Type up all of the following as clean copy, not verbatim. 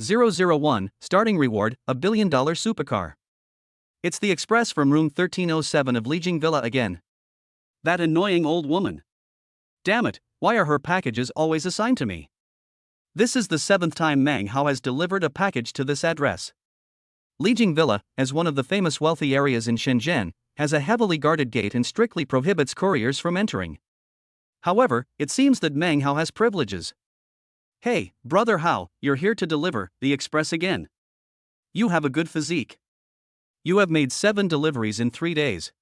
001, starting reward, $1 billion supercar. It's the express from room 1307 of Lijiang Villa again. That annoying old woman. Damn it, why are her packages always assigned to me? This is the 7th time Meng Hao has delivered a package to this address. Lijiang Villa, as one of the famous wealthy areas in Shenzhen, has a heavily guarded gate and strictly prohibits couriers from entering. However, it seems that Meng Hao has privileges. Hey, brother Hao, you're here to deliver the express again. You have a good physique. You have made 7 deliveries in 3 days.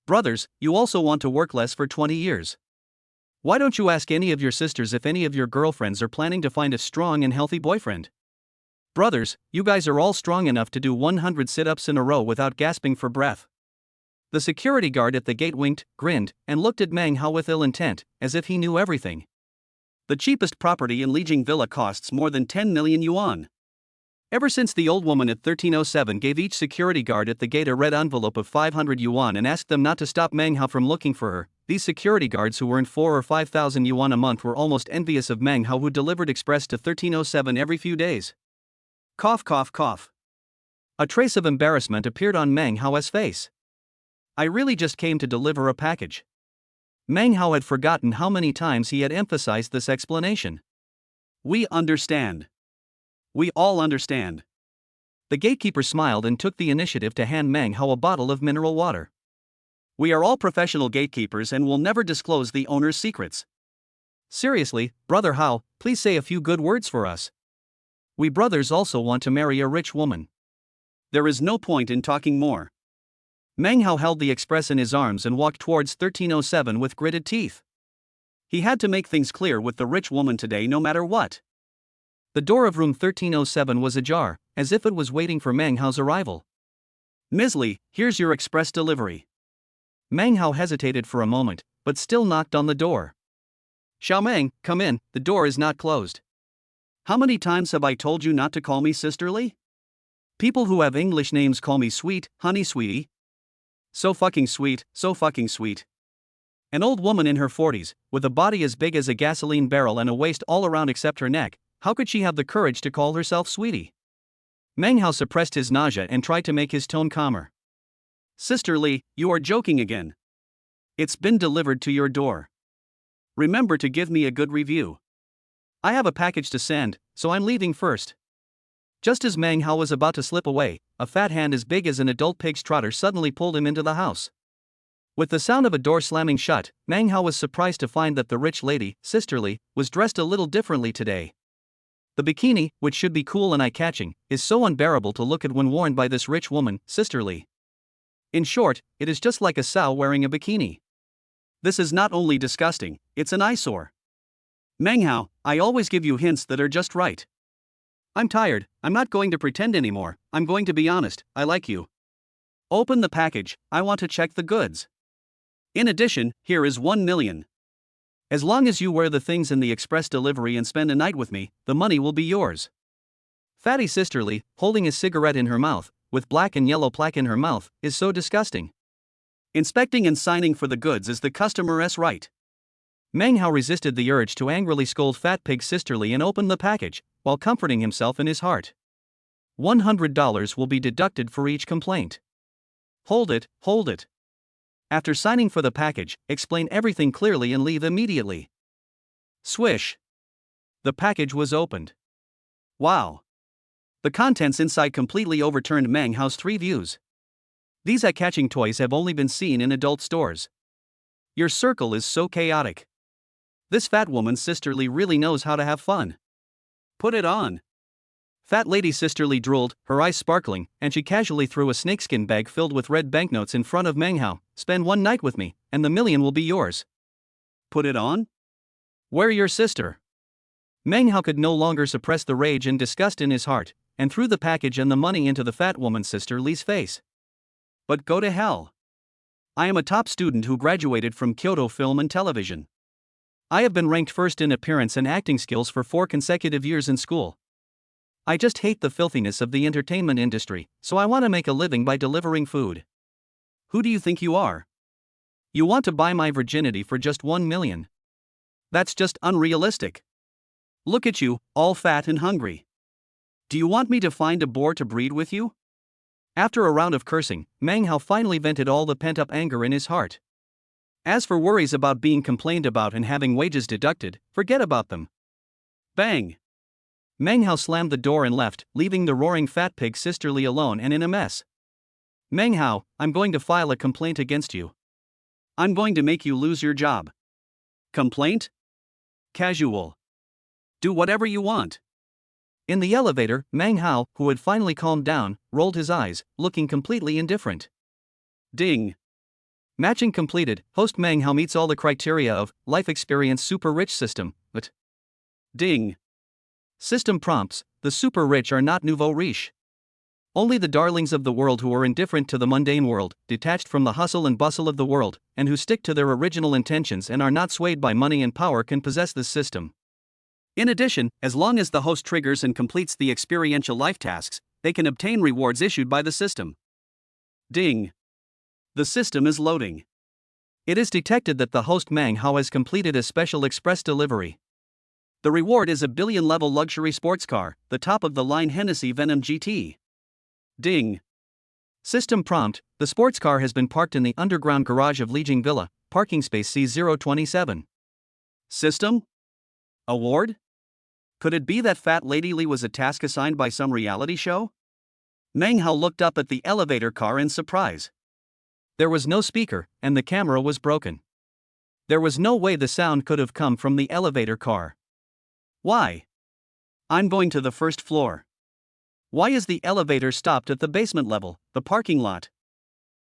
Brothers, you also want to work less for 20 years. Why don't you ask any of your sisters if any of your girlfriends are planning to find a strong and healthy boyfriend? Brothers, you guys are all strong enough to do 100 sit-ups in a row without gasping for breath. The security guard at the gate winked, grinned, and looked at Meng Hao with ill intent, as if he knew everything. The cheapest property in Lijiang Villa costs more than 10 million yuan. Ever since the old woman at 1307 gave each security guard at the gate a red envelope of 500 yuan and asked them not to stop Meng Hao from looking for her, these security guards who earned 4 or 5,000 yuan a month were almost envious of Meng Hao, who delivered express to 1307 every few days. Cough, cough, cough. A trace of embarrassment appeared on Meng Hao's face. I really just came to deliver a package. Meng Hao had forgotten how many times he had emphasized this explanation. We understand. We all understand. The gatekeeper smiled and took the initiative to hand Meng Hao a bottle of mineral water. We are all professional gatekeepers and will never disclose the owner's secrets. Seriously, brother Hao, please say a few good words for us. We brothers also want to marry a rich woman. There is no point in talking more. Meng Hao held the express in his arms and walked towards 1307 with gritted teeth. He had to make things clear with the rich woman today no matter what. The door of room 1307 was ajar, as if it was waiting for Meng Hao's arrival. Ms. Li, here's your express delivery. Meng Hao hesitated for a moment, but still knocked on the door. Xiaomeng, come in, the door is not closed. How many times have I told you not to call me sisterly? People who have English names call me sweet, honey sweetie. So fucking sweet, so fucking sweet. An old woman in her 40s, with a body as big as a gasoline barrel and a waist all around except her neck, how could she have the courage to call herself sweetie? Meng Hao suppressed his nausea and tried to make his tone calmer. Sister Li, you are joking again. It's been delivered to your door. Remember to give me a good review. I have a package to send, so I'm leaving first. Just as Meng Hao was about to slip away, a fat hand as big as an adult pig's trotter suddenly pulled him into the house. With the sound of a door slamming shut, Meng Hao was surprised to find that the rich lady, Sister Li, was dressed a little differently today. The bikini, which should be cool and eye-catching, is so unbearable to look at when worn by this rich woman, Sister Li. In short, it is just like a sow wearing a bikini. This is not only disgusting, it's an eyesore. Meng Hao, I always give you hints that are just right. I'm tired, I'm not going to pretend anymore, I'm going to be honest, I like you. Open the package, I want to check the goods. In addition, here is 1 million. As long as you wear the things in the express delivery and spend a night with me, the money will be yours. Fatty Sister Li, holding a cigarette in her mouth, with black and yellow plaque in her mouth, is so disgusting. Inspecting and signing for the goods is the customer's right. Meng Hao resisted the urge to angrily scold Fat Pig Sister Li and opened the package, while comforting himself in his heart. $100 will be deducted for each complaint. Hold it, hold it. After signing for the package, explain everything clearly and leave immediately. Swish. The package was opened. Wow. The contents inside completely overturned Meng Hao's 3 views. These eye-catching toys have only been seen in adult stores. Your circle is so chaotic. This fat woman Sister Li really knows how to have fun. Put it on. Fat lady Sister Li drooled, her eyes sparkling, and she casually threw a snakeskin bag filled with red banknotes in front of Meng Hao. Spend 1 night with me, and the million will be yours. Put it on? Where your sister? Meng Hao could no longer suppress the rage and disgust in his heart, and threw the package and the money into the fat woman Sister Li's face. But go to hell. I am a top student who graduated from Kyoto Film and Television. I have been ranked first in appearance and acting skills for 4 consecutive years in school. I just hate the filthiness of the entertainment industry, so I want to make a living by delivering food. Who do you think you are? You want to buy my virginity for just 1 million? That's just unrealistic. Look at you, all fat and hungry. Do you want me to find a boar to breed with you? After a round of cursing, Meng Hao finally vented all the pent-up anger in his heart. As for worries about being complained about and having wages deducted, forget about them. Bang! Meng Hao slammed the door and left, leaving the roaring fat pig sisterly alone and in a mess. Meng Hao, I'm going to file a complaint against you. I'm going to make you lose your job. Complaint? Casual. Do whatever you want. In the elevator, Meng Hao, who had finally calmed down, rolled his eyes, looking completely indifferent. Ding. Matching completed, host Meng Hao meets all the criteria of life experience super rich system, but ding. System prompts, the super rich are not nouveau riche. Only the darlings of the world who are indifferent to the mundane world, detached from the hustle and bustle of the world, and who stick to their original intentions and are not swayed by money and power can possess this system. In addition, as long as the host triggers and completes the experiential life tasks, they can obtain rewards issued by the system. Ding. The system is loading. It is detected that the host Meng Hao has completed a special express delivery. The reward is a billion-level luxury sports car, the top-of-the-line Hennessy Venom GT. Ding. System prompt, the sports car has been parked in the underground garage of Lijiang Villa, parking space C027. System? Award? Could it be that Fat Lady Li was a task assigned by some reality show? Meng Hao looked up at the elevator car in surprise. There was no speaker, and the camera was broken. There was no way the sound could have come from the elevator car. Why? I'm going to the first floor. Why is the elevator stopped at the basement level, the parking lot?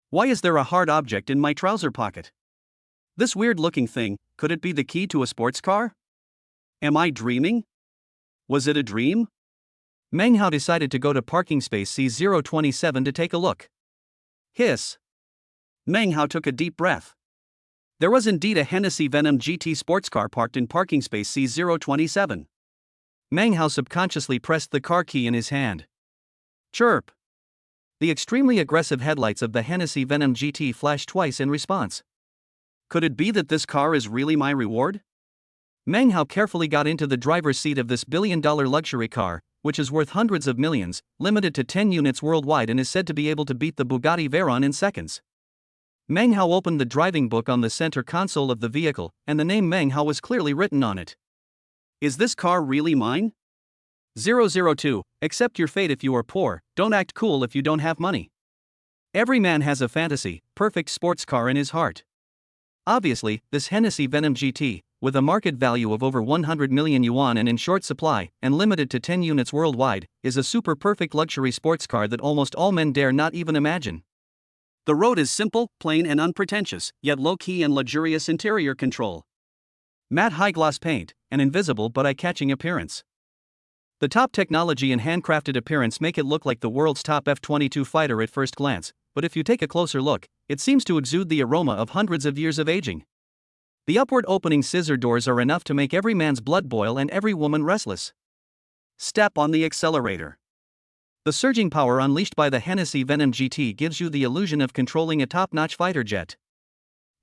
Why is there a hard object in my trouser pocket? This weird-looking thing, could it be the key to a sports car? Am I dreaming? Was it a dream? Meng Hao decided to go to parking space C027 to take a look. Hiss. Meng Hao took a deep breath. There was indeed a Hennessy Venom GT sports car parked in parking space C027. Meng Hao subconsciously pressed the car key in his hand. Chirp. The extremely aggressive headlights of the Hennessy Venom GT flashed twice in response. Could it be that this car is really my reward? Meng Hao carefully got into the driver's seat of this billion-dollar luxury car, which is worth hundreds of millions, limited to 10 units worldwide and is said to be able to beat the Bugatti Veyron in seconds. Meng Hao opened the driving book on the center console of the vehicle, and the name Meng Hao was clearly written on it. Is this car really mine? 002, accept your fate if you are poor, don't act cool if you don't have money. Every man has a fantasy, perfect sports car in his heart. Obviously, this Hennessy Venom GT, with a market value of over 100 million yuan and in short supply, and limited to 10 units worldwide, is a super perfect luxury sports car that almost all men dare not even imagine. The road is simple, plain and unpretentious, yet low-key and luxurious interior control. Matte high-gloss paint, an invisible but eye-catching appearance. The top technology and handcrafted appearance make it look like the world's top F-22 fighter at first glance, but if you take a closer look, it seems to exude the aroma of hundreds of years of aging. The upward opening scissor doors are enough to make every man's blood boil and every woman restless. Step on the accelerator. The surging power unleashed by the Hennessy Venom GT gives you the illusion of controlling a top-notch fighter jet.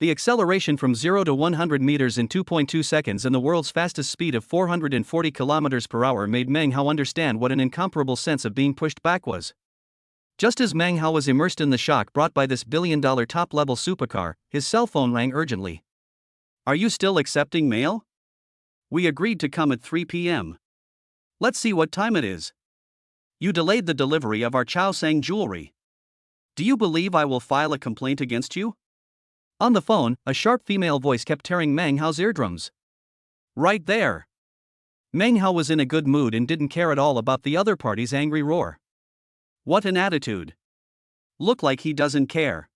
The acceleration from 0 to 100 meters in 2.2 seconds and the world's fastest speed of 440 kilometers per hour made Meng Hao understand what an incomparable sense of being pushed back was. Just as Meng Hao was immersed in the shock brought by this billion-dollar top-level supercar, his cell phone rang urgently. Are you still accepting mail? We agreed to come at 3 p.m. Let's see what time it is. You delayed the delivery of our Chaosang jewelry. Do you believe I will file a complaint against you? On the phone, a sharp female voice kept tearing Meng Hao's eardrums. Right there. Meng Hao was in a good mood and didn't care at all about the other party's angry roar. What an attitude. Look like he doesn't care.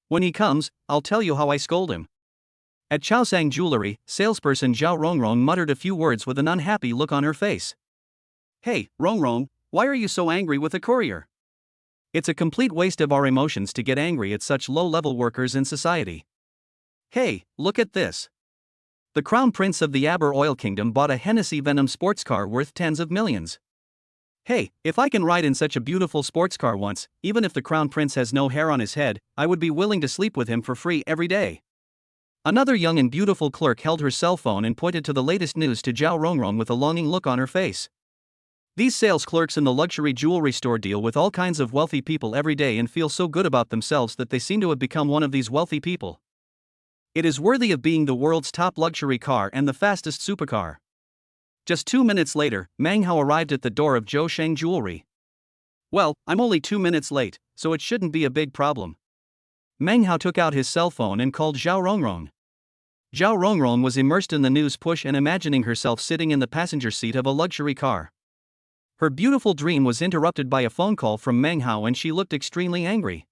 When he comes, I'll tell you how I scold him. At Chaosang Jewelry, salesperson Zhao Rongrong muttered a few words with an unhappy look on her face. Hey, Rongrong, why are you so angry with a courier? It's a complete waste of our emotions to get angry at such low-level workers in society. Hey, look at this. The Crown Prince of the Aber Oil Kingdom bought a Hennessy Venom sports car worth tens of millions. Hey, if I can ride in such a beautiful sports car once, even if the Crown Prince has no hair on his head, I would be willing to sleep with him for free every day. Another young and beautiful clerk held her cell phone and pointed to the latest news to Zhao Rongrong with a longing look on her face. These sales clerks in the luxury jewelry store deal with all kinds of wealthy people every day and feel so good about themselves that they seem to have become one of these wealthy people. It is worthy of being the world's top luxury car and the fastest supercar. Just 2 minutes later, Meng Hao arrived at the door of Zhou Sheng Jewelry. Well, I'm only 2 minutes late, so it shouldn't be a big problem. Meng Hao took out his cell phone and called Zhao Rongrong. Zhao Rongrong was immersed in the news push and imagining herself sitting in the passenger seat of a luxury car. Her beautiful dream was interrupted by a phone call from Meng Hao and she looked extremely angry.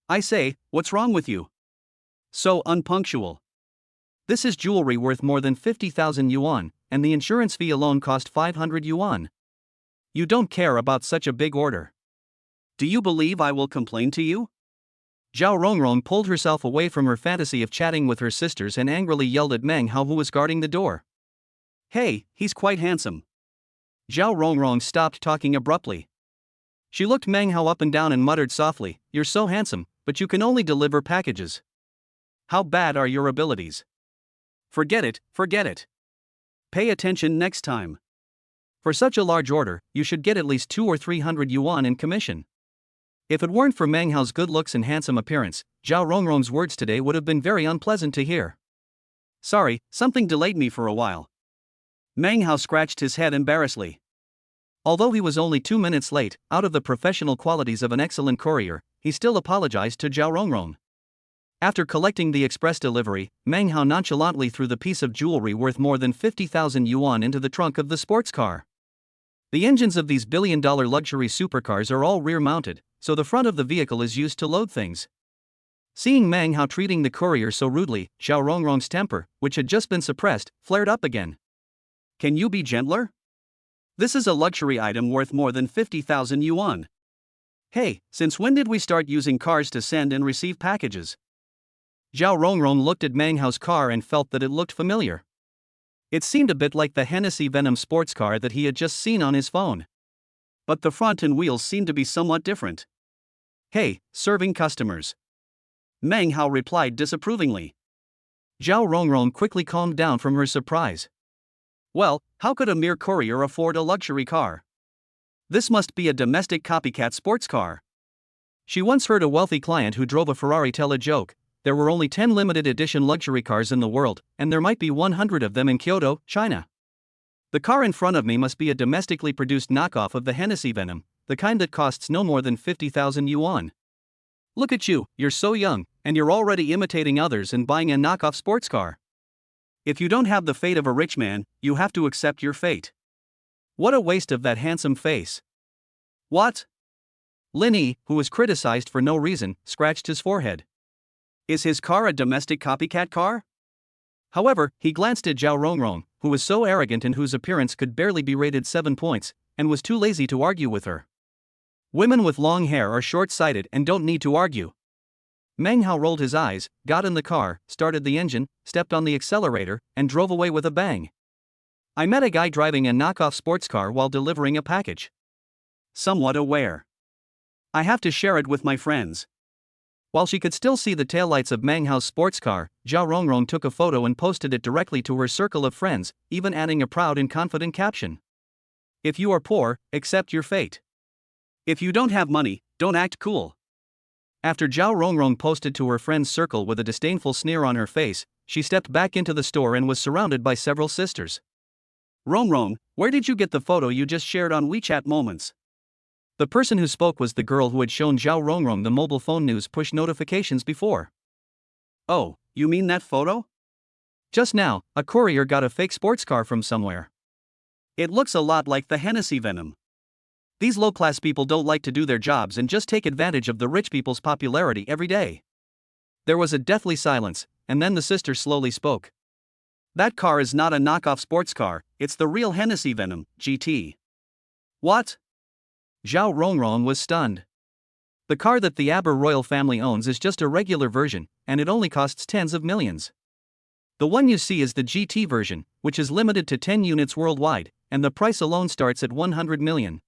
I say, what's wrong with you? So unpunctual. This is jewelry worth more than 50,000 yuan, and the insurance fee alone cost 500 yuan. You don't care about such a big order. Do you believe I will complain to you? Zhao Rongrong pulled herself away from her fantasy of chatting with her sisters and angrily yelled at Meng Hao, who was guarding the door. Hey, he's quite handsome. Zhao Rongrong stopped talking abruptly. She looked Meng Hao up and down and muttered softly, "You're so handsome, but you can only deliver packages. How bad are your abilities? Forget it, forget it. Pay attention next time. For such a large order, you should get at least 200 or 300 yuan in commission." If it weren't for Meng Hao's good looks and handsome appearance, Zhao Rongrong's words today would have been very unpleasant to hear. Sorry, something delayed me for a while. Meng Hao scratched his head embarrassedly. Although he was only 2 minutes late, out of the professional qualities of an excellent courier, he still apologized to Zhao Rongrong. After collecting the express delivery, Meng Hao nonchalantly threw the piece of jewelry worth more than 50,000 yuan into the trunk of the sports car. The engines of these billion-dollar luxury supercars are all rear-mounted, so the front of the vehicle is used to load things. Seeing Meng Hao treating the courier so rudely, Zhao Rongrong's temper, which had just been suppressed, flared up again. Can you be gentler? This is a luxury item worth more than 50,000 yuan. Hey, since when did we start using cars to send and receive packages? Zhao Rongrong looked at Meng Hao's car and felt that it looked familiar. It seemed a bit like the Hennessy Venom sports car that he had just seen on his phone. But the front and wheels seemed to be somewhat different. Hey, serving customers. Meng Hao replied disapprovingly. Zhao Rongrong quickly calmed down from her surprise. Well, how could a mere courier afford a luxury car? This must be a domestic copycat sports car. She once heard a wealthy client who drove a Ferrari tell a joke. There were only 10 limited edition luxury cars in the world, and there might be 100 of them in Kyoto, China. The car in front of me must be a domestically produced knockoff of the Hennessy Venom, the kind that costs no more than 50,000 yuan. Look at you, you're so young, and you're already imitating others and buying a knockoff sports car. If you don't have the fate of a rich man, you have to accept your fate. What a waste of that handsome face. What? Lin Yi, who was criticized for no reason, scratched his forehead. Is his car a domestic copycat car? However, he glanced at Zhao Rongrong, who was so arrogant and whose appearance could barely be rated 7 points, and was too lazy to argue with her. Women with long hair are short-sighted and don't need to argue. Meng Hao rolled his eyes, got in the car, started the engine, stepped on the accelerator, and drove away with a bang. I met a guy driving a knockoff sports car while delivering a package. Somewhat aware. I have to share it with my friends. While she could still see the taillights of Meng Hao's sports car, Zhao Rongrong took a photo and posted it directly to her circle of friends, even adding a proud and confident caption. If you are poor, accept your fate. If you don't have money, don't act cool. After Zhao Rongrong posted to her friend's circle with a disdainful sneer on her face, she stepped back into the store and was surrounded by several sisters. Rongrong, where did you get the photo you just shared on WeChat Moments? The person who spoke was the girl who had shown Zhao Rongrong the mobile phone news push notifications before. Oh, you mean that photo? Just now, a courier got a fake sports car from somewhere. It looks a lot like the Hennessy Venom. These low-class people don't like to do their jobs and just take advantage of the rich people's popularity every day. There was a deathly silence, and then the sister slowly spoke. That car is not a knockoff sports car, it's the real Hennessy Venom, GT. What? Zhao Rongrong was stunned. The car that the Aber royal family owns is just a regular version, and it only costs tens of millions. The one you see is the GT version, which is limited to 10 units worldwide, and the price alone starts at 100 million.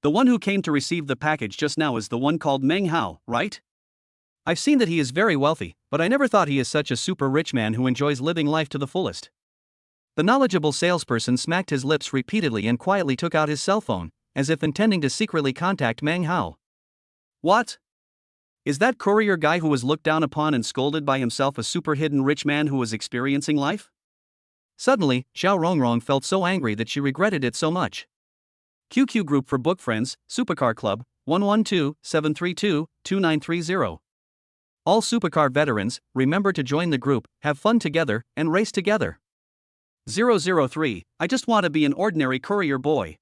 The one who came to receive the package just now is the one called Meng Hao, right? I've seen that he is very wealthy, but I never thought he is such a super rich man who enjoys living life to the fullest. The knowledgeable salesperson smacked his lips repeatedly and quietly took out his cell phone, as if intending to secretly contact Meng Hao. What? Is that courier guy who was looked down upon and scolded by himself a super hidden rich man who was experiencing life? Suddenly, Zhao Rongrong felt so angry that she regretted it so much. QQ Group for Book Friends, Supercar Club, 112-732-2930. All supercar veterans, remember to join the group, have fun together, and race together. 003, I just want to be an ordinary courier boy.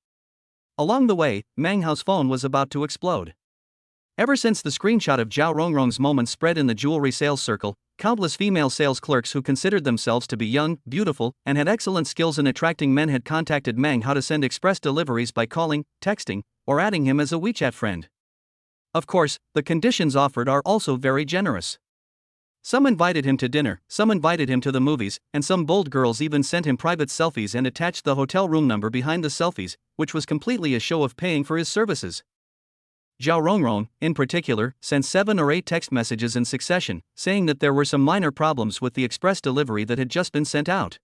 Along the way, Meng Hao's phone was about to explode. Ever since the screenshot of Zhao Rongrong's moment spread in the jewelry sales circle, countless female sales clerks who considered themselves to be young, beautiful, and had excellent skills in attracting men had contacted Meng Hao to send express deliveries by calling, texting, or adding him as a WeChat friend. Of course, the conditions offered are also very generous. Some invited him to dinner, some invited him to the movies, and some bold girls even sent him private selfies and attached the hotel room number behind the selfies, which was completely a show of paying for his services. Zhao Rongrong, in particular, sent 7 or 8 text messages in succession, saying that there were some minor problems with the express delivery that had just been sent out.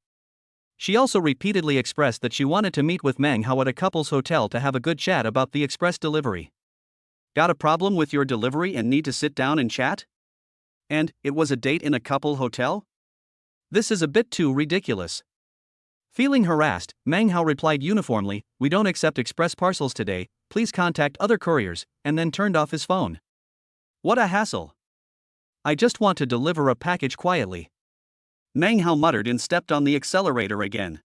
She also repeatedly expressed that she wanted to meet with Meng Hao at a couple's hotel to have a good chat about the express delivery. Got a problem with your delivery and need to sit down and chat? And, it was a date in a couple hotel? This is a bit too ridiculous. Feeling harassed, Meng Hao replied uniformly, "We don't accept express parcels today, please contact other couriers," and then turned off his phone. What a hassle. I just want to deliver a package quietly. Meng Hao muttered and stepped on the accelerator again.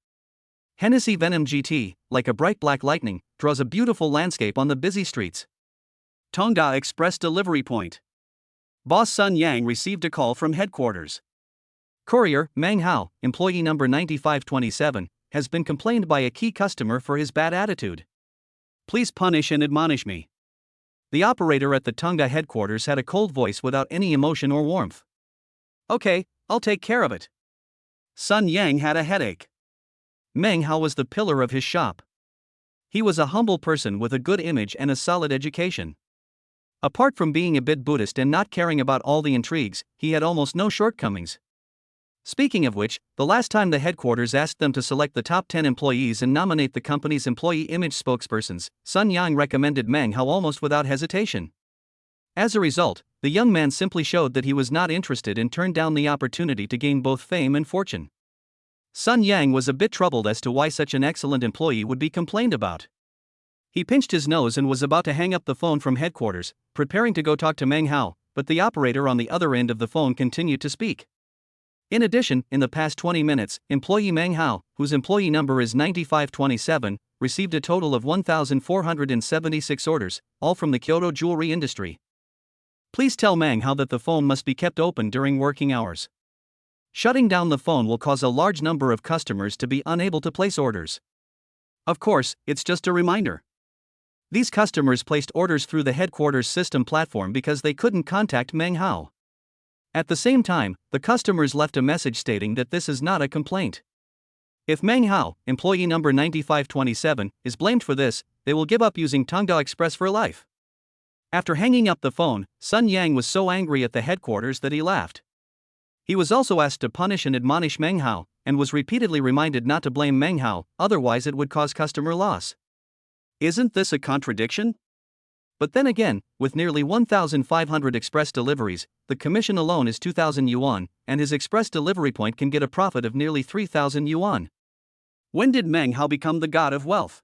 Hennessy Venom GT, like a bright black lightning, draws a beautiful landscape on the busy streets. Tongda Express Delivery Point. Boss Sun Yang received a call from headquarters. Courier, Meng Hao, employee number 9527, has been complained by a key customer for his bad attitude. Please punish and admonish me. The operator at the Tongda headquarters had a cold voice without any emotion or warmth. Okay, I'll take care of it. Sun Yang had a headache. Meng Hao was the pillar of his shop. He was a humble person with a good image and a solid education. Apart from being a bit Buddhist and not caring about all the intrigues, he had almost no shortcomings. Speaking of which, the last time the headquarters asked them to select the top 10 employees and nominate the company's employee image spokespersons, Sun Yang recommended Meng Hao almost without hesitation. As a result, the young man simply showed that he was not interested and turned down the opportunity to gain both fame and fortune. Sun Yang was a bit troubled as to why such an excellent employee would be complained about. He pinched his nose and was about to hang up the phone from headquarters, preparing to go talk to Meng Hao, but the operator on the other end of the phone continued to speak. In addition, in the past 20 minutes, employee Meng Hao, whose employee number is 9527, received a total of 1,476 orders, all from the Kyoto jewelry industry. Please tell Meng Hao that the phone must be kept open during working hours. Shutting down the phone will cause a large number of customers to be unable to place orders. Of course, it's just a reminder. These customers placed orders through the headquarters system platform because they couldn't contact Meng Hao. At the same time, the customers left a message stating that this is not a complaint. If Meng Hao, employee number 9527, is blamed for this, they will give up using Tongda Express for life. After hanging up the phone, Sun Yang was so angry at the headquarters that he laughed. He was also asked to punish and admonish Meng Hao, and was repeatedly reminded not to blame Meng Hao, otherwise it would cause customer loss. Isn't this a contradiction? But then again, with nearly 1,500 express deliveries, the commission alone is 2,000 yuan, and his express delivery point can get a profit of nearly 3,000 yuan. When did Meng Hao become the god of wealth?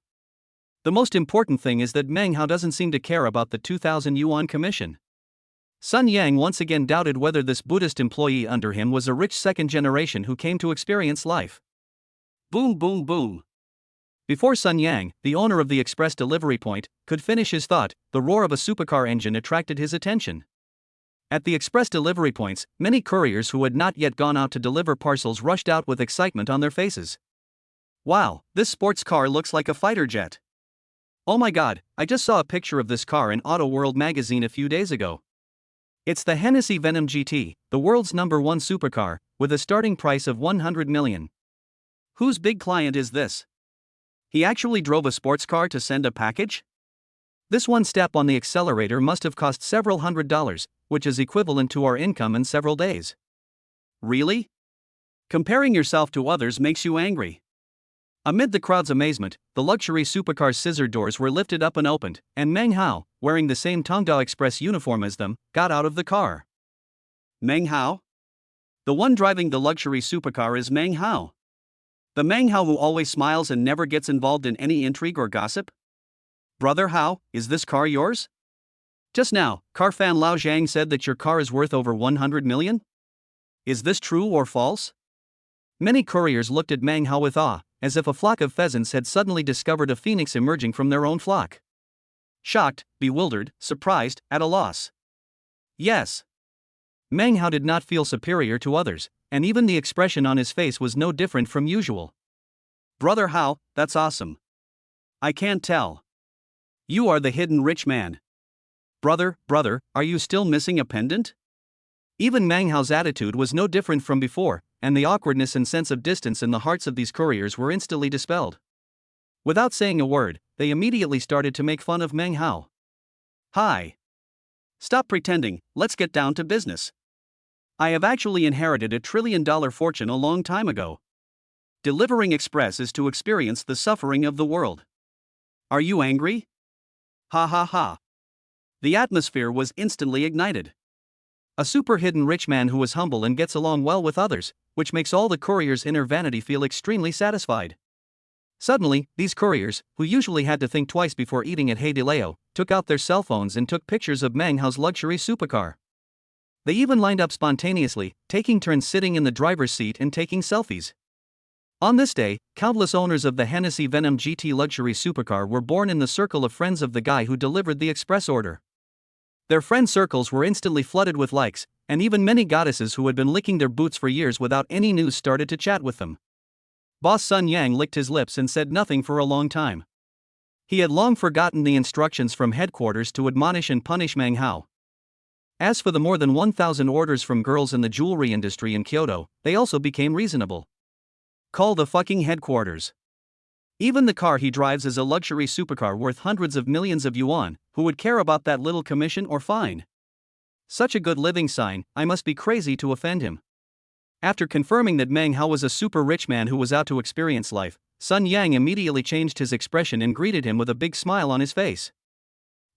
The most important thing is that Meng Hao doesn't seem to care about the 2,000 yuan commission. Sun Yang once again doubted whether this Buddhist employee under him was a rich second generation who came to experience life. Boom boom boom. Before Sun Yang, the owner of the express delivery point, could finish his thought, the roar of a supercar engine attracted his attention. At the express delivery points, many couriers who had not yet gone out to deliver parcels rushed out with excitement on their faces. Wow, this sports car looks like a fighter jet. Oh my god, I just saw a picture of this car in Auto World magazine a few days ago. It's the Hennessy Venom GT, the world's #1 supercar, with a starting price of 100 million. Whose big client is this? He actually drove a sports car to send a package? This one step on the accelerator must have cost several $100s, which is equivalent to our income in several days. Really? Comparing yourself to others makes you angry. Amid the crowd's amazement, the luxury supercar's scissor doors were lifted up and opened, and Meng Hao, wearing the same Tongdao Express uniform as them, got out of the car. Meng Hao? The one driving the luxury supercar is Meng Hao. The Meng Hao who always smiles and never gets involved in any intrigue or gossip? Brother Hao, is this car yours? Just now, car fan Lao Zhang said that your car is worth over 100 million? Is this true or false? Many couriers looked at Meng Hao with awe, as if a flock of pheasants had suddenly discovered a phoenix emerging from their own flock. Shocked, bewildered, surprised, at a loss. Yes. Meng Hao did not feel superior to others, and even the expression on his face was no different from usual. Brother Hao, that's awesome. I can't tell. You are the hidden rich man. Brother, are you still missing a pendant? Even Meng Hao's attitude was no different from before, and the awkwardness and sense of distance in the hearts of these couriers were instantly dispelled. Without saying a word, they immediately started to make fun of Meng Hao. Hi. Stop pretending, let's get down to business. I have actually inherited a $1 trillion fortune a long time ago. Delivering express is to experience the suffering of the world. Are you angry? Ha ha ha. The atmosphere was instantly ignited. A super hidden rich man who is humble and gets along well with others, which makes all the couriers' inner vanity feel extremely satisfied. Suddenly, these couriers, who usually had to think twice before eating at Hey de Leo, took out their cell phones and took pictures of Meng Hao's luxury supercar. They even lined up spontaneously, taking turns sitting in the driver's seat and taking selfies. On this day, countless owners of the Hennessy Venom GT luxury supercar were born in the circle of friends of the guy who delivered the express order. Their friend circles were instantly flooded with likes, and even many goddesses who had been licking their boots for years without any news started to chat with them. Boss Sun Yang licked his lips and said nothing for a long time. He had long forgotten the instructions from headquarters to admonish and punish Meng Hao. As for the more than 1,000 orders from girls in the jewelry industry in Kyoto, they also became reasonable. Call the fucking headquarters. Even the car he drives is a luxury supercar worth hundreds of millions of yuan, who would care about that little commission or fine? Such a good living sign, I must be crazy to offend him. After confirming that Meng Hao was a super rich man who was out to experience life, Sun Yang immediately changed his expression and greeted him with a big smile on his face.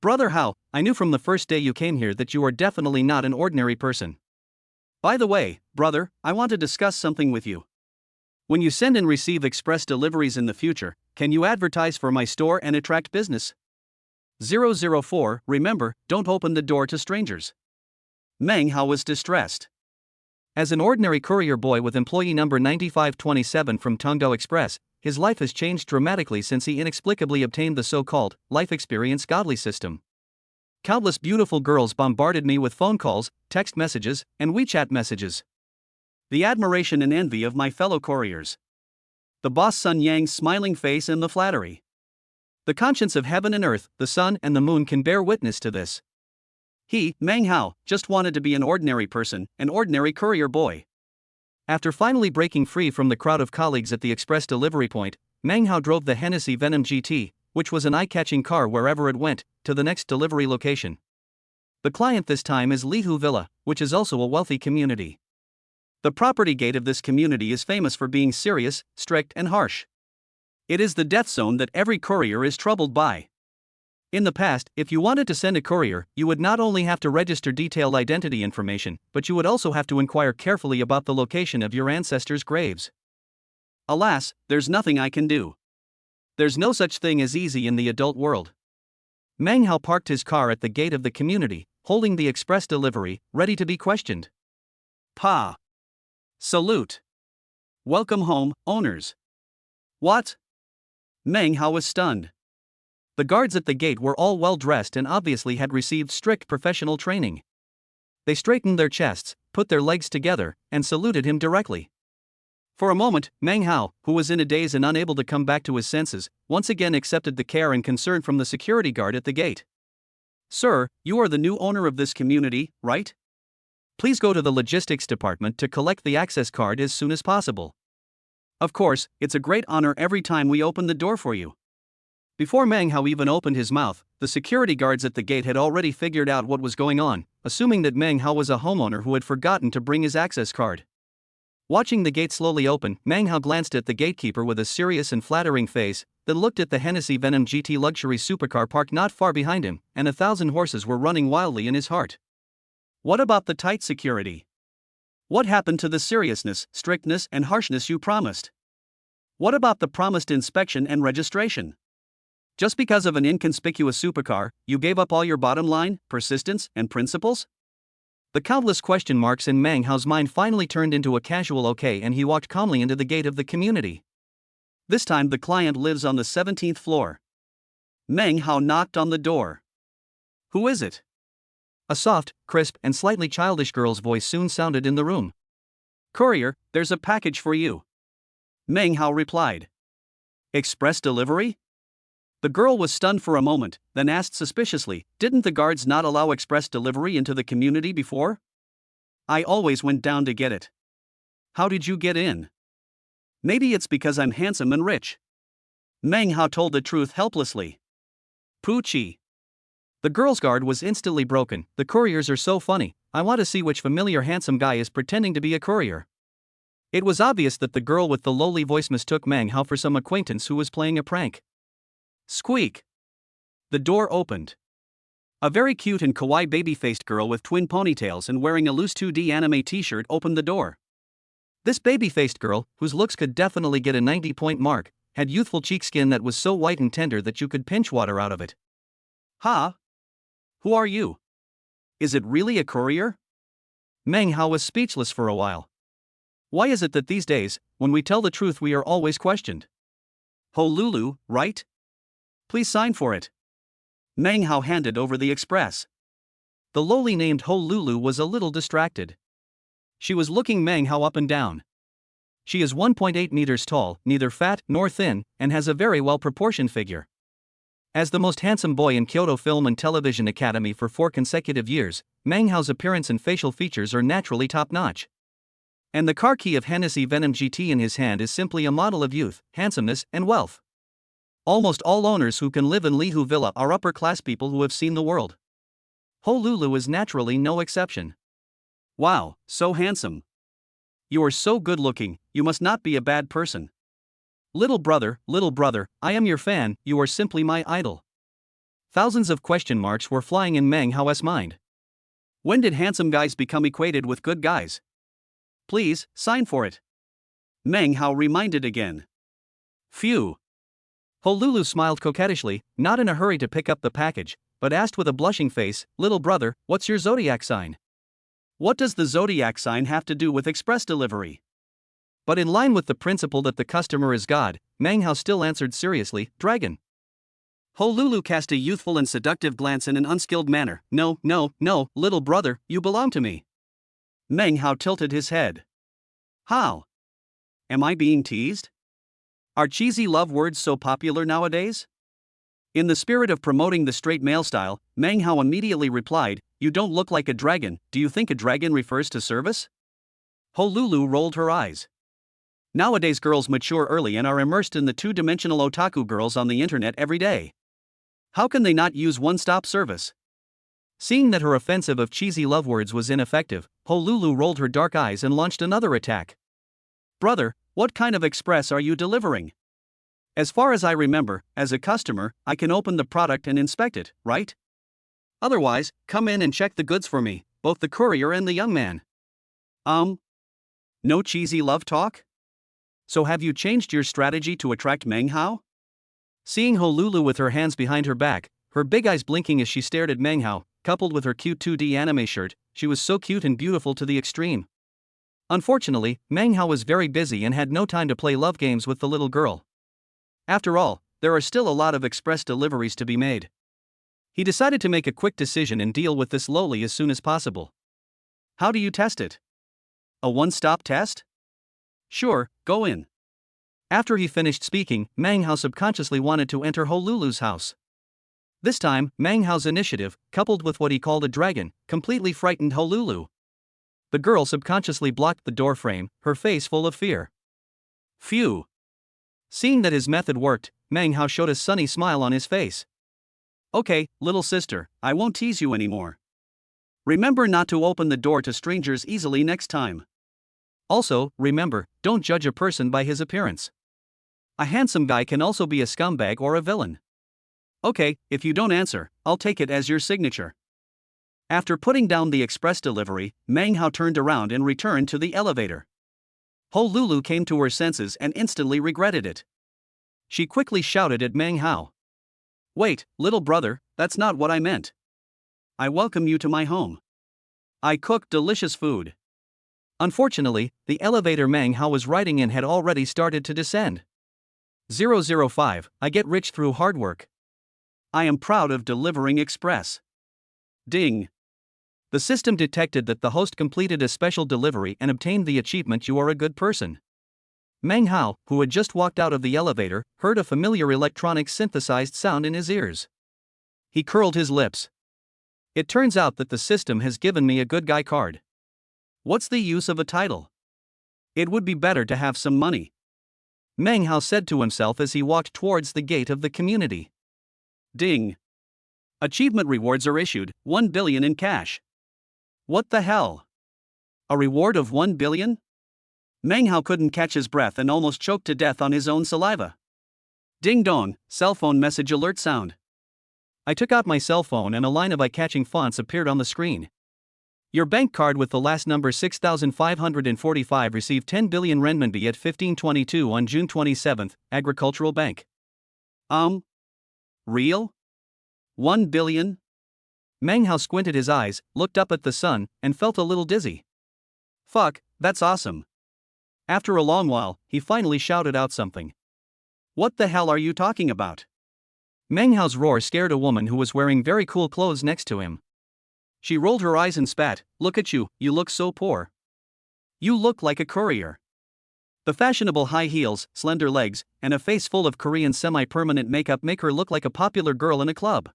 Brother Hao, I knew from the first day you came here that you are definitely not an ordinary person. By the way, brother, I want to discuss something with you. When you send and receive express deliveries in the future, can you advertise for my store and attract business? 004, remember, don't open the door to strangers. Meng Hao was distressed. As an ordinary courier boy with employee number 9527 from Tongdao Express, his life has changed dramatically since he inexplicably obtained the so-called life experience godly system. Countless beautiful girls bombarded me with phone calls, text messages, and WeChat messages. The admiration and envy of my fellow couriers. The boss Sun Yang's smiling face and the flattery. The conscience of heaven and earth, the sun and the moon can bear witness to this. He, Meng Hao, just wanted to be an ordinary person, an ordinary courier boy. After finally breaking free from the crowd of colleagues at the express delivery point, Meng Hao drove the Hennessy Venom GT, which was an eye-catching car wherever it went, to the next delivery location. The client this time is Lihu Villa, which is also a wealthy community. The property gate of this community is famous for being serious, strict, and harsh. It is the death zone that every courier is troubled by. In the past, if you wanted to send a courier, you would not only have to register detailed identity information, but you would also have to inquire carefully about the location of your ancestors' graves. Alas, there's nothing I can do. There's no such thing as easy in the adult world. Meng Hao parked his car at the gate of the community, holding the express delivery, ready to be questioned. Pa. Salute. Welcome home, owners. What? Meng Hao was stunned. The guards at the gate were all well dressed and obviously had received strict professional training. They straightened their chests, put their legs together, and saluted him directly. For a moment, Meng Hao, who was in a daze and unable to come back to his senses, once again accepted the care and concern from the security guard at the gate. Sir, you are the new owner of this community, right? Please go to the logistics department to collect the access card as soon as possible. Of course, it's a great honor every time we open the door for you. Before Meng Hao even opened his mouth, the security guards at the gate had already figured out what was going on, assuming that Meng Hao was a homeowner who had forgotten to bring his access card. Watching the gate slowly open, Meng Hao glanced at the gatekeeper with a serious and flattering face, then looked at the Hennessy Venom GT luxury supercar parked not far behind him, and 1,000 horses were running wildly in his heart. What about the tight security? What happened to the seriousness, strictness, and harshness you promised? What about the promised inspection and registration? Just because of an inconspicuous supercar, you gave up all your bottom line, persistence, and principles? The countless question marks in Meng Hao's mind finally turned into a casual okay, and he walked calmly into the gate of the community. This time the client lives on the 17th floor. Meng Hao knocked on the door. Who is it? A soft, crisp, and slightly childish girl's voice soon sounded in the room. Courier, there's a package for you. Meng Hao replied. Express delivery? The girl was stunned for a moment, then asked suspiciously, didn't the guards not allow express delivery into the community before? I always went down to get it. How did you get in? Maybe it's because I'm handsome and rich. Meng Hao told the truth helplessly. Poochie. The girl's guard was instantly broken. The couriers are so funny. I want to see which familiar handsome guy is pretending to be a courier. It was obvious that the girl with the lowly voice mistook Meng Hao for some acquaintance who was playing a prank. Squeak. The door opened. A very cute and kawaii baby-faced girl with twin ponytails and wearing a loose 2D anime t-shirt opened the door. This baby-faced girl, whose looks could definitely get a 90-point mark, had youthful cheek skin that was so white and tender that you could pinch water out of it. Ha! Who are you? Is it really a courier? Meng Hao was speechless for a while. Why is it that these days, when we tell the truth, we are always questioned? Honolulu, right? Please sign for it. Meng Hao handed over the express. The lowly named Honolulu was a little distracted. She was looking Meng Hao up and down. She is 1.8 meters tall, neither fat nor thin, and has a very well-proportioned figure. As the most handsome boy in Kyoto Film and Television Academy for 4 consecutive years, Meng Hao's appearance and facial features are naturally top-notch. And the car key of Hennessy Venom GT in his hand is simply a model of youth, handsomeness, and wealth. Almost all owners who can live in Lihu Villa are upper-class people who have seen the world. Honolulu is naturally no exception. Wow, so handsome. You are so good-looking, you must not be a bad person. Little brother, I am your fan, you are simply my idol. Thousands of question marks were flying in Meng Hao's mind. When did handsome guys become equated with good guys? Please, sign for it. Meng Hao reminded again. Phew. Honolulu smiled coquettishly, not in a hurry to pick up the package, but asked with a blushing face, little brother, what's your zodiac sign? What does the zodiac sign have to do with express delivery? But in line with the principle that the customer is God, Meng Hao still answered seriously, dragon. Honolulu cast a youthful and seductive glance in an unskilled manner. No, little brother, you belong to me. Meng Hao tilted his head. How? Am I being teased? Are cheesy love words so popular nowadays? In the spirit of promoting the straight male style, Meng Hao immediately replied, you don't look like a dragon, do you think a dragon refers to service? Honolulu rolled her eyes. Nowadays girls mature early and are immersed in the two-dimensional otaku girls on the internet every day. How can they not use one-stop service? Seeing that her offensive of cheesy love words was ineffective, Honolulu rolled her dark eyes and launched another attack. Brother, what kind of express are you delivering? As far as I remember, as a customer, I can open the product and inspect it, right? Otherwise, come in and check the goods for me, both the courier and the young man. No cheesy love talk? So have you changed your strategy to attract Meng Hao? Seeing Honolulu with her hands behind her back, her big eyes blinking as she stared at Meng Hao, coupled with her cute 2D anime shirt, she was so cute and beautiful to the extreme. Unfortunately, Meng Hao was very busy and had no time to play love games with the little girl. After all, there are still a lot of express deliveries to be made. He decided to make a quick decision and deal with this lowly as soon as possible. How do you test it? A one-stop test? Sure, go in. After he finished speaking, Meng Hao subconsciously wanted to enter Honolulu's house. This time, Meng Hao's initiative, coupled with what he called a dragon, completely frightened Honolulu. The girl subconsciously blocked the door frame, her face full of fear. Phew. Seeing that his method worked, Meng Hao showed a sunny smile on his face. Okay, little sister, I won't tease you anymore. Remember not to open the door to strangers easily next time. Also, remember, don't judge a person by his appearance. A handsome guy can also be a scumbag or a villain. Okay, if you don't answer, I'll take it as your signature. After putting down the express delivery, Meng Hao turned around and returned to the elevator. Ho Lulu came to her senses and instantly regretted it. She quickly shouted at Meng Hao. Wait, little brother, that's not what I meant. I welcome you to my home. I cook delicious food. Unfortunately, the elevator Meng Hao was riding in had already started to descend. 005, I get rich through hard work. I am proud of delivering express. Ding. The system detected that the host completed a special delivery and obtained the achievement You Are a Good Person. Meng Hao, who had just walked out of the elevator, heard a familiar electronic synthesized sound in his ears. He curled his lips. It turns out that the system has given me a good guy card. What's the use of a title? It would be better to have some money. Meng Hao said to himself as he walked towards the gate of the community. Ding. Achievement rewards are issued, 1 billion in cash. What the hell? A reward of 1 billion? Meng Hao couldn't catch his breath and almost choked to death on his own saliva. Ding dong, cell phone message alert sound. I took out my cell phone and a line of eye-catching fonts appeared on the screen. Your bank card with the last number 6545 received 10 billion renminbi at 1522 on June 27, Agricultural Bank. Real? 1 billion? Meng Hao squinted his eyes, looked up at the sun, and felt a little dizzy. Fuck, that's awesome. After a long while, he finally shouted out something. What the hell are you talking about? Meng Hao's roar scared a woman who was wearing very cool clothes next to him. She rolled her eyes and spat, Look at you, you look so poor. You look like a courier. The fashionable high heels, slender legs, and a face full of Korean semi-permanent makeup make her look like a popular girl in a club.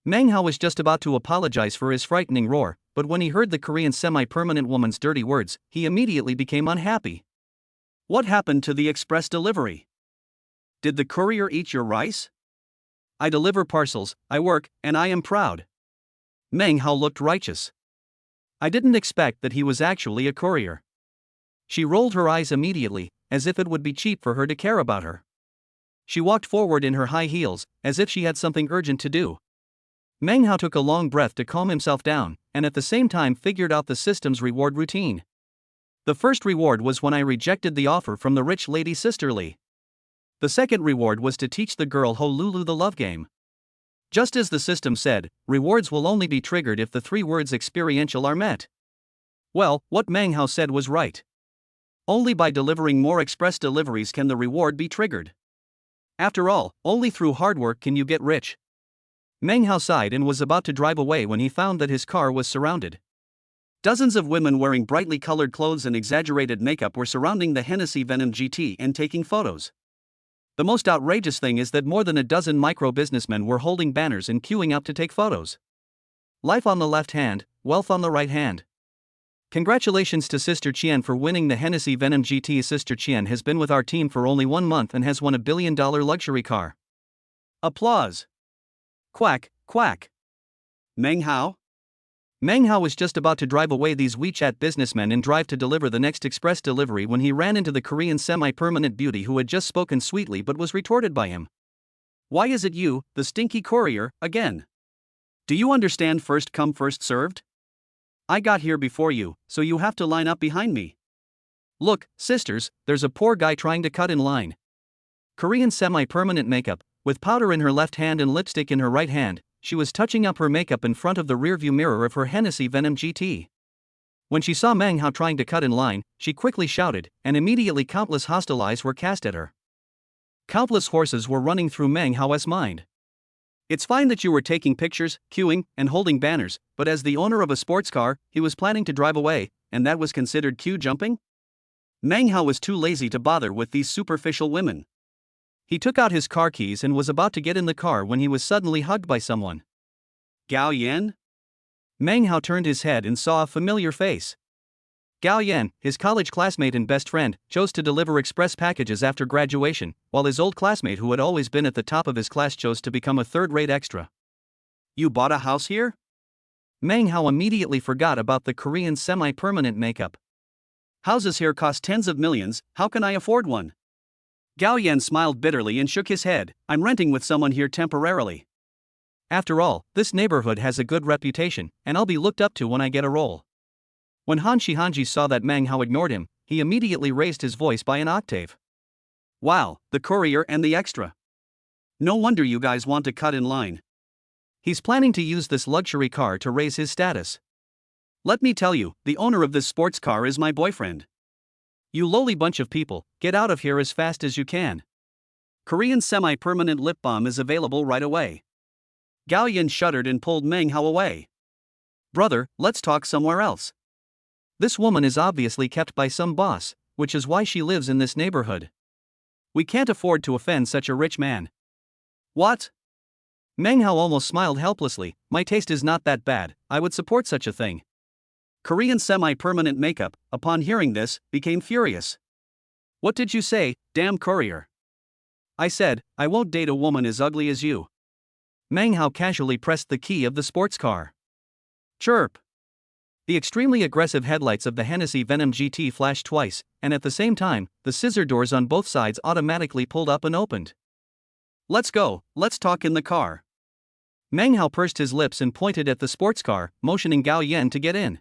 Meng Hao was just about to apologize for his frightening roar, but when he heard the Korean semi-permanent woman's dirty words, he immediately became unhappy. What happened to the express delivery? Did the courier eat your rice? I deliver parcels, I work, and I am proud. Meng Hao looked righteous. I didn't expect that he was actually a courier. She rolled her eyes immediately, as if it would be cheap for her to care about her. She walked forward in her high heels, as if she had something urgent to do. Meng Hao took a long breath to calm himself down, and at the same time figured out the system's reward routine. The first reward was when I rejected the offer from the rich lady sisterly. The second reward was to teach the girl Ho Lulu the love game. Just as the system said, rewards will only be triggered if the 3 words experiential are met. Well, what Meng Hao said was right. Only by delivering more express deliveries can the reward be triggered. After all, only through hard work can you get rich. Meng Hao sighed and was about to drive away when he found that his car was surrounded. Dozens of women wearing brightly colored clothes and exaggerated makeup were surrounding the Hennessy Venom GT and taking photos. The most outrageous thing is that more than a dozen micro-businessmen were holding banners and queuing up to take photos. Life on the left hand, wealth on the right hand. Congratulations to Sister Qian for winning the Hennessy Venom GT. Sister Qian has been with our team for only 1 month and has won a $1 billion luxury car. Applause. Quack, quack. Meng Hao? Meng Hao was just about to drive away these WeChat businessmen and drive to deliver the next express delivery when he ran into the Korean semi-permanent beauty who had just spoken sweetly but was retorted by him. Why is it you, the stinky courier, again? Do you understand first come first served? I got here before you, so you have to line up behind me. Look, sisters, there's a poor guy trying to cut in line. Korean semi-permanent makeup, with powder in her left hand and lipstick in her right hand, she was touching up her makeup in front of the rearview mirror of her Hennessy Venom GT. When she saw Meng Hao trying to cut in line, she quickly shouted, and immediately countless hostile eyes were cast at her. Countless horses were running through Meng Hao's mind. It's fine that you were taking pictures, queuing, and holding banners, but as the owner of a sports car, he was planning to drive away, and that was considered queue jumping? Meng Hao was too lazy to bother with these superficial women. He took out his car keys and was about to get in the car when he was suddenly hugged by someone. Gao Yan? Meng Hao turned his head and saw a familiar face. Gao Yan, his college classmate and best friend, chose to deliver express packages after graduation, while his old classmate who had always been at the top of his class chose to become a third-rate extra. You bought a house here? Meng Hao immediately forgot about the Korean semi-permanent makeup. Houses here cost tens of millions, how can I afford one? Gao Yan smiled bitterly and shook his head. I'm renting with someone here temporarily. After all, this neighborhood has a good reputation, and I'll be looked up to when I get a role. When Han Shihanji saw that Meng Hao ignored him, he immediately raised his voice by an octave. Wow, the courier and the extra. No wonder you guys want to cut in line. He's planning to use this luxury car to raise his status. Let me tell you, the owner of this sports car is my boyfriend. You lowly bunch of people, get out of here as fast as you can. Korean semi-permanent lip balm is available right away. Gao Yan shuddered and pulled Meng Hao away. Brother, let's talk somewhere else. This woman is obviously kept by some boss, which is why she lives in this neighborhood. We can't afford to offend such a rich man. What? Meng Hao almost smiled helplessly. My taste is not that bad, I would support such a thing. Korean semi-permanent makeup, upon hearing this, became furious. What did you say, damn courier? I said, I won't date a woman as ugly as you. Meng Hao casually pressed the key of the sports car. Chirp. The extremely aggressive headlights of the Hennessy Venom GT flashed twice, and at the same time, the scissor doors on both sides automatically pulled up and opened. Let's go, let's talk in the car. Meng Hao pursed his lips and pointed at the sports car, motioning Gao Yan to get in.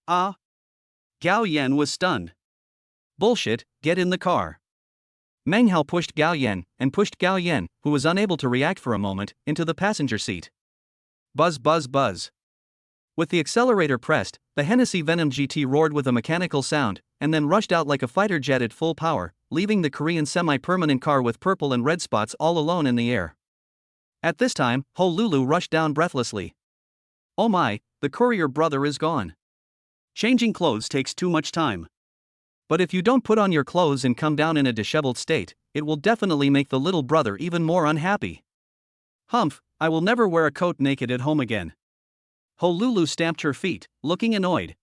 Ah? Gao Yan was stunned. Bullshit, get in the car. Meng Hao pushed Gao Yan, and pushed Gao Yan, who was unable to react for a moment, into the passenger seat. Buzz buzz buzz. With the accelerator pressed, the Hennessy Venom GT roared with a mechanical sound, and then rushed out like a fighter jet at full power, leaving the Korean semi-permanent car with purple and red spots all alone in the air. At this time, Ho Lulu rushed down breathlessly. Oh my, the courier brother is gone. Changing clothes takes too much time. But if you don't put on your clothes and come down in a disheveled state, it will definitely make the little brother even more unhappy. Humph, I will never wear a coat naked at home again. Ho Lulu stamped her feet, looking annoyed.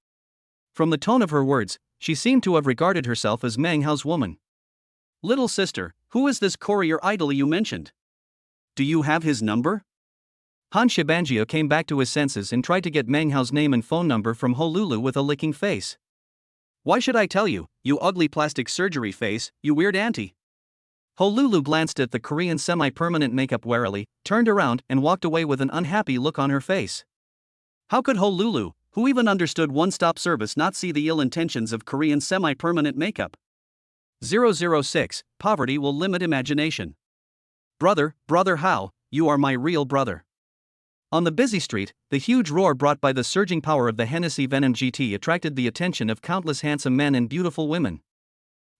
From the tone of her words, she seemed to have regarded herself as Meng Hao's woman. Little sister, who is this courier idol you mentioned? Do you have his number? Han Shibanjia came back to his senses and tried to get Meng Hao's name and phone number from Ho Lulu with a licking face. Why should I tell you, you ugly plastic surgery face, you weird auntie? Ho Lulu glanced at the Korean semi-permanent makeup warily, turned around and walked away with an unhappy look on her face. How could Ho Lulu, who even understood one-stop service, not see the ill intentions of Korean semi-permanent makeup? 006, poverty will limit imagination. Brother Hao, you are my real brother. On the busy street, the huge roar brought by the surging power of the Hennessy Venom GT attracted the attention of countless handsome men and beautiful women.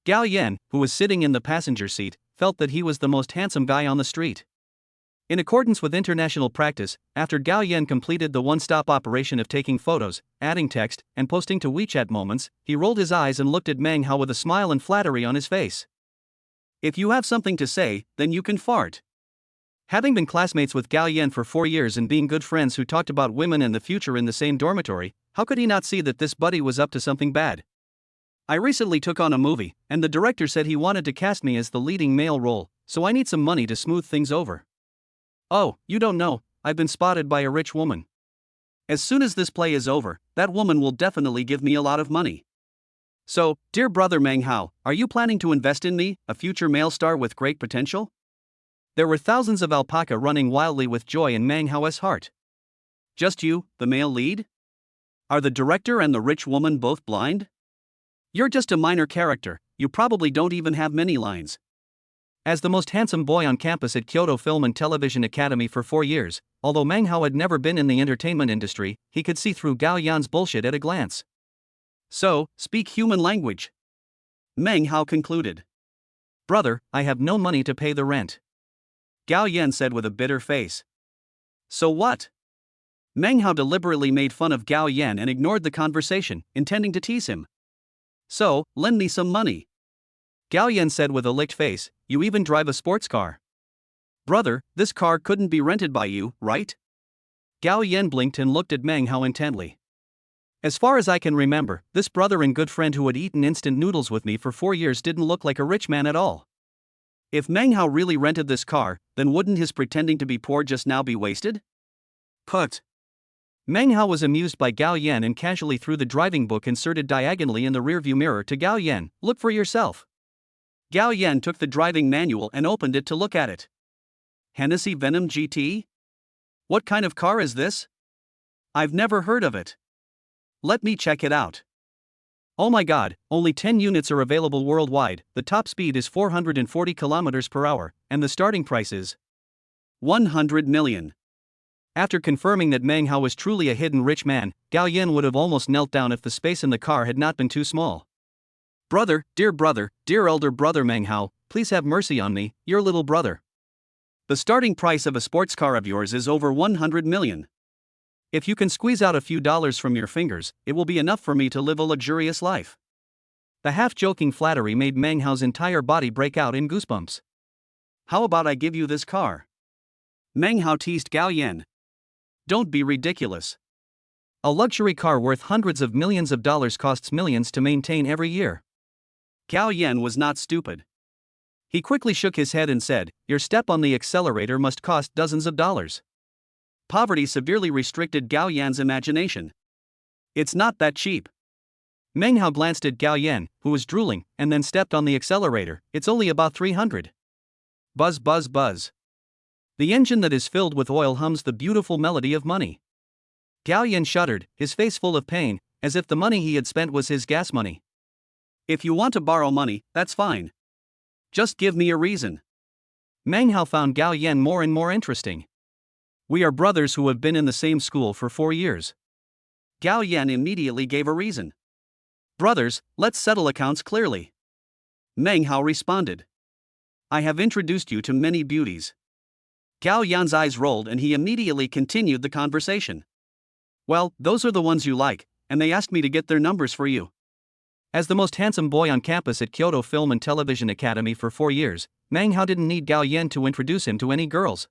Gao Yan, who was sitting in the passenger seat, felt that he was the most handsome guy on the street. In accordance with international practice, after Gao Yan completed the one-stop operation of taking photos, adding text, and posting to WeChat moments, he rolled his eyes and looked at Meng Hao with a smile and flattery on his face. If you have something to say, then you can fart. Having been classmates with Gao Yan for 4 years and being good friends who talked about women and the future in the same dormitory, how could he not see that this buddy was up to something bad? I recently took on a movie, and the director said he wanted to cast me as the leading male role, so I need some money to smooth things over. Oh, you don't know, I've been spotted by a rich woman. As soon as this play is over, that woman will definitely give me a lot of money. So, dear brother Meng Hao, are you planning to invest in me, a future male star with great potential? There were thousands of alpaca running wildly with joy in Meng Hao's heart. Just you, the male lead? Are the director and the rich woman both blind? You're just a minor character, you probably don't even have many lines. As the most handsome boy on campus at Kyoto Film and Television Academy for 4 years, although Meng Hao had never been in the entertainment industry, he could see through Gao Yan's bullshit at a glance. So, speak human language. Meng Hao concluded. Brother, I have no money to pay the rent. Gao Yan said with a bitter face. So what? Meng Hao deliberately made fun of Gao Yan and ignored the conversation, intending to tease him. So, lend me some money. Gao Yan said with a licked face, you even drive a sports car. Brother, this car couldn't be rented by you, right? Gao Yan blinked and looked at Meng Hao intently. As far as I can remember, this brother and good friend who had eaten instant noodles with me for 4 years didn't look like a rich man at all. If Meng Hao really rented this car, then wouldn't his pretending to be poor just now be wasted? Put. Meng Hao was amused by Gao Yan and casually threw the driving book inserted diagonally in the rearview mirror to Gao Yan. Look for yourself. Gao Yan took the driving manual and opened it to look at it. Hennessy Venom GT? What kind of car is this? I've never heard of it. Let me check it out. Oh my god, only 10 units are available worldwide, the top speed is 440 km per hour, and the starting price is 100 million. After confirming that Meng Hao was truly a hidden rich man, Gao Yan would have almost knelt down if the space in the car had not been too small. Brother, dear elder brother Meng Hao, please have mercy on me, your little brother. The starting price of a sports car of yours is over 100 million. If you can squeeze out a few dollars from your fingers, it will be enough for me to live a luxurious life. The half-joking flattery made Meng Hao's entire body break out in goosebumps. How about I give you this car? Meng Hao teased Gao Yan. Don't be ridiculous. A luxury car worth hundreds of millions of dollars costs millions to maintain every year. Gao Yan was not stupid. He quickly shook his head and said, your step on the accelerator must cost dozens of dollars. Poverty severely restricted Gao Yan's imagination. It's not that cheap. Meng Hao glanced at Gao Yan, who was drooling, and then stepped on the accelerator. It's only about 300. Buzz buzz buzz. The engine that is filled with oil hums the beautiful melody of money. Gao Yan shuddered, his face full of pain, as if the money he had spent was his gas money. If you want to borrow money, that's fine. Just give me a reason. Meng Hao found Gao Yan more and more interesting. We are brothers who have been in the same school for 4 years. Gao Yan immediately gave a reason. Brothers, let's settle accounts clearly. Meng Hao responded. I have introduced you to many beauties. Gao Yan's eyes rolled and he immediately continued the conversation. Well, those are the ones you like, and they asked me to get their numbers for you. As the most handsome boy on campus at Kyoto Film and Television Academy for 4 years, Meng Hao didn't need Gao Yan to introduce him to any girls.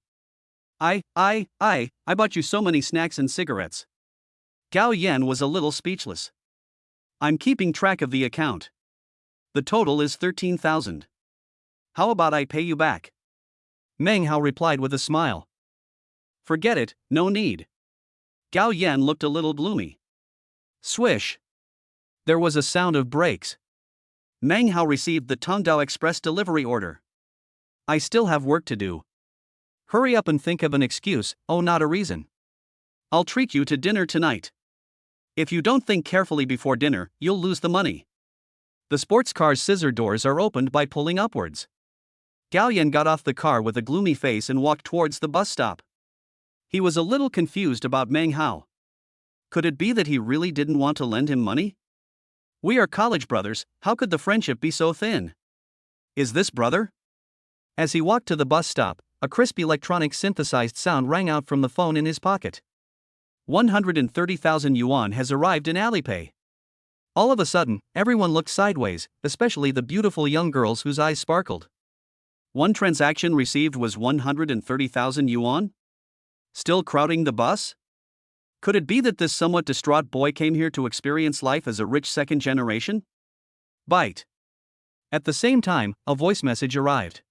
I bought you so many snacks and cigarettes. Gao Yan was a little speechless. I'm keeping track of the account. The total is 13,000. How about I pay you back? Meng Hao replied with a smile. Forget it, no need. Gao Yan looked a little gloomy. Swish. There was a sound of brakes. Meng Hao received the Tongdao Express delivery order. I still have work to do. Hurry up and think of an excuse, not a reason. I'll treat you to dinner tonight. If you don't think carefully before dinner, you'll lose the money. The sports car's scissor doors are opened by pulling upwards. Gao Yan got off the car with a gloomy face and walked towards the bus stop. He was a little confused about Meng Hao. Could it be that he really didn't want to lend him money? We are college brothers, how could the friendship be so thin? Is this brother? As he walked to the bus stop, a crisp electronic synthesized sound rang out from the phone in his pocket. 130,000 yuan has arrived in Alipay. All of a sudden, everyone looked sideways, especially the beautiful young girls whose eyes sparkled. One transaction received was 130,000 yuan? Still crowding the bus? Could it be that this somewhat distraught boy came here to experience life as a rich second generation? Bite. At the same time, a voice message arrived.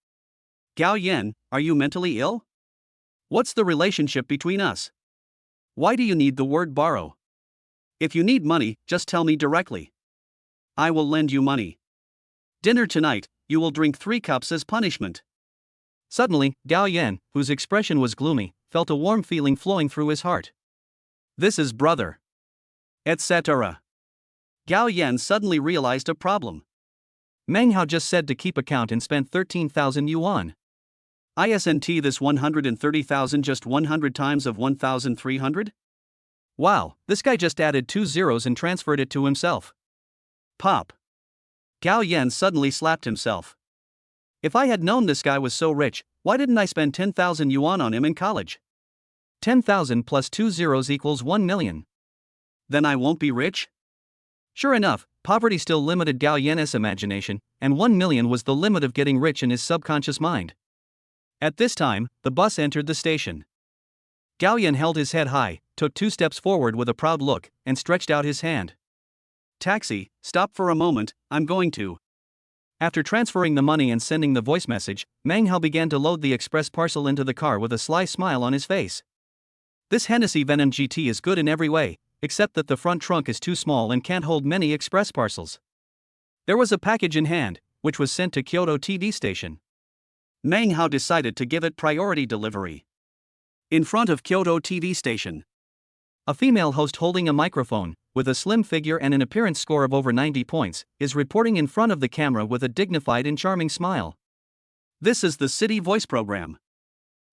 Gao Yan, are you mentally ill? What's the relationship between us? Why do you need the word borrow? If you need money, just tell me directly. I will lend you money. Dinner tonight, you will drink 3 cups as punishment. Suddenly, Gao Yan, whose expression was gloomy, felt a warm feeling flowing through his heart. This is brother. Etc. Gao Yan suddenly realized a problem. Meng Hao just said to keep account and spent 13,000 yuan. Isn't this 130,000 just 100 times of 1,300? Wow, this guy just added 2 zeros and transferred it to himself. Pop. Gao Yan suddenly slapped himself. If I had known this guy was so rich, why didn't I spend 10,000 yuan on him in college? 10,000 plus 2 zeros equals 1 million. Then I won't be rich? Sure enough, poverty still limited Gao Yan's imagination, and 1 million was the limit of getting rich in his subconscious mind. At this time, the bus entered the station. Gao Yan held his head high, took 2 steps forward with a proud look, and stretched out his hand. Taxi, stop for a moment, I'm going to. After transferring the money and sending the voice message, Meng Hao began to load the express parcel into the car with a sly smile on his face. This Hennessy Venom GT is good in every way, except that the front trunk is too small and can't hold many express parcels. There was a package in hand, which was sent to Kyoto TV station. Meng Hao decided to give it priority delivery. In front of Kyoto TV station, a female host holding a microphone, with a slim figure and an appearance score of over 90 points, is reporting in front of the camera with a dignified and charming smile. This is the City Voice program.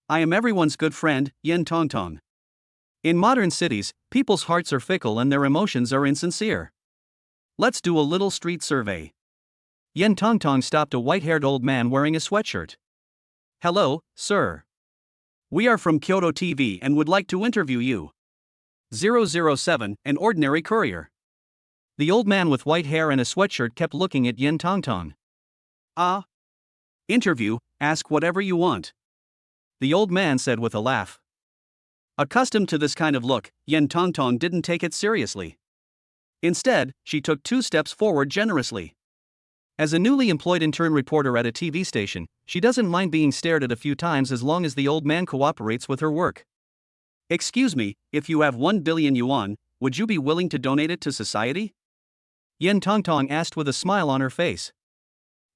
I am everyone's good friend, Yen Tongtong. In modern cities, people's hearts are fickle and their emotions are insincere. Let's do a little street survey. Yen Tongtong stopped a white-haired old man wearing a sweatshirt. Hello, sir. We are from Kyoto TV and would like to interview you. 007, an ordinary courier. The old man with white hair and a sweatshirt kept looking at Yen Tongtong. Interview, ask whatever you want. The old man said with a laugh. Accustomed to this kind of look, Yen Tongtong didn't take it seriously. Instead, she took 2 steps forward generously. As a newly employed intern reporter at a TV station, she doesn't mind being stared at a few times as long as the old man cooperates with her work. Excuse me, if you have 1 billion yuan, would you be willing to donate it to society? Yen Tongtong asked with a smile on her face.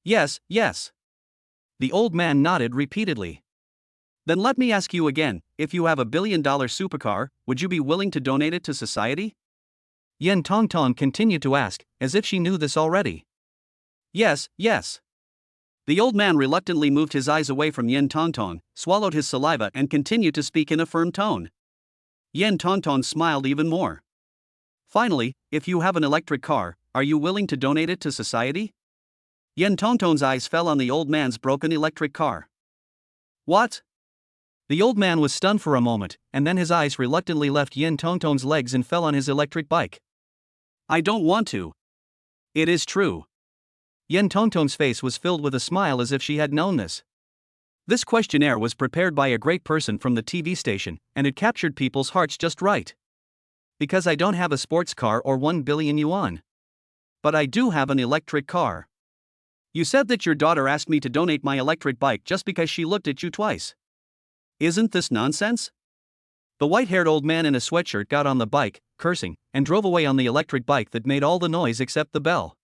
Yes, yes. The old man nodded repeatedly. Then let me ask you again, if you have $1 billion supercar, would you be willing to donate it to society? Yen Tongtong continued to ask, as if she knew this already. Yes, yes. The old man reluctantly moved his eyes away from Yen Tongtong, swallowed his saliva and continued to speak in a firm tone. Yen Tongtong smiled even more. Finally, if you have an electric car, are you willing to donate it to society? Yen Tongtong's eyes fell on the old man's broken electric car. What? The old man was stunned for a moment, and then his eyes reluctantly left Yen Tongtong's legs and fell on his electric bike. I don't want to. It is true. Yen Tongtong's face was filled with a smile as if she had known this. This questionnaire was prepared by a great person from the TV station, and it captured people's hearts just right. Because I don't have a sports car or 1 billion yuan. But I do have an electric car. You said that your daughter asked me to donate my electric bike just because she looked at you twice. Isn't this nonsense? The white-haired old man in a sweatshirt got on the bike, cursing, and drove away on the electric bike that made all the noise except the bell.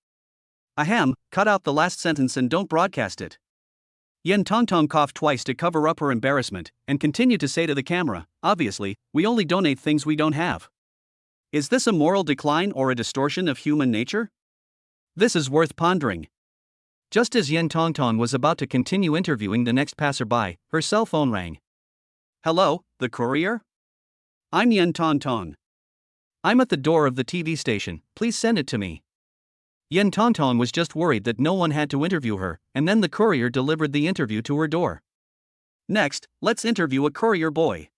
Ahem, cut out the last sentence and don't broadcast it. Yen Tongtong coughed twice to cover up her embarrassment, and continued to say to the camera, obviously, we only donate things we don't have. Is this a moral decline or a distortion of human nature? This is worth pondering. Just as Yen Tongtong was about to continue interviewing the next passerby, her cell phone rang. Hello, the courier? I'm Yen Tongtong. I'm at the door of the TV station, please send it to me. Yen Tongtong was just worried that no one had to interview her, and then the courier delivered the interview to her door. Next, let's interview a courier boy.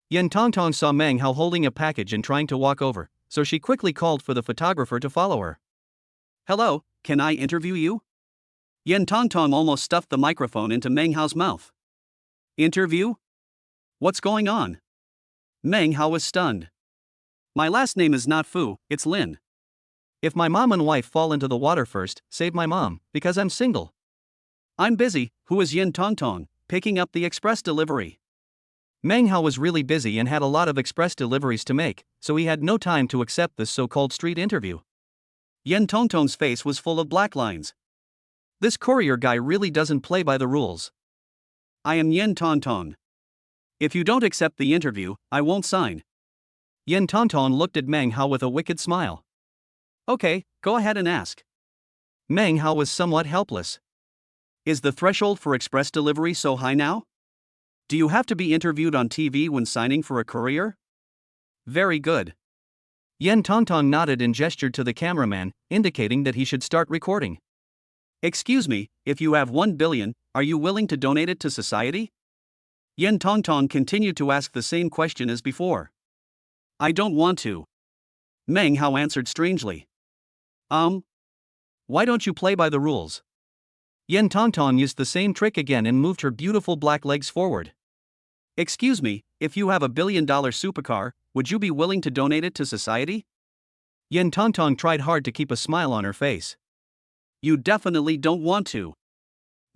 Yen Tongtong saw Meng Hao holding a package and trying to walk over, so she quickly called for the photographer to follow her. Hello, can I interview you? Yen Tongtong almost stuffed the microphone into Meng Hao's mouth. Interview? What's going on? Meng Hao was stunned. My last name is not Fu, it's Lin. If my mom and wife fall into the water first, save my mom, because I'm single. I'm busy, who is Yen Tongtong, picking up the express delivery. Meng Hao was really busy and had a lot of express deliveries to make, so he had no time to accept this so-called street interview. Yen Tongtong's face was full of black lines. This courier guy really doesn't play by the rules. I am Yen Tongtong. If you don't accept the interview, I won't sign. Yen Tongtong looked at Meng Hao with a wicked smile. Okay, go ahead and ask. Meng Hao was somewhat helpless. Is the threshold for express delivery so high now? Do you have to be interviewed on TV when signing for a courier? Very good. Yen Tongtong nodded and gestured to the cameraman, indicating that he should start recording. Excuse me, if you have 1 billion, are you willing to donate it to society? Yen Tongtong continued to ask the same question as before. I don't want to. Meng Hao answered strangely. Why don't you play by the rules? Yen Tongtong used the same trick again and moved her beautiful black legs forward. Excuse me, if you have $1 billion supercar, would you be willing to donate it to society? Yen Tongtong tried hard to keep a smile on her face. You definitely don't want to.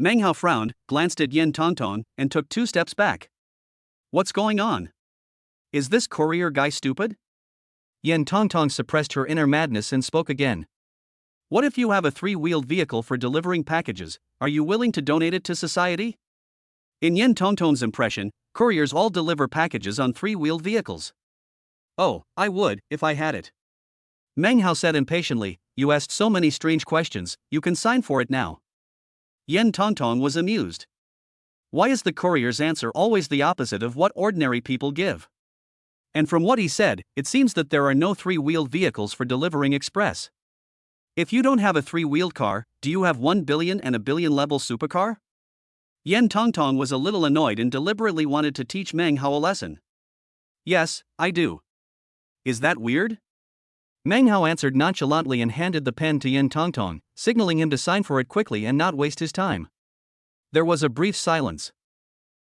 Meng Hao frowned, glanced at Yen Tongtong, and took 2 steps back. What's going on? Is this courier guy stupid? Yen Tongtong suppressed her inner madness and spoke again. What if you have a 3-wheeled vehicle for delivering packages? Are you willing to donate it to society? In Yen Tongtong's impression, couriers all deliver packages on 3-wheeled vehicles. Oh, I would, if I had it. Meng Hao said impatiently, you asked so many strange questions, you can sign for it now. Yen Tongtong was amused. Why is the courier's answer always the opposite of what ordinary people give? And from what he said, it seems that there are no 3-wheeled vehicles for delivering express. If you don't have a 3-wheeled car, do you have 1 billion and a billion level supercar? Yen Tongtong was a little annoyed and deliberately wanted to teach Meng Hao a lesson. Yes, I do. Is that weird? Meng Hao answered nonchalantly and handed the pen to Yen Tongtong, signaling him to sign for it quickly and not waste his time. There was a brief silence.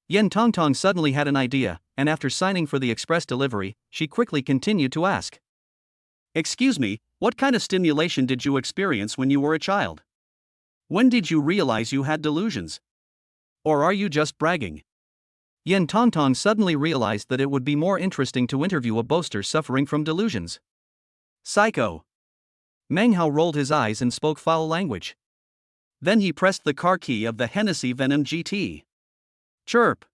Yen Tongtong suddenly had an idea, and after signing for the express delivery, she quickly continued to ask. Excuse me, what kind of stimulation did you experience when you were a child? When did you realize you had delusions? Or are you just bragging? Yen Tongtong suddenly realized that it would be more interesting to interview a boaster suffering from delusions. Psycho. Meng Hao rolled his eyes and spoke foul language. Then he pressed the car key of the Hennessy Venom GT. Chirp.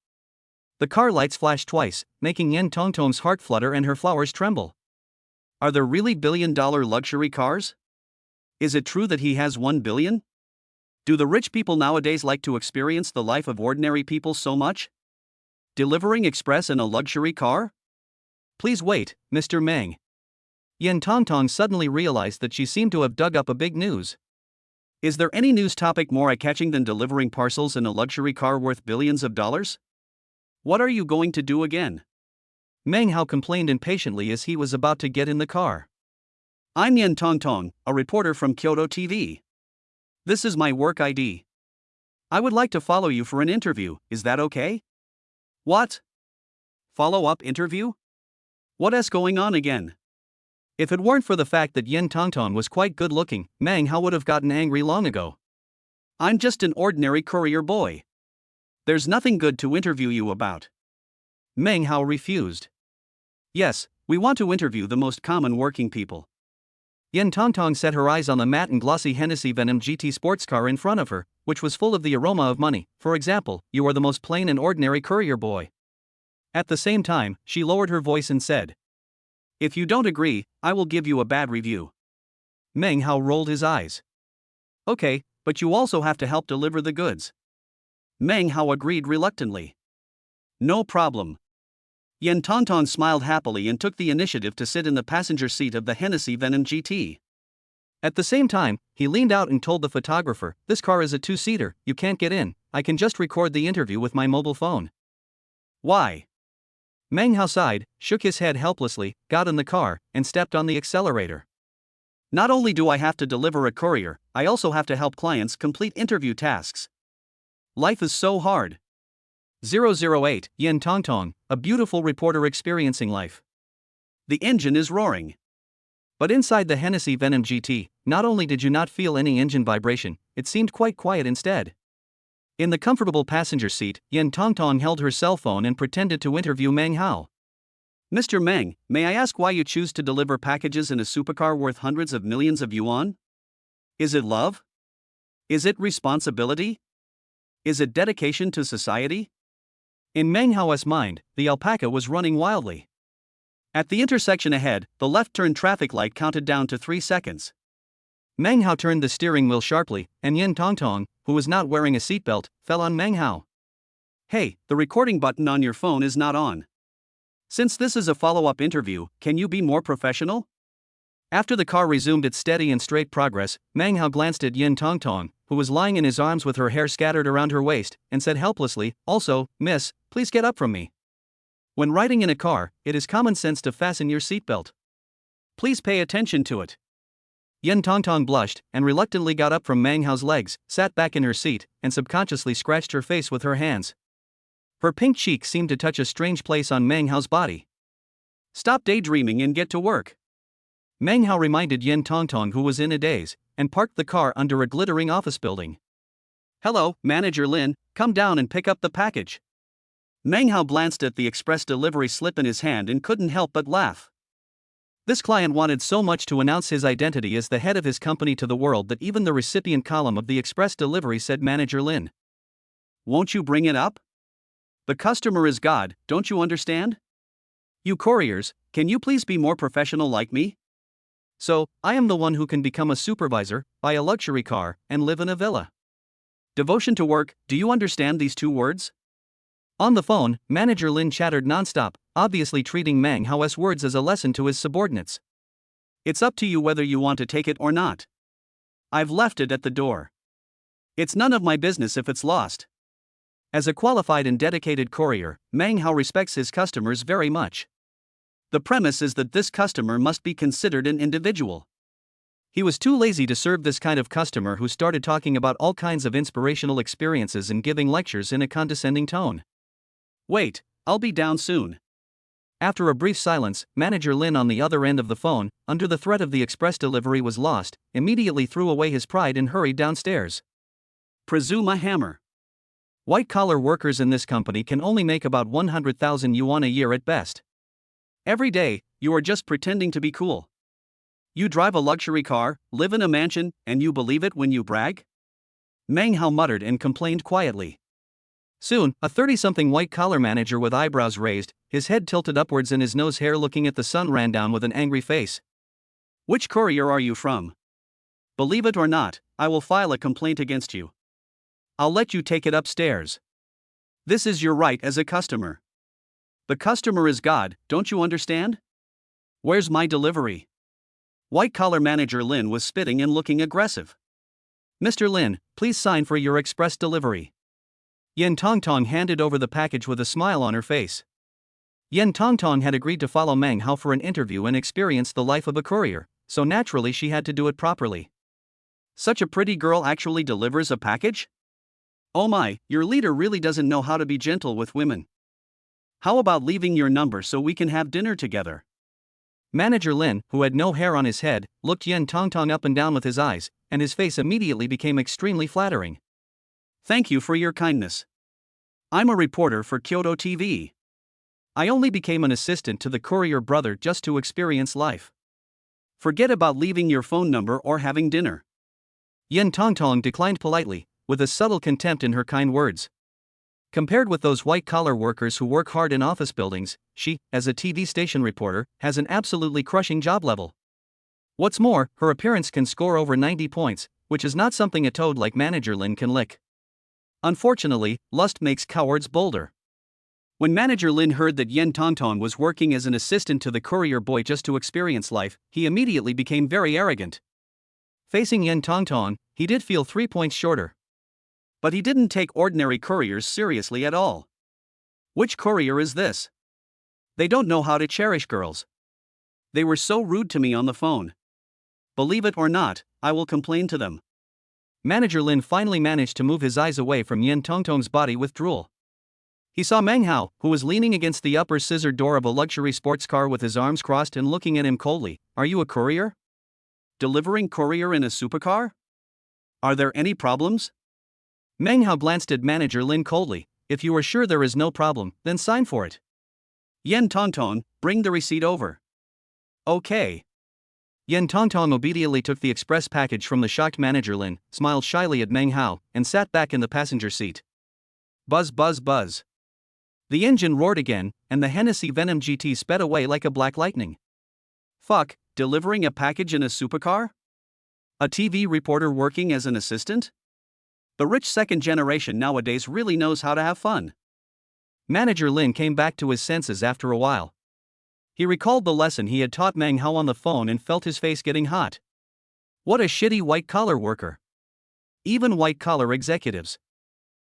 The car lights flashed twice, making Yen Tongtong's heart flutter and her flowers tremble. Are there really billion-dollar luxury cars? Is it true that he has 1 billion? Do the rich people nowadays like to experience the life of ordinary people so much? Delivering express in a luxury car? Please wait, Mr. Meng. Yen Tongtong suddenly realized that she seemed to have dug up a big news. Is there any news topic more eye-catching than delivering parcels in a luxury car worth billions of dollars? What are you going to do again? Meng Hao complained impatiently as he was about to get in the car. I'm Yen Tongtong, a reporter from Kyoto TV. This is my work ID. I would like to follow you for an interview, is that okay? What? Follow-up interview? What is going on again? If it weren't for the fact that Yen Tongtong was quite good-looking, Meng Hao would have gotten angry long ago. I'm just an ordinary courier boy. There's nothing good to interview you about. Meng Hao refused. Yes, we want to interview the most common working people. Yen Tongtong set her eyes on the matte and glossy Hennessy Venom GT sports car in front of her, which was full of the aroma of money. For example, you are the most plain and ordinary courier boy. At the same time, she lowered her voice and said, if you don't agree, I will give you a bad review. Meng Hao rolled his eyes. Okay, but you also have to help deliver the goods. Meng Hao agreed reluctantly. No problem. Yen Tongtong smiled happily and took the initiative to sit in the passenger seat of the Hennessy Venom GT. At the same time, he leaned out and told the photographer, this car is a 2-seater, you can't get in, I can just record the interview with my mobile phone. Why? Meng Hao sighed, shook his head helplessly, got in the car, and stepped on the accelerator. Not only do I have to deliver a courier, I also have to help clients complete interview tasks. Life is so hard. 008, Yen Tongtong, a beautiful reporter experiencing life. The engine is roaring. But inside the Hennessy Venom GT, not only did you not feel any engine vibration, it seemed quite quiet instead. In the comfortable passenger seat, Yen Tongtong held her cell phone and pretended to interview Meng Hao. Mr. Meng, may I ask why you choose to deliver packages in a supercar worth hundreds of millions of yuan? Is it love? Is it responsibility? Is it dedication to society? In Meng Hao's mind, the alpaca was running wildly. At the intersection ahead, the left-turn traffic light counted down to 3 seconds. Meng Hao turned the steering wheel sharply, and Yen Tongtong, who was not wearing a seatbelt, fell on Meng Hao. Hey, the recording button on your phone is not on. Since this is a follow-up interview, can you be more professional? After the car resumed its steady and straight progress, Meng Hao glanced at Yen Tongtong, who was lying in his arms with her hair scattered around her waist, and said helplessly, also, miss, please get up from me. When riding in a car, it is common sense to fasten your seatbelt. Please pay attention to it. Yen Tongtong blushed, and reluctantly got up from Meng Hao's legs, sat back in her seat, and subconsciously scratched her face with her hands. Her pink cheek seemed to touch a strange place on Meng Hao's body. Stop daydreaming and get to work. Meng Hao reminded Yen Tongtong, who was in a daze, and parked the car under a glittering office building. Hello, Manager Lin, come down and pick up the package. Meng Hao glanced at the express delivery slip in his hand and couldn't help but laugh. This client wanted so much to announce his identity as the head of his company to the world that even the recipient column of the express delivery said Manager Lin. Won't you bring it up? The customer is God, don't you understand? You couriers, can you please be more professional like me? So, I am the one who can become a supervisor, buy a luxury car, and live in a villa. Devotion to work, do you understand these two words? On the phone, Manager Lin chattered nonstop, obviously treating Meng Hao's words as a lesson to his subordinates. It's up to you whether you want to take it or not. I've left it at the door. It's none of my business if it's lost. As a qualified and dedicated courier, Meng Hao respects his customers very much. The premise is that this customer must be considered an individual. He was too lazy to serve this kind of customer who started talking about all kinds of inspirational experiences and giving lectures in a condescending tone. Wait, I'll be down soon. After a brief silence, Manager Lin on the other end of the phone, under the threat of the express delivery was lost, immediately threw away his pride and hurried downstairs. Presume a hammer. White-collar workers in this company can only make about 100,000 yuan a year at best. Every day, you are just pretending to be cool. You drive a luxury car, live in a mansion, and you believe it when you brag? Meng Hao muttered and complained quietly. Soon, a 30-something white-collar manager with eyebrows raised, his head tilted upwards and his nose hair looking at the sun ran down with an angry face. Which courier are you from? Believe it or not, I will file a complaint against you. I'll let you take it upstairs. This is your right as a customer. The customer is God, don't you understand? Where's my delivery? White-collar manager Lin was spitting and looking aggressive. Mr. Lin, please sign for your express delivery. Yen Tongtong handed over the package with a smile on her face. Yen Tongtong had agreed to follow Meng Hao for an interview and experience the life of a courier, so naturally she had to do it properly. Such a pretty girl actually delivers a package? Oh my, your leader really doesn't know how to be gentle with women. How about leaving your number so we can have dinner together? Manager Lin, who had no hair on his head, looked Yen Tongtong up and down with his eyes, and his face immediately became extremely flattering. Thank you for your kindness. I'm a reporter for Kyoto TV. I only became an assistant to the courier brother just to experience life. Forget about leaving your phone number or having dinner. Yen Tongtong declined politely, with a subtle contempt in her kind words. Compared with those white-collar workers who work hard in office buildings, she, as a TV station reporter, has an absolutely crushing job level. What's more, her appearance can score over 90 points, which is not something a toad like Manager Lin can lick. Unfortunately, lust makes cowards bolder. When Manager Lin heard that Yen Tongtong was working as an assistant to the courier boy just to experience life, he immediately became very arrogant. Facing Yen Tongtong, he did feel 3 points shorter. But he didn't take ordinary couriers seriously at all. Which courier is this? They don't know how to cherish girls. They were so rude to me on the phone. Believe it or not, I will complain to them. Manager Lin finally managed to move his eyes away from Yen Tongtong's body with drool. He saw Meng Hao, who was leaning against the upper scissor door of a luxury sports car with his arms crossed and looking at him coldly. Are you a courier? Delivering courier in a supercar? Are there any problems? Meng Hao glanced at Manager Lin coldly. If you are sure there is no problem, then sign for it. Yen Tongtong, bring the receipt over. Okay. Yen Tongtong obediently took the express package from the shocked Manager Lin, smiled shyly at Meng Hao, and sat back in the passenger seat. Buzz buzz buzz. The engine roared again, and the Hennessy Venom GT sped away like a black lightning. Fuck, delivering a package in a supercar? A TV reporter working as an assistant? The rich second generation nowadays really knows how to have fun. Manager Lin came back to his senses after a while. He recalled the lesson he had taught Meng Hao on the phone and felt his face getting hot. What a shitty white-collar worker. Even white-collar executives.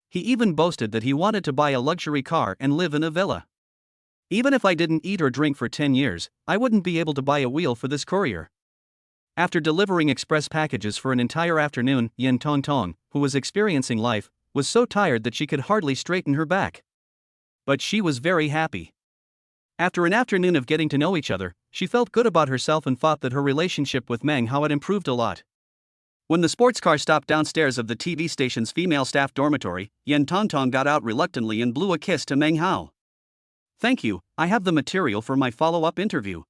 He even boasted that he wanted to buy a luxury car and live in a villa. Even if I didn't eat or drink for 10 years, I wouldn't be able to buy a wheel for this courier. After delivering express packages for an entire afternoon, Yen Tongtong, who was experiencing life, was so tired that she could hardly straighten her back. But she was very happy. After an afternoon of getting to know each other, she felt good about herself and thought that her relationship with Meng Hao had improved a lot. When the sports car stopped downstairs of the TV station's female staff dormitory, Yen Tongtong got out reluctantly and blew a kiss to Meng Hao. "Thank you, I have the material for my follow-up interview.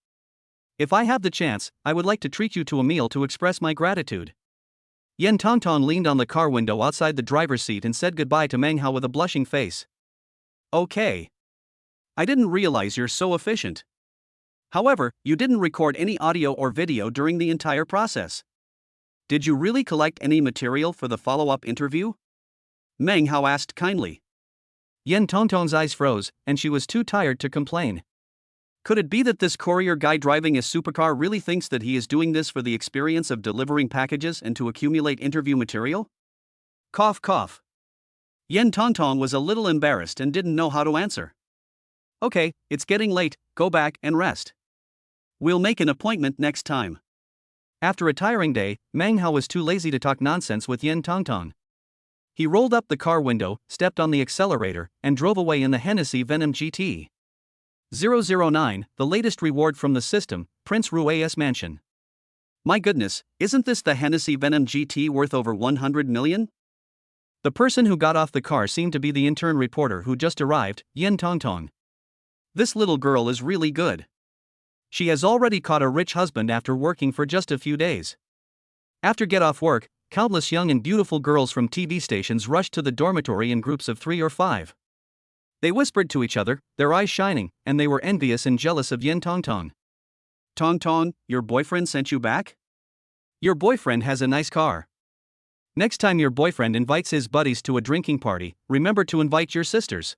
If I have the chance, I would like to treat you to a meal to express my gratitude." Yen Tongtong leaned on the car window outside the driver's seat and said goodbye to Meng Hao with a blushing face. "Okay. I didn't realize you're so efficient. However, you didn't record any audio or video during the entire process. Did you really collect any material for the follow-up interview?" Meng Hao asked kindly. Yen Tongtong's eyes froze, and she was too tired to complain. Could it be that this courier guy driving a supercar really thinks that he is doing this for the experience of delivering packages and to accumulate interview material? Cough cough. Yen Tongtong was a little embarrassed and didn't know how to answer. "Okay, it's getting late, go back and rest. We'll make an appointment next time." After a tiring day, Meng Hao was too lazy to talk nonsense with Yen Tongtong. He rolled up the car window, stepped on the accelerator, and drove away in the Hennessy Venom GT. 009, the latest reward from the system, Prince Rue's mansion. My goodness, isn't this the Hennessy Venom GT worth over 100 million? The person who got off the car seemed to be the intern reporter who just arrived, Yen Tongtong. This little girl is really good. She has already caught a rich husband after working for just a few days. After get off work, countless young and beautiful girls from TV stations rushed to the dormitory in groups of 3 or 5. They whispered to each other, their eyes shining, and they were envious and jealous of Yen Tongtong. "Tongtong, your boyfriend sent you back? Your boyfriend has a nice car. Next time your boyfriend invites his buddies to a drinking party, remember to invite your sisters."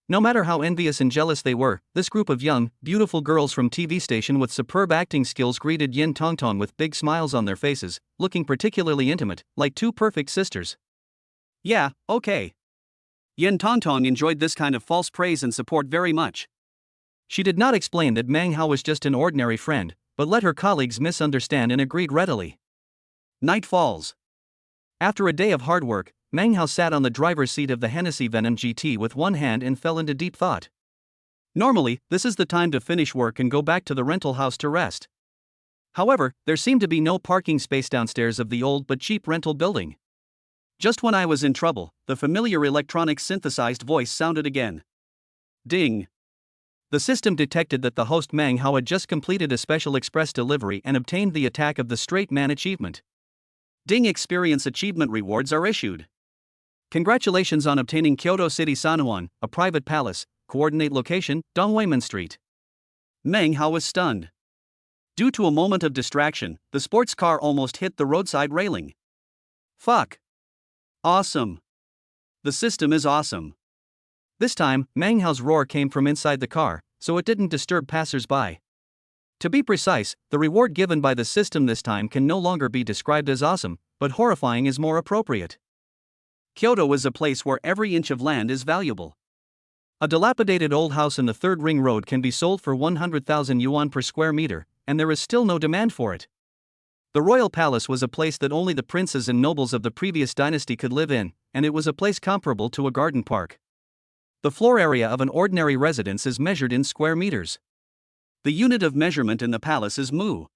No matter how envious and jealous they were, this group of young, beautiful girls from TV station with superb acting skills greeted Yen Tongtong with big smiles on their faces, looking particularly intimate, like two perfect sisters. Yeah, okay. Yen Tongtong enjoyed this kind of false praise and support very much. She did not explain that Meng Hao was just an ordinary friend, but let her colleagues misunderstand and agreed readily. Night falls. After a day of hard work, Meng Hao sat on the driver's seat of the Hennessy Venom GT with one hand and fell into deep thought. Normally, this is the time to finish work and go back to the rental house to rest. However, there seemed to be no parking space downstairs of the old but cheap rental building. Just when I was in trouble, the familiar electronic synthesized voice sounded again. Ding. The system detected that the host Meng Hao had just completed a special express delivery and obtained the Attack of the Straight Man achievement. Ding Experience achievement rewards are issued. Congratulations on obtaining Kyoto City Sanhuan, a private palace, coordinate location, Donghuimen Street. Meng Hao was stunned. Due to a moment of distraction, the sports car almost hit the roadside railing. Fuck. Awesome. The system is awesome. This time, Meng Hao's roar came from inside the car, so it didn't disturb passers-by. To be precise, the reward given by the system this time can no longer be described as awesome, but horrifying is more appropriate. Kyoto is a place where every inch of land is valuable. A dilapidated old house in the Third Ring Road can be sold for 100,000 yuan per square meter, and there is still no demand for it. The royal palace was a place that only the princes and nobles of the previous dynasty could live in, and it was a place comparable to a garden park. The floor area of an ordinary residence is measured in square meters. The unit of measurement in the palace is mu.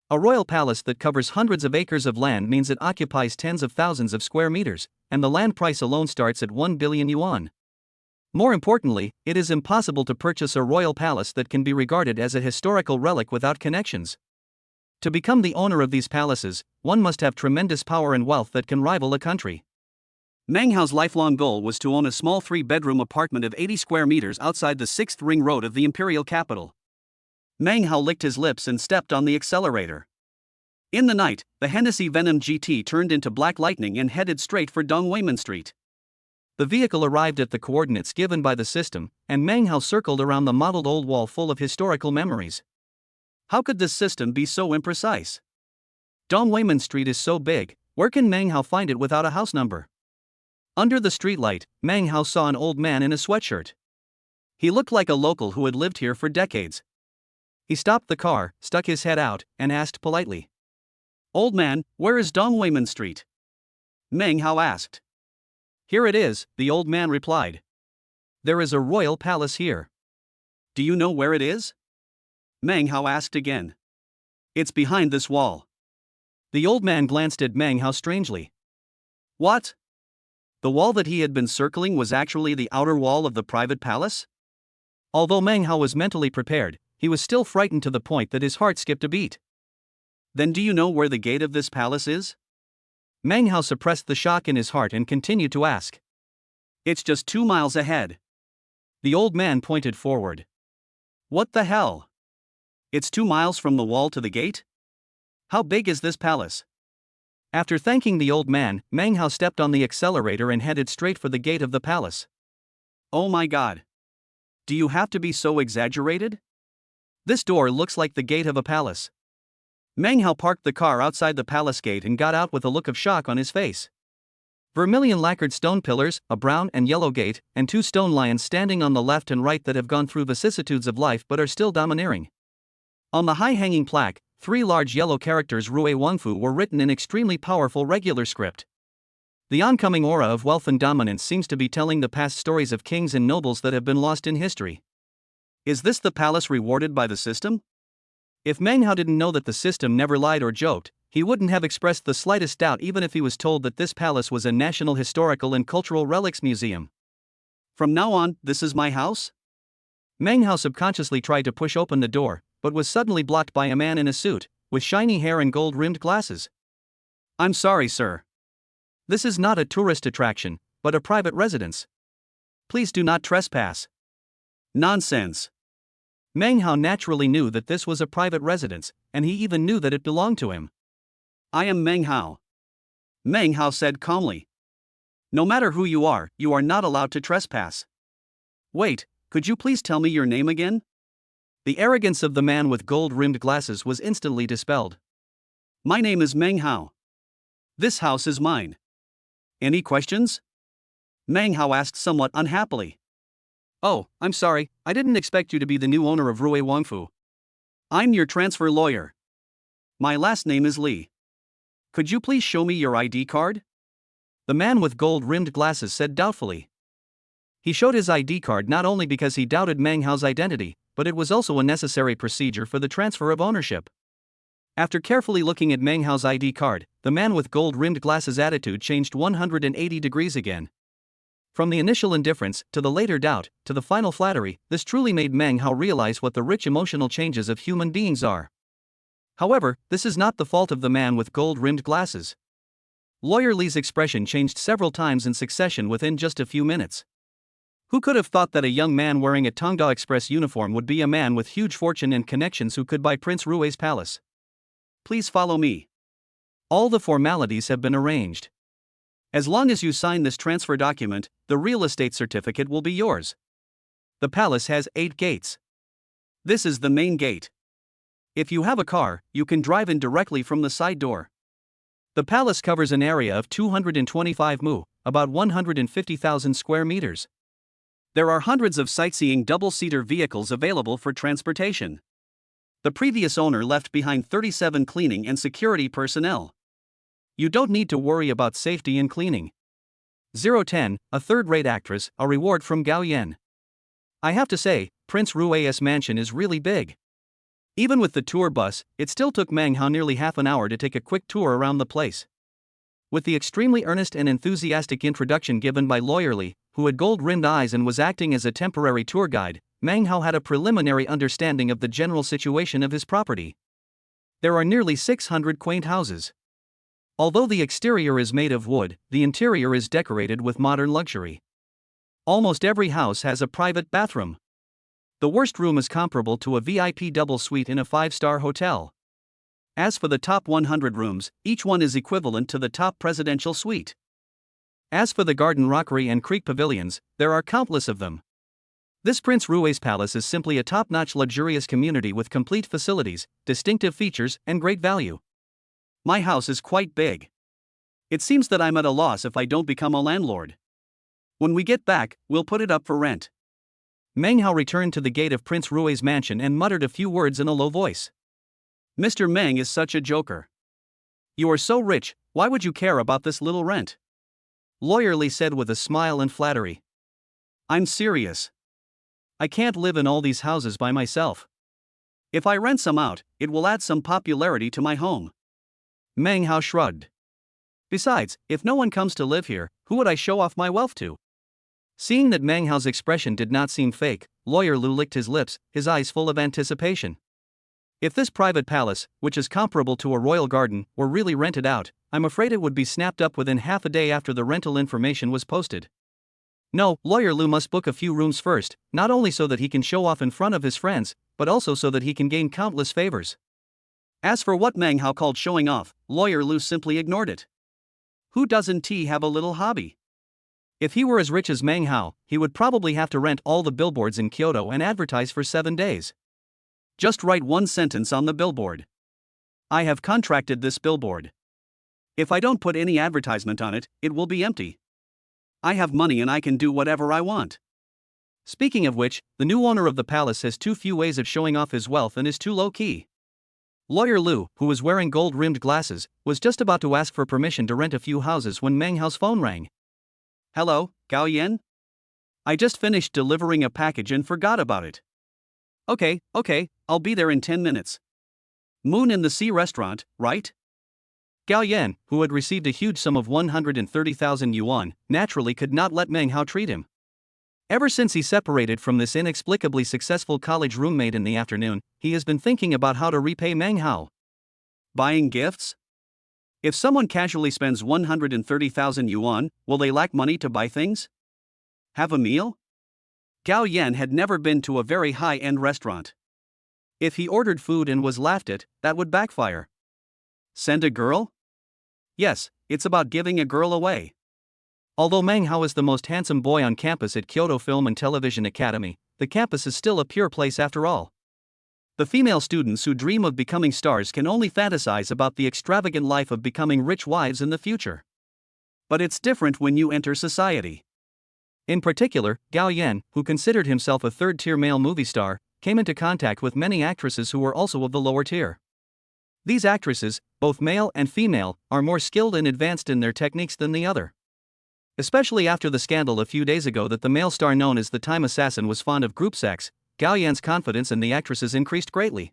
A royal palace that covers hundreds of acres of land means it occupies tens of thousands of square meters, and the land price alone starts at 1 billion yuan. More importantly, it is impossible to purchase a royal palace that can be regarded as a historical relic without connections. To become the owner of these palaces, one must have tremendous power and wealth that can rival a country. Meng Hao's lifelong goal was to own a small 3-bedroom apartment of 80 square meters outside the 6th Ring Road of the imperial capital. Meng Hao licked his lips and stepped on the accelerator. In the night, the Hennessy Venom GT turned into black lightning and headed straight for Donghuimen Street. The vehicle arrived at the coordinates given by the system, and Meng Hao circled around the modeled old wall full of historical memories. How could this system be so imprecise? Donghuimen Street is so big, where can Meng Hao find it without a house number? Under the streetlight, Meng Hao saw an old man in a sweatshirt. He looked like a local who had lived here for decades. He stopped the car, stuck his head out, and asked politely. "Old man, where is Donghuimen Street?" Meng Hao asked. "Here it is," the old man replied. "There is a royal palace here." "Do you know where it is?" Meng Hao asked again. "It's behind this wall." The old man glanced at Meng Hao strangely. What? The wall that he had been circling was actually the outer wall of the private palace? Although Meng Hao was mentally prepared, he was still frightened to the point that his heart skipped a beat. Then do you know where the gate of this palace is? Meng Hao suppressed the shock in his heart and continued to ask. It's just 2 miles ahead. The old man pointed forward. What the hell? It's 2 miles from the wall to the gate? How big is this palace? After thanking the old man, Meng Hao stepped on the accelerator and headed straight for the gate of the palace. Oh my god. Do you have to be so exaggerated? This door looks like the gate of a palace. Meng Hao parked the car outside the palace gate and got out with a look of shock on his face. Vermilion lacquered stone pillars, a brown and yellow gate, and 2 stone lions standing on the left and right that have gone through vicissitudes of life but are still domineering. On the high-hanging plaque, 3 large yellow characters Rui Wangfu were written in extremely powerful regular script. The oncoming aura of wealth and dominance seems to be telling the past stories of kings and nobles that have been lost in history. Is this the palace rewarded by the system? If Meng Hao didn't know that the system never lied or joked, he wouldn't have expressed the slightest doubt even if he was told that this palace was a National Historical and Cultural Relics Museum. From now on, this is my house? Meng Hao subconsciously tried to push open the door, but was suddenly blocked by a man in a suit, with shiny hair and gold-rimmed glasses. I'm sorry, sir. This is not a tourist attraction, but a private residence. Please do not trespass. Nonsense. Meng Hao naturally knew that this was a private residence, and he even knew that it belonged to him. I am Meng Hao. Meng Hao said calmly. No matter who you are not allowed to trespass. Wait, could you please tell me your name again? The arrogance of the man with gold-rimmed glasses was instantly dispelled. My name is Meng Hao. This house is mine. Any questions? Meng Hao asked somewhat unhappily. Oh, I'm sorry, I didn't expect you to be the new owner of Rui Wangfu. I'm your transfer lawyer. My last name is Li. Could you please show me your ID card? The man with gold-rimmed glasses said doubtfully. He showed his ID card not only because he doubted Meng Hao's identity, but it was also a necessary procedure for the transfer of ownership. After carefully looking at Meng Hao's ID card, the man with gold-rimmed glasses' attitude changed 180 degrees again. From the initial indifference, to the later doubt, to the final flattery, this truly made Meng Hao realize what the rich emotional changes of human beings are. However, this is not the fault of the man with gold-rimmed glasses. Lawyer Li's expression changed several times in succession within just a few minutes. Who could have thought that a young man wearing a Tongda Express uniform would be a man with huge fortune and connections who could buy Prince Rui's palace? Please follow me. All the formalities have been arranged. As long as you sign this transfer document, the real estate certificate will be yours. The palace has 8 gates. This is the main gate. If you have a car, you can drive in directly from the side door. The palace covers an area of 225 mu, about 150,000 square meters. There are hundreds of sightseeing double-seater vehicles available for transportation. The previous owner left behind 37 cleaning and security personnel. You don't need to worry about safety and cleaning. 010, a third-rate actress, a reward from Gao Yan. I have to say, Prince Rui's mansion is really big. Even with the tour bus, it still took Meng Hao nearly half an hour to take a quick tour around the place. With the extremely earnest and enthusiastic introduction given by Lawyer Li, who had gold-rimmed eyes and was acting as a temporary tour guide, Meng Hao had a preliminary understanding of the general situation of his property. There are nearly 600 quaint houses. Although the exterior is made of wood, the interior is decorated with modern luxury. Almost every house has a private bathroom. The worst room is comparable to a VIP double suite in a 5-star hotel. As for the top 100 rooms, each one is equivalent to the top presidential suite. As for the garden rockery and creek pavilions, there are countless of them. This Prince Rui's palace is simply a top-notch luxurious community with complete facilities, distinctive features, and great value. My house is quite big. It seems that I'm at a loss if I don't become a landlord. When we get back, we'll put it up for rent. Meng Hao returned to the gate of Prince Rui's mansion and muttered a few words in a low voice. Mr. Meng is such a joker. You are so rich, why would you care about this little rent? Lawyer Li said with a smile and flattery. I'm serious. I can't live in all these houses by myself. If I rent some out, it will add some popularity to my home. Meng Hao shrugged. Besides, if no one comes to live here, who would I show off my wealth to? Seeing that Meng Hao's expression did not seem fake, Lawyer Lu licked his lips, his eyes full of anticipation. If this private palace, which is comparable to a royal garden, were really rented out, I'm afraid it would be snapped up within half a day after the rental information was posted. No, Lawyer Lu must book a few rooms first, not only so that he can show off in front of his friends, but also so that he can gain countless favors. As for what Meng Hao called showing off, Lawyer Lu simply ignored it. Who doesn't have a little hobby? If he were as rich as Meng Hao, he would probably have to rent all the billboards in Kyoto and advertise for 7 days. Just write one sentence on the billboard. I have contracted this billboard. If I don't put any advertisement on it, it will be empty. I have money and I can do whatever I want. Speaking of which, the new owner of the palace has too few ways of showing off his wealth and is too low-key. Lawyer Lu, who was wearing gold-rimmed glasses, was just about to ask for permission to rent a few houses when Meng Hao's phone rang. Hello, Gao Yan? I just finished delivering a package and forgot about it. Okay, I'll be there in 10 minutes. Moon in the Sea restaurant, right? Gao Yan, who had received a huge sum of 130,000 yuan, naturally could not let Meng Hao treat him. Ever since he separated from this inexplicably successful college roommate in the afternoon, he has been thinking about how to repay Meng Hao. Buying gifts? If someone casually spends 130,000 yuan, will they lack money to buy things? Have a meal? Gao Yan had never been to a very high-end restaurant. If he ordered food and was laughed at, that would backfire. Send a girl? Yes, it's about giving a girl away. Although Meng Hao is the most handsome boy on campus at Kyoto Film and Television Academy, the campus is still a pure place after all. The female students who dream of becoming stars can only fantasize about the extravagant life of becoming rich wives in the future. But it's different when you enter society. In particular, Gao Yan, who considered himself a third-tier male movie star, came into contact with many actresses who were also of the lower tier. These actresses, both male and female, are more skilled and advanced in their techniques than the other. Especially after the scandal a few days ago that the male star known as the Time Assassin was fond of group sex, Gao Yan's confidence in the actresses increased greatly.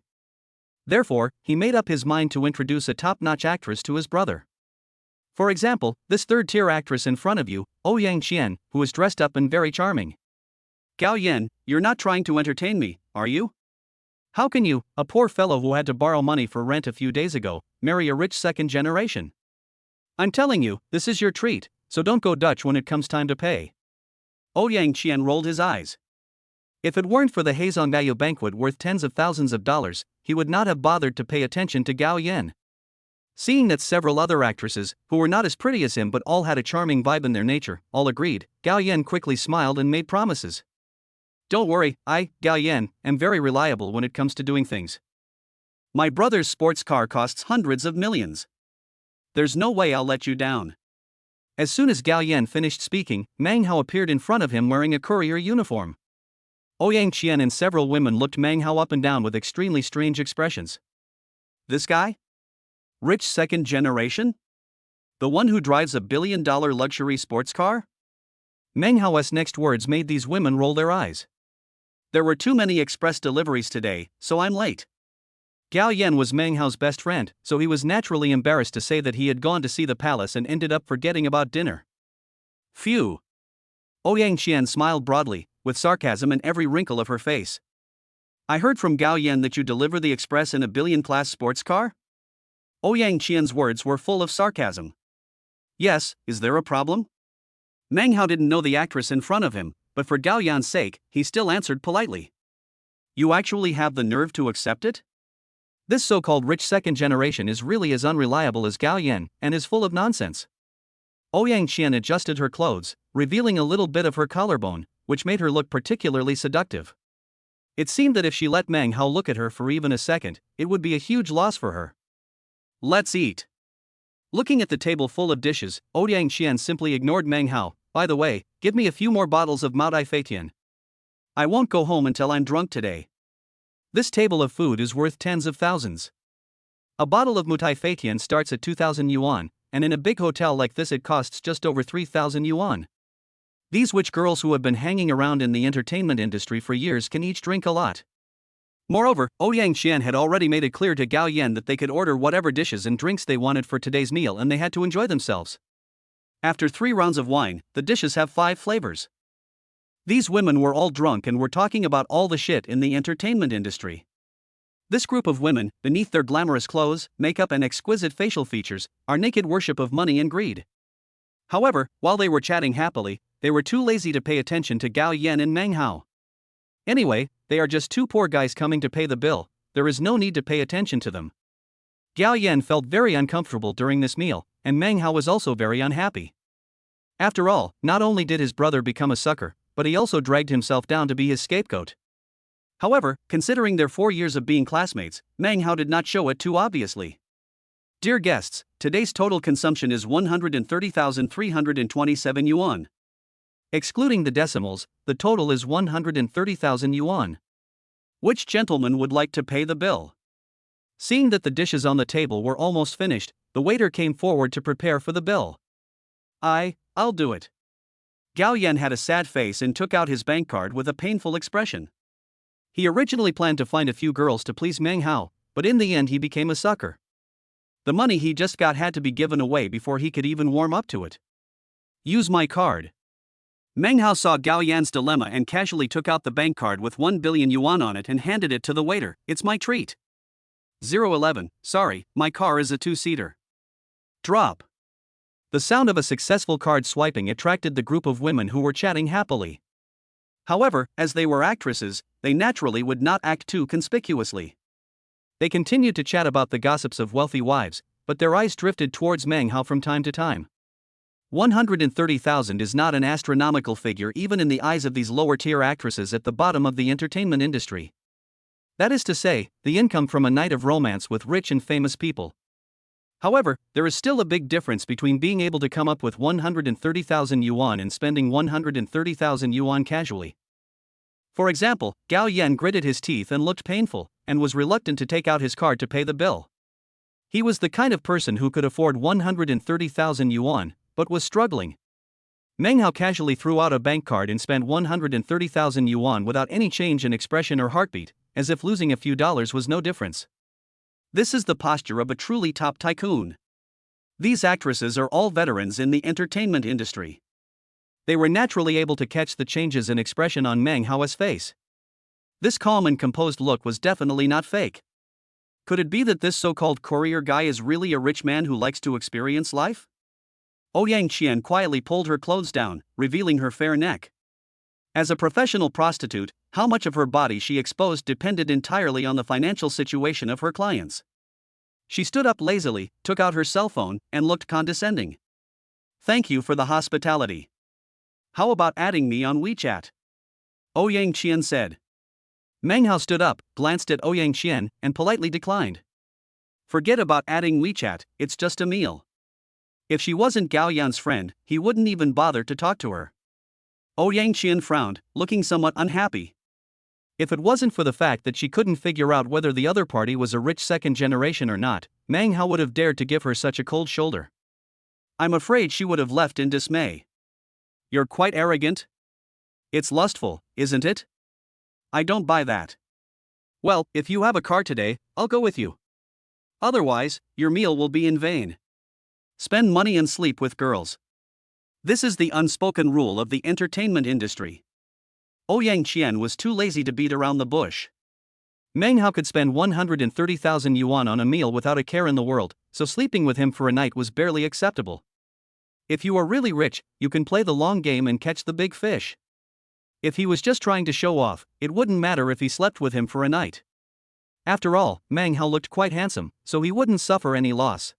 Therefore, he made up his mind to introduce a top-notch actress to his brother. For example, this third-tier actress in front of you, Ouyang Qian, who is dressed up and very charming. Gao Yan, you're not trying to entertain me, are you? How can you, a poor fellow who had to borrow money for rent a few days ago, marry a rich second generation? I'm telling you, this is your treat, so don't go Dutch when it comes time to pay. Ouyang Qian rolled his eyes. If it weren't for the Heizongdayu banquet worth tens of thousands of dollars, he would not have bothered to pay attention to Gao Yan. Seeing that several other actresses, who were not as pretty as him but all had a charming vibe in their nature, all agreed, Gao Yan quickly smiled and made promises. Don't worry, I, Gao Yan, am very reliable when it comes to doing things. My brother's sports car costs hundreds of millions. There's no way I'll let you down. As soon as Gao Yan finished speaking, Meng Hao appeared in front of him wearing a courier uniform. Ouyang Qian and several women looked Meng Hao up and down with extremely strange expressions. This guy? Rich second generation? The one who drives a billion-dollar luxury sports car? Meng Hao's next words made these women roll their eyes. There were too many express deliveries today, so I'm late. Gao Yan was Meng Hao's best friend, so he was naturally embarrassed to say that he had gone to see the palace and ended up forgetting about dinner. Phew. Ouyang Qian smiled broadly, with sarcasm in every wrinkle of her face. I heard from Gao Yan that you deliver the express in a billion-class sports car? Ouyang Qian's words were full of sarcasm. Yes, is there a problem? Meng Hao didn't know the actress in front of him, but for Gao Yan's sake, he still answered politely. You actually have the nerve to accept it? This so-called rich second generation is really as unreliable as Gao Yan, and is full of nonsense. Ouyang Qian adjusted her clothes, revealing a little bit of her collarbone, which made her look particularly seductive. It seemed that if she let Meng Hao look at her for even a second, it would be a huge loss for her. Let's eat. Looking at the table full of dishes, Ouyang Qian simply ignored Meng Hao. By the way, give me a few more bottles of Maodai Feitian. I won't go home until I'm drunk today. This table of food is worth tens of thousands. A bottle of Maodai Feitian starts at 2,000 yuan, and in a big hotel like this it costs just over 3,000 yuan. These witch girls who have been hanging around in the entertainment industry for years can each drink a lot. Moreover, Ouyang Qian had already made it clear to Gao Yan that they could order whatever dishes and drinks they wanted for today's meal and they had to enjoy themselves. After 3 rounds of wine, the dishes have 5 flavors. These women were all drunk and were talking about all the shit in the entertainment industry. This group of women, beneath their glamorous clothes, makeup and exquisite facial features, are naked worship of money and greed. However, while they were chatting happily, they were too lazy to pay attention to Gao Yan and Meng Hao. Anyway, they are just 2 poor guys coming to pay the bill, there is no need to pay attention to them. Gao Yan felt very uncomfortable during this meal, and Meng Hao was also very unhappy. After all, not only did his brother become a sucker, but he also dragged himself down to be his scapegoat. However, considering their 4 years of being classmates, Meng Hao did not show it too obviously. Dear guests, today's total consumption is 130,327 yuan. Excluding the decimals, the total is 130,000 yuan. Which gentleman would like to pay the bill? Seeing that the dishes on the table were almost finished, the waiter came forward to prepare for the bill. I'll do it. Gao Yan had a sad face and took out his bank card with a painful expression. He originally planned to find a few girls to please Meng Hao, but in the end he became a sucker. The money he just got had to be given away before he could even warm up to it. Use my card. Meng Hao saw Gao Yan's dilemma and casually took out the bank card with 1 billion yuan on it and handed it to the waiter. It's my treat. 011, sorry, my car is a 2-seater. Drop. The sound of a successful card swiping attracted the group of women who were chatting happily. However, as they were actresses, they naturally would not act too conspicuously. They continued to chat about the gossips of wealthy wives, but their eyes drifted towards Meng Hao from time to time. 130,000 is not an astronomical figure even in the eyes of these lower-tier actresses at the bottom of the entertainment industry. That is to say, the income from a night of romance with rich and famous people. However, there is still a big difference between being able to come up with 130,000 yuan and spending 130,000 yuan casually. For example, Gao Yan gritted his teeth and looked painful, and was reluctant to take out his card to pay the bill. He was the kind of person who could afford 130,000 yuan, but was struggling. Meng Hao casually threw out a bank card and spent 130,000 yuan without any change in expression or heartbeat, as if losing a few dollars was no difference. This is the posture of a truly top tycoon. These actresses are all veterans in the entertainment industry. They were naturally able to catch the changes in expression on Meng Hao's face. This calm and composed look was definitely not fake. Could it be that this so-called courier guy is really a rich man who likes to experience life? Ouyang Qian quietly pulled her clothes down, revealing her fair neck. As a professional prostitute, how much of her body she exposed depended entirely on the financial situation of her clients. She stood up lazily, took out her cell phone, and looked condescending. Thank you for the hospitality. How about adding me on WeChat? Ouyang Qian said. Meng Hao stood up, glanced at Ouyang Qian, and politely declined. Forget about adding WeChat, it's just a meal. If she wasn't Gao Yan's friend, he wouldn't even bother to talk to her. Ouyang Qian frowned, looking somewhat unhappy. If it wasn't for the fact that she couldn't figure out whether the other party was a rich second generation or not, Meng Hao would have dared to give her such a cold shoulder. I'm afraid she would have left in dismay. You're quite arrogant? It's lustful, isn't it? I don't buy that. Well, if you have a car today, I'll go with you. Otherwise, your meal will be in vain. Spend money and sleep with girls. This is the unspoken rule of the entertainment industry. Ouyang Qian was too lazy to beat around the bush. Meng Hao could spend 130,000 yuan on a meal without a care in the world, so sleeping with him for a night was barely acceptable. If you are really rich, you can play the long game and catch the big fish. If he was just trying to show off, it wouldn't matter if he slept with him for a night. After all, Meng Hao looked quite handsome, so he wouldn't suffer any loss.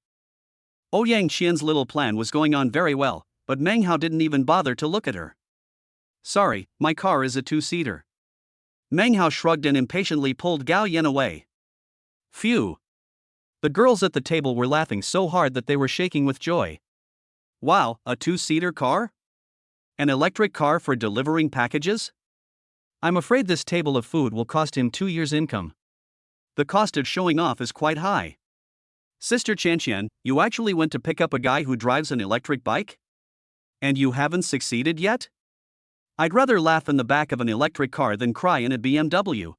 Ouyang Qian's little plan was going on very well, but Meng Hao didn't even bother to look at her. Sorry, my car is a 2-seater. Meng Hao shrugged and impatiently pulled Gao Yan away. Phew. The girls at the table were laughing so hard that they were shaking with joy. Wow, a 2-seater car? An electric car for delivering packages? I'm afraid this table of food will cost him 2 years' income. The cost of showing off is quite high. Sister Chanqian, you actually went to pick up a guy who drives an electric bike? And you haven't succeeded yet? I'd rather laugh in the back of an electric car than cry in a BMW.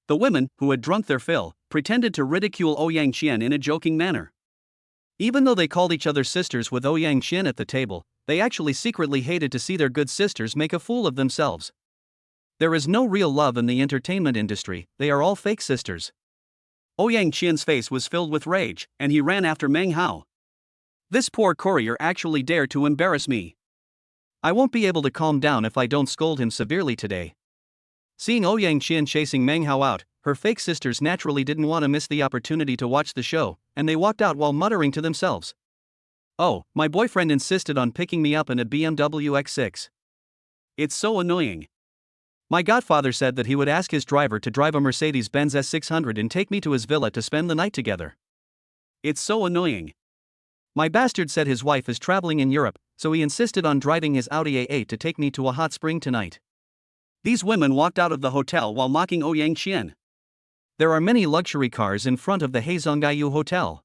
The women, who had drunk their fill, pretended to ridicule Ouyang Qian in a joking manner. Even though they called each other sisters with Ouyang Qian at the table, they actually secretly hated to see their good sisters make a fool of themselves. There is no real love in the entertainment industry, they are all fake sisters. Ouyang Qian's face was filled with rage, and he ran after Meng Hao. This poor courier actually dared to embarrass me. I won't be able to calm down if I don't scold him severely today. Seeing Ouyang Qian chasing Meng Hao out, her fake sisters naturally didn't want to miss the opportunity to watch the show, and they walked out while muttering to themselves. Oh, my boyfriend insisted on picking me up in a BMW X6. It's so annoying. My godfather said that he would ask his driver to drive a Mercedes-Benz S600 and take me to his villa to spend the night together. It's so annoying. My bastard said his wife is traveling in Europe, so he insisted on driving his Audi A8 to take me to a hot spring tonight. These women walked out of the hotel while mocking Ouyang Qian. There are many luxury cars in front of the Heizongaiyu Hotel.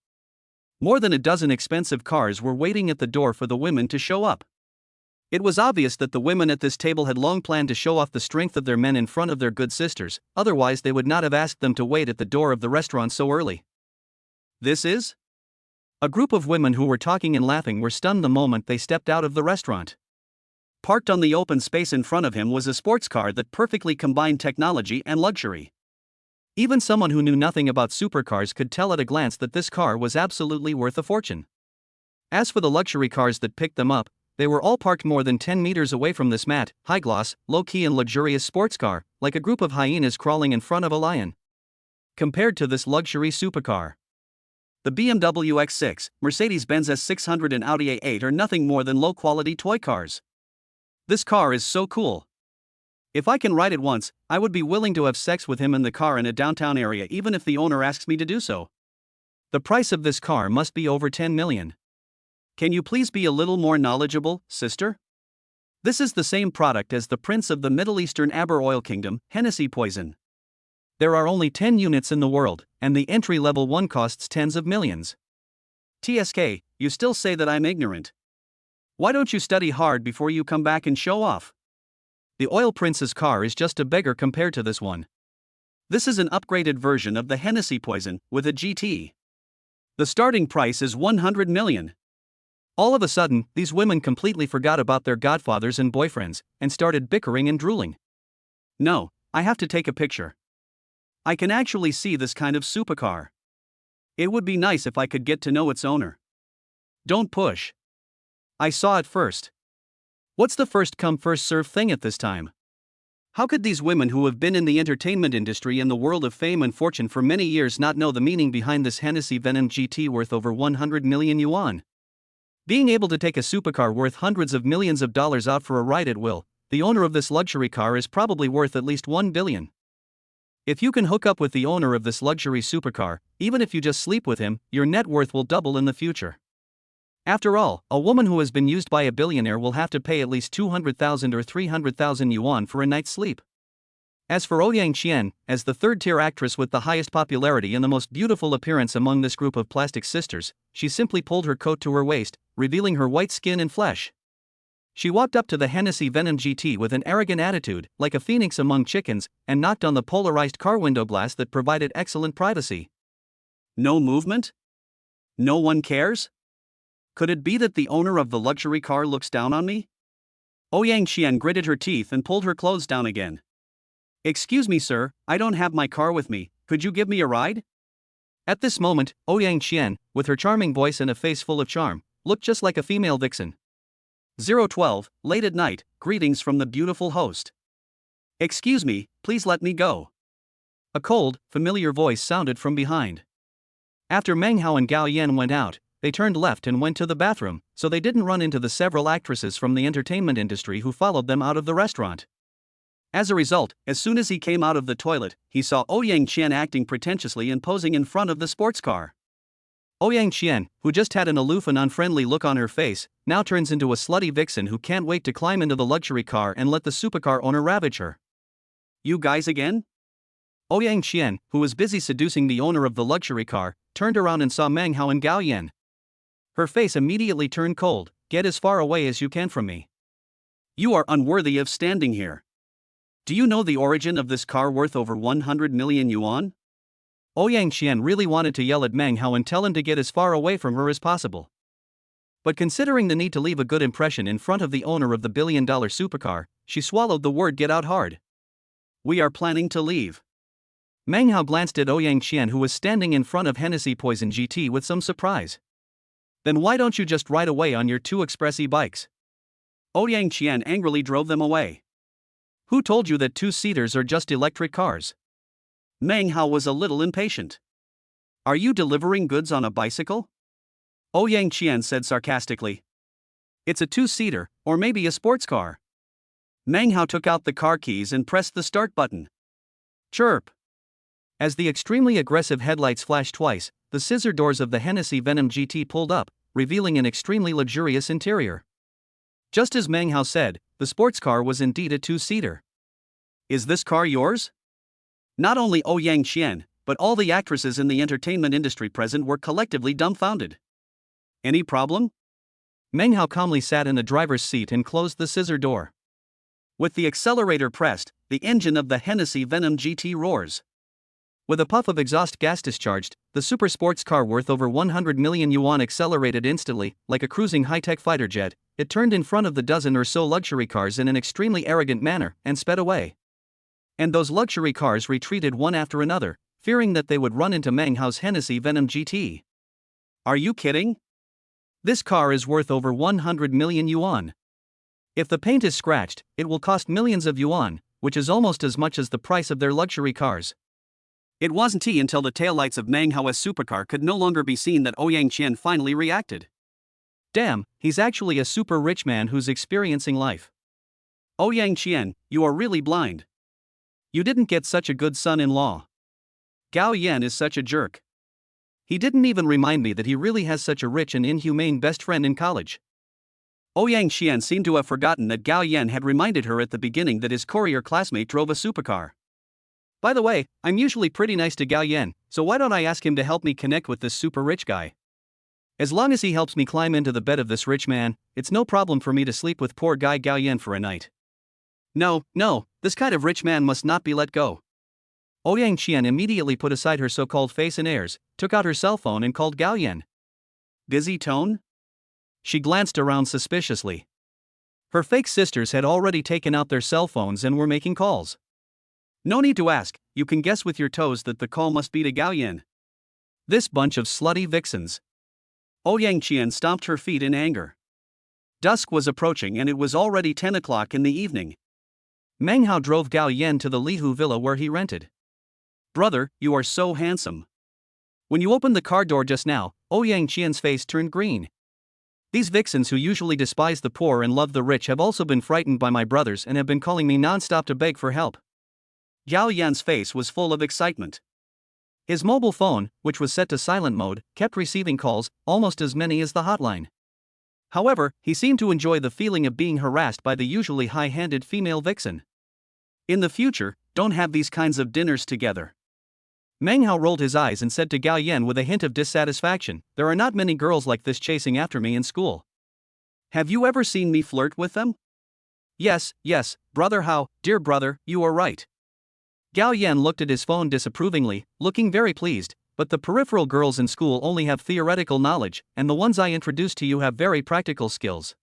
More than a dozen expensive cars were waiting at the door for the women to show up. It was obvious that the women at this table had long planned to show off the strength of their men in front of their good sisters, otherwise they would not have asked them to wait at the door of the restaurant so early. This is? A group of women who were talking and laughing were stunned the moment they stepped out of the restaurant. Parked on the open space in front of him was a sports car that perfectly combined technology and luxury. Even someone who knew nothing about supercars could tell at a glance that this car was absolutely worth a fortune. As for the luxury cars that picked them up, they were all parked more than 10 meters away from this matte, high-gloss, low-key and luxurious sports car, like a group of hyenas crawling in front of a lion. Compared to this luxury supercar, the BMW X6, Mercedes-Benz S600 and Audi A8 are nothing more than low-quality toy cars. This car is so cool. If I can ride it once, I would be willing to have sex with him in the car in a downtown area even if the owner asks me to do so. The price of this car must be over 10 million. Can you please be a little more knowledgeable, sister? This is the same product as the Prince of the Middle Eastern Aber Oil Kingdom, Hennessy Poison. There are only 10 units in the world, and the entry-level one costs tens of millions. TSK, you still say that I'm ignorant. Why don't you study hard before you come back and show off? The Oil Prince's car is just a beggar compared to this one. This is an upgraded version of the Hennessy Poison, with a GT. The starting price is 100 million. All of a sudden, these women completely forgot about their godfathers and boyfriends, and started bickering and drooling. No, I have to take a picture. I can actually see this kind of supercar. It would be nice if I could get to know its owner. Don't push. I saw it first. What's the first come first serve thing at this time? How could these women who have been in the entertainment industry and the world of fame and fortune for many years not know the meaning behind this Hennessy Venom GT worth over 100 million yuan? Being able to take a supercar worth hundreds of millions of dollars out for a ride at will, the owner of this luxury car is probably worth at least 1 billion. If you can hook up with the owner of this luxury supercar, even if you just sleep with him, your net worth will double in the future. After all, a woman who has been used by a billionaire will have to pay at least 200,000 or 300,000 yuan for a night's sleep. As for Ouyang Qian, as the third-tier actress with the highest popularity and the most beautiful appearance among this group of plastic sisters, she simply pulled her coat to her waist, revealing her white skin and flesh. She walked up to the Hennessy Venom GT with an arrogant attitude, like a phoenix among chickens, and knocked on the polarized car window glass that provided excellent privacy. No movement? No one cares? Could it be that the owner of the luxury car looks down on me? Ouyang Qian gritted her teeth and pulled her clothes down again. Excuse me, sir, I don't have my car with me, could you give me a ride? At this moment, Ouyang Qian, with her charming voice and a face full of charm, looked just like a female vixen. 012, late at night, greetings from the beautiful host. Excuse me, please let me go. A cold, familiar voice sounded from behind. After Meng Hao and Gao Yan went out, they turned left and went to the bathroom, so they didn't run into the several actresses from the entertainment industry who followed them out of the restaurant. As a result, as soon as he came out of the toilet, he saw Ouyang Qian acting pretentiously and posing in front of the sports car. Ouyang Qian, who just had an aloof and unfriendly look on her face, now turns into a slutty vixen who can't wait to climb into the luxury car and let the supercar owner ravage her. You guys again? Ouyang Qian, who was busy seducing the owner of the luxury car, turned around and saw Meng Hao and Gao Yan. Her face immediately turned cold. Get as far away as you can from me. You are unworthy of standing here. Do you know the origin of this car worth over 100 million yuan? Ouyang Qian really wanted to yell at Meng Hao and tell him to get as far away from her as possible. But considering the need to leave a good impression in front of the owner of the billion-dollar supercar, she swallowed the word "get out" hard. We are planning to leave. Meng Hao glanced at Ouyang Qian, who was standing in front of Hennessy Poison GT, with some surprise. Then why don't you just ride away on your two express e-bikes? Ouyang Qian angrily drove them away. Who told you that two-seaters are just electric cars? Meng Hao was a little impatient. Are you delivering goods on a bicycle? Ouyang Qian said sarcastically. It's a two-seater, or maybe a sports car. Meng Hao took out the car keys and pressed the start button. Chirp. As the extremely aggressive headlights flashed twice, the scissor doors of the Hennessy Venom GT pulled up, revealing an extremely luxurious interior. Just as Meng Hao said, the sports car was indeed a two-seater. Is this car yours? Not only Ouyang Qian, but all the actresses in the entertainment industry present were collectively dumbfounded. Any problem? Meng Hao calmly sat in the driver's seat and closed the scissor door. With the accelerator pressed, the engine of the Hennessy Venom GT roars. With a puff of exhaust gas discharged, the super sports car worth over 100 million yuan accelerated instantly, like a cruising high-tech fighter jet. It turned in front of the dozen or so luxury cars in an extremely arrogant manner and sped away. And those luxury cars retreated one after another, fearing that they would run into Meng Hao's Hennessy Venom GT. Are you kidding? This car is worth over 100 million yuan. If the paint is scratched, it will cost millions of yuan, which is almost as much as the price of their luxury cars. It wasn't until the taillights of Meng Hao's supercar could no longer be seen that Ouyang Qian finally reacted. Damn, he's actually a super rich man who's experiencing life. Ouyang Qian, you are really blind. You didn't get such a good son-in-law. Gao Yan is such a jerk. He didn't even remind me that he really has such a rich and inhumane best friend in college. Ouyang Qian seemed to have forgotten that Gao Yan had reminded her at the beginning that his courier classmate drove a supercar. By the way, I'm usually pretty nice to Gao Yan, so why don't I ask him to help me connect with this super rich guy? As long as he helps me climb into the bed of this rich man, it's no problem for me to sleep with poor guy Gao Yan for a night. No, this kind of rich man must not be let go. Ouyang Qian immediately put aside her so-called face and airs, took out her cell phone and called Gao Yan. Busy tone? She glanced around suspiciously. Her fake sisters had already taken out their cell phones and were making calls. No need to ask, you can guess with your toes that the call must be to Gao Yan. This bunch of slutty vixens. Ouyang Qian stomped her feet in anger. Dusk was approaching and it was already 10 o'clock in the evening. Meng Hao drove Gao Yan to the Lihu villa where he rented. Brother, you are so handsome. When you opened the car door just now, Ouyang Qian's face turned green. These vixens who usually despise the poor and love the rich have also been frightened by my brothers and have been calling me non-stop to beg for help. Gao Yan's face was full of excitement. His mobile phone, which was set to silent mode, kept receiving calls, almost as many as the hotline. However, he seemed to enjoy the feeling of being harassed by the usually high-handed female vixen. In the future, don't have these kinds of dinners together. Meng Hao rolled his eyes and said to Gao Yan with a hint of dissatisfaction, there are not many girls like this chasing after me in school. Have you ever seen me flirt with them? Yes, brother Hao, dear brother, you are right. Gao Yan looked at his phone disapprovingly, looking very pleased, but the peripheral girls in school only have theoretical knowledge, and the ones I introduced to you have very practical skills.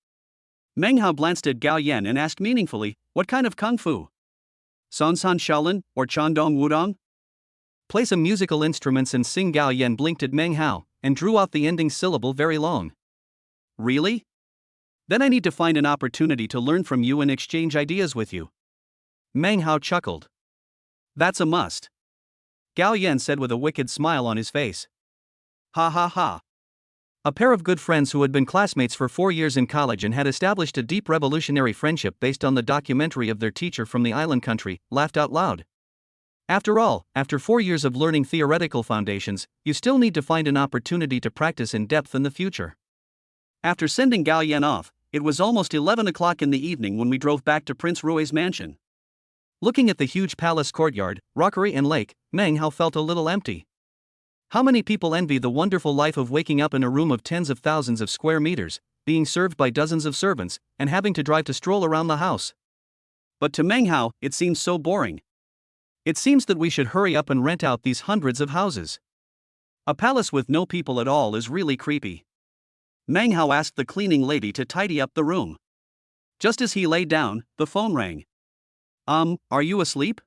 Meng Hao glanced at Gao Yan and asked meaningfully, what kind of kung fu? Sansan Shaolin, or Chandong Wudong? Play some musical instruments and sing. Gao Yan blinked at Meng Hao, and drew out the ending syllable very long. Really? Then I need to find an opportunity to learn from you and exchange ideas with you. Meng Hao chuckled. That's a must. Gao Yan said with a wicked smile on his face. Ha ha ha. A pair of good friends who had been classmates for 4 years in college and had established a deep revolutionary friendship based on the documentary of their teacher from the island country, laughed out loud. After all, after 4 years of learning theoretical foundations, you still need to find an opportunity to practice in depth in the future. After sending Gao Yan off, it was almost 11 o'clock in the evening when we drove back to Prince Rui's mansion. Looking at the huge palace courtyard, rockery and lake, Meng Hao felt a little empty. How many people envy the wonderful life of waking up in a room of tens of thousands of square meters, being served by dozens of servants, and having to drive to stroll around the house? But to Meng Hao, it seems so boring. It seems that we should hurry up and rent out these hundreds of houses. A palace with no people at all is really creepy. Meng Hao asked the cleaning lady to tidy up the room. Just as he lay down, the phone rang. Are you asleep?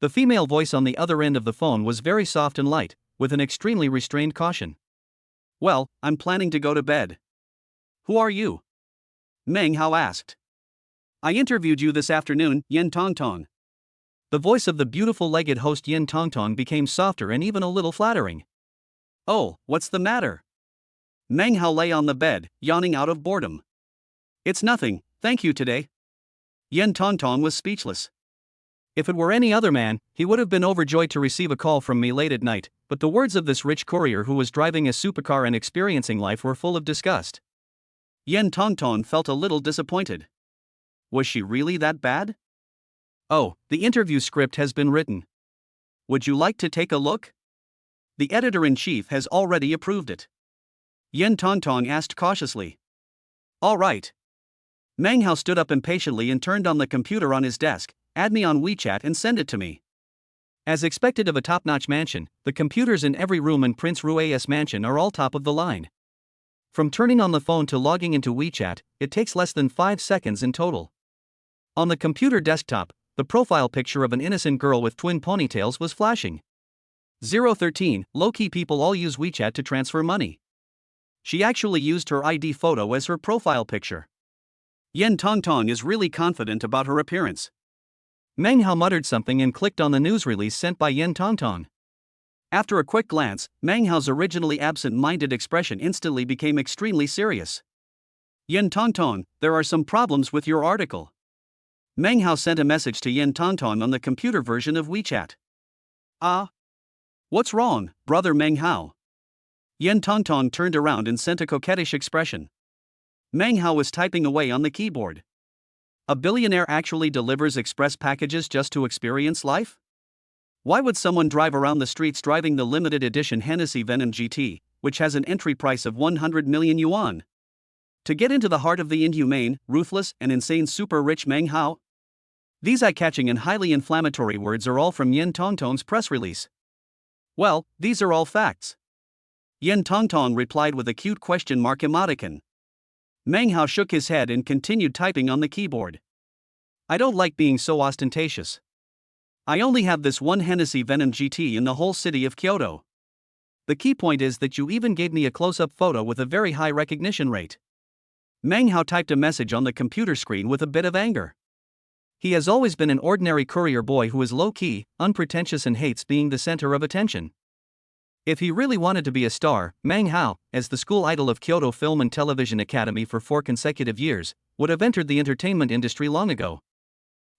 The female voice on the other end of the phone was very soft and light, with an extremely restrained caution. Well, I'm planning to go to bed. Who are you? Meng Hao asked. I interviewed you this afternoon, Yen Tongtong. The voice of the beautiful legged host Yen Tongtong became softer and even a little flattering. Oh, what's the matter? Meng Hao lay on the bed, yawning out of boredom. It's nothing, thank you today. Yen Tongtong was speechless. If it were any other man, he would have been overjoyed to receive a call from me late at night, but the words of this rich courier who was driving a supercar and experiencing life were full of disgust. Yen Tongtong felt a little disappointed. Was she really that bad? Oh, the interview script has been written. Would you like to take a look? The editor-in-chief has already approved it. Yen Tongtong asked cautiously. All right. Meng Hao stood up impatiently and turned on the computer on his desk. Add me on WeChat and send it to me. As expected of a top-notch mansion, the computers in every room in Prince Rui's mansion are all top of the line. From turning on the phone to logging into WeChat, it takes less than 5 seconds in total. On the computer desktop, the profile picture of an innocent girl with twin ponytails was flashing. 013, low-key people all use WeChat to transfer money. She actually used her ID photo as her profile picture. Yen Tongtong is really confident about her appearance. Meng Hao muttered something and clicked on the news release sent by Yen Tongtong. After a quick glance, Meng Hao's originally absent-minded expression instantly became extremely serious. Yen Tongtong, there are some problems with your article. Meng Hao sent a message to Yen Tongtong on the computer version of WeChat. What's wrong, brother Meng Hao? Yen Tongtong turned around and sent a coquettish expression. Meng Hao was typing away on the keyboard. A billionaire actually delivers express packages just to experience life? Why would someone drive around the streets driving the limited edition Hennessy Venom GT, which has an entry price of 100 million yuan? To get into the heart of the inhumane, ruthless, and insane super-rich Meng Hao? These eye-catching and highly inflammatory words are all from Yen Tongtong's press release. Well, these are all facts. Yen Tongtong replied with a cute question mark emoticon. Meng Hao shook his head and continued typing on the keyboard. I don't like being so ostentatious. I only have this one Hennessy Venom GT in the whole city of Kyoto. The key point is that you even gave me a close-up photo with a very high recognition rate. Meng Hao typed a message on the computer screen with a bit of anger. He has always been an ordinary courier boy who is low-key, unpretentious and hates being the center of attention. If he really wanted to be a star, Meng Hao, as the school idol of Kyoto Film and Television Academy for 4 consecutive years, would have entered the entertainment industry long ago.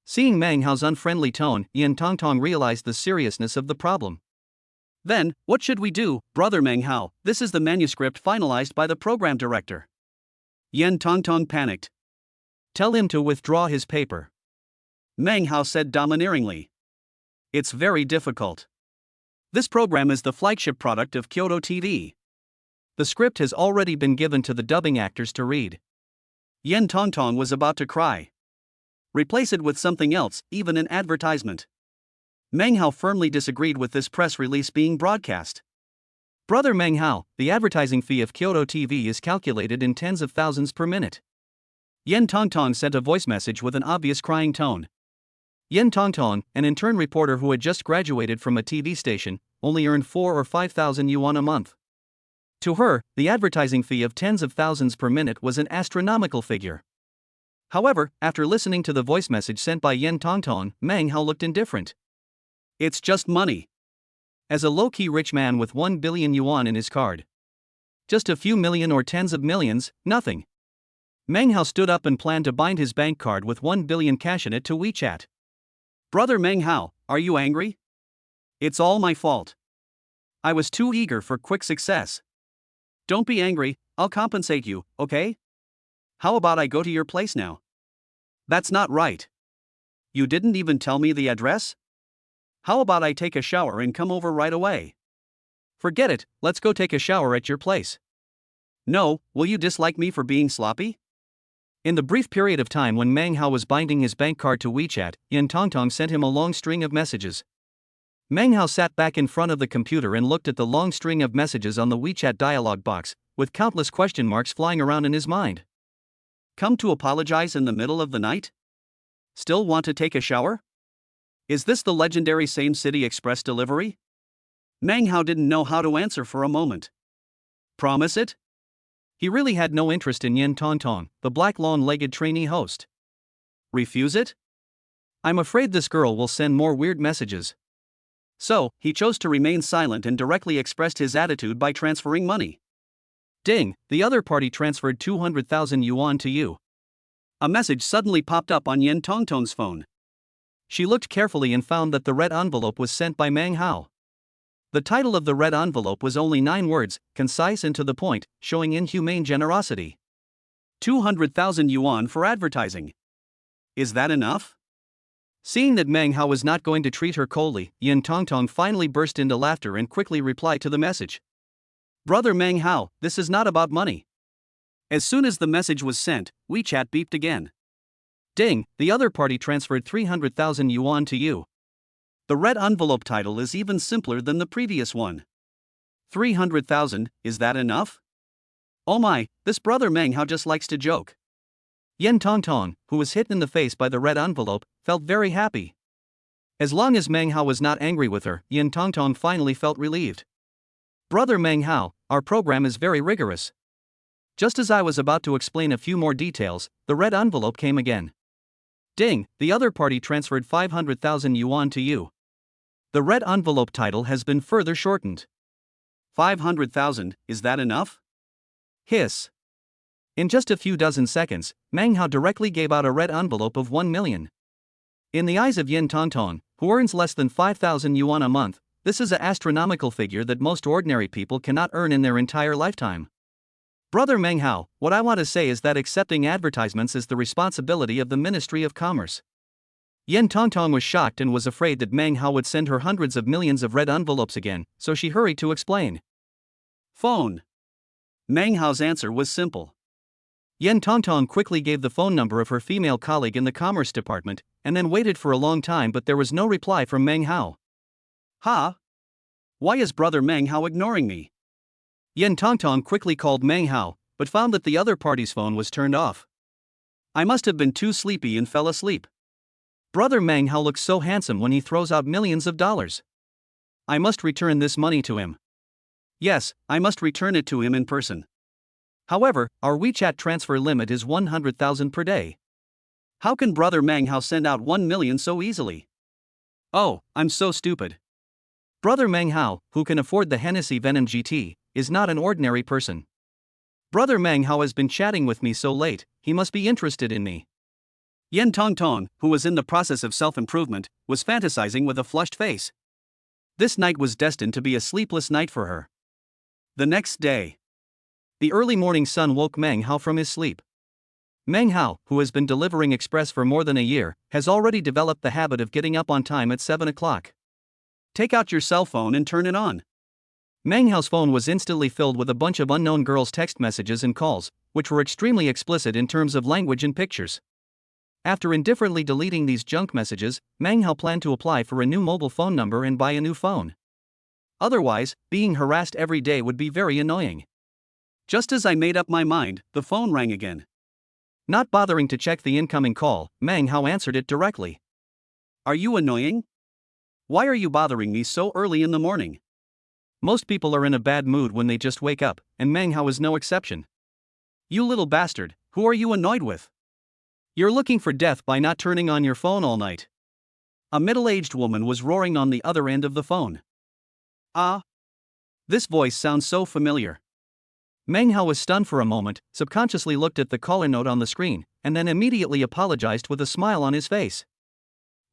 Seeing Meng Hao's unfriendly tone, Yen Tongtong realized the seriousness of the problem. Then, what should we do, brother Meng Hao? This is the manuscript finalized by the program director. Yen Tongtong panicked. Tell him to withdraw his paper. Meng Hao said domineeringly. It's very difficult. This program is the flagship product of Kyoto TV. The script has already been given to the dubbing actors to read. Yen Tongtong was about to cry. Replace it with something else, even an advertisement. Meng Hao firmly disagreed with this press release being broadcast. Brother Meng Hao, the advertising fee of Kyoto TV is calculated in tens of thousands per minute. Yen Tongtong sent a voice message with an obvious crying tone. Yen Tongtong, an intern reporter who had just graduated from a TV station, only earned 4 or 5,000 yuan a month. To her, the advertising fee of tens of thousands per minute was an astronomical figure. However, after listening to the voice message sent by Yen Tongtong, Meng Hao looked indifferent. It's just money. As a low-key rich man with 1 billion yuan in his card. Just a few million or tens of millions, nothing. Meng Hao stood up and planned to bind his bank card with 1 billion cash in it to WeChat. Brother Meng Hao, are you angry? It's all my fault. I was too eager for quick success. Don't be angry, I'll compensate you, okay? How about I go to your place now? That's not right. You didn't even tell me the address? How about I take a shower and come over right away? Forget it, let's go take a shower at your place. No, will you dislike me for being sloppy? In the brief period of time when Meng Hao was binding his bank card to WeChat, Yin Tongtong sent him a long string of messages. Meng Hao sat back in front of the computer and looked at the long string of messages on the WeChat dialog box, with countless question marks flying around in his mind. Come to apologize in the middle of the night? Still want to take a shower? Is this the legendary Same City Express delivery? Meng Hao didn't know how to answer for a moment. Promise it? He really had no interest in Yin Tongtong, the black long-legged trainee host. Refuse it? I'm afraid this girl will send more weird messages. So, he chose to remain silent and directly expressed his attitude by transferring money. Ding, the other party transferred 200,000 yuan to you. A message suddenly popped up on Yin Tongtong's phone. She looked carefully and found that the red envelope was sent by Meng Hao. The title of the red envelope was only 9 words, concise and to the point, showing inhumane generosity. 200,000 yuan for advertising. Is that enough? Seeing that Meng Hao was not going to treat her coldly, Yin Tongtong finally burst into laughter and quickly replied to the message. Brother Meng Hao, this is not about money. As soon as the message was sent, WeChat beeped again. Ding, the other party transferred 300,000 yuan to you. The red envelope title is even simpler than the previous one. 300,000, is that enough? Oh my, this brother Meng Hao just likes to joke. Yin Tongtong, who was hit in the face by the red envelope, felt very happy. As long as Meng Hao was not angry with her, Yin Tongtong finally felt relieved. Brother Meng Hao, our program is very rigorous. Just as I was about to explain a few more details, the red envelope came again. Ding, the other party transferred 500,000 yuan to you. The red envelope title has been further shortened. 500,000, is that enough? Hiss. In just a few dozen seconds, Meng Hao directly gave out a red envelope of 1 million. In the eyes of Yin Tongtong, who earns less than 5,000 yuan a month, this is an astronomical figure that most ordinary people cannot earn in their entire lifetime. Brother Meng Hao, what I want to say is that accepting advertisements is the responsibility of the Ministry of Commerce. Yin Tongtong was shocked and was afraid that Meng Hao would send her hundreds of millions of red envelopes again, so she hurried to explain. Phone. Meng Hao's answer was simple. Yin Tongtong quickly gave the phone number of her female colleague in the Commerce Department, and then waited for a long time, but there was no reply from Meng Hao. Ha? Why is brother Meng Hao ignoring me? Yin Tongtong quickly called Meng Hao, but found that the other party's phone was turned off. I must have been too sleepy and fell asleep. Brother Meng Hao looks so handsome when he throws out millions of dollars. I must return this money to him. Yes, I must return it to him in person. However, our WeChat transfer limit is 100,000 per day. How can brother Meng Hao send out 1 million so easily? Oh, I'm so stupid. Brother Meng Hao, who can afford the Hennessy Venom GT, is not an ordinary person. Brother Meng Hao has been chatting with me so late, he must be interested in me. Yin Tongtong, who was in the process of self-improvement, was fantasizing with a flushed face. This night was destined to be a sleepless night for her. The next day. The early morning sun woke Meng Hao from his sleep. Meng Hao, who has been delivering express for more than a year, has already developed the habit of getting up on time at 7 o'clock. Take out your cell phone and turn it on. Meng Hao's phone was instantly filled with a bunch of unknown girls' text messages and calls, which were extremely explicit in terms of language and pictures. After indifferently deleting these junk messages, Meng Hao planned to apply for a new mobile phone number and buy a new phone. Otherwise, being harassed every day would be very annoying. Just as I made up my mind, the phone rang again. Not bothering to check the incoming call, Meng Hao answered it directly. Are you annoying? Why are you bothering me so early in the morning? Most people are in a bad mood when they just wake up, and Meng Hao is no exception. You little bastard, who are you annoyed with? You're looking for death by not turning on your phone all night. A middle-aged woman was roaring on the other end of the phone. Ah. This voice sounds so familiar. Meng Hao was stunned for a moment, subconsciously looked at the caller note on the screen, and then immediately apologized with a smile on his face.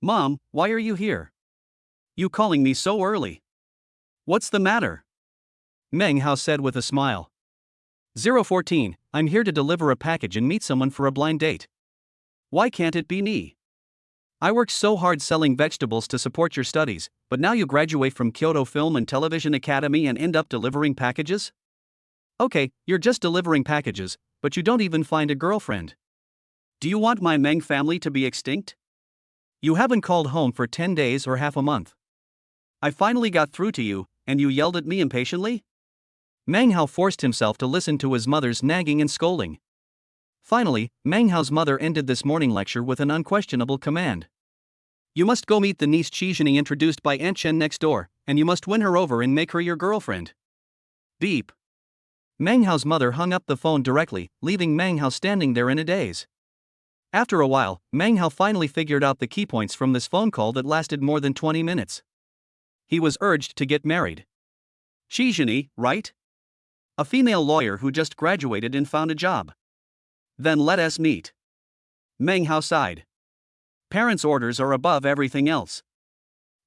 Mom, why are you here? You calling me so early? What's the matter? Meng Hao said with a smile. 014, I'm here to deliver a package and meet someone for a blind date. Why can't it be me? I worked so hard selling vegetables to support your studies, but now you graduate from Kyoto Film and Television Academy and end up delivering packages? Okay, you're just delivering packages, but you don't even find a girlfriend. Do you want my Meng family to be extinct? You haven't called home for 10 days or half a month. I finally got through to you, and you yelled at me impatiently? Meng Hao forced himself to listen to his mother's nagging and scolding. Finally, Meng Hao's mother ended this morning lecture with an unquestionable command. You must go meet the niece Qizhini introduced by Aunt Chen next door, and you must win her over and make her your girlfriend. Beep. Meng Hao's mother hung up the phone directly, leaving Meng Hao standing there in a daze. After a while, Meng Hao finally figured out the key points from this phone call that lasted more than 20 minutes. He was urged to get married. Qizhini, right? A female lawyer who just graduated and found a job. Then let us meet. Meng Hao sighed. Parents' orders are above everything else.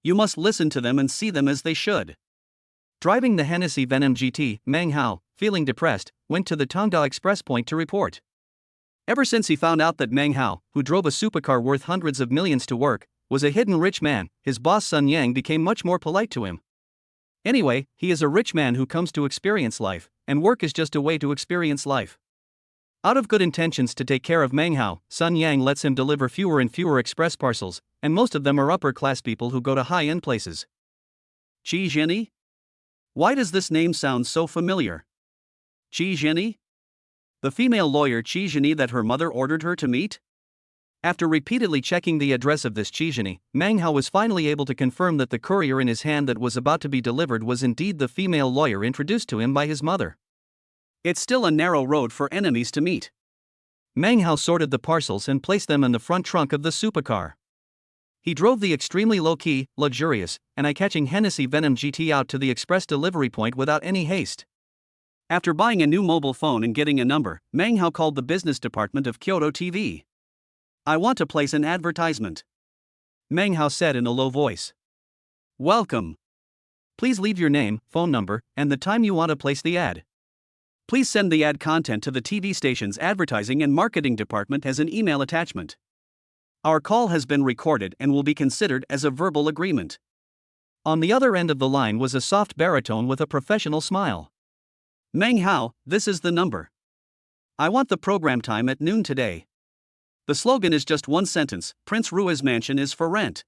You must listen to them and see them as they should. Driving the Hennessy Venom GT, Meng Hao, feeling depressed, went to the Tongda Express point to report. Ever since he found out that Meng Hao, who drove a supercar worth hundreds of millions to work, was a hidden rich man, his boss Sun Yang became much more polite to him. Anyway, he is a rich man who comes to experience life, and work is just a way to experience life. Out of good intentions to take care of Meng Hao, Sun Yang lets him deliver fewer and fewer express parcels, and most of them are upper-class people who go to high-end places. Qizhini? Why does this name sound so familiar? Qizhini? The female lawyer Qizhini that her mother ordered her to meet? After repeatedly checking the address of this Qizhini, Meng Hao was finally able to confirm that the courier in his hand that was about to be delivered was indeed the female lawyer introduced to him by his mother. It's still a narrow road for enemies to meet. Meng Hao sorted the parcels and placed them in the front trunk of the supercar. He drove the extremely low-key, luxurious, and eye-catching Hennessy Venom GT out to the express delivery point without any haste. After buying a new mobile phone and getting a number, Meng Hao called the business department of Kyoto TV. I want to place an advertisement. Meng Hao said in a low voice. Welcome. Please leave your name, phone number, and the time you want to place the ad. Please send the ad content to the TV station's advertising and marketing department as an email attachment. Our call has been recorded and will be considered as a verbal agreement. On the other end of the line was a soft baritone with a professional smile. Meng Hao, this is the number. I want the program time at noon today. The slogan is just one sentence: Prince Rui's mansion is for rent.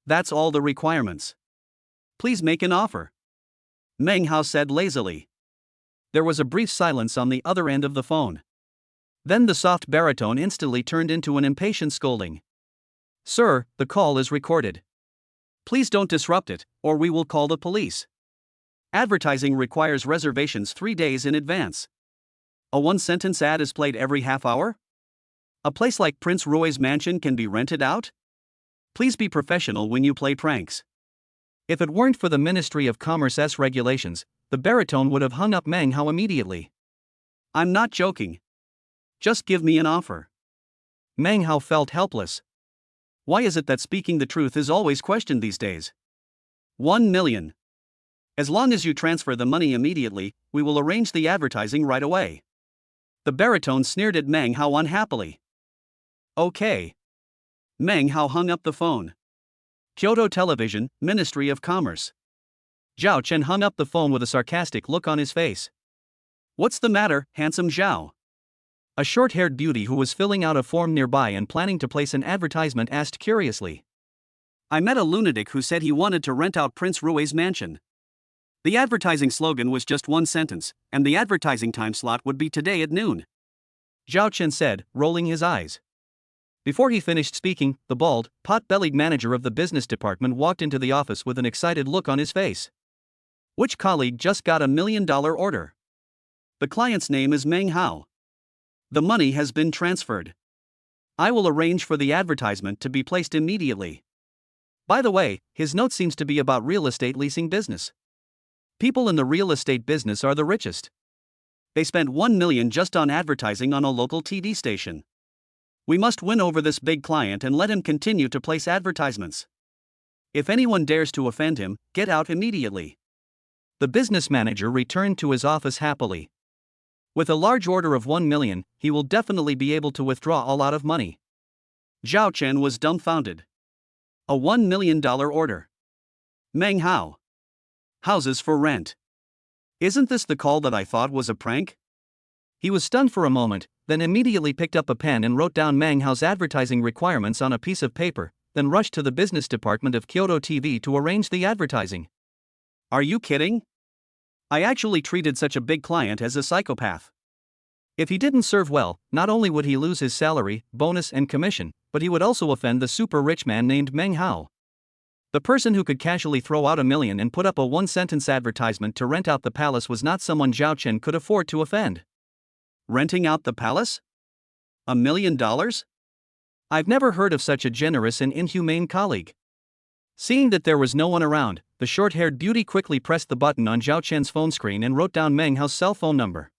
That's all the requirements. Please make an offer. Meng Hao said lazily. There was a brief silence on the other end of the phone. Then the soft baritone instantly turned into an impatient scolding. Sir, the call is recorded. Please don't disrupt it, or we will call the police. Advertising requires reservations 3 days in advance. A one-sentence ad is played every half hour? A place like Prince Rui's mansion can be rented out? Please be professional when you play pranks. If it weren't for the Ministry of Commerce's regulations, the baritone would have hung up Meng Hao immediately. I'm not joking. Just give me an offer. Meng Hao felt helpless. Why is it that speaking the truth is always questioned these days? 1 million. As long as you transfer the money immediately, we will arrange the advertising right away. The baritone sneered at Meng Hao unhappily. Okay. Meng Hao hung up the phone. Kyoto Television, Ministry of Commerce. Zhao Chen hung up the phone with a sarcastic look on his face. What's the matter, handsome Zhao? A short-haired beauty who was filling out a form nearby and planning to place an advertisement asked curiously. I met a lunatic who said he wanted to rent out Prince Rui's mansion. The advertising slogan was just one sentence, and the advertising time slot would be today at noon. Zhao Chen said, rolling his eyes. Before he finished speaking, the bald, pot-bellied manager of the business department walked into the office with an excited look on his face. Which colleague just got $1 million order? The client's name is Meng Hao. The money has been transferred. I will arrange for the advertisement to be placed immediately. By the way, his note seems to be about real estate leasing business. People in the real estate business are the richest. They spent 1 million just on advertising on a local TV station. We must win over this big client and let him continue to place advertisements. If anyone dares to offend him, get out immediately. The business manager returned to his office happily. With a large order of 1 million, he will definitely be able to withdraw a lot of money. Zhao Chen was dumbfounded. A $1 million order. Meng Hao. Houses for rent. Isn't this the call that I thought was a prank? He was stunned for a moment, then immediately picked up a pen and wrote down Meng Hao's advertising requirements on a piece of paper, then rushed to the business department of Kyoto TV to arrange the advertising. Are you kidding? I actually treated such a big client as a psychopath. If he didn't serve well, not only would he lose his salary, bonus and commission, but he would also offend the super rich man named Meng Hao. The person who could casually throw out $1 million and put up a one-sentence advertisement to rent out the palace was not someone Zhao Chen could afford to offend. Renting out the palace? $1 million? I've never heard of such a generous and inhumane colleague. Seeing that there was no one around, the short-haired beauty quickly pressed the button on Zhao Chen's phone screen and wrote down Meng Hao's cell phone number.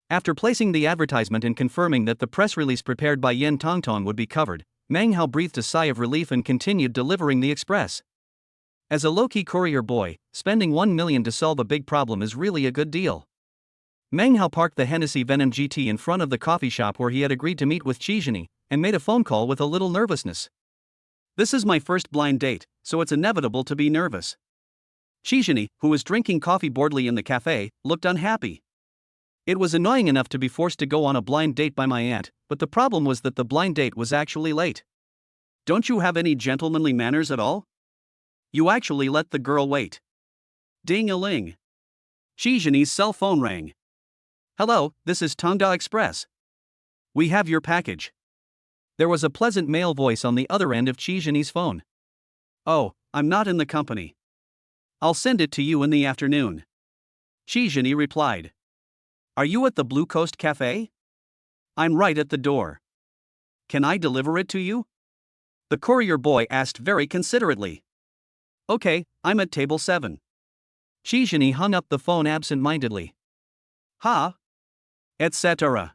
After placing the advertisement and confirming that the press release prepared by Yen Tongtong would be covered, Meng Hao breathed a sigh of relief and continued delivering the express. As a low-key courier boy, spending $1 million to solve a big problem is really a good deal. Meng Hao parked the Hennessy Venom GT in front of the coffee shop where he had agreed to meet with Chizhini, and made a phone call with a little nervousness. This is my first blind date, so it's inevitable to be nervous. Chizhini, who was drinking coffee boredly in the cafe, looked unhappy. It was annoying enough to be forced to go on a blind date by my aunt, but the problem was that the blind date was actually late. Don't you have any gentlemanly manners at all? You actually let the girl wait. Ding-a-ling. Chizhini's cell phone rang. Hello, this is Tongda Express. We have your package. There was a pleasant male voice on the other end of Chizhini's phone. Oh, I'm not in the company. I'll send it to you in the afternoon. Chizhini replied. Are you at the Blue Coast Cafe? I'm right at the door. Can I deliver it to you? The courier boy asked very considerately. Okay, I'm at table 7. Chizhini hung up the phone absent-mindedly. Ha? Etc.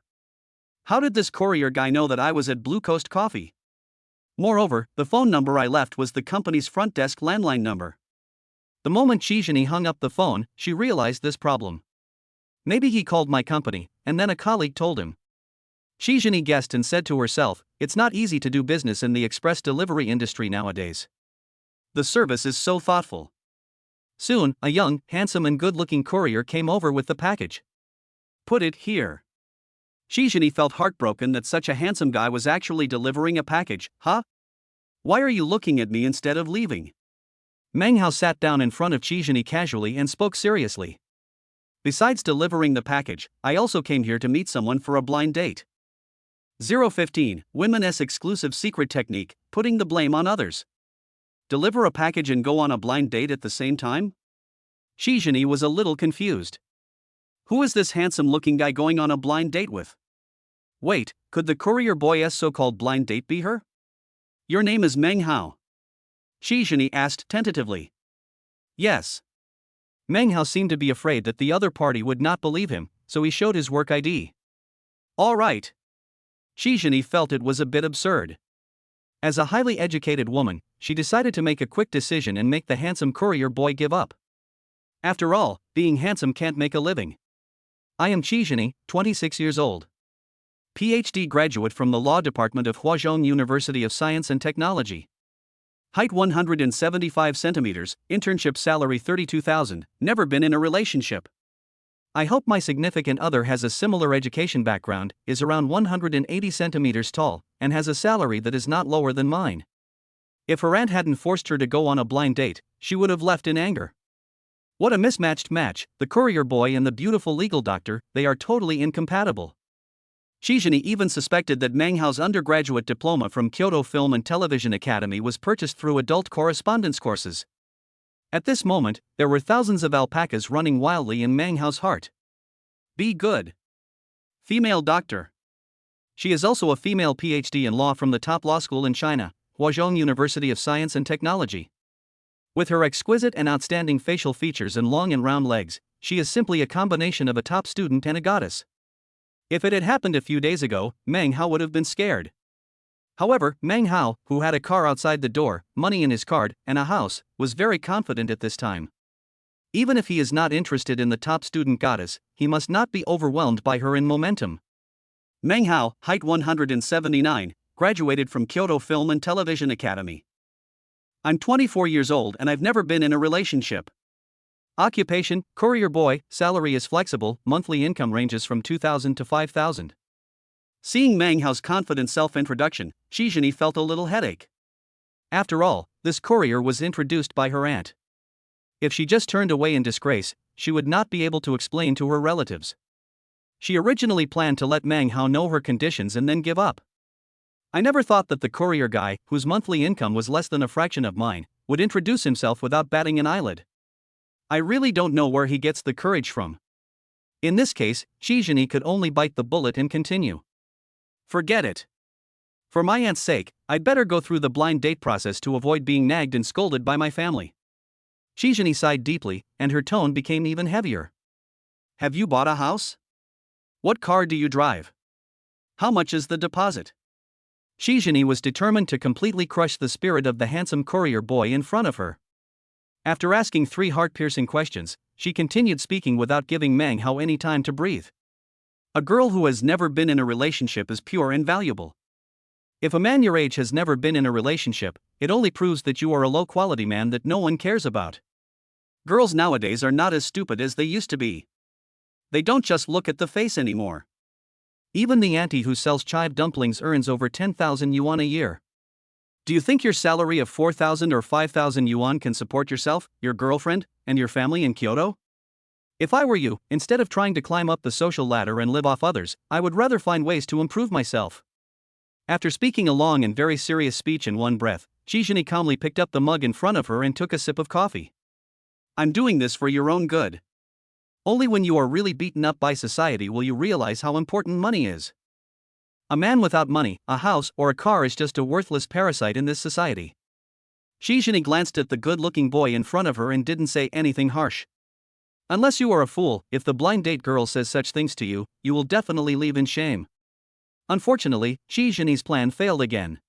How did this courier guy know that I was at Blue Coast Coffee? Moreover, the phone number I left was the company's front desk landline number. The moment Chizhini hung up the phone, she realized this problem. Maybe he called my company, and then a colleague told him. Chizhini guessed and said to herself, it's not easy to do business in the express delivery industry nowadays. The service is so thoughtful. Soon, a young, handsome and good-looking courier came over with the package. Put it here. Chizhini felt heartbroken that such a handsome guy was actually delivering a package. Huh? Why are you looking at me instead of leaving? Meng Hao sat down in front of Chizhini casually and spoke seriously. Besides delivering the package, I also came here to meet someone for a blind date. 015, Women's exclusive secret technique, putting the blame on others. Deliver a package and go on a blind date at the same time? Chizhini was a little confused. Who is this handsome-looking guy going on a blind date with? Wait, could the courier boy's so-called blind date be her? Your name is Meng Hao? Chizhini asked tentatively. Yes. Meng Hao seemed to be afraid that the other party would not believe him, so he showed his work ID. All right. Chizhini felt it was a bit absurd. As a highly educated woman, she decided to make a quick decision and make the handsome courier boy give up. After all, being handsome can't make a living. I am Chizhini, 26 years old. PhD graduate from the Law Department of Huazhong University of Science and Technology. Height 175 centimeters, internship salary 32,000, never been in a relationship. I hope my significant other has a similar education background, is around 180 centimeters tall, and has a salary that is not lower than mine. If her aunt hadn't forced her to go on a blind date, she would have left in anger. What a mismatched match, the courier boy and the beautiful legal doctor, they are totally incompatible. Chizhini even suspected that Meng Hao's undergraduate diploma from Kyoto Film and Television Academy was purchased through adult correspondence courses. At this moment, there were thousands of alpacas running wildly in Meng Hao's heart. Be good. Female doctor. She is also a female PhD in law from the top law school in China, Huazhong University of Science and Technology. With her exquisite and outstanding facial features and long and round legs, she is simply a combination of a top student and a goddess. If it had happened a few days ago, Meng Hao would have been scared. However, Meng Hao, who had a car outside the door, money in his card, and a house, was very confident at this time. Even if he is not interested in the top student goddess, he must not be overwhelmed by her in momentum. Meng Hao, height 179, graduated from Kyoto Film and Television Academy. I'm 24 years old and I've never been in a relationship. Occupation, courier boy, salary is flexible, monthly income ranges from 2,000 to 5,000. Seeing Meng Hao's confident self-introduction, Shizhini felt a little headache. After all, this courier was introduced by her aunt. If she just turned away in disgrace, she would not be able to explain to her relatives. She originally planned to let Meng Hao know her conditions and then give up. I never thought that the courier guy, whose monthly income was less than a fraction of mine, would introduce himself without batting an eyelid. I really don't know where he gets the courage from. In this case, Shizhini could only bite the bullet and continue. Forget it. For my aunt's sake, I'd better go through the blind date process to avoid being nagged and scolded by my family. Shizhini sighed deeply, and her tone became even heavier. Have you bought a house? What car do you drive? How much is the deposit? Shizhini was determined to completely crush the spirit of the handsome courier boy in front of her. After asking 3 heart-piercing questions, she continued speaking without giving Meng Hao any time to breathe. A girl who has never been in a relationship is pure and valuable. If a man your age has never been in a relationship, it only proves that you are a low-quality man that no one cares about. Girls nowadays are not as stupid as they used to be. They don't just look at the face anymore. Even the auntie who sells chive dumplings earns over 10,000 yuan a year. Do you think your salary of 4,000 or 5,000 yuan can support yourself, your girlfriend, and your family in Kyoto? If I were you, instead of trying to climb up the social ladder and live off others, I would rather find ways to improve myself. After speaking a long and very serious speech in one breath, Shizhini calmly picked up the mug in front of her and took a sip of coffee. I'm doing this for your own good. Only when you are really beaten up by society will you realize how important money is. A man without money, a house, or a car is just a worthless parasite in this society. Shizhini glanced at the good-looking boy in front of her and didn't say anything harsh. Unless you are a fool, if the blind date girl says such things to you, you will definitely leave in shame. Unfortunately, Shizhini's plan failed again.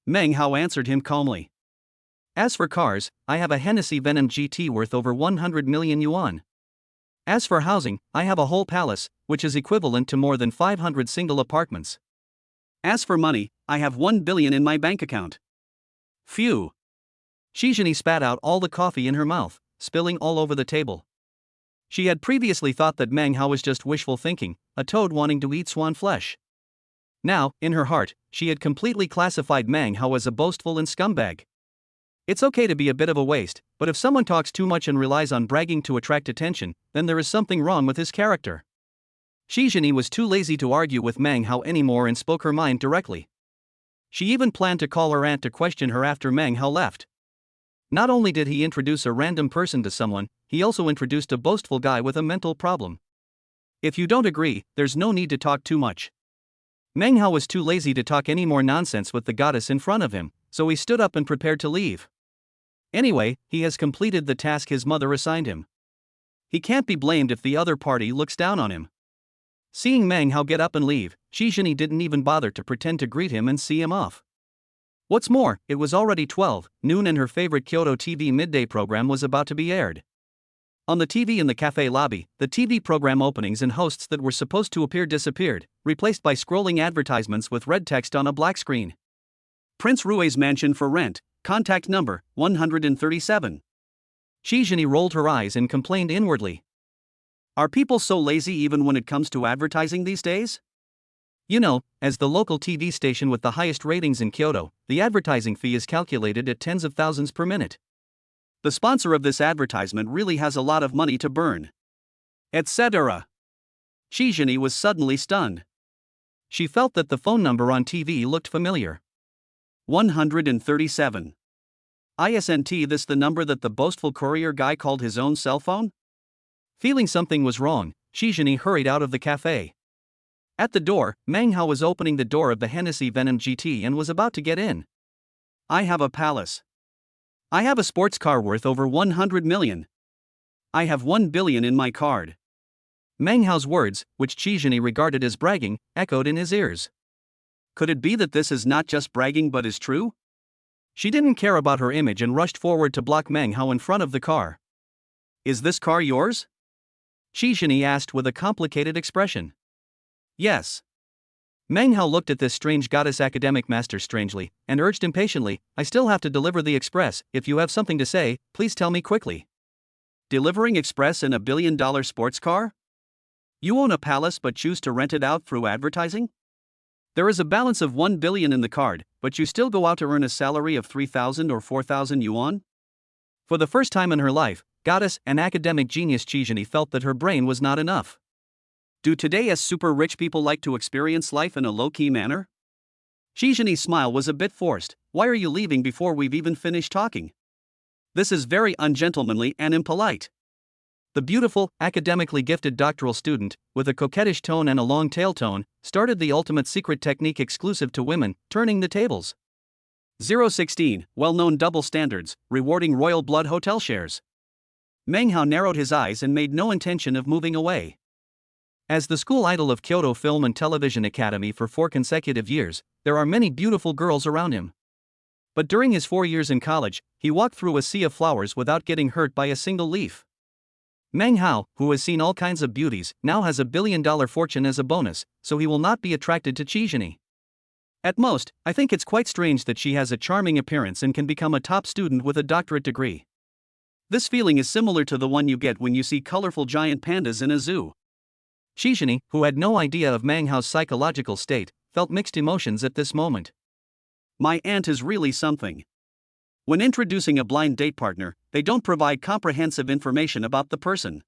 Meng Hao answered him calmly. As for cars, I have a Hennessy Venom GT worth over 100 million yuan. As for housing, I have a whole palace, which is equivalent to more than 500 single apartments. As for money, I have 1 billion in my bank account. Phew. Shizhini spat out all the coffee in her mouth, spilling all over the table. She had previously thought that Meng Hao was just wishful thinking, a toad wanting to eat swan flesh. Now, in her heart, she had completely classified Meng Hao as a boastful and scumbag. It's okay to be a bit of a waste, but if someone talks too much and relies on bragging to attract attention, then there is something wrong with his character. Shizhini was too lazy to argue with Meng Hao anymore and spoke her mind directly. She even planned to call her aunt to question her after Meng Hao left. Not only did he introduce a random person to someone, he also introduced a boastful guy with a mental problem. If you don't agree, there's no need to talk too much. Meng Hao was too lazy to talk any more nonsense with the goddess in front of him, so he stood up and prepared to leave. Anyway, he has completed the task his mother assigned him. He can't be blamed if the other party looks down on him. Seeing Meng Hao get up and leave, Shizhini didn't even bother to pretend to greet him and see him off. What's more, it was already 12 noon and her favorite Kyoto TV midday program was about to be aired. On the TV in the cafe lobby, the TV program openings and hosts that were supposed to appear disappeared, replaced by scrolling advertisements with red text on a black screen. Prince Rui's mansion for rent, contact number 137. Shizhini rolled her eyes and complained inwardly. Are people so lazy even when it comes to advertising these days? You know, as the local TV station with the highest ratings in Kyoto, the advertising fee is calculated at tens of thousands per minute. The sponsor of this advertisement really has a lot of money to burn. Etc. Shizhini was suddenly stunned. She felt that the phone number on TV looked familiar. 137. Isn't this the number that the boastful courier guy called his own cell phone? Feeling something was wrong, Shizhini hurried out of the cafe. At the door, Meng Hao was opening the door of the Hennessy Venom GT and was about to get in. I have a palace. I have a sports car worth over 100 million. I have 1 billion in my card. Meng Hao's words, which Shizhini regarded as bragging, echoed in his ears. Could it be that this is not just bragging but is true? She didn't care about her image and rushed forward to block Meng Hao in front of the car. Is this car yours? Shizhini asked with a complicated expression. Yes. Meng Hao looked at this strange goddess academic master strangely, and urged impatiently, I still have to deliver the express. If you have something to say, please tell me quickly. Delivering express in a billion-dollar sports car? You own a palace but choose to rent it out through advertising? There is a balance of 1 billion in the card, but you still go out to earn a salary of 3,000 or 4,000 yuan? For the first time in her life, goddess and academic genius Chijini felt that her brain was not enough. Do today's super rich people like to experience life in a low-key manner? Chijini's smile was a bit forced. Why are you leaving before we've even finished talking? This is very ungentlemanly and impolite. The beautiful, academically gifted doctoral student, with a coquettish tone and a long tail tone, started the ultimate secret technique exclusive to women, turning the tables. 016, well-known double standards, rewarding royal blood hotel shares. Meng Hao narrowed his eyes and made no intention of moving away. As the school idol of Kyoto Film and Television Academy for 4 consecutive years, there are many beautiful girls around him. But during his 4 years in college, he walked through a sea of flowers without getting hurt by a single leaf. Meng Hao, who has seen all kinds of beauties, now has a billion-dollar fortune as a bonus, so he will not be attracted to Chijini. At most, I think it's quite strange that she has a charming appearance and can become a top student with a doctorate degree. This feeling is similar to the one you get when you see colorful giant pandas in a zoo. Chijini, who had no idea of Meng Hao's psychological state, felt mixed emotions at this moment. My aunt is really something. When introducing a blind date partner, they don't provide comprehensive information about the person.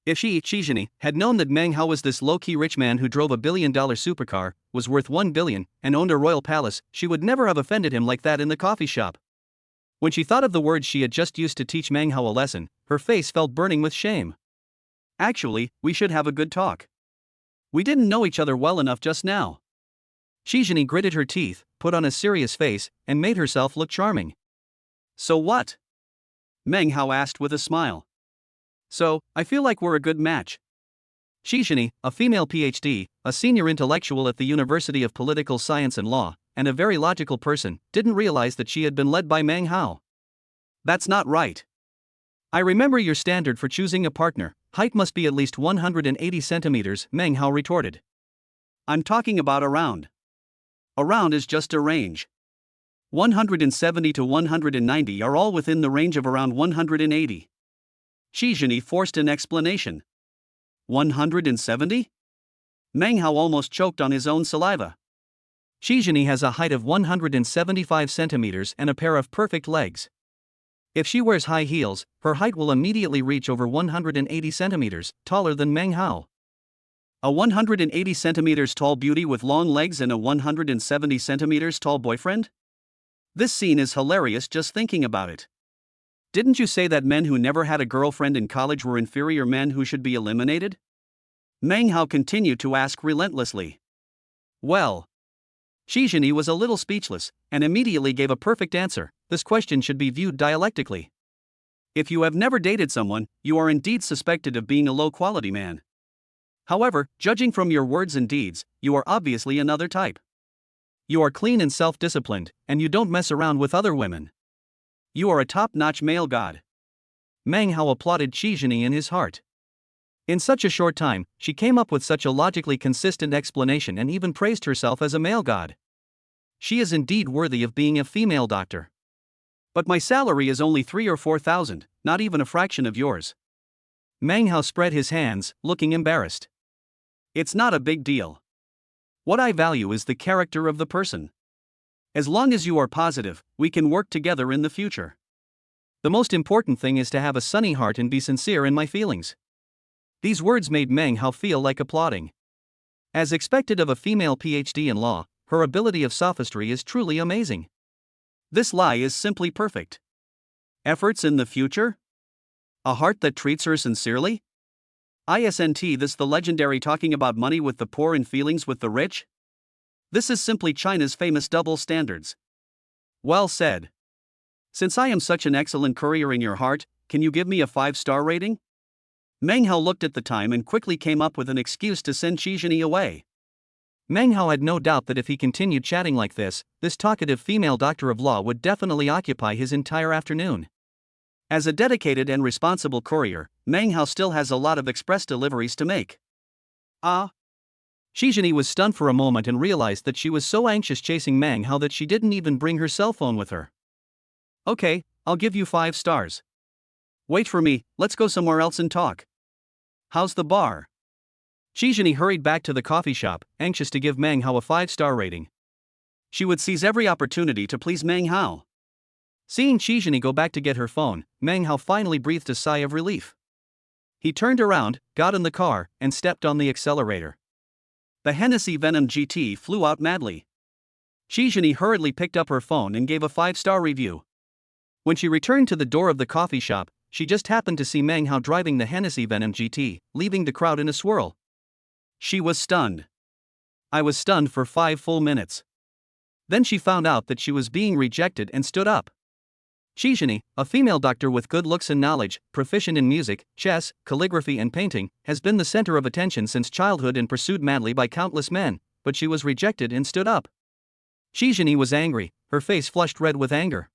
If she, Chijini, had known that Meng Hao was this low-key rich man who drove a billion-dollar supercar, was worth 1 billion, and owned a royal palace, she would never have offended him like that in the coffee shop. When she thought of the words she had just used to teach Meng Hao a lesson, her face felt burning with shame. Actually, we should have a good talk. We didn't know each other well enough just now. Chijini gritted her teeth, put on a serious face, and made herself look charming. So what? Meng Hao asked with a smile. So, I feel like we're a good match. Chijini, a female PhD, a senior intellectual at the University of Political Science and Law, and a very logical person, didn't realize that she had been led by Meng Hao. That's not right. I remember your standard for choosing a partner. Height must be at least 180 centimeters, Meng Hao retorted. I'm talking about around. Around is just a range. 170 to 190 are all within the range of around 180. Chijini forced an explanation. 170? Meng Hao almost choked on his own saliva. Chijini has a height of 175 centimeters and a pair of perfect legs. If she wears high heels, her height will immediately reach over 180 centimeters, taller than Meng Hao. A 180 centimeters tall beauty with long legs and a 170 centimeters tall boyfriend? This scene is hilarious just thinking about it. Didn't you say that men who never had a girlfriend in college were inferior men who should be eliminated? Meng Hao continued to ask relentlessly. Well. Chijini was a little speechless, and immediately gave a perfect answer. This question should be viewed dialectically. If you have never dated someone, you are indeed suspected of being a low-quality man. However, judging from your words and deeds, you are obviously another type. You are clean and self-disciplined, and you don't mess around with other women. You are a top-notch male god. Meng Hao applauded Chijini in his heart. In such a short time, she came up with such a logically consistent explanation and even praised herself as a male god. She is indeed worthy of being a female doctor. But my salary is only 3 or 4,000, not even a fraction of yours. Meng Hao spread his hands, looking embarrassed. It's not a big deal. What I value is the character of the person. As long as you are positive, we can work together in the future. The most important thing is to have a sunny heart and be sincere in my feelings. These words made Meng Hao feel like applauding. As expected of a female PhD in law, her ability of sophistry is truly amazing. This lie is simply perfect. Efforts in the future? A heart that treats her sincerely? Isn't this the legendary talking about money with the poor and feelings with the rich? This is simply China's famous double standards. Well said. Since I am such an excellent courier in your heart, can you give me a 5-star rating? Meng Hao looked at the time and quickly came up with an excuse to send Chijini away. Meng Hao had no doubt that if he continued chatting like this talkative female doctor of law would definitely occupy his entire afternoon. As a dedicated and responsible courier, Meng Hao still has a lot of express deliveries to make. Chijini was stunned for a moment and realized that she was so anxious chasing Meng Hao that she didn't even bring her cell phone with her. Okay, I'll give you 5 stars. Wait for me, let's go somewhere else and talk. How's the bar? Shizhini hurried back to the coffee shop, anxious to give Meng Hao a 5-star rating. She would seize every opportunity to please Meng Hao. Seeing Shizhini go back to get her phone, Meng Hao finally breathed a sigh of relief. He turned around, got in the car, and stepped on the accelerator. The Hennessy Venom GT flew out madly. Shizhini hurriedly picked up her phone and gave a 5-star review. When she returned to the door of the coffee shop, she just happened to see Meng Hao driving the Hennessy Venom GT, leaving the crowd in a swirl. She was stunned. I was stunned for 5 full minutes. Then she found out that she was being rejected and stood up. Shizhini, a female doctor with good looks and knowledge, proficient in music, chess, calligraphy and painting, has been the center of attention since childhood and pursued madly by countless men, but she was rejected and stood up. Shizhini was angry, her face flushed red with anger.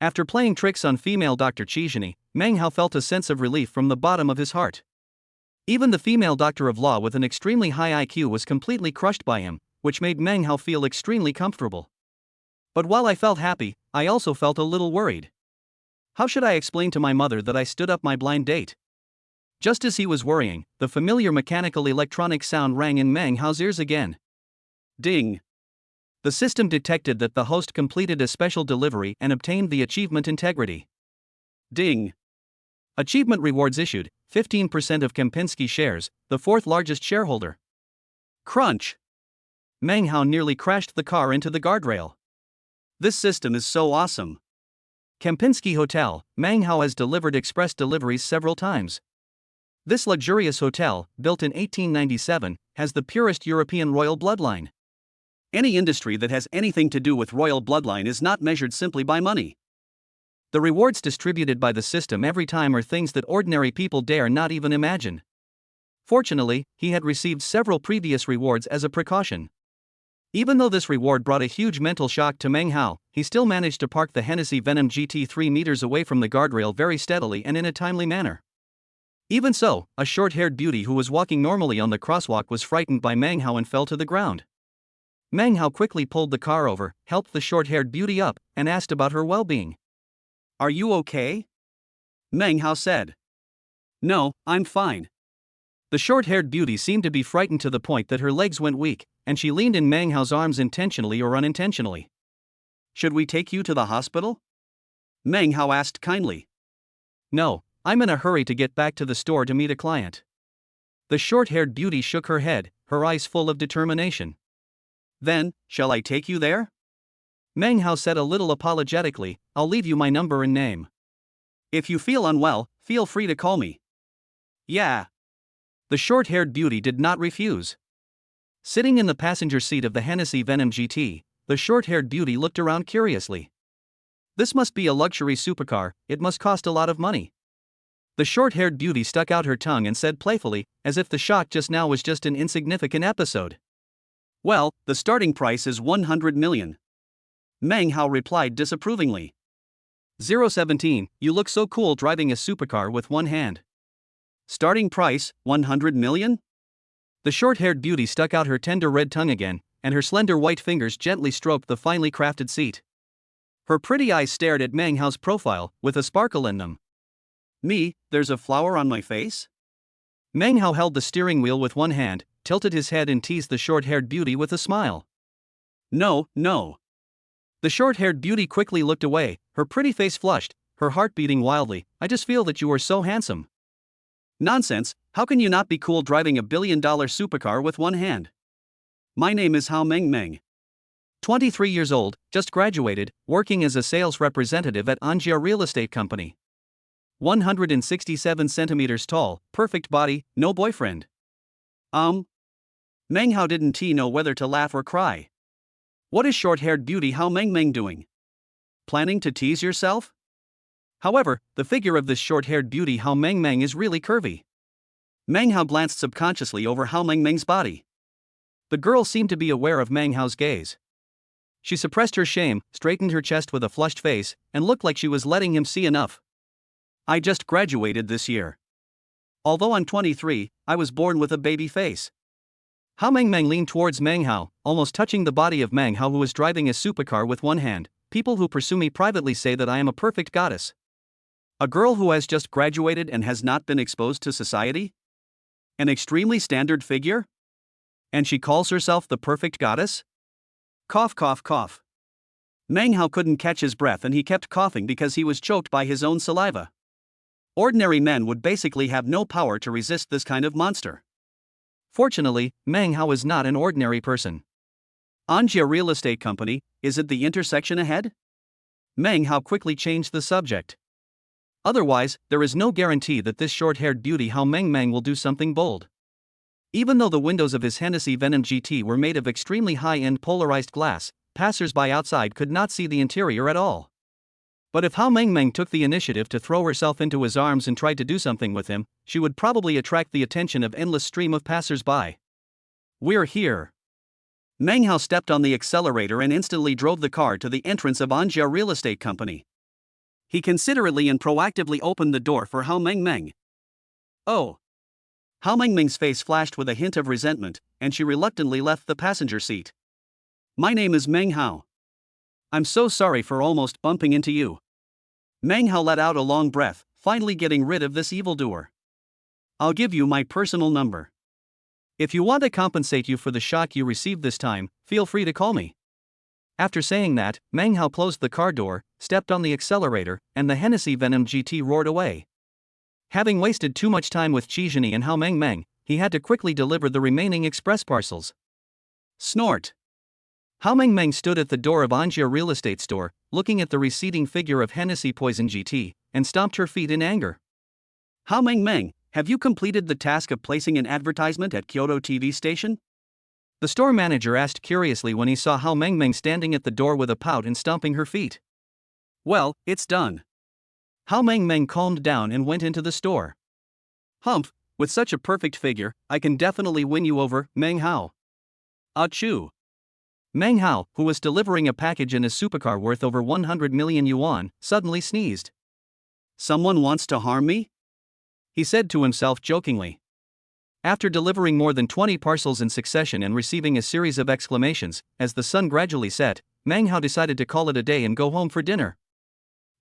After playing tricks on female Dr. Shizhini, Meng Hao felt a sense of relief from the bottom of his heart. Even the female doctor of law with an extremely high IQ was completely crushed by him, which made Meng Hao feel extremely comfortable. But while I felt happy, I also felt a little worried. How should I explain to my mother that I stood up my blind date? Just as he was worrying, the familiar mechanical electronic sound rang in Meng Hao's ears again. Ding! The system detected that the host completed a special delivery and obtained the achievement integrity. Ding! Achievement rewards issued, 15% of Kempinski shares, the 4th largest shareholder. Crunch! Meng Hao nearly crashed the car into the guardrail. This system is so awesome. Kempinski Hotel, Meng Hao has delivered express deliveries several times. This luxurious hotel, built in 1897, has the purest European royal bloodline. Any industry that has anything to do with royal bloodline is not measured simply by money. The rewards distributed by the system every time are things that ordinary people dare not even imagine. Fortunately, he had received several previous rewards as a precaution. Even though this reward brought a huge mental shock to Meng Hao, he still managed to park the Hennessy Venom GT 3 meters away from the guardrail very steadily and in a timely manner. Even so, a short-haired beauty who was walking normally on the crosswalk was frightened by Meng Hao and fell to the ground. Meng Hao quickly pulled the car over, helped the short-haired beauty up, and asked about her well-being. "Are you okay?" Meng Hao said. "No, I'm fine." The short-haired beauty seemed to be frightened to the point that her legs went weak, and she leaned in Meng Hao's arms intentionally or unintentionally. "Should we take you to the hospital?" Meng Hao asked kindly. "No, I'm in a hurry to get back to the store to meet a client." The short-haired beauty shook her head, her eyes full of determination. "Then, shall I take you there?" Meng Hao said a little apologetically, "I'll leave you my number and name. If you feel unwell, feel free to call me." "Yeah." The short-haired beauty did not refuse. Sitting in the passenger seat of the Hennessy Venom GT, the short-haired beauty looked around curiously. This must be a luxury supercar, it must cost a lot of money. The short-haired beauty stuck out her tongue and said playfully, as if the shock just now was just an insignificant episode. "Well, the starting price is 100 million. Meng Hao replied disapprovingly. 017, you look so cool driving a supercar with one hand. Starting price, 100 million? The short-haired beauty stuck out her tender red tongue again, and her slender white fingers gently stroked the finely crafted seat. Her pretty eyes stared at Meng Hao's profile, with a sparkle in them. "Me, there's a flower on my face?" Meng Hao held the steering wheel with one hand, tilted his head and teased the short-haired beauty with a smile. "No, no." The short-haired beauty quickly looked away, her pretty face flushed, her heart beating wildly. "I just feel that you are so handsome." "Nonsense, how can you not be cool driving a billion-dollar supercar with one hand? My name is Hao Meng Meng. 23 years old, just graduated, working as a sales representative at Anjia Real Estate Company. 167 centimeters tall, perfect body, no boyfriend." Meng Hao didn't know whether to laugh or cry. What is short-haired beauty Hao Meng Meng doing? Planning to tease yourself? However, the figure of this short-haired beauty Hao Meng Meng is really curvy. Meng Hao glanced subconsciously over Hao Meng Meng's body. The girl seemed to be aware of Meng Hao's gaze. She suppressed her shame, straightened her chest with a flushed face, and looked like she was letting him see enough. "I just graduated this year. Although I'm 23, I was born with a baby face." Hao Meng Meng leaned towards Meng Hao, almost touching the body of Meng Hao, who was driving a supercar with one hand. "People who pursue me privately say that I am a perfect goddess. A girl who has just graduated and has not been exposed to society? An extremely standard figure? And she calls herself the perfect goddess? Cough, cough, cough. Meng Hao couldn't catch his breath and he kept coughing because he was choked by his own saliva. Ordinary men would basically have no power to resist this kind of monster. Fortunately, Meng Hao is not an ordinary person. Anjia Real Estate Company, is it the intersection ahead? Meng Hao quickly changed the subject. Otherwise, there is no guarantee that this short-haired beauty Hao Meng will do something bold. Even though the windows of his Hennessy Venom GT were made of extremely high-end polarized glass, passers-by outside could not see the interior at all. But if Hao Meng took the initiative to throw herself into his arms and tried to do something with him, she would probably attract the attention of endless stream of passers-by. We're here. Meng Hao stepped on the accelerator and instantly drove the car to the entrance of Anjia Real Estate Company. He considerately and proactively opened the door for Hao Meng. Oh. Hao Meng's face flashed with a hint of resentment, and she reluctantly left the passenger seat. My name is Meng Hao. I'm so sorry for almost bumping into you. Meng Hao let out a long breath, finally getting rid of this evildoer. I'll give you my personal number. If you want to compensate you for the shock you received this time, feel free to call me. After saying that, Meng Hao closed the car door, stepped on the accelerator, and the Hennessy Venom GT roared away. Having wasted too much time with Chizhini and Hao Meng, he had to quickly deliver the remaining express parcels. Snort. Hao Meng stood at the door of Anjia Real Estate Store, looking at the receding figure of Hennessy Poison GT, and stomped her feet in anger. Hao Meng, have you completed the task of placing an advertisement at Kyoto TV station? The store manager asked curiously when he saw Hao Meng standing at the door with a pout and stomping her feet. Well, it's done. Hao Meng calmed down and went into the store. Humph, with such a perfect figure, I can definitely win you over, Meng Hao. Achoo. Meng Hao, who was delivering a package in a supercar worth over 100 million yuan, suddenly sneezed. Someone wants to harm me? He said to himself jokingly. After delivering more than 20 parcels in succession and receiving a series of exclamations, as the sun gradually set, Meng Hao decided to call it a day and go home for dinner.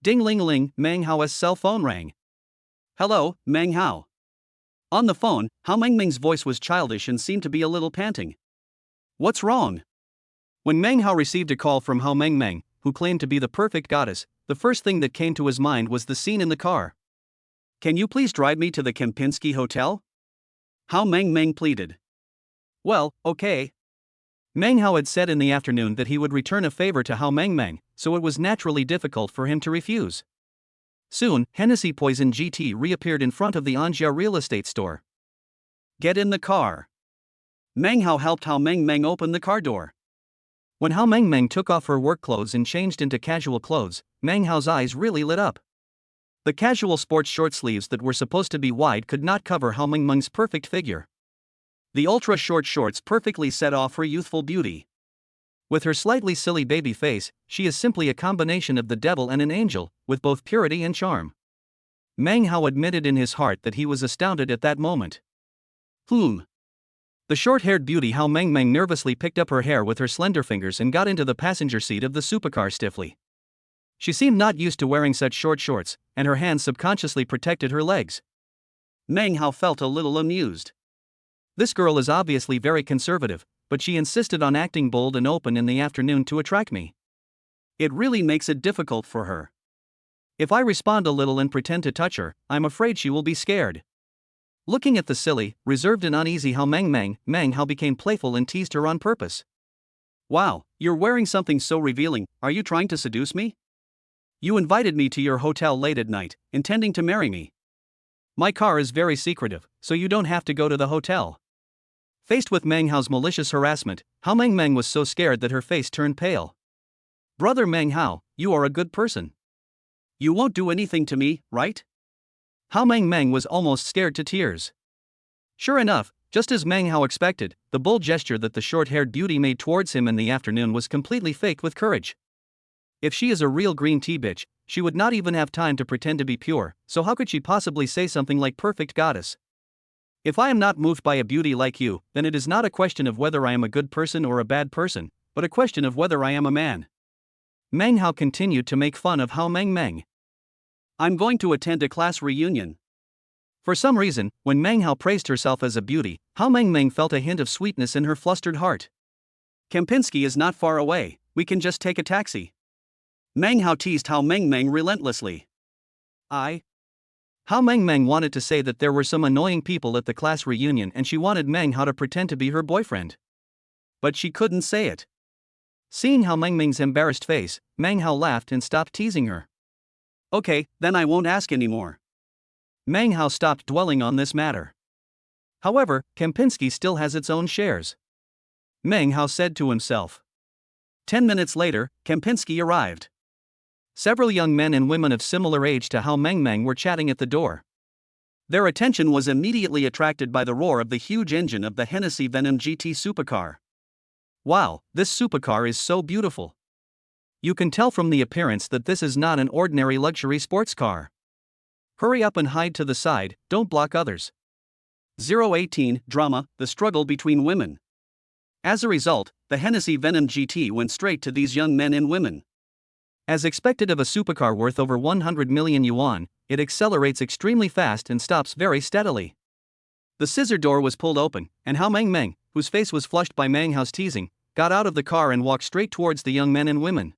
Ding-ling-ling, Meng Hao's cell phone rang. Hello, Meng Hao. On the phone, Hao Meng's voice was childish and seemed to be a little panting. What's wrong? When Meng Hao received a call from Hao Meng, who claimed to be the perfect goddess, the first thing that came to his mind was the scene in the car. Can you please drive me to the Kempinski Hotel? Hao Meng pleaded. Well, okay. Meng Hao had said in the afternoon that he would return a favor to Hao Meng, so it was naturally difficult for him to refuse. Soon, Hennessy Poison GT reappeared in front of the Anjia Real Estate Store. Get in the car. Meng Hao helped Hao Meng open the car door. When Hao Meng took off her work clothes and changed into casual clothes, Meng Hao's eyes really lit up. The casual sports short sleeves that were supposed to be wide could not cover Hao Meng's perfect figure. The ultra-short shorts perfectly set off her youthful beauty. With her slightly silly baby face, she is simply a combination of the devil and an angel, with both purity and charm. Meng Hao admitted in his heart that he was astounded at that moment. The short-haired beauty Hao Meng nervously picked up her hair with her slender fingers and got into the passenger seat of the supercar stiffly. She seemed not used to wearing such short shorts, and her hands subconsciously protected her legs. Meng Hao felt a little amused. This girl is obviously very conservative, but she insisted on acting bold and open in the afternoon to attract me. It really makes it difficult for her. If I respond a little and pretend to touch her, I'm afraid she will be scared. Looking at the silly, reserved and uneasy Hao Meng Hao became playful and teased her on purpose. Wow, you're wearing something so revealing, are you trying to seduce me? You invited me to your hotel late at night, intending to marry me. My car is very secretive, so you don't have to go to the hotel. Faced with Meng Hao's malicious harassment, Hao Meng was so scared that her face turned pale. Brother Meng Hao, you are a good person. You won't do anything to me, right? Hao Meng was almost scared to tears. Sure enough, just as Meng Hao expected, the bold gesture that the short-haired beauty made towards him in the afternoon was completely faked with courage. If she is a real green tea bitch, she would not even have time to pretend to be pure, so how could she possibly say something like perfect goddess? If I am not moved by a beauty like you, then it is not a question of whether I am a good person or a bad person, but a question of whether I am a man. Meng Hao continued to make fun of Hao Meng. I'm going to attend a class reunion. For some reason, when Meng Hao praised herself as a beauty, Hao Mengmeng felt a hint of sweetness in her flustered heart. Kempinski is not far away, we can just take a taxi. Meng Hao teased Hao Mengmeng relentlessly. Hao Mengmeng wanted to say that there were some annoying people at the class reunion and she wanted Meng Hao to pretend to be her boyfriend. But she couldn't say it. Seeing Hao Mengmeng's embarrassed face, Meng Hao laughed and stopped teasing her. Okay, then I won't ask anymore. Meng Hao stopped dwelling on this matter. However, Kempinski still has its own shares. Meng Hao said to himself. 10 minutes later, Kempinski arrived. Several young men and women of similar age to Hao Mengmeng were chatting at the door. Their attention was immediately attracted by the roar of the huge engine of the Hennessy Venom GT supercar. Wow, this supercar is so beautiful. You can tell from the appearance that this is not an ordinary luxury sports car. Hurry up and hide to the side, don't block others. 018 Drama, the struggle between women. As a result, the Hennessy Venom GT went straight to these young men and women. As expected of a supercar worth over 100 million yuan, it accelerates extremely fast and stops very steadily. The scissor door was pulled open, and Hao Mengmeng, whose face was flushed by Meng Hao's teasing, got out of the car and walked straight towards the young men and women.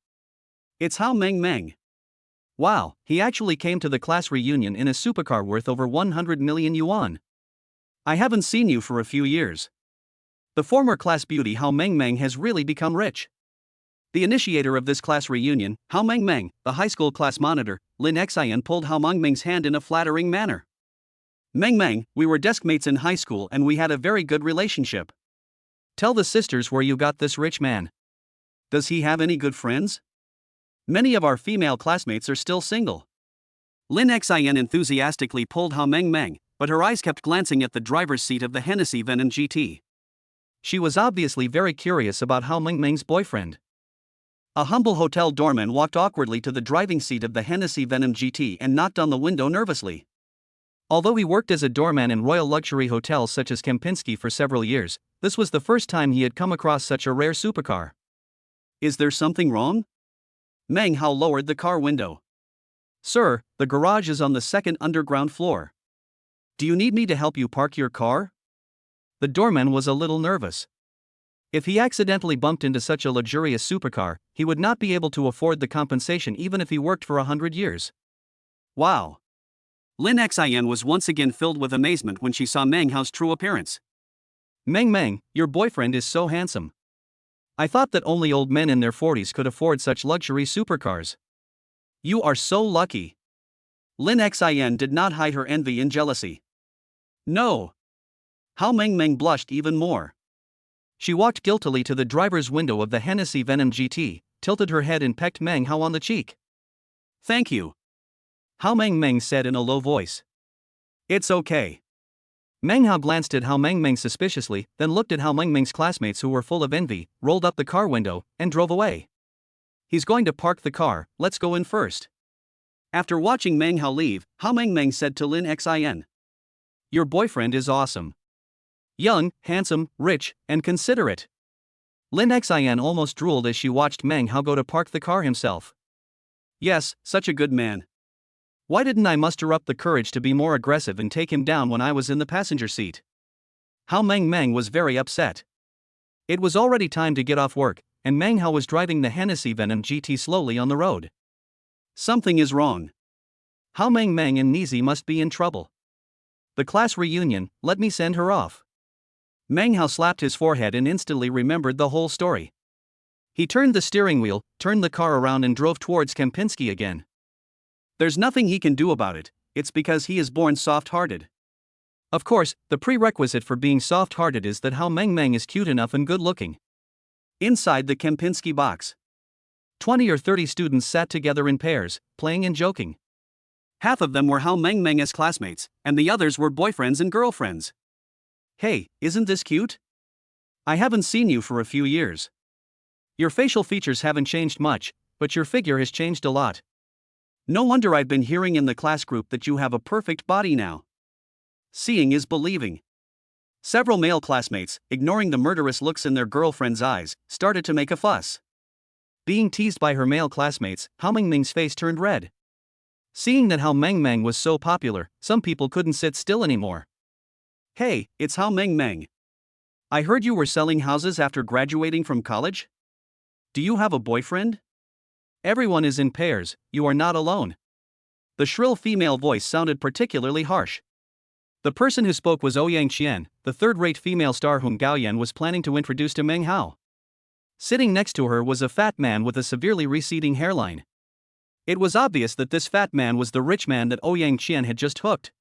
It's Hao Mengmeng. Wow, he actually came to the class reunion in a supercar worth over 100 million yuan. I haven't seen you for a few years. The former class beauty Hao Mengmeng has really become rich. The initiator of this class reunion, Hao Mengmeng, the high school class monitor, Lin Xian, pulled Hao Mengmeng's hand in a flattering manner. Mengmeng, we were deskmates in high school and we had a very good relationship. Tell the sisters where you got this rich man. Does he have any good friends? Many of our female classmates are still single. Lin Xian enthusiastically pulled Hao Mengmeng, but her eyes kept glancing at the driver's seat of the Hennessy Venom GT. She was obviously very curious about Hao Mengmeng's boyfriend. A humble hotel doorman walked awkwardly to the driving seat of the Hennessy Venom GT and knocked on the window nervously. Although he worked as a doorman in royal luxury hotels such as Kempinski for several years, this was the first time he had come across such a rare supercar. Is there something wrong? Meng Hao lowered the car window. Sir, the garage is on the second underground floor. Do you need me to help you park your car? The doorman was a little nervous. If he accidentally bumped into such a luxurious supercar, he would not be able to afford the compensation even if he worked for 100 years. Wow! Lin Xian was once again filled with amazement when she saw Meng Hao's true appearance. Meng, your boyfriend is so handsome. I thought that only old men in their 40s could afford such luxury supercars. You are so lucky. Lin Xian did not hide her envy and jealousy. No. Hao Mengmeng blushed even more. She walked guiltily to the driver's window of the Hennessy Venom GT, tilted her head and pecked Meng Hao on the cheek. Thank you. Hao Mengmeng said in a low voice. It's okay. Meng Hao glanced at Hao Mengmeng suspiciously, then looked at Hao Mengmeng's classmates who were full of envy, rolled up the car window, and drove away. He's going to park the car, let's go in first. After watching Meng Hao leave, Hao Mengmeng said to Lin Xian. Your boyfriend is awesome. Young, handsome, rich, and considerate. Lin Xian almost drooled as she watched Meng Hao go to park the car himself. Yes, such a good man. Why didn't I muster up the courage to be more aggressive and take him down when I was in the passenger seat? Hao Mengmeng was very upset. It was already time to get off work, and Meng Hao was driving the Hennessy Venom GT slowly on the road. Something is wrong. Hao Mengmeng and Nizi must be in trouble. The class reunion, let me send her off. Meng Hao slapped his forehead and instantly remembered the whole story. He turned the steering wheel, turned the car around and drove towards Kempinski again. There's nothing he can do about it, it's because he is born soft-hearted. Of course, the prerequisite for being soft-hearted is that Hao Mengmeng is cute enough and good-looking. Inside the Kempinski box, 20 or 30 students sat together in pairs, playing and joking. Half of them were Hao Mengmeng's classmates, and the others were boyfriends and girlfriends. Hey, isn't this cute? I haven't seen you for a few years. Your facial features haven't changed much, but your figure has changed a lot. No wonder I've been hearing in the class group that you have a perfect body now. Seeing is believing. Several male classmates, ignoring the murderous looks in their girlfriends' eyes, started to make a fuss. Being teased by her male classmates, Hao Mengmeng's face turned red. Seeing that Hao Meng was so popular, some people couldn't sit still anymore. Hey, it's Hao Meng. I heard you were selling houses after graduating from college? Do you have a boyfriend? Everyone is in pairs, you are not alone. The shrill female voice sounded particularly harsh. The person who spoke was Ouyang Qian, the third-rate female star whom Gao Yan was planning to introduce to Meng Hao. Sitting next to her was a fat man with a severely receding hairline. It was obvious that this fat man was the rich man that Ouyang Qian had just hooked.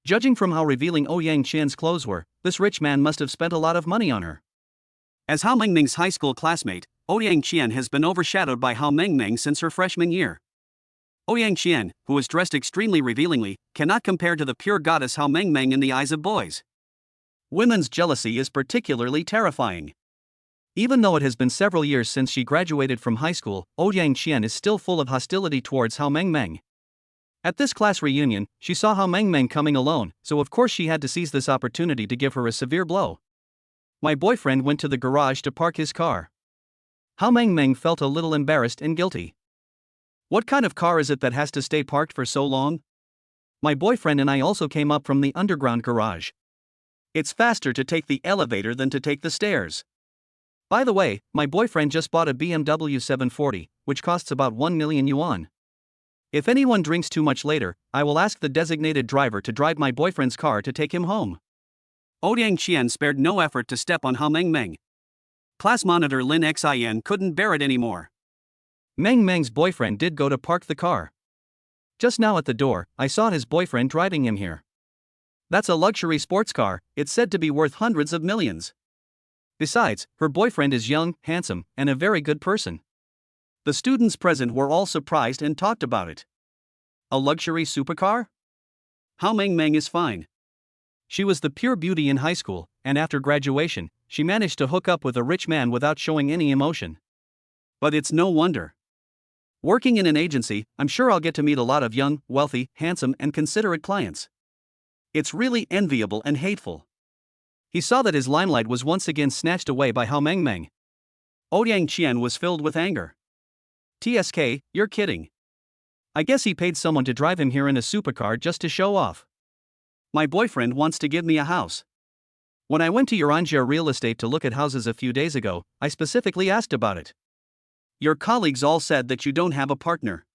Judging from how revealing Ouyang Qian's clothes were, this rich man must have spent a lot of money on her. As Hao Meng's high school classmate, Ouyang Qian has been overshadowed by Hao Meng since her freshman year. Ouyang Qian, who was dressed extremely revealingly, cannot compare to the pure goddess Hao Meng in the eyes of boys. Women's jealousy is particularly terrifying. Even though it has been several years since she graduated from high school, Ouyang Qian is still full of hostility towards Hao Meng. At this class reunion, she saw Hao Meng coming alone, so of course she had to seize this opportunity to give her a severe blow. My boyfriend went to the garage to park his car. Hao Meng felt a little embarrassed and guilty. What kind of car is it that has to stay parked for so long? My boyfriend and I also came up from the underground garage. It's faster to take the elevator than to take the stairs. By the way, my boyfriend just bought a BMW 740, which costs about 1 million yuan. If anyone drinks too much later, I will ask the designated driver to drive my boyfriend's car to take him home. Ouyang Qian spared no effort to step on Hao Meng. Class monitor Lin Xin couldn't bear it anymore. Meng's boyfriend did go to park the car. Just now at the door, I saw his boyfriend driving him here. That's a luxury sports car, it's said to be worth hundreds of millions. Besides, her boyfriend is young, handsome, and a very good person. The students present were all surprised and talked about it. A luxury supercar? Hao Meng is fine. She was the pure beauty in high school, and after graduation, she managed to hook up with a rich man without showing any emotion. But it's no wonder. Working in an agency, I'm sure I'll get to meet a lot of young, wealthy, handsome, and considerate clients. It's really enviable and hateful. He saw that his limelight was once again snatched away by Hao Meng. Ouyang Qian was filled with anger. TSK, you're kidding. I guess he paid someone to drive him here in a supercar just to show off. My boyfriend wants to give me a house. When I went to Uranjia Real Estate to look at houses a few days ago, I specifically asked about it. Your colleagues all said that you don't have a partner.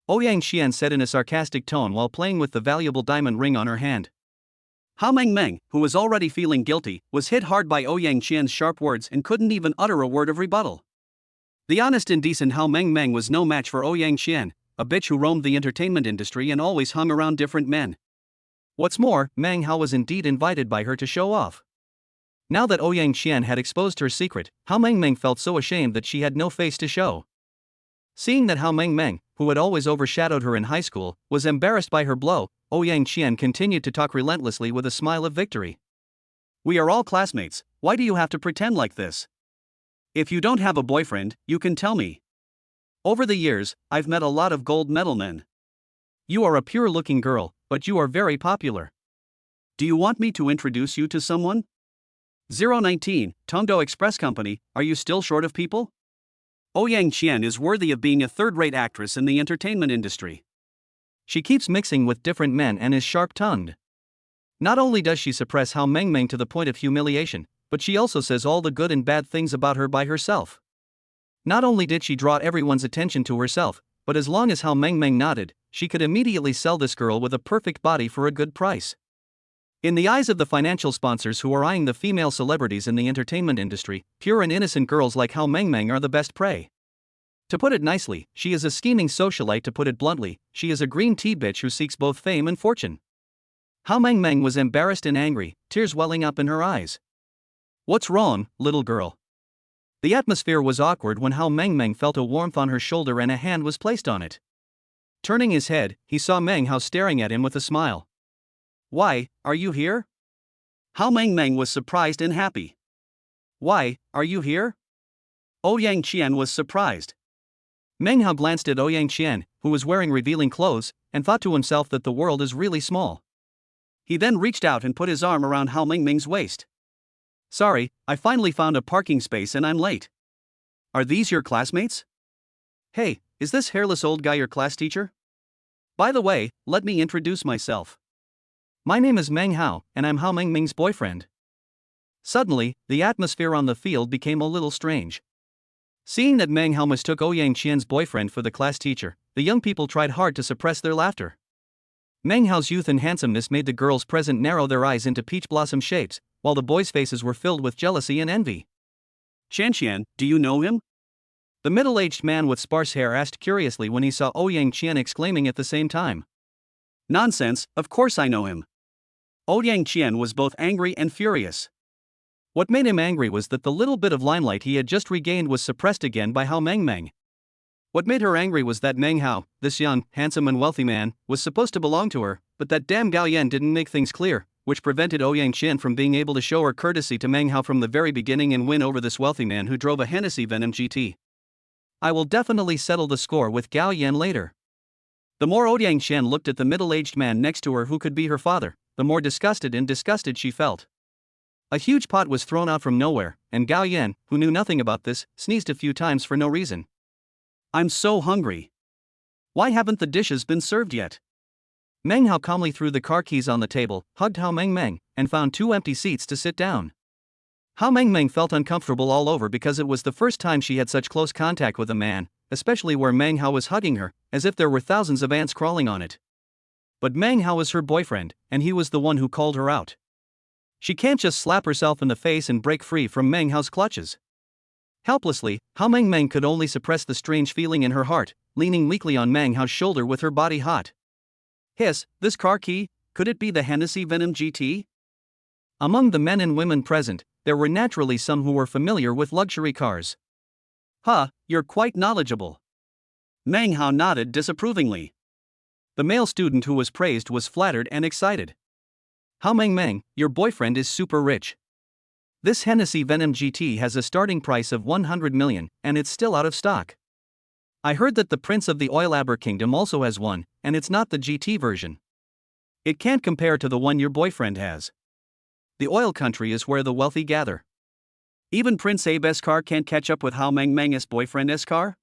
Ouyang Qian said in a sarcastic tone while playing with the valuable diamond ring on her hand. Hao Meng, who was already feeling guilty, was hit hard by Ouyang Qian's sharp words and couldn't even utter a word of rebuttal. The honest and decent Hao Meng was no match for Ouyang Qian, a bitch who roamed the entertainment industry and always hung around different men. What's more, Meng Hao was indeed invited by her to show off. Now that Ouyang Qian had exposed her secret, Hao Meng felt so ashamed that she had no face to show. Seeing that Hao Meng, who had always overshadowed her in high school, was embarrassed by her blow, Ouyang Qian continued to talk relentlessly with a smile of victory. We are all classmates, why do you have to pretend like this? If you don't have a boyfriend, you can tell me. Over the years, I've met a lot of gold medal men. You are a pure-looking girl, but you are very popular. Do you want me to introduce you to someone? 019, Tongdo Express Company, are you still short of people? Ouyang Qian is worthy of being a third-rate actress in the entertainment industry. She keeps mixing with different men and is sharp-tongued. Not only does she suppress Hao Meng to the point of humiliation, but she also says all the good and bad things about her by herself. Not only did she draw everyone's attention to herself, but as long as Hao Meng nodded, she could immediately sell this girl with a perfect body for a good price. In the eyes of the financial sponsors who are eyeing the female celebrities in the entertainment industry, pure and innocent girls like Hao Meng are the best prey. To put it nicely, she is a scheming socialite. To put it bluntly, she is a green tea bitch who seeks both fame and fortune. Hao Meng was embarrassed and angry, tears welling up in her eyes. What's wrong, little girl? The atmosphere was awkward when Hao Meng felt a warmth on her shoulder and a hand was placed on it. Turning his head, he saw Meng Hao staring at him with a smile. Why, are you here? Hao Meng was surprised and happy. Why, are you here? Ouyang Qian was surprised. Meng Hao glanced at Ouyang Qian, who was wearing revealing clothes, and thought to himself that the world is really small. He then reached out and put his arm around Hao Meng's waist. Sorry, I finally found a parking space and I'm late. Are these your classmates? Hey, is this hairless old guy your class teacher? By the way, let me introduce myself. My name is Meng Hao, and I'm Hao Mengming's boyfriend. Suddenly, the atmosphere on the field became a little strange. Seeing that Meng Hao mistook Ouyang Qian's boyfriend for the class teacher, the young people tried hard to suppress their laughter. Meng Hao's youth and handsomeness made the girls present narrow their eyes into peach blossom shapes, while the boys' faces were filled with jealousy and envy. Qian, do you know him? The middle-aged man with sparse hair asked curiously when he saw Ouyang Qian exclaiming at the same time. Nonsense, of course I know him. Ouyang Qian was both angry and furious. What made him angry was that the little bit of limelight he had just regained was suppressed again by Hao Mengming. What made her angry was that Meng Hao, this young, handsome and wealthy man, was supposed to belong to her, but that damn Gao Yan didn't make things clear, which prevented Ouyang Qian from being able to show her courtesy to Meng Hao from the very beginning and win over this wealthy man who drove a Hennessy Venom GT. I will definitely settle the score with Gao Yan later. The more Ouyang Qian looked at the middle-aged man next to her who could be her father, the more disgusted she felt. A huge pot was thrown out from nowhere, and Gao Yan, who knew nothing about this, sneezed a few times for no reason. I'm so hungry. Why haven't the dishes been served yet? Meng Hao calmly threw the car keys on the table, hugged Hao Mengming, and found 2 empty seats to sit down. Hao Mengming felt uncomfortable all over because it was the first time she had such close contact with a man, especially where Meng Hao was hugging her, as if there were thousands of ants crawling on it. But Meng Hao was her boyfriend, and he was the one who called her out. She can't just slap herself in the face and break free from Meng Hao's clutches. Helplessly, Hao Mengming could only suppress the strange feeling in her heart, leaning weakly on Meng Hao's shoulder with her body hot. Hiss, this car key, could it be the Hennessy Venom GT? Among the men and women present, there were naturally some who were familiar with luxury cars. Huh, you're quite knowledgeable. Meng Hao nodded disapprovingly. The male student who was praised was flattered and excited. Hao Mengming, your boyfriend is super rich. This Hennessy Venom GT has a starting price of 100 million, and it's still out of stock. I heard that the Prince of the Oil Aber Kingdom also has one, and it's not the GT version. It can't compare to the one your boyfriend has. The oil country is where the wealthy gather. Even Prince Abe's car can't catch up with Hao Mengming's boyfriend's car?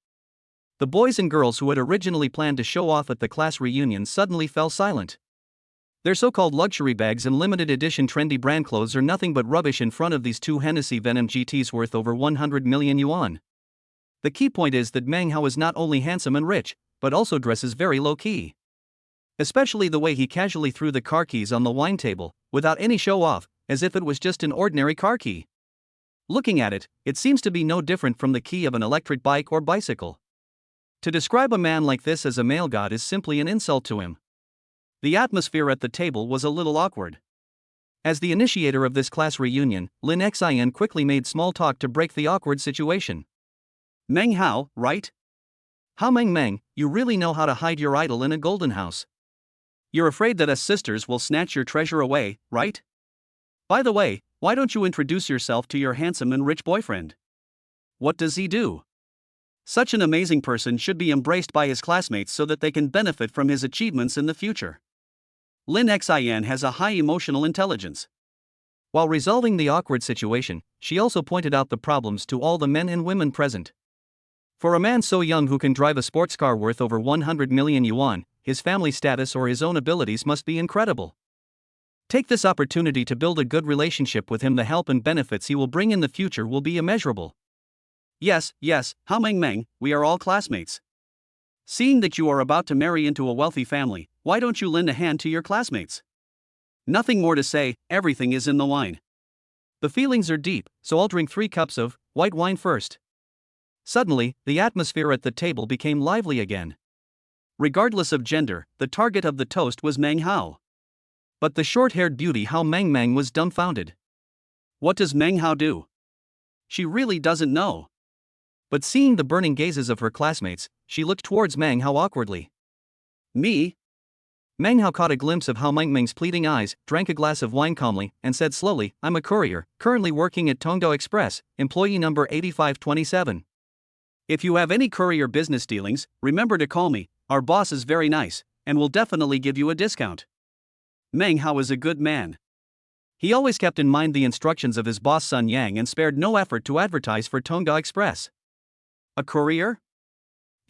The boys and girls who had originally planned to show off at the class reunion suddenly fell silent. Their so-called luxury bags and limited edition trendy brand clothes are nothing but rubbish in front of these 2 Hennessy Venom GTs worth over 100 million yuan. The key point is that Meng Hao is not only handsome and rich, but also dresses very low-key. Especially the way he casually threw the car keys on the wine table, without any show-off, as if it was just an ordinary car key. Looking at it, it seems to be no different from the key of an electric bike or bicycle. To describe a man like this as a male god is simply an insult to him. The atmosphere at the table was a little awkward. As the initiator of this class reunion, Lin Xian quickly made small talk to break the awkward situation. Meng Hao, right? Hao Mengming, you really know how to hide your idol in a golden house. You're afraid that us sisters will snatch your treasure away, right? By the way, why don't you introduce yourself to your handsome and rich boyfriend? What does he do? Such an amazing person should be embraced by his classmates so that they can benefit from his achievements in the future. Lin Xian has a high emotional intelligence. While resolving the awkward situation, she also pointed out the problems to all the men and women present. For a man so young who can drive a sports car worth over 100 million yuan, his family status or his own abilities must be incredible. Take this opportunity to build a good relationship with him. The help and benefits he will bring in the future will be immeasurable. Yes, Hao Mengming, we are all classmates. Seeing that you are about to marry into a wealthy family, why don't you lend a hand to your classmates? Nothing more to say, everything is in the wine. The feelings are deep, so I'll drink 3 cups of white wine first. Suddenly, the atmosphere at the table became lively again. Regardless of gender, the target of the toast was Meng Hao. But the short-haired beauty Hao Mengming was dumbfounded. What does Meng Hao do? She really doesn't know. But seeing the burning gazes of her classmates, she looked towards Meng Hao awkwardly. Me? Meng Hao caught a glimpse of Hao Mengming's pleading eyes, drank a glass of wine calmly, and said slowly, I'm a courier, currently working at Tongdo Express, employee number 8527. If you have any courier business dealings, remember to call me. Our boss is very nice, and will definitely give you a discount. Meng Hao is a good man. He always kept in mind the instructions of his boss Sun Yang and spared no effort to advertise for Tongda Express. A courier?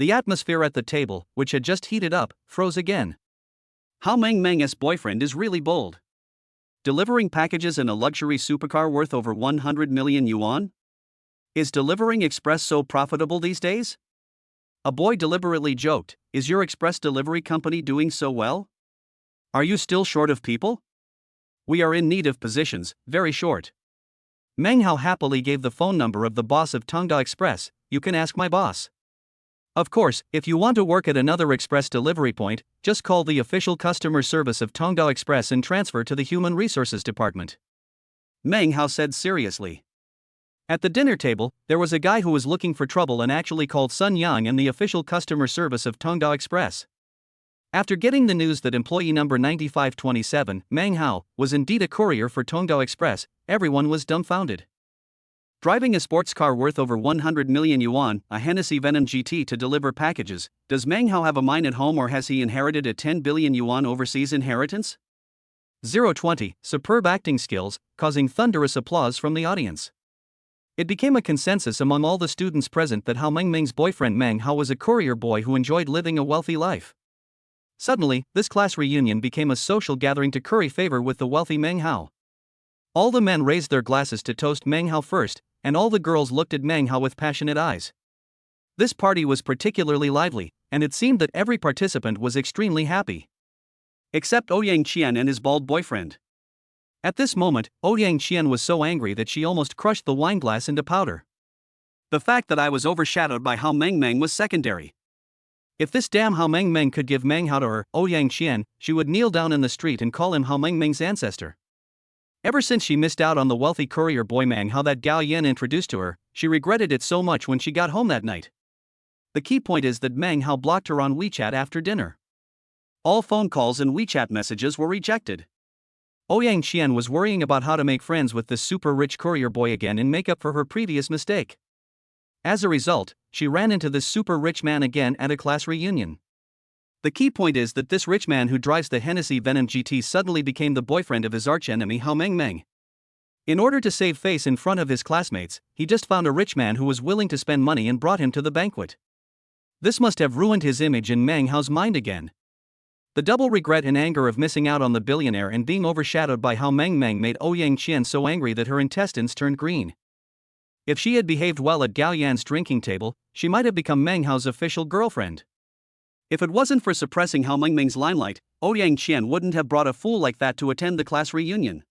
The atmosphere at the table, which had just heated up, froze again. Hao Mengmeng's boyfriend is really bold. Delivering packages in a luxury supercar worth over 100 million yuan? Is delivering express so profitable these days? A boy deliberately joked, "Is your express delivery company doing so well? Are you still short of people? We are in need of positions, very short." Meng Hao happily gave the phone number of the boss of Tongda Express. "You can ask my boss. Of course, if you want to work at another express delivery point, just call the official customer service of Tongda Express and transfer to the Human Resources Department," Meng Hao said seriously. At the dinner table, there was a guy who was looking for trouble and actually called Sun Yang and the official customer service of Tongda Express. After getting the news that employee number 9527, Meng Hao, was indeed a courier for Tongda Express, everyone was dumbfounded. Driving a sports car worth over 100 million yuan, a Hennessy Venom GT to deliver packages, does Meng Hao have a mine at home or has he inherited a 10 billion yuan overseas inheritance? 020, superb acting skills, causing thunderous applause from the audience. It became a consensus among all the students present that Hao Mengmeng's boyfriend Meng Hao was a courier boy who enjoyed living a wealthy life. Suddenly, this class reunion became a social gathering to curry favor with the wealthy Meng Hao. All the men raised their glasses to toast Meng Hao first, and all the girls looked at Meng Hao with passionate eyes. This party was particularly lively, and it seemed that every participant was extremely happy. Except Ouyang Qian and his bald boyfriend. At this moment, Ouyang Qian was so angry that she almost crushed the wine glass into powder. The fact that I was overshadowed by Hao Mengmeng was secondary. If this damn Hao Mengmeng could give Meng Hao to her, Ouyang Qian, she would kneel down in the street and call him Hao Mengmeng's ancestor. Ever since she missed out on the wealthy courier boy Meng Hao that Gao Yan introduced to her, she regretted it so much when she got home that night. The key point is that Meng Hao blocked her on WeChat after dinner. All phone calls and WeChat messages were rejected. Ouyang Qian was worrying about how to make friends with this super rich courier boy again and make up for her previous mistake. As a result, she ran into this super rich man again at a class reunion. The key point is that this rich man who drives the Hennessy Venom GT suddenly became the boyfriend of his archenemy Hao Mengmeng. In order to save face in front of his classmates, he just found a rich man who was willing to spend money and brought him to the banquet. This must have ruined his image in Meng Hao's mind again. The double regret and anger of missing out on the billionaire and being overshadowed by Hao Mengmeng made Ouyang Qian so angry that her intestines turned green. If she had behaved well at Gao Yan's drinking table, she might have become Meng Hao's official girlfriend. If it wasn't for suppressing Hao Mengmeng's limelight, Ouyang Qian wouldn't have brought a fool like that to attend the class reunion.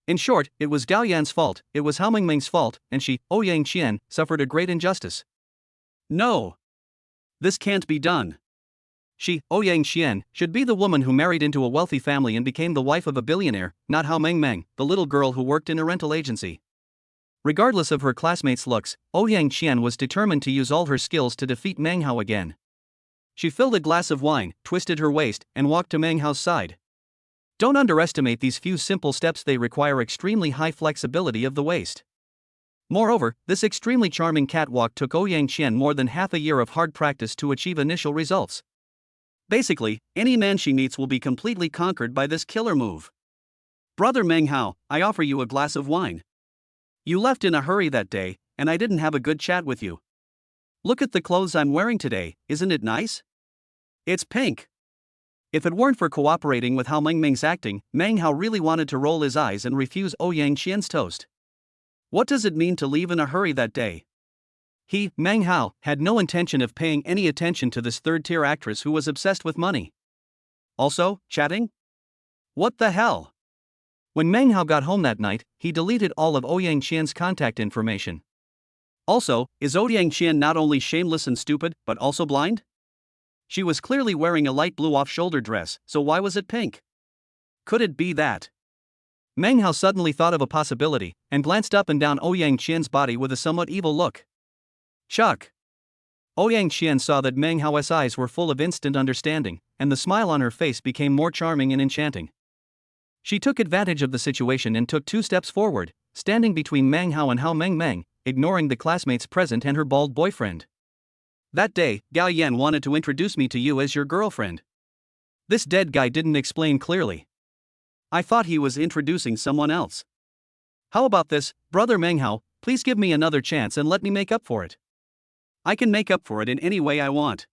In short, it was Gao Yan's fault, it was Hao Mengmeng's fault, and she, Ouyang Qian, suffered a great injustice. No. This can't be done. She, Ouyang Qian, should be the woman who married into a wealthy family and became the wife of a billionaire, not Hao Mengmeng, the little girl who worked in a rental agency. Regardless of her classmates' looks, Ouyang Qian was determined to use all her skills to defeat Meng Hao again. She filled a glass of wine, twisted her waist, and walked to Meng Hao's side. Don't underestimate these few simple steps, they require extremely high flexibility of the waist. Moreover, this extremely charming catwalk took Ouyang Qian more than half a year of hard practice to achieve initial results. Basically, any man she meets will be completely conquered by this killer move. Brother Meng Hao, I offer you a glass of wine. You left in a hurry that day, and I didn't have a good chat with you. Look at the clothes I'm wearing today, isn't it nice? It's pink. If it weren't for cooperating with Hao Mengmeng's acting, Meng Hao really wanted to roll his eyes and refuse Ouyang Qian's toast. What does it mean to leave in a hurry that day? He, Meng Hao, had no intention of paying any attention to this third-tier actress who was obsessed with money. Also, chatting? What the hell? When Meng Hao got home that night, he deleted all of Ouyang Qian's contact information. Also, is Ouyang Qian not only shameless and stupid, but also blind? She was clearly wearing a light blue off-shoulder dress, so why was it pink? Could it be that? Meng Hao suddenly thought of a possibility, and glanced up and down Ouyang Qian's body with a somewhat evil look. Chuck. Ouyang Qian saw that Meng Hao's eyes were full of instant understanding, and the smile on her face became more charming and enchanting. She took advantage of the situation and took 2 steps forward, standing between Meng Hao and Hao Mengmeng, ignoring the classmates present and her bald boyfriend. That day, Gao Yan wanted to introduce me to you as your girlfriend. This dead guy didn't explain clearly. I thought he was introducing someone else. How about this, brother Meng Hao, please give me another chance and let me make up for it. I can make up for it in any way I want.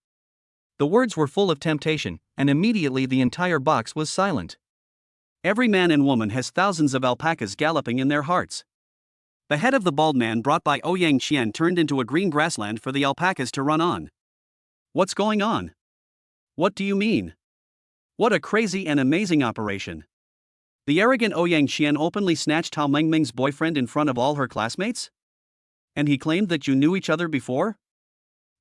The words were full of temptation, and immediately the entire box was silent. Every man and woman has thousands of alpacas galloping in their hearts. The head of the bald man brought by Ouyang Qian turned into a green grassland for the alpacas to run on. What's going on? What do you mean? What a crazy and amazing operation. The arrogant Ouyang Qian openly snatched Hao Mengmeng's boyfriend in front of all her classmates? And he claimed that you knew each other before?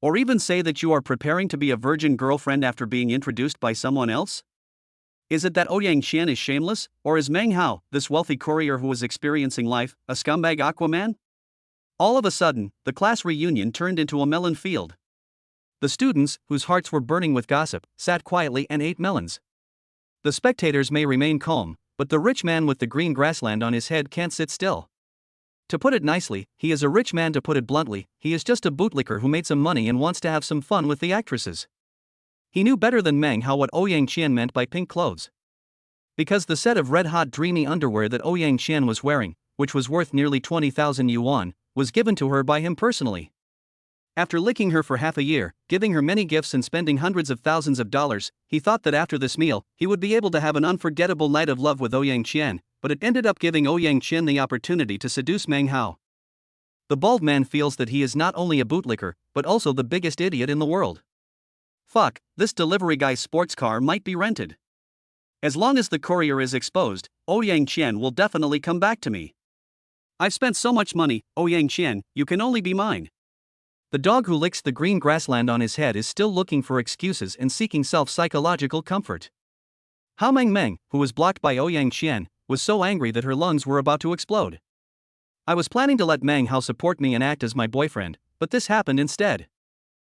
Or even say that you are preparing to be a virgin girlfriend after being introduced by someone else? Is it that Ouyang Qian is shameless, or is Meng Hao, this wealthy courier who is experiencing life, a scumbag Aquaman? All of a sudden, the class reunion turned into a melon field. The students, whose hearts were burning with gossip, sat quietly and ate melons. The spectators may remain calm, but the rich man with the green grassland on his head can't sit still. To put it nicely, he is a rich man. To put it bluntly, he is just a bootlicker who made some money and wants to have some fun with the actresses. He knew better than Meng Hao what Ouyang Qian meant by pink clothes. Because the set of red-hot dreamy underwear that Ouyang Qian was wearing, which was worth nearly 20,000 yuan, was given to her by him personally. After licking her for half a year, giving her many gifts and spending hundreds of thousands of dollars, he thought that after this meal, he would be able to have an unforgettable night of love with Ouyang Qian, but it ended up giving Ouyang Qian the opportunity to seduce Meng Hao. The bald man feels that he is not only a bootlicker, but also the biggest idiot in the world. Fuck, this delivery guy's sports car might be rented. As long as the courier is exposed, Ouyang Qian will definitely come back to me. I've spent so much money, Ouyang Qian, you can only be mine. The dog who licks the green grassland on his head is still looking for excuses and seeking self-psychological comfort. Hao Mengmeng, who was blocked by Ouyang Qian, was so angry that her lungs were about to explode. I was planning to let Meng Hao support me and act as my boyfriend, but this happened instead.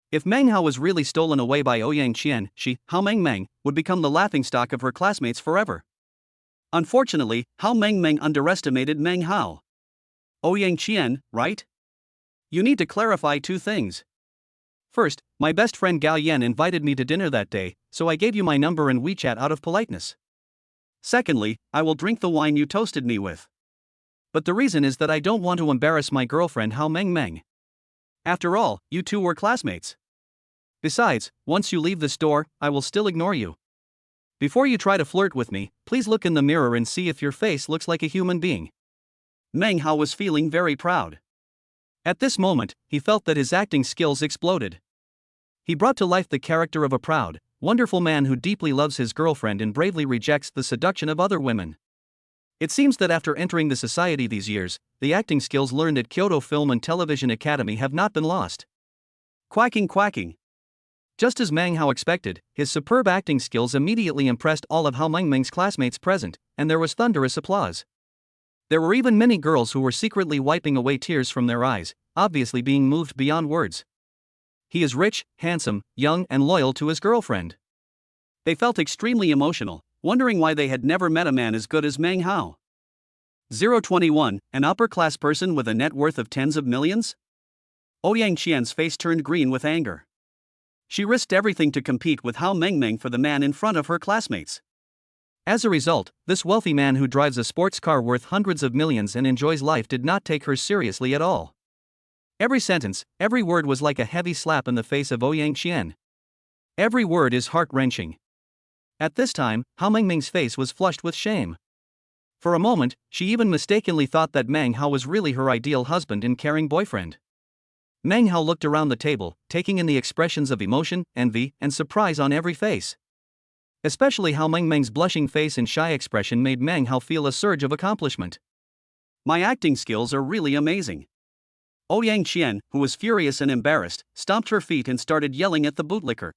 If Meng Hao was really stolen away by Ouyang Qian, she, Hao Mengmeng, would become the laughingstock of her classmates forever. Unfortunately, Hao Mengmeng underestimated Meng Hao. Ouyang Qian, right? You need to clarify two things. First, my best friend Gao Yan invited me to dinner that day, so I gave you my number and WeChat out of politeness. Secondly, I will drink the wine you toasted me with. But the reason is that I don't want to embarrass my girlfriend Hao Mengmeng. After all, you two were classmates. Besides, once you leave this door, I will still ignore you. Before you try to flirt with me, please look in the mirror and see if your face looks like a human being. Meng Hao was feeling very proud. At this moment, he felt that his acting skills exploded. He brought to life the character of a proud, wonderful man who deeply loves his girlfriend and bravely rejects the seduction of other women. It seems that after entering the society these years, the acting skills learned at Kyoto Film and Television Academy have not been lost. Quacking quacking. Just as Meng Hao expected, his superb acting skills immediately impressed all of Hao Mengmeng's classmates present, and there was thunderous applause. There were even many girls who were secretly wiping away tears from their eyes, obviously being moved beyond words. He is rich, handsome, young, and loyal to his girlfriend. They felt extremely emotional, wondering why they had never met a man as good as Meng Hao. 021, an upper-class person with a net worth of tens of millions? Ouyang Qian's face turned green with anger. She risked everything to compete with Hao Mengmeng for the man in front of her classmates. As a result, this wealthy man who drives a sports car worth hundreds of millions and enjoys life did not take her seriously at all. Every sentence, every word was like a heavy slap in the face of Ouyang Qian. Every word is heart-wrenching. At this time, Hao Mengmeng's face was flushed with shame. For a moment, she even mistakenly thought that Meng Hao was really her ideal husband and caring boyfriend. Meng Hao looked around the table, taking in the expressions of emotion, envy, and surprise on every face. Especially Hao Mengmeng's blushing face and shy expression made Meng Hao feel a surge of accomplishment. My acting skills are really amazing. Ouyang Qian, who was furious and embarrassed, stomped her feet and started yelling at the bootlicker.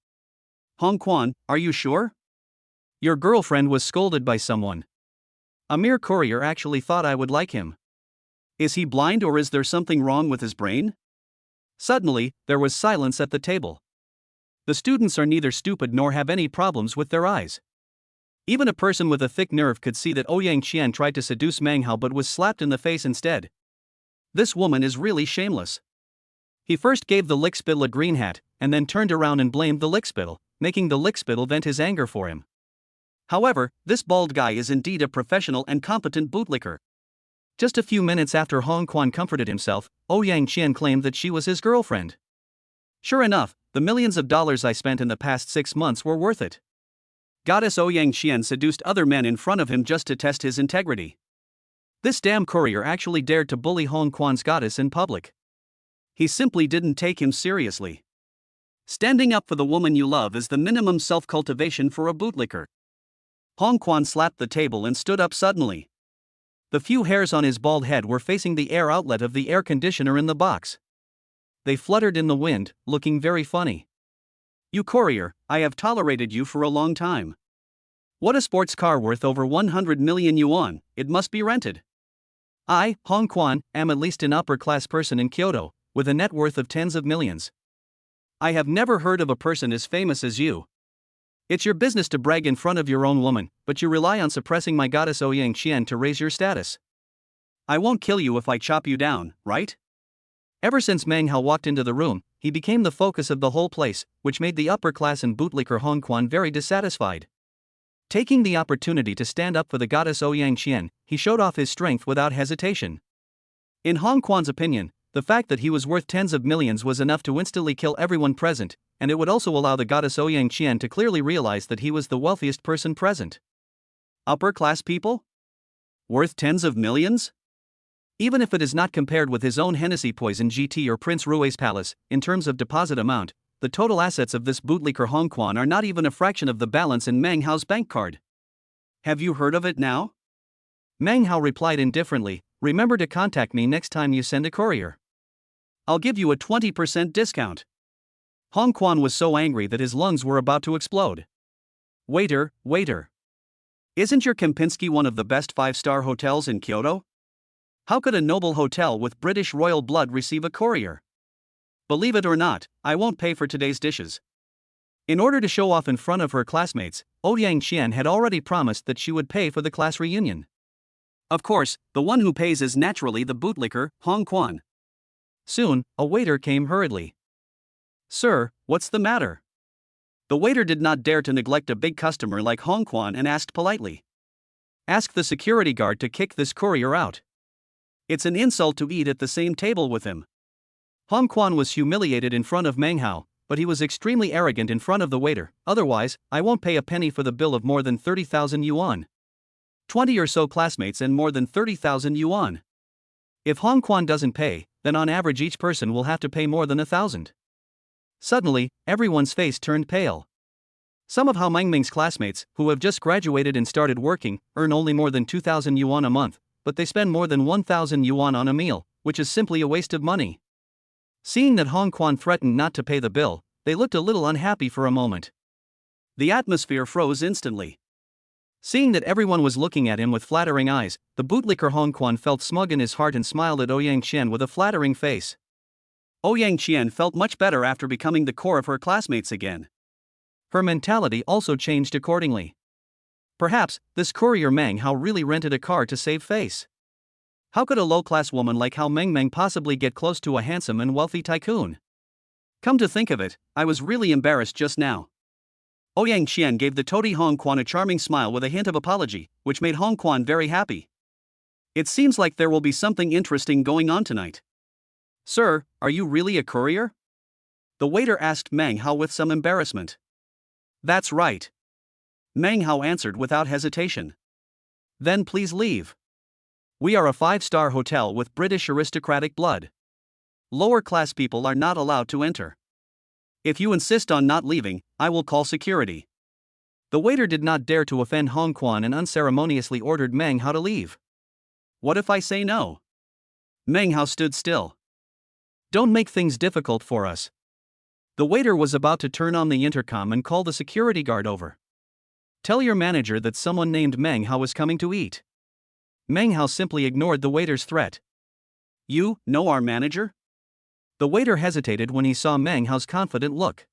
Hong Quan, are you sure? Your girlfriend was scolded by someone. A mere courier actually thought I would like him. Is he blind or is there something wrong with his brain? Suddenly, there was silence at the table. The students are neither stupid nor have any problems with their eyes. Even a person with a thick nerve could see that Ouyang Qian tried to seduce Meng Hao but was slapped in the face instead. This woman is really shameless. He first gave the lickspittle a green hat, and then turned around and blamed the lickspittle, making the lickspittle vent his anger for him. However, this bald guy is indeed a professional and competent bootlicker. Just a few minutes after Hong Quan comforted himself, Ouyang Qian claimed that she was his girlfriend. Sure enough, the millions of dollars I spent in the past 6 months were worth it. Goddess Ouyang Qian seduced other men in front of him just to test his integrity. This damn courier actually dared to bully Hong Quan's goddess in public. He simply didn't take him seriously. Standing up for the woman you love is the minimum self-cultivation for a bootlicker. Hong Quan slapped the table and stood up suddenly. The few hairs on his bald head were facing the air outlet of the air conditioner in the box. They fluttered in the wind, looking very funny. You courier, I have tolerated you for a long time. What a sports car worth over 100 million yuan, it must be rented. I, Hong Quan, am at least an upper-class person in Kyoto, with a net worth of tens of millions. I have never heard of a person as famous as you. It's your business to brag in front of your own woman, but you rely on suppressing my goddess Ouyang Qian to raise your status. I won't kill you if I chop you down, right? Ever since Meng Hao walked into the room, he became the focus of the whole place, which made the upper class and bootlicker Hong Quan very dissatisfied. Taking the opportunity to stand up for the goddess Ouyang Qian, he showed off his strength without hesitation. In Hong Quan's opinion, the fact that he was worth tens of millions was enough to instantly kill everyone present, and it would also allow the goddess Ouyang Qian to clearly realize that he was the wealthiest person present. Upper class people? Worth tens of millions? Even if it is not compared with his own Hennessy Poison GT or Prince Rui's palace, in terms of deposit amount, the total assets of this bootlicker Hong Quan are not even a fraction of the balance in Meng Hao's bank card. Have you heard of it now? Meng Hao replied indifferently, remember to contact me next time you send a courier. I'll give you a 20% discount. Hong Quan was so angry that his lungs were about to explode. Waiter, waiter. Isn't your Kempinski one of the best 5-star hotels in Kyoto? How could a noble hotel with British royal blood receive a courier? Believe it or not, I won't pay for today's dishes. In order to show off in front of her classmates, Ouyang Qian had already promised that she would pay for the class reunion. Of course, the one who pays is naturally the bootlicker, Hong Quan. Soon, a waiter came hurriedly. Sir, what's the matter? The waiter did not dare to neglect a big customer like Hong Quan and asked politely. Ask the security guard to kick this courier out. It's an insult to eat at the same table with him. Hong Quan was humiliated in front of Meng Hao, but he was extremely arrogant in front of the waiter. Otherwise, I won't pay a penny for the bill of more than 30,000 yuan. 20 or so classmates and more than 30,000 yuan. If Hong Quan doesn't pay, then on average each person will have to pay more than 1,000. Suddenly, everyone's face turned pale. Some of Hao Mengming's classmates, who have just graduated and started working, earn only more than 2,000 yuan a month, but they spend more than 1,000 yuan on a meal, which is simply a waste of money. Seeing that Hong Quan threatened not to pay the bill, they looked a little unhappy for a moment. The atmosphere froze instantly. Seeing that everyone was looking at him with flattering eyes, the bootlicker Hong Quan felt smug in his heart and smiled at Ouyang Qian with a flattering face. Ouyang Qian felt much better after becoming the core of her classmates again. Her mentality also changed accordingly. Perhaps, this courier Meng Hao really rented a car to save face. How could a low-class woman like Hao Mengmeng possibly get close to a handsome and wealthy tycoon? Come to think of it, I was really embarrassed just now. Ouyang Qian gave the toady Hong Quan a charming smile with a hint of apology, which made Hong Quan very happy. It seems like there will be something interesting going on tonight. Sir, are you really a courier? The waiter asked Meng Hao with some embarrassment. That's right. Meng Hao answered without hesitation. Then please leave. We are a 5-star hotel with British aristocratic blood. Lower-class people are not allowed to enter. If you insist on not leaving, I will call security. The waiter did not dare to offend Hong Quan and unceremoniously ordered Meng Hao to leave. What if I say no? Meng Hao stood still. Don't make things difficult for us. The waiter was about to turn on the intercom and call the security guard over. Tell your manager that someone named Meng Hao is coming to eat. Meng Hao simply ignored the waiter's threat. You know our manager? The waiter hesitated when he saw Meng Hao's confident look.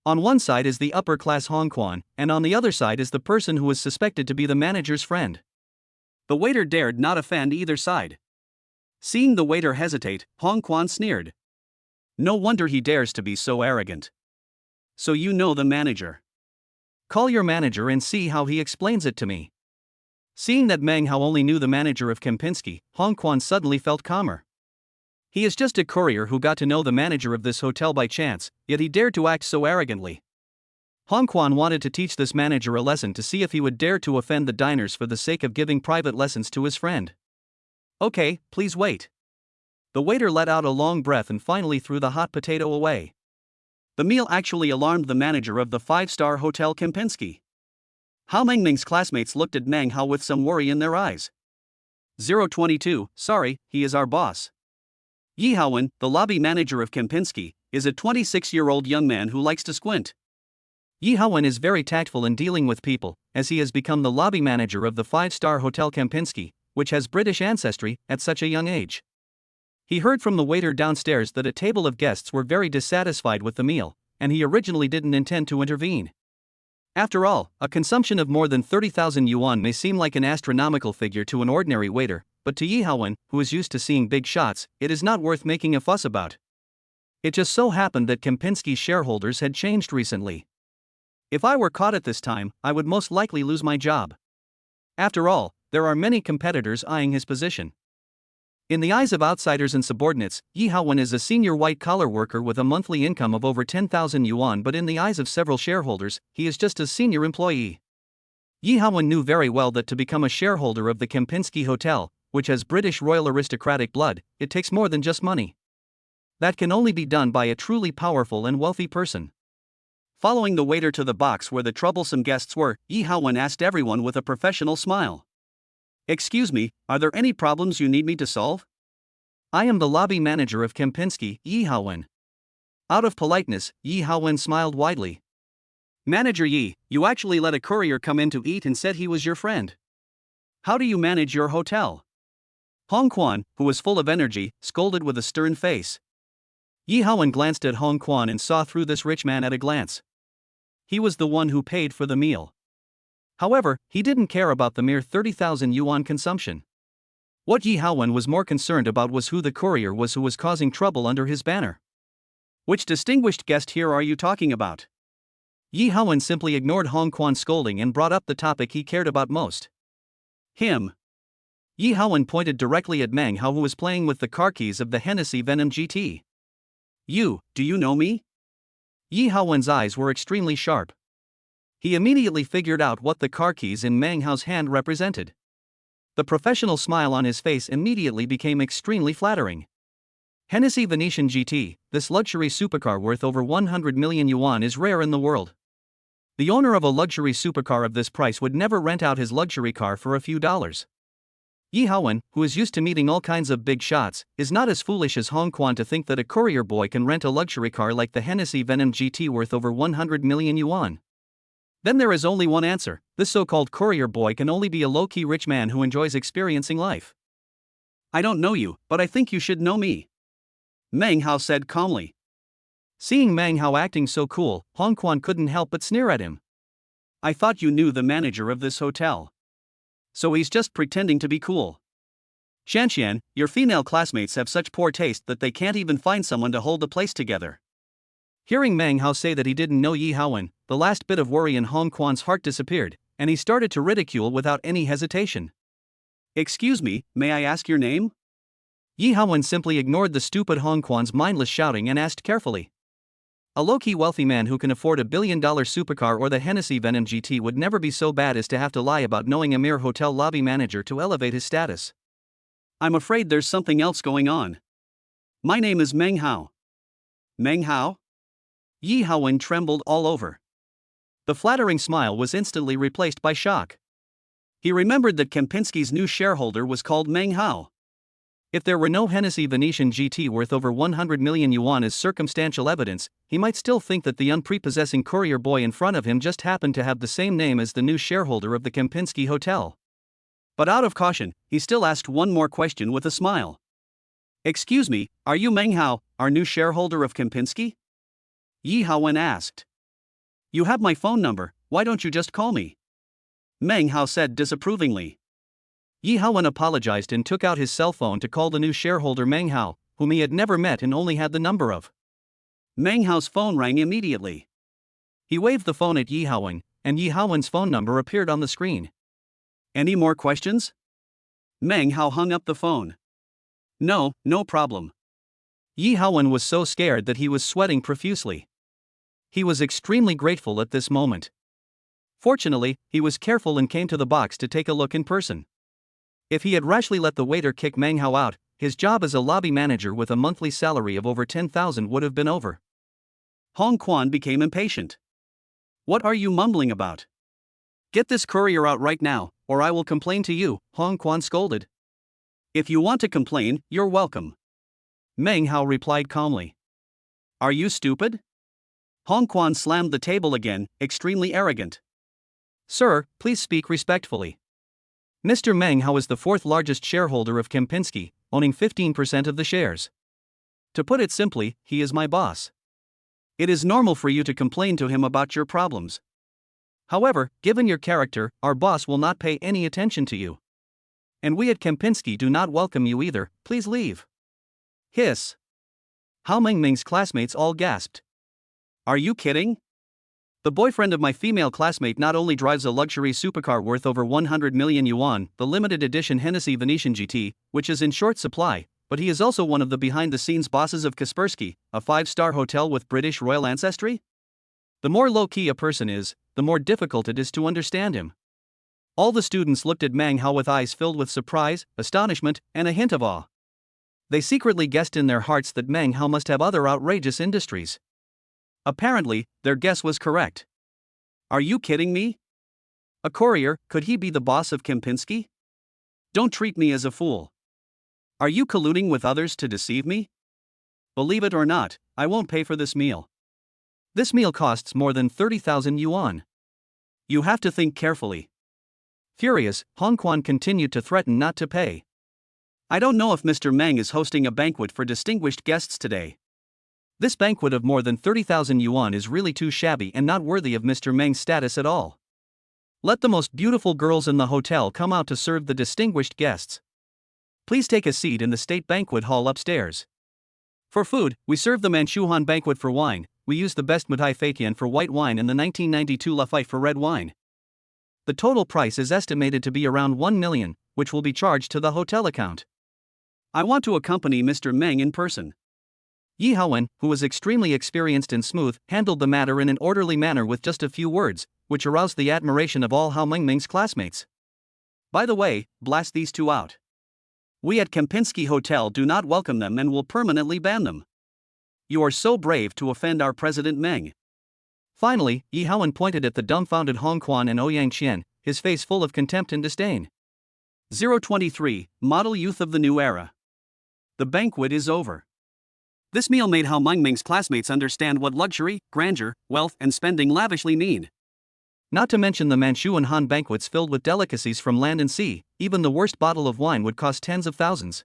On one side is the upper-class Hong Quan, and on the other side is the person who is suspected to be the manager's friend. The waiter dared not offend either side. Seeing the waiter hesitate, Hong Quan sneered. No wonder he dares to be so arrogant. So you know the manager. Call your manager and see how he explains it to me. Seeing that Meng Hao only knew the manager of Kempinski, Hong Quan suddenly felt calmer. He is just a courier who got to know the manager of this hotel by chance, yet he dared to act so arrogantly. Hong Quan wanted to teach this manager a lesson to see if he would dare to offend the diners for the sake of giving private lessons to his friend. Okay, please wait. The waiter let out a long breath and finally threw the hot potato away. The meal actually alarmed the manager of the five-star Hotel Kempinski. Hao Mengming's classmates looked at Meng Hao with some worry in their eyes. 022, sorry, he is our boss. Yi Haowen, the lobby manager of Kempinski, is a 26-year-old young man who likes to squint. Yi Haowen is very tactful in dealing with people, as he has become the lobby manager of the five-star Hotel Kempinski, which has British ancestry, at such a young age. He heard from the waiter downstairs that a table of guests were very dissatisfied with the meal, and he originally didn't intend to intervene. After all, a consumption of more than 30,000 yuan may seem like an astronomical figure to an ordinary waiter, but to Yi Haowen, who is used to seeing big shots, it is not worth making a fuss about. It just so happened that Kempinski's shareholders had changed recently. If I were caught at this time, I would most likely lose my job. After all, there are many competitors eyeing his position. In the eyes of outsiders and subordinates, Yi Haowen is a senior white-collar worker with a monthly income of over 10,000 yuan, but in the eyes of several shareholders, he is just a senior employee. Yi Haowen knew very well that to become a shareholder of the Kempinski Hotel, which has British royal aristocratic blood, it takes more than just money. That can only be done by a truly powerful and wealthy person. Following the waiter to the box where the troublesome guests were, Yi Haowen asked everyone with a professional smile. Excuse me, are there any problems you need me to solve? I am the lobby manager of Kempinski, Yi Haowen. Out of politeness, Yi Haowen smiled widely. Manager Yi, you actually let a courier come in to eat and said he was your friend. How do you manage your hotel? Hong Quan, who was full of energy, scolded with a stern face. Yi Haowen glanced at Hong Quan and saw through this rich man at a glance. He was the one who paid for the meal. However, he didn't care about the mere 30,000 yuan consumption. What Yi Haowen was more concerned about was who the courier was who was causing trouble under his banner. Which distinguished guest here are you talking about? Yi Haowen simply ignored Hong Quan's scolding and brought up the topic he cared about most. Him. Yi Haowen pointed directly at Meng Hao, who was playing with the car keys of the Hennessy Venom GT. Do you know me? Yi Haowen's eyes were extremely sharp. He immediately figured out what the car keys in Meng Hao's hand represented. The professional smile on his face immediately became extremely flattering. Hennessy Venetian GT, this luxury supercar worth over 100 million yuan, is rare in the world. The owner of a luxury supercar of this price would never rent out his luxury car for a few dollars. Yi Haowen, who is used to meeting all kinds of big shots, is not as foolish as Hong Quan to think that a courier boy can rent a luxury car like the Hennessy Venom GT worth over 100 million yuan. Then there is only one answer: this so-called courier boy can only be a low-key rich man who enjoys experiencing life. I don't know you, but I think you should know me, Meng Hao said calmly. Seeing Meng Hao acting so cool, Hong Quan couldn't help but sneer at him. I thought you knew the manager of this hotel. So he's just pretending to be cool. Shanxian, your female classmates have such poor taste that they can't even find someone to hold the place together. Hearing Meng Hao say that he didn't know Yi Haowen, the last bit of worry in Hong Quan's heart disappeared, and he started to ridicule without any hesitation. Excuse me, may I ask your name? Yi Haowen simply ignored the stupid Hong Quan's mindless shouting and asked carefully. A low-key wealthy man who can afford a billion-dollar supercar or the Hennessy Venom GT would never be so bad as to have to lie about knowing a mere hotel lobby manager to elevate his status. I'm afraid there's something else going on. My name is Meng Hao. Meng Hao? Yi Haowen trembled all over. The flattering smile was instantly replaced by shock. He remembered that Kempinski's new shareholder was called Meng Hao. If there were no Hennessy Venetian GT worth over 100 million yuan as circumstantial evidence, he might still think that the unprepossessing courier boy in front of him just happened to have the same name as the new shareholder of the Kempinski Hotel. But out of caution, he still asked one more question with a smile. Excuse me, are you Meng Hao, our new shareholder of Kempinski? Yi Haowen asked. You have my phone number, why don't you just call me? Meng Hao said disapprovingly. Yi Haowen apologized and took out his cell phone to call the new shareholder Meng Hao, whom he had never met and only had the number of. Meng Hao's phone rang immediately. He waved the phone at Yi Haowen, and Yi Haowen's phone number appeared on the screen. Any more questions? Meng Hao hung up the phone. No problem. Yi Haowen was so scared that he was sweating profusely. He was extremely grateful at this moment. Fortunately, he was careful and came to the box to take a look in person. If he had rashly let the waiter kick Meng Hao out, his job as a lobby manager with a monthly salary of over 10,000 would have been over. Hong Quan became impatient. "What are you mumbling about? Get this courier out right now, or I will complain to you," Hong Quan scolded. "If you want to complain, you're welcome," Meng Hao replied calmly. "Are you stupid?" Hong Quan slammed the table again, extremely arrogant. "Sir, please speak respectfully. Mr. Meng Hao is the fourth largest shareholder of Kempinski, owning 15% of the shares. To put it simply, he is my boss. It is normal for you to complain to him about your problems. However, given your character, our boss will not pay any attention to you. And we at Kempinski do not welcome you either, please leave." Hiss. Hao Mengming's classmates all gasped. "Are you kidding? The boyfriend of my female classmate not only drives a luxury supercar worth over 100 million yuan, the limited edition Hennessy Venetian GT, which is in short supply, but he is also one of the behind-the-scenes bosses of Kaspersky, a five-star hotel with British royal ancestry? The more low-key a person is, the more difficult it is to understand him." All the students looked at Meng Hao with eyes filled with surprise, astonishment, and a hint of awe. They secretly guessed in their hearts that Meng Hao must have other outrageous industries. Apparently, their guess was correct. "Are you kidding me? A courier, could he be the boss of Kempinski? Don't treat me as a fool. Are you colluding with others to deceive me? Believe it or not, I won't pay for this meal. This meal costs more than 30,000 yuan. You have to think carefully." Furious, Hong Quan continued to threaten not to pay. "I don't know if Mr. Meng is hosting a banquet for distinguished guests today. This banquet of more than 30,000 yuan is really too shabby and not worthy of Mr. Meng's status at all. Let the most beautiful girls in the hotel come out to serve the distinguished guests. Please take a seat in the state banquet hall upstairs. For food, we serve the Manchuhan banquet. For wine, we use the best Mutai Feitian for white wine and the 1992 Lafite for red wine. The total price is estimated to be around 1 million, which will be charged to the hotel account. I want to accompany Mr. Meng in person." Yi Haowen, who was extremely experienced and smooth, handled the matter in an orderly manner with just a few words, which aroused the admiration of all Hao Mengming's classmates. "By the way, blast these two out. We at Kempinski Hotel do not welcome them and will permanently ban them. You are so brave to offend our President Meng." Finally, Yi Haowen pointed at the dumbfounded Hong Quan and Ouyang Qian, his face full of contempt and disdain. 023, Model Youth of the New Era. The banquet is over. This meal made Hao Mengming's classmates understand what luxury, grandeur, wealth, and spending lavishly mean. Not to mention the Manchu and Han banquets filled with delicacies from land and sea, even the worst bottle of wine would cost tens of thousands.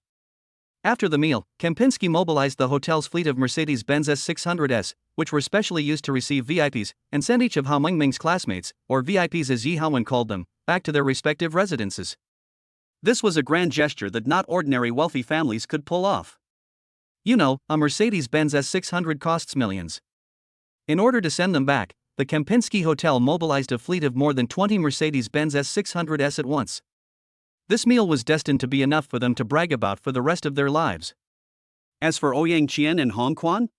After the meal, Kempinski mobilized the hotel's fleet of Mercedes-Benz S600s, which were specially used to receive VIPs, and sent each of Hao Mengming's classmates, or VIPs as Yi Haowen called them, back to their respective residences. This was a grand gesture that not ordinary wealthy families could pull off. You know, a Mercedes-Benz S600 costs millions. In order to send them back, the Kempinski Hotel mobilized a fleet of more than 20 Mercedes-Benz S600s at once. This meal was destined to be enough for them to brag about for the rest of their lives. As for Ouyang Qian and Hong Quan,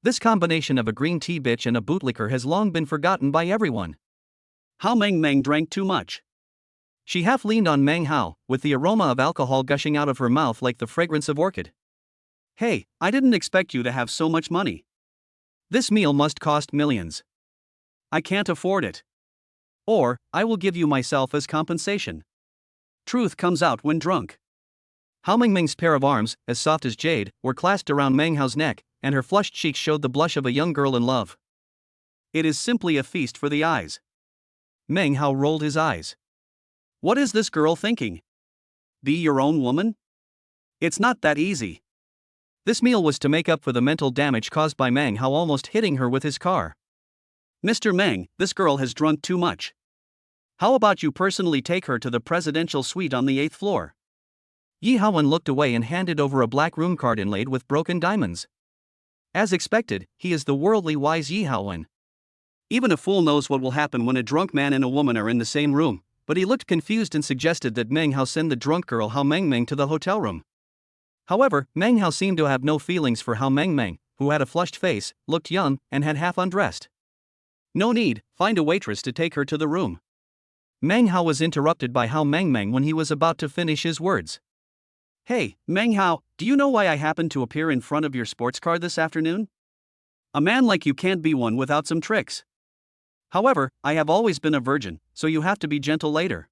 this combination of a green tea bitch and a bootlicker has long been forgotten by everyone. Hao Mengming drank too much. She half leaned on Meng Hao, with the aroma of alcohol gushing out of her mouth like the fragrance of orchid. "Hey, I didn't expect you to have so much money. This meal must cost millions. I can't afford it. Or, I will give you myself as compensation." Truth comes out when drunk. Hao Mengming's pair of arms, as soft as jade, were clasped around Meng Hao's neck, and her flushed cheeks showed the blush of a young girl in love. It is simply a feast for the eyes. Meng Hao rolled his eyes. What is this girl thinking? Be your own woman? It's not that easy. This meal was to make up for the mental damage caused by Meng Hao almost hitting her with his car. "Mr. Meng, this girl has drunk too much. How about you personally take her to the presidential suite on the 8th floor?" Yi Haowen looked away and handed over a black room card inlaid with broken diamonds. As expected, he is the worldly wise Yi Haowen. Even a fool knows what will happen when a drunk man and a woman are in the same room, but he looked confused and suggested that Meng Hao send the drunk girl Hao Mengming to the hotel room. However, Meng Hao seemed to have no feelings for Hao Mengmeng, who had a flushed face, looked young, and had half undressed. No need, find a waitress to take her to the room. Meng Hao was interrupted by Hao Mengmeng when he was about to finish his words. Hey, Meng Hao, do you know why I happened to appear in front of your sports car this afternoon? A man like you can't be one without some tricks. However, I have always been a virgin, so you have to be gentle later.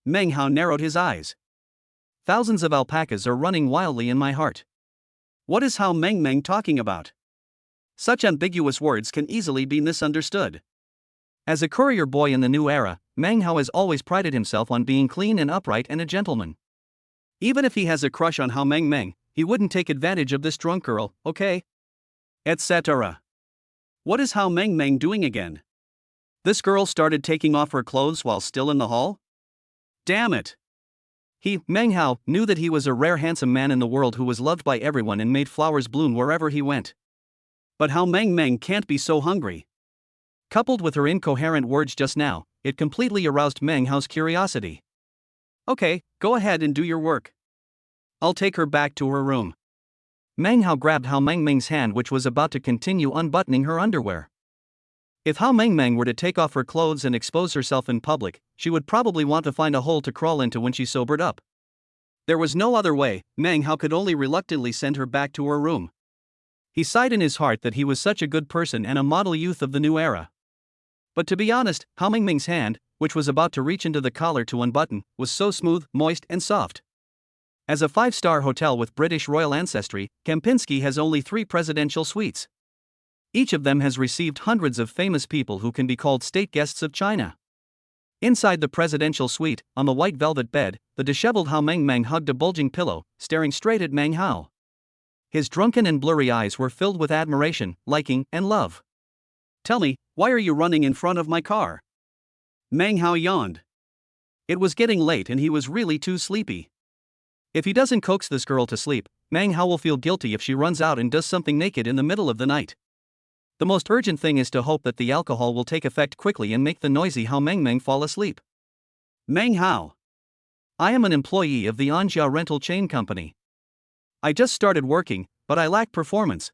Meng Hao narrowed his eyes. Thousands of alpacas are running wildly in my heart. What is Hao Mengmeng talking about? Such ambiguous words can easily be misunderstood. As a courier boy in the new era, Meng Hao has always prided himself on being clean and upright and a gentleman. Even if he has a crush on Hao Mengmeng, he wouldn't take advantage of this drunk girl, okay? Etc. What is Hao Mengmeng doing again? This girl started taking off her clothes while still in the hall? Damn it! Meng Hao, knew that he was a rare handsome man in the world who was loved by everyone and made flowers bloom wherever he went. But Hao Mengmeng can't be so hungry. Coupled with her incoherent words just now, it completely aroused Meng Hao's curiosity. Okay, go ahead and do your work. I'll take her back to her room. Meng Hao grabbed Hao Mengmeng's hand, which was about to continue unbuttoning her underwear. If Hao Mengmeng were to take off her clothes and expose herself in public, she would probably want to find a hole to crawl into when she sobered up. There was no other way, Meng Hao could only reluctantly send her back to her room. He sighed in his heart that he was such a good person and a model youth of the new era. But to be honest, Hao Mengmeng's hand, which was about to reach into the collar to unbutton, was so smooth, moist, and soft. As a 5-star hotel with British royal ancestry, Kempinski has only 3 presidential suites. Each of them has received hundreds of famous people who can be called state guests of China. Inside the presidential suite, on the white velvet bed, the disheveled Hao Mengmeng hugged a bulging pillow, staring straight at Meng Hao. His drunken and blurry eyes were filled with admiration, liking, and love. Tell me, why are you running in front of my car? Meng Hao yawned. It was getting late and he was really too sleepy. If he doesn't coax this girl to sleep, Meng Hao will feel guilty if she runs out and does something naked in the middle of the night. The most urgent thing is to hope that the alcohol will take effect quickly and make the noisy Hao Mengmeng fall asleep. Meng Hao. I am an employee of the Anjia rental chain company. I just started working, but I lack performance.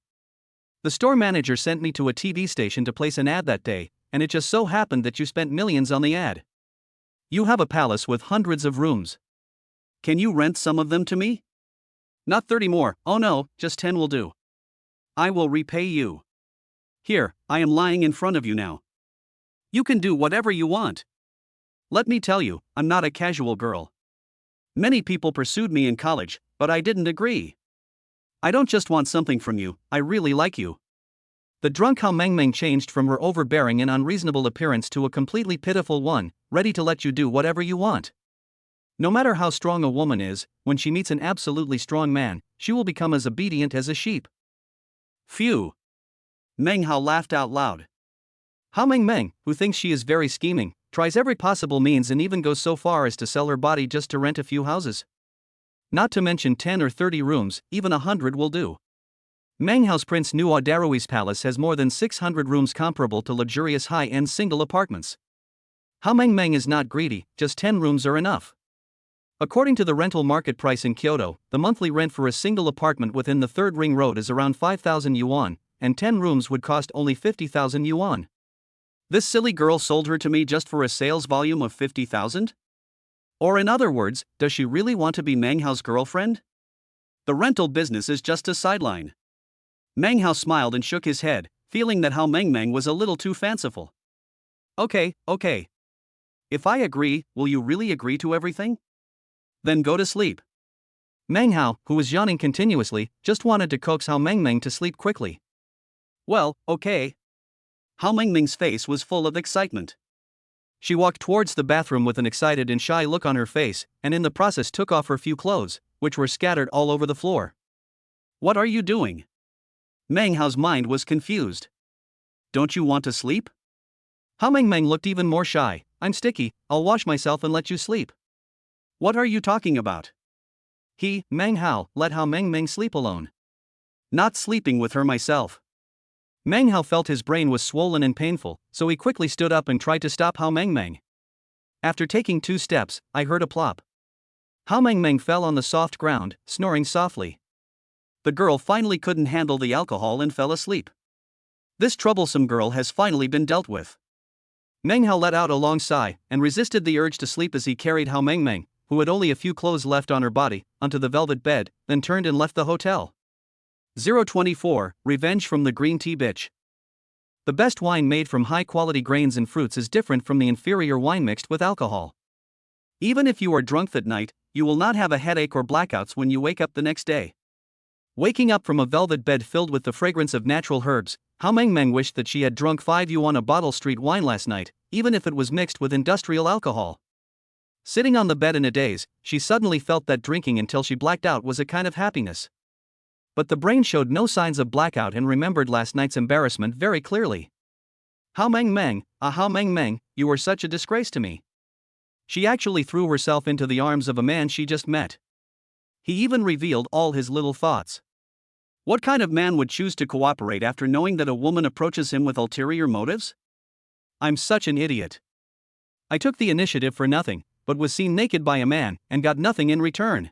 The store manager sent me to a TV station to place an ad that day, and it just so happened that you spent millions on the ad. You have a palace with hundreds of rooms. Can you rent some of them to me? Not 30 more, oh no, just 10 will do. I will repay you. Here, I am lying in front of you now. You can do whatever you want. Let me tell you, I'm not a casual girl. Many people pursued me in college, but I didn't agree. I don't just want something from you, I really like you. The drunk Hao Mengmeng changed from her overbearing and unreasonable appearance to a completely pitiful one, ready to let you do whatever you want. No matter how strong a woman is, when she meets an absolutely strong man, she will become as obedient as a sheep. Phew. Meng Hao laughed out loud. Hao Mengmeng, who thinks she is very scheming, tries every possible means and even goes so far as to sell her body just to rent a few houses. Not to mention 10 or 30 rooms, even 100 will do. Meng Hao's Prince Nuo Darui's palace has more than 600 rooms comparable to luxurious high-end single apartments. Hao Mengmeng is not greedy, just 10 rooms are enough. According to the rental market price in Kyoto, the monthly rent for a single apartment within the 3rd Ring Road is around 5,000 yuan, and 10 rooms would cost only 50,000 yuan. This silly girl sold her to me just for a sales volume of 50,000? Or in other words, does she really want to be Meng Hao's girlfriend? The rental business is just a sideline. Meng Hao smiled and shook his head, feeling that Hao Mengmeng was a little too fanciful. Okay. If I agree, will you really agree to everything? Then go to sleep. Meng Hao, who was yawning continuously, just wanted to coax Hao Mengmeng to sleep quickly. Well, okay. Hao Mengmeng's face was full of excitement. She walked towards the bathroom with an excited and shy look on her face, and in the process took off her few clothes, which were scattered all over the floor. What are you doing? Meng Hao's mind was confused. Don't you want to sleep? Hao Mengmeng looked even more shy. I'm sticky, I'll wash myself and let you sleep. What are you talking about? Meng Hao, let Hao Mengmeng sleep alone. Not sleeping with her myself. Meng Hao felt his brain was swollen and painful, so he quickly stood up and tried to stop Hao Mengmeng. After taking 2 steps, I heard a plop. Hao Meng fell on the soft ground, snoring softly. The girl finally couldn't handle the alcohol and fell asleep. This troublesome girl has finally been dealt with. Meng Hao let out a long sigh and resisted the urge to sleep as he carried Hao Meng, who had only a few clothes left on her body, onto the velvet bed, then turned and left the hotel. 024, Revenge from the Green Tea Bitch. The best wine made from high-quality grains and fruits is different from the inferior wine mixed with alcohol. Even if you are drunk that night, you will not have a headache or blackouts when you wake up the next day. Waking up from a velvet bed filled with the fragrance of natural herbs, Hao Meng wished that she had drunk 5 yuan a bottle street wine last night, even if it was mixed with industrial alcohol. Sitting on the bed in a daze, she suddenly felt that drinking until she blacked out was a kind of happiness. But the brain showed no signs of blackout and remembered last night's embarrassment very clearly. Hao Meng, you were such a disgrace to me. She actually threw herself into the arms of a man she just met. He even revealed all his little thoughts. What kind of man would choose to cooperate after knowing that a woman approaches him with ulterior motives? I'm such an idiot. I took the initiative for nothing, but was seen naked by a man and got nothing in return.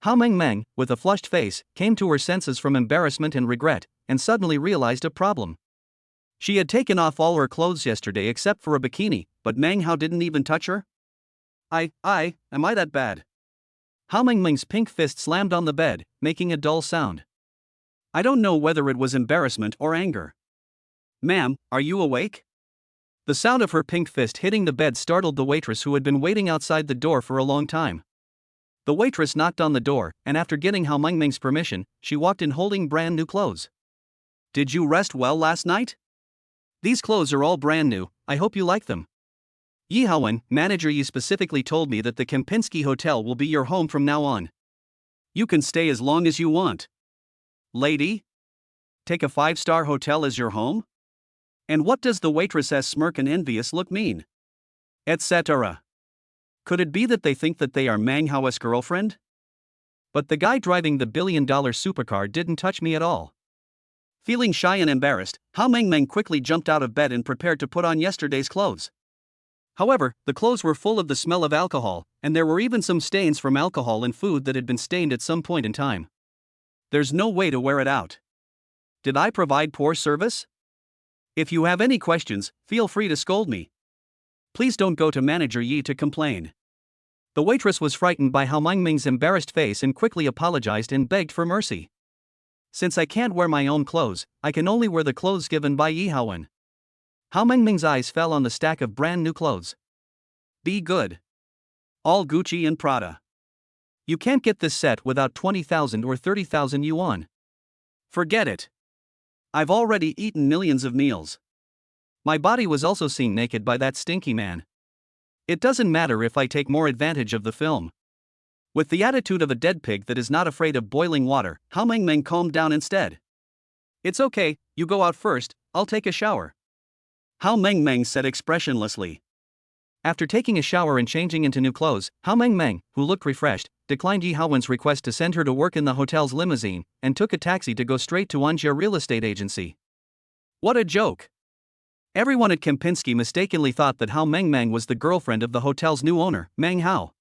Hao Meng, with a flushed face, came to her senses from embarrassment and regret, and suddenly realized a problem. She had taken off all her clothes yesterday except for a bikini, but Meng Hao didn't even touch her? Am I that bad? Hao Meng's pink fist slammed on the bed, making a dull sound. I don't know whether it was embarrassment or anger. Ma'am, are you awake? The sound of her pink fist hitting the bed startled the waitress who had been waiting outside the door for a long time. The waitress knocked on the door, and after getting Hao Meng's permission, she walked in holding brand new clothes. Did you rest well last night? These clothes are all brand new, I hope you like them. Yi Haowen, manager Yi specifically told me that the Kempinski Hotel will be your home from now on. You can stay as long as you want. Lady? Take a 5-star hotel as your home? And what does the waitress's smirk and envious look mean? Etc. Could it be that they think that they are Meng Hao's girlfriend? But the guy driving the billion-dollar supercar didn't touch me at all. Feeling shy and embarrassed, Hao Meng quickly jumped out of bed and prepared to put on yesterday's clothes. However, the clothes were full of the smell of alcohol, and there were even some stains from alcohol and food that had been stained at some point in time. There's no way to wear it out. Did I provide poor service? If you have any questions, feel free to scold me. Please don't go to Manager Yi to complain. The waitress was frightened by Hao Meng's embarrassed face and quickly apologized and begged for mercy. Since I can't wear my own clothes, I can only wear the clothes given by Yi Haowen. Hao Meng's eyes fell on the stack of brand new clothes. Be good. All Gucci and Prada. You can't get this set without 20,000 or 30,000 yuan. Forget it. I've already eaten millions of meals. My body was also seen naked by that stinky man. It doesn't matter if I take more advantage of the film. With the attitude of a dead pig that is not afraid of boiling water, Hao Meng calmed down instead. It's okay, you go out first, I'll take a shower. Hao Meng said expressionlessly. After taking a shower and changing into new clothes, Hao Meng, who looked refreshed, declined Yi Haowen's request to send her to work in the hotel's limousine, and took a taxi to go straight to Anjia Real Estate Agency. What a joke! Everyone at Kempinski mistakenly thought that Hao Meng was the girlfriend of the hotel's new owner, Meng Hao.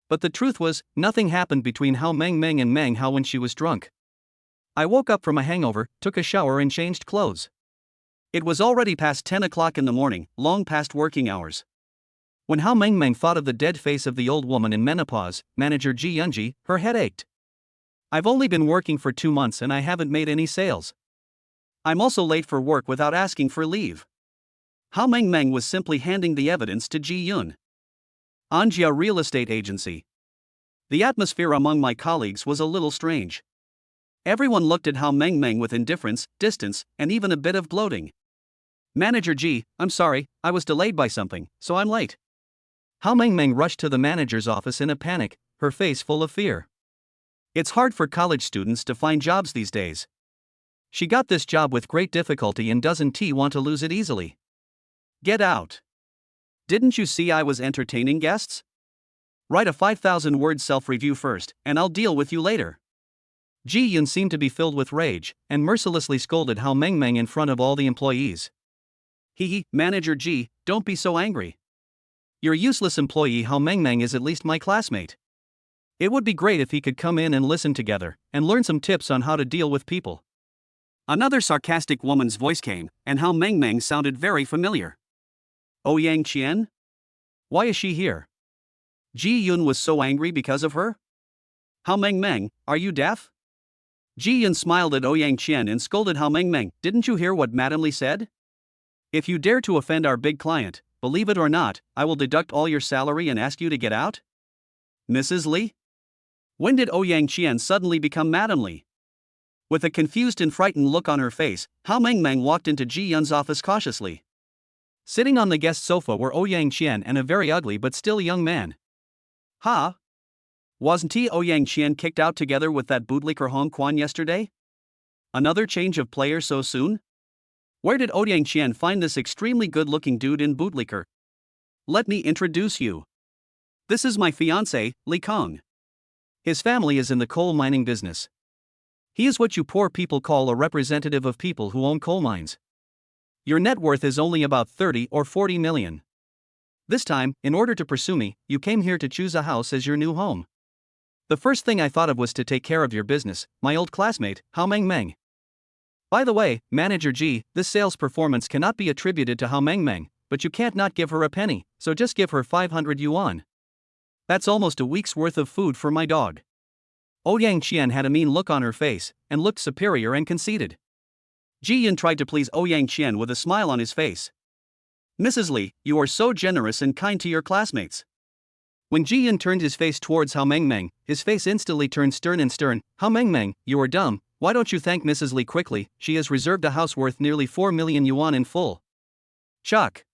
But the truth was, nothing happened between Hao Meng and Meng Hao when she was drunk. I woke up from a hangover, took a shower and changed clothes. It was already past 10 o'clock in the morning, long past working hours. When Hao Meng thought of the dead face of the old woman in menopause, manager Ji Yunji, her head ached. I've only been working for 2 months and I haven't made any sales. I'm also late for work without asking for leave. Hao Meng was simply handing the evidence to Ji Yun. Anjia Real Estate Agency. The atmosphere among my colleagues was a little strange. Everyone looked at Hao Meng with indifference, distance, and even a bit of gloating. Manager Ji, I'm sorry, I was delayed by something, so I'm late. Hao Meng rushed to the manager's office in a panic, her face full of fear. It's hard for college students to find jobs these days. She got this job with great difficulty and doesn't want to lose it easily. Get out. Didn't you see I was entertaining guests? Write a 5,000-word self-review first, and I'll deal with you later. Ji Yun seemed to be filled with rage, and mercilessly scolded Hao Meng in front of all the employees. Manager Ji, don't be so angry. Your useless employee Hao Meng is at least my classmate. It would be great if he could come in and listen together, and learn some tips on how to deal with people. Another sarcastic woman's voice came, and Hao Mengmeng sounded very familiar. Ouyang Qian? Why is she here? Ji Yun was so angry because of her? Hao Mengmeng, are you deaf? Ji Yun smiled at Ouyang Qian and scolded Hao Mengmeng. Didn't you hear what Madam Li said? If you dare to offend our big client, believe it or not, I will deduct all your salary and ask you to get out? Mrs. Li? When did Ouyang Qian suddenly become Madam Li? With a confused and frightened look on her face, Hao Mengmeng walked into Ji Yun's office cautiously. Sitting on the guest sofa were Ouyang Qian and a very ugly but still young man. Ha! Wasn't Ouyang Qian kicked out together with that bootlicker Hong Quan yesterday? Another change of player so soon? Where did Ouyang Qian find this extremely good-looking dude in bootlicker? Let me introduce you. This is my fiancé, Li Kong. His family is in the coal mining business. He is what you poor people call a representative of people who own coal mines. Your net worth is only about 30 or 40 million. This time, in order to pursue me, you came here to choose a house as your new home. The first thing I thought of was to take care of your business, my old classmate, Hao Mengmeng. By the way, Manager G, this sales performance cannot be attributed to Hao Mengmeng, but you can't not give her a penny, so just give her 500 yuan. That's almost a week's worth of food for my dog. Ouyang Qian had a mean look on her face, and looked superior and conceited. Ji Yun tried to please Ouyang Qian with a smile on his face. Mrs. Li, you are so generous and kind to your classmates. When Ji Yun turned his face towards Hao Mengmeng, his face instantly turned stern and stern. Hao Mengmeng, you are dumb. Why don't you thank Mrs. Li quickly? She has reserved a house worth nearly 4 million yuan in full. Chuck.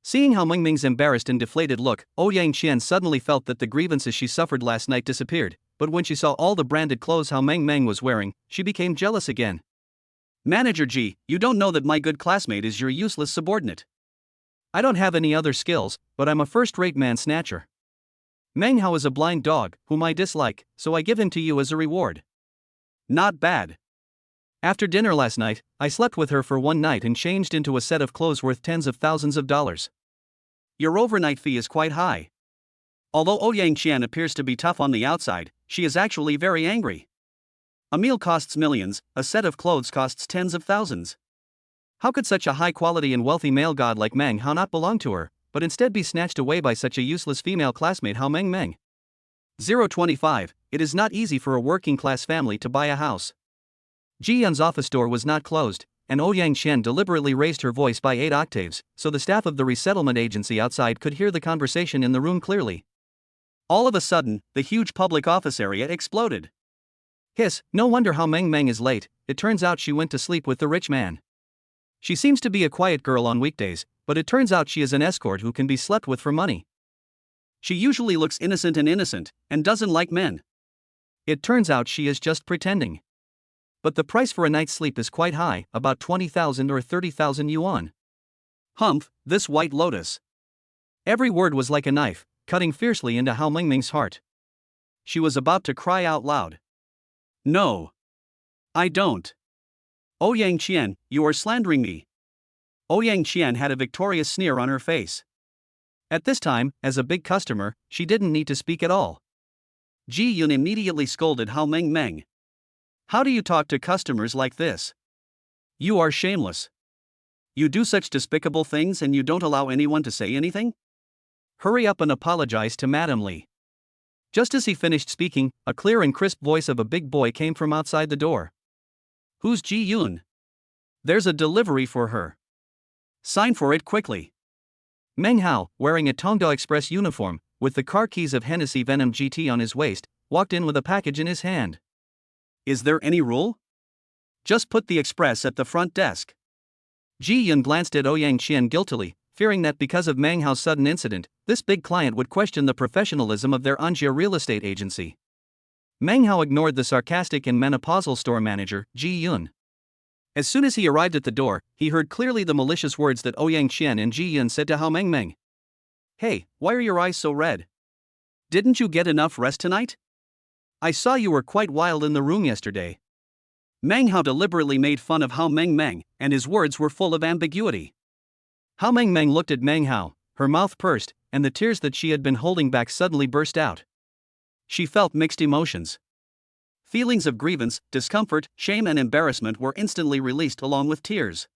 Seeing Hao Mengmeng's embarrassed and deflated look, Ouyang Qian suddenly felt that the grievances she suffered last night disappeared, but when she saw all the branded clothes Hao Mengmeng was wearing, she became jealous again. Manager G, you don't know that my good classmate is your useless subordinate. I don't have any other skills, but I'm a first-rate man-snatcher. Meng Hao is a blind dog, whom I dislike, so I give him to you as a reward. Not bad. After dinner last night, I slept with her for one night and changed into a set of clothes worth tens of thousands of dollars. Your overnight fee is quite high. Although Ouyang Qian appears to be tough on the outside, she is actually very angry. A meal costs millions, a set of clothes costs tens of thousands. How could such a high-quality and wealthy male god like Meng Hao not belong to her, but instead be snatched away by such a useless female classmate Hao Mengmeng? 025. It is not easy for a working-class family to buy a house. Ji Yun's office door was not closed, and Ouyang Qian deliberately raised her voice by 8 octaves, so the staff of the resettlement agency outside could hear the conversation in the room clearly. All of a sudden, the huge public office area exploded. Hiss, no wonder Hao Mengmeng is late. It turns out she went to sleep with the rich man. She seems to be a quiet girl on weekdays, but it turns out she is an escort who can be slept with for money. She usually looks innocent and doesn't like men. It turns out she is just pretending. But the price for a night's sleep is quite high, about 20,000 or 30,000 yuan. Humph, this white lotus. Every word was like a knife, cutting fiercely into Hao Mengmeng's heart. She was about to cry out loud. No. I don't. Ouyang Qian, you are slandering me. Ouyang Qian had a victorious sneer on her face. At this time, as a big customer, she didn't need to speak at all. Ji Yun immediately scolded Hao Mengmeng. How do you talk to customers like this? You are shameless. You do such despicable things and you don't allow anyone to say anything? Hurry up and apologize to Madam Li. Just as he finished speaking, a clear and crisp voice of a big boy came from outside the door. Who's Ji Yun? There's a delivery for her. Sign for it quickly. Meng Hao, wearing a Tongda Express uniform, with the car keys of Hennessy Venom GT on his waist, walked in with a package in his hand. Is there any rule? Just put the express at the front desk. Ji Yun glanced at Ouyang Qian guiltily, fearing that because of Meng Hao's sudden incident, this big client would question the professionalism of their Anjia real estate agency. Meng Hao ignored the sarcastic and menopausal store manager, Ji Yun. As soon as he arrived at the door, he heard clearly the malicious words that Ouyang Qian and Ji Yun said to Hao Mengmeng. Hey, why are your eyes so red? Didn't you get enough rest tonight? I saw you were quite wild in the room yesterday. Meng Hao deliberately made fun of Hao Mengmeng, and his words were full of ambiguity. Hao Mengmeng looked at Meng Hao, her mouth pursed, and the tears that she had been holding back suddenly burst out. She felt mixed emotions. Feelings of grievance, discomfort, shame, and embarrassment were instantly released along with tears.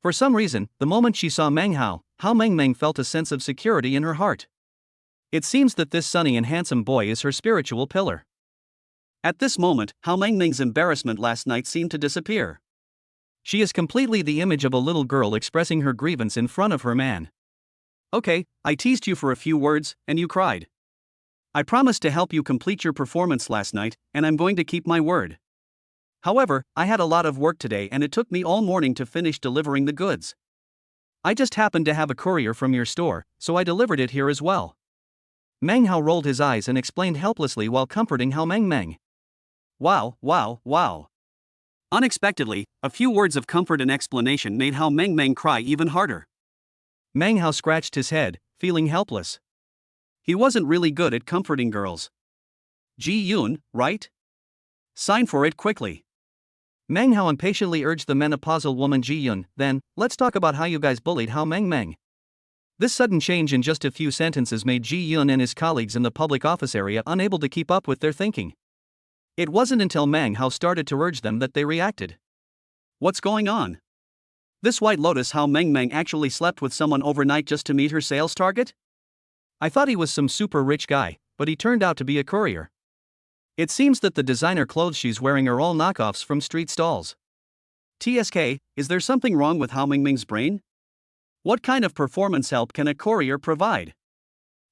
For some reason, the moment she saw Hao Mengmeng felt a sense of security in her heart. It seems that this sunny and handsome boy is her spiritual pillar. At this moment, Hao Mengmeng's embarrassment last night seemed to disappear. She is completely the image of a little girl expressing her grievance in front of her man. Okay, I teased you for a few words, and you cried. I promised to help you complete your performance last night, and I'm going to keep my word. However, I had a lot of work today and it took me all morning to finish delivering the goods. I just happened to have a courier from your store, so I delivered it here as well. Meng Hao rolled his eyes and explained helplessly while comforting Hao Mengmeng. Wow. Unexpectedly, a few words of comfort and explanation made Hao Mengmeng cry even harder. Meng Hao scratched his head, feeling helpless. He wasn't really good at comforting girls. Ji Yun, right? Sign for it quickly. Meng Hao impatiently urged the menopausal woman Ji Yun, then, let's talk about how you guys bullied Hao Mengmeng. This sudden change in just a few sentences made Ji Yun and his colleagues in the public office area unable to keep up with their thinking. It wasn't until Meng Hao started to urge them that they reacted. What's going on? This White Lotus Hao Mengmeng actually slept with someone overnight just to meet her sales target? I thought he was some super rich guy, but he turned out to be a courier. It seems that the designer clothes she's wearing are all knockoffs from street stalls. TSK, is there something wrong with Hao Mengmeng's brain? What kind of performance help can a courier provide?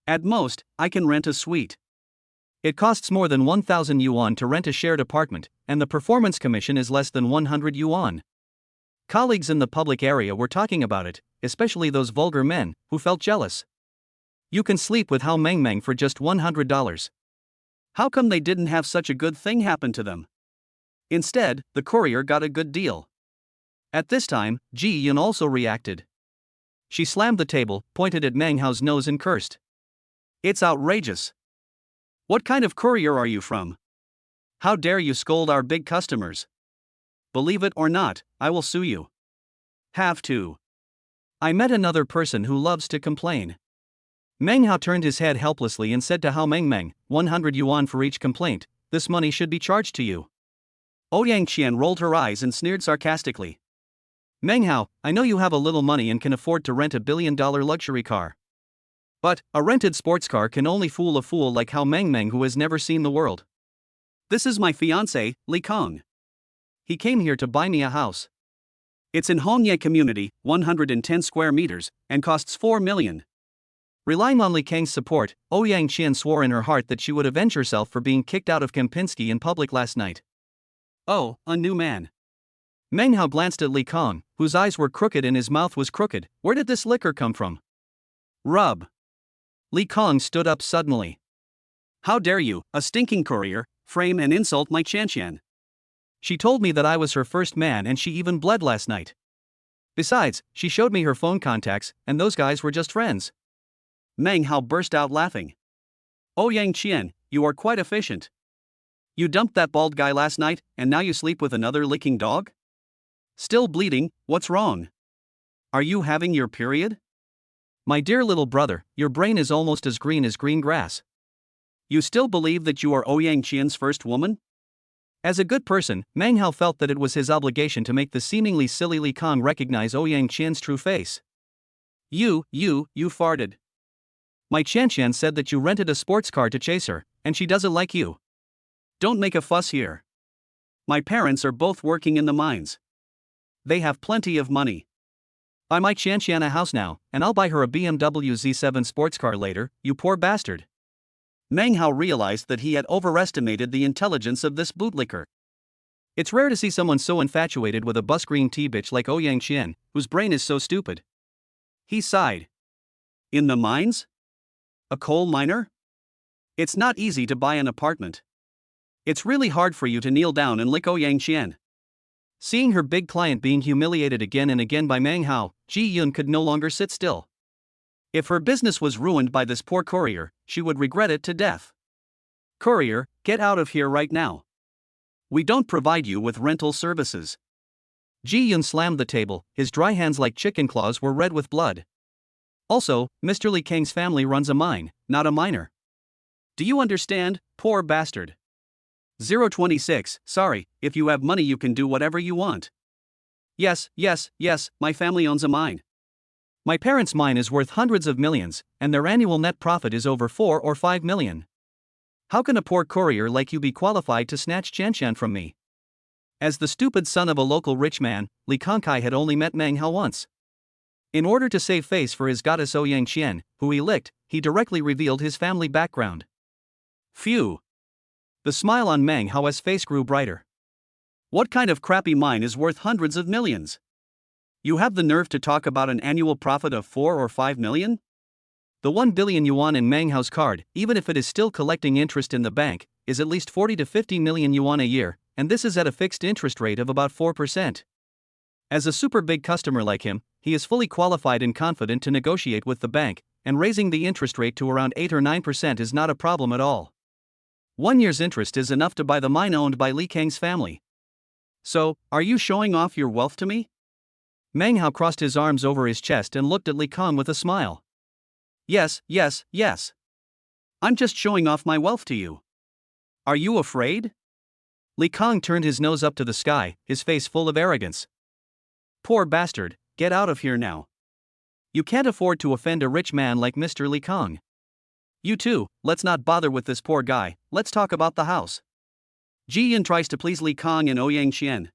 At most, I can rent a suite. It costs more than 1,000 yuan to rent a shared apartment, and the performance commission is less than 100 yuan. Colleagues in the public area were talking about it, especially those vulgar men, who felt jealous. You can sleep with Hao Mengmeng for just $100. How come they didn't have such a good thing happen to them? Instead, the courier got a good deal. At this time, Ji Yun also reacted. She slammed the table, pointed at Meng Hao's nose and cursed. It's outrageous. What kind of courier are you from? How dare you scold our big customers? Believe it or not, I will sue you. Have to. I met another person who loves to complain. Meng Hao turned his head helplessly and said to Hao Mengmeng, 100 yuan for each complaint, this money should be charged to you. Ouyang Qian rolled her eyes and sneered sarcastically. Meng Hao, I know you have a little money and can afford to rent a billion-dollar luxury car. But, a rented sports car can only fool a fool like Hao Mengmeng who has never seen the world. This is my fiancé, Li Kong. He came here to buy me a house. It's in Hongye community, 110 square meters, and costs 4 million. Relying on Li Kang's support, Ouyang Qian swore in her heart that she would avenge herself for being kicked out of Kempinski in public last night. Oh, a new man. Meng Hao glanced at Li Kang, whose eyes were crooked and his mouth was crooked. Where did this liquor come from? Rub. Li Kang stood up suddenly. How dare you, a stinking courier, frame and insult my Qianqian? She told me that I was her first man and she even bled last night. Besides, she showed me her phone contacts, and those guys were just friends. Meng Hao burst out laughing. Ouyang Qian, you are quite efficient. You dumped that bald guy last night, and now you sleep with another licking dog? Still bleeding, what's wrong? Are you having your period? My dear little brother, your brain is almost as green grass. You still believe that you are Ouyang Qian's first woman? As a good person, Meng Hao felt that it was his obligation to make the seemingly silly Li Kang recognize Ouyang Qian's true face. You farted. My Qianqian said that you rented a sports car to chase her, and she doesn't like you. Don't make a fuss here. My parents are both working in the mines. They have plenty of money. Buy my Qianqian a house now, and I'll buy her a BMW Z7 sports car later, you poor bastard. Meng Hao realized that he had overestimated the intelligence of this bootlicker. It's rare to see someone so infatuated with a bus green tea bitch like Ouyang Qian, whose brain is so stupid. He sighed. In the mines? A coal miner? It's not easy to buy an apartment. It's really hard for you to kneel down and lick Ouyang Qian. Seeing her big client being humiliated again and again by Meng Hao, Ji Yun could no longer sit still. If her business was ruined by this poor courier, she would regret it to death. Courier, get out of here right now. We don't provide you with rental services. Ji Yun slammed the table, his dry hands like chicken claws were red with blood. Also, Mr. Li Kang's family runs a mine, not a miner. Do you understand, poor bastard? 026, sorry, if you have money you can do whatever you want. Yes, my family owns a mine. My parents' mine is worth hundreds of millions, and their annual net profit is over 4 or 5 million. How can a poor courier like you be qualified to snatch Qianshan from me? As the stupid son of a local rich man, Li Kongkai had only met Meng Hao once. In order to save face for his goddess Ouyang Qian, who he licked, he directly revealed his family background. Phew. The smile on Meng Hao's face grew brighter. What kind of crappy mine is worth hundreds of millions? You have the nerve to talk about an annual profit of 4 or 5 million? The 1 billion yuan in Meng Hao's card, even if it is still collecting interest in the bank, is at least 40 to 50 million yuan a year, and this is at a fixed interest rate of about 4%. As a super big customer like him, he is fully qualified and confident to negotiate with the bank, and raising the interest rate to around 8 or 9% is not a problem at all. 1 year's interest is enough to buy the mine owned by Li Kang's family. So, are you showing off your wealth to me? Meng Hao crossed his arms over his chest and looked at Li Kang with a smile. Yes. I'm just showing off my wealth to you. Are you afraid? Li Kang turned his nose up to the sky, his face full of arrogance. Poor bastard, get out of here now. You can't afford to offend a rich man like Mr. Li Kang. You two, let's not bother with this poor guy, let's talk about the house. Ji Yun tries to please Li Kang and Ouyang Qian.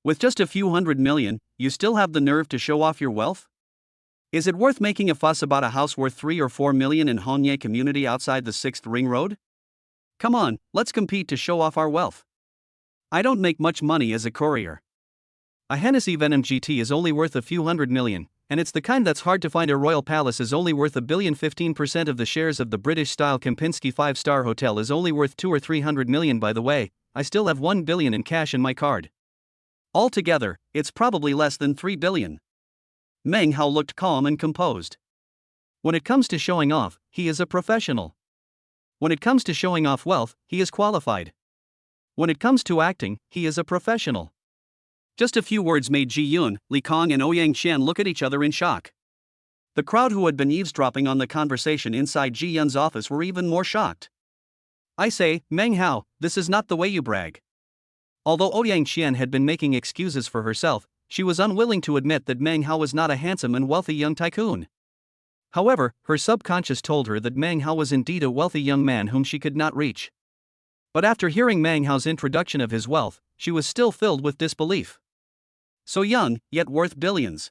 With just a few hundred million, you still have the nerve to show off your wealth? Is it worth making a fuss about a house worth 3 or 4 million in Hongye community outside the 6th Ring Road? Come on, let's compete to show off our wealth. I don't make much money as a courier. A Hennessy Venom GT is only worth a few hundred million, and it's the kind that's hard to find. A royal palace is only worth a billion. 15% of the shares of the British-style Kempinski 5-star hotel is only worth 2 or 300 million. By the way, I still have 1 billion in cash in my card. Altogether, it's probably less than 3 billion. Meng Hao looked calm and composed. When it comes to showing off, he is a professional. When it comes to showing off wealth, he is qualified. When it comes to acting, he is a professional. Just a few words made Ji Yun, Li Kang and Ouyang Qian look at each other in shock. The crowd who had been eavesdropping on the conversation inside Ji Yun's office were even more shocked. I say, Meng Hao, this is not the way you brag. Although Ouyang Qian had been making excuses for herself, she was unwilling to admit that Meng Hao was not a handsome and wealthy young tycoon. However, her subconscious told her that Meng Hao was indeed a wealthy young man whom she could not reach. But after hearing Meng Hao's introduction of his wealth, she was still filled with disbelief. So young, yet worth billions.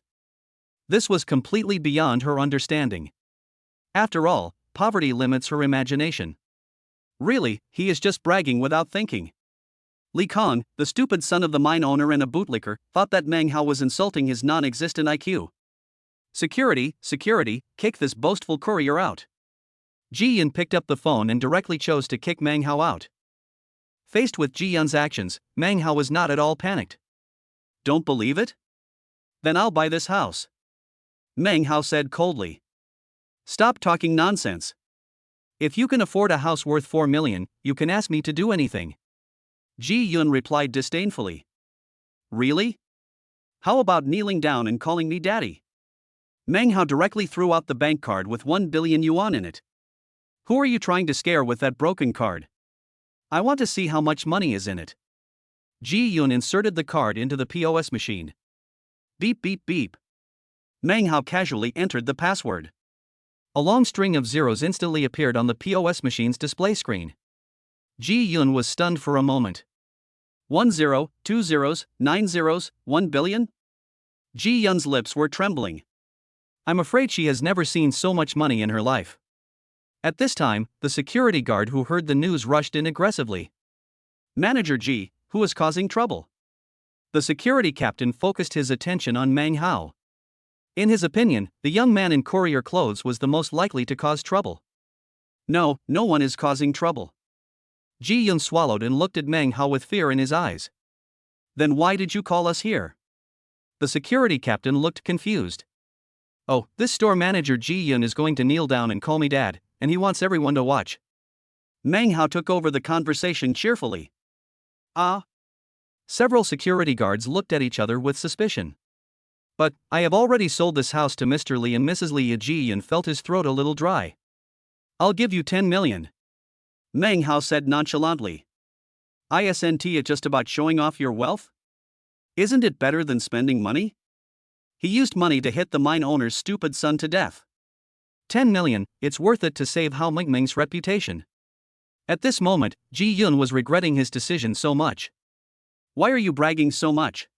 This was completely beyond her understanding. After all, poverty limits her imagination. Really, he is just bragging without thinking. Li Kang, the stupid son of the mine owner and a bootlicker, thought that Meng Hao was insulting his non-existent IQ. Security, kick this boastful courier out. Ji Yun picked up the phone and directly chose to kick Meng Hao out. Faced with Ji Yun's actions, Meng Hao was not at all panicked. Don't believe it? Then I'll buy this house. Meng Hao said coldly. Stop talking nonsense. If you can afford a house worth 4 million, you can ask me to do anything. Ji Yun replied disdainfully. Really? How about kneeling down and calling me daddy? Meng Hao directly threw out the bank card with 1 billion yuan in it. Who are you trying to scare with that broken card? I want to see how much money is in it. Ji Yun inserted the card into the POS machine. Beep beep beep. Meng Hao casually entered the password. A long string of zeros instantly appeared on the POS machine's display screen. Ji Yun was stunned for a moment. 1 0, 2 zeros, 9 zeros, 1 billion? Ji Yun's lips were trembling. I'm afraid she has never seen so much money in her life. At this time, the security guard who heard the news rushed in aggressively. Manager Ji, who is causing trouble? The security captain focused his attention on Meng Hao. In his opinion, the young man in courier clothes was the most likely to cause trouble. No one is causing trouble. Ji Yun swallowed and looked at Meng Hao with fear in his eyes. Then why did you call us here? The security captain looked confused. Oh, this store manager Ji Yun is going to kneel down and call me dad, and he wants everyone to watch. Meng Hao took over the conversation cheerfully. Several security guards looked at each other with suspicion. But, I have already sold this house to Mr. Li and Mrs. Li. Ji Yun felt his throat a little dry. I'll give you 10 million. Meng Hao said nonchalantly. Isn't it just about showing off your wealth? Isn't it better than spending money? He used money to hit the mine owner's stupid son to death. 10 million, it's worth it to save Hao Mengmeng's reputation. At this moment, Ji Yun was regretting his decision so much. Why are you bragging so much?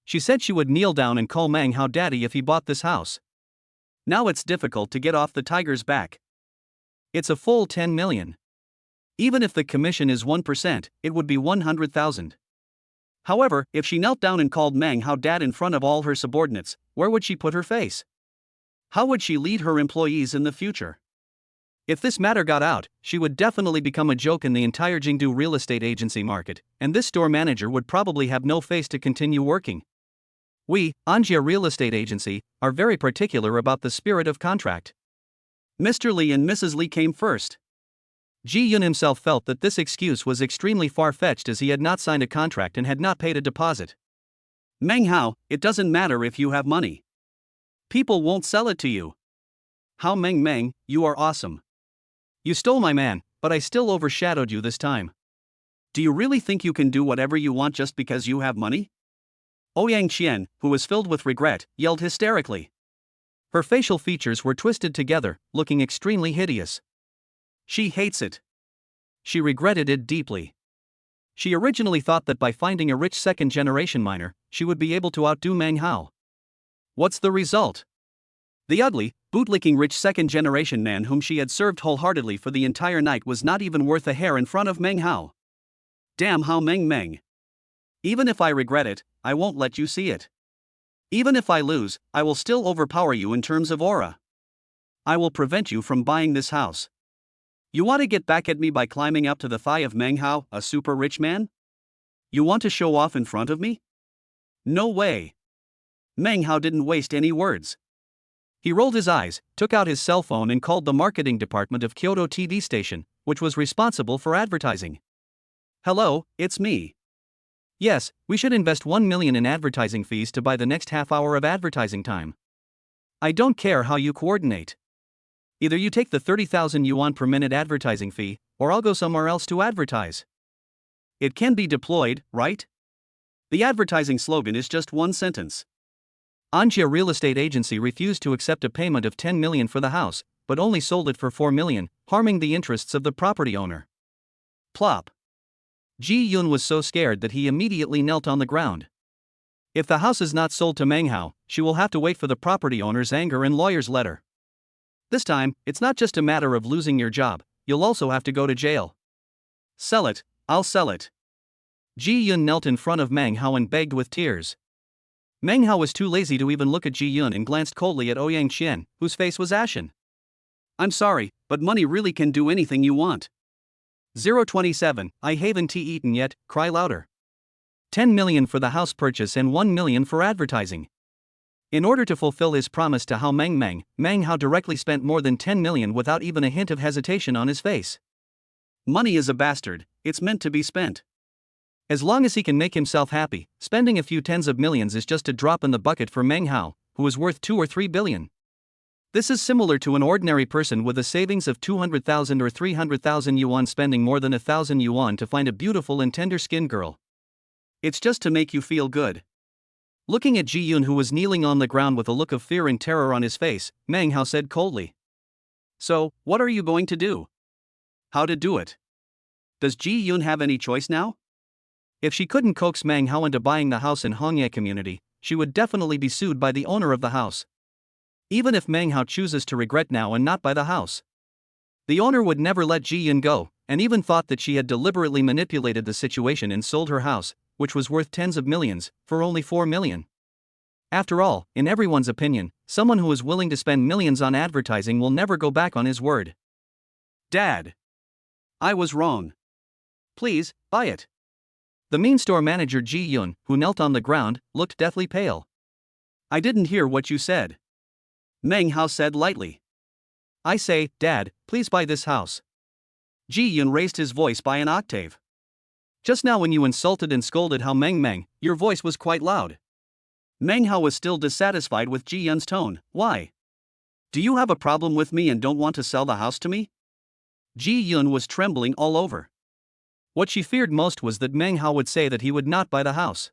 She said she would kneel down and call Meng Hao daddy if he bought this house. Now it's difficult to get off the tiger's back. It's a full 10 million. Even if the commission is 1%, it would be 100,000. However, if she knelt down and called Meng Hao dad in front of all her subordinates, where would she put her face? How would she lead her employees in the future? If this matter got out, she would definitely become a joke in the entire Jingdu real estate agency market, and this store manager would probably have no face to continue working. We, Anjia Real Estate Agency, are very particular about the spirit of contract. Mr. Li and Mrs. Li came first. Ji Yun himself felt that this excuse was extremely far-fetched as he had not signed a contract and had not paid a deposit. Meng Hao, it doesn't matter if you have money. People won't sell it to you. Hao Meng, you are awesome. You stole my man, but I still overshadowed you this time. Do you really think you can do whatever you want just because you have money? Ouyang Qian, who was filled with regret, yelled hysterically. Her facial features were twisted together, looking extremely hideous. She hates it. She regretted it deeply. She originally thought that by finding a rich second-generation miner, she would be able to outdo Meng Hao. What's the result? The ugly, bootlicking rich second-generation man whom she had served wholeheartedly for the entire night was not even worth a hair in front of Meng Hao. Damn Hao Meng. Even if I regret it, I won't let you see it. Even if I lose, I will still overpower you in terms of aura. I will prevent you from buying this house. You want to get back at me by climbing up to the thigh of Meng Hao, a super rich man? You want to show off in front of me? No way. Meng Hao didn't waste any words. He rolled his eyes, took out his cell phone and called the marketing department of Kyoto TV station, which was responsible for advertising. Hello, it's me. Yes, we should invest 1 million in advertising fees to buy the next half hour of advertising time. I don't care how you coordinate. Either you take the 30,000 yuan per minute advertising fee, or I'll go somewhere else to advertise. It can be deployed, right? The advertising slogan is just one sentence. Anjia Real Estate Agency refused to accept a payment of 10 million for the house, but only sold it for 4 million, harming the interests of the property owner. Plop. Ji Yun was so scared that he immediately knelt on the ground. If the house is not sold to Meng Hao, she will have to wait for the property owner's anger and lawyer's letter. This time, it's not just a matter of losing your job, you'll also have to go to jail. Sell it, I'll sell it. Ji Yun knelt in front of Meng Hao and begged with tears. Meng Hao was too lazy to even look at Ji Yun and glanced coldly at Ouyang Qian, whose face was ashen. I'm sorry, but money really can do anything you want. 027, I haven't eaten yet, cry louder. 10 million for the house purchase and 1 million for advertising. In order to fulfill his promise to Hao Meng Hao directly spent more than 10 million without even a hint of hesitation on his face. Money is a bastard, it's meant to be spent. As long as he can make himself happy, spending a few tens of millions is just a drop in the bucket for Meng Hao, who is worth 2 or 3 billion. This is similar to an ordinary person with a savings of 200,000 or 300,000 yuan spending more than 1,000 yuan to find a beautiful and tender-skinned girl. It's just to make you feel good. Looking at Ji Yun, who was kneeling on the ground with a look of fear and terror on his face, Meng Hao said coldly. So, what are you going to do? How to do it? Does Ji Yun have any choice now? If she couldn't coax Meng Hao into buying the house in Hongye community, she would definitely be sued by the owner of the house. Even if Meng Hao chooses to regret now and not buy the house, the owner would never let Ji Yun go, and even thought that she had deliberately manipulated the situation and sold her house, which was worth tens of millions, for only 4 million. After all, in everyone's opinion, someone who is willing to spend millions on advertising will never go back on his word. Dad. I was wrong. Please, buy it. The mean store manager Ji Yun, who knelt on the ground, looked deathly pale. I didn't hear what you said. Meng Hao said lightly. I say, Dad, please buy this house. Ji Yun raised his voice by an octave. Just now when you insulted and scolded Hao Meng, your voice was quite loud. Meng Hao was still dissatisfied with Ji Yun's tone. Why? Do you have a problem with me and don't want to sell the house to me? Ji Yun was trembling all over. What she feared most was that Meng Hao would say that he would not buy the house.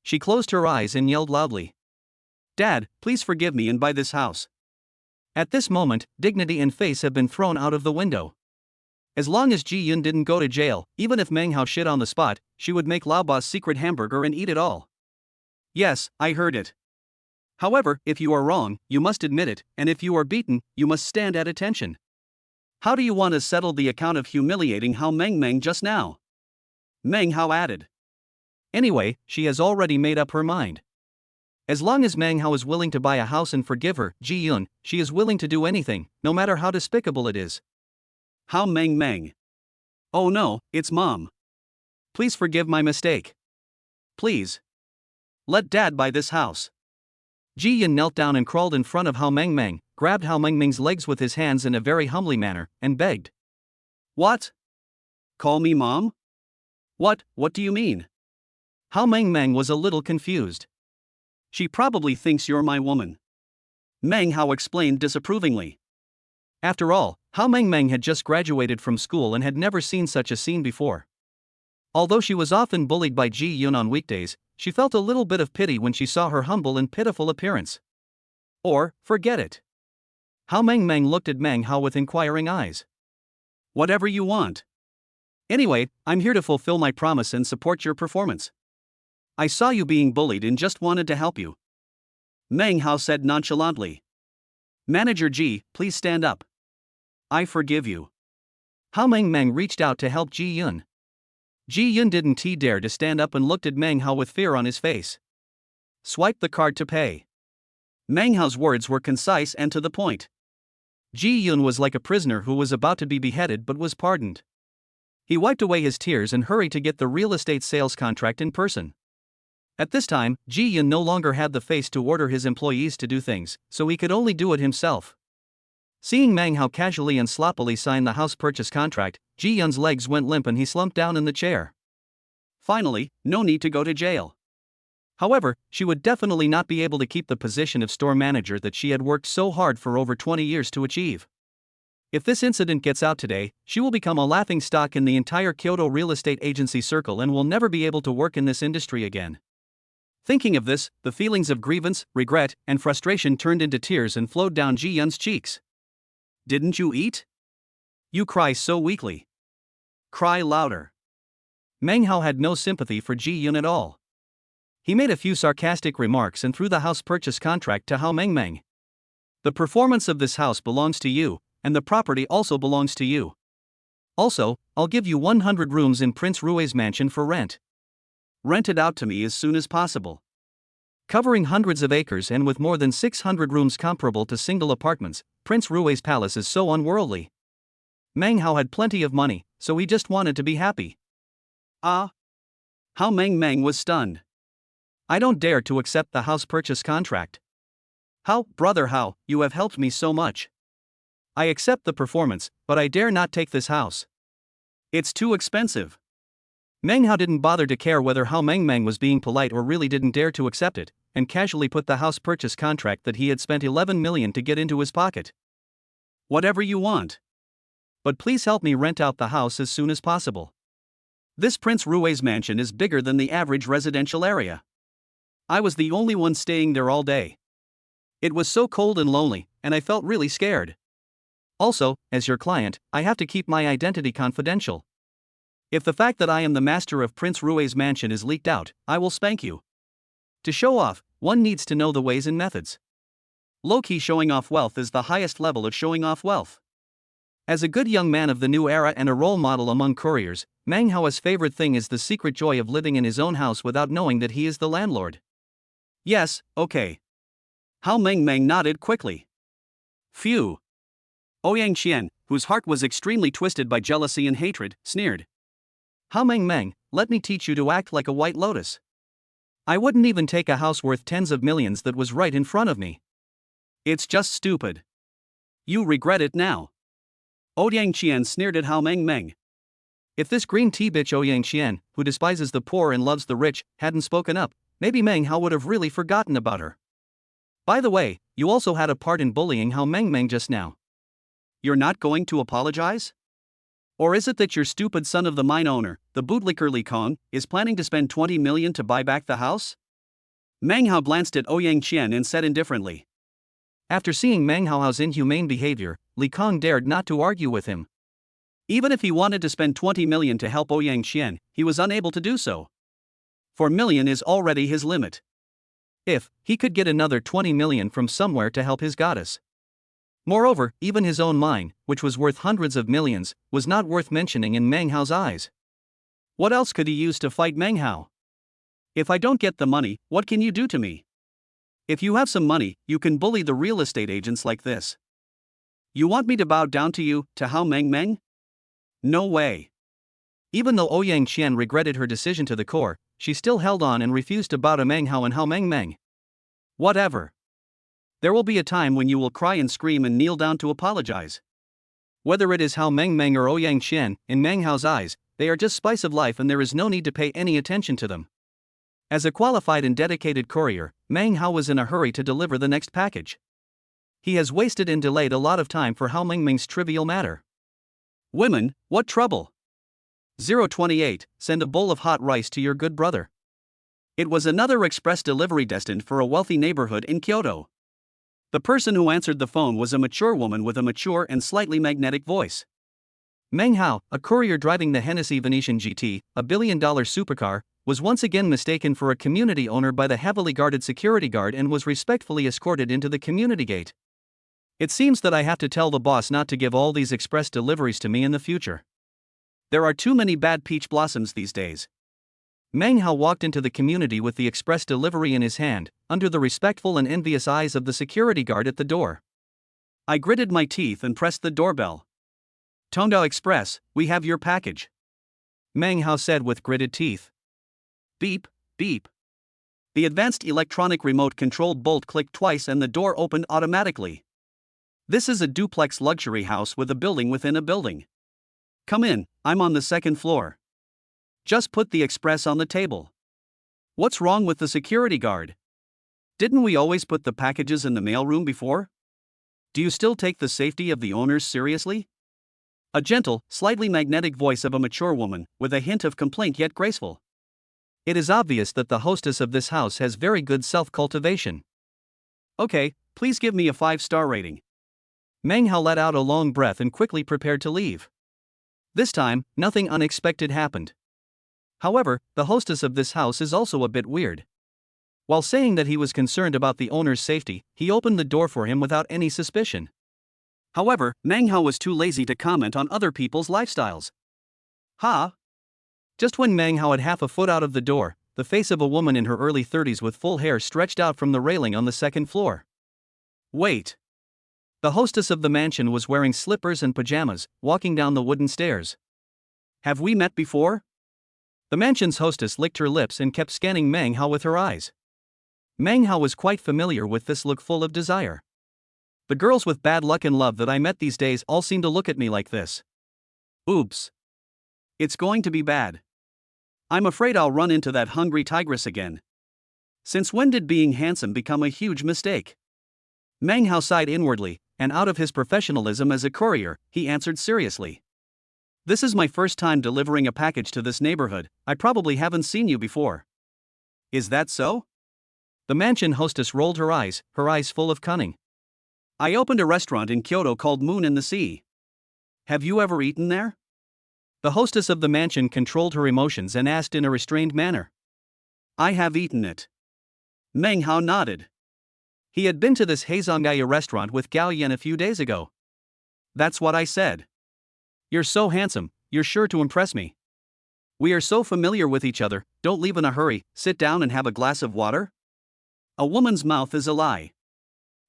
She closed her eyes and yelled loudly, "Dad, please forgive me and buy this house." At this moment, dignity and face have been thrown out of the window. As long as Ji Yun didn't go to jail, even if Meng Hao shit on the spot, she would make Lao Ba's secret hamburger and eat it all. Yes, I heard it. However, if you are wrong, you must admit it, and if you are beaten, you must stand at attention. How do you want to settle the account of humiliating Hao Meng just now? Meng Hao added. Anyway, she has already made up her mind. As long as Meng Hao is willing to buy a house and forgive her, Ji Yun, she is willing to do anything, no matter how despicable it is. Hao Meng. Oh no, it's Mom. Please forgive my mistake. Please. Let Dad buy this house. Ji Yun knelt down and crawled in front of Hao Meng, grabbed Hao Meng's legs with his hands in a very humbly manner, and begged. What? Call me Mom? What do you mean? Hao Meng was a little confused. She probably thinks you're my woman. Meng Hao explained disapprovingly. After all, Hao Meng had just graduated from school and had never seen such a scene before. Although she was often bullied by Ji Yun on weekdays, she felt a little bit of pity when she saw her humble and pitiful appearance. Or, forget it. Hao Meng looked at Meng Hao with inquiring eyes. Whatever you want. Anyway, I'm here to fulfill my promise and support your performance. I saw you being bullied and just wanted to help you. Meng Hao said nonchalantly. Manager Ji, please stand up. I forgive you. Hao Meng reached out to help Ji Yun. Ji Yun didn't dare to stand up and looked at Meng Hao with fear on his face. Swipe the card to pay. Meng Hao's words were concise and to the point. Ji Yun was like a prisoner who was about to be beheaded but was pardoned. He wiped away his tears and hurried to get the real estate sales contract in person. At this time, Ji Yun no longer had the face to order his employees to do things, so he could only do it himself. Seeing Meng Hao casually and sloppily sign the house purchase contract, Ji Yun's legs went limp and he slumped down in the chair. Finally, no need to go to jail. However, she would definitely not be able to keep the position of store manager that she had worked so hard for over 20 years to achieve. If this incident gets out today, she will become a laughingstock in the entire Kyoto real estate agency circle and will never be able to work in this industry again. Thinking of this, the feelings of grievance, regret, and frustration turned into tears and flowed down Ji Yun's cheeks. Didn't you eat? You cry so weakly. Cry louder. Meng Hao had no sympathy for Ji Yun at all. He made a few sarcastic remarks and threw the house purchase contract to Hao Meng. The performance of this house belongs to you, and the property also belongs to you. Also, I'll give you 100 rooms in Prince Rui's mansion for rent. Rent it out to me as soon as possible. Covering hundreds of acres and with more than 600 rooms comparable to single apartments, Prince Rui's palace is so unworldly. Meng Hao had plenty of money, so he just wanted to be happy. Ah! Hao Meng was stunned. I don't dare to accept the house purchase contract. How, brother Hao, you have helped me so much. I accept the performance, but I dare not take this house. It's too expensive. Meng Hao didn't bother to care whether Hao Meng was being polite or really didn't dare to accept it, and casually put the house purchase contract that he had spent 11 million to get into his pocket. Whatever you want. But please help me rent out the house as soon as possible. This Prince Rui's mansion is bigger than the average residential area. I was the only one staying there all day. It was so cold and lonely, and I felt really scared. Also, as your client, I have to keep my identity confidential. If the fact that I am the master of Prince Rui's mansion is leaked out, I will spank you. To show off, one needs to know the ways and methods. Low-key showing off wealth is the highest level of showing off wealth. As a good young man of the new era and a role model among couriers, Meng Hao's favorite thing is the secret joy of living in his own house without knowing that he is the landlord. Yes, okay. Hao Meng nodded quickly. Phew. Ouyang Qian, whose heart was extremely twisted by jealousy and hatred, sneered. Hao Meng, let me teach you to act like a white lotus. I wouldn't even take a house worth tens of millions that was right in front of me. It's just stupid. You regret it now. Ouyang Qian sneered at Hao Meng. If this green tea bitch Ouyang Qian, who despises the poor and loves the rich, hadn't spoken up, maybe Meng Hao would have really forgotten about her. By the way, you also had a part in bullying Hao Meng just now. You're not going to apologize? Or is it that your stupid son of the mine owner, the bootlicker Li Kong, is planning to spend 20 million to buy back the house? Meng Hao glanced at Ouyang Qian and said indifferently. After seeing Meng Hao's inhumane behavior, Li Kong dared not to argue with him. Even if he wanted to spend 20 million to help Ouyang Qian, he was unable to do so. 4 million is already his limit. If he could get another 20 million from somewhere to help his goddess. Moreover, even his own mine, which was worth hundreds of millions, was not worth mentioning in Meng Hao's eyes. What else could he use to fight Meng Hao? If I don't get the money, what can you do to me? If you have some money, you can bully the real estate agents like this. You want me to bow down to you, to Hao Meng? No way. Even though Ouyang Qian regretted her decision to the core, she still held on and refused to bow to Meng Hao and Hao Meng. Whatever. There will be a time when you will cry and scream and kneel down to apologize. Whether it is Hao Meng or Ouyang Qian, in Meng Hao's eyes, they are just spice of life and there is no need to pay any attention to them. As a qualified and dedicated courier, Meng Hao was in a hurry to deliver the next package. He has wasted and delayed a lot of time for Hao Meng's trivial matter. Women, what trouble? 028, send a bowl of hot rice to your good brother. It was another express delivery destined for a wealthy neighborhood in Kyoto. The person who answered the phone was a mature woman with a mature and slightly magnetic voice. Meng Hao, a courier driving the Hennessy Venetian GT, a billion-dollar supercar, was once again mistaken for a community owner by the heavily guarded security guard and was respectfully escorted into the community gate. It seems that I have to tell the boss not to give all these express deliveries to me in the future. There are too many bad peach blossoms these days. Meng Hao walked into the community with the express delivery in his hand, under the respectful and envious eyes of the security guard at the door. I gritted my teeth and pressed the doorbell. Tongdao Express, we have your package. Meng Hao said with gritted teeth. Beep, beep. The advanced electronic remote-controlled bolt clicked twice and the door opened automatically. This is a duplex luxury house with a building within a building. Come in, I'm on the second floor. Just put the express on the table. What's wrong with the security guard? Didn't we always put the packages in the mailroom before? Do you still take the safety of the owners seriously? A gentle, slightly magnetic voice of a mature woman, with a hint of complaint yet graceful. It is obvious that the hostess of this house has very good self-cultivation. Okay, please give me a 5-star rating. Meng Hao let out a long breath and quickly prepared to leave. This time, nothing unexpected happened. However, the hostess of this house is also a bit weird. While saying that he was concerned about the owner's safety, he opened the door for him without any suspicion. However, Meng Hao was too lazy to comment on other people's lifestyles. Just when Meng Hao had half a foot out of the door, the face of a woman in her early 30s with full hair stretched out from the railing on the second floor. Wait. The hostess of the mansion was wearing slippers and pajamas, walking down the wooden stairs. Have we met before? The mansion's hostess licked her lips and kept scanning Meng Hao with her eyes. Meng Hao was quite familiar with this look full of desire. The girls with bad luck and love that I met these days all seem to look at me like this. Oops. It's going to be bad. I'm afraid I'll run into that hungry tigress again. Since when did being handsome become a huge mistake? Meng Hao sighed inwardly, and out of his professionalism as a courier, he answered seriously. This is my first time delivering a package to this neighborhood. I probably haven't seen you before. Is that so? The mansion hostess rolled her eyes full of cunning. I opened a restaurant in Kyoto called Moon in the Sea. Have you ever eaten there? The hostess of the mansion controlled her emotions and asked in a restrained manner. I have eaten it. Meng Hao nodded. He had been to this Heizongaya restaurant with Gao Yan a few days ago. That's what I said. You're so handsome, you're sure to impress me. We are so familiar with each other, don't leave in a hurry, sit down and have a glass of water? A woman's mouth is a lie.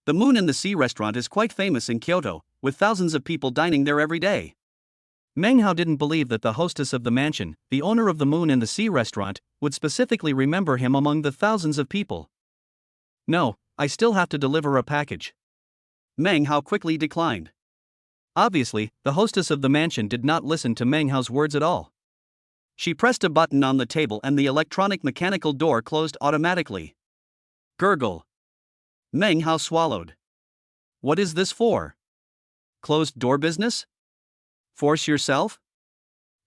The Moon in the Sea restaurant is quite famous in Kyoto, with thousands of people dining there every day. Meng Hao didn't believe that the hostess of the mansion, the owner of the Moon in the Sea restaurant, would specifically remember him among the thousands of people. No, I still have to deliver a package. Meng Hao quickly declined. Obviously, the hostess of the mansion did not listen to Meng Hao's words at all. She pressed a button on the table and the electronic mechanical door closed automatically. Gurgle. Meng Hao swallowed. What is this for? Closed door business? Force yourself?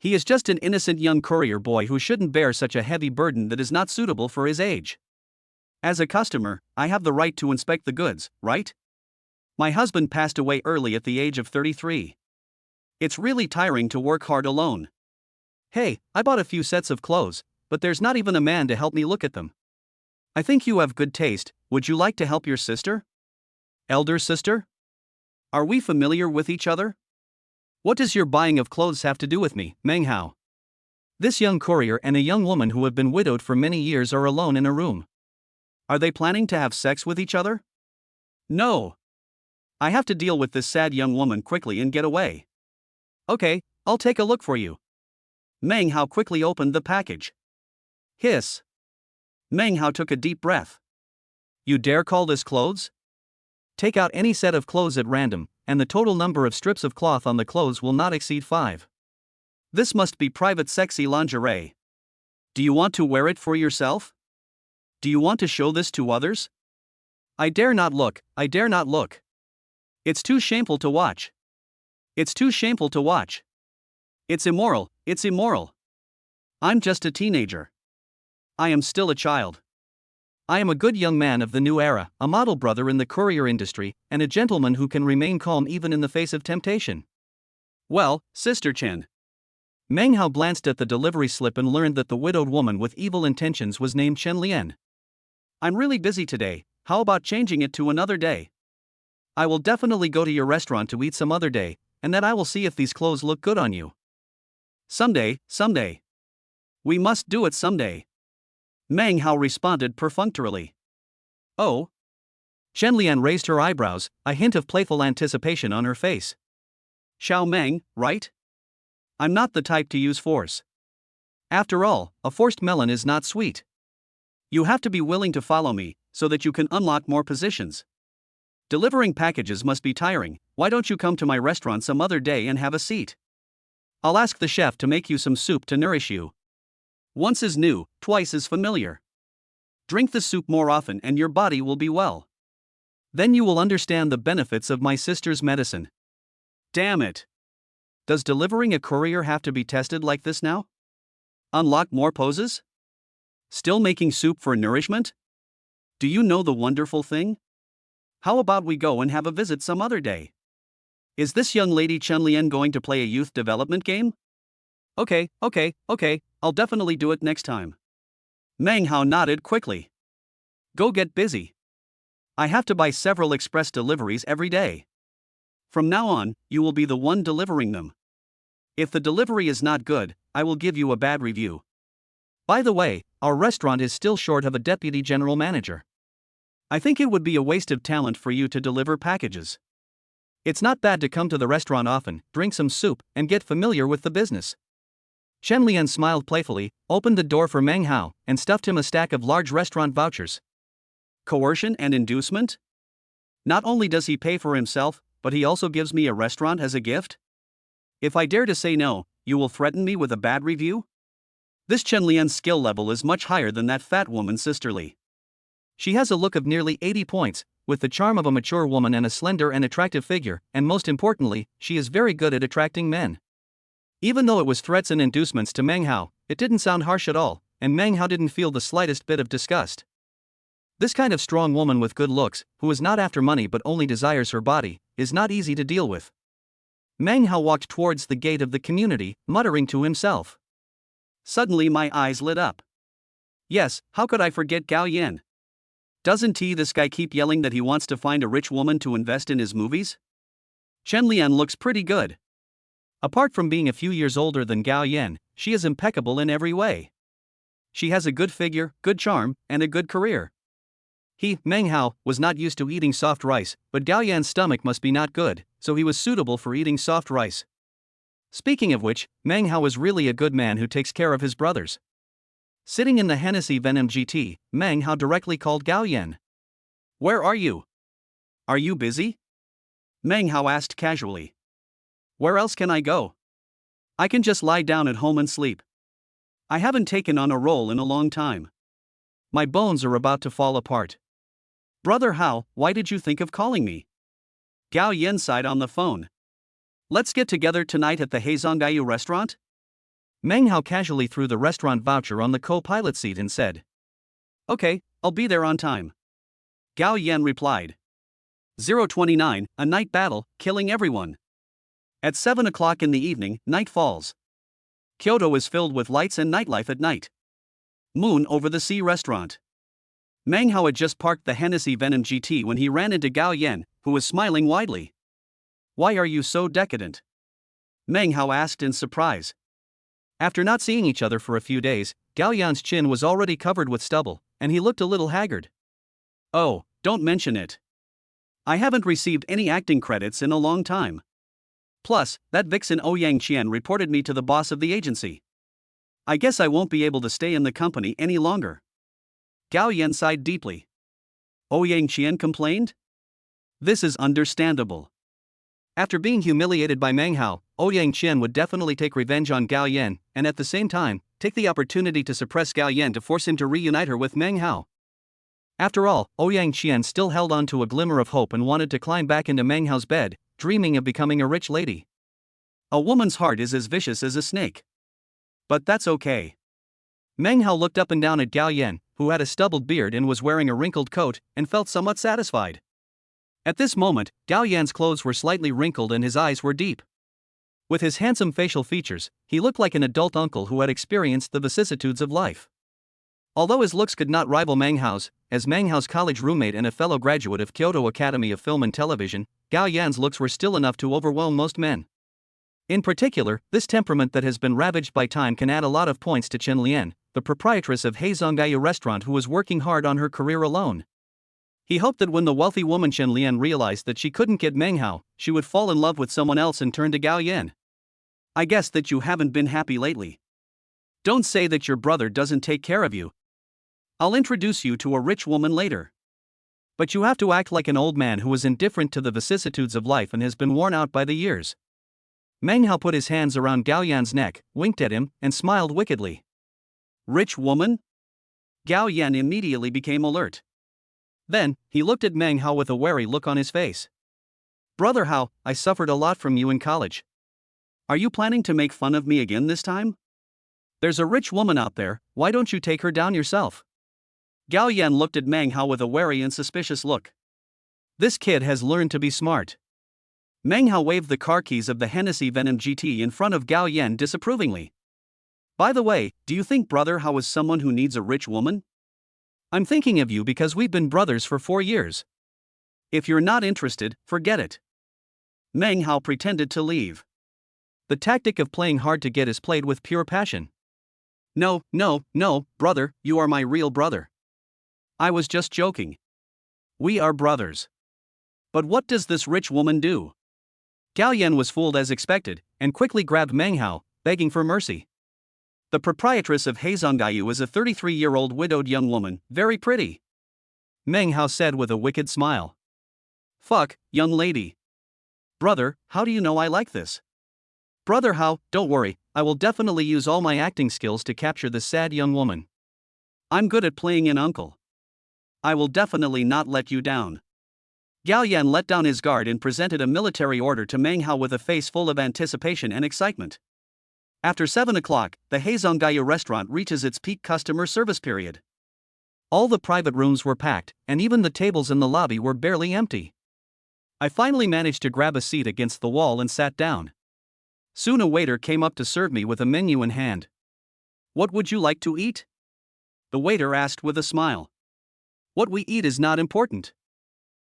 He is just an innocent young courier boy who shouldn't bear such a heavy burden that is not suitable for his age. As a customer, I have the right to inspect the goods, right? My husband passed away early at the age of 33. It's really tiring to work hard alone. Hey, I bought a few sets of clothes, but there's not even a man to help me look at them. I think you have good taste. Would you like to help your sister? Elder sister? Are we familiar with each other? What does your buying of clothes have to do with me, Meng Hao? This young courier and a young woman who have been widowed for many years are alone in a room. Are they planning to have sex with each other? No. I have to deal with this sad young woman quickly and get away. Okay, I'll take a look for you. Meng Hao quickly opened the package. Hiss. Meng Hao took a deep breath. You dare call this clothes? Take out any set of clothes at random, and the total number of strips of cloth on the clothes will not exceed 5. This must be private sexy lingerie. Do you want to wear it for yourself? Do you want to show this to others? I dare not look, I dare not look. It's too shameful to watch. It's too shameful to watch. It's immoral, it's immoral. I'm just a teenager. I am still a child. I am a good young man of the new era, a model brother in the courier industry, and a gentleman who can remain calm even in the face of temptation. Well, Sister Chen. Meng Hao glanced at the delivery slip and learned that the widowed woman with evil intentions was named Chen Lian. I'm really busy today, how about changing it to another day? I will definitely go to your restaurant to eat some other day, and then I will see if these clothes look good on you. Someday, someday. We must do it someday. Meng Hao responded perfunctorily. Oh? Chen Lian raised her eyebrows, a hint of playful anticipation on her face. Xiao Meng, right? I'm not the type to use force. After all, a forced melon is not sweet. You have to be willing to follow me, so that you can unlock more positions. Delivering packages must be tiring. Why don't you come to my restaurant some other day and have a seat? I'll ask the chef to make you some soup to nourish you. Once is new, twice is familiar. Drink the soup more often and your body will be well. Then you will understand the benefits of my sister's medicine. Damn it. Does delivering a courier have to be tested like this now? Unlock more poses? Still making soup for nourishment? Do you know the wonderful thing? How about we go and have a visit some other day? Is this young lady Chen Lian going to play a youth development game? Okay, I'll definitely do it next time. Meng Hao nodded quickly. Go get busy. I have to buy several express deliveries every day. From now on, you will be the one delivering them. If the delivery is not good, I will give you a bad review. By the way, our restaurant is still short of a deputy general manager. I think it would be a waste of talent for you to deliver packages. It's not bad to come to the restaurant often, drink some soup, and get familiar with the business. Chen Lian smiled playfully, opened the door for Meng Hao, and stuffed him a stack of large restaurant vouchers. Coercion and inducement? Not only does he pay for himself, but he also gives me a restaurant as a gift? If I dare to say no, you will threaten me with a bad review? This Chen Lian's skill level is much higher than that fat woman's sisterly. She has a look of nearly 80 points, with the charm of a mature woman and a slender and attractive figure, and most importantly, she is very good at attracting men. Even though it was threats and inducements to Meng Hao, it didn't sound harsh at all, and Meng Hao didn't feel the slightest bit of disgust. This kind of strong woman with good looks, who is not after money but only desires her body, is not easy to deal with. Meng Hao walked towards the gate of the community, muttering to himself. Suddenly my eyes lit up. Yes, how could I forget Gao Yan? Doesn't this guy keep yelling that he wants to find a rich woman to invest in his movies? Chen Lian looks pretty good. Apart from being a few years older than Gao Yan, she is impeccable in every way. She has a good figure, good charm, and a good career. He, Meng Hao, was not used to eating soft rice, but Gao Yan's stomach must be not good, so he was suitable for eating soft rice. Speaking of which, Meng Hao is really a good man who takes care of his brothers. Sitting in the Hennessy Venom GT, Meng Hao directly called Gao Yan. Where are you? Are you busy? Meng Hao asked casually. Where else can I go? I can just lie down at home and sleep. I haven't taken on a role in a long time. My bones are about to fall apart. Brother Hao, why did you think of calling me? Gao Yan sighed on the phone. Let's get together tonight at the Heizonggayu restaurant? Meng Hao casually threw the restaurant voucher on the co-pilot seat and said, "Okay, I'll be there on time." Gao Yan replied. 029, a night battle, killing everyone. At 7 o'clock in the evening, night falls. Kyoto is filled with lights and nightlife at night. Moon over the sea restaurant. Meng Hao had just parked the Hennessy Venom GT when he ran into Gao Yan, who was smiling widely. "Why are you so decadent?" Meng Hao asked in surprise. After not seeing each other for a few days, Gao Yan's chin was already covered with stubble, and he looked a little haggard. "Oh, don't mention it. I haven't received any acting credits in a long time. Plus, that vixen Ouyang Qian reported me to the boss of the agency. I guess I won't be able to stay in the company any longer." Gao Yan sighed deeply. Ouyang Qian complained? This is understandable. After being humiliated by Meng Hao, Ouyang Qian would definitely take revenge on Gao Yan, and at the same time, take the opportunity to suppress Gao Yan to force him to reunite her with Meng Hao. After all, Ouyang Qian still held on to a glimmer of hope and wanted to climb back into Meng Hao's bed, dreaming of becoming a rich lady. A woman's heart is as vicious as a snake. But that's okay. Meng Hao looked up and down at Gao Yan, who had a stubbled beard and was wearing a wrinkled coat, and felt somewhat satisfied. At this moment, Gao Yan's clothes were slightly wrinkled and his eyes were deep. With his handsome facial features, he looked like an adult uncle who had experienced the vicissitudes of life. Although his looks could not rival Meng Hao's, as Meng Hao's college roommate and a fellow graduate of Kyoto Academy of Film and Television, Gao Yan's looks were still enough to overwhelm most men. In particular, this temperament that has been ravaged by time can add a lot of points to Chen Lian, the proprietress of Heizonggayu restaurant who was working hard on her career alone. He hoped that when the wealthy woman Chen Lian realized that she couldn't get Meng Hao, she would fall in love with someone else and turn to Gao Yan. "I guess that you haven't been happy lately. Don't say that your brother doesn't take care of you. I'll introduce you to a rich woman later. But you have to act like an old man who is indifferent to the vicissitudes of life and has been worn out by the years." Meng Hao put his hands around Gao Yan's neck, winked at him, and smiled wickedly. "Rich woman?" Gao Yan immediately became alert. Then, he looked at Meng Hao with a wary look on his face. "Brother Hao, I suffered a lot from you in college. Are you planning to make fun of me again this time? There's a rich woman out there, why don't you take her down yourself?" Gao Yan looked at Meng Hao with a wary and suspicious look. This kid has learned to be smart. Meng Hao waved the car keys of the Hennessy Venom GT in front of Gao Yan disapprovingly. "By the way, do you think Brother Hao is someone who needs a rich woman? I'm thinking of you because we've been brothers for 4 years. If you're not interested, forget it." Meng Hao pretended to leave. The tactic of playing hard to get is played with pure passion. No, brother, you are my real brother. I was just joking. We are brothers. But what does this rich woman do?" Gao Yan was fooled as expected, and quickly grabbed Meng Hao, begging for mercy. The proprietress of Heizonggayu is a 33-year-old widowed young woman, very pretty. Meng Hao said with a wicked smile. "Fuck, young lady. Brother, how do you know I like this?" "Brother Hao, don't worry, I will definitely use all my acting skills to capture this sad young woman. I'm good at playing an uncle. I will definitely not let you down." Gao Yan let down his guard and presented a military order to Meng Hao with a face full of anticipation and excitement. After 7 o'clock, the Heizonggayu restaurant reaches its peak customer service period. All the private rooms were packed, and even the tables in the lobby were barely empty. I finally managed to grab a seat against the wall and sat down. Soon a waiter came up to serve me with a menu in hand. "What would you like to eat?" the waiter asked with a smile. "What we eat is not important."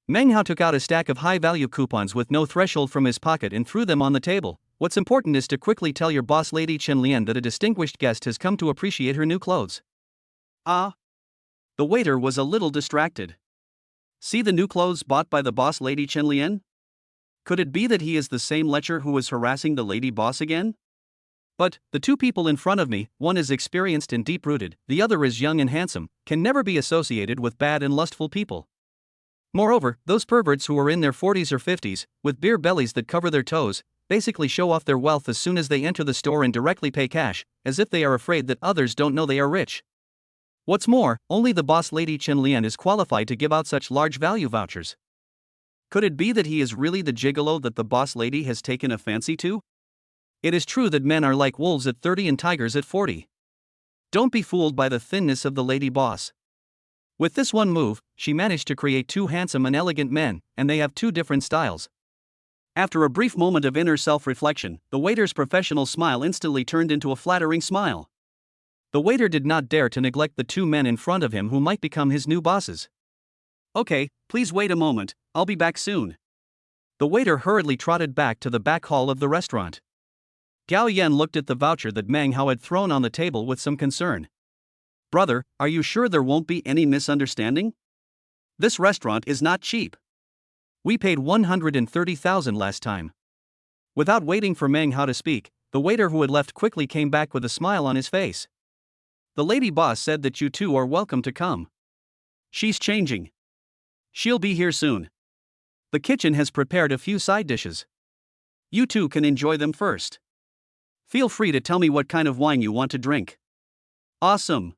Meng Hao took out a stack of high-value coupons with no threshold from his pocket and threw them on the table. "What's important is to quickly tell your boss lady Chen Lian that a distinguished guest has come to appreciate her new clothes." "Ah?" The waiter was a little distracted. "See the new clothes bought by the boss lady Chen Lian? Could it be that he is the same lecher who is harassing the lady boss again? But, the two people in front of me, one is experienced and deep-rooted, the other is young and handsome, can never be associated with bad and lustful people. Moreover, those perverts who are in their 40s or 50s, with beer bellies that cover their toes, basically show off their wealth as soon as they enter the store and directly pay cash, as if they are afraid that others don't know they are rich. What's more, only the boss lady Chen Lian is qualified to give out such large value vouchers. Could it be that he is really the gigolo that the boss lady has taken a fancy to? It is true that men are like wolves at 30 and tigers at 40. Don't be fooled by the thinness of the lady boss. With this one move, she managed to create two handsome and elegant men, and they have two different styles. After a brief moment of inner self-reflection, the waiter's professional smile instantly turned into a flattering smile. The waiter did not dare to neglect the two men in front of him who might become his new bosses. Okay, please wait a moment, I'll be back soon. The waiter hurriedly trotted back to the back hall of the restaurant. Gao Yan looked at the voucher that Meng Hao had thrown on the table with some concern. Brother, are you sure there won't be any misunderstanding? This restaurant is not cheap. We paid 130,000 last time. Without waiting for Meng Hao to speak, the waiter who had left quickly came back with a smile on his face. The lady boss said that you two are welcome to come. She's changing. She'll be here soon. The kitchen has prepared a few side dishes. You two can enjoy them first. Feel free to tell me what kind of wine you want to drink. Awesome.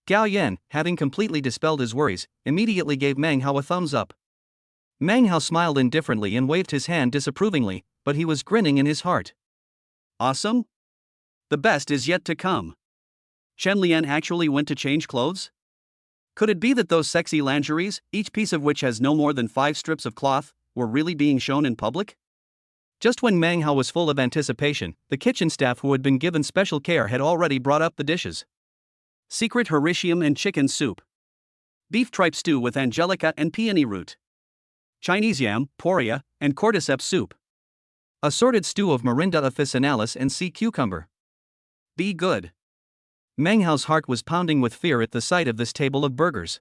Gao Yan, having completely dispelled his worries, immediately gave Meng Hao a thumbs up. Meng Hao smiled indifferently and waved his hand disapprovingly, but he was grinning in his heart. Awesome? The best is yet to come. Chen Lian actually went to change clothes? Could it be that those sexy lingeries, each piece of which has no more than 5 strips of cloth, were really being shown in public? Just when Meng Hao was full of anticipation, the kitchen staff who had been given special care had already brought up the dishes. Secret Hericium and chicken soup. Beef tripe stew with angelica and peony root. Chinese yam, poria, and cordyceps soup. Assorted stew of Morinda officinalis and sea cucumber. Be good. Meng Hao's heart was pounding with fear at the sight of this table of burgers.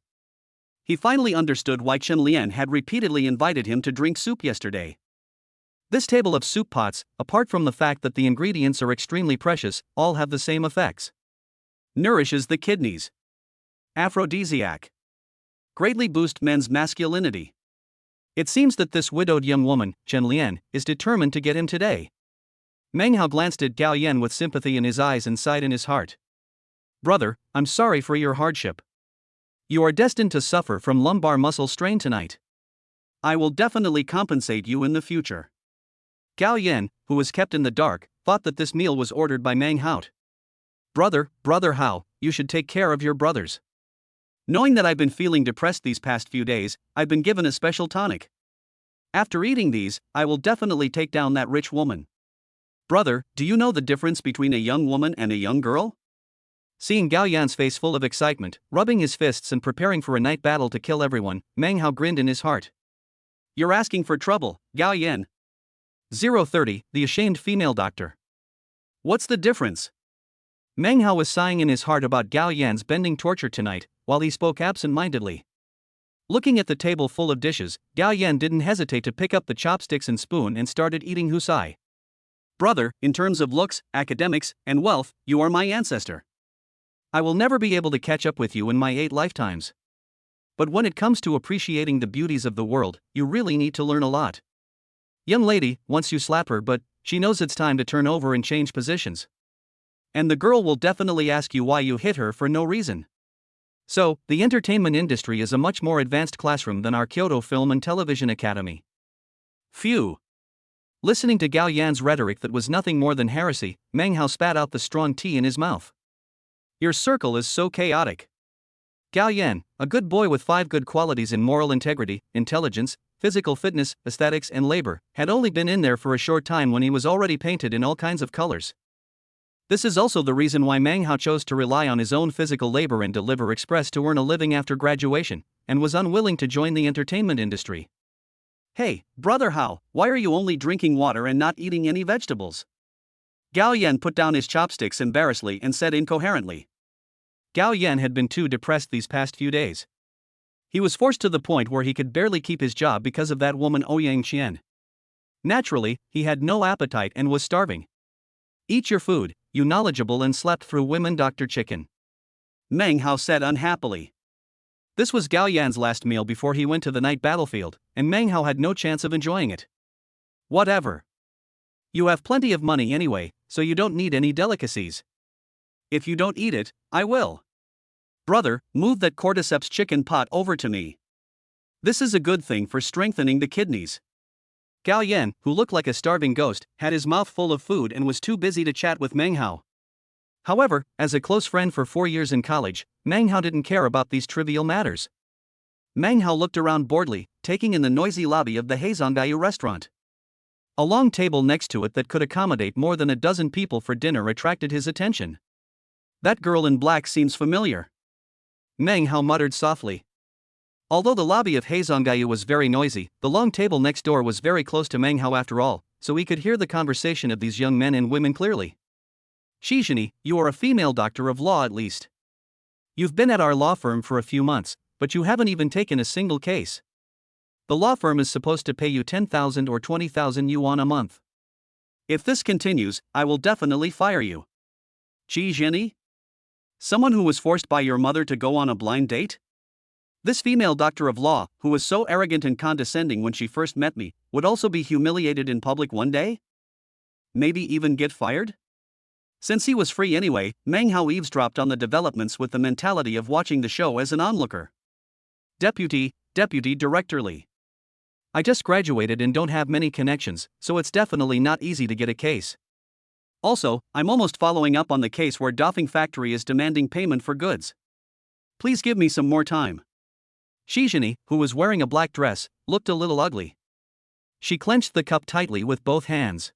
He finally understood why Chen Lian had repeatedly invited him to drink soup yesterday. This table of soup pots, apart from the fact that the ingredients are extremely precious, all have the same effects. Nourishes the kidneys. Aphrodisiac. Greatly boost men's masculinity. It seems that this widowed young woman, Chen Lian, is determined to get him today. Meng Hao glanced at Gao Yan with sympathy in his eyes and sighed in his heart. Brother, I'm sorry for your hardship. You are destined to suffer from lumbar muscle strain tonight. I will definitely compensate you in the future. Gao Yan, who was kept in the dark, thought that this meal was ordered by Meng Hao. Brother Hao, you should take care of your brothers. Knowing that I've been feeling depressed these past few days, I've been given a special tonic. After eating these, I will definitely take down that rich woman. Brother, do you know the difference between a young woman and a young girl? Seeing Gao Yan's face full of excitement, rubbing his fists and preparing for a night battle to kill everyone, Meng Hao grinned in his heart. You're asking for trouble, Gao Yan. 030, the ashamed female doctor. What's the difference? Meng Hao was sighing in his heart about Gao Yan's bending torture tonight, while he spoke absent-mindedly. Looking at the table full of dishes, Gao Yan didn't hesitate to pick up the chopsticks and spoon and started eating husai. Brother, in terms of looks, academics, and wealth, you are my ancestor. I will never be able to catch up with you in my 8 lifetimes. But when it comes to appreciating the beauties of the world, you really need to learn a lot. Young lady, once you slap her, but she knows it's time to turn over and change positions. And the girl will definitely ask you why you hit her for no reason. So, the entertainment industry is a much more advanced classroom than our Kyoto Film and Television Academy. Phew. Listening to Gao Yan's rhetoric that was nothing more than heresy, Meng Hao spat out the strong tea in his mouth. Your circle is so chaotic. Gao Yan, a good boy with 5 good qualities in moral integrity, intelligence, physical fitness, aesthetics and labor, had only been in there for a short time when he was already painted in all kinds of colors. This is also the reason why Meng Hao chose to rely on his own physical labor and deliver express to earn a living after graduation, and was unwilling to join the entertainment industry. Hey, Brother Hao, why are you only drinking water and not eating any vegetables? Gao Yan put down his chopsticks embarrassedly and said incoherently. Gao Yan had been too depressed these past few days. He was forced to the point where he could barely keep his job because of that woman Ouyang Qian. Naturally, he had no appetite and was starving. Eat your food, you knowledgeable and slept through women Dr. Chicken. Meng Hao said unhappily. This was Gao Yan's last meal before he went to the night battlefield, and Meng Hao had no chance of enjoying it. Whatever. You have plenty of money anyway, so you don't need any delicacies. If you don't eat it, I will. Brother, move that cordyceps chicken pot over to me. This is a good thing for strengthening the kidneys. Gao Yan, who looked like a starving ghost, had his mouth full of food and was too busy to chat with Meng Hao. However, as a close friend for 4 years in college, Meng Hao didn't care about these trivial matters. Meng Hao looked around boredly, taking in the noisy lobby of the Heizonggayu restaurant. A long table next to it that could accommodate more than a dozen people for dinner attracted his attention. That girl in black seems familiar. Meng Hao muttered softly. Although the lobby of Heizonggayu was very noisy, the long table next door was very close to Meng Hao after all, so he could hear the conversation of these young men and women clearly. Shizhini, you are a female doctor of law at least. You've been at our law firm for a few months, but you haven't even taken a single case. The law firm is supposed to pay you 10,000 or 20,000 yuan a month. If this continues, I will definitely fire you. Shizhini? Someone who was forced by your mother to go on a blind date? This female doctor of law, who was so arrogant and condescending when she first met me, would also be humiliated in public one day? Maybe even get fired? Since he was free anyway, Meng Hao eavesdropped on the developments with the mentality of watching the show as an onlooker. Deputy Director Li. I just graduated and don't have many connections, so it's definitely not easy to get a case. Also, I'm almost following up on the case where Dafeng Factory is demanding payment for goods. Please give me some more time. Shizhini, who was wearing a black dress, looked a little ugly. She clenched the cup tightly with both hands.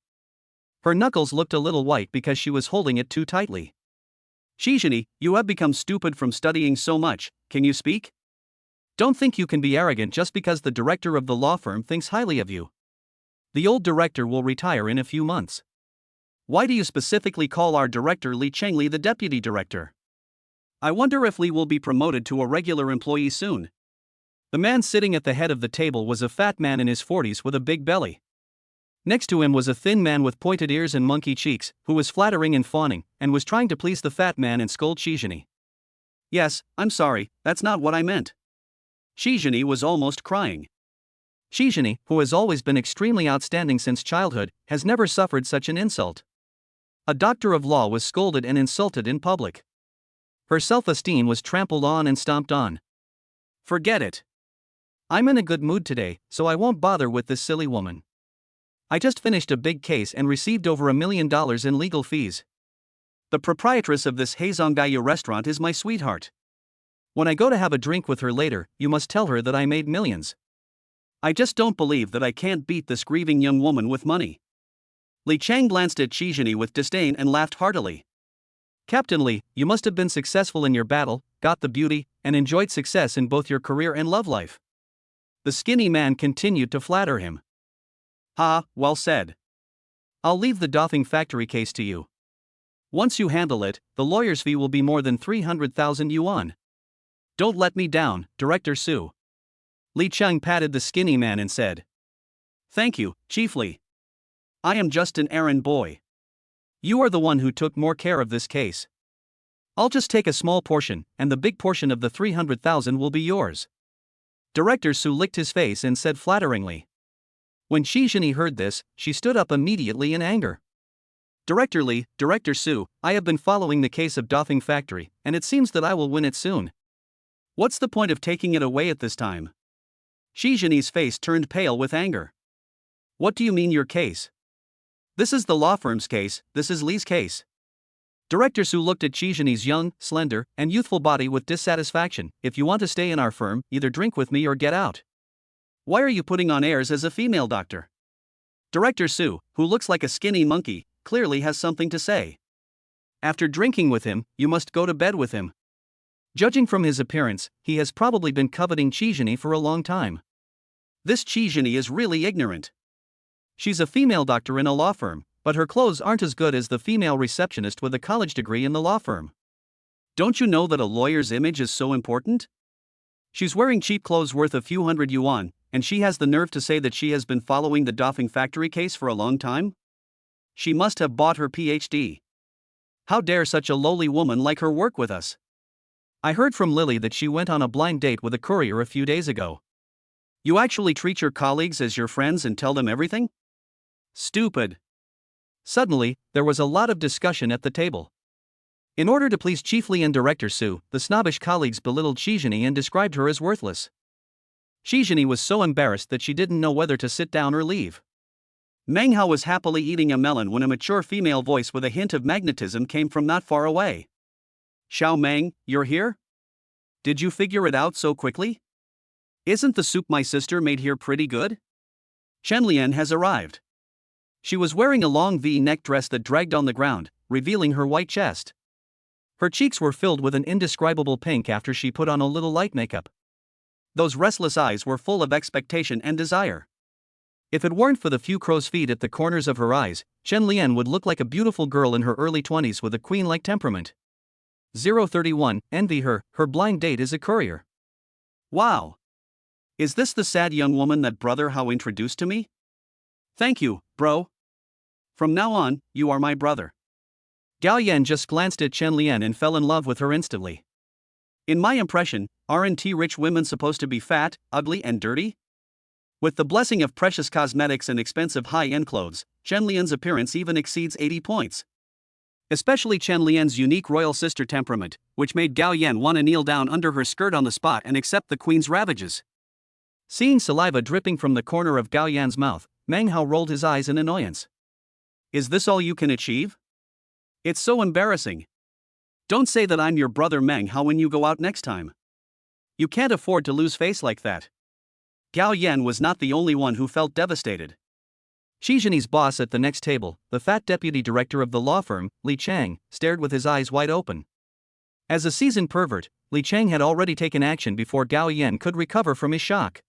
Her knuckles looked a little white because she was holding it too tightly. Shizhini, you have become stupid from studying so much, can you speak? Don't think you can be arrogant just because the director of the law firm thinks highly of you. The old director will retire in a few months. Why do you specifically call our director Li Chengli the deputy director? I wonder if Li will be promoted to a regular employee soon. The man sitting at the head of the table was a fat man in his 40s with a big belly. Next to him was a thin man with pointed ears and monkey cheeks, who was flattering and fawning, and was trying to please the fat man and scold Shizhini. Yes, I'm sorry, that's not what I meant. Shizhini was almost crying. Shizhini, who has always been extremely outstanding since childhood, has never suffered such an insult. A doctor of law was scolded and insulted in public. Her self-esteem was trampled on and stomped on. Forget it. I'm in a good mood today, so I won't bother with this silly woman. I just finished a big case and received over $1 million in legal fees. The proprietress of this Heizonggayu restaurant is my sweetheart. When I go to have a drink with her later, you must tell her that I made millions. I just don't believe that I can't beat this grieving young woman with money. Li Chang glanced at Shizhini with disdain and laughed heartily. Captain Li, you must have been successful in your battle, got the beauty, and enjoyed success in both your career and love life. The skinny man continued to flatter him. Ha, well said. I'll leave the Dafeng Factory case to you. Once you handle it, the lawyer's fee will be more than 300,000 yuan. Don't let me down, Director Su. Li Cheng patted the skinny man and said. Thank you, Chief Li. I am just an errand boy. You are the one who took more care of this case. I'll just take a small portion, and the big portion of the 300,000 will be yours. Director Su licked his face and said flatteringly. When Shizhini heard this, she stood up immediately in anger. Director Li, Director Su, I have been following the case of Dafeng Factory, and it seems that I will win it soon. What's the point of taking it away at this time? Shizhini's face turned pale with anger. What do you mean your case? This is the law firm's case, this is Li's case. Director Su looked at Shizhini's young, slender, and youthful body with dissatisfaction. If you want to stay in our firm, either drink with me or get out. Why are you putting on airs as a female doctor? Director Su, who looks like a skinny monkey, clearly has something to say. After drinking with him, you must go to bed with him. Judging from his appearance, he has probably been coveting Shizhini for a long time. This Shizhini is really ignorant. She's a female doctor in a law firm, but her clothes aren't as good as the female receptionist with a college degree in the law firm. Don't you know that a lawyer's image is so important? She's wearing cheap clothes worth a few hundred yuan, and she has the nerve to say that she has been following the Dafeng Factory case for a long time? She must have bought her PhD. How dare such a lowly woman like her work with us? I heard from Lily that she went on a blind date with a courier a few days ago. You actually treat your colleagues as your friends and tell them everything? Stupid. Suddenly, there was a lot of discussion at the table. In order to please Chief Li and Director Su, the snobbish colleagues belittled Shizhini and described her as worthless. Shizhini was so embarrassed that she didn't know whether to sit down or leave. Meng Hao was happily eating a melon when a mature female voice with a hint of magnetism came from not far away. Xiao Meng, you're here? Did you figure it out so quickly? Isn't the soup my sister made here pretty good? Chen Lian has arrived. She was wearing a long V-neck dress that dragged on the ground, revealing her white chest. Her cheeks were filled with an indescribable pink after she put on a little light makeup. Those restless eyes were full of expectation and desire. If it weren't for the few crow's feet at the corners of her eyes, Chen Lian would look like a beautiful girl in her early 20s with a queen-like temperament. 031, envy her, her blind date is a courier. Wow! Is this the sad young woman that Brother Hao introduced to me? Thank you, bro. From now on, you are my brother. Gao Yan just glanced at Chen Lian and fell in love with her instantly. In my impression, aren't rich women supposed to be fat, ugly and dirty? With the blessing of precious cosmetics and expensive high-end clothes, Chen Lian's appearance even exceeds 80 points. Especially Chen Lian's unique royal sister temperament, which made Gao Yan want to kneel down under her skirt on the spot and accept the queen's ravages. Seeing saliva dripping from the corner of Gao Yan's mouth, Meng Hao rolled his eyes in annoyance. Is this all you can achieve? It's so embarrassing. Don't say that I'm your brother Meng Hao when you go out next time. You can't afford to lose face like that. Gao Yan was not the only one who felt devastated. Shi Zhenyi's boss at the next table, the fat deputy director of the law firm, Li Chang, stared with his eyes wide open. As a seasoned pervert, Li Chang had already taken action before Gao Yan could recover from his shock.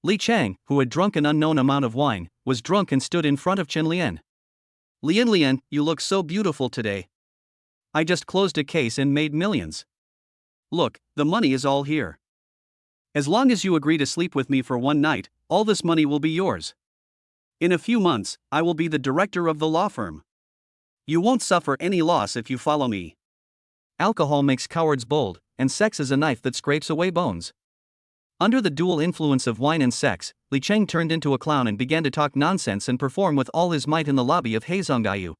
Li Chang, who had drunk an unknown amount of wine, was drunk and stood in front of Chen Lian. Lian, you look so beautiful today. I just closed a case and made millions. Look, the money is all here. As long as you agree to sleep with me for one night, all this money will be yours. In a few months, I will be the director of the law firm. You won't suffer any loss if you follow me. Alcohol makes cowards bold, and sex is a knife that scrapes away bones. Under the dual influence of wine and sex, Li Cheng turned into a clown and began to talk nonsense and perform with all his might in the lobby of Heizonggayu.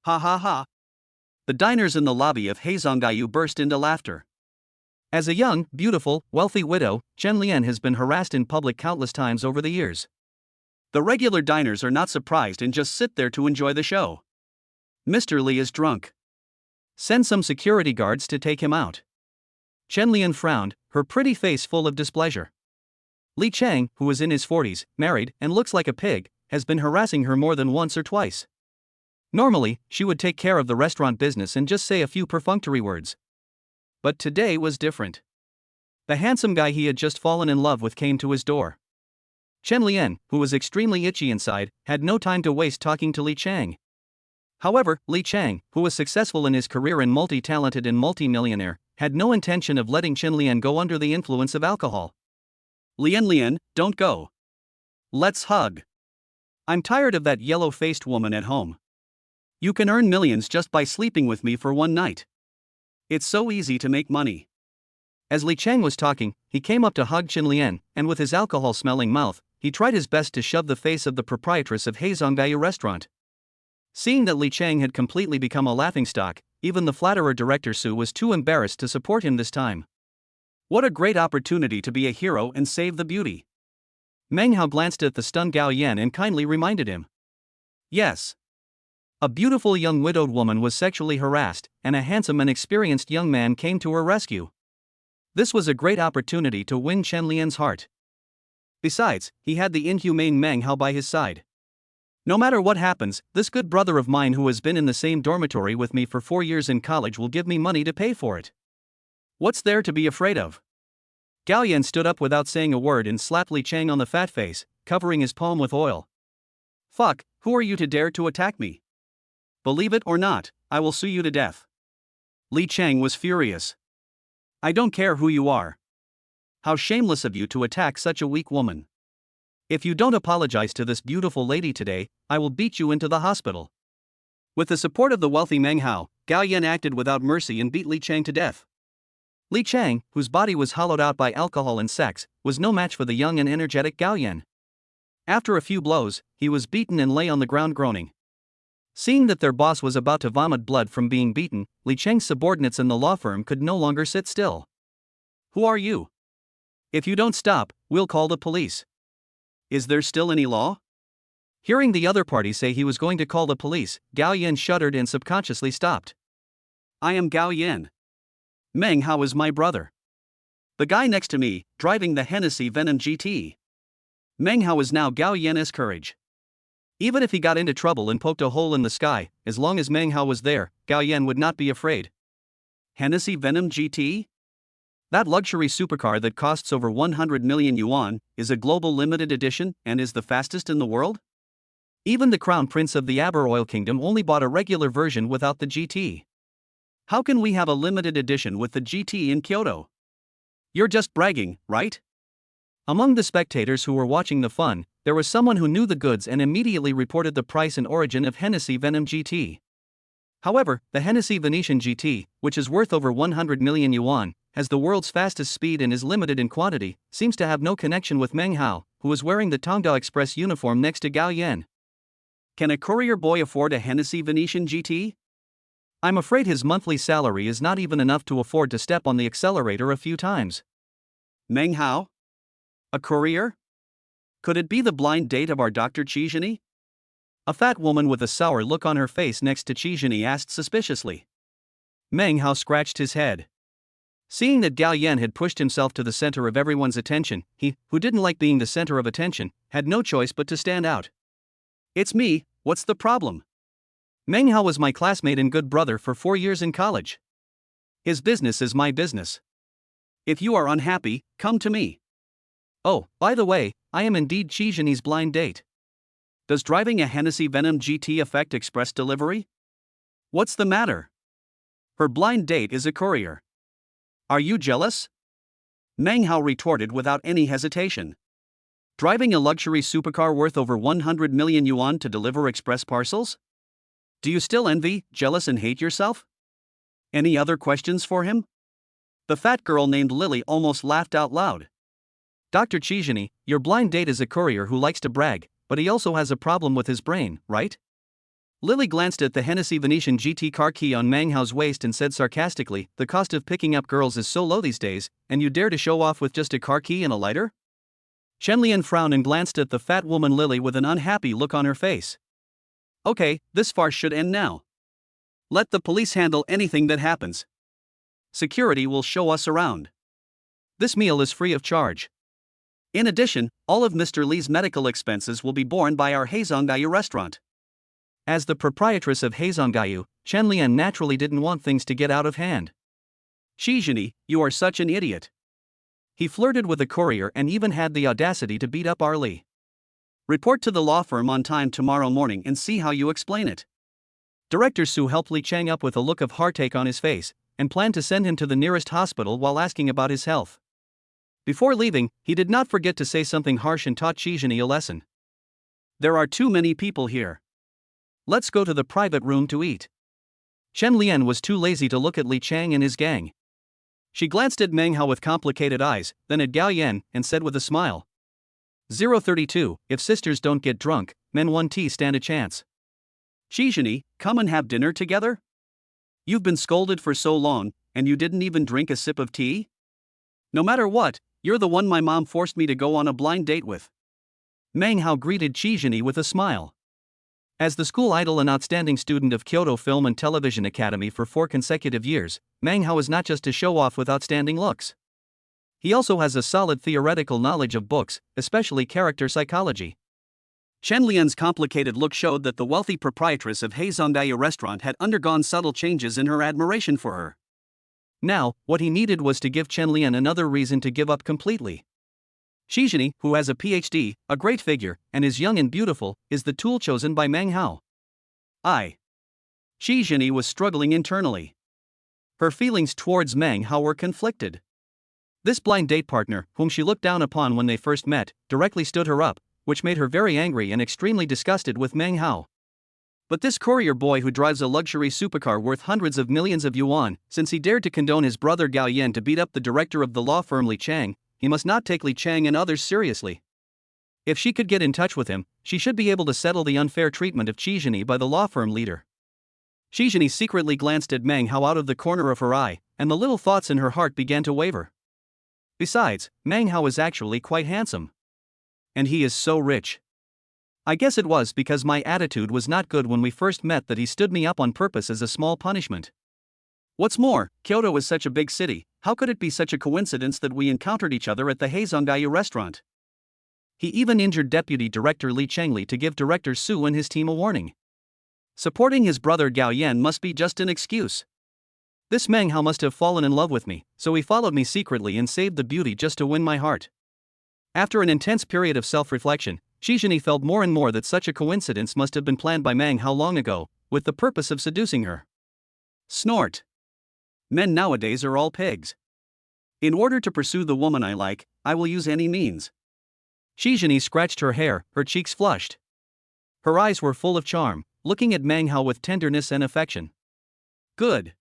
Ha ha ha. The diners in the lobby of Heizonggayu burst into laughter. As a young, beautiful, wealthy widow, Chen Lian has been harassed in public countless times over the years. The regular diners are not surprised and just sit there to enjoy the show. Mr. Li is drunk. Send some security guards to take him out. Chen Lian frowned, her pretty face full of displeasure. Li Chang, who is in his 40s, married, and looks like a pig, has been harassing her more than once or twice. Normally, she would take care of the restaurant business and just say a few perfunctory words. But today was different. The handsome guy he had just fallen in love with came to his door. Chen Lian, who was extremely itchy inside, had no time to waste talking to Li Chang. However, Li Chang, who was successful in his career and multi-talented and multi-millionaire, had no intention of letting Chen Lian go under the influence of alcohol. Lian, don't go. Let's hug. I'm tired of that yellow-faced woman at home. You can earn millions just by sleeping with me for one night. It's so easy to make money. As Li Chang was talking, he came up to hug Chen Lian, and with his alcohol-smelling mouth, he tried his best to shove the face of the proprietress of Heizonggayu restaurant. Seeing that Li Chang had completely become a laughingstock, even the flatterer Director Su was too embarrassed to support him this time. What a great opportunity to be a hero and save the beauty. Meng Hao glanced at the stunned Gao Yan and kindly reminded him. Yes. A beautiful young widowed woman was sexually harassed, and a handsome and experienced young man came to her rescue. This was a great opportunity to win Chen Lian's heart. Besides, he had the inhumane Meng Hao by his side. No matter what happens, this good brother of mine who has been in the same dormitory with me for 4 years in college will give me money to pay for it. What's there to be afraid of? Gao Yan stood up without saying a word and slapped Li Chang on the fat face, covering his palm with oil. Fuck, who are you to dare to attack me? Believe it or not, I will sue you to death. Li Chang was furious. I don't care who you are. How shameless of you to attack such a weak woman. If you don't apologize to this beautiful lady today, I will beat you into the hospital. With the support of the wealthy Meng Hao, Gao Yan acted without mercy and beat Li Chang to death. Li Chang, whose body was hollowed out by alcohol and sex, was no match for the young and energetic Gao Yan. After a few blows, he was beaten and lay on the ground groaning. Seeing that their boss was about to vomit blood from being beaten, Li Chang's subordinates in the law firm could no longer sit still. Who are you? If you don't stop, we'll call the police. Is there still any law? Hearing the other party say he was going to call the police, Gao Yan shuddered and subconsciously stopped. I am Gao Yan. Meng Hao is my brother. The guy next to me, driving the Hennessy Venom GT. Meng Hao is now Gao Yan's courage. Even if he got into trouble and poked a hole in the sky, as long as Meng Hao was there, Gao Yan would not be afraid. Hennessy Venom GT? That luxury supercar that costs over 100 million yuan, is a global limited edition and is the fastest in the world? Even the crown prince of the Aber Oil Kingdom only bought a regular version without the GT. How can we have a limited edition with the GT in Kyoto? You're just bragging, right? Among the spectators who were watching the fun, there was someone who knew the goods and immediately reported the price and origin of Hennessy Venom GT. However, the Hennessy Venetian GT, which is worth over 100 million yuan, has the world's fastest speed and is limited in quantity, seems to have no connection with Meng Hao, who was wearing the Tongda Express uniform next to Gao Yan. Can a courier boy afford a Hennessy Venetian GT? I'm afraid his monthly salary is not even enough to afford to step on the accelerator a few times. Meng Hao? A courier? Could it be the blind date of our Dr. Chizhini? A fat woman with a sour look on her face next to Chizhini asked suspiciously. Meng Hao scratched his head. Seeing that Gao Yan had pushed himself to the center of everyone's attention, he, who didn't like being the center of attention, had no choice but to stand out. It's me, what's the problem? Meng Hao was my classmate and good brother for 4 years in college. His business is my business. If you are unhappy, come to me. Oh, by the way, I am indeed Chizhini's blind date. Does driving a Hennessy Venom GT affect express delivery? What's the matter? Her blind date is a courier. Are you jealous? Meng Hao retorted without any hesitation. Driving a luxury supercar worth over 100 million yuan to deliver express parcels? Do you still envy, jealous and hate yourself? Any other questions for him? The fat girl named Lily almost laughed out loud. Dr. Chizhini, your blind date is a courier who likes to brag, but he also has a problem with his brain, right? Lily glanced at the Hennessy Venetian GT car key on Meng Hao's waist and said sarcastically, the cost of picking up girls is so low these days, and you dare to show off with just a car key and a lighter? Chen Lian frowned and glanced at the fat woman Lily with an unhappy look on her face. Okay, this farce should end now. Let the police handle anything that happens. Security will show us around. This meal is free of charge. In addition, all of Mr. Li's medical expenses will be borne by our Heizonggayu restaurant. As the proprietress of Heizonggayu, Chen Lian naturally didn't want things to get out of hand. Chizhini, you are such an idiot. He flirted with a courier and even had the audacity to beat up our Li. Report to the law firm on time tomorrow morning and see how you explain it. Director Su helped Li Chang up with a look of heartache on his face, and planned to send him to the nearest hospital while asking about his health. Before leaving, he did not forget to say something harsh and taught Chizhini a lesson. There are too many people here. Let's go to the private room to eat. Chen Lian was too lazy to look at Li Chang and his gang. She glanced at Meng Hao with complicated eyes, then at Gao Yan, and said with a smile. 032, if sisters don't get drunk, men 1T stand a chance. Chizhini, come and have dinner together? You've been scolded for so long, and you didn't even drink a sip of tea? No matter what, you're the one my mom forced me to go on a blind date with. Meng Hao greeted Chizhini with a smile. As the school idol and outstanding student of Kyoto Film and Television Academy for 4 consecutive years, Meng Hao is not just to show off with outstanding looks. He also has a solid theoretical knowledge of books, especially character psychology. Chen Lian's complicated look showed that the wealthy proprietress of Heizonggayu restaurant had undergone subtle changes in her admiration for her. Now, what he needed was to give Chen Lian another reason to give up completely. Chizhini, who has a PhD, a great figure, and is young and beautiful, is the tool chosen by Meng Hao. Chizhini was struggling internally. Her feelings towards Meng Hao were conflicted. This blind date partner, whom she looked down upon when they first met, directly stood her up, which made her very angry and extremely disgusted with Meng Hao. But this courier boy who drives a luxury supercar worth hundreds of millions of yuan, since he dared to condone his brother Gao Yan to beat up the director of the law firm Li Chang, he must not take Li Chang and others seriously. If she could get in touch with him, she should be able to settle the unfair treatment of Chizhini by the law firm leader. Chizhini secretly glanced at Meng Hao out of the corner of her eye, and the little thoughts in her heart began to waver. Besides, Meng Hao is actually quite handsome. And he is so rich. I guess it was because my attitude was not good when we first met that he stood me up on purpose as a small punishment. What's more, Kyoto is such a big city, how could it be such a coincidence that we encountered each other at the Heizongayu restaurant? He even injured Deputy Director Li Chengli to give Director Su and his team a warning. Supporting his brother Gao Yan must be just an excuse. This Meng Hao must have fallen in love with me, so he followed me secretly and saved the beauty just to win my heart. After an intense period of self-reflection, Shizhini felt more and more that such a coincidence must have been planned by Meng Hao long ago, with the purpose of seducing her. Snort. Men nowadays are all pigs. In order to pursue the woman I like, I will use any means. Shizhini scratched her hair, her cheeks flushed. Her eyes were full of charm, looking at Meng Hao with tenderness and affection. Good.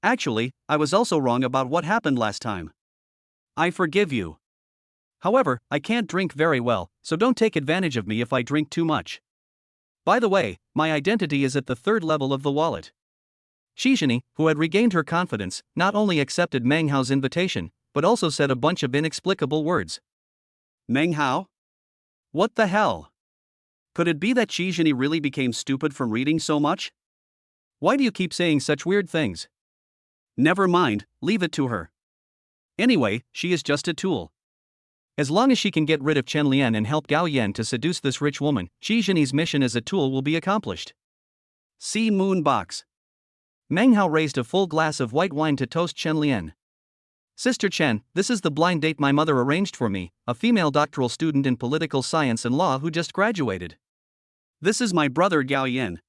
Actually, I was also wrong about what happened last time. I forgive you. However, I can't drink very well, so don't take advantage of me if I drink too much. By the way, my identity is at the 3rd level of the wallet. Shizhini, who had regained her confidence, not only accepted Meng Hao's invitation, but also said a bunch of inexplicable words. Meng Hao? What the hell? Could it be that Shizhini really became stupid from reading so much? Why do you keep saying such weird things? Never mind, leave it to her. Anyway, she is just a tool. As long as she can get rid of Chen Lian and help Gao Yan to seduce this rich woman, Shizhini's mission as a tool will be accomplished. See Moon Box. Meng Hao raised a full glass of white wine to toast Chen Lian. Sister Chen, this is the blind date my mother arranged for me, a female doctoral student in political science and law who just graduated. This is my brother Gao Yan.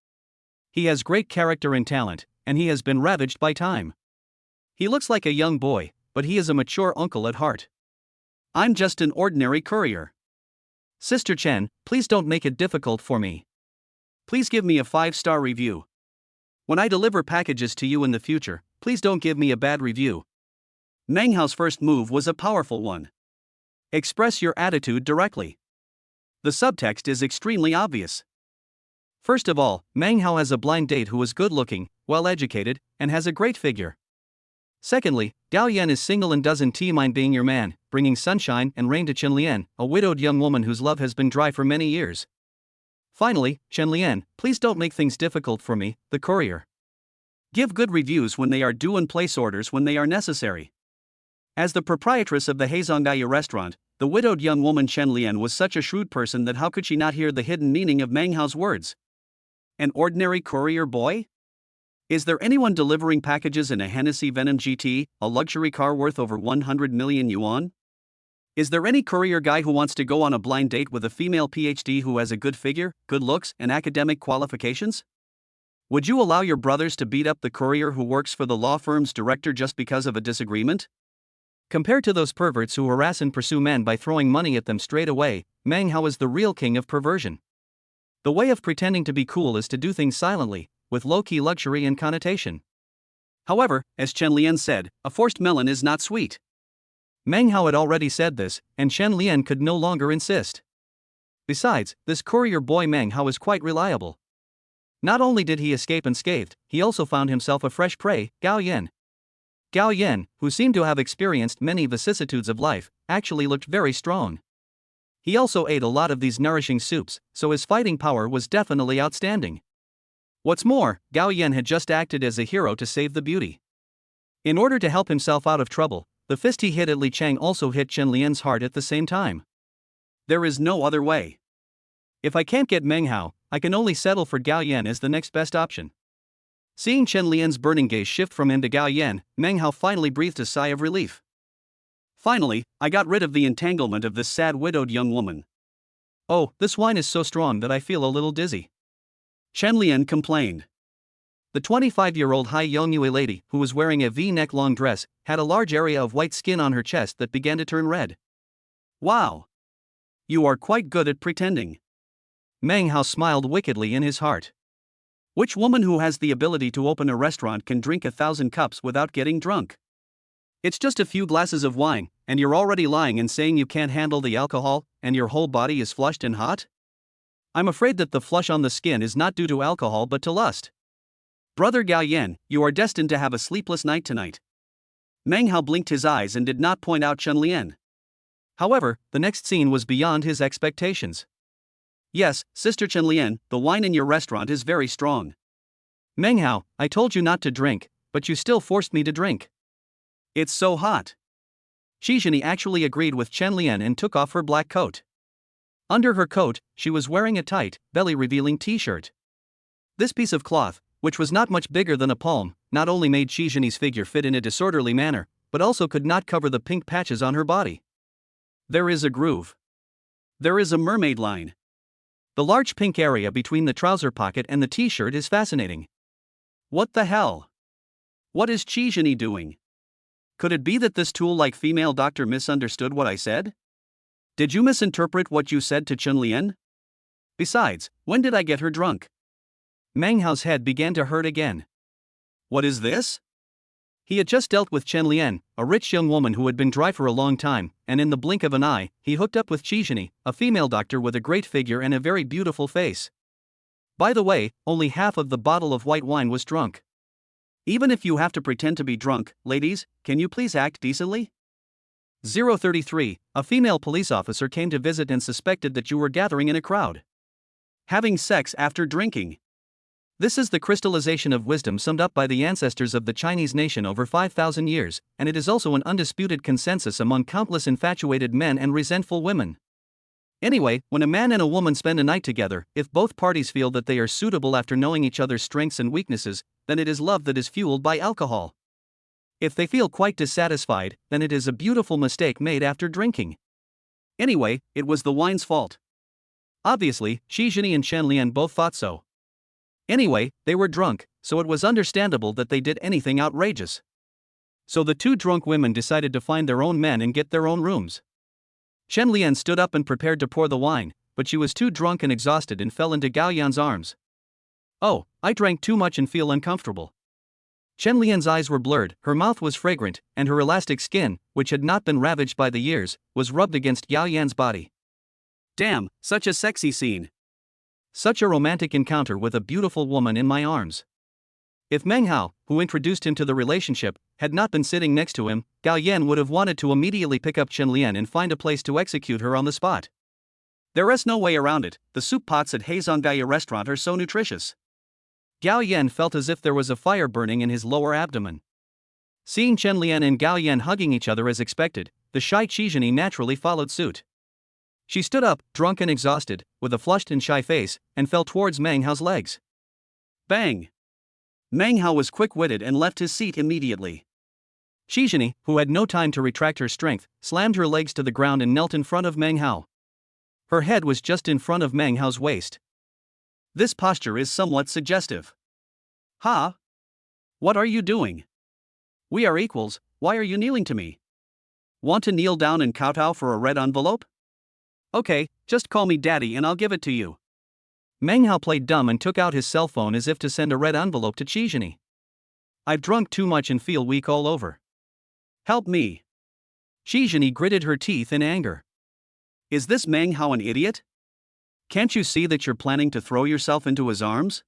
He has great character and talent, and he has been ravaged by time. He looks like a young boy, but he is a mature uncle at heart. I'm just an ordinary courier. Sister Chen, please don't make it difficult for me. Please give me a 5-star review. When I deliver packages to you in the future, please don't give me a bad review. Meng Hao's first move was a powerful one. Express your attitude directly. The subtext is extremely obvious. First of all, Meng Hao has a blind date who is good-looking, well-educated, and has a great figure. Secondly, Gao Yan is single and doesn't mind being your man, bringing sunshine and rain to Chen Lian, a widowed young woman whose love has been dry for many years. Finally, Chen Lian, please don't make things difficult for me, the courier. Give good reviews when they are due and place orders when they are necessary. As the proprietress of the Heizongayu restaurant, the widowed young woman Chen Lian was such a shrewd person that how could she not hear the hidden meaning of Meng Hao's words? An ordinary courier boy? Is there anyone delivering packages in a Hennessy Venom GT, a luxury car worth over 100 million yuan? Is there any courier guy who wants to go on a blind date with a female PhD who has a good figure, good looks, and academic qualifications? Would you allow your brothers to beat up the courier who works for the law firm's director just because of a disagreement? Compared to those perverts who harass and pursue men by throwing money at them straight away, Meng Hao is the real king of perversion. The way of pretending to be cool is to do things silently, with low-key luxury and connotation. However, as Chen Lian said, a forced melon is not sweet. Meng Hao had already said this, and Chen Lian could no longer insist. Besides, this courier boy Meng Hao is quite reliable. Not only did he escape unscathed, he also found himself a fresh prey, Gao Yan. Gao Yan, who seemed to have experienced many vicissitudes of life, actually looked very strong. He also ate a lot of these nourishing soups, so his fighting power was definitely outstanding. What's more, Gao Yan had just acted as a hero to save the beauty. In order to help himself out of trouble, the fist he hit at Li Chang also hit Chen Lian's heart at the same time. There is no other way. If I can't get Meng Hao, I can only settle for Gao Yan as the next best option. Seeing Chen Lian's burning gaze shift from him to Gao Yan, Meng Hao finally breathed a sigh of relief. Finally, I got rid of the entanglement of this sad widowed young woman. Oh, this wine is so strong that I feel a little dizzy. Chen Lian complained. The 25-year-old Hai Yongyue lady, who was wearing a V-neck long dress, had a large area of white skin on her chest that began to turn red. Wow! You are quite good at pretending. Meng Hao smiled wickedly in his heart. Which woman who has the ability to open a restaurant can drink 1,000 cups without getting drunk? It's just a few glasses of wine, and you're already lying and saying you can't handle the alcohol, and your whole body is flushed and hot? I'm afraid that the flush on the skin is not due to alcohol but to lust. Brother Gao Yan, you are destined to have a sleepless night tonight. Meng Hao blinked his eyes and did not point out Chen Lian. However, the next scene was beyond his expectations. Yes, Sister Chenlian, the wine in your restaurant is very strong. Meng Hao, I told you not to drink, but you still forced me to drink. It's so hot. Shi Zhini actually agreed with Chen Lian and took off her black coat. Under her coat, she was wearing a tight, belly-revealing t-shirt. This piece of cloth, which was not much bigger than a palm, not only made Shi Zhini's figure fit in a disorderly manner, but also could not cover the pink patches on her body. There is a groove. There is a mermaid line. The large pink area between the trouser pocket and the t-shirt is fascinating. What the hell? What is Shi Zhini doing? Could it be that this tool-like female doctor misunderstood what I said? Did you misinterpret what you said to Chen Lian? Besides, when did I get her drunk? Meng Hao's head began to hurt again. What is this? He had just dealt with Chen Lian, a rich young woman who had been dry for a long time, and in the blink of an eye, he hooked up with Shi Zhini, a female doctor with a great figure and a very beautiful face. By the way, only half of the bottle of white wine was drunk. Even if you have to pretend to be drunk, ladies, can you please act decently? 033, a female police officer came to visit and suspected that you were gathering in a crowd. Having sex after drinking. This is the crystallization of wisdom summed up by the ancestors of the Chinese nation over 5,000 years, and it is also an undisputed consensus among countless infatuated men and resentful women. Anyway, when a man and a woman spend a night together, if both parties feel that they are suitable after knowing each other's strengths and weaknesses, then it is love that is fueled by alcohol. If they feel quite dissatisfied, then it is a beautiful mistake made after drinking. Anyway, it was the wine's fault. Obviously, Shi Zhini and Chen Lian both thought so. Anyway, they were drunk, so it was understandable that they did anything outrageous. So the two drunk women decided to find their own men and get their own rooms. Chen Lian stood up and prepared to pour the wine, but she was too drunk and exhausted and fell into Gao Yan's arms. Oh, I drank too much and feel uncomfortable. Chen Lian's eyes were blurred, her mouth was fragrant, and her elastic skin, which had not been ravaged by the years, was rubbed against Gao Yan's body. Damn, such a sexy scene. Such a romantic encounter with a beautiful woman in my arms. If Meng Hao, who introduced him to the relationship, had not been sitting next to him, Gao Yan would have wanted to immediately pick up Chen Lian and find a place to execute her on the spot. There is no way around it, the soup pots at Heizonggaya restaurant are so nutritious. Gao Yan felt as if there was a fire burning in his lower abdomen. Seeing Chen Lian and Gao Yan hugging each other as expected, the shy Shi Zhini naturally followed suit. She stood up, drunk and exhausted, with a flushed and shy face, and fell towards Meng Hao's legs. Bang! Meng Hao was quick-witted and left his seat immediately. Shi Zhini, who had no time to retract her strength, slammed her legs to the ground and knelt in front of Meng Hao. Her head was just in front of Meng Hao's waist. This posture is somewhat suggestive. Ha! What are you doing? We are equals, why are you kneeling to me? Want to kneel down and kowtow for a red envelope? Okay, just call me daddy and I'll give it to you. Meng Hao played dumb and took out his cell phone as if to send a red envelope to Shi Zhini. I've drunk too much and feel weak all over. Help me. Shi Zhini gritted her teeth in anger. Is this Meng Hao an idiot? Can't you see that you're planning to throw yourself into his arms?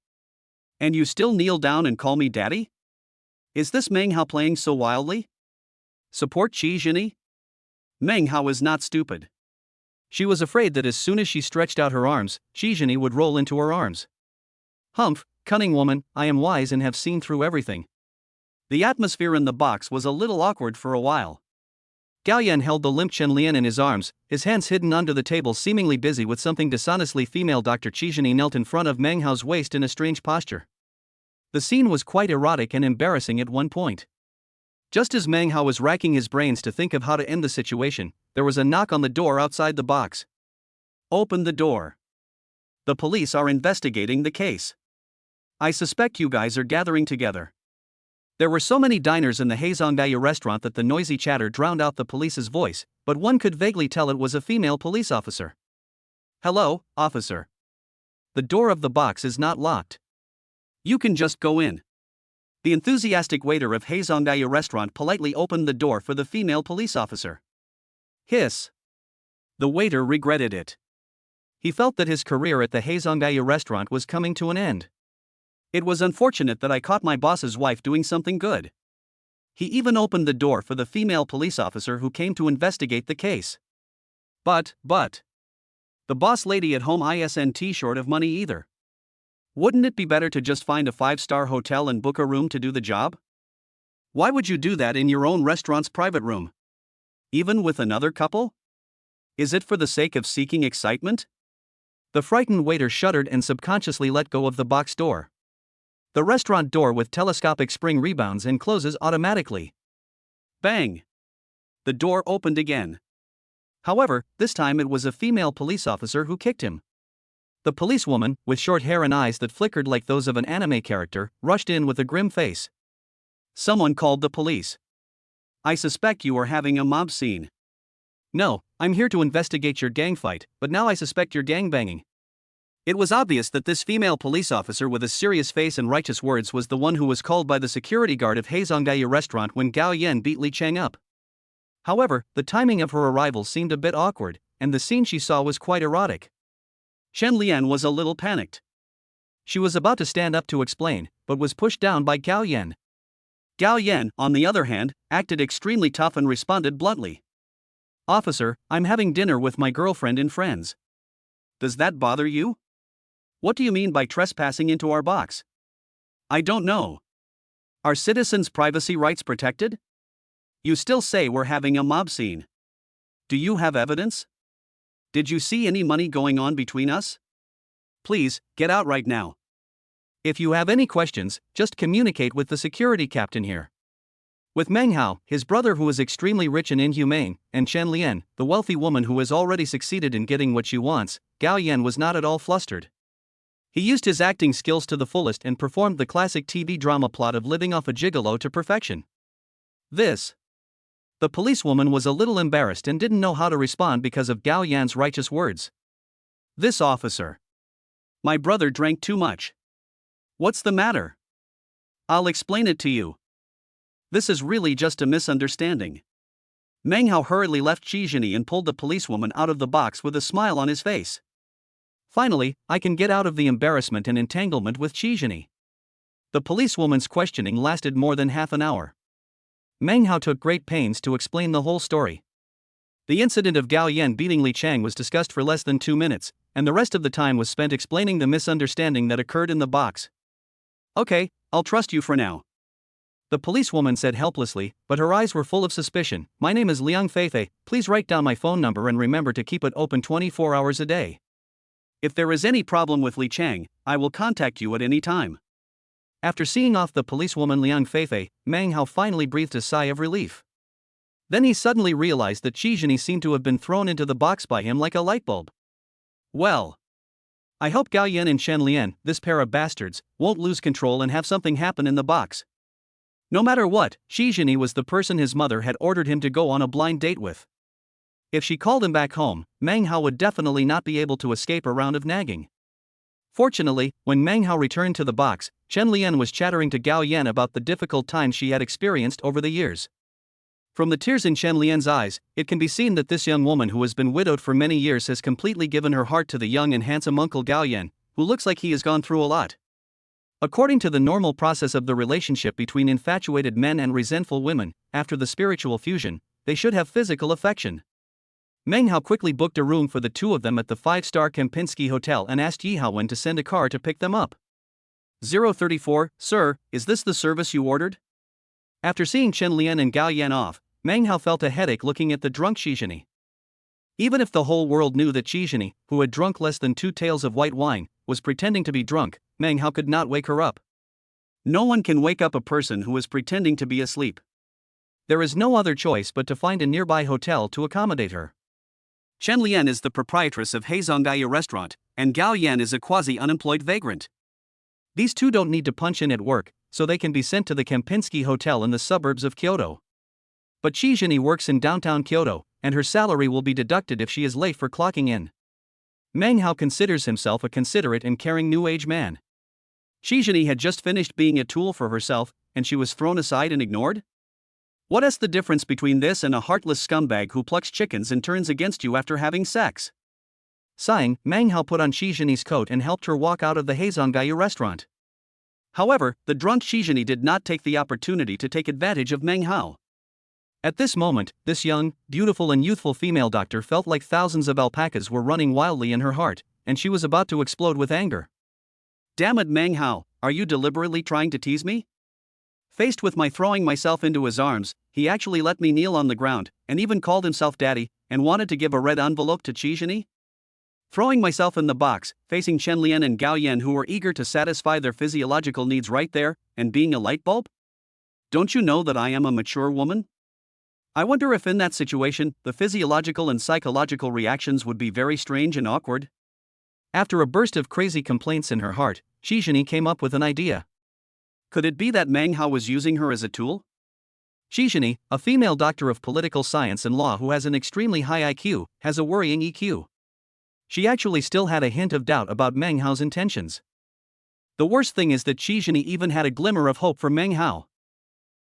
And you still kneel down and call me daddy? Is this Meng Hao playing so wildly? Support Shi Zhini? Meng Hao is not stupid. She was afraid that as soon as she stretched out her arms, Shi Zhini would roll into her arms. Humph, cunning woman, I am wise and have seen through everything. The atmosphere in the box was a little awkward for a while. Gao Yan held the limp Chen Lian in his arms, his hands hidden under the table, seemingly busy with something dishonestly. Female Dr. Shi Zhini knelt in front of Meng Hao's waist in a strange posture. The scene was quite erotic and embarrassing at one point. Just as Meng Hao was racking his brains to think of how to end the situation, there was a knock on the door outside the box. Open the door. The police are investigating the case. I suspect you guys are gathering together. There were so many diners in the Heizonggaya restaurant that the noisy chatter drowned out the police's voice, but one could vaguely tell it was a female police officer. Hello, officer. The door of the box is not locked. You can just go in. The enthusiastic waiter of Heizonggaya restaurant politely opened the door for the female police officer. Hiss. The waiter regretted it. He felt that his career at the Heizonggaya restaurant was coming to an end. It was unfortunate that I caught my boss's wife doing something good. He even opened the door for the female police officer who came to investigate the case. But The boss lady at home isn't short of money either. Wouldn't it be better to just find a 5-star hotel and book a room to do the job? Why would you do that in your own restaurant's private room? Even with another couple? Is it for the sake of seeking excitement? The frightened waiter shuddered and subconsciously let go of the box door. The restaurant door with telescopic spring rebounds and closes automatically. Bang! The door opened again. However, this time it was a female police officer who kicked him. The policewoman, with short hair and eyes that flickered like those of an anime character, rushed in with a grim face. Someone called the police. I suspect you are having a mob scene. No, I'm here to investigate your gang fight, but now I suspect you're gangbanging. It was obvious that this female police officer with a serious face and righteous words was the one who was called by the security guard of Heizongaya restaurant when Gao Yan beat Li Chang up. However, the timing of her arrival seemed a bit awkward, and the scene she saw was quite erotic. Chen Lian was a little panicked. She was about to stand up to explain, but was pushed down by Gao Yan. Gao Yan, on the other hand, acted extremely tough and responded bluntly. Officer, I'm having dinner with my girlfriend and friends. Does that bother you? What do you mean by trespassing into our box? I don't know. Are citizens' privacy rights protected? You still say we're having a mob scene. Do you have evidence? Did you see any money going on between us? Please, get out right now. If you have any questions, just communicate with the security captain here. With Meng Hao, his brother who is extremely rich and inhumane, and Chen Lian, the wealthy woman who has already succeeded in getting what she wants, Gao Yan was not at all flustered. He used his acting skills to the fullest and performed the classic TV drama plot of living off a gigolo to perfection. The policewoman was a little embarrassed and didn't know how to respond because of Gao Yan's righteous words. This officer. My brother drank too much. What's the matter? I'll explain it to you. This is really just a misunderstanding. Meng Hao hurriedly left Qi Zhini and pulled the policewoman out of the box with a smile on his face. Finally, I can get out of the embarrassment and entanglement with Qi Zhini. The policewoman's questioning lasted more than half an hour. Meng Hao took great pains to explain the whole story. The incident of Gao Yan beating Li Chang was discussed for less than 2 minutes, and the rest of the time was spent explaining the misunderstanding that occurred in the box. Okay, I'll trust you for now. The policewoman said helplessly, but her eyes were full of suspicion. My name is Liang Feifei, please write down my phone number and remember to keep it open 24 hours a day. If there is any problem with Li Chang, I will contact you at any time. After seeing off the policewoman Liang Feifei, Meng Hao finally breathed a sigh of relief. Then he suddenly realized that Qi Zhini seemed to have been thrown into the box by him like a light bulb. Well, I hope Gao Yan and Chen Lian, this pair of bastards, won't lose control and have something happen in the box. No matter what, Qi Zhini was the person his mother had ordered him to go on a blind date with. If she called him back home, Meng Hao would definitely not be able to escape a round of nagging. Fortunately, when Meng Hao returned to the box, Chen Lian was chattering to Gao Yan about the difficult times she had experienced over the years. From the tears in Chen Lian's eyes, it can be seen that this young woman who has been widowed for many years has completely given her heart to the young and handsome uncle Gao Yan, who looks like he has gone through a lot. According to the normal process of the relationship between infatuated men and resentful women, after the spiritual fusion, they should have physical affection. Meng Hao quickly booked a room for the two of them at the 5-star Kempinski Hotel and asked Yi Haowen to send a car to pick them up. 034, sir, is this the service you ordered? After seeing Chen Lian and Gao Yan off, Meng Hao felt a headache looking at the drunk Qi Zhini. Even if the whole world knew that Qi Zhini, who had drunk less than 2 taels of white wine, was pretending to be drunk, Meng Hao could not wake her up. No one can wake up a person who is pretending to be asleep. There is no other choice but to find a nearby hotel to accommodate her. Chen Lian is the proprietress of Heizongaya restaurant, and Gao Yan is a quasi-unemployed vagrant. These two don't need to punch in at work, so they can be sent to the Kempinski Hotel in the suburbs of Kyoto. But Qi Zhini works in downtown Kyoto, and her salary will be deducted if she is late for clocking in. Meng Hao considers himself a considerate and caring new age man. Qi Zhini had just finished being a tool for herself, and she was thrown aside and ignored? What is the difference between this and a heartless scumbag who plucks chickens and turns against you after having sex? Sighing, Meng Hao put on Qi Zhini's coat and helped her walk out of the Heizongaya restaurant. However, the drunk Qi Zhini did not take the opportunity to take advantage of Meng Hao. At this moment, this young, beautiful and youthful female doctor felt like thousands of alpacas were running wildly in her heart, and she was about to explode with anger. Damn it, Meng Hao, are you deliberately trying to tease me? Faced with my throwing myself into his arms, he actually let me kneel on the ground, and even called himself daddy, and wanted to give a red envelope to Qi Zhini? Throwing myself in the box, facing Chen Lian and Gao Yan who were eager to satisfy their physiological needs right there, and being a light bulb? Don't you know that I am a mature woman? I wonder if in that situation, the physiological and psychological reactions would be very strange and awkward. After a burst of crazy complaints in her heart, Qi Zhini came up with an idea. Could it be that Meng Hao was using her as a tool? Qi Zhini, a female doctor of political science and law who has an extremely high IQ, has a worrying EQ. She actually still had a hint of doubt about Meng Hao's intentions. The worst thing is that Qi Zhini even had a glimmer of hope for Meng Hao.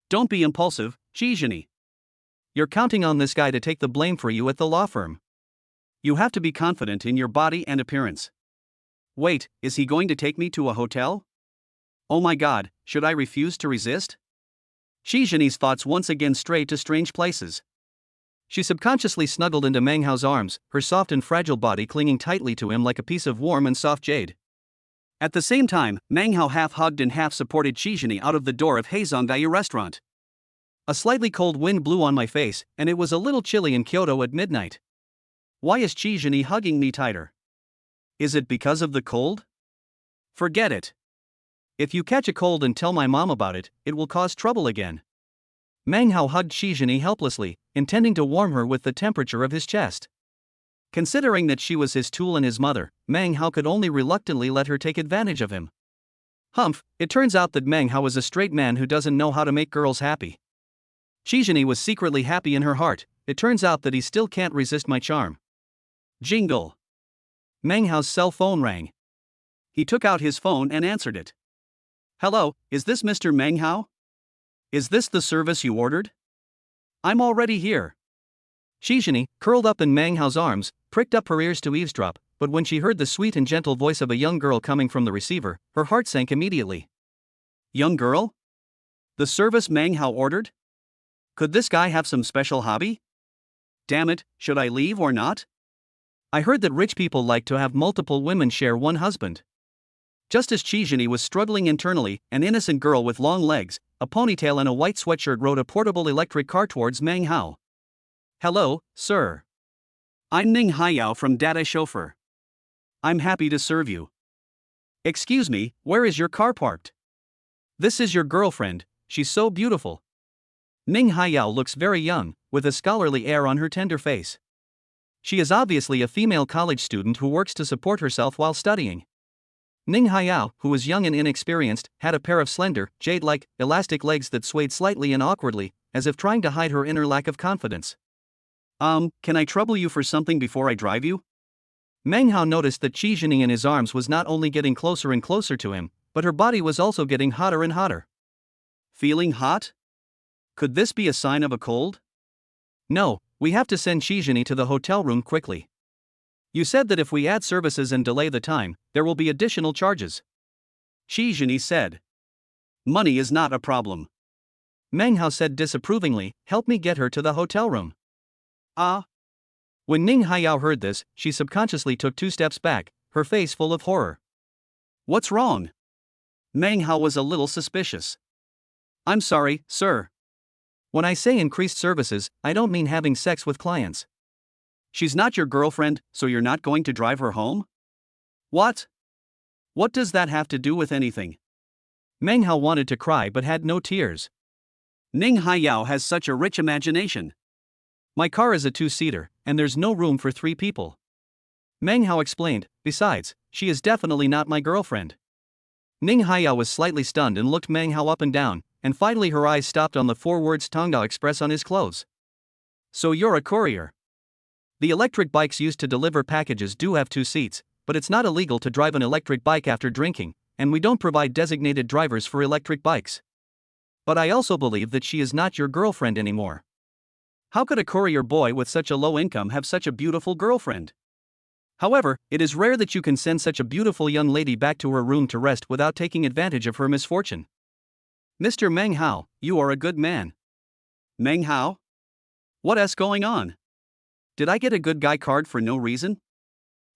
Don't be impulsive, Qi Zhini. You're counting on this guy to take the blame for you at the law firm. You have to be confident in your body and appearance. Wait, is he going to take me to a hotel? Oh my god, should I refuse to resist? Qi Zhini's thoughts once again strayed to strange places. She subconsciously snuggled into Meng Hao's arms, her soft and fragile body clinging tightly to him like a piece of warm and soft jade. At the same time, Meng Hao half hugged and half supported Qi Zhini out of the door of Heizongdai restaurant. A slightly cold wind blew on my face, and it was a little chilly in Kyoto at midnight. Why is Qi Zhini hugging me tighter? Is it because of the cold? Forget it. If you catch a cold and tell my mom about it, it will cause trouble again. Meng Hao hugged Qi Zhini helplessly, intending to warm her with the temperature of his chest. Considering that she was his tool and his mother, Meng Hao could only reluctantly let her take advantage of him. Humph, it turns out that Meng Hao is a straight man who doesn't know how to make girls happy. Qi Zhini was secretly happy in her heart. It turns out that he still can't resist my charm. Jingle. Meng Hao's cell phone rang. He took out his phone and answered it. Hello, is this Mr. Meng Hao? Is this the service you ordered? I'm already here. Qi Zhini, curled up in Meng Hao's arms, pricked up her ears to eavesdrop, but when she heard the sweet and gentle voice of a young girl coming from the receiver, her heart sank immediately. Young girl? The service Meng Hao ordered? Could this guy have some special hobby? Damn it, should I leave or not? I heard that rich people like to have multiple women share one husband. Just as Qi Zhini was struggling internally, an innocent girl with long legs, a ponytail and a white sweatshirt rode a portable electric car towards Meng Hao. Hello, sir. I'm Ning Haiyao from Data Chauffeur. I'm happy to serve you. Excuse me, where is your car parked? This is your girlfriend, she's so beautiful. Ning Haiyao looks very young, with a scholarly air on her tender face. She is obviously a female college student who works to support herself while studying. Ning Haiyao, who was young and inexperienced, had a pair of slender, jade-like, elastic legs that swayed slightly and awkwardly, as if trying to hide her inner lack of confidence. Can I trouble you for something before I drive you? Meng Hao noticed that Qi Zhini in his arms was not only getting closer and closer to him, but her body was also getting hotter and hotter. Feeling hot? Could this be a sign of a cold? No, we have to send Qi Zhini to the hotel room quickly. You said that if we add services and delay the time, there will be additional charges. Qi Zhini said. Money is not a problem. Meng Hao said disapprovingly, help me get her to the hotel room. Ah. When Ning Haiyao heard this, she subconsciously took 2 steps back, her face full of horror. What's wrong? Meng Hao was a little suspicious. I'm sorry, sir. When I say increased services, I don't mean having sex with clients. She's not your girlfriend, so you're not going to drive her home? What? What does that have to do with anything? Meng Hao wanted to cry but had no tears. Ning Haiyao has such a rich imagination. My car is a 2-seater, and there's no room for 3 people. Meng Hao explained, besides, she is definitely not my girlfriend. Ning Haiyao was slightly stunned and looked Meng Hao up and down, and finally her eyes stopped on the 4 words Tongdao Express on his clothes. So you're a courier. The electric bikes used to deliver packages do have 2 seats, but it's not illegal to drive an electric bike after drinking, and we don't provide designated drivers for electric bikes. But I also believe that she is not your girlfriend anymore. How could a courier boy with such a low income have such a beautiful girlfriend? However, it is rare that you can send such a beautiful young lady back to her room to rest without taking advantage of her misfortune. Mr. Meng Hao, you are a good man. Meng Hao? What's going on? Did I get a good guy card for no reason?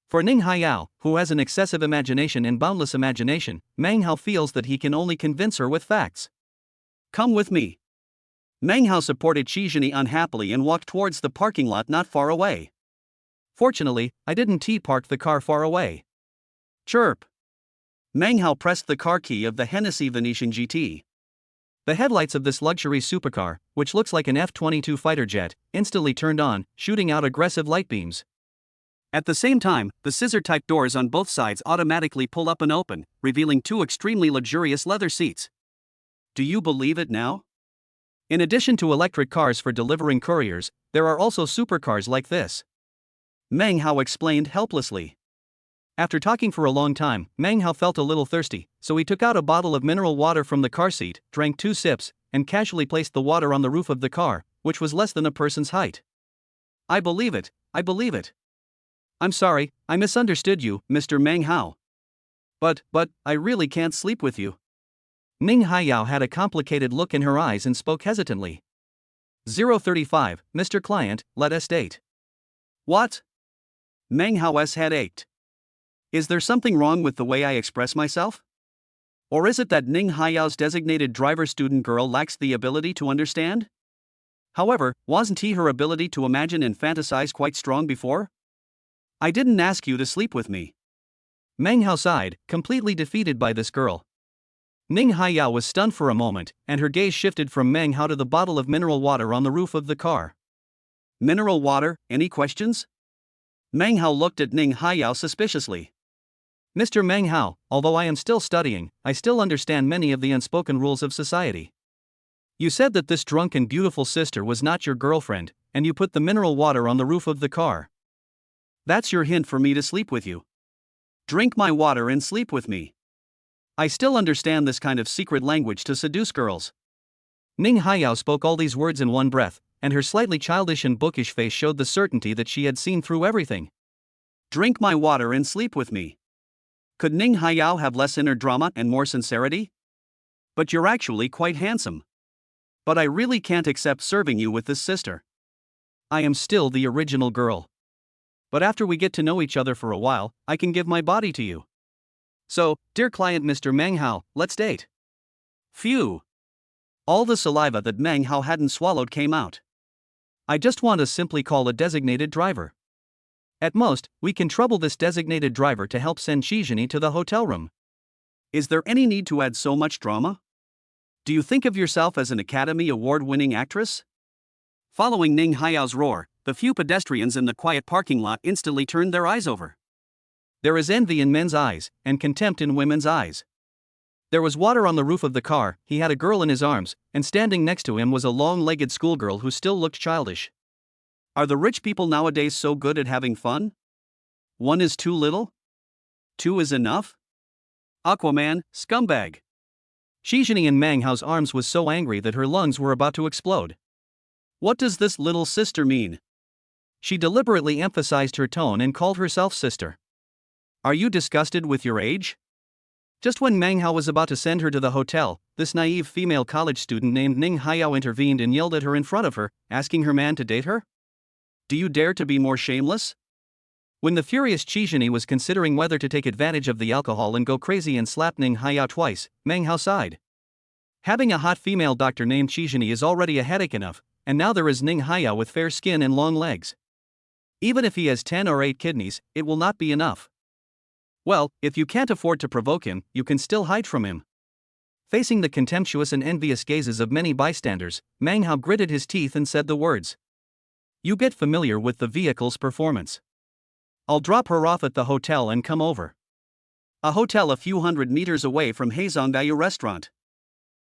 For Ning Haiyao, who has an excessive imagination and boundless imagination, Meng Hao feels that he can only convince her with facts. Come with me. Meng Hao supported Qi Zhini unhappily and walked towards the parking lot not far away. Fortunately, I didn't T-park the car far away. Chirp. Meng Hao pressed the car key of the Hennessy Venetian GT. The headlights of this luxury supercar, which looks like an F-22 fighter jet, instantly turned on, shooting out aggressive light beams. At the same time, the scissor-type doors on both sides automatically pull up and open, revealing two extremely luxurious leather seats. Do you believe it now? In addition to electric cars for delivering couriers, there are also supercars like this. Meng Hao explained helplessly. After talking for a long time, Meng Hao felt a little thirsty, so he took out a bottle of mineral water from the car seat, drank 2 sips, and casually placed the water on the roof of the car, which was less than a person's height. I believe it. I'm sorry, I misunderstood you, Mr. Meng Hao. But, I really can't sleep with you. Ning Haiyao had a complicated look in her eyes and spoke hesitantly. 035, Mr. Client, let us date. What? Meng Hao's head ached. Is there something wrong with the way I express myself? Or is it that Ning Haiyao's designated driver student girl lacks the ability to understand? However, wasn't her ability to imagine and fantasize quite strong before? I didn't ask you to sleep with me. Meng Hao sighed, completely defeated by this girl. Ning Haiyao was stunned for a moment, and her gaze shifted from Meng Hao to the bottle of mineral water on the roof of the car. Mineral water, any questions? Meng Hao looked at Ning Haiyao suspiciously. Mr. Meng Hao, although I am still studying, I still understand many of the unspoken rules of society. You said that this drunk and beautiful sister was not your girlfriend, and you put the mineral water on the roof of the car. That's your hint for me to sleep with you. Drink my water and sleep with me. I still understand this kind of secret language to seduce girls. Ning Haiyao spoke all these words in one breath, and her slightly childish and bookish face showed the certainty that she had seen through everything. Drink my water and sleep with me. Could Ning Haiyao have less inner drama and more sincerity? But you're actually quite handsome. But I really can't accept serving you with this sister. I am still the original girl. But after we get to know each other for a while, I can give my body to you. So, dear client Mr. Meng Hao, let's date. Phew. All the saliva that Meng Hao hadn't swallowed came out. I just want to simply call a designated driver. At most, we can trouble this designated driver to help send Qi Zhini to the hotel room. Is there any need to add so much drama? Do you think of yourself as an Academy Award-winning actress? Following Ning Haiyao's roar, the few pedestrians in the quiet parking lot instantly turned their eyes over. There is envy in men's eyes, and contempt in women's eyes. There was water on the roof of the car, he had a girl in his arms, and standing next to him was a long-legged schoolgirl who still looked childish. Are the rich people nowadays so good at having fun? 1 is too little? 2 is enough? Aquaman, scumbag. Qi Zhini in Meng Hao's arms was so angry that her lungs were about to explode. What does this little sister mean? She deliberately emphasized her tone and called herself sister. Are you disgusted with your age? Just when Meng Hao was about to send her to the hotel, this naive female college student named Ning Haiyao intervened and yelled at her in front of her, asking her man to date her? Do you dare to be more shameless? When the furious Qi Zhini was considering whether to take advantage of the alcohol and go crazy and slap Ning Haiyao twice, Meng Hao sighed. Having a hot female doctor named Qi Zhini is already a headache enough, and now there is Ning Haiyao with fair skin and long legs. Even if he has 10 or 8 kidneys, it will not be enough. Well, if you can't afford to provoke him, you can still hide from him. Facing the contemptuous and envious gazes of many bystanders, Meng Hao gritted his teeth and said the words. You get familiar with the vehicle's performance. I'll drop her off at the hotel and come over. A hotel a few hundred meters away from Heizongdayu restaurant.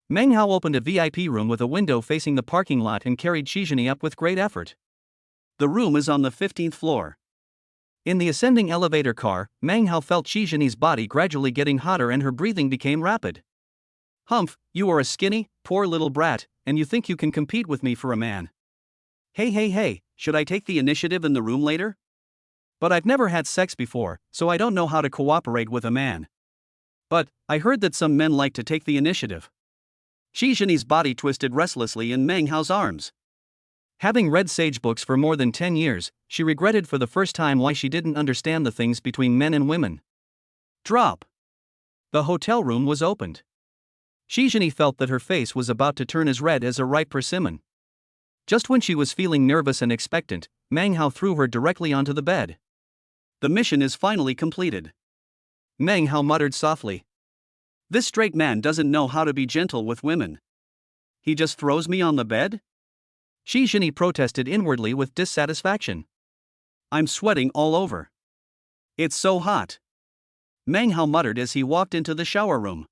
Meng Hao opened a VIP room with a window facing the parking lot and carried Qi Zhini up with great effort. The room is on the 15th floor. In the ascending elevator car, Meng Hao felt Qi Zhini's body gradually getting hotter and her breathing became rapid. Humph, you are a skinny, poor little brat, and you think you can compete with me for a man. Hey, should I take the initiative in the room later? But I've never had sex before, so I don't know how to cooperate with a man. But, I heard that some men like to take the initiative. Qi Zhini's body twisted restlessly in Meng Hao's arms. Having read sage books for more than 10 years, she regretted for the first time why she didn't understand the things between men and women. Drop. The hotel room was opened. Shijini felt that her face was about to turn as red as a ripe persimmon. Just when she was feeling nervous and expectant, Meng Hao threw her directly onto the bed. The mission is finally completed. Meng Hao muttered softly. This straight man doesn't know how to be gentle with women. He just throws me on the bed? Shijini protested inwardly with dissatisfaction. I'm sweating all over. It's so hot. Meng Hao muttered as he walked into the shower room.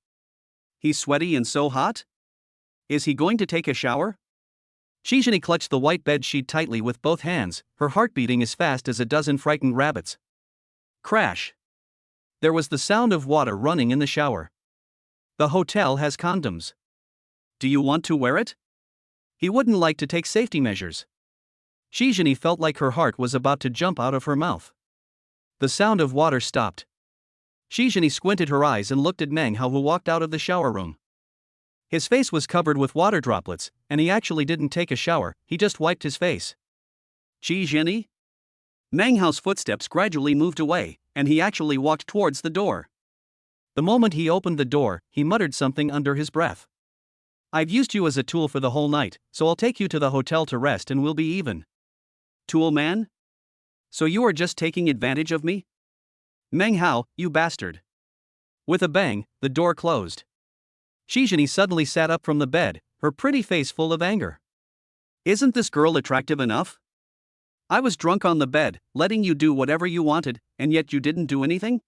He's sweaty and so hot? Is he going to take a shower? Shijini clutched the white bed sheet tightly with both hands, her heart beating as fast as a dozen frightened rabbits. Crash! There was the sound of water running in the shower. The hotel has condoms. Do you want to wear it? He wouldn't like to take safety measures. Shijini felt like her heart was about to jump out of her mouth. The sound of water stopped. Shijini squinted her eyes and looked at Meng Hao, who walked out of the shower room. His face was covered with water droplets, and he actually didn't take a shower, he just wiped his face. Shijini? Meng Hao's footsteps gradually moved away, and he actually walked towards the door. The moment he opened the door, he muttered something under his breath. I've used you as a tool for the whole night, so I'll take you to the hotel to rest and we'll be even. Tool man? So you are just taking advantage of me? Meng Hao, you bastard. With a bang, the door closed. Shijini suddenly sat up from the bed, her pretty face full of anger. Isn't this girl attractive enough? I was drunk on the bed, letting you do whatever you wanted, and yet you didn't do anything?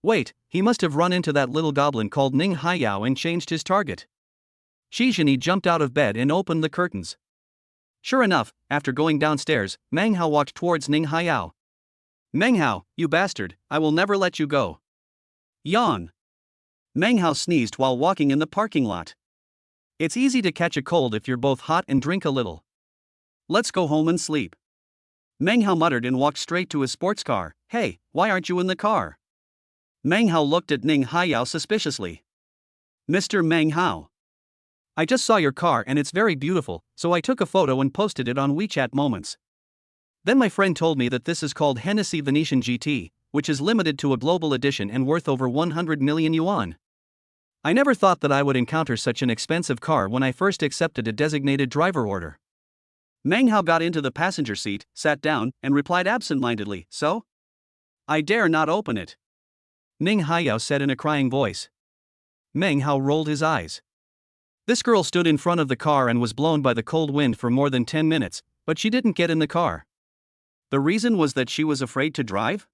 Wait, he must have run into that little goblin called Ning Haiyao and changed his target. Shijini jumped out of bed and opened the curtains. Sure enough, after going downstairs, Meng Hao walked towards Ning Haiyao. Meng Hao, you bastard, I will never let you go. Yawn. Meng Hao sneezed while walking in the parking lot. It's easy to catch a cold if you're both hot and drink a little. Let's go home and sleep. Meng Hao muttered and walked straight to his sports car. Hey, why aren't you in the car? Meng Hao looked at Ning Haiyao suspiciously. Mr. Meng Hao. I just saw your car and it's very beautiful, so I took a photo and posted it on WeChat Moments. Then my friend told me that this is called Hennessy Venetian GT, which is limited to a global edition and worth over 100 million yuan. I never thought that I would encounter such an expensive car when I first accepted a designated driver order. Meng Hao got into the passenger seat, sat down, and replied absent-mindedly, so? I dare not open it. Ning Haiyao said in a crying voice. Meng Hao rolled his eyes. This girl stood in front of the car and was blown by the cold wind for more than 10 minutes, but she didn't get in the car. The reason was that she was afraid to drive?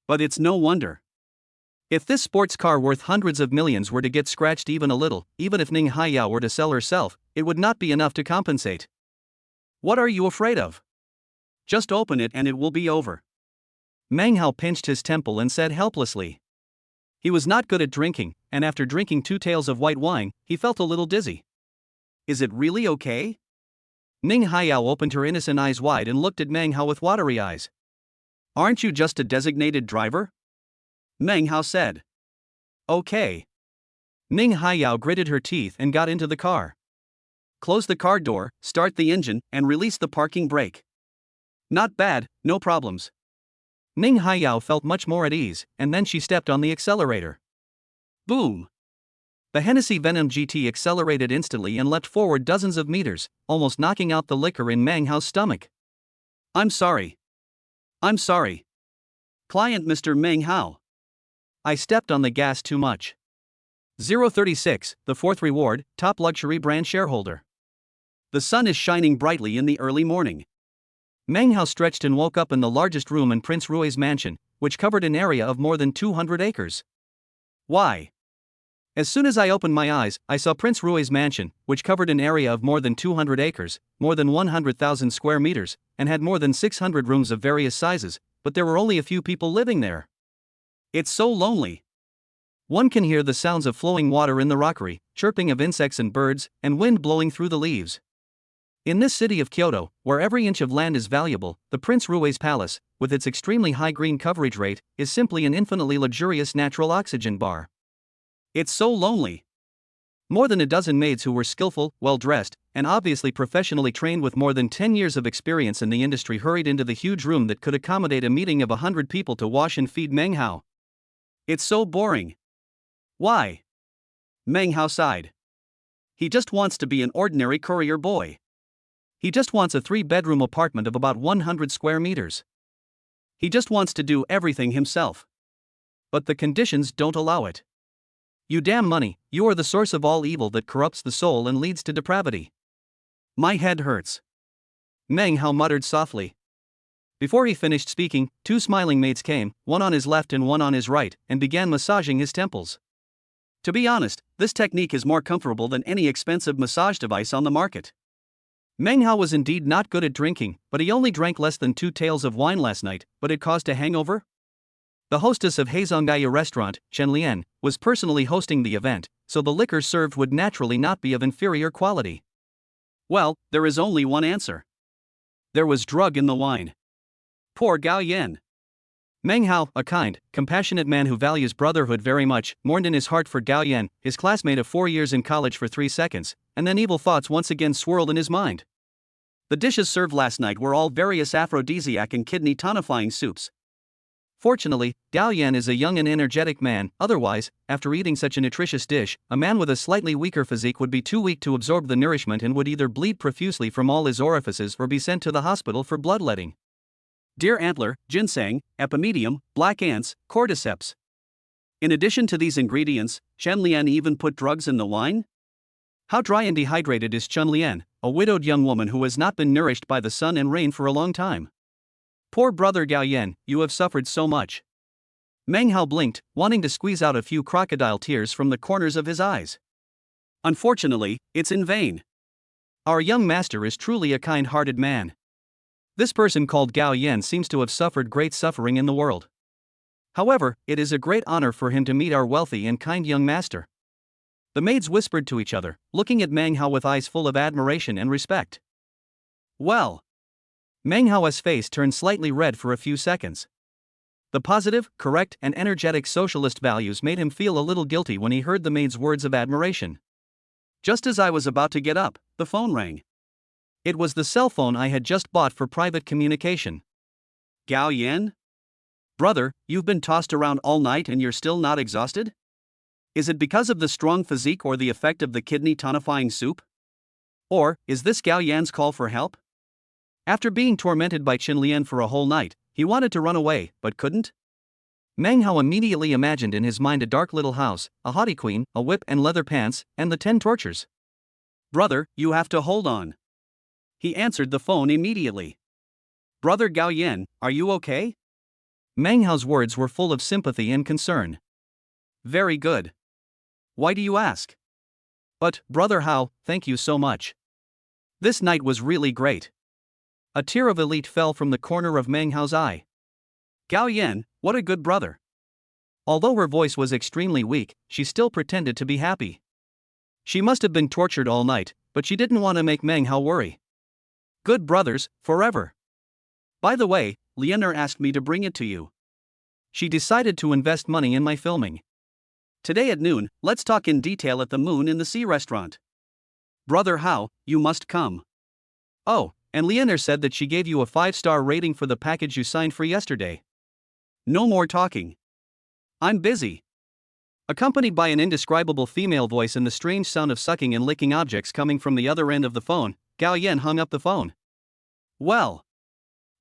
But it's no wonder. If this sports car worth hundreds of millions were to get scratched even a little, even if Ning Haiyao were to sell herself, it would not be enough to compensate. What are you afraid of? Just open it and it will be over. Meng Hao pinched his temple and said helplessly. He was not good at drinking, and after drinking 2 taels of white wine, he felt a little dizzy. Is it really okay? Ning Haiyao opened her innocent eyes wide and looked at Meng Hao with watery eyes. Aren't you just a designated driver? Meng Hao said. Okay. Ning Haiyao gritted her teeth and got into the car. Close the car door, start the engine, and release the parking brake. Not bad, no problems. Ning Haiyao felt much more at ease, and then she stepped on the accelerator. Boom! The Hennessy Venom GT accelerated instantly and leapt forward dozens of meters, almost knocking out the liquor in Meng Hao's stomach. I'm sorry. I'm sorry. Client Mr. Meng Hao. I stepped on the gas too much. 036, the fourth reward, top luxury brand shareholder. The sun is shining brightly in the early morning. Meng Hao stretched and woke up in the largest room in Prince Rui's mansion, which covered an area of more than 200 acres. Why? As soon as I opened my eyes, I saw Prince Rui's mansion, which covered an area of more than 200 acres, more than 100,000 square meters, and had more than 600 rooms of various sizes, but there were only a few people living there. It's so lonely. One can hear the sounds of flowing water in the rockery, chirping of insects and birds, and wind blowing through the leaves. In this city of Kyoto, where every inch of land is valuable, the Prince Rui's palace, with its extremely high green coverage rate, is simply an infinitely luxurious natural oxygen bar. It's so lonely. More than a dozen maids who were skillful, well-dressed, and obviously professionally trained with more than 10 years of experience in the industry hurried into the huge room that could accommodate a meeting of 100 people to wash and feed Meng Hao. It's so boring. Why? Meng Hao sighed. He just wants to be an ordinary courier boy. He just wants a 3-bedroom apartment of about 100 square meters. He just wants to do everything himself. But the conditions don't allow it. You damn money, you are the source of all evil that corrupts the soul and leads to depravity. My head hurts. Meng Hao muttered softly. Before he finished speaking, 2 smiling maids came, one on his left and one on his right, and began massaging his temples. To be honest, this technique is more comfortable than any expensive massage device on the market. Meng Hao was indeed not good at drinking, but he only drank less than 2 taels of wine last night, but it caused a hangover? The hostess of Heizonggaya restaurant, Chen Lian, was personally hosting the event, so the liquor served would naturally not be of inferior quality. Well, there is only one answer. There was drug in the wine. Poor Gao Yan. Meng Hao, a kind, compassionate man who values brotherhood very much, mourned in his heart for Gao Yan, his classmate of 4 years in college, for 3 seconds, and then evil thoughts once again swirled in his mind. The dishes served last night were all various aphrodisiac and kidney tonifying soups. Fortunately, Gao Yan is a young and energetic man, otherwise, after eating such a nutritious dish, a man with a slightly weaker physique would be too weak to absorb the nourishment and would either bleed profusely from all his orifices or be sent to the hospital for bloodletting. Deer antler, ginseng, epimedium, black ants, cordyceps. In addition to these ingredients, Chen Lian even put drugs in the wine? How dry and dehydrated is Chen Lian, a widowed young woman who has not been nourished by the sun and rain for a long time. Poor brother Gao Yan, you have suffered so much. Meng Hao blinked, wanting to squeeze out a few crocodile tears from the corners of his eyes. Unfortunately, it's in vain. Our young master is truly a kind-hearted man. This person called Gao Yan seems to have suffered great suffering in the world. However, it is a great honor for him to meet our wealthy and kind young master. The maids whispered to each other, looking at Meng Hao with eyes full of admiration and respect. Well. Meng Hao's face turned slightly red for a few seconds. The positive, correct, and energetic socialist values made him feel a little guilty when he heard the maid's words of admiration. Just as I was about to get up, the phone rang. It was the cell phone I had just bought for private communication. Gao Yan? Brother, you've been tossed around all night and you're still not exhausted? Is it because of the strong physique or the effect of the kidney tonifying soup? Or, is this Gao Yan's call for help? After being tormented by Chen Lian for a whole night, he wanted to run away, but couldn't. Meng Hao immediately imagined in his mind a dark little house, a haughty queen, a whip and leather pants, and the 10 tortures. Brother, you have to hold on. He answered the phone immediately. Brother Gao Yan, are you okay? Meng Hao's words were full of sympathy and concern. Very good. Why do you ask? But, Brother Hao, thank you so much. This night was really great. A tear of elite fell from the corner of Meng Hao's eye. Gao Yan, what a good brother. Although her voice was extremely weak, she still pretended to be happy. She must have been tortured all night, but she didn't want to make Meng Hao worry. Good brothers, forever. By the way, Lianer asked me to bring it to you. She decided to invest money in my filming. Today at noon, let's talk in detail at the Moon in the Sea restaurant. Brother Hao, you must come. Oh, and Lianer said that she gave you a 5-star rating for the package you signed for yesterday. No more talking. I'm busy. Accompanied by an indescribable female voice and the strange sound of sucking and licking objects coming from the other end of the phone, Gao Yan hung up the phone. Well.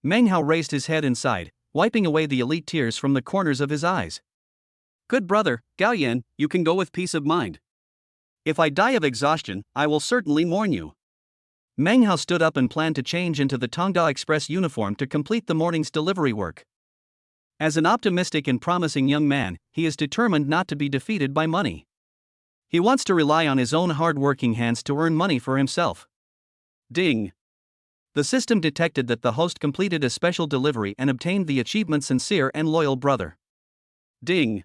Meng Hao raised his head and sighed, wiping away the elite tears from the corners of his eyes. Good brother, Gao Yan, you can go with peace of mind. If I die of exhaustion, I will certainly mourn you. Meng Hao stood up and planned to change into the Tongda Express uniform to complete the morning's delivery work. As an optimistic and promising young man, he is determined not to be defeated by money. He wants to rely on his own hard-working hands to earn money for himself. Ding. The system detected that the host completed a special delivery and obtained the achievement Sincere and Loyal Brother. Ding.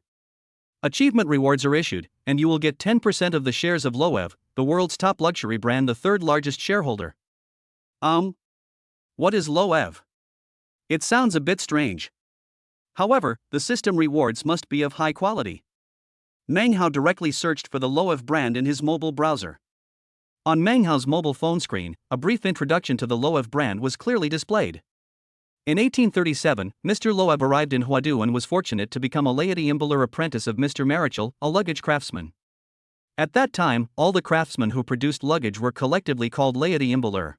Achievement rewards are issued, and you will get 10% of the shares of Loewe, the world's top luxury brand, the 3rd largest shareholder. What is Loewe? It sounds a bit strange. However, the system rewards must be of high quality. Meng Hao directly searched for the Loewe brand in his mobile browser. On Meng Hao's mobile phone screen, a brief introduction to the Loewe brand was clearly displayed. In 1837, Mr. Loewe arrived in Huadu and was fortunate to become a laity imbler apprentice of Mr. Marichal, a luggage craftsman. At that time, all the craftsmen who produced luggage were collectively called laity imbler.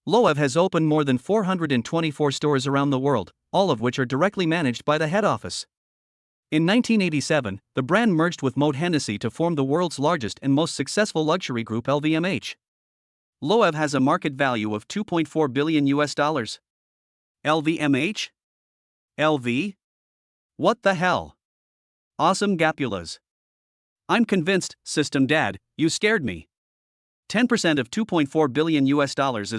Loewe has opened more than 424 stores around the world, all of which are directly managed by the head office. In 1987, the brand merged with Moët Hennessy to form the world's largest and most successful luxury group LVMH. Loewe has a market value of $2.4 billion. LVMH? LV? What the hell? Awesome Gapulas. I'm convinced, System Dad, you scared me. 10% of $2.4 billion is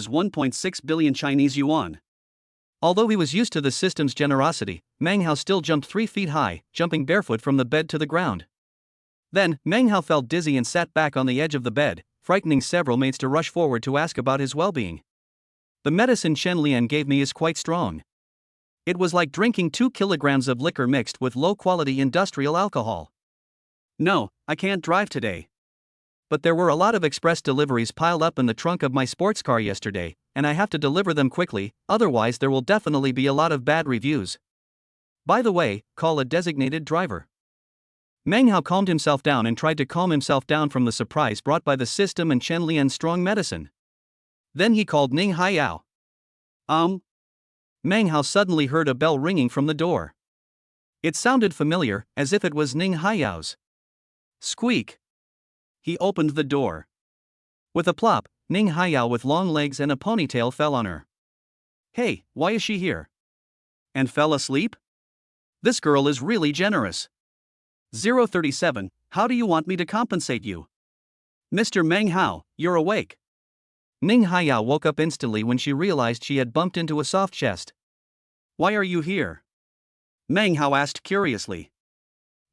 1.6 billion Chinese yuan. Although he was used to the system's generosity, Meng Hao still jumped 3 feet high, jumping barefoot from the bed to the ground. Then, Meng Hao felt dizzy and sat back on the edge of the bed, frightening several maids to rush forward to ask about his well-being. The medicine Chen Lian gave me is quite strong. It was like drinking 2 kilograms of liquor mixed with low-quality industrial alcohol. No, I can't drive today. But there were a lot of express deliveries piled up in the trunk of my sports car yesterday, and I have to deliver them quickly, otherwise there will definitely be a lot of bad reviews. By the way, call a designated driver. Meng Hao calmed himself down and tried to calm himself down from the surprise brought by the system and Chen Lian's strong medicine. Then he called Ning Haiyao. Meng Hao suddenly heard a bell ringing from the door. It sounded familiar, as if it was Ning Haiyao's. Squeak. He opened the door. With a plop, Ning Haiyao with long legs and a ponytail fell on her. Hey, why is she here? And fell asleep? This girl is really generous. 037, how do you want me to compensate you? Mr. Meng Hao, you're awake. Ning Haiyao woke up instantly when she realized she had bumped into a soft chest. Why are you here? Meng Hao asked curiously.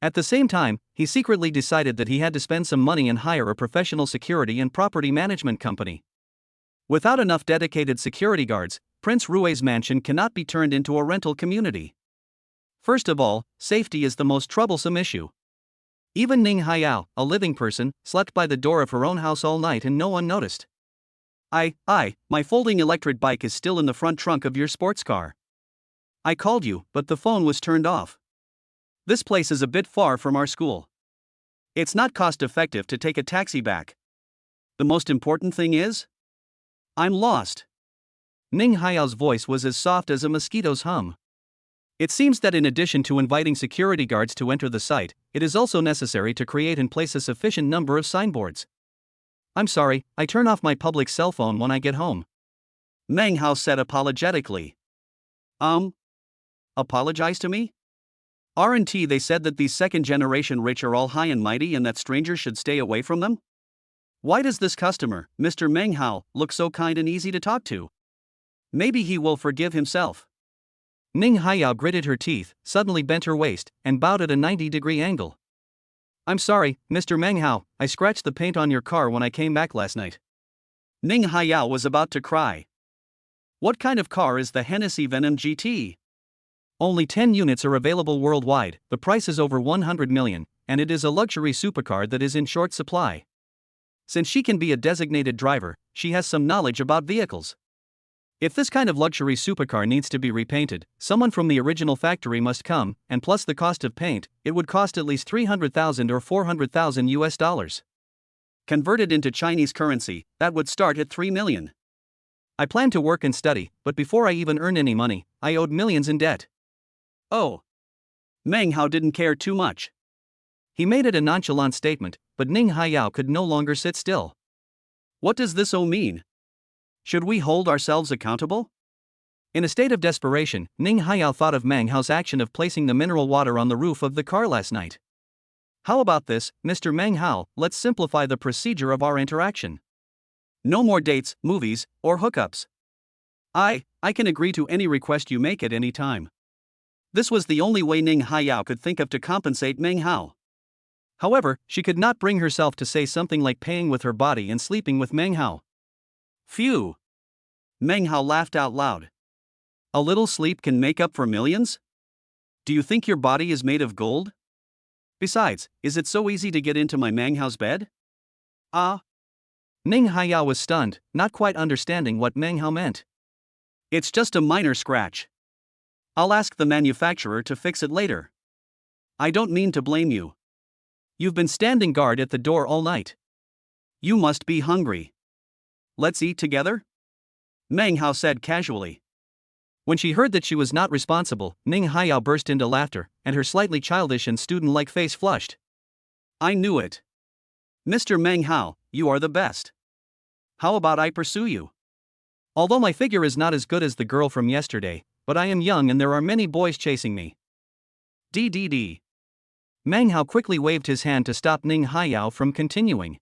At the same time, he secretly decided that he had to spend some money and hire a professional security and property management company. Without enough dedicated security guards, Prince Rui's mansion cannot be turned into a rental community. First of all, safety is the most troublesome issue. Even Ning Haiyao, a living person, slept by the door of her own house all night and no one noticed. My folding electric bike is still in the front trunk of your sports car. I called you, but the phone was turned off. This place is a bit far from our school. It's not cost-effective to take a taxi back. The most important thing is? I'm lost. Ning Haiyao's voice was as soft as a mosquito's hum. It seems that in addition to inviting security guards to enter the site, it is also necessary to create and place a sufficient number of signboards. I'm sorry, I turn off my public cell phone when I get home. Meng Hao said apologetically. Apologize to me? Aren't they said that these second-generation rich are all high and mighty and that strangers should stay away from them? Why does this customer, Mr. Meng Hao, look so kind and easy to talk to? Maybe he will forgive himself. Ning Haiyao gritted her teeth, suddenly bent her waist, and bowed at a 90-degree angle. I'm sorry, Mr. Meng Hao, I scratched the paint on your car when I came back last night. Ning Haiyao was about to cry. What kind of car is the Hennessy Venom GT? Only 10 units are available worldwide, the price is over 100 million, and it is a luxury supercar that is in short supply. Since she can be a designated driver, she has some knowledge about vehicles. If this kind of luxury supercar needs to be repainted, someone from the original factory must come, and plus the cost of paint, it would cost at least 300,000 or 400,000 US. Converted into Chinese currency, that would start at 3 million. I planned to work and study, but before I even earned any money, I owed millions in debt. Oh. Meng Hao didn't care too much. He made it a nonchalant statement, but Ning Haiyao could no longer sit still. What does this all mean? Should we hold ourselves accountable? In a state of desperation, Ning Haiyao thought of Meng Hao's action of placing the mineral water on the roof of the car last night. How about this, Mr. Meng Hao, let's simplify the procedure of our interaction. No more dates, movies, or hookups. I can agree to any request you make at any time. This was the only way Ning Haiyao could think of to compensate Meng Hao. However, she could not bring herself to say something like paying with her body and sleeping with Meng Hao. Phew! Meng Hao laughed out loud. A little sleep can make up for millions? Do you think your body is made of gold? Besides, is it so easy to get into my Menghao's bed? Ning Haiyao was stunned, not quite understanding what Meng Hao meant. It's just a minor scratch. I'll ask the manufacturer to fix it later. I don't mean to blame you. You've been standing guard at the door all night. You must be hungry. Let's eat together? Meng Hao said casually. When she heard that she was not responsible, Ning Haiyao burst into laughter, and her slightly childish and student-like face flushed. I knew it. Mr. Meng Hao, you are the best. How about I pursue you? Although my figure is not as good as the girl from yesterday, but I am young and there are many boys chasing me. DDD. Meng Hao quickly waved his hand to stop Ning Haiyao from continuing.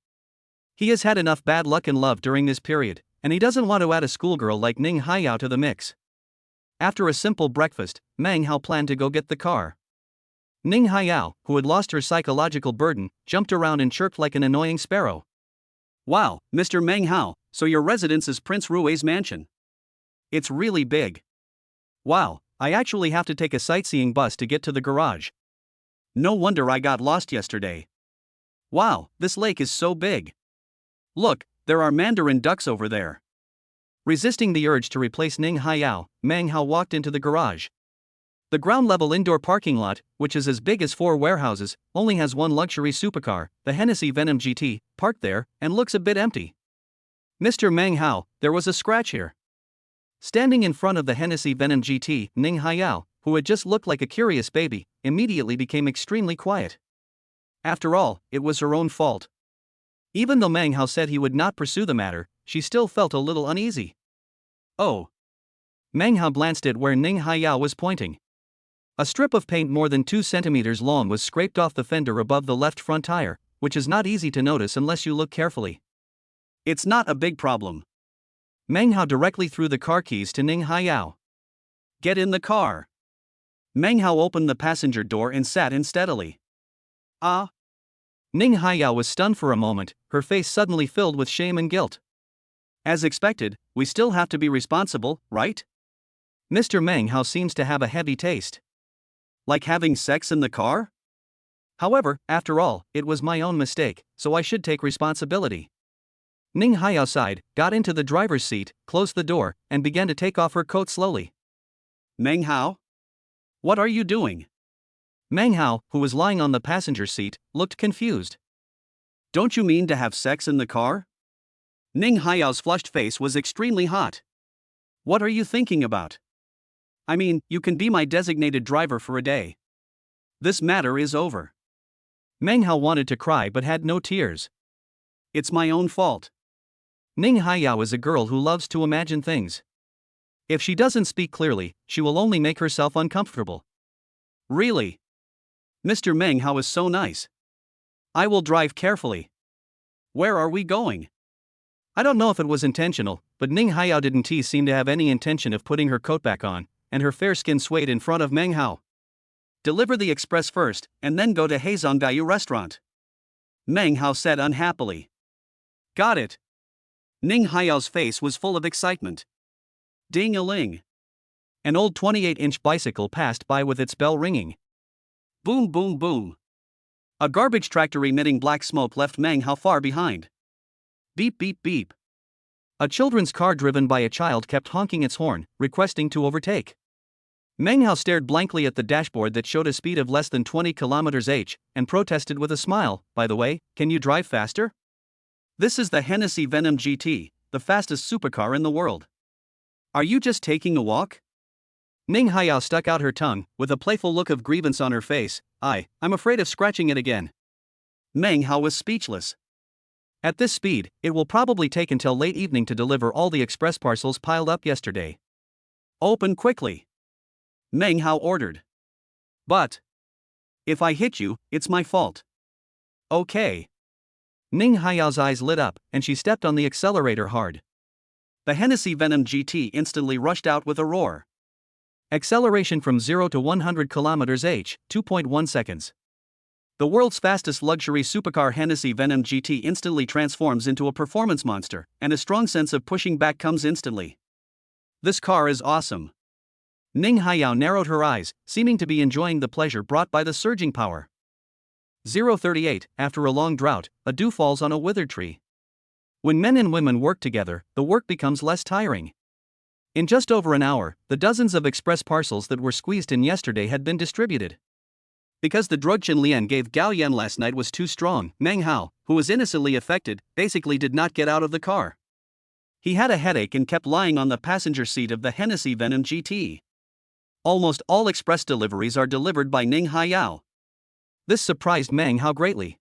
He has had enough bad luck in love during this period, and he doesn't want to add a schoolgirl like Ning Haiyao to the mix. After a simple breakfast, Meng Hao planned to go get the car. Ning Haiyao, who had lost her psychological burden, jumped around and chirped like an annoying sparrow. Wow, Mr. Meng Hao, so your residence is Prince Rui's mansion. It's really big. Wow, I actually have to take a sightseeing bus to get to the garage. No wonder I got lost yesterday. Wow, this lake is so big. Look, there are mandarin ducks over there. Resisting the urge to replace Ning Haiyao, Meng Hao walked into the garage. The ground-level indoor parking lot, which is as big as 4 warehouses, only has one luxury supercar, the Hennessy Venom GT, parked there, and looks a bit empty. Mr. Meng Hao, there was a scratch here. Standing in front of the Hennessy Venom GT, Ning Haiyao, who had just looked like a curious baby, immediately became extremely quiet. After all, it was her own fault. Even though Meng Hao said he would not pursue the matter, she still felt a little uneasy. Oh. Meng Hao glanced at where Ning Haiyao was pointing. A strip of paint more than 2 centimeters long was scraped off the fender above the left front tire, which is not easy to notice unless you look carefully. It's not a big problem. Meng Hao directly threw the car keys to Ning Haiyao. Get in the car. Meng Hao opened the passenger door and sat in steadily. Ning Haiyao was stunned for a moment, her face suddenly filled with shame and guilt. As expected, we still have to be responsible, right? Mr. Meng Hao seems to have a heavy taste. Like having sex in the car? However, after all, it was my own mistake, so I should take responsibility. Ning Haiyao sighed, got into the driver's seat, closed the door, and began to take off her coat slowly. Meng Hao? What are you doing? Meng Hao, who was lying on the passenger seat, looked confused. Don't you mean to have sex in the car? Ning Haiyao's flushed face was extremely hot. What are you thinking about? I mean, you can be my designated driver for a day. This matter is over. Meng Hao wanted to cry but had no tears. It's my own fault. Ning Haiyao is a girl who loves to imagine things. If she doesn't speak clearly, she will only make herself uncomfortable. Really? Mr. Meng Hao is so nice. I will drive carefully. Where are we going? I don't know if it was intentional, but Ning Haiyao didn't seem to have any intention of putting her coat back on, and her fair skin swayed in front of Meng Hao. Deliver the express first, and then go to Heizongbayu restaurant. Meng Hao said unhappily. Got it. Ning Haiyao's face was full of excitement. Ding-a-ling. An old 28-inch bicycle passed by with its bell ringing. Boom boom boom. A garbage tractor emitting black smoke left Meng Hao far behind. Beep beep beep. A children's car driven by a child kept honking its horn, requesting to overtake. Meng Hao stared blankly at the dashboard that showed a speed of less than 20 km/h, and protested with a smile, "By the way, can you drive faster? This is the Hennessy Venom GT, the fastest supercar in the world. Are you just taking a walk?" Ning Haiyao stuck out her tongue, with a playful look of grievance on her face. I'm afraid of scratching it again." Meng Hao was speechless. At this speed, it will probably take until late evening to deliver all the express parcels piled up yesterday. "Open quickly," Meng Hao ordered. "But if I hit you, it's my fault." "Okay." Ning Haiyao's eyes lit up, and she stepped on the accelerator hard. The Hennessy Venom GT instantly rushed out with a roar. Acceleration from 0 to 100 km/h, 2.1 seconds. The world's fastest luxury supercar Hennessy Venom GT instantly transforms into a performance monster, and a strong sense of pushing back comes instantly. This car is awesome. Ning Haiyao narrowed her eyes, seeming to be enjoying the pleasure brought by the surging power. 038. After a long drought, a dew falls on a withered tree. When men and women work together, the work becomes less tiring. In just over an hour, the dozens of express parcels that were squeezed in yesterday had been distributed. Because the drug Chen Lian gave Gao Yan last night was too strong, Meng Hao, who was innocently affected, basically did not get out of the car. He had a headache and kept lying on the passenger seat of the Hennessy Venom GT. Almost all express deliveries are delivered by Ning Haiyao. This surprised Meng Hao greatly.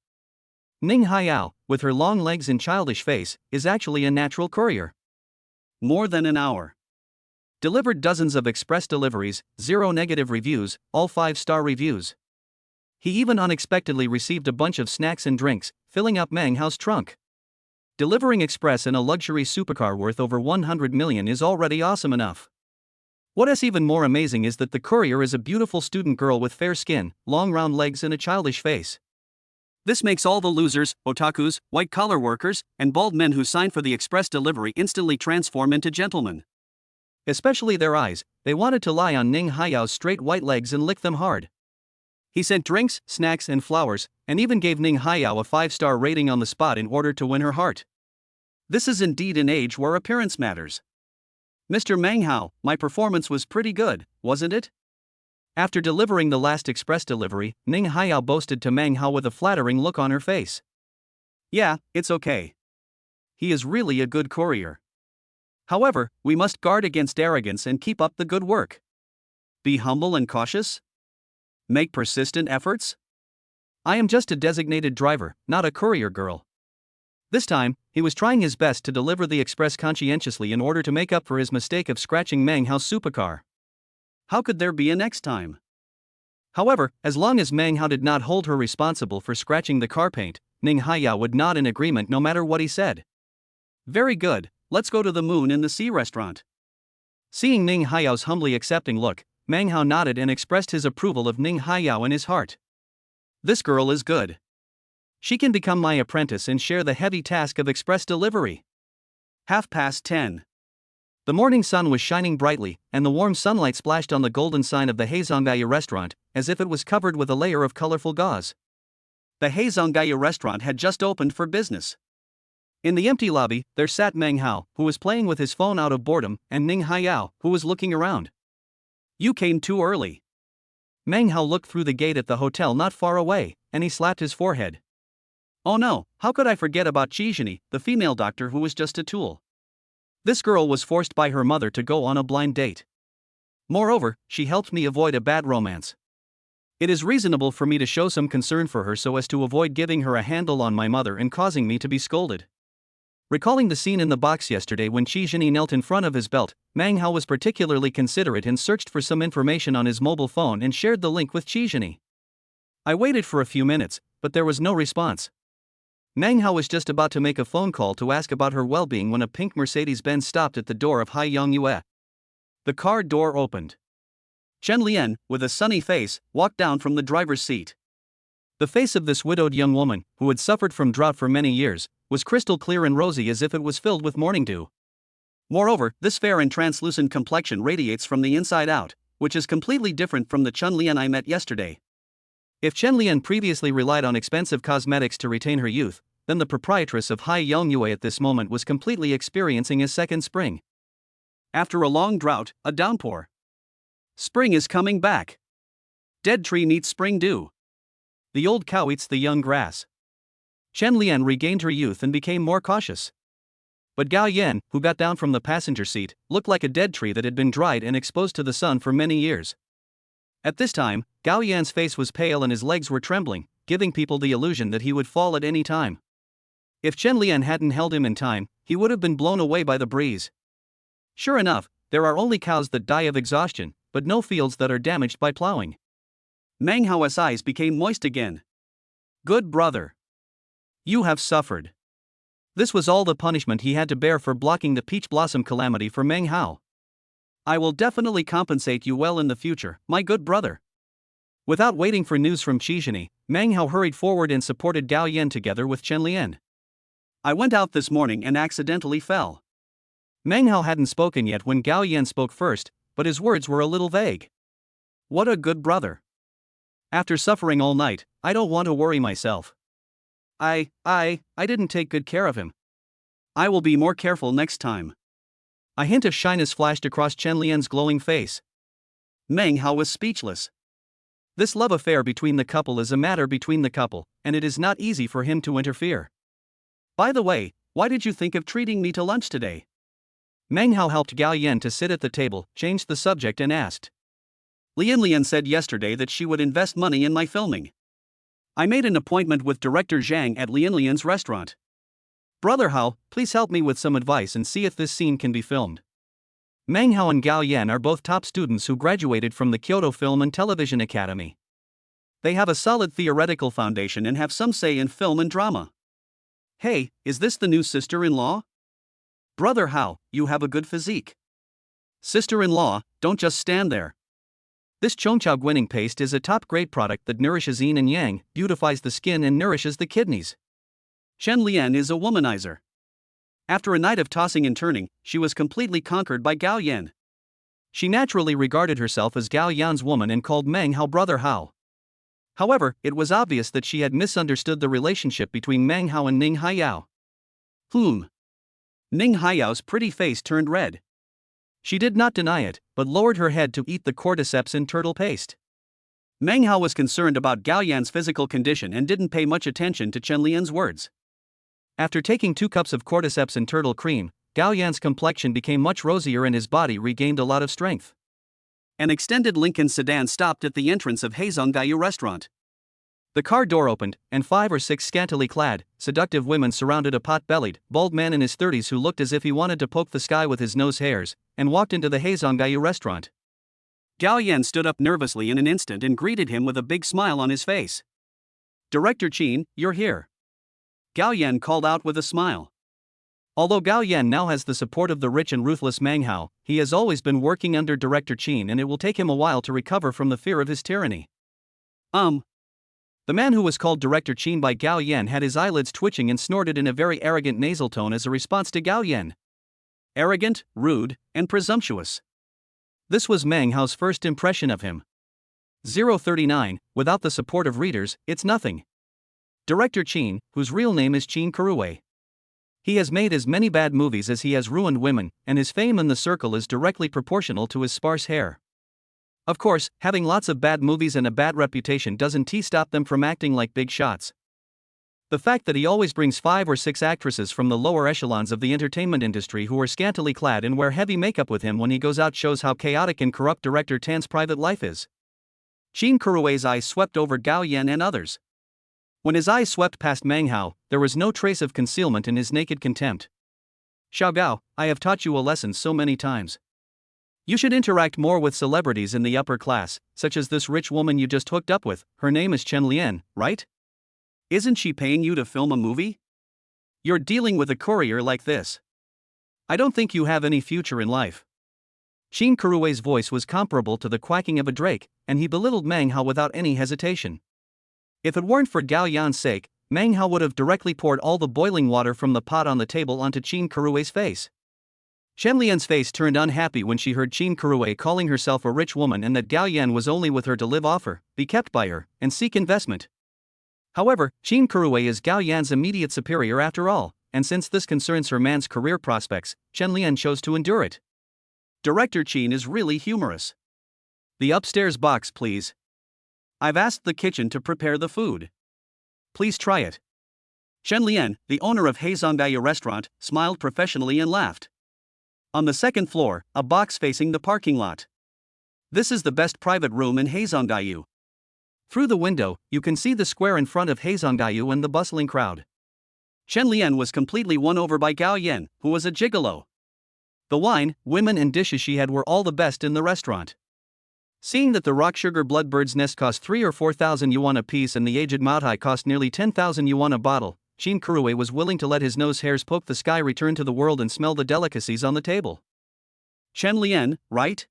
Ning Haiyao, with her long legs and childish face, is actually a natural courier. More than an hour. Delivered dozens of express deliveries, 0 negative reviews, all 5-star reviews. He even unexpectedly received a bunch of snacks and drinks, filling up Meng Hao's trunk. Delivering express in a luxury supercar worth over 100 million is already awesome enough. What is even more amazing is that the courier is a beautiful student girl with fair skin, long round legs and a childish face. This makes all the losers, otakus, white-collar workers, and bald men who sign for the express delivery instantly transform into gentlemen. Especially their eyes, they wanted to lie on Ning Haiyao's straight white legs and lick them hard. He sent drinks, snacks and flowers, and even gave Ning Haiyao a 5-star rating on the spot in order to win her heart. This is indeed an age where appearance matters. Mr. Meng Hao, my performance was pretty good, wasn't it? After delivering the last express delivery, Ning Haiyao boasted to Meng Hao with a flattering look on her face. Yeah, it's okay. He is really a good courier. However, we must guard against arrogance and keep up the good work. Be humble and cautious. Make persistent efforts. I am just a designated driver, not a courier girl. This time, he was trying his best to deliver the express conscientiously in order to make up for his mistake of scratching Meng Hao's supercar. How could there be a next time? However, as long as Meng Hao did not hold her responsible for scratching the car paint, Ning Haiyao would nod in agreement no matter what he said. Very good, let's go to the Moon in the Sea restaurant. Seeing Ning Haiyao's humbly accepting look, Meng Hao nodded and expressed his approval of Ning Haiyao in his heart. This girl is good. She can become my apprentice and share the heavy task of express delivery. 10:30. The morning sun was shining brightly, and the warm sunlight splashed on the golden sign of the Heizongaya restaurant, as if it was covered with a layer of colorful gauze. The Heizongaya restaurant had just opened for business. In the empty lobby, there sat Meng Hao, who was playing with his phone out of boredom, and Ning Haiyao, who was looking around. You came too early. Meng Hao looked through the gate at the hotel not far away, and he slapped his forehead. Oh no, how could I forget about Chizhini, the female doctor who was just a tool? This girl was forced by her mother to go on a blind date. Moreover, she helped me avoid a bad romance. It is reasonable for me to show some concern for her so as to avoid giving her a handle on my mother and causing me to be scolded. Recalling the scene in the box yesterday when Chizhini knelt in front of his belt, Meng Hao was particularly considerate and searched for some information on his mobile phone and shared the link with Chizhini. I waited for a few minutes, but there was no response. Meng Hao was just about to make a phone call to ask about her well-being when a pink Mercedes-Benz stopped at the door of Hai Yongyue. The car door opened. Chen Lian, with a sunny face, walked down from the driver's seat. The face of this widowed young woman, who had suffered from drought for many years, was crystal clear and rosy as if it was filled with morning dew. Moreover, this fair and translucent complexion radiates from the inside out, which is completely different from the Chen Lian I met yesterday. If Chen Lian previously relied on expensive cosmetics to retain her youth, then the proprietress of Hai Yongyue at this moment was completely experiencing a second spring. After a long drought, a downpour. Spring is coming back. Dead tree needs spring dew. The old cow eats the young grass. Chen Lian regained her youth and became more cautious. But Gao Yan, who got down from the passenger seat, looked like a dead tree that had been dried and exposed to the sun for many years. At this time, Gao Yan's face was pale and his legs were trembling, giving people the illusion that he would fall at any time. If Chen Lian hadn't held him in time, he would have been blown away by the breeze. Sure enough, there are only cows that die of exhaustion, but no fields that are damaged by plowing. Meng Hao's eyes became moist again. Good brother. You have suffered. This was all the punishment he had to bear for blocking the peach blossom calamity for Meng Hao. I will definitely compensate you well in the future, my good brother. Without waiting for news from Chizhini, Meng Hao hurried forward and supported Gao Yan together with Chen Lian. I went out this morning and accidentally fell. Meng Hao hadn't spoken yet when Gao Yan spoke first, but his words were a little vague. What a good brother. After suffering all night, I don't want to worry myself. I didn't take good care of him. I will be more careful next time. A hint of shyness flashed across Chen Lian's glowing face. Meng Hao was speechless. This love affair between the couple is a matter between the couple, and it is not easy for him to interfere. By the way, why did you think of treating me to lunch today? Meng Hao helped Gao Yan to sit at the table, changed the subject and asked. Lian said yesterday that she would invest money in my filming. I made an appointment with Director Zhang at Lian's restaurant. Brother Hao, please help me with some advice and see if this scene can be filmed. Meng Hao and Gao Yan are both top students who graduated from the Kyoto Film and Television Academy. They have a solid theoretical foundation and have some say in film and drama. Hey, is this the new sister-in-law? Brother Hao, you have a good physique. Sister-in-law, don't just stand there. This Chongqiao Guining paste is a top-grade product that nourishes yin and yang, beautifies the skin and nourishes the kidneys. Chen Lian is a womanizer. After a night of tossing and turning, she was completely conquered by Gao Yan. She naturally regarded herself as Gao Yan's woman and called Meng Hao Brother Hao. However, it was obvious that she had misunderstood the relationship between Meng Hao and Ning Haiyao. Ning Haiyao's pretty face turned red. She did not deny it, but lowered her head to eat the cordyceps in turtle paste. Meng Hao was concerned about Gao Yan's physical condition and didn't pay much attention to Chen Lian's words. After taking 2 cups of cordyceps and turtle cream, Gao Yan's complexion became much rosier and his body regained a lot of strength. An extended Lincoln sedan stopped at the entrance of Heizonggayu restaurant. The car door opened, and 5 or 6 scantily clad, seductive women surrounded a pot-bellied, bald man in his 30s who looked as if he wanted to poke the sky with his nose hairs, and walked into the Heizonggayu restaurant. Gao Yan stood up nervously in an instant and greeted him with a big smile on his face. Director Qin, you're here. Gao Yan called out with a smile. Although Gao Yan now has the support of the rich and ruthless Meng Hao, he has always been working under Director Qin and it will take him a while to recover from the fear of his tyranny. The man who was called Director Qin by Gao Yan had his eyelids twitching and snorted in a very arrogant nasal tone as a response to Gao Yan. Arrogant, rude, and presumptuous. This was Meng Hao's first impression of him. 039, without the support of readers, it's nothing. Director Qin, whose real name is Qin Kuruwei. He has made as many bad movies as he has ruined women, and his fame in the circle is directly proportional to his sparse hair. Of course, having lots of bad movies and a bad reputation doesn't stop them from acting like big shots. The fact that he always brings 5 or 6 actresses from the lower echelons of the entertainment industry who are scantily clad and wear heavy makeup with him when he goes out shows how chaotic and corrupt Director Tan's private life is. Qin Kuruwei's eyes swept over Gao Yan and others. When his eyes swept past Meng Hao, there was no trace of concealment in his naked contempt. Xiao Gao, I have taught you a lesson so many times. You should interact more with celebrities in the upper class, such as this rich woman you just hooked up with. Her name is Chen Lian, right? Isn't she paying you to film a movie? You're dealing with a courier like this. I don't think you have any future in life. Qin Kuruwei's voice was comparable to the quacking of a drake, and he belittled Meng Hao without any hesitation. If it weren't for Gao Yan's sake, Meng Hao would have directly poured all the boiling water from the pot on the table onto Qin Kuruwei's face. Chen Lian's face turned unhappy when she heard Qin Kuruwei calling herself a rich woman and that Gao Yan was only with her to live off her, be kept by her, and seek investment. However, Qin Kuruwei is Gao Yan's immediate superior after all, and since this concerns her man's career prospects, Chen Lian chose to endure it. Director Qin is really humorous. The upstairs box, please. I've asked the kitchen to prepare the food. Please try it. Chen Lian, the owner of Heizonggayu restaurant, smiled professionally and laughed. On the 2nd floor, a box facing the parking lot. This is the best private room in Heizonggayu. Through the window, you can see the square in front of Heizonggayu and the bustling crowd. Chen Lian was completely won over by Gao Yan, who was a gigolo. The wine, women and dishes she had were all the best in the restaurant. Seeing that the rock sugar bloodbird's nest cost 3,000 or 4,000 yuan a piece and the aged Maotai cost nearly 10,000 yuan a bottle, Qin Kuruwei was willing to let his nose hairs poke the sky return to the world and smell the delicacies on the table. Chen Lian, right?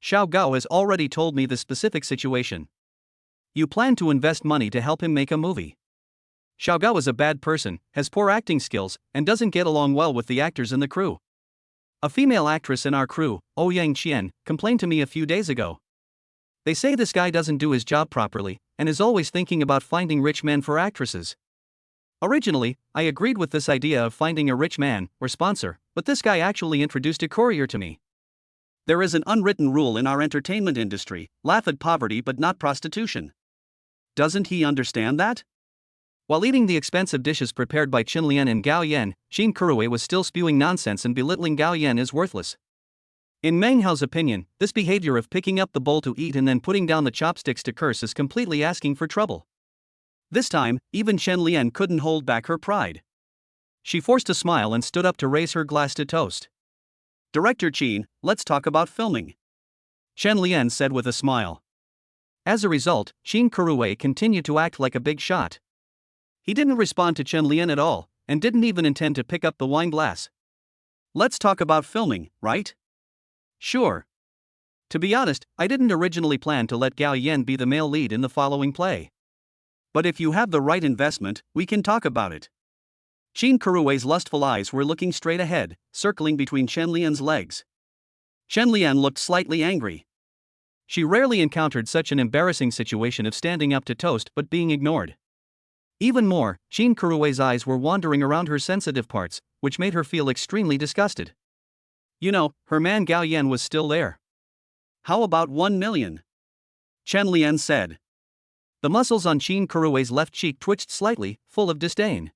Xiao Gao has already told me the specific situation. You plan to invest money to help him make a movie. Xiao Gao is a bad person, has poor acting skills, and doesn't get along well with the actors in the crew. A female actress in our crew, Ouyang Qian, complained to me a few days ago. They say this guy doesn't do his job properly, and is always thinking about finding rich men for actresses. Originally, I agreed with this idea of finding a rich man, or sponsor, but this guy actually introduced a courier to me. There is an unwritten rule in our entertainment industry: laugh at poverty but not prostitution. Doesn't he understand that? While eating the expensive dishes prepared by Chen Lian and Gao Yan, Shin Kuruwei was still spewing nonsense and belittling Gao Yan as worthless. In Meng Hao's opinion, this behavior of picking up the bowl to eat and then putting down the chopsticks to curse is completely asking for trouble. This time, even Chen Lian couldn't hold back her pride. She forced a smile and stood up to raise her glass to toast. "Director Qin, let's talk about filming," Chen Lian said with a smile. As a result, Shin Kuruwei continued to act like a big shot. He didn't respond to Chen Lian at all, and didn't even intend to pick up the wine glass. "Let's talk about filming, right?" "Sure. To be honest, I didn't originally plan to let Gao Yan be the male lead in the following play. But if you have the right investment, we can talk about it." Shin Kuruwei's lustful eyes were looking straight ahead, circling between Chen Lian's legs. Chen Lian looked slightly angry. She rarely encountered such an embarrassing situation of standing up to toast but being ignored. Even more, Shin Kuruwei's eyes were wandering around her sensitive parts, which made her feel extremely disgusted. You know, her man Gao Yan was still there. "How about 1 million? Chen Lian said. The muscles on Shin Kuruwei's left cheek twitched slightly, full of disdain.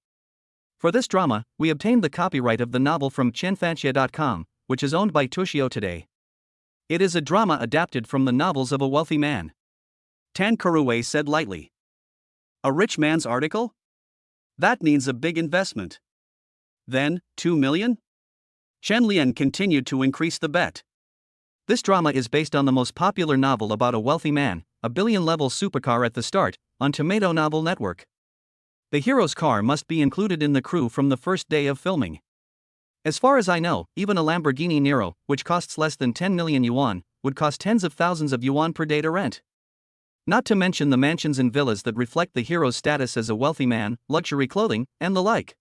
For this drama, we obtained the copyright of the novel from chenfanxia.com, which is owned by Toshio today. It is a drama adapted from the novels of a wealthy man. Tan Kuruwei said lightly. "A rich man's article? That needs a big investment. Then, 2 million? Chen Lian continued to increase the bet. This drama is based on the most popular novel about a wealthy man, a billion-level supercar at the start, on Tomato Novel Network. The hero's car must be included in the crew from the first day of filming. As far as I know, even a Lamborghini Nero, which costs less than 10 million yuan, would cost tens of thousands of yuan per day to rent. Not to mention the mansions and villas that reflect the hero's status as a wealthy man, luxury clothing, and the like.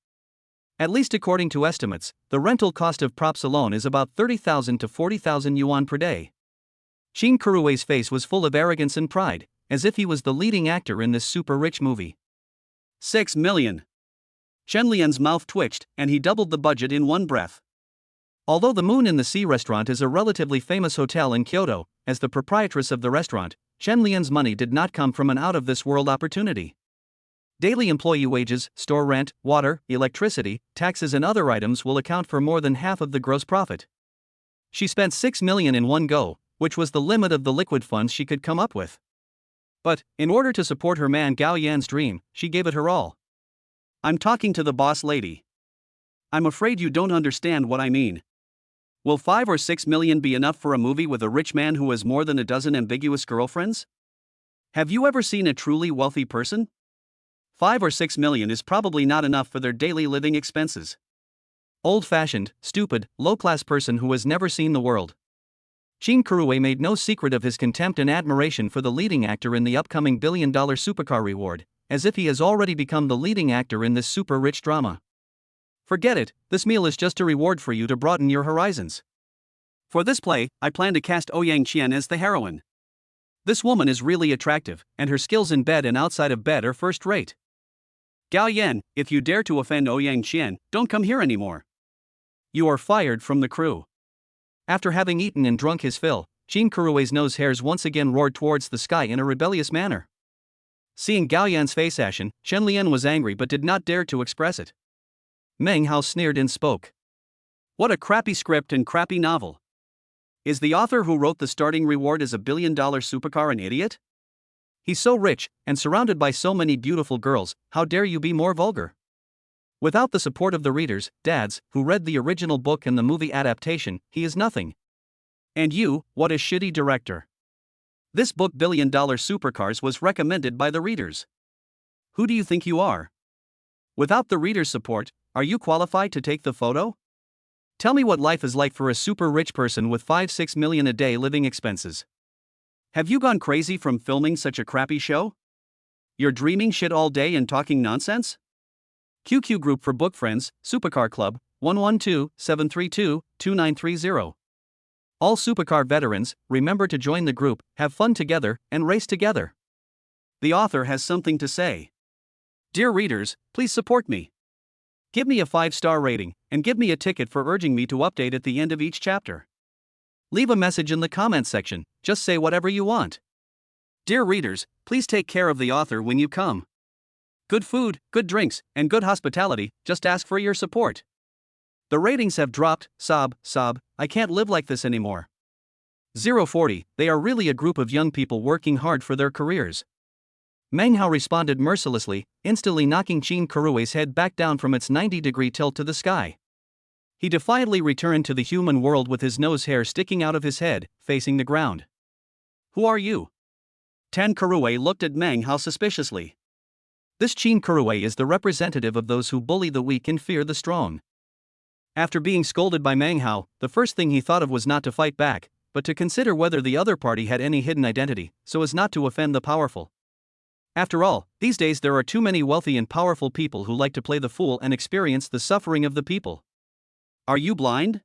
At least according to estimates, the rental cost of props alone is about 30,000 to 40,000 yuan per day." Shin Kuruwei's face was full of arrogance and pride, as if he was the leading actor in this super-rich movie. 6 million. Chen Lian's mouth twitched, and he doubled the budget in one breath. Although the Moon in the Sea restaurant is a relatively famous hotel in Kyoto, as the proprietress of the restaurant, Chen Lian's money did not come from an out-of-this-world opportunity. Daily employee wages, store rent, water, electricity, taxes and other items will account for more than half of the gross profit. She spent 6 million in one go, which was the limit of the liquid funds she could come up with. But, in order to support her man Gao Yan's dream, she gave it her all. "I'm talking to the boss lady. I'm afraid you don't understand what I mean. Will 5 or 6 million be enough for a movie with a rich man who has more than a dozen ambiguous girlfriends? Have you ever seen a truly wealthy person? 5 or 6 million is probably not enough for their daily living expenses." Old-fashioned, stupid, low-class person who has never seen the world. Shin Kuruwei made no secret of his contempt and admiration for the leading actor in the upcoming billion-dollar supercar reward, as if he has already become the leading actor in this super-rich drama. Forget it, this meal is just a reward for you to broaden your horizons. For this play, I plan to cast Ouyang Qian as the heroine. This woman is really attractive, and her skills in bed and outside of bed are first-rate. Gao Yan, if you dare to offend Ouyang Qian, don't come here anymore. You are fired from the crew. After having eaten and drunk his fill, Shin Kuruwei's nose hairs once again roared towards the sky in a rebellious manner. Seeing Gao Yan's face ashen, Chen Lian was angry but did not dare to express it. Meng Hao sneered and spoke. "What a crappy script and crappy novel. Is the author who wrote The Starting Reward as a billion-dollar supercar an idiot? He's so rich, and surrounded by so many beautiful girls, how dare you be more vulgar? Without the support of the readers, dads, who read the original book and the movie adaptation, he is nothing. And you, what a shitty director. This book Billion-Dollar Supercars was recommended by the readers. Who do you think you are? Without the readers' support, are you qualified to take the photo? Tell me what life is like for a super-rich person with 5-6 million a day living expenses. Have you gone crazy from filming such a crappy show? You're dreaming shit all day and talking nonsense? QQ Group for Book Friends, Supercar Club, 112-732-2930. All supercar veterans, remember to join the group, have fun together, and race together. The author has something to say. Dear readers, please support me. Give me a 5-star rating, and give me a ticket for urging me to update at the end of each chapter. Leave a message in the comments section, just say whatever you want. Dear readers, please take care of the author when you come. Good food, good drinks, and good hospitality, just ask for your support. The ratings have dropped, sob, I can't live like this anymore. 040, they are really a group of young people working hard for their careers. Meng Hao responded mercilessly, instantly knocking Qin Kurui's head back down from its 90-degree tilt to the sky. He defiantly returned to the human world with his nose hair sticking out of his head, facing the ground. Who are you? Tan Kurui looked at Meng Hao suspiciously. This Qin Kurui is the representative of those who bully the weak and fear the strong. After being scolded by Meng Hao, the first thing he thought of was not to fight back, but to consider whether the other party had any hidden identity, so as not to offend the powerful. After all, these days there are too many wealthy and powerful people who like to play the fool and experience the suffering of the people. Are you blind?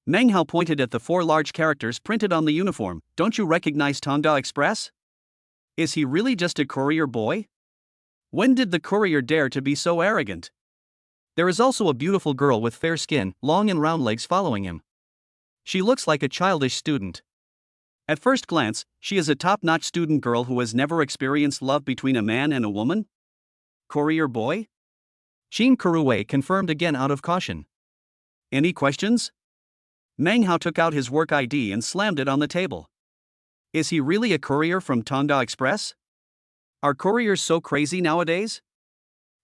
Meng Hao pointed at the 4 large characters printed on the uniform. Don't you recognize Tongda Express? Is he really just a courier boy? When did the courier dare to be so arrogant? There is also a beautiful girl with fair skin, long and round legs following him. She looks like a childish student. At first glance, she is a top-notch student girl who has never experienced love between a man and a woman? Courier boy? Qin Kurui confirmed again out of caution. Any questions? Meng Hao took out his work ID and slammed it on the table. Is he really a courier from Tongda Express? Are couriers so crazy nowadays?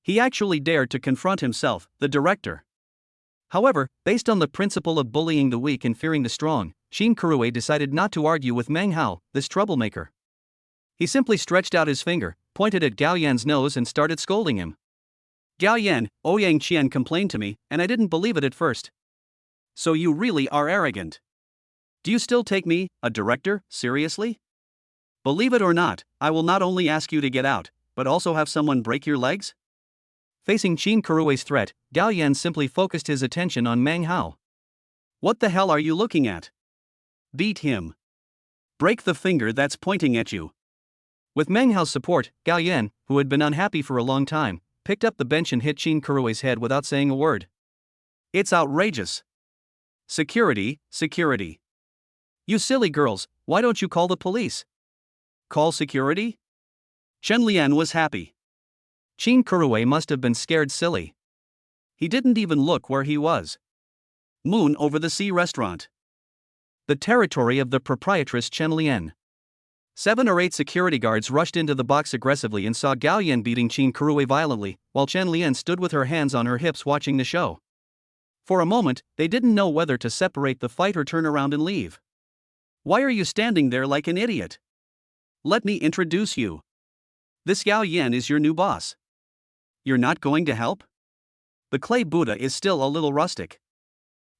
He actually dared to confront himself, the director. However, based on the principle of bullying the weak and fearing the strong, Qin Kurui decided not to argue with Meng Hao, this troublemaker. He simply stretched out his finger, pointed at Gao Yan's nose and started scolding him. Gao Yan, Ouyang Qian complained to me, and I didn't believe it at first. So you really are arrogant. Do you still take me, a director, seriously? Believe it or not, I will not only ask you to get out, but also have someone break your legs? Facing Qin Kurui's threat, Gao Yan simply focused his attention on Meng Hao. What the hell are you looking at? Beat him. Break the finger that's pointing at you. With Meng Hao's support, Gao Yan, who had been unhappy for a long time, picked up the bench and hit Qin Kurui's head without saying a word. It's outrageous. Security, security. You silly girls, why don't you call the police? Call security? Chen Lian was happy. Qin Kurui must have been scared silly. He didn't even look where he was. Moon over the sea restaurant. The territory of the proprietress Chen Lian. 7 or 8 security guards rushed into the box aggressively and saw Gao Yan beating Qin Kurui violently, while Chen Lian stood with her hands on her hips watching the show. For a moment, they didn't know whether to separate the fight or turn around and leave. Why are you standing there like an idiot? Let me introduce you. This Gao Yan is your new boss. You're not going to help? The clay Buddha is still a little rustic.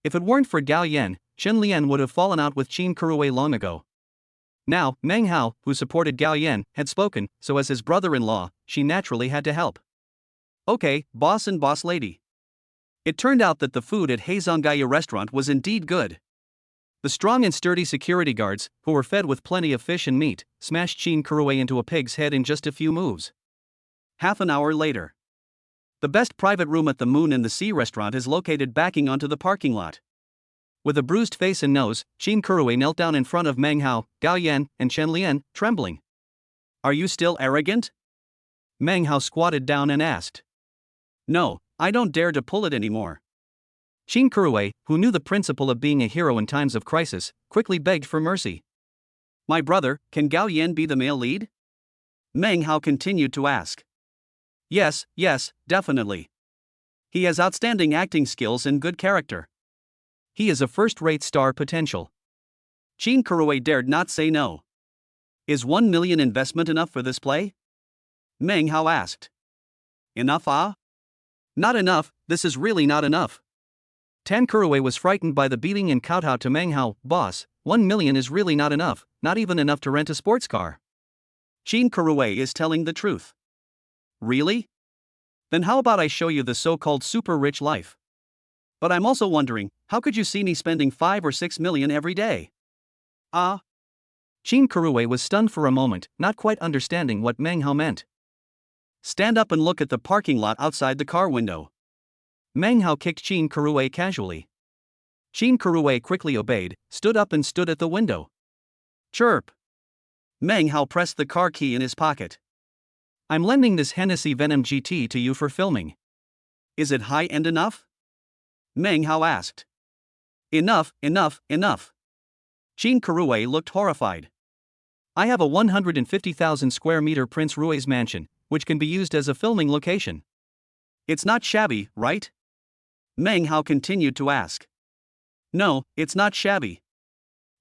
If it weren't for Gao Yan, Chen Lian would have fallen out with Qin Kurui long ago. Now, Meng Hao, who supported Gao Yan, had spoken, so as his brother-in-law, she naturally had to help. Okay, boss and boss lady. It turned out that the food at Heizongaya restaurant was indeed good. The strong and sturdy security guards, who were fed with plenty of fish and meat, smashed Qin Kurui into a pig's head in just a few moves. Half an hour later. The best private room at the Moon in the Sea restaurant is located backing onto the parking lot. With a bruised face and nose, Qin Kurui knelt down in front of Meng Hao, Gao Yan, and Chen Lian, trembling. Are you still arrogant? Meng Hao squatted down and asked. No, I don't dare to pull it anymore. Qin Kurui, who knew the principle of being a hero in times of crisis, quickly begged for mercy. My brother, can Gao Yan be the male lead? Meng Hao continued to ask. Yes, definitely. He has outstanding acting skills and good character. He is a first-rate star potential. Qin Kurui dared not say no. Is 1 million investment enough for this play? Meng Hao asked. Enough, ah? Not enough, this is really not enough. Tan Kurui was frightened by the beating and kowtowed to Meng Hao. Boss, 1 million is really not enough, not even enough to rent a sports car. Qin Kurui is telling the truth. Really? Then how about I show you the so-called super rich life? But I'm also wondering, how could you see me spending 5 or 6 million every day? Ah. Qin Kuruwei was stunned for a moment, not quite understanding what Meng Hao meant. Stand up and look at the parking lot outside the car window. Meng Hao kicked Qin Kuruwei casually. Qin Kuruwei quickly obeyed, stood up and stood at the window. Chirp. Meng Hao pressed the car key in his pocket. I'm lending this Hennessy Venom GT to you for filming. Is it high-end enough? Meng Hao asked. Enough. Qin Kuruwei looked horrified. I have a 150,000 square meter Prince Rui's mansion, which can be used as a filming location. It's not shabby, right? Meng Hao continued to ask. No, it's not shabby.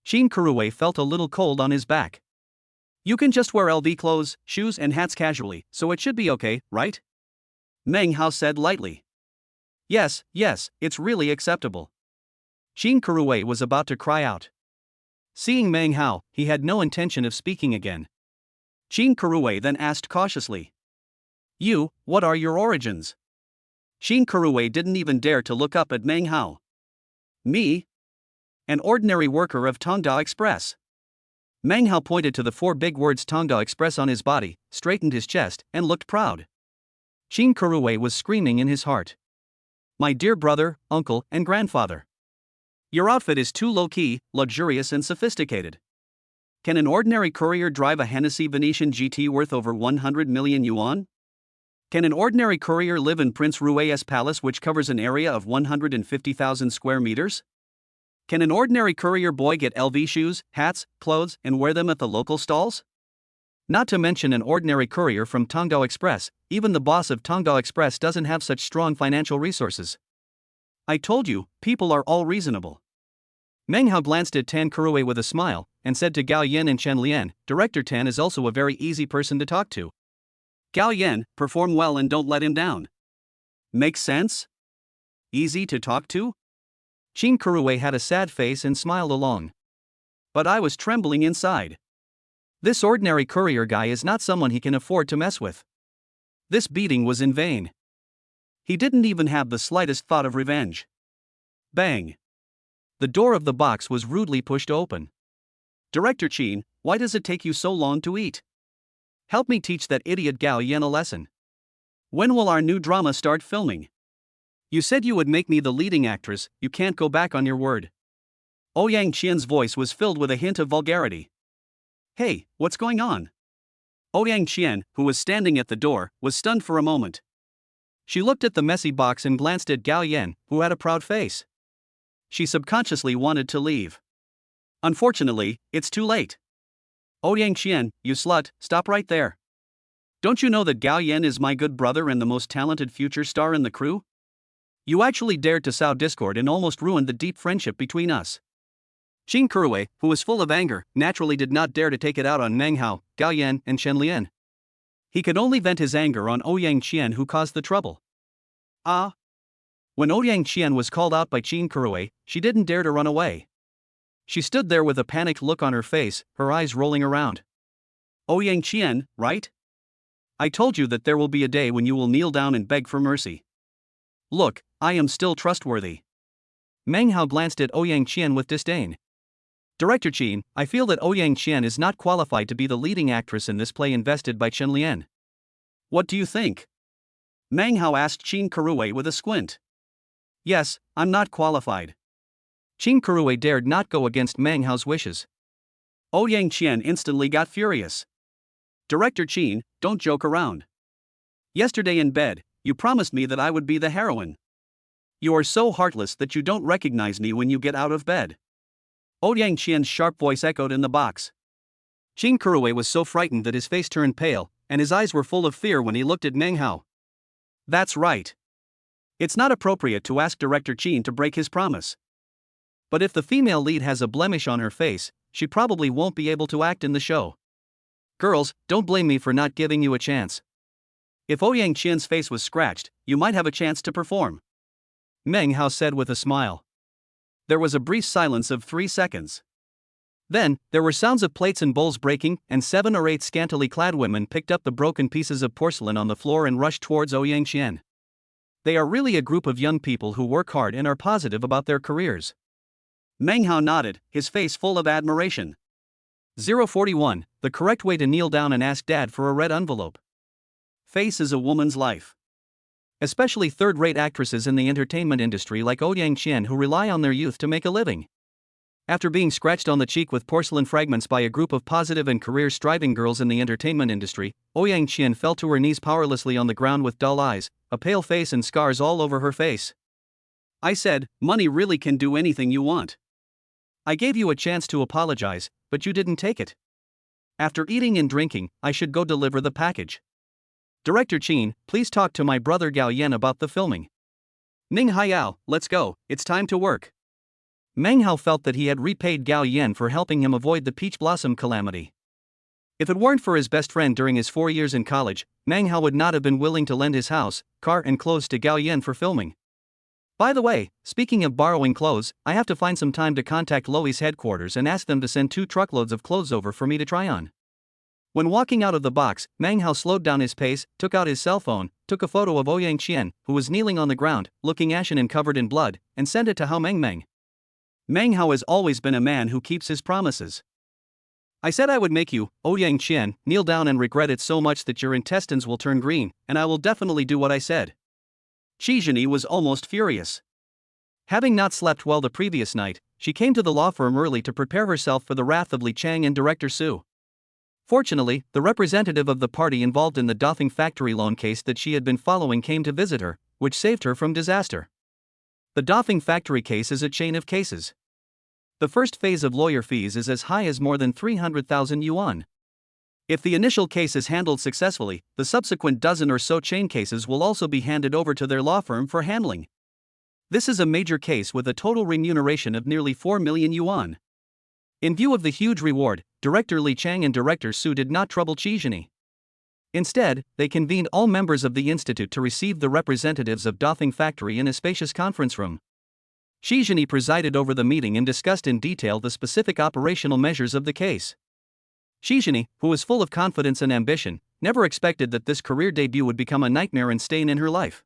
Qin Kuruwei felt a little cold on his back. You can just wear LV clothes, shoes and hats casually, so it should be okay, right? Meng Hao said lightly. Yes, it's really acceptable. Qin Kuruwei was about to cry out. Seeing Meng Hao, he had no intention of speaking again. Qin Kuruwei then asked cautiously. You, what are your origins? Qin Kuruwei didn't even dare to look up at Meng Hao. Me? An ordinary worker of Tongda Express. Meng Hao pointed to the 4 big words Tongda Express on his body, straightened his chest, and looked proud. Qin Kuruwei was screaming in his heart. My dear brother, uncle, and grandfather. Your outfit is too low-key, luxurious and sophisticated. Can an ordinary courier drive a Hennessy Venetian GT worth over 100 million yuan? Can an ordinary courier live in Prince Rui's palace which covers an area of 150,000 square meters? Can an ordinary courier boy get LV shoes, hats, clothes, and wear them at the local stalls? Not to mention an ordinary courier from Tongda Express, even the boss of Tongda Express doesn't have such strong financial resources. I told you, people are all reasonable. Meng Hao glanced at Tan Kuruwei with a smile, and said to Gao Yan and Chen Lian, Director Tan is also a very easy person to talk to. Gao Yan, perform well and don't let him down. Makes sense? Easy to talk to? Qin Kuruwei had a sad face and smiled along. But I was trembling inside. This ordinary courier guy is not someone he can afford to mess with. This beating was in vain. He didn't even have the slightest thought of revenge. Bang! The door of the box was rudely pushed open. Director Qin, why does it take you so long to eat? Help me teach that idiot Gao Yan a lesson. When will our new drama start filming? You said you would make me the leading actress, you can't go back on your word. Ouyang Qian's voice was filled with a hint of vulgarity. Hey, what's going on? Ouyang Qian, who was standing at the door, was stunned for a moment. She looked at the messy box and glanced at Gao Yan, who had a proud face. She subconsciously wanted to leave. Unfortunately, it's too late. Ouyang Qian, you slut, stop right there. Don't you know that Gao Yan is my good brother and the most talented future star in the crew? You actually dared to sow discord and almost ruined the deep friendship between us. Qin Kuruwei, who was full of anger, naturally did not dare to take it out on Meng Hao, Gao Yan, and Chen Lian. He could only vent his anger on Ouyang Qian, who caused the trouble. Ah! When Ouyang Qian was called out by Qin Kuruwei, she didn't dare to run away. She stood there with a panicked look on her face, her eyes rolling around. Ouyang Qian, right? I told you that there will be a day when you will kneel down and beg for mercy. Look, I am still trustworthy. Meng Hao glanced at Ouyang Qian with disdain. Director Qin, I feel that Ouyang Qian is not qualified to be the leading actress in this play invested by Chen Lian. What do you think? Meng Hao asked Qin Kuruwei with a squint. Yes, I'm not qualified. Qin Kuruwei dared not go against Meng Hao's wishes. Ouyang Qian instantly got furious. Director Qin, don't joke around. Yesterday in bed, you promised me that I would be the heroine. You are so heartless that you don't recognize me when you get out of bed. Ouyang Qian's sharp voice echoed in the box. Qin Kuruwei was so frightened that his face turned pale, and his eyes were full of fear when he looked at Meng Hao. That's right. It's not appropriate to ask Director Qin to break his promise. But if the female lead has a blemish on her face, she probably won't be able to act in the show. Girls, don't blame me for not giving you a chance. If Ouyang Qian's face was scratched, you might have a chance to perform. Meng Hao said with a smile. There was a brief silence of 3 seconds. Then, there were sounds of plates and bowls breaking, and 7 or 8 scantily clad women picked up the broken pieces of porcelain on the floor and rushed towards Ouyang Qian. They are really a group of young people who work hard and are positive about their careers. Meng Hao nodded, his face full of admiration. 041. The correct way to kneel down and ask dad for a red envelope. Face is a woman's life. Especially third-rate actresses in the entertainment industry like Ouyang Qian who rely on their youth to make a living. After being scratched on the cheek with porcelain fragments by a group of positive and career-striving girls in the entertainment industry, Ouyang Qian fell to her knees powerlessly on the ground with dull eyes, a pale face and scars all over her face. I said, money really can do anything you want. I gave you a chance to apologize, but you didn't take it. After eating and drinking, I should go deliver the package. Director Qin, please talk to my brother Gao Yan about the filming. Ning Haiyao, let's go, it's time to work. Meng Hao felt that he had repaid Gao Yan for helping him avoid the peach blossom calamity. If it weren't for his best friend during his 4 years in college, Meng Hao would not have been willing to lend his house, car and clothes to Gao Yan for filming. By the way, speaking of borrowing clothes, I have to find some time to contact Loewe's headquarters and ask them to send 2 truckloads of clothes over for me to try on. When walking out of the box, Meng Hao slowed down his pace, took out his cell phone, took a photo of Ouyang Qian, who was kneeling on the ground, looking ashen and covered in blood, and sent it to Hao Meng. Meng Hao has always been a man who keeps his promises. I said I would make you, Ouyang Qian, kneel down and regret it so much that your intestines will turn green, and I will definitely do what I said. Qi Zhini was almost furious. Having not slept well the previous night, she came to the law firm early to prepare herself for the wrath of Li Chang and Director Su. Fortunately, the representative of the party involved in the Doffing factory loan case that she had been following came to visit her, which saved her from disaster. The Doffing factory case is a chain of cases. The first phase of lawyer fees is as high as more than 300,000 yuan. If the initial case is handled successfully, the subsequent dozen or so chain cases will also be handed over to their law firm for handling. This is a major case with a total remuneration of nearly 4 million yuan. In view of the huge reward, Director Li Chang and Director Su did not trouble Qi Zhini. Instead, they convened all members of the institute to receive the representatives of Doffing factory in a spacious conference room. Qi Zhini presided over the meeting and discussed in detail the specific operational measures of the case. Qi Zhini, who was full of confidence and ambition, never expected that this career debut would become a nightmare and stain in her life.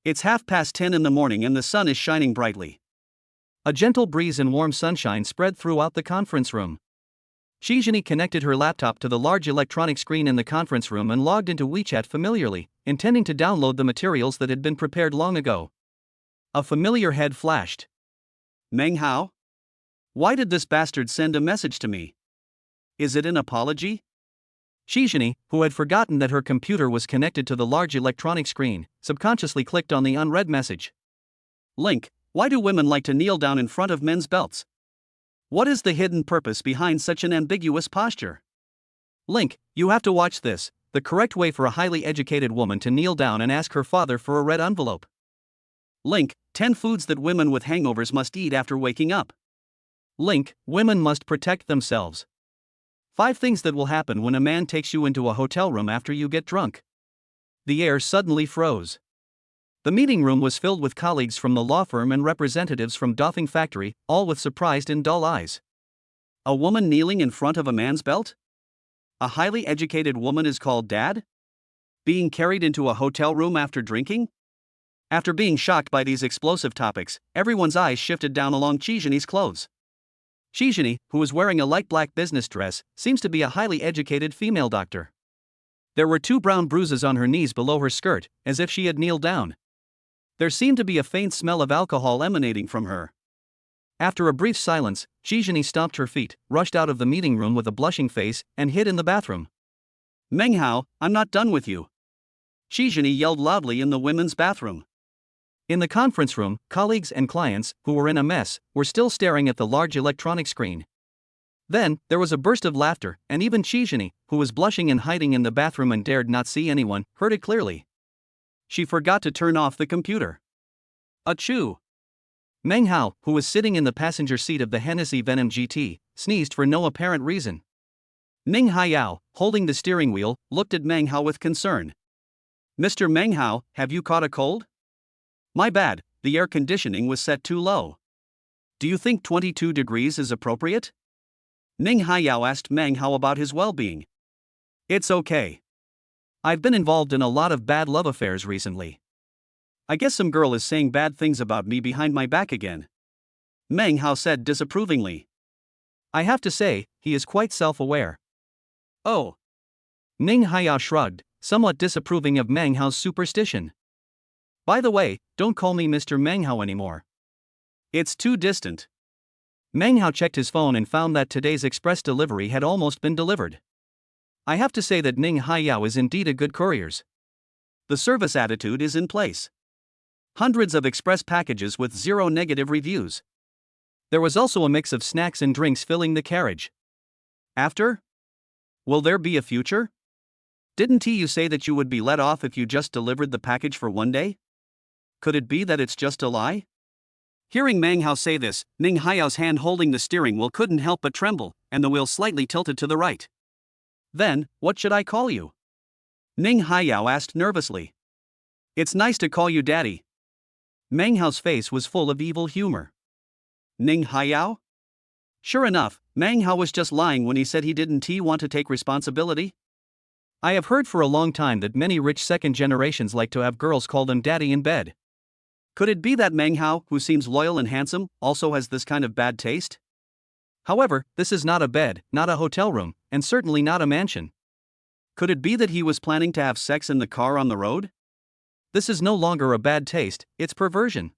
It's 10:30 in the morning and the sun is shining brightly. A gentle breeze and warm sunshine spread throughout the conference room. Qi Zhini connected her laptop to the large electronic screen in the conference room and logged into WeChat familiarly, intending to download the materials that had been prepared long ago. A familiar head flashed. Meng Hao? Why did this bastard send a message to me? Is it an apology? Qi Zhini, who had forgotten that her computer was connected to the large electronic screen, subconsciously clicked on the unread message. Link, why do women like to kneel down in front of men's belts? What is the hidden purpose behind such an ambiguous posture? Link, you have to watch this, the correct way for a highly educated woman to kneel down and ask her father for a red envelope. Link, 10 foods that women with hangovers must eat after waking up. Link, women must protect themselves. 5 things that will happen when a man takes you into a hotel room after you get drunk. The air suddenly froze. The meeting room was filled with colleagues from the law firm and representatives from Doffing factory, all with surprised and dull eyes. A woman kneeling in front of a man's belt? A highly educated woman is called dad? Being carried into a hotel room after drinking? After being shocked by these explosive topics, everyone's eyes shifted down along Qi Zhini's clothes. Qi Zhini, who was wearing a light black business dress, seems to be a highly educated female doctor. There were 2 brown bruises on her knees below her skirt, as if she had kneeled down. There seemed to be a faint smell of alcohol emanating from her. After a brief silence, Qi Zhini stomped her feet, rushed out of the meeting room with a blushing face, and hid in the bathroom. Meng Hao, I'm not done with you. Qi Zhini yelled loudly in the women's bathroom. In the conference room, colleagues and clients, who were in a mess, were still staring at the large electronic screen. Then, there was a burst of laughter, and even Qi Zhini, who was blushing and hiding in the bathroom and dared not see anyone, heard it clearly. She forgot to turn off the computer. Achoo! Meng Hao, who was sitting in the passenger seat of the Hennessy Venom GT, sneezed for no apparent reason. Ning Haiyao, holding the steering wheel, looked at Meng Hao with concern. Mr. Meng Hao, have you caught a cold? My bad, the air conditioning was set too low. Do you think 22 degrees is appropriate? Ning Haiyao asked Meng Hao about his well-being. It's okay. I've been involved in a lot of bad love affairs recently. I guess some girl is saying bad things about me behind my back again. Meng Hao said disapprovingly. I have to say, he is quite self-aware. Oh. Ning Haiyao shrugged, somewhat disapproving of Meng Hao's superstition. By the way, don't call me Mr. Meng Hao anymore. It's too distant. Meng Hao checked his phone and found that today's express delivery had almost been delivered. I have to say that Ning Haiyao is indeed a good courier. The service attitude is in place. Hundreds of express packages with 0 negative reviews. There was also a mix of snacks and drinks filling the carriage. After? Will there be a future? Didn't you say that you would be let off if you just delivered the package for one day? Could it be that it's just a lie? Hearing Meng Hao say this, Ning Haiyao's hand holding the steering wheel couldn't help but tremble, and the wheel slightly tilted to the right. Then, what should I call you? Ning Haiyao asked nervously. It's nice to call you Daddy. Meng Hao's face was full of evil humor. Ning Haiyao? Sure enough, Meng Hao was just lying when he said he didn't want to take responsibility. I have heard for a long time that many rich second generations like to have girls call them daddy in bed. Could it be that Meng Hao, who seems loyal and handsome, also has this kind of bad taste? However, this is not a bed, not a hotel room, and certainly not a mansion. Could it be that he was planning to have sex in the car on the road? This is no longer a bad taste, it's perversion.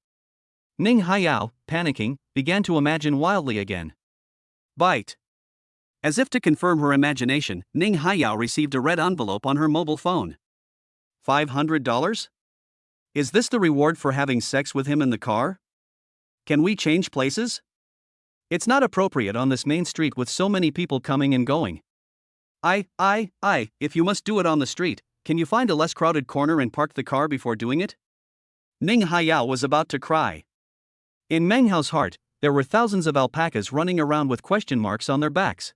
Ning Haiyao, panicking, began to imagine wildly again. Bite. As if to confirm her imagination, Ning Haiyao received a red envelope on her mobile phone. $500? Is this the reward for having sex with him in the car? Can we change places? It's not appropriate on this main street with so many people coming and going. If you must do it on the street, can you find a less crowded corner and park the car before doing it? Ning Haiyao was about to cry. In Meng Hao's heart, there were thousands of alpacas running around with question marks on their backs.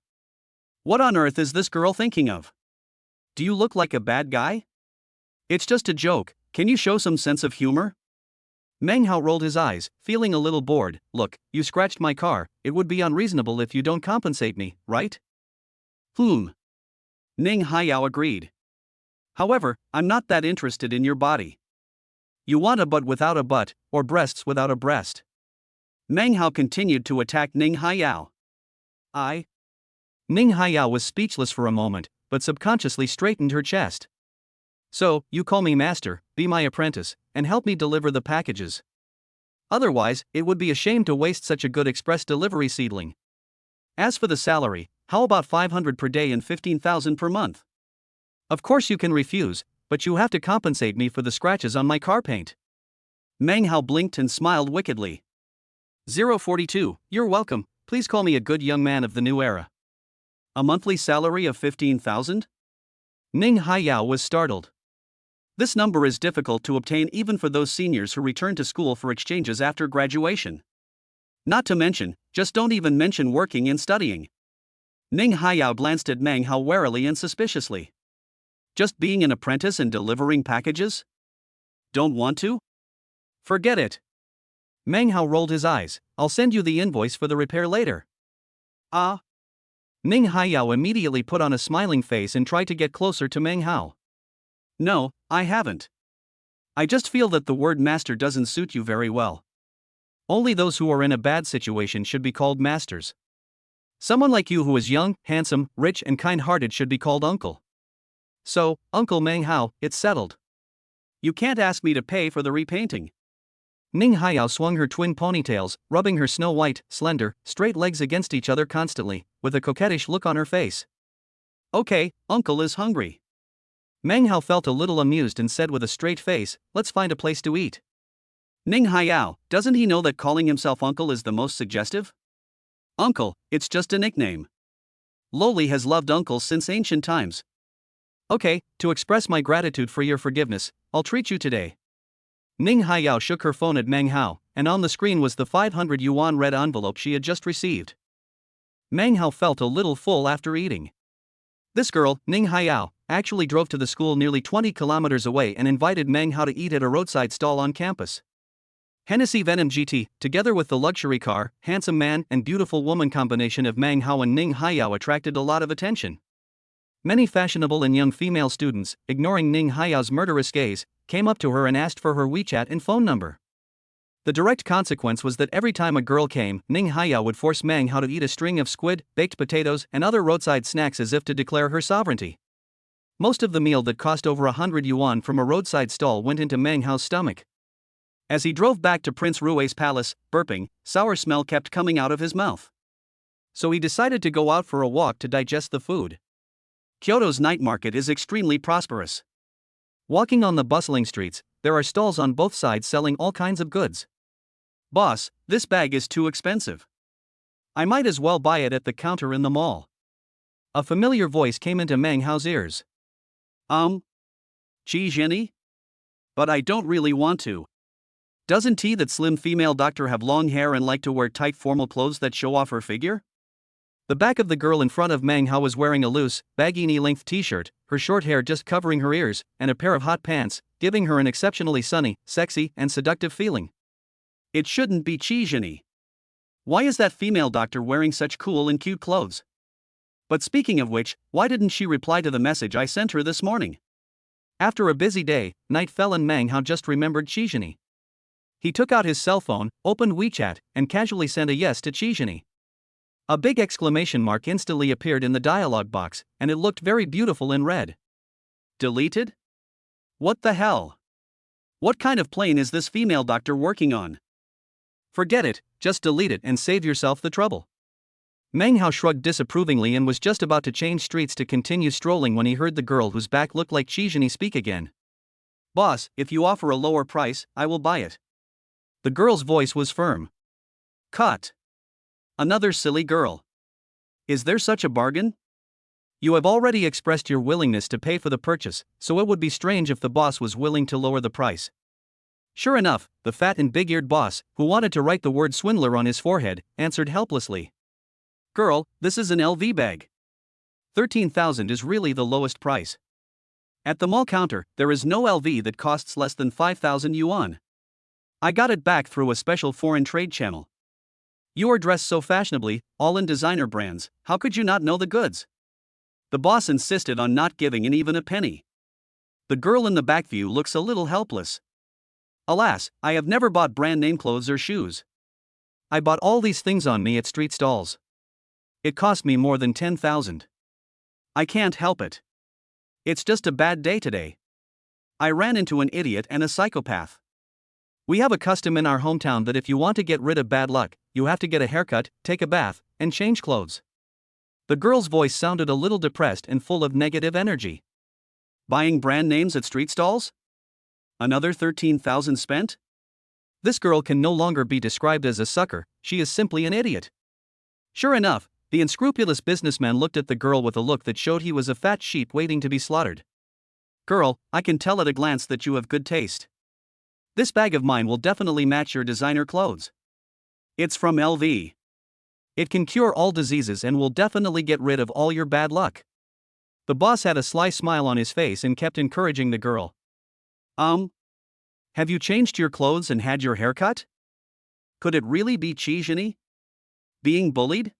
What on earth is this girl thinking of? Do you look like a bad guy? It's just a joke, can you show some sense of humor? Meng Hao rolled his eyes, feeling a little bored. Look, you scratched my car, it would be unreasonable if you don't compensate me, right? Ning Haiyao agreed. However, I'm not that interested in your body. You want a butt without a butt, or breasts without a breast. Meng Hao continued to attack Ning Haiyao. Ning Haiyao was speechless for a moment, but subconsciously straightened her chest. So, you call me master, be my apprentice, and help me deliver the packages. Otherwise, it would be a shame to waste such a good express delivery seedling. As for the salary, how about 500 per day and 15,000 per month? Of course you can refuse, but you have to compensate me for the scratches on my car paint. Meng Hao blinked and smiled wickedly. 042, you're welcome, please call me a good young man of the new era. A monthly salary of 15,000? Ning Haiyao was startled. This number is difficult to obtain even for those seniors who return to school for exchanges after graduation. Not to mention, just don't even mention working and studying. Ning Haiyao glanced at Meng Hao warily and suspiciously. Just being an apprentice and delivering packages? Don't want to? Forget it. Meng Hao rolled his eyes. I'll send you the invoice for the repair later. Ning Haiyao immediately put on a smiling face and tried to get closer to Meng Hao. No, I haven't. I just feel that the word master doesn't suit you very well. Only those who are in a bad situation should be called masters. Someone like you who is young, handsome, rich and kind-hearted should be called uncle. So, Uncle Meng Hao, it's settled. You can't ask me to pay for the repainting. Ning Haiyao swung her twin ponytails, rubbing her snow-white, slender, straight legs against each other constantly, with a coquettish look on her face. Okay, Uncle is hungry. Meng Hao felt a little amused and said with a straight face, let's find a place to eat. Ning Haiyao, doesn't he know that calling himself uncle is the most suggestive? Uncle, it's just a nickname. Loli has loved uncles since ancient times. Okay, to express my gratitude for your forgiveness, I'll treat you today. Ning Haiyao shook her phone at Meng Hao, and on the screen was the 500 yuan red envelope she had just received. Meng Hao felt a little full after eating. This girl, Ning Haiyao, actually drove to the school nearly 20 kilometers away and invited Meng Hao to eat at a roadside stall on campus. Hennessy Venom GT, together with the luxury car, handsome man and beautiful woman combination of Meng Hao and Ning Haiyao attracted a lot of attention. Many fashionable and young female students, ignoring Ning Haiyao's murderous gaze, came up to her and asked for her WeChat and phone number. The direct consequence was that every time a girl came, Ning Haiyao would force Meng Hao to eat a string of squid, baked potatoes, and other roadside snacks as if to declare her sovereignty. Most of the meal that cost over 100 yuan from a roadside stall went into Meng Hao's stomach. As he drove back to Prince Rui's palace, burping, sour smell kept coming out of his mouth. So he decided to go out for a walk to digest the food. Kyoto's night market is extremely prosperous. Walking on the bustling streets, there are stalls on both sides selling all kinds of goods. "Boss, this bag is too expensive. I might as well buy it at the counter in the mall." A familiar voice came into Meng Hao's ears. Jenny? But I don't really want to. Doesn't that slim female doctor have long hair and like to wear tight formal clothes that show off her figure?" The back of the girl in front of Meng Hao was wearing a loose, baggy knee-length t-shirt, her short hair just covering her ears, and a pair of hot pants, giving her an exceptionally sunny, sexy, and seductive feeling. It shouldn't be Jenny. Why is that female doctor wearing such cool and cute clothes? But speaking of which, why didn't she reply to the message I sent her this morning? After a busy day, night fell and Meng Hao just remembered Jenny. He took out his cell phone, opened WeChat, and casually sent a yes to Jenny. A big exclamation mark instantly appeared in the dialog box, and it looked very beautiful in red. Deleted? What the hell? What kind of plane is this female doctor working on? Forget it, just delete it and save yourself the trouble. Meng Hao shrugged disapprovingly and was just about to change streets to continue strolling when he heard the girl whose back looked like Jenny speak again. "Boss, if you offer a lower price, I will buy it." The girl's voice was firm. Cut. Another silly girl. Is there such a bargain? You have already expressed your willingness to pay for the purchase, so it would be strange if the boss was willing to lower the price. Sure enough, the fat and big-eared boss, who wanted to write the word swindler on his forehead, answered helplessly. "Girl, this is an LV bag. 13,000 is really the lowest price. At the mall counter, there is no LV that costs less than 5,000 yuan. I got it back through a special foreign trade channel. You are dressed so fashionably, all in designer brands, how could you not know the goods?" The boss insisted on not giving in even a penny. The girl in the back view looks a little helpless. "Alas, I have never bought brand name clothes or shoes. I bought all these things on me at street stalls. It cost me more than 10,000. I can't help it. It's just a bad day today. I ran into an idiot and a psychopath. We have a custom in our hometown that if you want to get rid of bad luck, you have to get a haircut, take a bath, and change clothes." The girl's voice sounded a little depressed and full of negative energy. Buying brand names at street stalls? Another 13,000 spent? This girl can no longer be described as a sucker, she is simply an idiot. Sure enough, the unscrupulous businessman looked at the girl with a look that showed he was a fat sheep waiting to be slaughtered. "Girl, I can tell at a glance that you have good taste. This bag of mine will definitely match your designer clothes. It's from LV. It can cure all diseases and will definitely get rid of all your bad luck." The boss had a sly smile on his face and kept encouraging the girl. Have you changed your clothes and had your hair cut? Could it really be Jenny? Being bullied?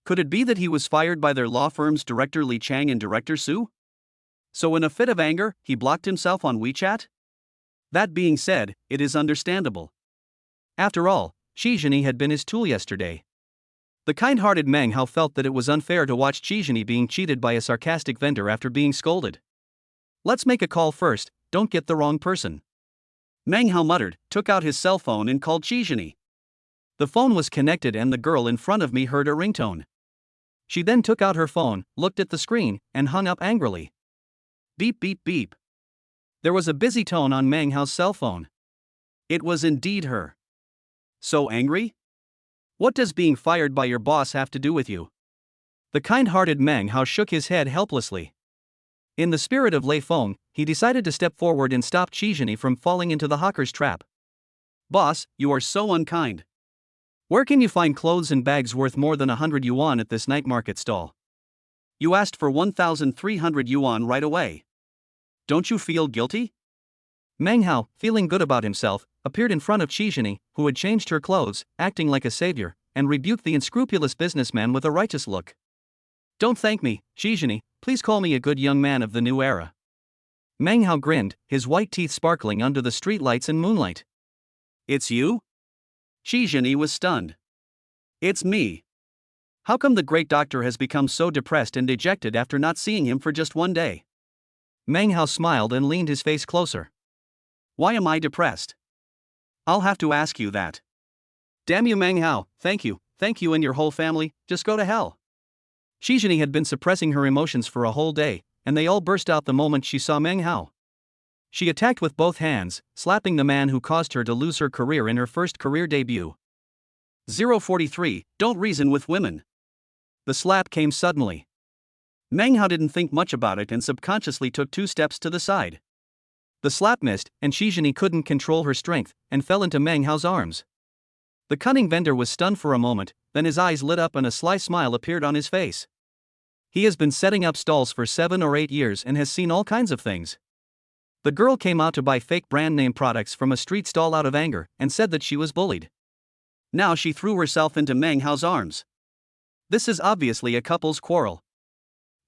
Could it be that he was fired by their law firm's director Li Chang and director Su? So in a fit of anger, he blocked himself on WeChat? That being said, it is understandable. After all, Jenny had been his tool yesterday. The kind-hearted Meng Hao felt that it was unfair to watch Jenny being cheated by a sarcastic vendor after being scolded. "Let's make a call first, don't get the wrong person." Meng Hao muttered, took out his cell phone and called Jenny. The phone was connected and the girl in front of me heard a ringtone. She then took out her phone, looked at the screen, and hung up angrily. Beep beep beep. There was a busy tone on Meng Hao's cell phone. It was indeed her. So angry? What does being fired by your boss have to do with you? The kind-hearted Meng Hao shook his head helplessly. In the spirit of Lei Feng, he decided to step forward and stop Jenny from falling into the hawker's trap. "Boss, you are so unkind. Where can you find clothes and bags worth more than 100 yuan at this night market stall? You asked for 1,300 yuan right away. Don't you feel guilty?" Meng Hao, feeling good about himself, appeared in front of Jenny, who had changed her clothes, acting like a savior, and rebuked the unscrupulous businessman with a righteous look. "Don't thank me, Jenny, please call me a good young man of the new era. Meng Hao grinned, his white teeth sparkling under the streetlights and moonlight. It's you? Shi Zhenyi was stunned. It's me. How come the great doctor has become so depressed and dejected after not seeing him for just one day? Meng Hao smiled and leaned his face closer. Why am I depressed? I'll have to ask you that. Damn you, Meng Hao, thank you and your whole family, just go to hell. Shi Zhenyi had been suppressing her emotions for a whole day, and they all burst out the moment she saw Meng Hao. She attacked with both hands, slapping the man who caused her to lose her career in her first career debut. 043, don't reason with women. The slap came suddenly. Meng Hao didn't think much about it and subconsciously took 2 steps to the side. The slap missed, and Shi Zhenyi couldn't control her strength, and fell into Meng Hao's arms. The cunning vendor was stunned for a moment, then his eyes lit up and a sly smile appeared on his face. He has been setting up stalls for 7 or 8 years and has seen all kinds of things. The girl came out to buy fake brand name products from a street stall out of anger and said that she was bullied. Now she threw herself into Meng Hao's arms. This is obviously a couple's quarrel.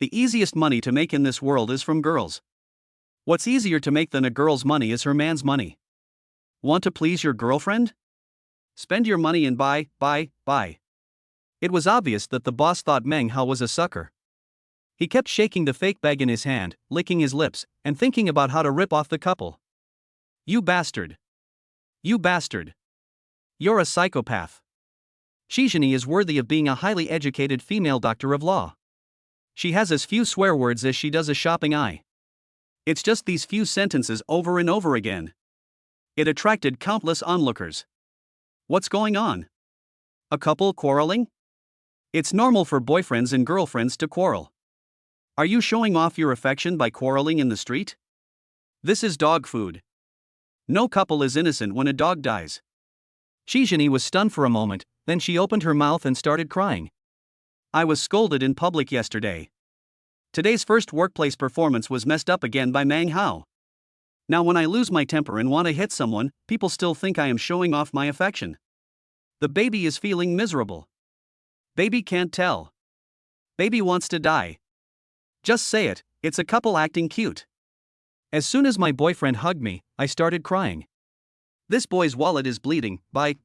The easiest money to make in this world is from girls. What's easier to make than a girl's money is her man's money. Want to please your girlfriend? Spend your money and buy. It was obvious that the boss thought Meng Hao was a sucker. He kept shaking the fake bag in his hand, licking his lips, and thinking about how to rip off the couple. You bastard. You bastard. You're a psychopath. Shi Zhenyi is worthy of being a highly educated female doctor of law. She has as few swear words as she does a shopping eye. It's just these few sentences over and over again. It attracted countless onlookers. What's going on? A couple quarreling? It's normal for boyfriends and girlfriends to quarrel. Are you showing off your affection by quarreling in the street? This is dog food. No couple is innocent when a dog dies. Shi Zhenyi was stunned for a moment, then she opened her mouth and started crying. I was scolded in public yesterday. Today's first workplace performance was messed up again by Meng Hao. Now when I lose my temper and want to hit someone, people still think I am showing off my affection. The baby is feeling miserable. Baby can't tell. Baby wants to die. Just say it, it's a couple acting cute. As soon as my boyfriend hugged me, I started crying. This boy's wallet is bleeding, bye.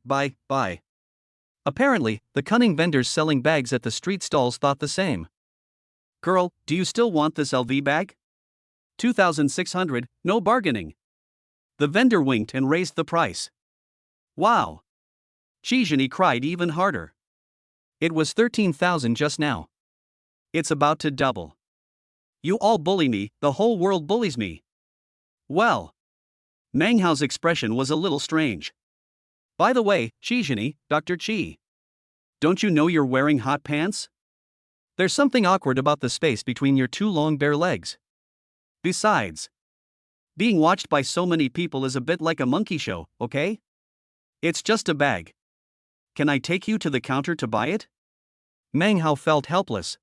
Apparently, the cunning vendors selling bags at the street stalls thought the same. Girl, do you still want this LV bag? 2,600, no bargaining. The vendor winked and raised the price. Wow. Shi Zhenyi cried even harder. It was 13,000 just now. It's about to double. You all bully me, the whole world bullies me. Well. Meng Hao's expression was a little strange. By the way, Shi Zhenyi, Dr. Qi. Don't you know you're wearing hot pants? There's something awkward about the space between your 2 long bare legs. Besides, being watched by so many people is a bit like a monkey show, okay? It's just a bag. Can I take you to the counter to buy it? Meng Hao felt helpless.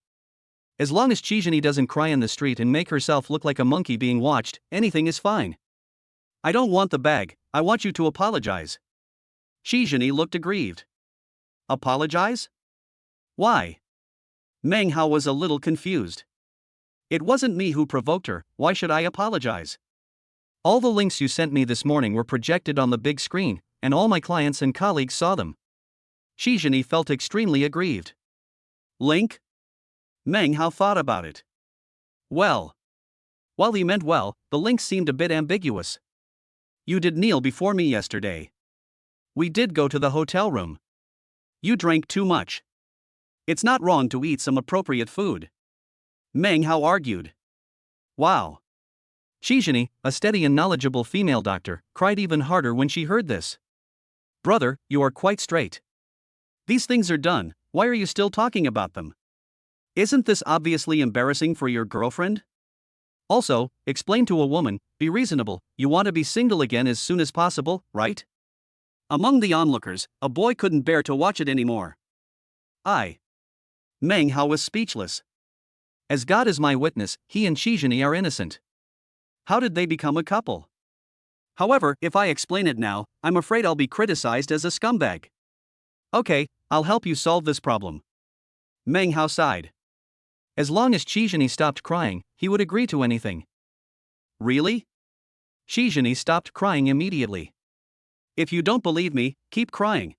As long as Shi Zhenyi doesn't cry in the street and make herself look like a monkey being watched, anything is fine. I don't want the bag, I want you to apologize. Shi Zhenyi looked aggrieved. Apologize? Why? Meng Hao was a little confused. It wasn't me who provoked her, why should I apologize? All the links you sent me this morning were projected on the big screen, and all my clients and colleagues saw them. Shi Zhenyi felt extremely aggrieved. Link? Meng Hao thought about it. Well. While he meant well, the link seemed a bit ambiguous. You did kneel before me yesterday. We did go to the hotel room. You drank too much. It's not wrong to eat some appropriate food. Meng Hao argued. Wow. Shi Zhenyi, a steady and knowledgeable female doctor, cried even harder when she heard this. Brother, you are quite straight. These things are done, why are you still talking about them? Isn't this obviously embarrassing for your girlfriend? Also, explain to a woman, be reasonable, you want to be single again as soon as possible, right? Among the onlookers, a boy couldn't bear to watch it anymore. Meng Hao was speechless. As God is my witness, he and Shi Zhenyi are innocent. How did they become a couple? However, if I explain it now, I'm afraid I'll be criticized as a scumbag. Okay, I'll help you solve this problem. Meng Hao sighed. As long as Shi Zhenyi stopped crying, he would agree to anything. Really? Shizhini stopped crying immediately. If you don't believe me, keep crying.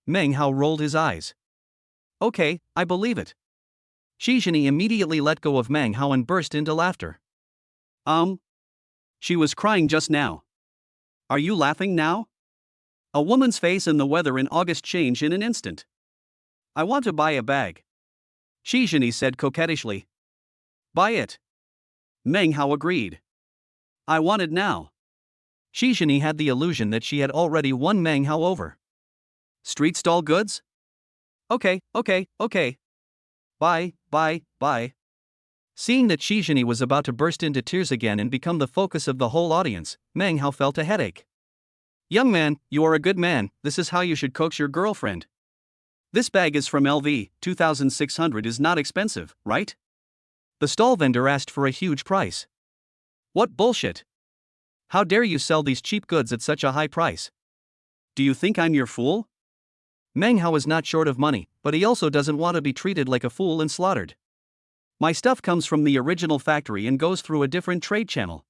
Meng Hao rolled his eyes. Okay, I believe it. Shizhini immediately let go of Meng Hao and burst into laughter. She was crying just now. Are you laughing now? A woman's face and the weather in August change in an instant. I want to buy a bag. Shizhini said coquettishly. Buy it. Meng Hao agreed. I want it now. Shizhini had the illusion that she had already won Meng Hao over. Street stall goods? Okay. Bye. Seeing that Shizhini was about to burst into tears again and become the focus of the whole audience, Meng Hao felt a headache. Young man, you are a good man, this is how you should coax your girlfriend. This bag is from LV, 2,600 is not expensive, right? The stall vendor asked for a huge price. What bullshit! How dare you sell these cheap goods at such a high price? Do you think I'm your fool? Meng Hao is not short of money, but he also doesn't want to be treated like a fool and slaughtered. My stuff comes from the original factory and goes through a different trade channel.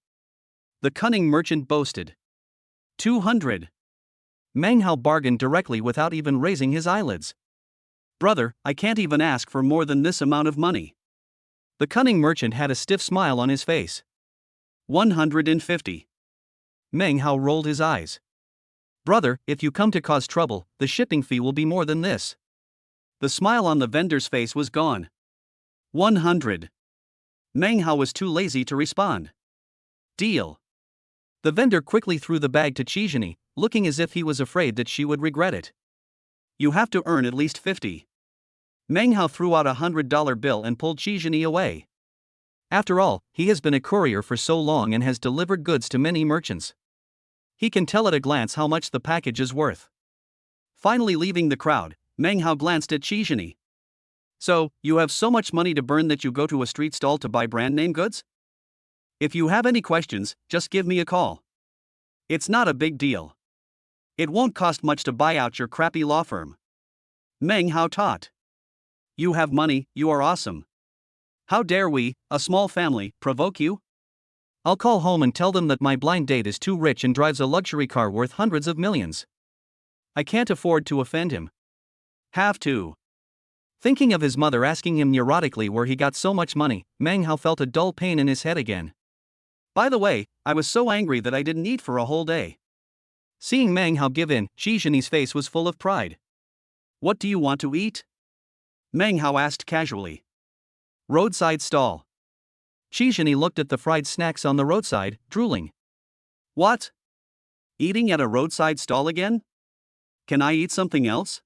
The cunning merchant boasted. 200. Meng Hao bargained directly without even raising his eyelids. Brother, I can't even ask for more than this amount of money. The cunning merchant had a stiff smile on his face. 150. Meng Hao rolled his eyes. Brother, if you come to cause trouble, the shipping fee will be more than this. The smile on the vendor's face was gone. 100. Meng Hao was too lazy to respond. Deal. The vendor quickly threw the bag to Shizhini, looking as if he was afraid that she would regret it. You have to earn at least 50. Meng Hao threw out $100 bill and pulled Shizhini away. After all, he has been a courier for so long and has delivered goods to many merchants. He can tell at a glance how much the package is worth. Finally leaving the crowd, Meng Hao glanced at Shizhini. So, you have so much money to burn that you go to a street stall to buy brand name goods? If you have any questions, just give me a call. It's not a big deal. It won't cost much to buy out your crappy law firm. Meng Hao taught. You have money, you are awesome. How dare we, a small family, provoke you? I'll call home and tell them that my blind date is too rich and drives a luxury car worth hundreds of millions. I can't afford to offend him. Have to. Thinking of his mother asking him neurotically where he got so much money, Meng Hao felt a dull pain in his head again. By the way, I was so angry that I didn't eat for a whole day. Seeing Meng Hao give in, Shizhini's face was full of pride. What do you want to eat? Meng Hao asked casually. Roadside stall. Shizhini looked at the fried snacks on the roadside, drooling. What? Eating at a roadside stall again? Can I eat something else?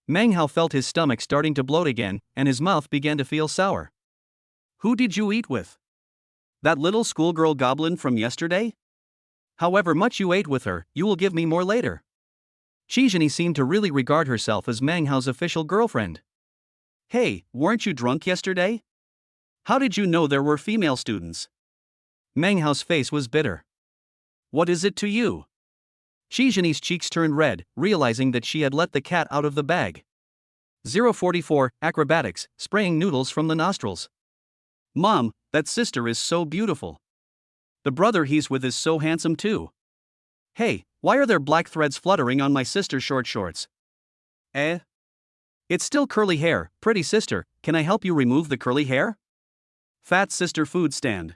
Meng Hao felt his stomach starting to bloat again, and his mouth began to feel sour. Who did you eat with? That little schoolgirl goblin from yesterday? However much you ate with her, you will give me more later. Shizhini seemed to really regard herself as Meng Hao's official girlfriend. Hey, weren't you drunk yesterday? How did you know there were female students? Meng Hao's face was bitter. What is it to you? Shizhini's cheeks turned red, realizing that she had let the cat out of the bag. 044, acrobatics, spraying noodles from the nostrils. Mom, that sister is so beautiful. The brother he's with is so handsome too. Hey, why are there black threads fluttering on my sister's short shorts? It's still curly hair, pretty sister, can I help you remove the curly hair? Fat sister food stand.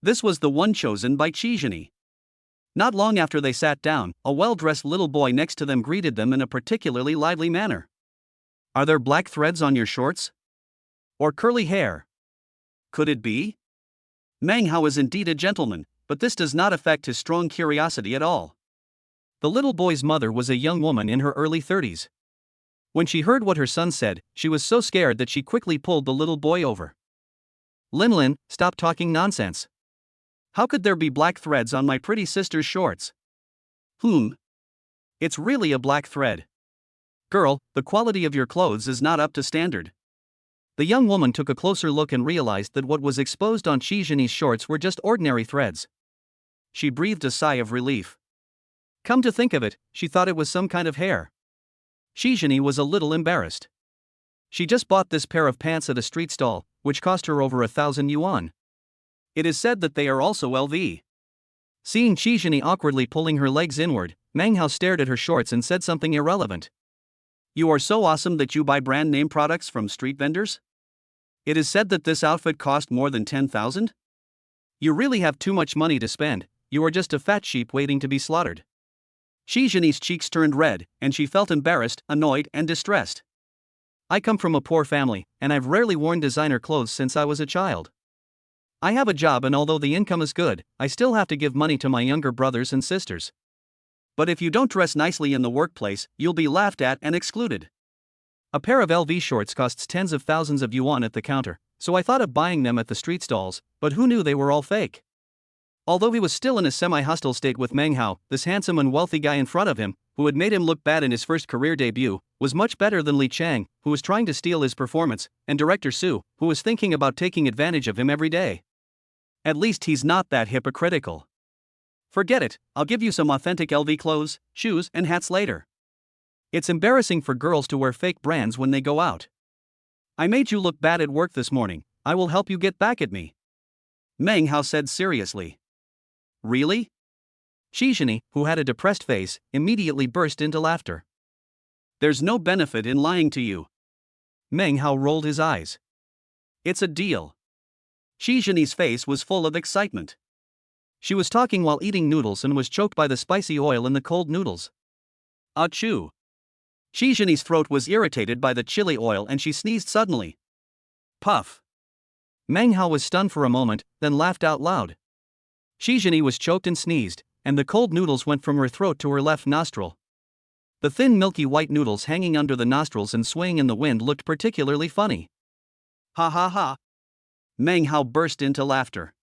This was the one chosen by Shizhini. Not long after they sat down, a well-dressed little boy next to them greeted them in a particularly lively manner. Are there black threads on your shorts? Or curly hair? Could it be? Meng Hao is indeed a gentleman, but this does not affect his strong curiosity at all. The little boy's mother was a young woman in her early 30s. When she heard what her son said, she was so scared that she quickly pulled the little boy over. Lin, stop talking nonsense. How could there be black threads on my pretty sister's shorts? It's really a black thread. Girl, the quality of your clothes is not up to standard. The young woman took a closer look and realized that what was exposed on Shizhini's shorts were just ordinary threads. She breathed a sigh of relief. Come to think of it, she thought it was some kind of hair. Shizhini was a little embarrassed. She just bought this pair of pants at a street stall, which cost her over 1,000 yuan. It is said that they are also LV. Seeing Chijini awkwardly pulling her legs inward, Meng Hao stared at her shorts and said something irrelevant. You are so awesome that you buy brand name products from street vendors? It is said that this outfit cost more than 10,000? You really have too much money to spend, you are just a fat sheep waiting to be slaughtered. Chijini's cheeks turned red, and she felt embarrassed, annoyed, and distressed. I come from a poor family, and I've rarely worn designer clothes since I was a child. I have a job, and although the income is good, I still have to give money to my younger brothers and sisters. But if you don't dress nicely in the workplace, you'll be laughed at and excluded. A pair of LV shorts costs tens of thousands of yuan at the counter, so I thought of buying them at the street stalls, but who knew they were all fake? Although he was still in a semi-hostile state with Meng Hao, this handsome and wealthy guy in front of him, who had made him look bad in his first career debut, was much better than Li Chang, who was trying to steal his performance, and director Su, who was thinking about taking advantage of him every day. At least he's not that hypocritical. Forget it, I'll give you some authentic LV clothes, shoes, and hats later. It's embarrassing for girls to wear fake brands when they go out. I made you look bad at work this morning, I will help you get back at me. Meng Hao said seriously. Really? Chijini, who had a depressed face, immediately burst into laughter. There's no benefit in lying to you. Meng Hao rolled his eyes. It's a deal. Chijini's face was full of excitement. She was talking while eating noodles and was choked by the spicy oil in the cold noodles. Achoo! Chijini's throat was irritated by the chili oil and she sneezed suddenly. Puff! Meng Hao was stunned for a moment, then laughed out loud. Chijini was choked and sneezed, and the cold noodles went from her throat to her left nostril. The thin milky white noodles hanging under the nostrils and swaying in the wind looked particularly funny. Ha ha ha! Meng Hao burst into laughter.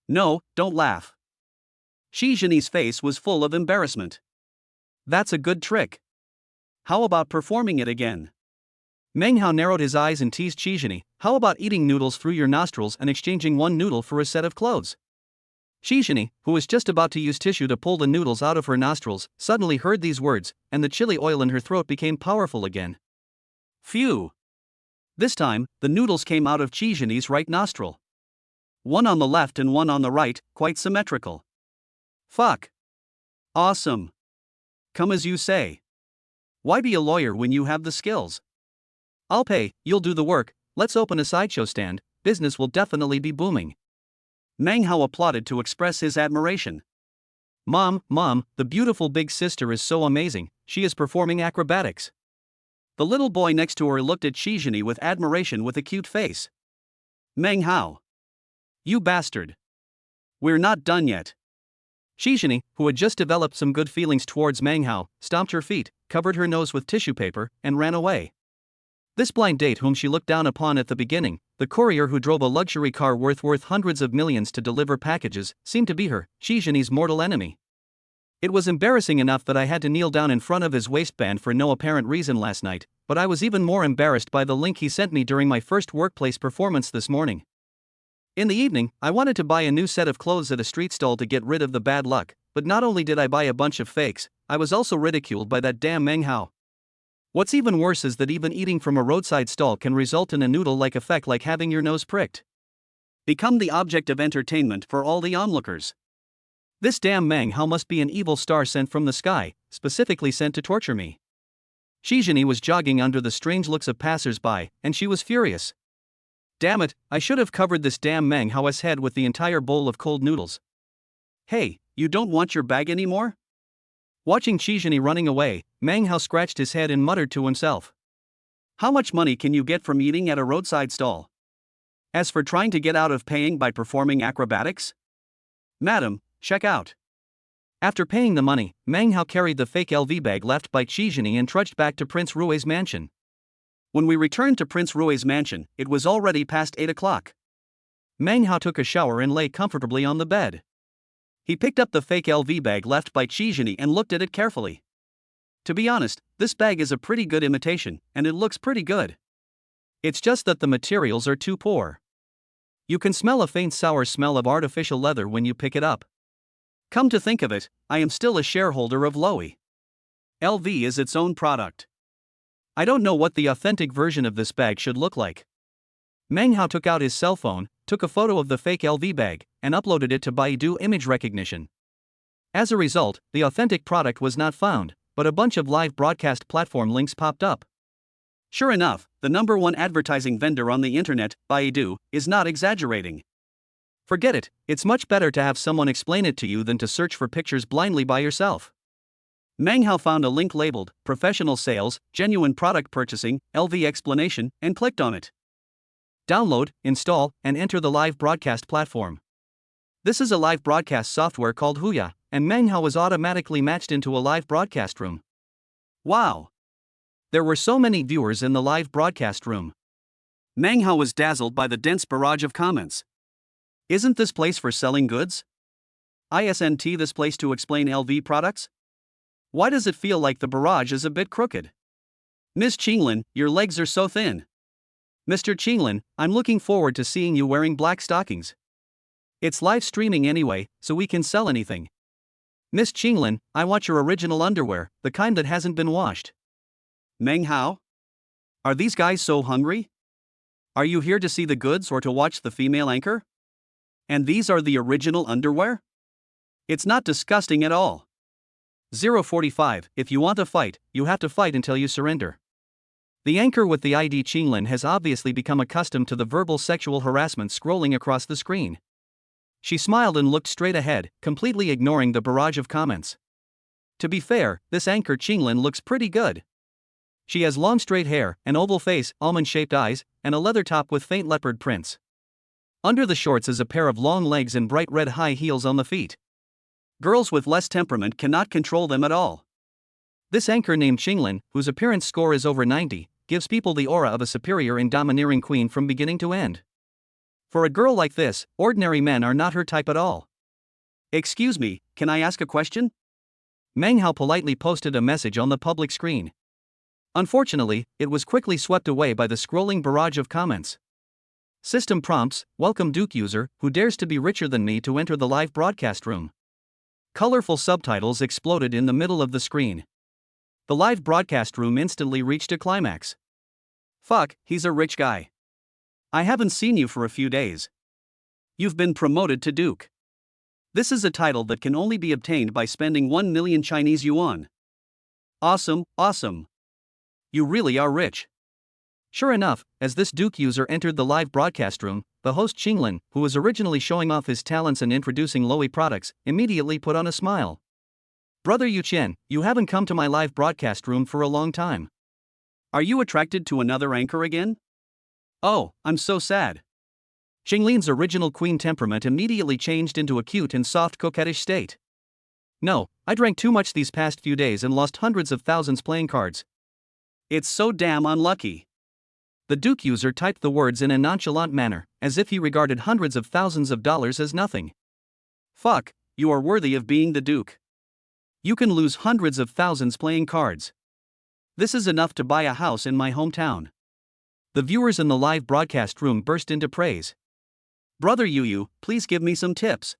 No, don't laugh. Chijini's face was full of embarrassment. That's a good trick. How about performing it again? Meng Hao narrowed his eyes and teased Chijini, how about eating noodles through your nostrils and exchanging one noodle for a set of clothes? Chijini, who was just about to use tissue to pull the noodles out of her nostrils, suddenly heard these words, and the chili oil in her throat became powerful again. Phew! This time, the noodles came out of Chijini's right nostril. One on the left and one on the right, quite symmetrical. Fuck! Awesome! Come as you say. Why be a lawyer when you have the skills? I'll pay, you'll do the work, let's open a sideshow stand, business will definitely be booming. Meng Hao applauded to express his admiration. Mom, the beautiful big sister is so amazing, she is performing acrobatics. The little boy next to her looked at Chijini with admiration with a cute face. Meng Hao! You bastard! We're not done yet. Chijini, who had just developed some good feelings towards Meng Hao, stomped her feet, covered her nose with tissue paper, and ran away. This blind date whom she looked down upon at the beginning, the courier who drove a luxury car worth hundreds of millions to deliver packages, seemed to be her, Chijini's mortal enemy. It was embarrassing enough that I had to kneel down in front of his waistband for no apparent reason last night, but I was even more embarrassed by the link he sent me during my first workplace performance this morning. In the evening, I wanted to buy a new set of clothes at a street stall to get rid of the bad luck, but not only did I buy a bunch of fakes, I was also ridiculed by that damn Meng Hao. What's even worse is that even eating from a roadside stall can result in a noodle-like effect like having your nose pricked. Become the object of entertainment for all the onlookers. This damn Meng Hao must be an evil star sent from the sky, specifically sent to torture me. Chijini was jogging under the strange looks of passers-by, and she was furious. Damn it, I should have covered this damn Meng Hao's head with the entire bowl of cold noodles. Hey, you don't want your bag anymore? Watching Chijini running away, Meng Hao scratched his head and muttered to himself. How much money can you get from eating at a roadside stall? As for trying to get out of paying by performing acrobatics? Madam, check out. After paying the money, Meng Hao carried the fake LV bag left by Chijini and trudged back to Prince Rui's mansion. When we returned to Prince Rui's mansion, it was already past 8 o'clock. Meng Hao took a shower and lay comfortably on the bed. He picked up the fake LV bag left by Chijini and looked at it carefully. To be honest, this bag is a pretty good imitation, and it looks pretty good. It's just that the materials are too poor. You can smell a faint sour smell of artificial leather when you pick it up. Come to think of it, I am still a shareholder of Loewe. LV is its own product. I don't know what the authentic version of this bag should look like. Meng Hao took out his cell phone, took a photo of the fake LV bag and uploaded it to Baidu image recognition. As a result, the authentic product was not found, but a bunch of live broadcast platform links popped up. Sure enough, the #1 advertising vendor on the internet, Baidu, is not exaggerating. Forget it, it's much better to have someone explain it to you than to search for pictures blindly by yourself. Meng Hao found a link labeled Professional Sales, Genuine Product Purchasing, LV Explanation, and clicked on it. Download, install, and enter the live broadcast platform. This is a live broadcast software called Huya, and Meng Hao was automatically matched into a live broadcast room. Wow! There were so many viewers in the live broadcast room. Meng Hao was dazzled by the dense barrage of comments. Isn't this place for selling goods? Isn't this place to explain LV products? Why does it feel like the barrage is a bit crooked? Ms. Qinglin, your legs are so thin. Mr. Qinglin, I'm looking forward to seeing you wearing black stockings. It's live streaming anyway, so we can sell anything. Miss Qinglin, I want your original underwear, the kind that hasn't been washed. Meng Hao? Are these guys so hungry? Are you here to see the goods or to watch the female anchor? And these are the original underwear? It's not disgusting at all. 045, if you want to fight, you have to fight until you surrender. The anchor with the ID Qinglin has obviously become accustomed to the verbal sexual harassment scrolling across the screen. She smiled and looked straight ahead, completely ignoring the barrage of comments. To be fair, this anchor Qinglin looks pretty good. She has long straight hair, an oval face, almond-shaped eyes, and a leather top with faint leopard prints. Under the shorts is a pair of long legs and bright red high heels on the feet. Girls with less temperament cannot control them at all. This anchor named Qinglin, whose appearance score is over 90, gives people the aura of a superior and domineering queen from beginning to end. For a girl like this, ordinary men are not her type at all. Excuse me, can I ask a question? Meng Hao politely posted a message on the public screen. Unfortunately, it was quickly swept away by the scrolling barrage of comments. System prompts, welcome Duke user, who dares to be richer than me to enter the live broadcast room. Colorful subtitles exploded in the middle of the screen. The live broadcast room instantly reached a climax. Fuck, he's a rich guy. I haven't seen you for a few days. You've been promoted to Duke. This is a title that can only be obtained by spending 1 million Chinese yuan. Awesome, awesome. You really are rich. Sure enough, as this Duke user entered the live broadcast room, the host Qinglin, who was originally showing off his talents and introducing Lowy products, immediately put on a smile. Brother Yuqian, you haven't come to my live broadcast room for a long time. Are you attracted to another anchor again? Oh, I'm so sad. Qinglin's original queen temperament immediately changed into a cute and soft coquettish state. No, I drank too much these past few days and lost hundreds of thousands playing cards. It's so damn unlucky. The Duke user typed the words in a nonchalant manner, as if he regarded hundreds of thousands of dollars as nothing. Fuck, you are worthy of being the Duke. You can lose hundreds of thousands playing cards. This is enough to buy a house in my hometown. The viewers in the live broadcast room burst into praise. Brother Yu, please give me some tips.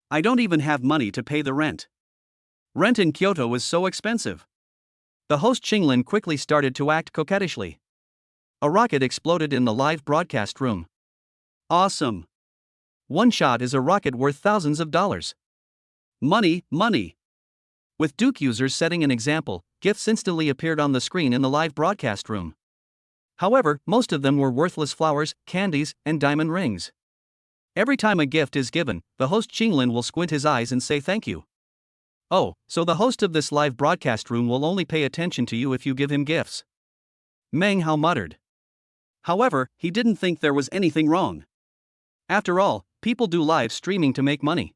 I don't even have money to pay the rent. Rent in Kyoto is so expensive. The host Qinglin quickly started to act coquettishly. A rocket exploded in the live broadcast room. Awesome. One shot is a rocket worth thousands of dollars. Money, money. With Duke users setting an example, gifts instantly appeared on the screen in the live broadcast room. However, most of them were worthless flowers, candies, and diamond rings. Every time a gift is given, the host Qinglin will squint his eyes and say thank you. Oh, so the host of this live broadcast room will only pay attention to you if you give him gifts. Meng Hao muttered. However, he didn't think there was anything wrong. After all, people do live streaming to make money.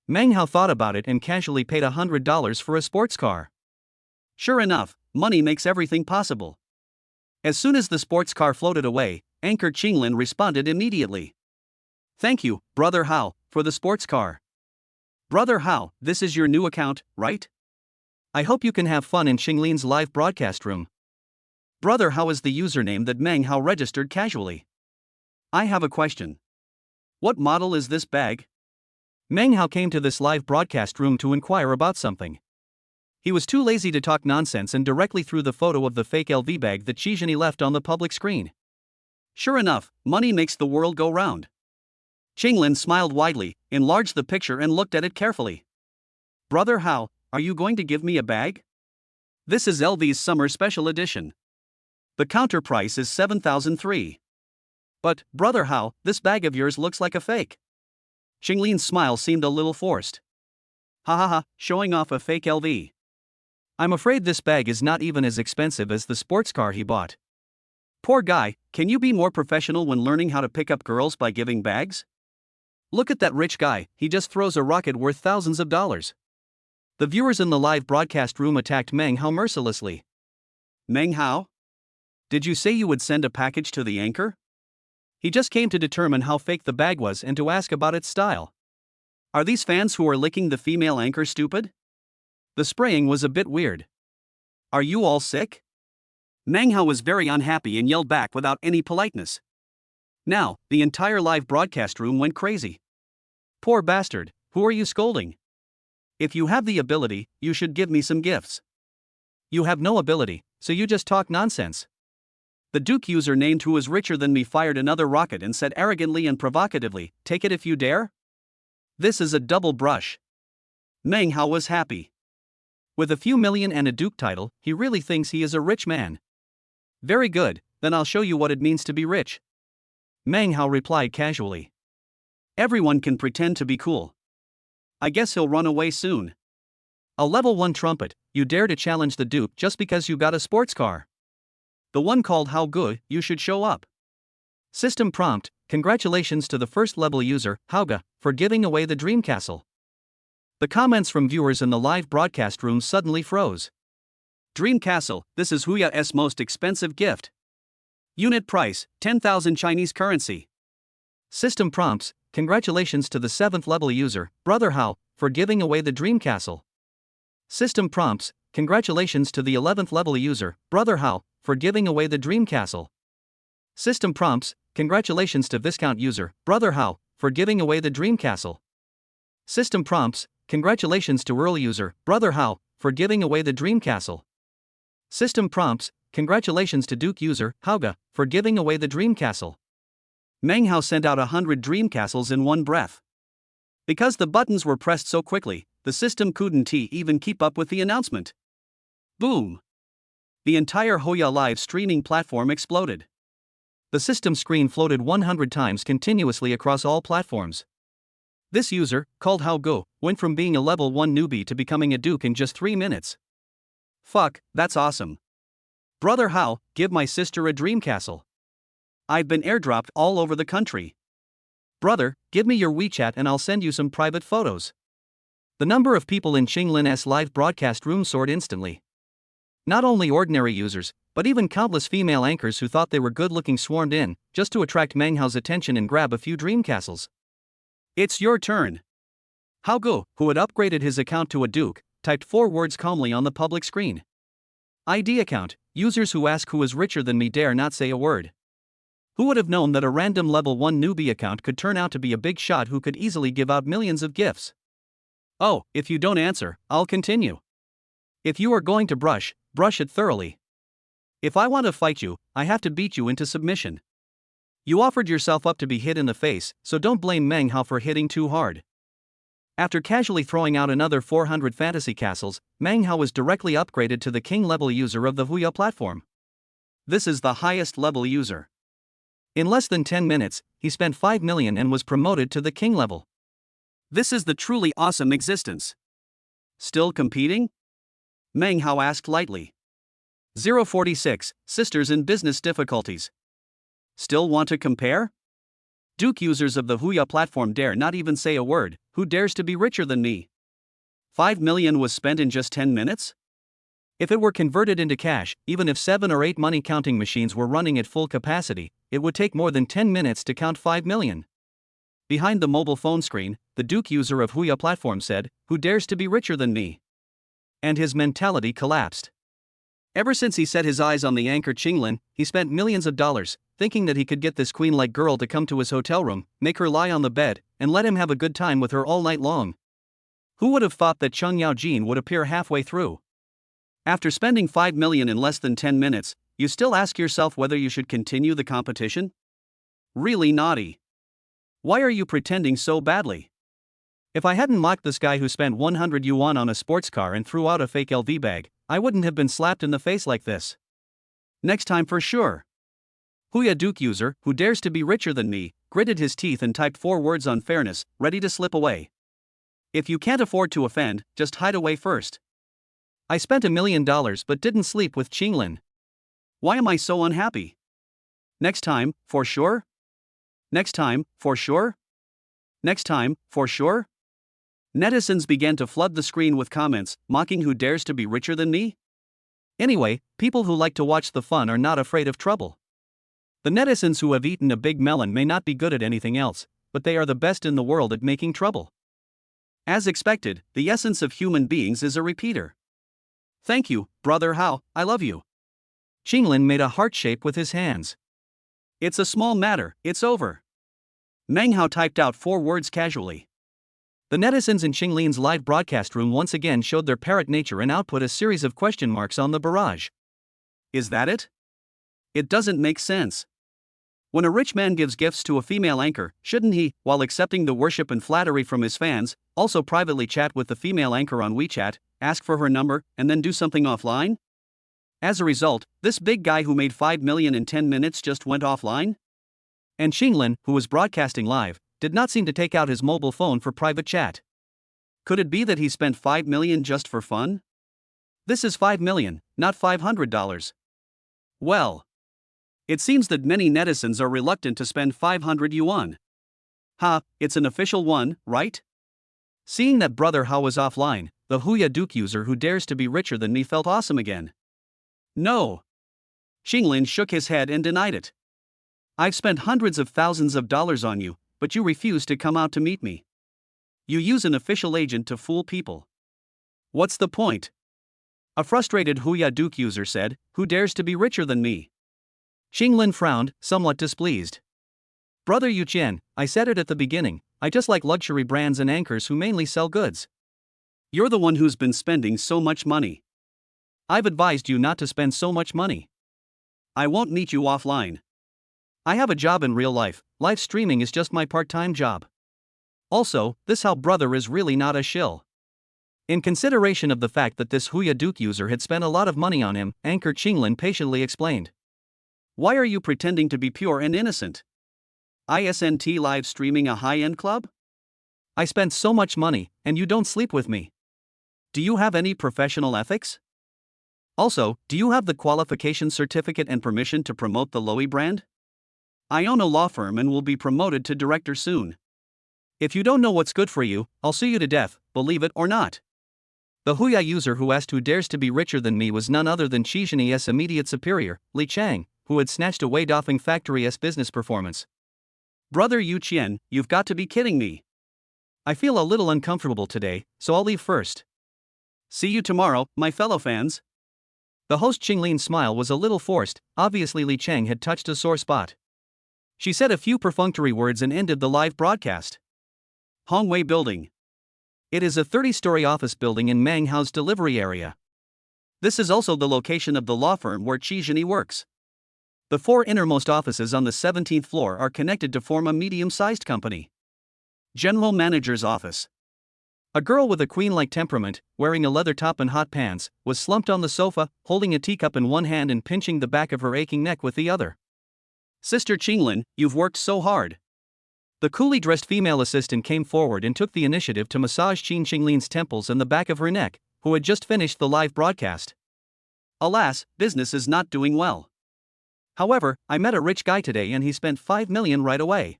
Meng Hao thought about it and casually paid $100 for a sports car. Sure enough, money makes everything possible. As soon as the sports car floated away, anchor Qinglin responded immediately. Thank you, Brother Hao, for the sports car. Brother Hao, this is your new account, right? I hope you can have fun in Qinglin's live broadcast room. Brother Hao is the username that Meng Hao registered casually. I have a question. What model is this bag? Meng Hao came to this live broadcast room to inquire about something. He was too lazy to talk nonsense and directly threw the photo of the fake LV bag that Qizhini left on the public screen. Sure enough, money makes the world go round. Qinglin smiled widely, enlarged the picture and looked at it carefully. Brother Hao, are you going to give me a bag? This is LV's summer special edition. The counter price is 7,003. But, Brother Hao, this bag of yours looks like a fake. Qinglin's smile seemed a little forced. Ha ha ha, showing off a fake LV. I'm afraid this bag is not even as expensive as the sports car he bought. Poor guy, can you be more professional when learning how to pick up girls by giving bags? Look at that rich guy, he just throws a rocket worth thousands of dollars. The viewers in the live broadcast room attacked Meng Hao mercilessly. Meng Hao? Did you say you would send a package to the anchor? He just came to determine how fake the bag was and to ask about its style. Are these fans who are licking the female anchor stupid? The spraying was a bit weird. Are you all sick? Meng Hao was very unhappy and yelled back without any politeness. Now, the entire live broadcast room went crazy. Poor bastard, who are you scolding? If you have the ability, you should give me some gifts. You have no ability, so you just talk nonsense. The Duke user named who is richer than me fired another rocket and said arrogantly and provocatively, "Take it if you dare?" This is a double brush. Meng Hao was happy. With a few million and a Duke title, he really thinks he is a rich man. Very good, then I'll show you what it means to be rich. Meng Hao replied casually. Everyone can pretend to be cool. I guess he'll run away soon. A level 1 trumpet, you dare to challenge the Duke just because you got a sports car. The one called How Good, you should show up. System prompt, congratulations to the first level user, Hauga, for giving away the Dream Castle. The comments from viewers in the live broadcast room suddenly froze. Dream Castle, this is Huya's most expensive gift. Unit price, 10,000 Chinese currency. System prompts, congratulations to the 7th level user, Brother Hao, for giving away the Dream Castle. System prompts, congratulations to the 11th level user, Brother Hao, for giving away the Dream Castle. System prompts, congratulations to Viscount user, Brother Hao, for giving away the Dream Castle. System prompts, congratulations to Earl user, Brother Hao, for giving away the Dream Castle. System prompts, congratulations to Duke user, Hauga, for giving away the Dream Castle. Meng Hao sent out 100 Dream Castles in one breath. Because the buttons were pressed so quickly, the system couldn't even keep up with the announcement. Boom! The entire Hoya live streaming platform exploded. The system screen floated 100 times continuously across all platforms. This user, called Hao Go, went from being a level 1 newbie to becoming a Duke in just 3 minutes. Fuck, that's awesome. Brother Hao, give my sister a Dream Castle. I've been airdropped all over the country. Brother, give me your WeChat and I'll send you some private photos. The number of people in Qinglin's live broadcast room soared instantly. Not only ordinary users, but even countless female anchors who thought they were good-looking swarmed in, just to attract Meng Hao's attention and grab a few Dream Castles. It's your turn. Hao Go, who had upgraded his account to a Duke, typed 4 words calmly on the public screen. ID account, users who ask who is richer than me dare not say a word. Who would have known that a random level 1 newbie account could turn out to be a big shot who could easily give out millions of gifts? Oh, if you don't answer, I'll continue. If you are going to brush it thoroughly. If I want to fight you, I have to beat you into submission. You offered yourself up to be hit in the face, so don't blame Meng Hao for hitting too hard. After casually throwing out another 400 fantasy castles, Meng Hao was directly upgraded to the king level user of the Huya platform. This is the highest level user. In less than 10 minutes, he spent 5 million and was promoted to the king level. This is the truly awesome existence. Still competing? Meng Hao asked lightly. 046, sisters in business difficulties. Still want to compare? Duke users of the Huya platform dare not even say a word. Who dares to be richer than me? 5 million was spent in just 10 minutes? If it were converted into cash, even if 7 or 8 money counting machines were running at full capacity, it would take more than 10 minutes to count 5 million. Behind the mobile phone screen, the Duke user of Huya platform said, "Who dares to be richer than me?" And his mentality collapsed. Ever since he set his eyes on the anchor Qinglin, he spent millions of dollars, thinking that he could get this queen-like girl to come to his hotel room, make her lie on the bed, and let him have a good time with her all night long. Who would have thought that Cheng Yaojin would appear halfway through? After spending 5 million in less than 10 minutes, you still ask yourself whether you should continue the competition? Really naughty. Why are you pretending so badly? If I hadn't mocked this guy who spent 100 yuan on a sports car and threw out a fake LV bag, I wouldn't have been slapped in the face like this. Next time for sure. Huya Duke user, who dares to be richer than me, gritted his teeth and typed 4 words on fairness, ready to slip away. If you can't afford to offend, just hide away first. I spent $1 million but didn't sleep with Qinglin. Why am I so unhappy? Next time, for sure? Next time, for sure? Next time, for sure? Netizens began to flood the screen with comments, mocking who dares to be richer than me? Anyway, people who like to watch the fun are not afraid of trouble. The netizens who have eaten a big melon may not be good at anything else, but they are the best in the world at making trouble. As expected, the essence of human beings is a repeater. Thank you, brother Hao, I love you. Qinglin made a heart shape with his hands. It's a small matter, it's over. Meng Hao typed out 4 words casually. The netizens in Qinglin's live broadcast room once again showed their parrot nature and output a series of question marks on the barrage. Is that it? It doesn't make sense. When a rich man gives gifts to a female anchor, shouldn't he, while accepting the worship and flattery from his fans, also privately chat with the female anchor on WeChat, ask for her number, and then do something offline? As a result, this big guy who made 5 million in 10 minutes just went offline? And Qinglin, who was broadcasting live, did not seem to take out his mobile phone for private chat. Could it be that he spent 5 million just for fun? This is 5 million, not $500. Well, it seems that many netizens are reluctant to spend 500 yuan. Ha, it's an official one, right? Seeing that brother Hao was offline, the Huya Duke user who dares to be richer than me felt awesome again. No. Qinglin shook his head and denied it. I've spent hundreds of thousands of dollars on you, but you refuse to come out to meet me. You use an official agent to fool people. What's the point? A frustrated Huya Duke user said, who dares to be richer than me? Qinglin frowned, somewhat displeased. Brother Yuqian, I said it at the beginning, I just like luxury brands and anchors who mainly sell goods. You're the one who's been spending so much money. I've advised you not to spend so much money. I won't meet you offline. I have a job in real life, live streaming is just my part-time job. Also, this Hao brother is really not a shill. In consideration of the fact that this Huya Duke user had spent a lot of money on him, anchor Qinglin patiently explained. Why are you pretending to be pure and innocent? ISNT live streaming a high-end club? I spent so much money, and you don't sleep with me. Do you have any professional ethics? Also, do you have the qualification certificate and permission to promote the Lowy brand? I own a law firm and will be promoted to director soon. If you don't know what's good for you, I'll sue you to death, believe it or not. The Huya user who asked who dares to be richer than me was none other than Qizhani's immediate superior, Li Chang, who had snatched away Doffing Factory's business performance. Brother Yu Qian, you've got to be kidding me. I feel a little uncomfortable today, so I'll leave first. See you tomorrow, my fellow fans. The host Qinglin's smile was a little forced, obviously Li Chang had touched a sore spot. She said a few perfunctory words and ended the live broadcast. Hongwei Building. It is a 30-story office building in Meng Hao's delivery area. This is also the location of the law firm where Qizhani works. The 4 innermost offices on the 17th floor are connected to form a medium-sized company. General Manager's office. A girl with a queen-like temperament, wearing a leather top and hot pants, was slumped on the sofa, holding a teacup in one hand and pinching the back of her aching neck with the other. Sister Qinglin, you've worked so hard. The coolly dressed female assistant came forward and took the initiative to massage Qinglin's temples and the back of her neck, who had just finished the live broadcast. Alas, business is not doing well. However, I met a rich guy today and he spent 5 million right away.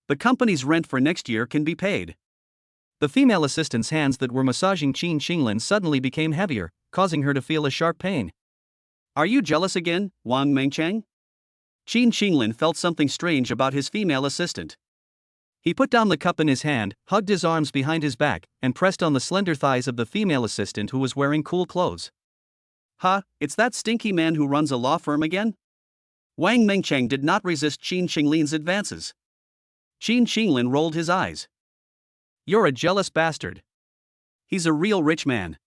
The company's rent for next year can be paid. The female assistant's hands that were massaging Qinglin suddenly became heavier, causing her to feel a sharp pain. Are you jealous again, Wang Mengcheng? Qinglin felt something strange about his female assistant. He put down the cup in his hand, hugged his arms behind his back, and pressed on the slender thighs of the female assistant who was wearing cool clothes. Ha, it's that stinky man who runs a law firm again? Wang Mengcheng did not resist Qinglin's advances. Qinglin rolled his eyes. You're a jealous bastard. He's a real rich man.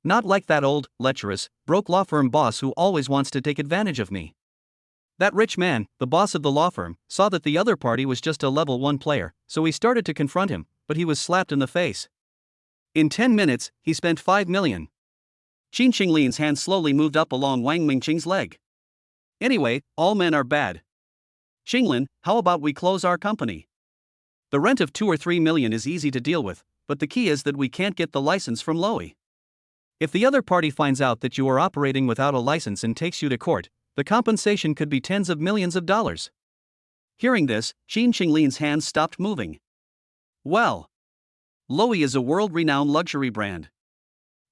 Not like that old, lecherous, broke law firm boss who always wants to take advantage of me. That rich man, the boss of the law firm, saw that the other party was just a level 1 player, so he started to confront him, but he was slapped in the face. In 10 minutes, he spent 5 million. Qin Qinglin's hand slowly moved up along Wang Mingqing's leg. Anyway, all men are bad. Qinglin, how about we close our company? The rent of 2 or 3 million is easy to deal with, but the key is that we can't get the license from Lowy. If the other party finds out that you are operating without a license and takes you to court, the compensation could be tens of millions of dollars. Hearing this, Qin Qinglin's hands stopped moving. Well, Lowy is a world-renowned luxury brand.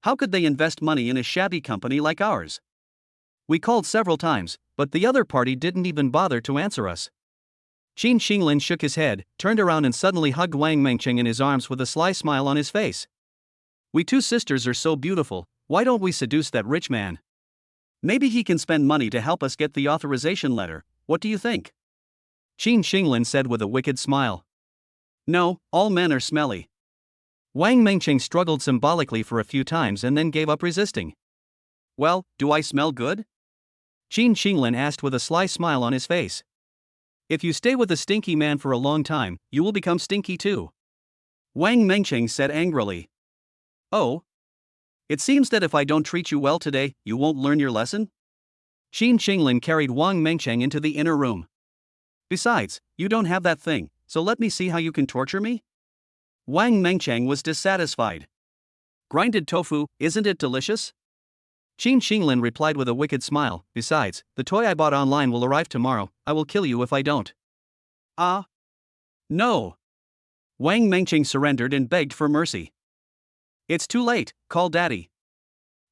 How could they invest money in a shabby company like ours? We called several times, but the other party didn't even bother to answer us. Qin Qinglin shook his head, turned around and suddenly hugged Wang Mingqing in his arms with a sly smile on his face. We two sisters are so beautiful, why don't we seduce that rich man? Maybe he can spend money to help us get the authorization letter, what do you think? Qin Qinglin said with a wicked smile. No, all men are smelly. Wang Mingqing struggled symbolically for a few times and then gave up resisting. Well, do I smell good? Qin Qinglin asked with a sly smile on his face. If you stay with a stinky man for a long time, you will become stinky too. Wang Mingqing said angrily. Oh? It seems that if I don't treat you well today, you won't learn your lesson? Qin Qinglin carried Wang Mingqing into the inner room. Besides, you don't have that thing, so let me see how you can torture me? Wang Mingqing was dissatisfied. Grinded tofu, isn't it delicious? Qin Qinglin replied with a wicked smile. Besides, the toy I bought online will arrive tomorrow, I will kill you if I don't. Ah? No. Wang Mingqing surrendered and begged for mercy. It's too late, call Daddy.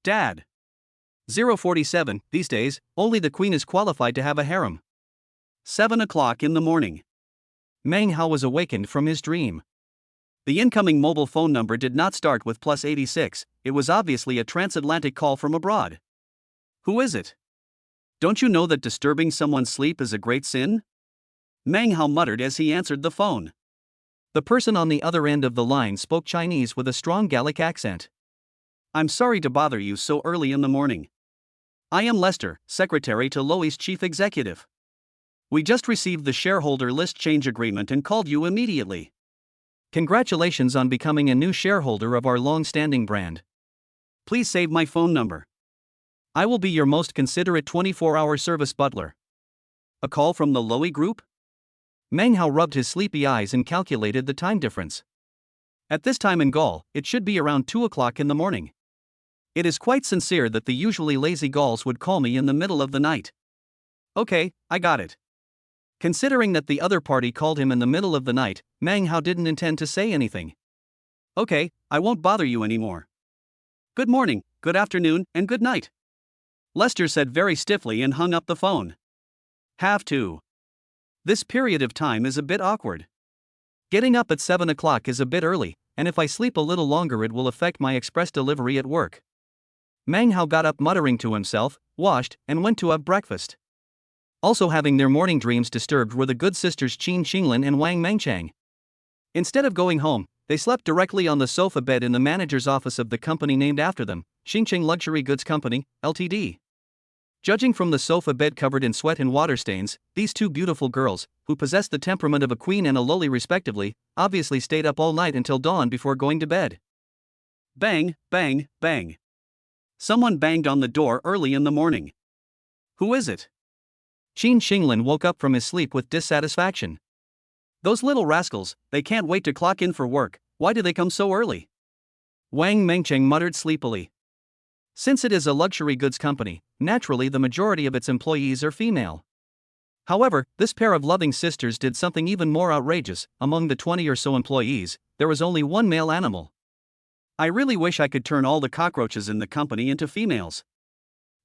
Dad. 047, these days, only the queen is qualified to have a harem. 7 o'clock in the morning. Meng Hao was awakened from his dream. The incoming mobile phone number did not start with +86, it was obviously a transatlantic call from abroad. Who is it? Don't you know that disturbing someone's sleep is a great sin? Meng Hao muttered as he answered the phone. The person on the other end of the line spoke Chinese with a strong Gallic accent. I'm sorry to bother you so early in the morning. I am Lester, secretary to Lowy's chief executive. We just received the shareholder list change agreement and called you immediately. Congratulations on becoming a new shareholder of our long-standing brand. Please save my phone number. I will be your most considerate 24-hour service butler. A call from the Lowy Group? Meng Hao rubbed his sleepy eyes and calculated the time difference. At this time in Gaul, it should be around 2 o'clock in the morning. It is quite sincere that the usually lazy Gauls would call me in the middle of the night. Okay, I got it. Considering that the other party called him in the middle of the night, Meng Hao didn't intend to say anything. Okay, I won't bother you anymore. Good morning, good afternoon, and good night. Lester said very stiffly and hung up the phone. Have to. This period of time is a bit awkward. Getting up at 7 o'clock is a bit early, and if I sleep a little longer it will affect my express delivery at work. Meng Hao got up muttering to himself, washed, and went to have breakfast. Also having their morning dreams disturbed were the good sisters Qin Qinglin and Wang Mingqiang. Instead of going home, they slept directly on the sofa bed in the manager's office of the company named after them, Xingqing Luxury Goods Company, Ltd. Judging from the sofa bed covered in sweat and water stains, these two beautiful girls, who possessed the temperament of a queen and a loli respectively, obviously stayed up all night until dawn before going to bed. Bang, bang, bang. Someone banged on the door early in the morning. Who is it? Qin Qinglin woke up from his sleep with dissatisfaction. Those little rascals, they can't wait to clock in for work, why do they come so early? Wang Mingqiang muttered sleepily. Since it is a luxury goods company, naturally the majority of its employees are female. However, this pair of loving sisters did something even more outrageous. Among the 20 or so employees, there was only one male animal. I really wish I could turn all the cockroaches in the company into females.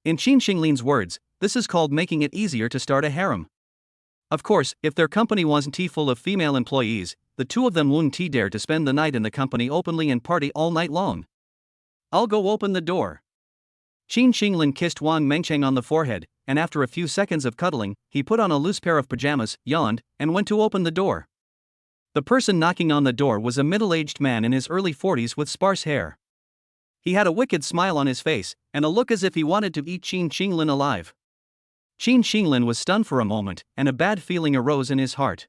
In Qin Qinglin's words, this is called making it easier to start a harem. Of course, if their company wasn't full of female employees, the two of them wouldn't dare to spend the night in the company openly and party all night long. I'll go open the door. Qin Qinglin kissed Wang Mingqiang on the forehead, and after a few seconds of cuddling, he put on a loose pair of pajamas, yawned, and went to open the door. The person knocking on the door was a middle-aged man in his early 40s with sparse hair. He had a wicked smile on his face, and a look as if he wanted to eat Qin Qinglin alive. Qin Xinglin was stunned for a moment, and a bad feeling arose in his heart.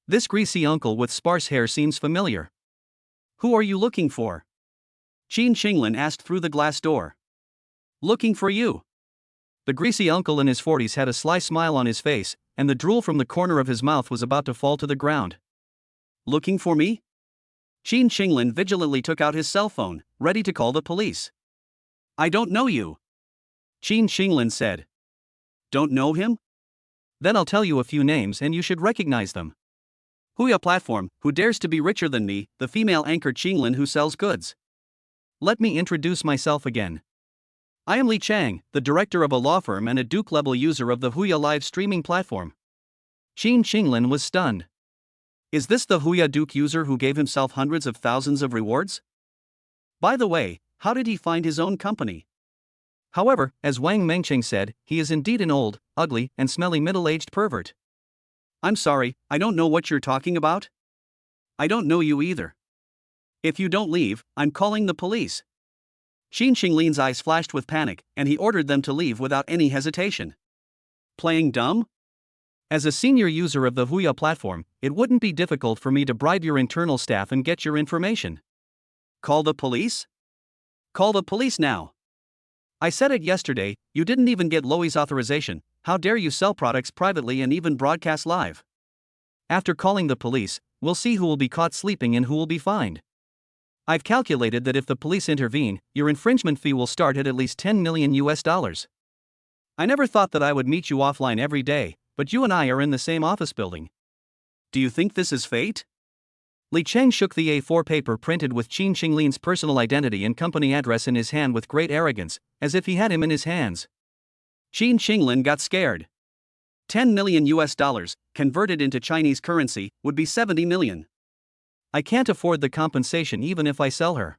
This greasy uncle with sparse hair seems familiar. Who are you looking for? Qin Xinglin asked through the glass door. Looking for you. The greasy uncle in his 40s had a sly smile on his face, and the drool from the corner of his mouth was about to fall to the ground. Looking for me? Qin Xinglin vigilantly took out his cell phone, ready to call the police. I don't know you, Qin Xinglin said. Don't know him? Then I'll tell you a few names and you should recognize them. Huya platform, who dares to be richer than me, the female anchor Xinglin who sells goods. Let me introduce myself again. I am Li Chang, the director of a law firm and a Duke-level user of the Huya live streaming platform. Qin Xinglin was stunned. Is this the Huya Duke user who gave himself hundreds of thousands of rewards? By the way, how did he find his own company? However, as Wang Mengcheng said, he is indeed an old, ugly, and smelly middle-aged pervert. I'm sorry, I don't know what you're talking about. I don't know you either. If you don't leave, I'm calling the police. Qin Xinglin's eyes flashed with panic, and he ordered them to leave without any hesitation. Playing dumb? As a senior user of the Huya platform, it wouldn't be difficult for me to bribe your internal staff and get your information. Call the police? Call the police now. I said it yesterday, you didn't even get Loe's authorization. How dare you sell products privately and even broadcast live? After calling the police, we'll see who will be caught sleeping and who will be fined. I've calculated that if the police intervene, your infringement fee will start at least $10 million. I never thought that I would meet you offline every day, but you and I are in the same office building. Do you think this is fate? Li Cheng shook the A4 paper printed with Qin Xinglin's personal identity and company address in his hand with great arrogance, as if he had him in his hands. Qin Xinglin got scared. $10 million, converted into Chinese currency, would be 70 million. I can't afford the compensation even if I sell her.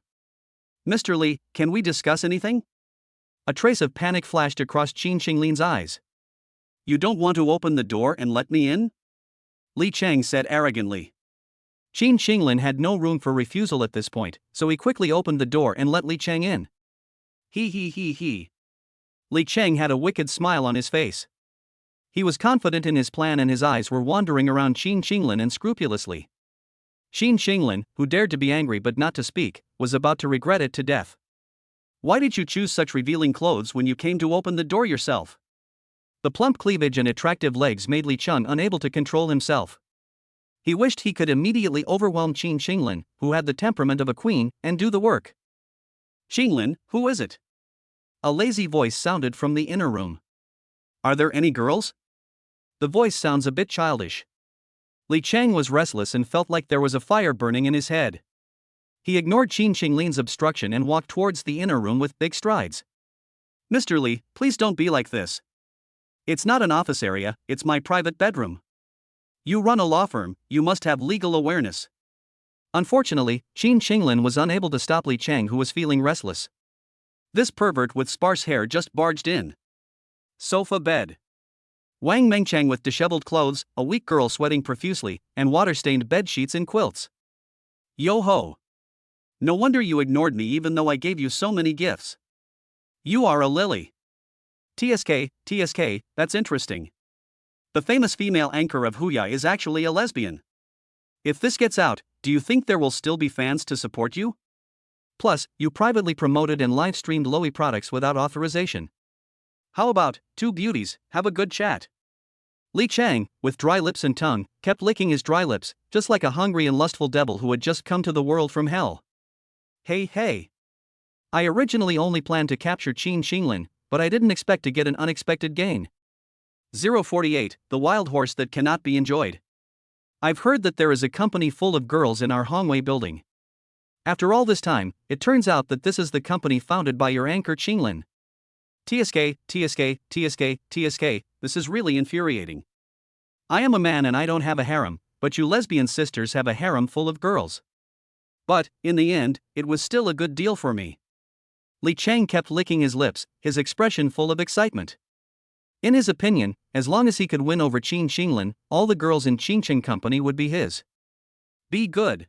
Mr. Li, can we discuss anything? A trace of panic flashed across Qin Xinglin's eyes. You don't want to open the door and let me in? Li Cheng said arrogantly. Qin Xinglin had no room for refusal at this point, so he quickly opened the door and let Li Cheng in. He. Li Cheng had a wicked smile on his face. He was confident in his plan and his eyes were wandering around Qin Xinglin unscrupulously. Qin Xinglin, who dared to be angry but not to speak, was about to regret it to death. Why did you choose such revealing clothes when you came to open the door yourself? The plump cleavage and attractive legs made Li Cheng unable to control himself. He wished he could immediately overwhelm Qin Xinglin, who had the temperament of a queen, and do the work. Xinglin, who is it? A lazy voice sounded from the inner room. Are there any girls? The voice sounds a bit childish. Li Cheng was restless and felt like there was a fire burning in his head. He ignored Qin Xinglin's obstruction and walked towards the inner room with big strides. Mr. Li, please don't be like this. It's not an office area, it's my private bedroom. You run a law firm, you must have legal awareness. Unfortunately, Qin Xinglin was unable to stop Li Cheng, who was feeling restless. This pervert with sparse hair just barged in. Sofa bed. Wang Mengcheng with disheveled clothes, a weak girl sweating profusely, and water-stained bed sheets and quilts. Yo ho. No wonder you ignored me even though I gave you so many gifts. You are a lily. TSK, that's interesting. The famous female anchor of Huya is actually a lesbian. If this gets out, do you think there will still be fans to support you? Plus, you privately promoted and live-streamed Loe products without authorization. How about, two beauties, have a good chat? Li Cheng, with dry lips and tongue, kept licking his dry lips, just like a hungry and lustful devil who had just come to the world from hell. Hey. I originally only planned to capture Qin Xinglin, but I didn't expect to get an unexpected gain. 048, the wild horse that cannot be enjoyed. I've heard that there is a company full of girls in our Hongwei building. After all this time, it turns out that this is the company founded by your anchor Xinglin. TSK, this is really infuriating. I am a man and I don't have a harem, but you lesbian sisters have a harem full of girls. But, in the end, it was still a good deal for me. Li Cheng kept licking his lips, his expression full of excitement. In his opinion, as long as he could win over Qin Xinglin, all the girls in Qincheng Company would be his. Be good.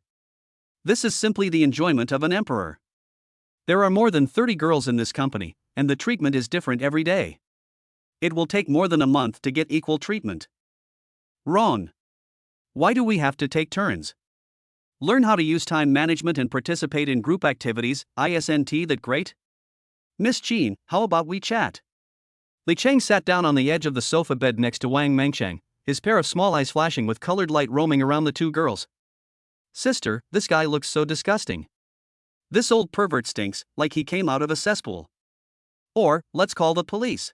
This is simply the enjoyment of an emperor. There are more than 30 girls in this company, and the treatment is different every day. It will take more than a month to get equal treatment. Wrong. Why do we have to take turns? Learn how to use time management and participate in group activities, isn't that great? Miss Jean, how about we chat? Li Cheng sat down on the edge of the sofa bed next to Wang Mengcheng, his pair of small eyes flashing with colored light roaming around the two girls. Sister, this guy looks so disgusting. This old pervert stinks, like he came out of a cesspool. Or, let's call the police.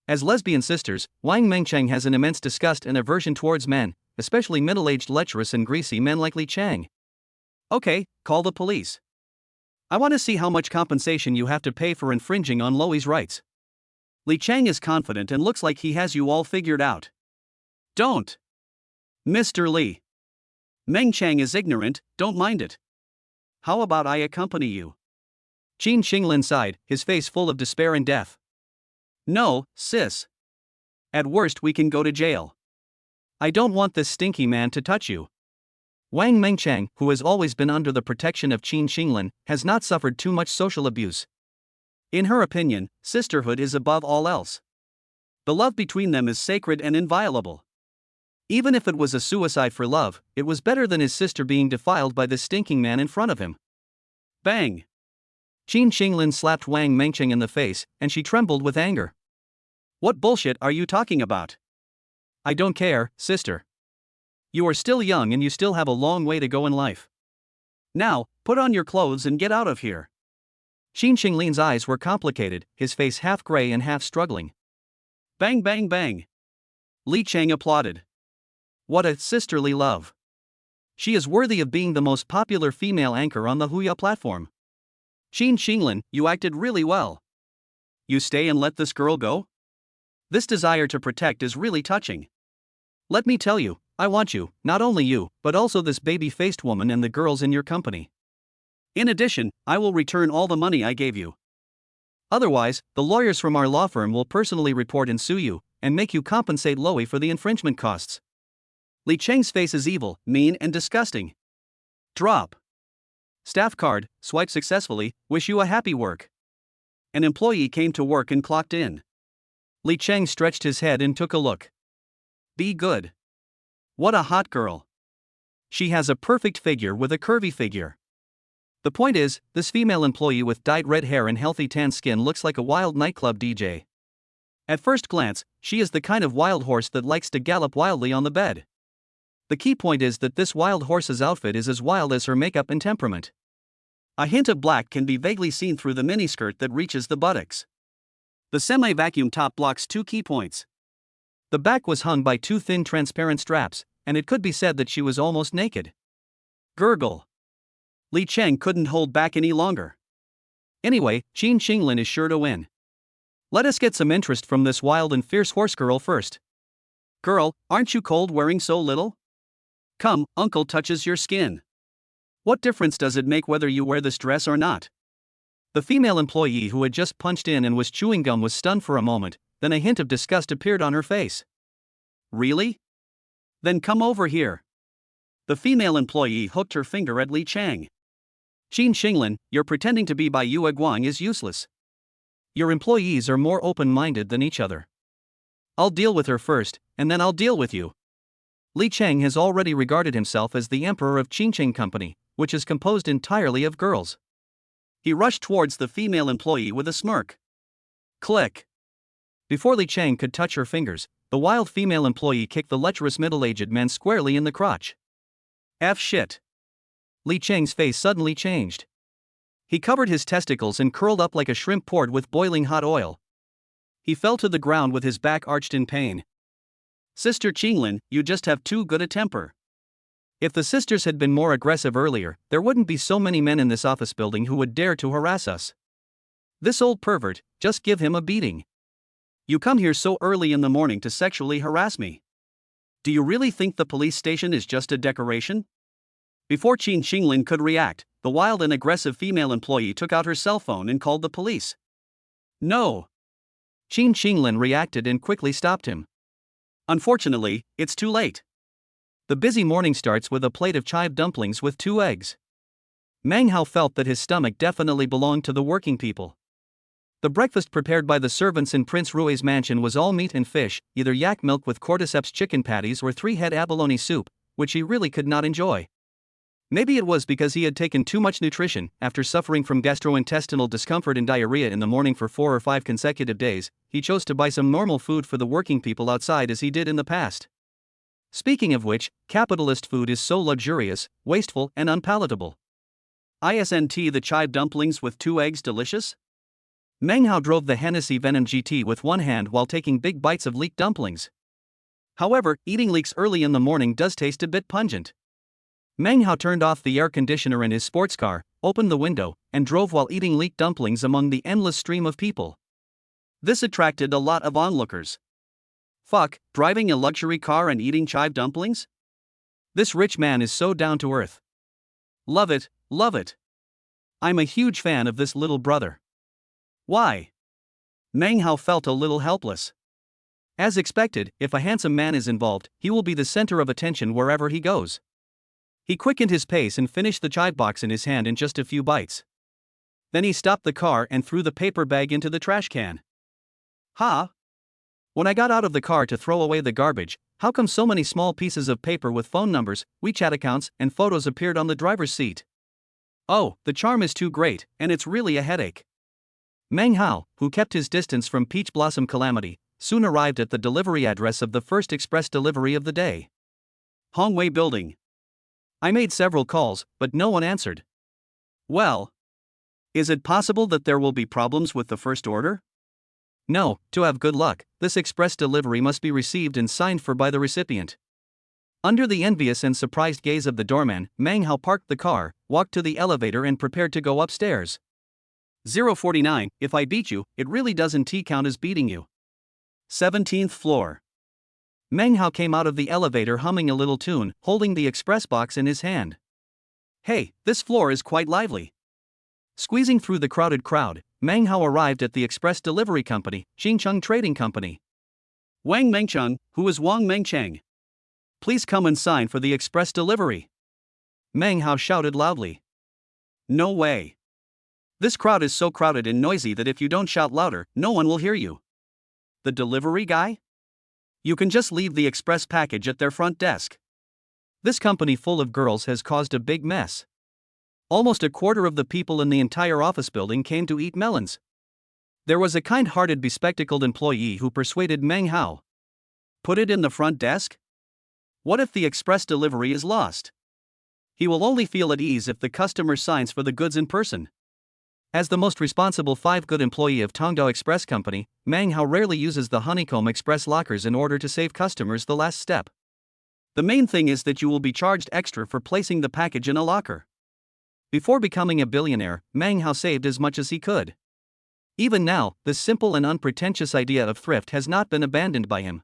As lesbian sisters, Wang Mengcheng has an immense disgust and aversion towards men, especially middle-aged lecherous and greasy men like Li Cheng. Okay, call the police. I want to see how much compensation you have to pay for infringing on Loi's rights. Li Cheng is confident and looks like he has you all figured out. Don't. Mr. Li. Meng Chang is ignorant, don't mind it. How about I accompany you? Qin Xinglin sighed, his face full of despair and death. No, sis. At worst we can go to jail. I don't want this stinky man to touch you. Wang Mengcheng, who has always been under the protection of Qin Xinglin, has not suffered too much social abuse. In her opinion, sisterhood is above all else. The love between them is sacred and inviolable. Even if it was a suicide for love, it was better than his sister being defiled by this stinking man in front of him. Bang! Qin Xinglin slapped Wang Mengcheng in the face, and she trembled with anger. What bullshit are you talking about? I don't care, sister. You are still young and you still have a long way to go in life. Now, put on your clothes and get out of here. Qin Xinglin's eyes were complicated, his face half gray and half struggling. Bang bang bang. Li Cheng applauded. What a sisterly love. She is worthy of being the most popular female anchor on the Huya platform. Qin Xinglin, you acted really well. You stay and let this girl go? This desire to protect is really touching. Let me tell you, I want you, not only you, but also this baby-faced woman and the girls in your company. In addition, I will return all the money I gave you. Otherwise, the lawyers from our law firm will personally report and sue you, and make you compensate Loi for the infringement costs. Li Cheng's face is evil, mean and disgusting. Drop. Staff card, swipe successfully, wish you a happy work. An employee came to work and clocked in. Li Cheng stretched his head and took a look. Be good. What a hot girl. She has a perfect figure with a curvy figure. The point is, this female employee with dyed red hair and healthy tan skin looks like a wild nightclub DJ. At first glance, she is the kind of wild horse that likes to gallop wildly on the bed. The key point is that this wild horse's outfit is as wild as her makeup and temperament. A hint of black can be vaguely seen through the miniskirt that reaches the buttocks. The semi-vacuum top blocks two key points. The back was hung by two thin transparent straps, and it could be said that she was almost naked. Gurgle. Li Cheng couldn't hold back any longer. Anyway, Qin Xinglin is sure to win. Let us get some interest from this wild and fierce horse girl first. Girl, aren't you cold wearing so little? Come, uncle touches your skin. What difference does it make whether you wear this dress or not? The female employee who had just punched in and was chewing gum was stunned for a moment, then a hint of disgust appeared on her face. Really? Then come over here. The female employee hooked her finger at Li Cheng. Qin Xinglin, your pretending to be Bai Yue Guang is useless. Your employees are more open-minded than each other. I'll deal with her first, and then I'll deal with you. Li Cheng has already regarded himself as the emperor of Qincheng Company, which is composed entirely of girls. He rushed towards the female employee with a smirk. Click. Before Li Cheng could touch her fingers, the wild female employee kicked the lecherous middle-aged man squarely in the crotch. F shit. Li Cheng's face suddenly changed. He covered his testicles and curled up like a shrimp poured with boiling hot oil. He fell to the ground with his back arched in pain. Sister Qinglin, you just have too good a temper. If the sisters had been more aggressive earlier, there wouldn't be so many men in this office building who would dare to harass us. This old pervert, just give him a beating. You come here so early in the morning to sexually harass me. Do you really think the police station is just a decoration? Before Qin Xinglin could react, the wild and aggressive female employee took out her cell phone and called the police. No. Qin Xinglin reacted and quickly stopped him. Unfortunately, it's too late. The busy morning starts with a plate of chive dumplings with 2 eggs. Meng Hao felt that his stomach definitely belonged to the working people. The breakfast prepared by the servants in Prince Rui's mansion was all meat and fish, either yak milk with cordyceps chicken patties or 3-head abalone soup, which he really could not enjoy. Maybe it was because he had taken too much nutrition. After suffering from gastrointestinal discomfort and diarrhea in the morning for 4 or 5 consecutive days, he chose to buy some normal food for the working people outside as he did in the past. Speaking of which, capitalist food is so luxurious, wasteful, and unpalatable. Isn't the chive dumplings with 2 eggs delicious? Meng Hao drove the Hennessy Venom GT with one hand while taking big bites of leek dumplings. However, eating leeks early in the morning does taste a bit pungent. Meng Hao turned off the air conditioner in his sports car, opened the window, and drove while eating leek dumplings among the endless stream of people. This attracted a lot of onlookers. Fuck, driving a luxury car and eating chive dumplings? This rich man is so down to earth. Love it, love it. I'm a huge fan of this little brother. Why? Meng Hao felt a little helpless. As expected, if a handsome man is involved, he will be the center of attention wherever he goes. He quickened his pace and finished the chive box in his hand in just a few bites. Then he stopped the car and threw the paper bag into the trash can. Huh? When I got out of the car to throw away the garbage, how come so many small pieces of paper with phone numbers, WeChat accounts, and photos appeared on the driver's seat? Oh, the charm is too great, and it's really a headache. Meng Hao, who kept his distance from Peach Blossom Calamity, soon arrived at the delivery address of the first express delivery of the day. Hongwei Building. I made several calls, but no one answered. Well, is it possible that there will be problems with the first order? No, to have good luck, this express delivery must be received and signed for by the recipient. Under the envious and surprised gaze of the doorman, Meng Hao parked the car, walked to the elevator and prepared to go upstairs. 049, if I beat you, it really doesn't count as beating you. 17th floor. Meng Hao came out of the elevator humming a little tune, holding the express box in his hand. Hey, this floor is quite lively. Squeezing through the crowded crowd, Meng Hao arrived at the express delivery company, Xingcheng Trading Company. Wang Mengcheng, who is Wang Mengcheng? Please come and sign for the express delivery. Meng Hao shouted loudly. No way. This crowd is so crowded and noisy that if you don't shout louder, no one will hear you. The delivery guy? You can just leave the express package at their front desk. This company full of girls has caused a big mess. Almost a quarter of the people in the entire office building came to eat melons. There was a kind-hearted bespectacled employee who persuaded Meng Hao. Put it in the front desk? What if the express delivery is lost? He will only feel at ease if the customer signs for the goods in person. As the most responsible 5-good employee of Tongdao Express Company, Meng Hao rarely uses the Honeycomb Express lockers in order to save customers the last step. The main thing is that you will be charged extra for placing the package in a locker. Before becoming a billionaire, Meng Hao saved as much as he could. Even now, this simple and unpretentious idea of thrift has not been abandoned by him.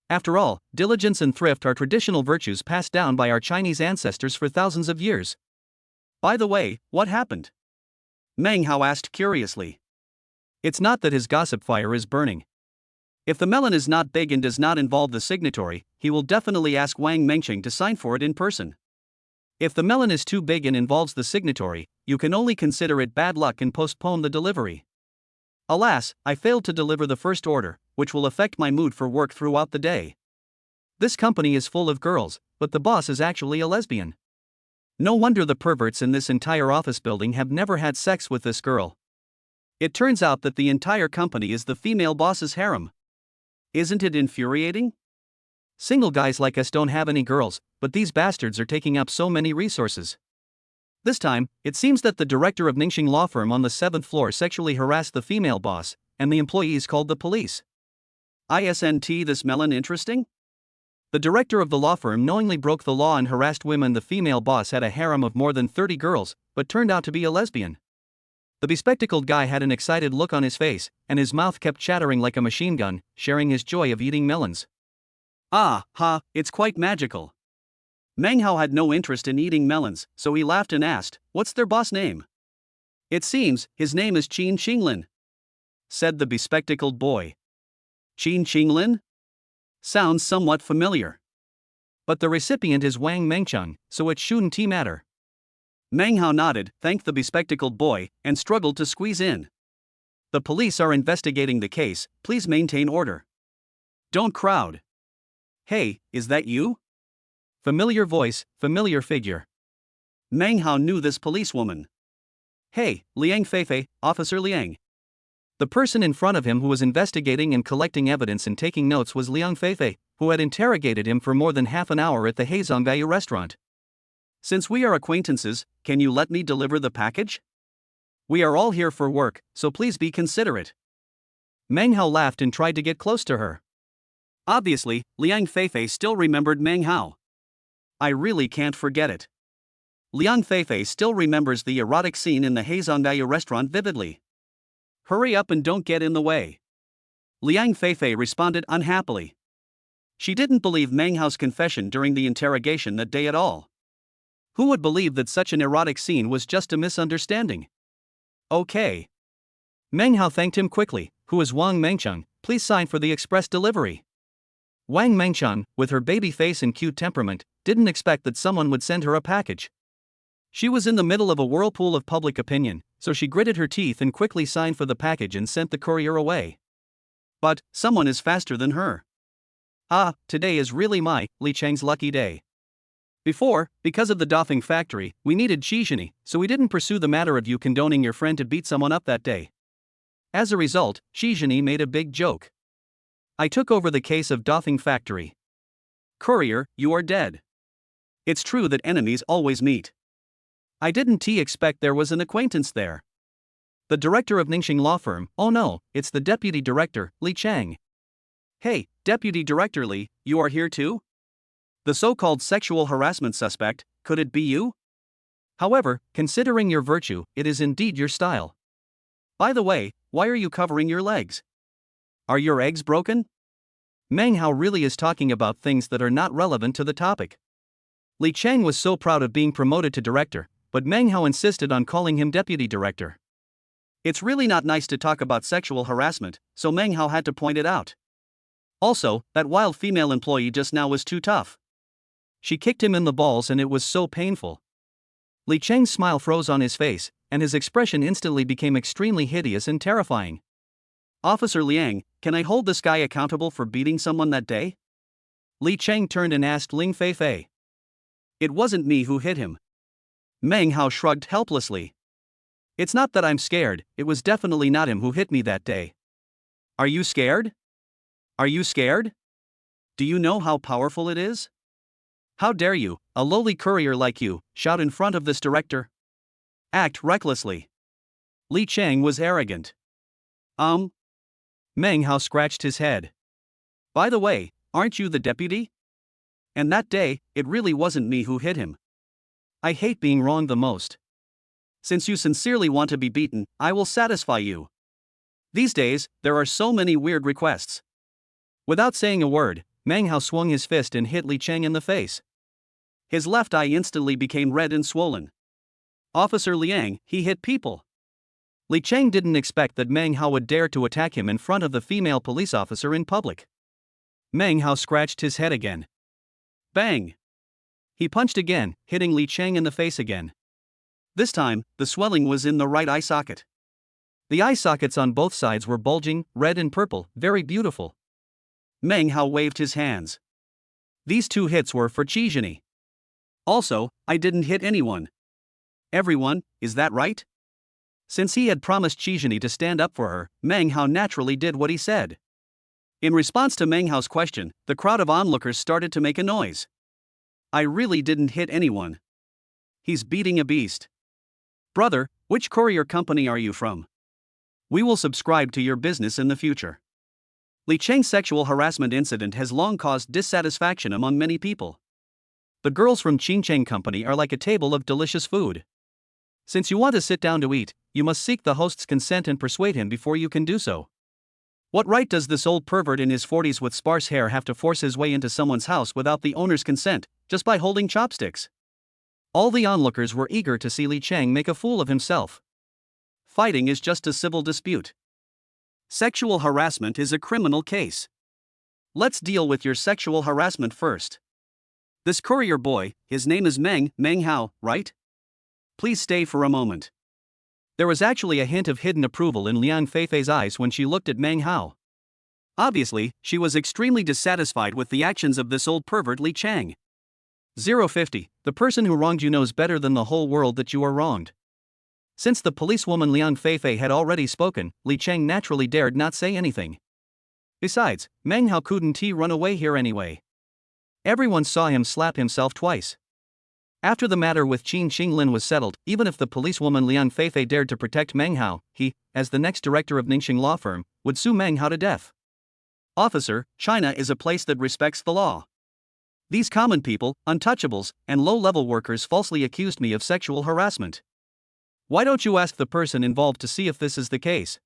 After all, diligence and thrift are traditional virtues passed down by our Chinese ancestors for thousands of years. By the way, what happened? Meng Hao asked curiously. It's not that his gossip fire is burning. If the melon is not big and does not involve the signatory, he will definitely ask Wang Mengcheng to sign for it in person. If the melon is too big and involves the signatory, you can only consider it bad luck and postpone the delivery. Alas, I failed to deliver the first order, which will affect my mood for work throughout the day. This company is full of girls, but the boss is actually a lesbian. No wonder the perverts in this entire office building have never had sex with this girl. It turns out that the entire company is the female boss's harem. Isn't it infuriating? Single guys like us don't have any girls, but these bastards are taking up so many resources. This time, it seems that the director of Ningxing law firm on the 7th floor sexually harassed the female boss, and the employees called the police. Isn't this melon interesting? The director of the law firm knowingly broke the law and harassed women. The female boss had a harem of more than 30 girls, but turned out to be a lesbian. The bespectacled guy had an excited look on his face, and his mouth kept chattering like a machine gun, sharing his joy of eating melons. Ah, ha, it's quite magical. Meng Hao had no interest in eating melons, so he laughed and asked, "What's their boss name?" "It seems, his name is Qin Qinglin," said the bespectacled boy. Qin Qinglin? Sounds somewhat familiar. But the recipient is Wang Mengcheng, so it shouldn't matter. Meng Hao nodded, thanked the bespectacled boy, and struggled to squeeze in. The police are investigating the case, please maintain order. Don't crowd. Hey, is that you? Familiar voice, familiar figure. Meng Hao knew this policewoman. Hey, Liang Feifei, Officer Liang. The person in front of him who was investigating and collecting evidence and taking notes was Liang Feifei, who had interrogated him for more than half an hour at the Heizongvayu restaurant. Since we are acquaintances, can you let me deliver the package? We are all here for work, so please be considerate. Meng Hao laughed and tried to get close to her. Obviously, Liang Feifei still remembered Meng Hao. I really can't forget it. Liang Feifei still remembers the erotic scene in the Heizongvayu restaurant vividly. Hurry up and don't get in the way. Liang Feifei responded unhappily. She didn't believe Meng Hao's confession during the interrogation that day at all. Who would believe that such an erotic scene was just a misunderstanding? Okay. Meng Hao thanked him quickly. Who is Wang Mengcheng? Please sign for the express delivery. Wang Mengcheng, with her baby face and cute temperament, didn't expect that someone would send her a package. She was in the middle of a whirlpool of public opinion, so she gritted her teeth and quickly signed for the package and sent the courier away. But someone is faster than her. Ah, today is really Li Cheng's lucky day. Before, because of the doffing factory, we needed Shizhini, so we didn't pursue the matter of you condoning your friend to beat someone up that day. As a result, Shizhini made a big joke. I took over the case of doffing factory. Courier, you are dead. It's true that enemies always meet. I didn't expect there was an acquaintance there. The director of Ningxing law firm. Oh no, it's the deputy director, Li Cheng. Hey, Deputy Director Li, you are here too? The so-called sexual harassment suspect, could it be you? However, considering your virtue, it is indeed your style. By the way, why are you covering your legs? Are your eggs broken? Meng Hao really is talking about things that are not relevant to the topic. Li Cheng was so proud of being promoted to director, but Meng Hao insisted on calling him deputy director. It's really not nice to talk about sexual harassment, so Meng Hao had to point it out. Also, that wild female employee just now was too tough. She kicked him in the balls and it was so painful. Li Cheng's smile froze on his face, and his expression instantly became extremely hideous and terrifying. Officer Liang, can I hold this guy accountable for beating someone that day? Li Cheng turned and asked Liang Feifei. It wasn't me who hit him. Meng Hao shrugged helplessly. It's not that I'm scared, it was definitely not him who hit me that day. Are you scared? Are you scared? Do you know how powerful it is? How dare you, a lowly courier like you, shout in front of this director? Act recklessly. Li Cheng was arrogant. Meng Hao scratched his head. By the way, aren't you the deputy? And that day, it really wasn't me who hit him. I hate being wrong the most. Since you sincerely want to be beaten, I will satisfy you. These days, there are so many weird requests. Without saying a word, Meng Hao swung his fist and hit Li Cheng in the face. His left eye instantly became red and swollen. Officer Liang, he hit people. Li Cheng didn't expect that Meng Hao would dare to attack him in front of the female police officer in public. Meng Hao scratched his head again. Bang! He punched again, hitting Li Cheng in the face again. This time, the swelling was in the right eye socket. The eye sockets on both sides were bulging, red and purple, very beautiful. Meng Hao waved his hands. These two hits were for Shizhini. Also, I didn't hit anyone. Everyone, is that right? Since he had promised Shizhini to stand up for her, Meng Hao naturally did what he said. In response to Meng Hao's question, the crowd of onlookers started to make a noise. I really didn't hit anyone. He's beating a beast. Brother, which courier company are you from? We will subscribe to your business in the future. Li Cheng's sexual harassment incident has long caused dissatisfaction among many people. The girls from Qingcheng Company are like a table of delicious food. Since you want to sit down to eat, you must seek the host's consent and persuade him before you can do so. What right does this old pervert in his 40s with sparse hair have to force his way into someone's house without the owner's consent, just by holding chopsticks? All the onlookers were eager to see Li Cheng make a fool of himself. Fighting is just a civil dispute. Sexual harassment is a criminal case. Let's deal with your sexual harassment first. This courier boy, his name is Meng Hao, right? Please stay for a moment. There was actually a hint of hidden approval in Liang Feifei's eyes when she looked at Meng Hao. Obviously, she was extremely dissatisfied with the actions of this old pervert Li Chang. 050. The person who wronged you knows better than the whole world that you are wronged. Since the policewoman Liang Feifei had already spoken, Li Chang naturally dared not say anything. Besides, Meng Hao couldn't run away here anyway. Everyone saw him slap himself twice. After the matter with Qin Xinglin was settled, even if the policewoman Liang Feifei dared to protect Meng Hao, he, as the next director of Ningxing law firm, would sue Meng Hao to death. Officer, China is a place that respects the law. These common people, untouchables, and low-level workers falsely accused me of sexual harassment. Why don't you ask the person involved to see if this is the case?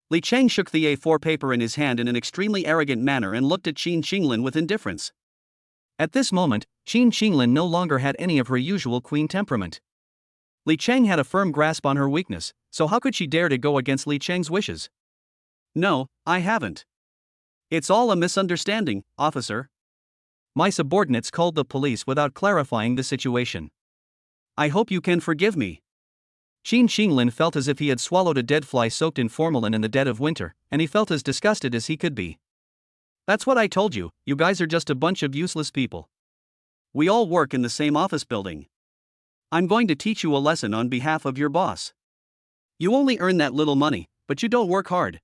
Li Chang shook the A4 paper in his hand in an extremely arrogant manner and looked at Qin Xinglin with indifference. At this moment, Qin Xinglin no longer had any of her usual queen temperament. Li Chang had a firm grasp on her weakness, so how could she dare to go against Li Chang's wishes? No, I haven't. It's all a misunderstanding, officer. My subordinates called the police without clarifying the situation. I hope you can forgive me. Qin Xinglin felt as if he had swallowed a dead fly soaked in formalin in the dead of winter, and he felt as disgusted as he could be. That's what I told you, you guys are just a bunch of useless people. We all work in the same office building. I'm going to teach you a lesson on behalf of your boss. You only earn that little money, but you don't work hard.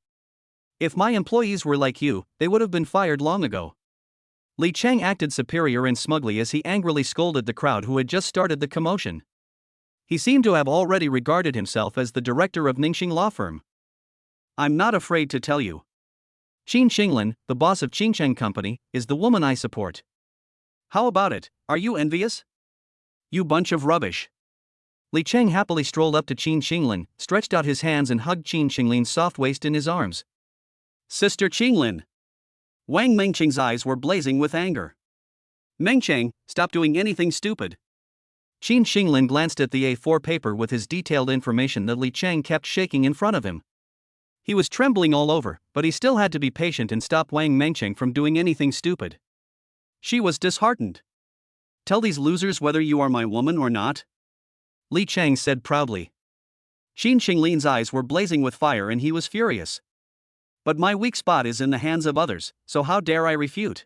If my employees were like you, they would have been fired long ago. Li Chang acted superior and smugly as he angrily scolded the crowd who had just started the commotion. He seemed to have already regarded himself as the director of Ningxing law firm. I'm not afraid to tell you. Qin Xinglin, the boss of Qingcheng Company, is the woman I support. How about it, are you envious? You bunch of rubbish. Li Chang happily strolled up to Qin Xinglin, stretched out his hands and hugged Qin Xinglin's soft waist in his arms. Sister Qinglin. Wang Mengcheng's eyes were blazing with anger. Mengcheng, stop doing anything stupid. Qin Xinglin glanced at the A4 paper with his detailed information that Li Chang kept shaking in front of him. He was trembling all over, but he still had to be patient and stop Wang Mengcheng from doing anything stupid. She was disheartened. Tell these losers whether you are my woman or not. Li Chang said proudly. Qin Xinglin's eyes were blazing with fire and he was furious. But my weak spot is in the hands of others, so how dare I refute?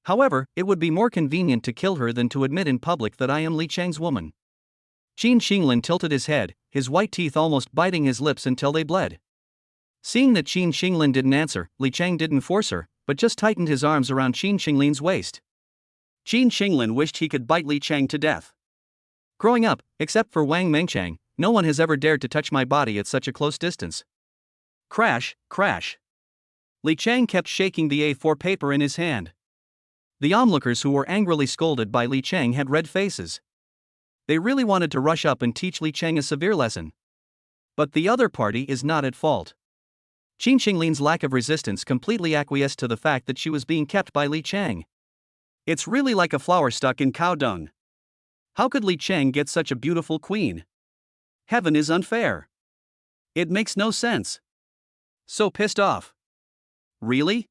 However, it would be more convenient to kill her than to admit in public that I am Li Chang's woman. Qin Xinglin tilted his head, his white teeth almost biting his lips until they bled. Seeing that Qin Xinglin didn't answer, Li Chang didn't force her, but just tightened his arms around Qin Xinglin's waist. Qin Xinglin wished he could bite Li Chang to death. Growing up, except for Wang Mengcheng, no one has ever dared to touch my body at such a close distance. Crash, crash. Li Chang kept shaking the A4 paper in his hand. The onlookers who were angrily scolded by Li Chang had red faces. They really wanted to rush up and teach Li Chang a severe lesson. But the other party is not at fault. Qin Xinglin's lack of resistance completely acquiesced to the fact that she was being kept by Li Chang. It's really like a flower stuck in cow dung. How could Li Chang get such a beautiful queen? Heaven is unfair. It makes no sense. So pissed off. Really?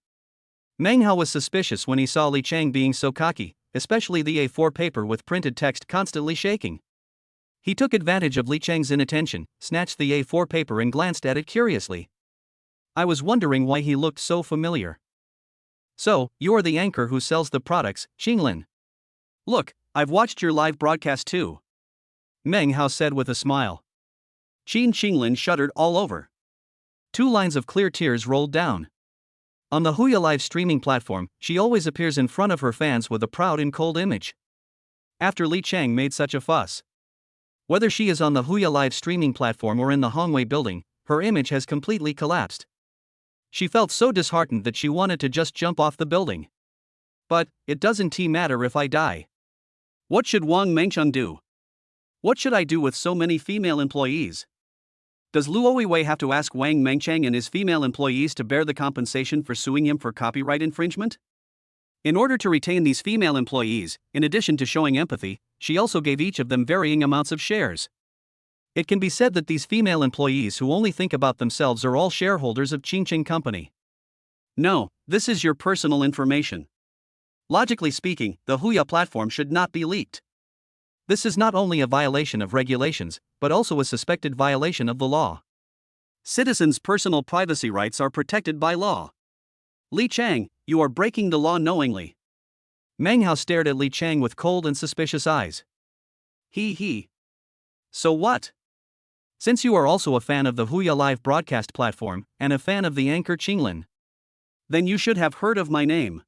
Meng Hao was suspicious when he saw Li Chang being so cocky, especially the A4 paper with printed text constantly shaking. He took advantage of Li Chang's inattention, snatched the A4 paper and glanced at it curiously. I was wondering why he looked so familiar. So, you're the anchor who sells the products, Xinglin. Look, I've watched your live broadcast too. Meng Hao said with a smile. Qin Xinglin shuddered all over. 2 lines of clear tears rolled down. On the Huya live streaming platform, she always appears in front of her fans with a proud and cold image. After Li Chang made such a fuss. Whether she is on the Huya live streaming platform or in the Hongwei building, her image has completely collapsed. She felt so disheartened that she wanted to just jump off the building. But, it doesn't matter if I die. What should Wang Mengcheng do? What should I do with so many female employees? Does Luo Weiwei have to ask Wang Mengcheng and his female employees to bear the compensation for suing him for copyright infringement? In order to retain these female employees, in addition to showing empathy, she also gave each of them varying amounts of shares. It can be said that these female employees who only think about themselves are all shareholders of Qingcheng Company. No, this is your personal information. Logically speaking, the Huya platform should not be leaked. This is not only a violation of regulations, but also a suspected violation of the law. Citizens' personal privacy rights are protected by law. Li Chang, you are breaking the law knowingly. Meng Hao stared at Li Chang with cold and suspicious eyes. He. So what? Since you are also a fan of the Huya Live broadcast platform, and a fan of the anchor Qinglin, then you should have heard of my name.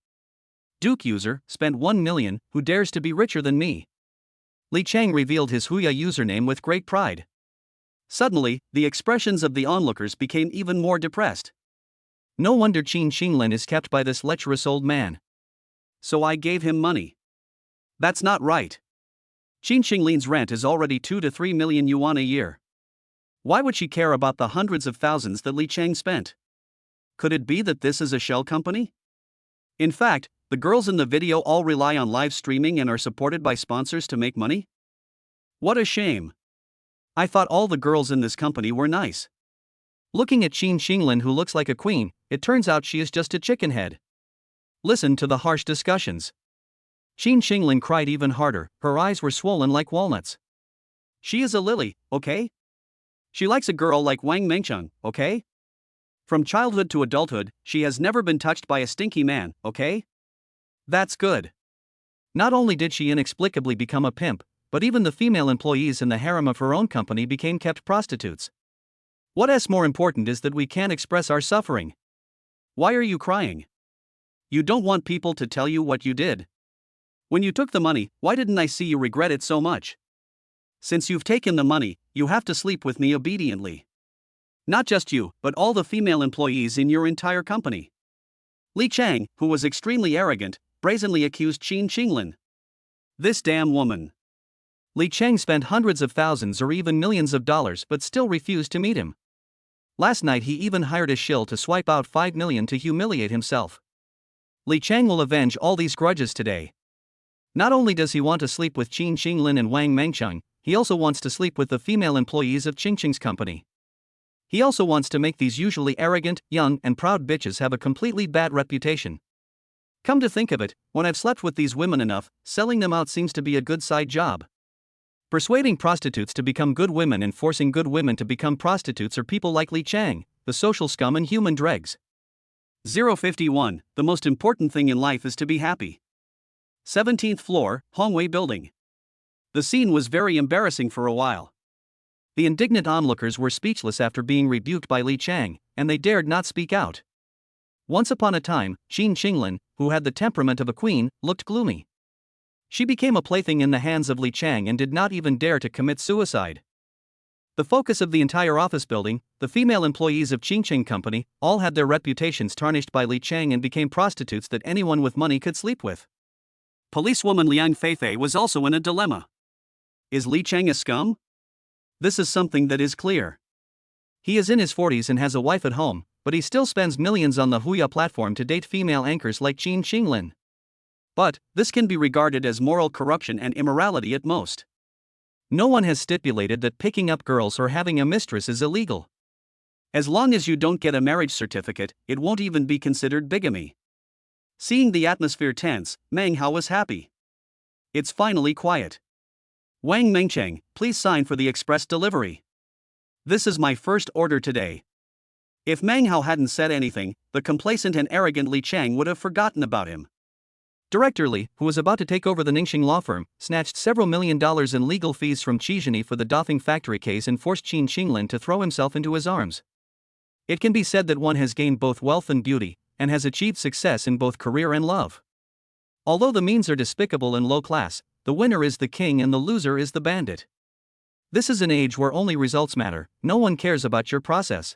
Duke user, spent 1 million, who dares to be richer than me? Li Chang revealed his Huya username with great pride. Suddenly, the expressions of the onlookers became even more depressed. No wonder Qin Qinglin is kept by this lecherous old man. So I gave him money. That's not right. Qin Qinglin's rent is already 2 to 3 million yuan a year. Why would she care about the hundreds of thousands that Li Chang spent? Could it be that this is a shell company? In fact, the girls in the video all rely on live streaming and are supported by sponsors to make money? What a shame. I thought all the girls in this company were nice. Looking at Qin Qinglin, who looks like a queen, it turns out she is just a chicken head. Listen to the harsh discussions. Qin Qinglin cried even harder, her eyes were swollen like walnuts. She is a lily, okay? She likes a girl like Wang Mengcheng, okay? From childhood to adulthood, she has never been touched by a stinky man, okay? That's good. Not only did she inexplicably become a pimp, but even the female employees in the harem of her own company became kept prostitutes. What's more important is that we can't express our suffering. Why are you crying? You don't want people to tell you what you did. When you took the money, why didn't I see you regret it so much? Since you've taken the money, you have to sleep with me obediently. Not just you, but all the female employees in your entire company. Li Chang, who was extremely arrogant, brazenly accused Qin Qinglin. This damn woman. Li Chang spent hundreds of thousands or even millions of dollars but still refused to meet him. Last night he even hired a shill to swipe out 5 million to humiliate himself. Li Chang will avenge all these grudges today. Not only does he want to sleep with Qin Qinglin and Wang Mengcheng, he also wants to sleep with the female employees of Qingqing's company. He also wants to make these usually arrogant, young, and proud bitches have a completely bad reputation. Come to think of it, when I've slept with these women enough, selling them out seems to be a good side job. Persuading prostitutes to become good women and forcing good women to become prostitutes are people like Li Chang, the social scum and human dregs. 051, the most important thing in life is to be happy. 17th floor, Hongwei Building. The scene was very embarrassing for a while. The indignant onlookers were speechless after being rebuked by Li Chang, and they dared not speak out. Once upon a time, Qin Qinglin, who had the temperament of a queen, looked gloomy. She became a plaything in the hands of Li Chang and did not even dare to commit suicide. The focus of the entire office building, the female employees of Qingqing Company, all had their reputations tarnished by Li Chang and became prostitutes that anyone with money could sleep with. Policewoman Liang Feifei was also in a dilemma. Is Li Chang a scum? This is something that is clear. He is in his 40s and has a wife at home, but he still spends millions on the Huya platform to date female anchors like Qin Qinglin. But, this can be regarded as moral corruption and immorality at most. No one has stipulated that picking up girls or having a mistress is illegal. As long as you don't get a marriage certificate, it won't even be considered bigamy. Seeing the atmosphere tense, Meng Hao was happy. It's finally quiet. Wang Mengcheng, please sign for the express delivery. This is my first order today. If Meng Hao hadn't said anything, the complacent and arrogant Li Chang would have forgotten about him. Director Li, who was about to take over the Ningxing law firm, snatched several $1 million in legal fees from Qizhini for the Dafeng factory case and forced Qin Qinglin to throw himself into his arms. It can be said that one has gained both wealth and beauty, and has achieved success in both career and love. Although the means are despicable and low class, the winner is the king and the loser is the bandit. This is an age where only results matter, no one cares about your process.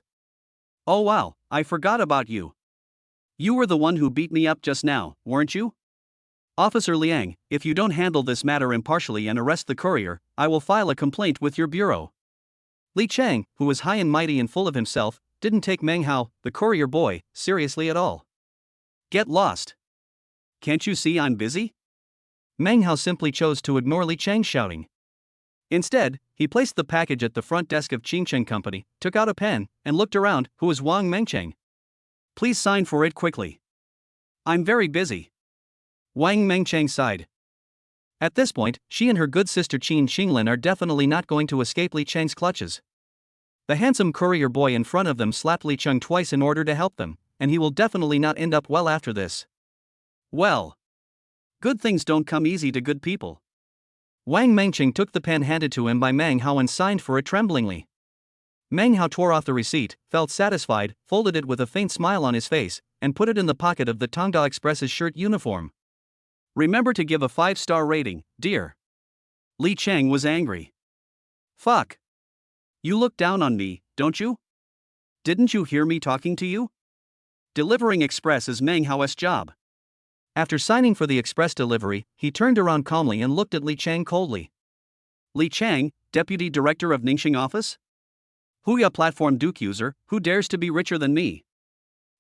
Oh wow, I forgot about you. You were the one who beat me up just now, weren't you? Officer Liang, if you don't handle this matter impartially and arrest the courier, I will file a complaint with your bureau. Li Chang, who was high and mighty and full of himself, didn't take Meng Hao, the courier boy, seriously at all. Get lost. Can't you see I'm busy? Meng Hao simply chose to ignore Li Chang's shouting. Instead, he placed the package at the front desk of Qingcheng Company, took out a pen, and looked around. Who is Wang Mengcheng? Please sign for it quickly. I'm very busy. Wang Mengcheng sighed. At this point, she and her good sister Qin Xinglin are definitely not going to escape Li Cheng's clutches. The handsome courier boy in front of them slapped Li Cheng twice in order to help them, and he will definitely not end up well after this. Well, good things don't come easy to good people. Wang Mengqing took the pen handed to him by Meng Hao and signed for it tremblingly. Meng Hao tore off the receipt, felt satisfied, folded it with a faint smile on his face, and put it in the pocket of the Tongda Express's shirt uniform. Remember to give a 5-star rating, dear. Li Cheng was angry. Fuck. You look down on me, don't you? Didn't you hear me talking to you? Delivering express is Meng Hao's job. After signing for the express delivery, he turned around calmly and looked at Li Cheng coldly. Li Cheng, Deputy Director of Ningxing Office? Huya Platform Duke user, who dares to be richer than me?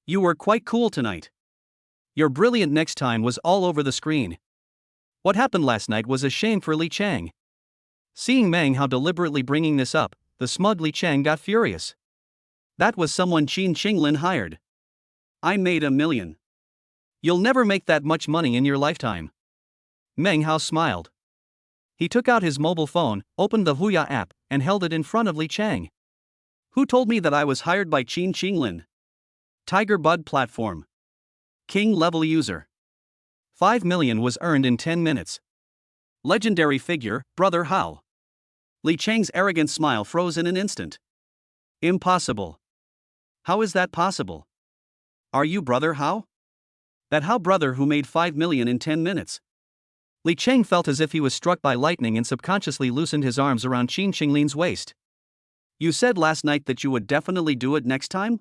You were quite cool tonight. Your brilliant next time was all over the screen. What happened last night was a shame for Li Cheng. Seeing Meng Hao deliberately bringing this up, the smug Li Cheng got furious. That was someone Qin Xinglin hired. I made $1 million. You'll never make that much money in your lifetime. Meng Hao smiled. He took out his mobile phone, opened the Huya app, and held it in front of Li Cheng. Who told me that I was hired by Qin Xinglin? Tiger Bud Platform. King level user. 5 million was earned in 10 minutes. Legendary figure, Brother Hao. Li Cheng's arrogant smile froze in an instant. Impossible. How is that possible? Are you Brother Hao? That Hao brother who made 5 million in 10 minutes. Li Cheng felt as if he was struck by lightning and subconsciously loosened his arms around Qin Xinglin's waist. You said last night that you would definitely do it next time?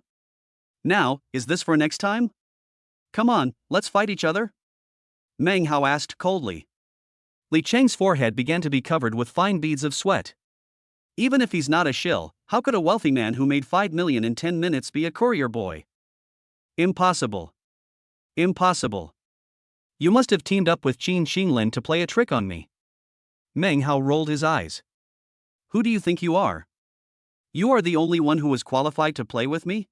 Now, is this for next time? Come on, let's fight each other? Meng Hao asked coldly. Li Cheng's forehead began to be covered with fine beads of sweat. Even if he's not a shill, how could a wealthy man who made 5 million in 10 minutes be a courier boy? Impossible. Impossible. You must have teamed up with Qin Xinglin to play a trick on me. Meng Hao rolled his eyes. Who do you think you are? You are the only one who is qualified to play with me?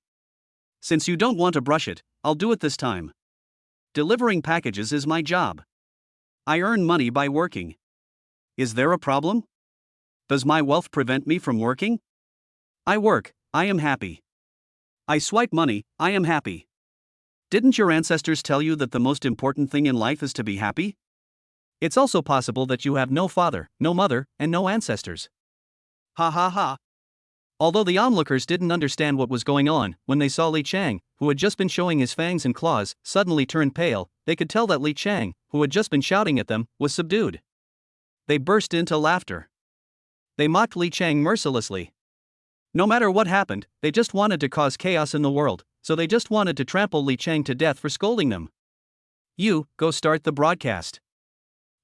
Since you don't want to brush it, I'll do it this time. Delivering packages is my job. I earn money by working. Is there a problem? Does my wealth prevent me from working? I work, I am happy. I swipe money, I am happy. Didn't your ancestors tell you that the most important thing in life is to be happy? It's also possible that you have no father, no mother, and no ancestors. Ha ha ha. Although the onlookers didn't understand what was going on, when they saw Li Cheng, who had just been showing his fangs and claws, suddenly turn pale, they could tell that Li Cheng, who had just been shouting at them, was subdued. They burst into laughter. They mocked Li Cheng mercilessly. No matter what happened, they just wanted to cause chaos in the world, so they just wanted to trample Li Cheng to death for scolding them. You, go start the broadcast.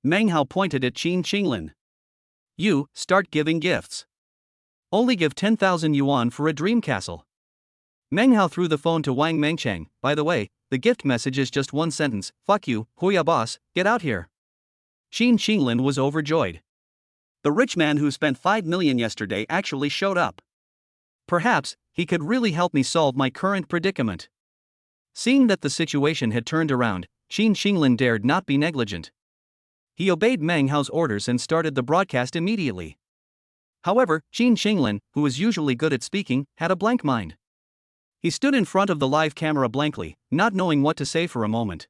Meng Hao pointed at Qin Xinglin. You, start giving gifts. Only give 10,000 yuan for a dream castle. Meng Hao threw the phone to Wang Mengcheng. By the way, the gift message is just one sentence. Fuck you, Huya boss, get out here. Qin Xinglin was overjoyed. The rich man who spent 5 million yesterday actually showed up. Perhaps, he could really help me solve my current predicament. Seeing that the situation had turned around, Qin Xinglin dared not be negligent. He obeyed Meng Hao's orders and started the broadcast immediately. However, Qin Xinglin, who was usually good at speaking, had a blank mind. He stood in front of the live camera blankly, not knowing what to say for a moment.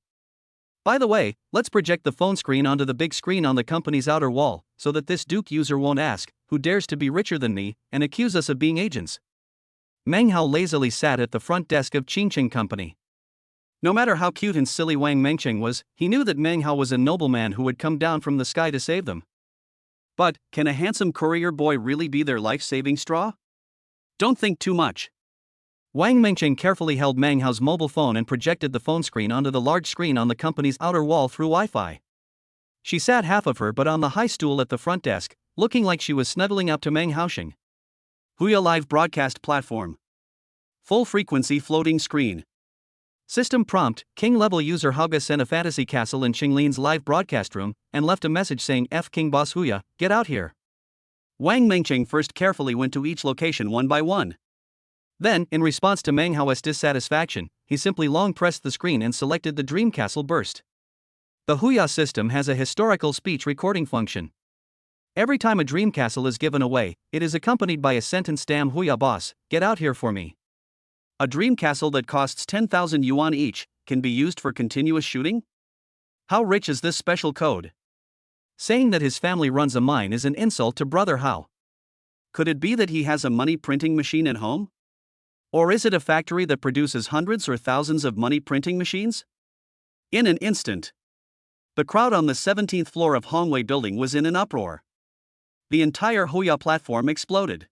By the way, let's project the phone screen onto the big screen on the company's outer wall, so that this Duke user won't ask, who dares to be richer than me, and accuse us of being agents. Meng Hao lazily sat at the front desk of Qingqing Company. No matter how cute and silly Wang Mengcheng was, he knew that Meng Hao was a nobleman who would come down from the sky to save them. But, can a handsome courier boy really be their life-saving straw? Don't think too much. Wang Mengcheng carefully held Meng Hao's mobile phone and projected the phone screen onto the large screen on the company's outer wall through Wi-Fi. She sat half of her but on the high stool at the front desk, looking like she was snuggling up to Meng Haoxing. Huya Live Broadcast Platform. Full frequency floating screen. System prompt: King level user Hauga sent a fantasy castle in Qinglin's live broadcast room, and left a message saying F King Boss Huya, get out here. Wang Mengcheng first carefully went to each location one by one. Then, in response to Meng Hao's dissatisfaction, he simply long pressed the screen and selected the dream castle burst. The Huya system has a historical speech recording function. Every time a dream castle is given away, it is accompanied by a sentence: "Damn Huya boss, get out here for me." A dream castle that costs 10,000 yuan each can be used for continuous shooting? How rich is this special code? Saying that his family runs a mine is an insult to Brother Hao. Could it be that he has a money printing machine at home? Or is it a factory that produces hundreds or thousands of money printing machines? In an instant, the crowd on the 17th floor of Hongwei building was in an uproar. The entire Huya platform exploded.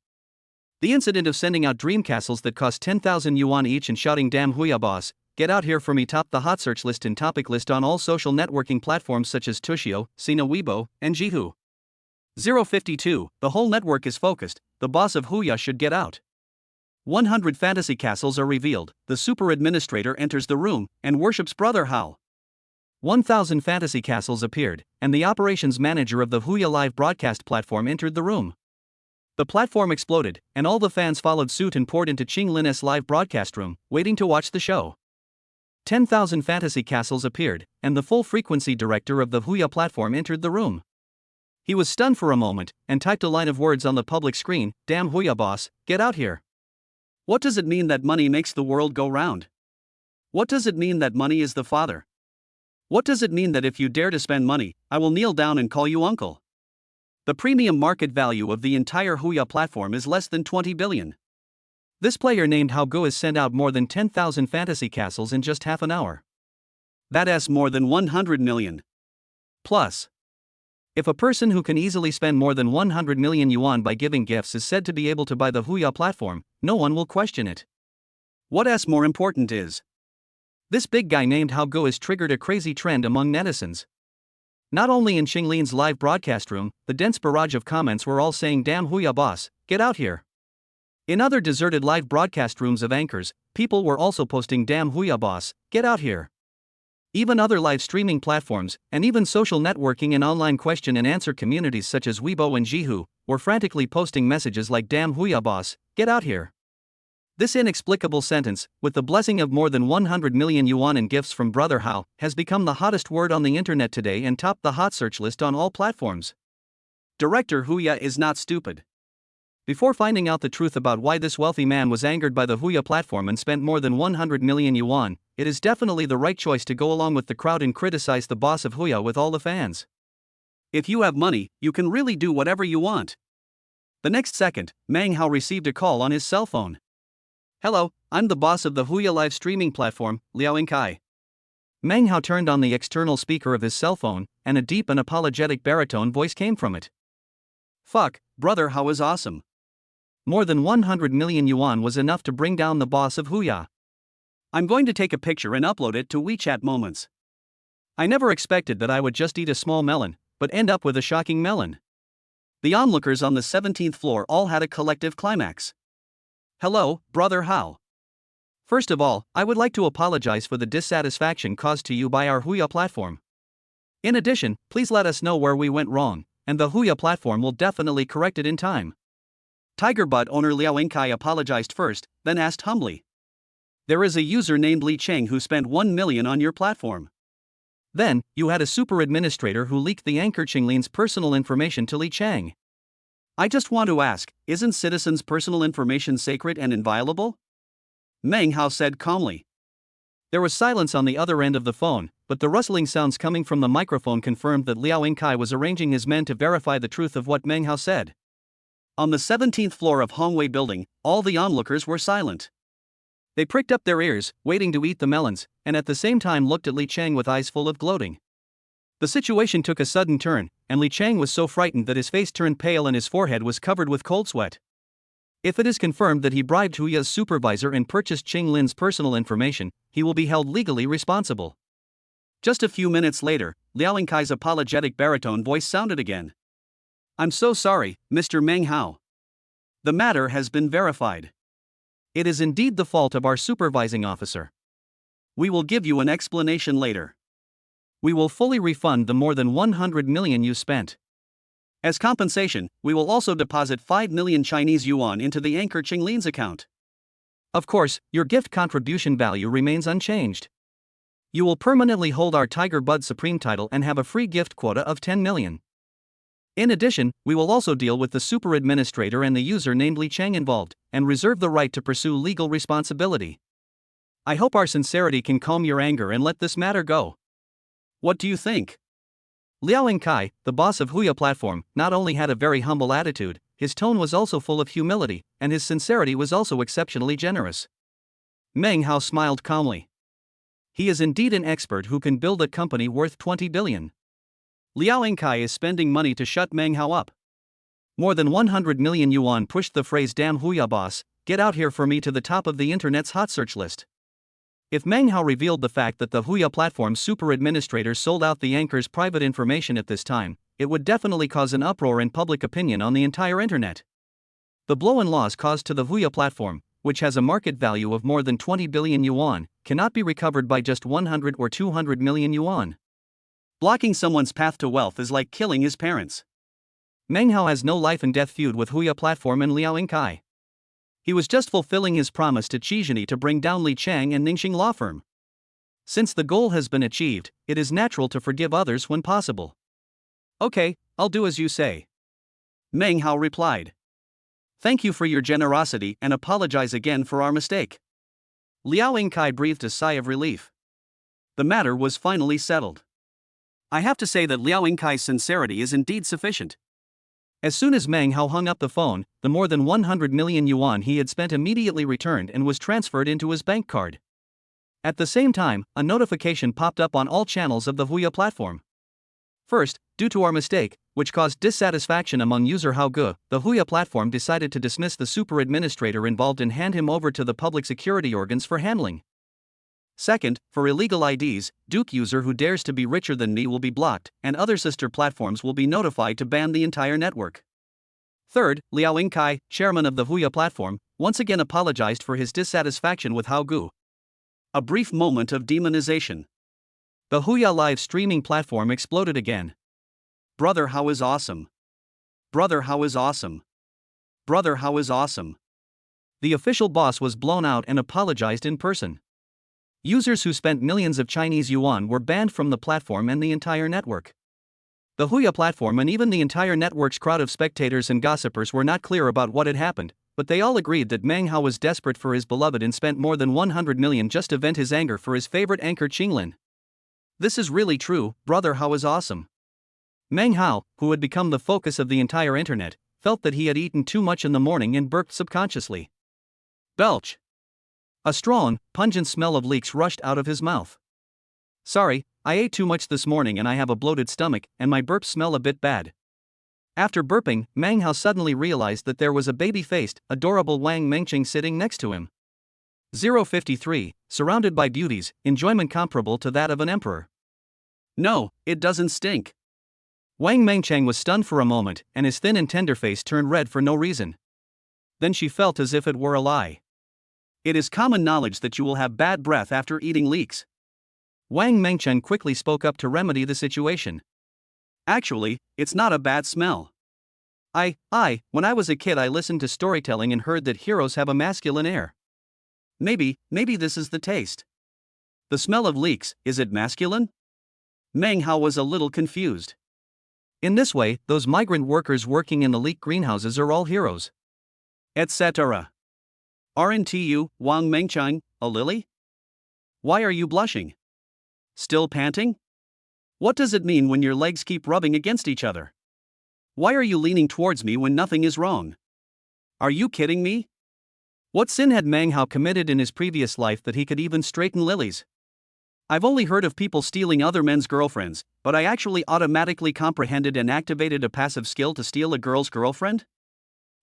The incident of sending out dream castles that cost 10,000 yuan each and shouting "Damn Huya boss, get out here for me" topped the hot search list and topic list on all social networking platforms such as Tushio, Sina Weibo, and Jihu. 052, the whole network is focused, the boss of Huya should get out. 100 fantasy castles are revealed, the super administrator enters the room and worships Brother Hao. 1,000 fantasy castles appeared, and the operations manager of the Huya live broadcast platform entered the room. The platform exploded, and all the fans followed suit and poured into Qing Lin's live broadcast room, waiting to watch the show. 10,000 fantasy castles appeared, and the full frequency director of the Huya platform entered the room. He was stunned for a moment, and typed a line of words on the public screen: "Damn Huya boss, get out here." What does it mean that money makes the world go round? What does it mean that money is the father? What does it mean that if you dare to spend money, I will kneel down and call you uncle? The premium market value of the entire Huya platform is less than 20 billion. This player named Hao Guo has sent out more than 10,000 fantasy castles in just half an hour. That's more than 100 million. Plus, if a person who can easily spend more than 100 million yuan by giving gifts is said to be able to buy the Huya platform, no one will question it. What's more important is, this big guy named Hao Guo has triggered a crazy trend among netizens. Not only in Qinglin's live broadcast room, the dense barrage of comments were all saying "Damn Huya boss, get out here." In other deserted live broadcast rooms of anchors, people were also posting "Damn Huya boss, get out here." Even other live streaming platforms, and even social networking and online question and answer communities such as Weibo and Jihu, were frantically posting messages like "Damn Huya boss, get out here." This inexplicable sentence, with the blessing of more than 100 million yuan in gifts from Brother Hao, has become the hottest word on the internet today and topped the hot search list on all platforms. Director Huya is not stupid. Before finding out the truth about why this wealthy man was angered by the Huya platform and spent more than 100 million yuan, it is definitely the right choice to go along with the crowd and criticize the boss of Huya with all the fans. If you have money, you can really do whatever you want. The next second, Meng Hao received a call on his cell phone. "Hello, I'm the boss of the Huya live streaming platform, Liao Yingkai." Meng Hao turned on the external speaker of his cell phone, and a deep and apologetic baritone voice came from it. "Fuck, Brother Hao is awesome." More than 100 million yuan was enough to bring down the boss of Huya. "I'm going to take a picture and upload it to WeChat Moments." I never expected that I would just eat a small melon, but end up with a shocking melon. The onlookers on the 17th floor all had a collective climax. "Hello, Brother Hao. First of all, I would like to apologize for the dissatisfaction caused to you by our Huya platform. In addition, please let us know where we went wrong, and the Huya platform will definitely correct it in time." Tiger Butt owner Liao Yingkai apologized first, then asked humbly, "There is a user named Li Cheng who spent 1 million on your platform." Then, you had a super administrator who leaked the anchor Qinglin's personal information to Li Cheng. "I just want to ask, isn't citizens' personal information sacred and inviolable?" Meng Hao said calmly. There was silence on the other end of the phone, but the rustling sounds coming from the microphone confirmed that Liao Yingkai was arranging his men to verify the truth of what Meng Hao said. On the 17th floor of Hongwei building, all the onlookers were silent. They pricked up their ears, waiting to eat the melons, and at the same time looked at Li Cheng with eyes full of gloating. The situation took a sudden turn, and Li Cheng was so frightened that his face turned pale and his forehead was covered with cold sweat. If it is confirmed that he bribed Huya's supervisor and purchased Qinglin's personal information, he will be held legally responsible. Just a few minutes later, Liao Yingkai's apologetic baritone voice sounded again. "I'm so sorry, Mr. Meng Hao. The matter has been verified. It is indeed the fault of our supervising officer. We will give you an explanation later. We will fully refund the more than 100 million you spent. As compensation, we will also deposit 5 million Chinese yuan into the anchor Qinglin's account. Of course, your gift contribution value remains unchanged. You will permanently hold our Tiger Bud Supreme title and have a free gift quota of 10 million. In addition, we will also deal with the super administrator and the user named Li Chang involved, and reserve the right to pursue legal responsibility. I hope our sincerity can calm your anger and let this matter go. What do you think? Liao Yingkai, the boss of Huya platform, not only had a very humble attitude, his tone was also full of humility, and his sincerity was also exceptionally generous. Meng Hao smiled calmly. He is indeed an expert who can build a company worth 20 billion. Liao Yingkai is spending money to shut Meng Hao up. More than 100 million yuan pushed the phrase "damn Huya boss, get out here for me" to the top of the internet's hot search list. If Meng Hao revealed the fact that the Huya platform's super administrator sold out the anchor's private information at this time, it would definitely cause an uproar in public opinion on the entire internet. The blow and loss caused to the Huya platform, which has a market value of more than 20 billion yuan, cannot be recovered by just 100 or 200 million yuan. Blocking someone's path to wealth is like killing his parents. Meng Hao has no life and death feud with Huya platform and Liao Yingkai. He was just fulfilling his promise to Qizhini to bring down Li Chang and Ningxing law firm. Since the goal has been achieved, it is natural to forgive others when possible. Okay, I'll do as you say. Meng Hao replied. Thank you for your generosity and apologize again for our mistake. Liao Yingkai breathed a sigh of relief. The matter was finally settled. I have to say that Liao Yingkai's sincerity is indeed sufficient. As soon as Meng Hao hung up the phone, the more than 100 million yuan he had spent immediately returned and was transferred into his bank card. At the same time, a notification popped up on all channels of the Huya platform. First, due to our mistake, which caused dissatisfaction among user Hao Ge, the Huya platform decided to dismiss the super administrator involved and hand him over to the public security organs for handling. Second, for illegal IDs, Duke user who dares to be richer than me will be blocked, and other sister platforms will be notified to ban the entire network. Third, Liao Yingkai, chairman of the Huya platform, once again apologized for his dissatisfaction with Hao Gu. A brief moment of demonization. The Huya live streaming platform exploded again. Brother Hao is awesome. Brother Hao is awesome. Brother Hao is awesome. The official boss was blown out and apologized in person. Users who spent millions of Chinese yuan were banned from the platform and the entire network. The Huya platform and even the entire network's crowd of spectators and gossipers were not clear about what had happened, but they all agreed that Meng Hao was desperate for his beloved and spent more than 100 million just to vent his anger for his favorite anchor Qinglin. This is really true, Brother Hao is awesome. Meng Hao, who had become the focus of the entire internet, felt that he had eaten too much in the morning and burped subconsciously. Belch. A strong, pungent smell of leeks rushed out of his mouth. Sorry, I ate too much this morning and I have a bloated stomach and my burps smell a bit bad. After burping, Meng Hao suddenly realized that there was a baby-faced, adorable Wang Mengqing sitting next to him. 053, surrounded by beauties, enjoyment comparable to that of an emperor. No, it doesn't stink. Wang Mengqiang was stunned for a moment, and his thin and tender face turned red for no reason. Then she felt as if it were a lie. It is common knowledge that you will have bad breath after eating leeks. Wang Mengqiang quickly spoke up to remedy the situation. Actually, it's not a bad smell. When I was a kid I listened to storytelling and heard that heroes have a masculine air. Maybe this is the taste. The smell of leeks, is it masculine? Meng Hao was a little confused. In this way, those migrant workers working in the leek greenhouses are all heroes. Etc. Aren't you, Wang Mengqiang, a lily? Why are you blushing? Still panting? What does it mean when your legs keep rubbing against each other? Why are you leaning towards me when nothing is wrong? Are you kidding me? What sin had Meng Hao committed in his previous life that he could even straighten lilies? I've only heard of people stealing other men's girlfriends, but I actually automatically comprehended and activated a passive skill to steal a girl's girlfriend?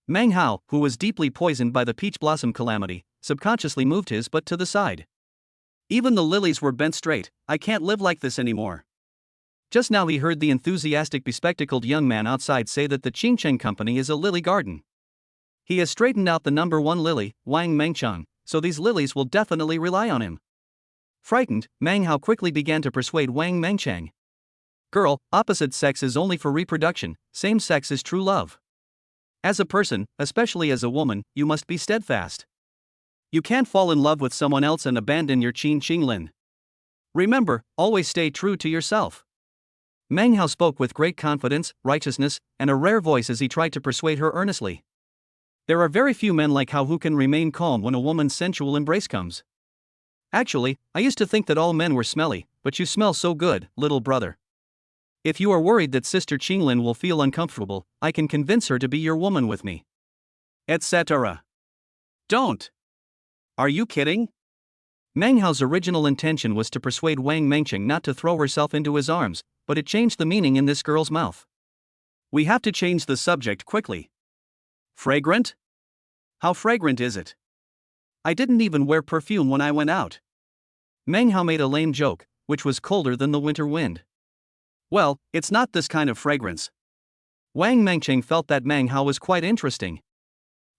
Meng Hao, who was deeply poisoned by the peach blossom calamity, subconsciously moved his butt to the side. Even the lilies were bent straight. I can't live like this anymore. Just now he heard the enthusiastic bespectacled young man outside say that the Qingcheng company is a lily garden. He has straightened out the number one lily, Wang Mengqiang, so these lilies will definitely rely on him. Frightened, Meng Hao quickly began to persuade Wang Mengqiang. Girl, opposite sex is only for reproduction, same sex is true love. As a person, especially as a woman, you must be steadfast. You can't fall in love with someone else and abandon your Qinglin. Remember, always stay true to yourself. Meng Hao spoke with great confidence, righteousness, and a rare voice as he tried to persuade her earnestly. There are very few men like Hao who can remain calm when a woman's sensual embrace comes. Actually, I used to think that all men were smelly, but you smell so good, little brother. If you are worried that Sister Qinglin will feel uncomfortable, I can convince her to be your woman with me. Etc. Don't. Are you kidding? Meng Hao's original intention was to persuade Wang Mengqing not to throw herself into his arms, but it changed the meaning in this girl's mouth. We have to change the subject quickly. Fragrant? How fragrant is it? I didn't even wear perfume when I went out. Meng Hao made a lame joke, which was colder than the winter wind. Well, it's not this kind of fragrance. Wang Mengqing felt that Meng Hao was quite interesting.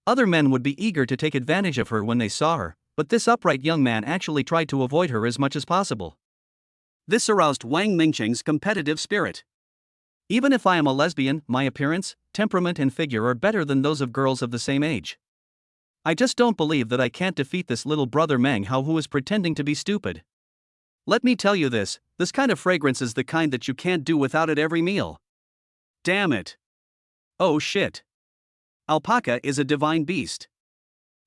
Other men would be eager to take advantage of her when they saw her, but this upright young man actually tried to avoid her as much as possible. This aroused Wang Mengqing's competitive spirit. Even if I am a lesbian, my appearance, temperament and figure are better than those of girls of the same age. I just don't believe that I can't defeat this little brother Meng Hao who is pretending to be stupid. Let me tell you this kind of fragrance is the kind that you can't do without at every meal. Damn it. Oh shit. Alpaca is a divine beast.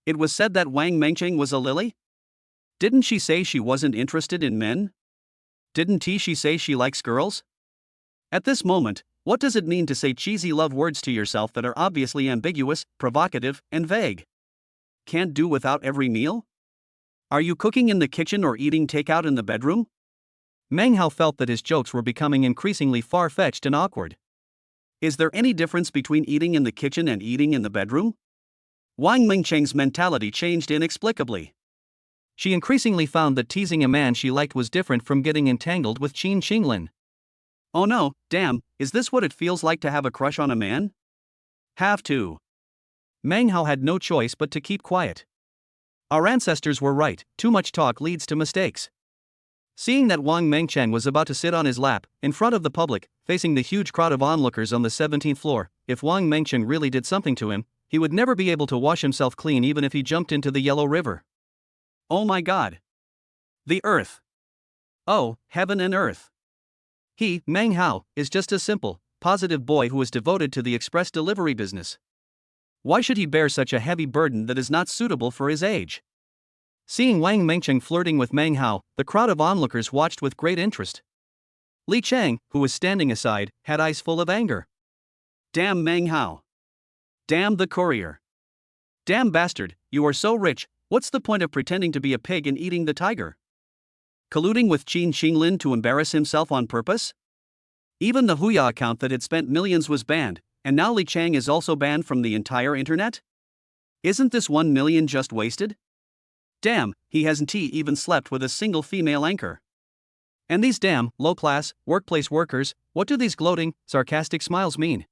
It was said that Wang Mengqing was a lily? Didn't she say she wasn't interested in men? Didn't she say she likes girls? At this moment, what does it mean to say cheesy love words to yourself that are obviously ambiguous, provocative, and vague? Can't do without every meal? Are you cooking in the kitchen or eating takeout in the bedroom? Meng Hao felt that his jokes were becoming increasingly far-fetched and awkward. Is there any difference between eating in the kitchen and eating in the bedroom? Wang Mengqing's mentality changed inexplicably. She increasingly found that teasing a man she liked was different from getting entangled with Qin Qinglin. Oh no, damn, is this what it feels like to have a crush on a man? Have to. Meng Hao had no choice but to keep quiet. Our ancestors were right, too much talk leads to mistakes. Seeing that Wang Mengqiang was about to sit on his lap, in front of the public, facing the huge crowd of onlookers on the 17th floor, if Wang Mengqiang really did something to him, he would never be able to wash himself clean even if he jumped into the Yellow River. Oh my god. The earth. Oh, heaven and earth. He, Meng Hao, is just a simple, positive boy who is devoted to the express delivery business. Why should he bear such a heavy burden that is not suitable for his age? Seeing Wang Mengqiang flirting with Meng Hao, the crowd of onlookers watched with great interest. Li Chang, who was standing aside, had eyes full of anger. Damn Meng Hao. Damn the courier. Damn bastard, you are so rich, what's the point of pretending to be a pig and eating the tiger? Colluding with Qin Qinglin to embarrass himself on purpose? Even the Huya account that had spent millions was banned, and now Li Chang is also banned from the entire internet? Isn't this 1 million just wasted? Damn, he hasn't even slept with a single female anchor. And these damn, low-class, workplace workers, what do these gloating, sarcastic smiles mean?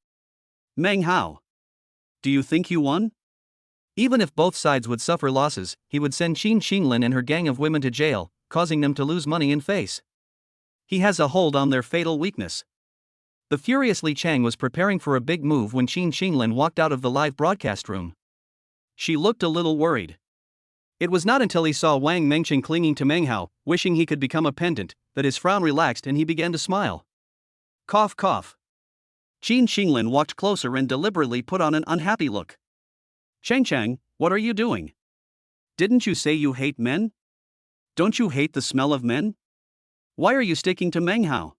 Meng Hao. Do you think you won? Even if both sides would suffer losses, he would send Qin Qinglin and her gang of women to jail, causing them to lose money and face. He has a hold on their fatal weakness. The furious Li Chang was preparing for a big move when Qin Qinglin walked out of the live broadcast room. She looked a little worried. It was not until he saw Wang Mengqing clinging to Meng Hao, wishing he could become a pendant, that his frown relaxed and he began to smile. Cough cough. Qin Qinglin walked closer and deliberately put on an unhappy look. Chang, what are you doing? Didn't you say you hate men? Don't you hate the smell of men? Why are you sticking to Meng Hao?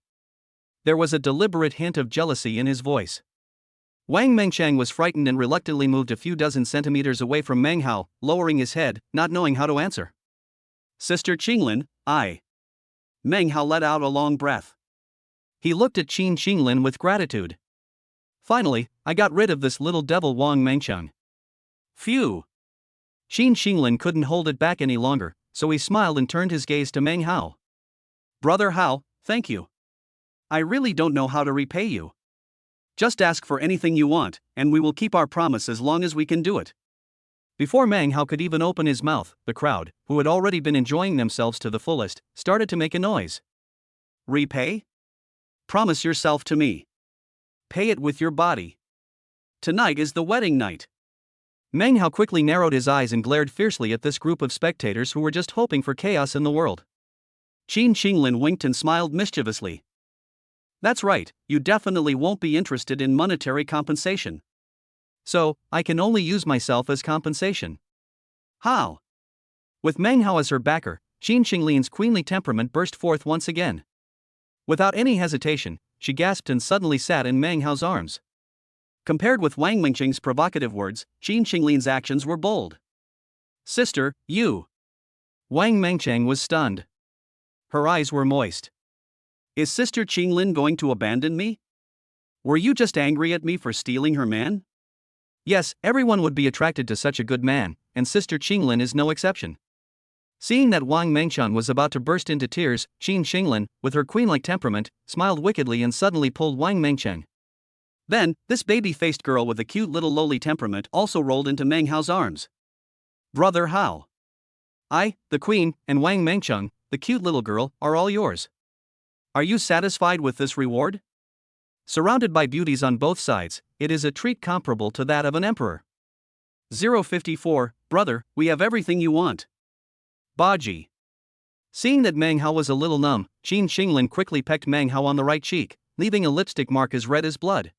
There was a deliberate hint of jealousy in his voice. Wang Mengqiang was frightened and reluctantly moved a few dozen centimeters away from Meng Hao, lowering his head, not knowing how to answer. Sister Qinglin, I. Meng Hao let out a long breath. He looked at Qin Qinglin with gratitude. Finally, I got rid of this little devil Wang Mengqiang. Phew. Qin Qinglin couldn't hold it back any longer, so he smiled and turned his gaze to Meng Hao. Brother Hao, thank you. I really don't know how to repay you. Just ask for anything you want, and we will keep our promise as long as we can do it. Before Meng Hao could even open his mouth, the crowd, who had already been enjoying themselves to the fullest, started to make a noise. Repay? Promise yourself to me. Pay it with your body. Tonight is the wedding night. Meng Hao quickly narrowed his eyes and glared fiercely at this group of spectators who were just hoping for chaos in the world. Qin Qinglin winked and smiled mischievously. That's right, you definitely won't be interested in monetary compensation. So, I can only use myself as compensation. How? With Meng Hao as her backer, Qin Qinglin's queenly temperament burst forth once again. Without any hesitation, she gasped and suddenly sat in Meng Hao's arms. Compared with Wang Mingqing's provocative words, Qin Qinglin's actions were bold. Sister, you. Wang Mengchang was stunned. Her eyes were moist. Is Sister Qinglin going to abandon me? Were you just angry at me for stealing her man? Yes, everyone would be attracted to such a good man, and Sister Qinglin is no exception. Seeing that Wang Mengchan was about to burst into tears, Qin Qinglin, with her queen-like temperament, smiled wickedly and suddenly pulled Wang Mengchang. Then, this baby-faced girl with a cute little lowly temperament also rolled into Meng Hao's arms. Brother Hao. I, the queen, and Wang Mengchang, the cute little girl, are all yours. Are you satisfied with this reward? Surrounded by beauties on both sides, it is a treat comparable to that of an emperor. 054, brother, we have everything you want. Baji. Seeing that Meng Hao was a little numb, Qin Qinglin quickly pecked Meng Hao on the right cheek, leaving a lipstick mark as red as blood.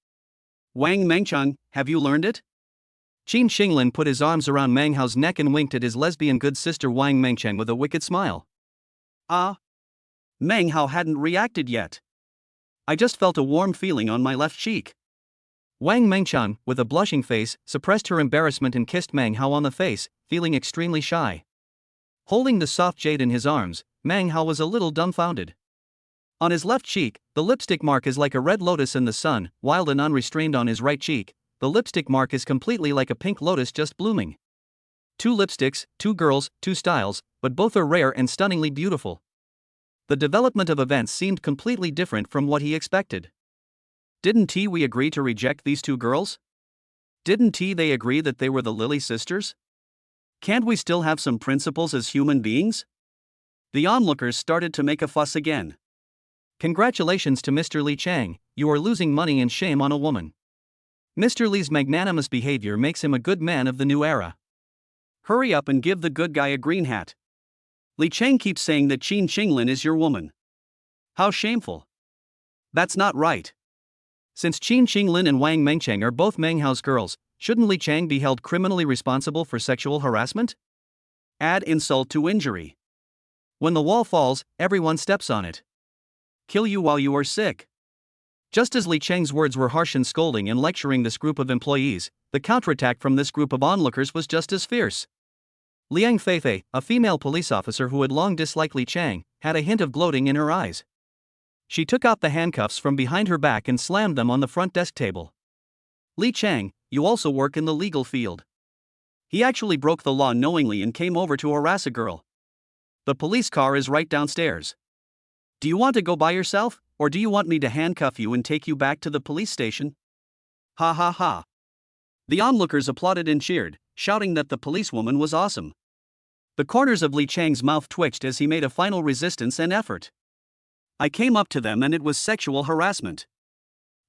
Wang Mengchang, have you learned it? Qin Qinglin put his arms around Meng Hao's neck and winked at his lesbian good sister Wang Mengchang with a wicked smile. Ah. Meng Hao hadn't reacted yet. I just felt a warm feeling on my left cheek. Wang Mengchang, with a blushing face, suppressed her embarrassment and kissed Meng Hao on the face, feeling extremely shy. Holding the soft jade in his arms, Meng Hao was a little dumbfounded. On his left cheek, the lipstick mark is like a red lotus in the sun, wild and unrestrained. On his right cheek, the lipstick mark is completely like a pink lotus just blooming. 2 lipsticks, 2 girls, 2 styles, but both are rare and stunningly beautiful. The development of events seemed completely different from what he expected. Didn't we agree to reject these 2 girls? Didn't they agree that they were the Lily sisters? Can't we still have some principles as human beings? The onlookers started to make a fuss again. Congratulations to Mr. Li Chang, you are losing money and shame on a woman. Mr. Li's magnanimous behavior makes him a good man of the new era. Hurry up and give the good guy a green hat. Li Chang keeps saying that Qin Qinglin is your woman. How shameful. That's not right. Since Qin Qinglin and Wang Mengchang are both Meng Hao's girls, shouldn't Li Chang be held criminally responsible for sexual harassment? Add insult to injury. When the wall falls, everyone steps on it. Kill you while you are sick. Just as Li Chang's words were harsh and scolding and lecturing this group of employees, the counterattack from this group of onlookers was just as fierce. Liang Feifei, a female police officer who had long disliked Li Chang, had a hint of gloating in her eyes. She took out the handcuffs from behind her back and slammed them on the front desk table. Li Chang, you also work in the legal field. He actually broke the law knowingly and came over to harass a girl. The police car is right downstairs. Do you want to go by yourself, or do you want me to handcuff you and take you back to the police station? Ha ha ha. The onlookers applauded and cheered, shouting that the policewoman was awesome. The corners of Li Chang's mouth twitched as he made a final resistance and effort. I came up to them and it was sexual harassment.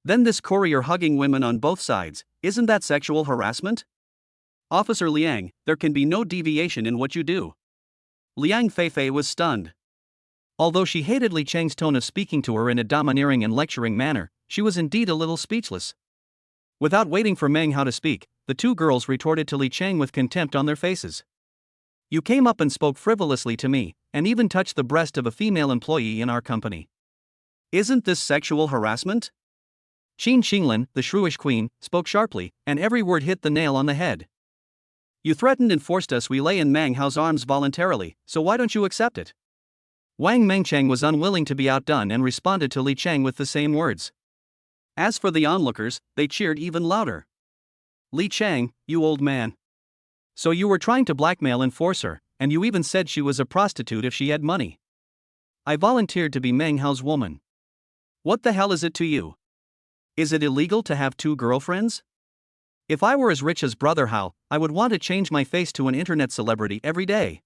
Then this courier hugging women on both sides, isn't that sexual harassment? Officer Liang, there can be no deviation in what you do. Liang Feifei was stunned. Although she hated Li Chang's tone of speaking to her in a domineering and lecturing manner, she was indeed a little speechless. Without waiting for Meng Hao to speak, the 2 girls retorted to Li Chang with contempt on their faces. You came up and spoke frivolously to me, and even touched the breast of a female employee in our company. Isn't this sexual harassment? Qin Qinglin, the shrewish queen, spoke sharply, and every word hit the nail on the head. You threatened and forced us. We lay in Meng Hao's arms voluntarily, so why don't you accept it? Wang Mengchang was unwilling to be outdone and responded to Li Chang with the same words. As for the onlookers, they cheered even louder. Li Chang, you old man. So you were trying to blackmail and force her, and you even said she was a prostitute if she had money. I volunteered to be Meng Hao's woman. What the hell is it to you? Is it illegal to have 2 girlfriends? If I were as rich as Brother Hao, I would want to change my face to an internet celebrity every day.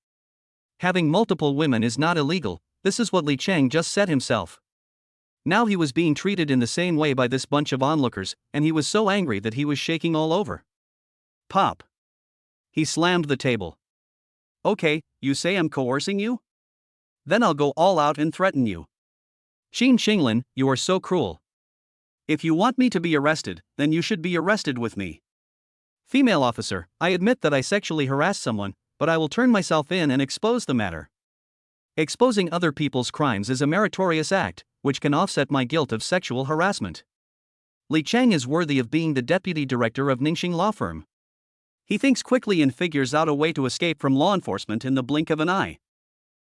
Having multiple women is not illegal, this is what Li Chang just said himself. Now he was being treated in the same way by this bunch of onlookers, and he was so angry that he was shaking all over. Pop. He slammed the table. Okay, you say I'm coercing you? Then I'll go all out and threaten you. Qin Qinglin, you are so cruel. If you want me to be arrested, then you should be arrested with me. Female officer, I admit that I sexually harassed someone, but I will turn myself in and expose the matter. Exposing other people's crimes is a meritorious act, which can offset my guilt of sexual harassment. Li Chang is worthy of being the deputy director of Ningxing law firm. He thinks quickly and figures out a way to escape from law enforcement in the blink of an eye.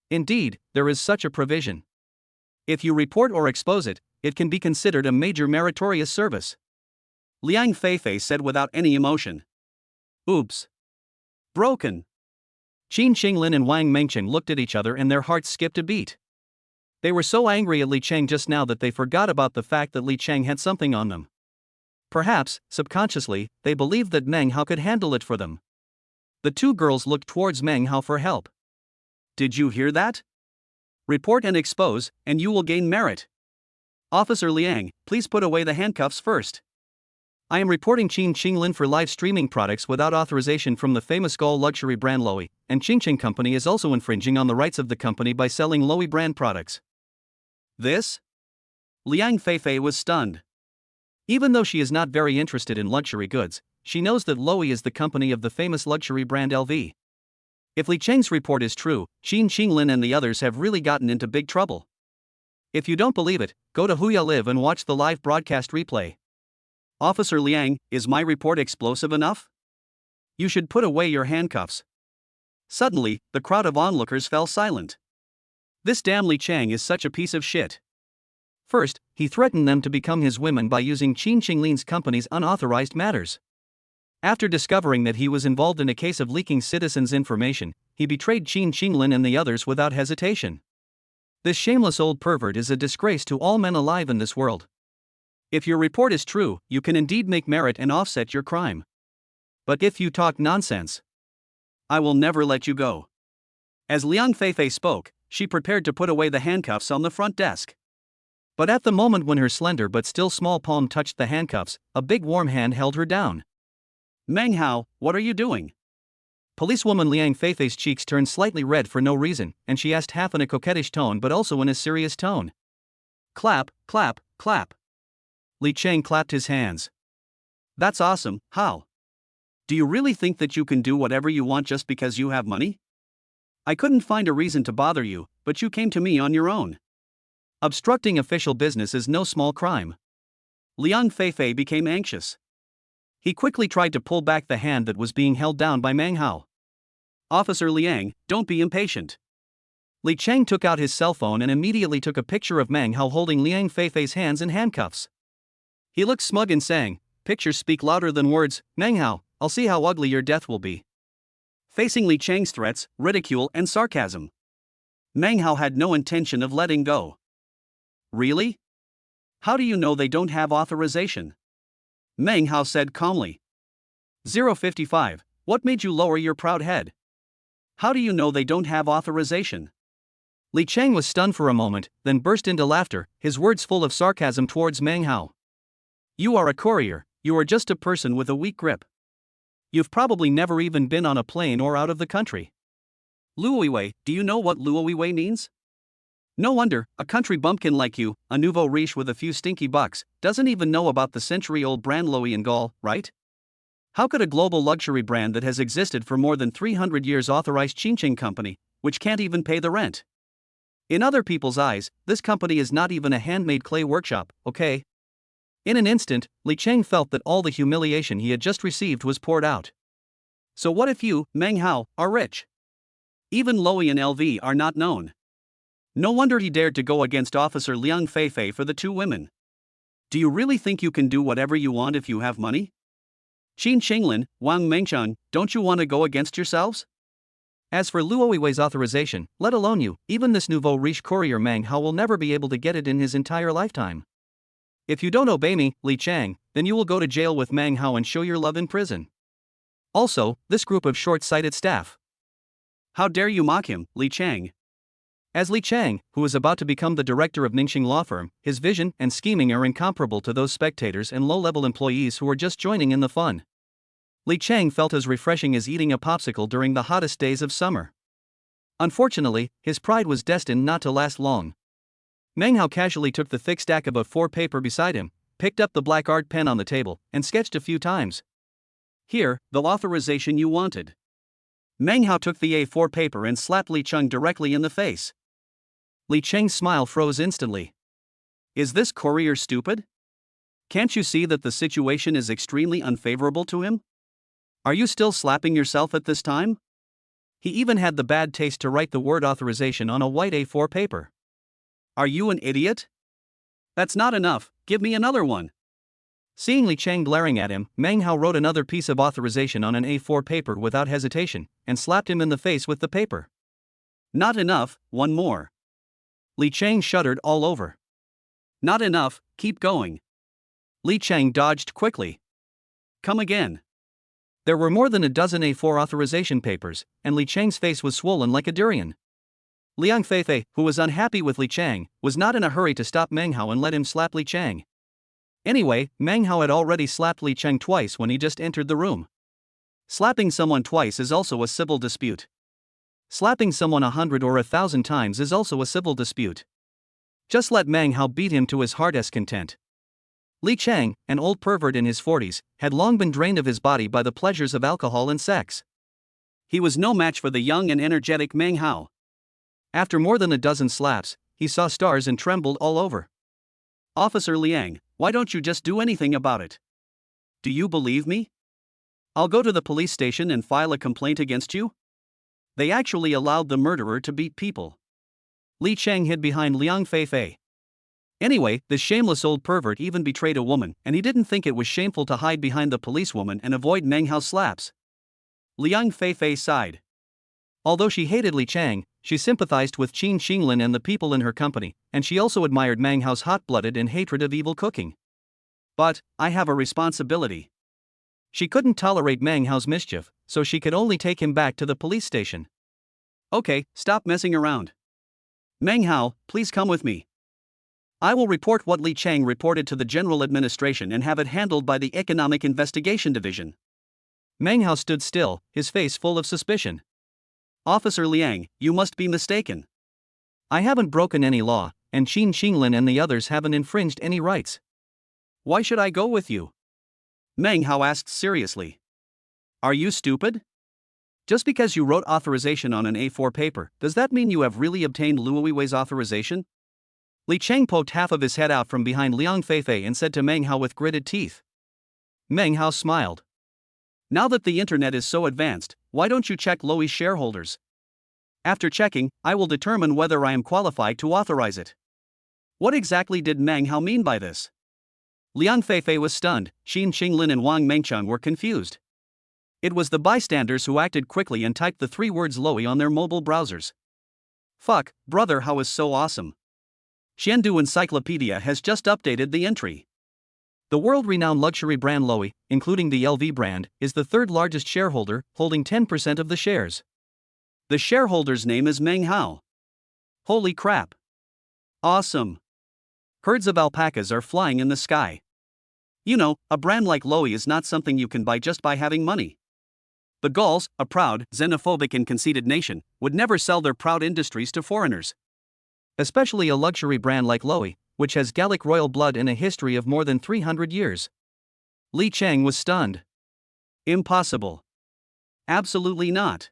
Indeed, there is such a provision. If you report or expose it, it can be considered a major meritorious service. Liang Feifei said without any emotion. Oops. Broken. Qin Qinglin and Wang Mengchen looked at each other and their hearts skipped a beat. They were so angry at Li Chang just now that they forgot about the fact that Li Chang had something on them. Perhaps, subconsciously, they believed that Meng Hao could handle it for them. The two girls looked towards Meng Hao for help. Did you hear that? Report and expose, and you will gain merit. Officer Liang, please put away the handcuffs first. I am reporting Qin Qinglin for live streaming products without authorization from the famous Gall luxury brand Loewe, and Qingqing Company is also infringing on the rights of the company by selling Loewe brand products. This? Liang Feifei was stunned. Even though she is not very interested in luxury goods, she knows that Loewe is the company of the famous luxury brand LV. If Li Chang's report is true, Qin Qinglin and the others have really gotten into big trouble. If you don't believe it, go to Huya Live and watch the live broadcast replay. Officer Liang, is my report explosive enough? You should put away your handcuffs. Suddenly, the crowd of onlookers fell silent. This damn Li Chang is such a piece of shit. First, he threatened them to become his women by using Qin Qinglin's company's unauthorized matters. After discovering that he was involved in a case of leaking citizens' information, he betrayed Qin Qinglin and the others without hesitation. This shameless old pervert is a disgrace to all men alive in this world. If your report is true, you can indeed make merit and offset your crime. But if you talk nonsense, I will never let you go. As Liang Feifei spoke, she prepared to put away the handcuffs on the front desk. But at the moment when her slender but still small palm touched the handcuffs, a big warm hand held her down. Meng Hao, what are you doing? Policewoman Liang Feifei's cheeks turned slightly red for no reason, and she asked half in a coquettish tone but also in a serious tone. Clap, clap, clap. Li Chang clapped his hands. That's awesome, how? Do you really think that you can do whatever you want just because you have money? I couldn't find a reason to bother you, but you came to me on your own. Obstructing official business is no small crime. Liang Feifei became anxious. He quickly tried to pull back the hand that was being held down by Meng Hao. Officer Liang, don't be impatient. Li Chang took out his cell phone and immediately took a picture of Meng Hao holding Liang Feifei's hands in handcuffs. He looked smug and sang, "Pictures speak louder than words, Meng Hao, I'll see how ugly your death will be." Facing Li Chang's threats, ridicule and sarcasm, Meng Hao had no intention of letting go. Really? How do you know they don't have authorization? Meng Hao said calmly. 055, what made you lower your proud head? How do you know they don't have authorization? Li Chang was stunned for a moment, then burst into laughter, his words full of sarcasm towards Meng Hao. You are a courier, you are just a person with a weak grip. You've probably never even been on a plane or out of the country. Luowiwei, do you know what Luowiwei means? No wonder, a country bumpkin like you, a nouveau riche with a few stinky bucks, doesn't even know about the century-old brand Loewe and Gall, right? How could a global luxury brand that has existed for more than 300 years authorize Qingqing Company, which can't even pay the rent? In other people's eyes, this company is not even a handmade clay workshop, okay? In an instant, Li Chang felt that all the humiliation he had just received was poured out. So what if you, Meng Hao, are rich? Even Loewe and LV are not known. No wonder he dared to go against Officer Liang Feifei for the two women. Do you really think you can do whatever you want if you have money? Qin Qinglin, Wang Mengchen, don't you want to go against yourselves? As for Luowiwei's authorization, let alone you, even this nouveau riche courier Meng Hao will never be able to get it in his entire lifetime. If you don't obey me, Li Chang, then you will go to jail with Meng Hao and show your love in prison. Also, this group of short-sighted staff. How dare you mock him, Li Chang? As Li Chang, who is about to become the director of Ningxing law firm, his vision and scheming are incomparable to those spectators and low-level employees who are just joining in the fun. Li Chang felt as refreshing as eating a popsicle during the hottest days of summer. Unfortunately, his pride was destined not to last long. Meng Hao casually took the thick stack of A4 paper beside him, picked up the black art pen on the table, and sketched a few times. Here, the authorization you wanted. Meng Hao took the A4 paper and slapped Li Cheng directly in the face. Li Cheng's smile froze instantly. Is this courier stupid? Can't you see that the situation is extremely unfavorable to him? Are you still slapping yourself at this time? He even had the bad taste to write the word authorization on a white A4 paper. Are you an idiot? That's not enough, give me another one. Seeing Li Cheng glaring at him, Meng Hao wrote another piece of authorization on an A4 paper without hesitation, and slapped him in the face with the paper. Not enough, one more. Li Cheng shuddered all over. Not enough, keep going. Li Cheng dodged quickly. Come again. There were more than a dozen A4 authorization papers, and Li Cheng's face was swollen like a durian. Liang Feifei, who was unhappy with Li Cheng, was not in a hurry to stop Meng Hao and let him slap Li Cheng. Anyway, Meng Hao had already slapped Li Cheng twice when he just entered the room. Slapping someone twice is also a civil dispute. Slapping someone 100 or 1,000 times is also a civil dispute. Just let Meng Hao beat him to his heart's content. Li Cheng, an old pervert in his 40s, had long been drained of his body by the pleasures of alcohol and sex. He was no match for the young and energetic Meng Hao. After more than a dozen slaps, he saw stars and trembled all over. Officer Liang, why don't you just do anything about it? Do you believe me? I'll go to the police station and file a complaint against you. They actually allowed the murderer to beat people. Li Cheng hid behind Liang Feifei. Anyway, the shameless old pervert even betrayed a woman, and he didn't think it was shameful to hide behind the policewoman and avoid Meng Hao's slaps. Liang Feifei sighed. Although she hated Li Cheng, she sympathized with Qin Xinglin and the people in her company, and she also admired Meng Hao's hot-blooded and hatred of evil cooking. But, I have a responsibility. She couldn't tolerate Meng Hao's mischief, so she could only take him back to the police station. Okay, stop messing around. Meng Hao, please come with me. I will report what Li Cheng reported to the General Administration and have it handled by the Economic Investigation Division. Meng Hao stood still, his face full of suspicion. Officer Liang, you must be mistaken. I haven't broken any law, and Qin Xinglin and the others haven't infringed any rights. Why should I go with you? Meng Hao asked seriously. Are you stupid? Just because you wrote authorization on an A4 paper, does that mean you have really obtained Luo Wei's authorization? Li Cheng poked half of his head out from behind Liang Feifei and said to Meng Hao with gritted teeth. Meng Hao smiled. Now that the internet is so advanced, why don't you check Luo's shareholders? After checking, I will determine whether I am qualified to authorize it. What exactly did Meng Hao mean by this? Liang Feifei was stunned, Qin Xinglin and Wang Mengcheng were confused. It was the bystanders who acted quickly and typed the 3 words Luo on their mobile browsers. Fuck, brother, how is so awesome. Xiandu Encyclopedia has just updated the entry. The world-renowned luxury brand Luo, including the LV brand, is the 3rd largest shareholder, holding 10% of the shares. The shareholder's name is Meng Hao. Holy crap. Awesome. Herds of alpacas are flying in the sky. You know, a brand like Luo is not something you can buy just by having money. The Gauls, a proud, xenophobic and conceited nation, would never sell their proud industries to foreigners. Especially a luxury brand like Luo, which has Gallic royal blood and a history of more than 300 years. Li Cheng was stunned. Impossible. Absolutely not.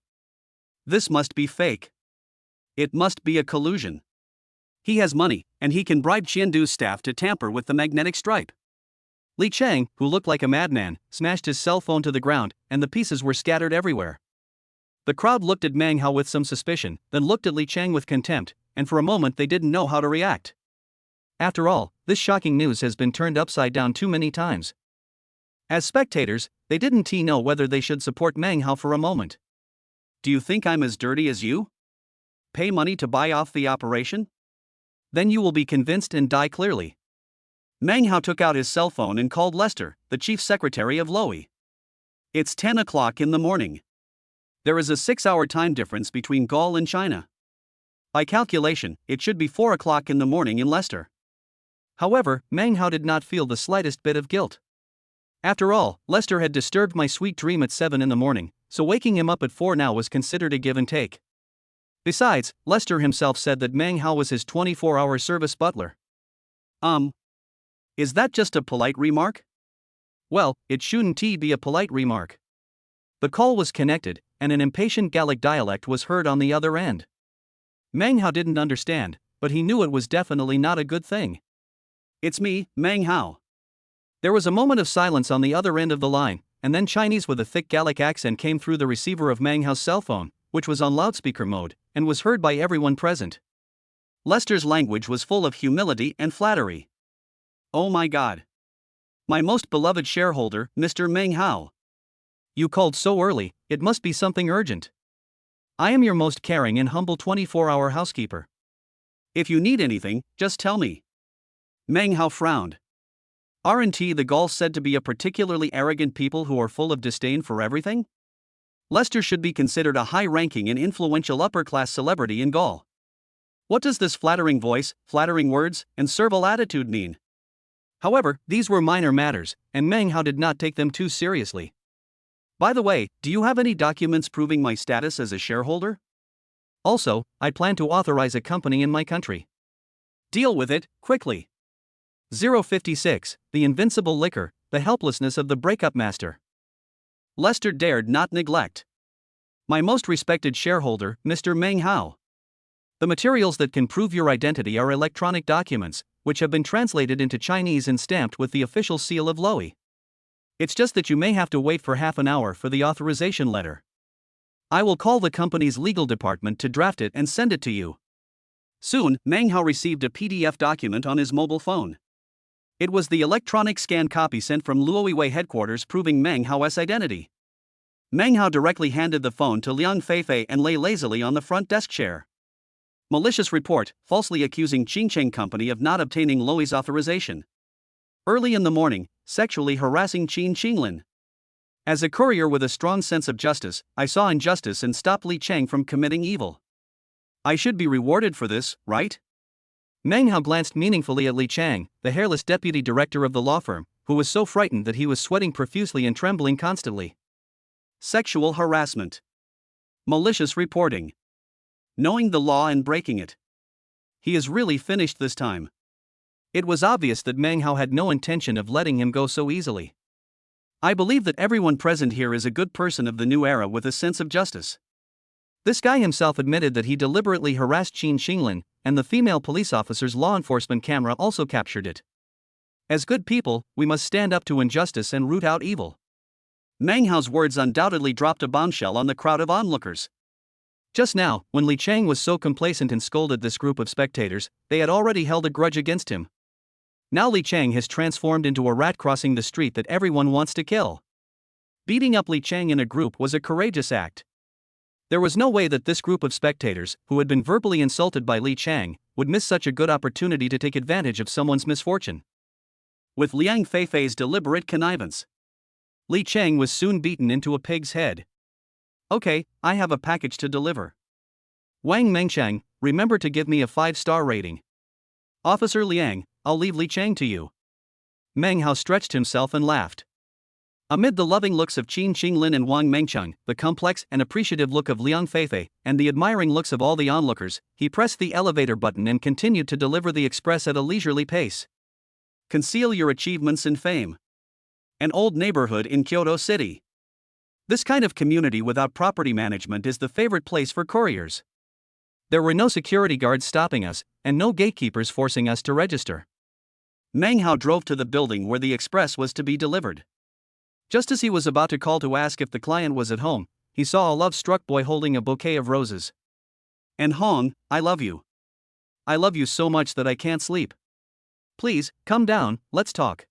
This must be fake. It must be a collusion. He has money, and he can bribe Qiandu's staff to tamper with the magnetic stripe. Li Cheng, who looked like a madman, smashed his cell phone to the ground, and the pieces were scattered everywhere. The crowd looked at Meng Hao with some suspicion, then looked at Li Cheng with contempt, and for a moment they didn't know how to react. After all, this shocking news has been turned upside down too many times. As spectators, they didn't know whether they should support Meng Hao for a moment. Do you think I'm as dirty as you? Pay money to buy off the operation? Then you will be convinced and die clearly. Meng Hao took out his cell phone and called Lester, the chief secretary of Luo. It's 10 o'clock in the morning. There is a 6-hour time difference between Gaul and China. By calculation, it should be 4 o'clock in the morning in Leicester. However, Meng Hao did not feel the slightest bit of guilt. After all, Lester had disturbed my sweet dream at 7 in the morning, so waking him up at 4 now was considered a give and take. Besides, Lester himself said that Meng Hao was his 24-hour service butler. Is that just a polite remark? Well, it shouldn't be a polite remark. The call was connected, and an impatient Gallic dialect was heard on the other end. Meng Hao didn't understand, but he knew it was definitely not a good thing. It's me, Meng Hao. There was a moment of silence on the other end of the line, and then Chinese with a thick Gallic accent came through the receiver of Meng Hao's cell phone, which was on loudspeaker mode, and was heard by everyone present. Lester's language was full of humility and flattery. Oh my God. My most beloved shareholder, Mr. Meng Hao. You called so early, it must be something urgent. I am your most caring and humble 24-hour housekeeper. If you need anything, just tell me. Meng Hao frowned. Aren't the Gauls said to be a particularly arrogant people who are full of disdain for everything? Lester should be considered a high-ranking and influential upper-class celebrity in Gaul. What does this flattering voice, flattering words, and servile attitude mean? However, these were minor matters, and Meng Hao did not take them too seriously. By the way, do you have any documents proving my status as a shareholder? Also, I plan to authorize a company in my country. Deal with it, quickly. 056, the invincible liquor, the helplessness of the breakup master. Lester dared not neglect. My most respected shareholder, Mr. Meng Hao. The materials that can prove your identity are electronic documents, which have been translated into Chinese and stamped with the official seal of Loei. It's just that you may have to wait for half an hour for the authorization letter. I will call the company's legal department to draft it and send it to you. Soon, Meng Hao received a PDF document on his mobile phone. It was the electronic scanned copy sent from Luoyiwei headquarters proving Meng Hao's identity. Meng Hao directly handed the phone to Liang Feifei and lay lazily on the front desk chair. Malicious report, falsely accusing Qingcheng Company of not obtaining Loei's authorization. Early in the morning, sexually harassing Qin Qinglin. As a courier with a strong sense of justice, I saw injustice and stopped Li Cheng from committing evil. I should be rewarded for this, right? Meng Hao glanced meaningfully at Li Chang, the hairless deputy director of the law firm, who was so frightened that he was sweating profusely and trembling constantly. Sexual harassment. Malicious reporting. Knowing the law and breaking it. He is really finished this time. It was obvious that Meng Hao had no intention of letting him go so easily. I believe that everyone present here is a good person of the new era with a sense of justice. This guy himself admitted that he deliberately harassed Qin Qinglin, and the female police officer's law enforcement camera also captured it. As good people, we must stand up to injustice and root out evil. Meng Hao's words undoubtedly dropped a bombshell on the crowd of onlookers. Just now, when Li Chang was so complacent and scolded this group of spectators, they had already held a grudge against him. Now Li Chang has transformed into a rat crossing the street that everyone wants to kill. Beating up Li Chang in a group was a courageous act. There was no way that this group of spectators, who had been verbally insulted by Li Chang, would miss such a good opportunity to take advantage of someone's misfortune. With Liang Feifei's deliberate connivance, Li Chang was soon beaten into a pig's head. Okay, I have a package to deliver. Wang Mengchang, remember to give me a 5-star rating. Officer Liang, I'll leave Li Chang to you. Meng Hao stretched himself and laughed. Amid the loving looks of Qin Qinglin and Wang Mengchang, the complex and appreciative look of Liang Feifei, and the admiring looks of all the onlookers, he pressed the elevator button and continued to deliver the express at a leisurely pace. Conceal your achievements and fame. An old neighborhood in Kyoto City. This kind of community without property management is the favorite place for couriers. There were no security guards stopping us, and no gatekeepers forcing us to register. Meng Hao drove to the building where the express was to be delivered. Just as he was about to call to ask if the client was at home, he saw a love-struck boy holding a bouquet of roses. "And Hong, I love you. I love you so much that I can't sleep. Please, come down, let's talk."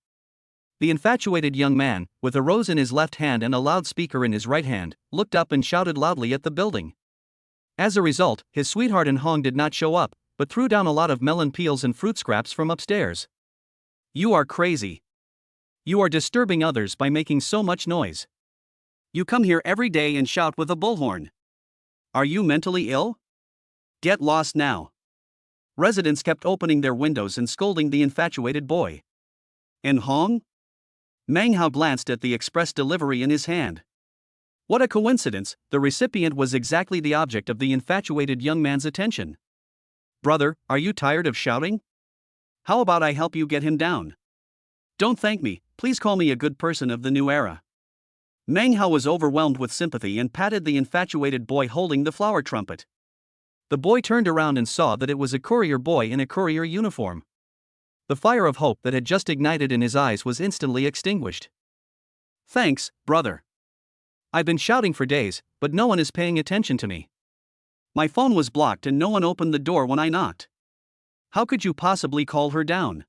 The infatuated young man, with a rose in his left hand and a loudspeaker in his right hand, looked up and shouted loudly at the building. As a result, his sweetheart and Hong did not show up, but threw down a lot of melon peels and fruit scraps from upstairs. "You are crazy. You are disturbing others by making so much noise. You come here every day and shout with a bullhorn. Are you mentally ill? Get lost now." Residents kept opening their windows and scolding the infatuated boy. "And Hong?" Meng Hao glanced at the express delivery in his hand. What a coincidence, the recipient was exactly the object of the infatuated young man's attention. Brother, are you tired of shouting? How about I help you get him down? Don't thank me, please call me a good person of the new era. Meng Hao was overwhelmed with sympathy and patted the infatuated boy holding the flower trumpet. The boy turned around and saw that it was a courier boy in a courier uniform. The fire of hope that had just ignited in his eyes was instantly extinguished. Thanks, brother. I've been shouting for days, but no one is paying attention to me. My phone was blocked and no one opened the door when I knocked. How could you possibly call her down?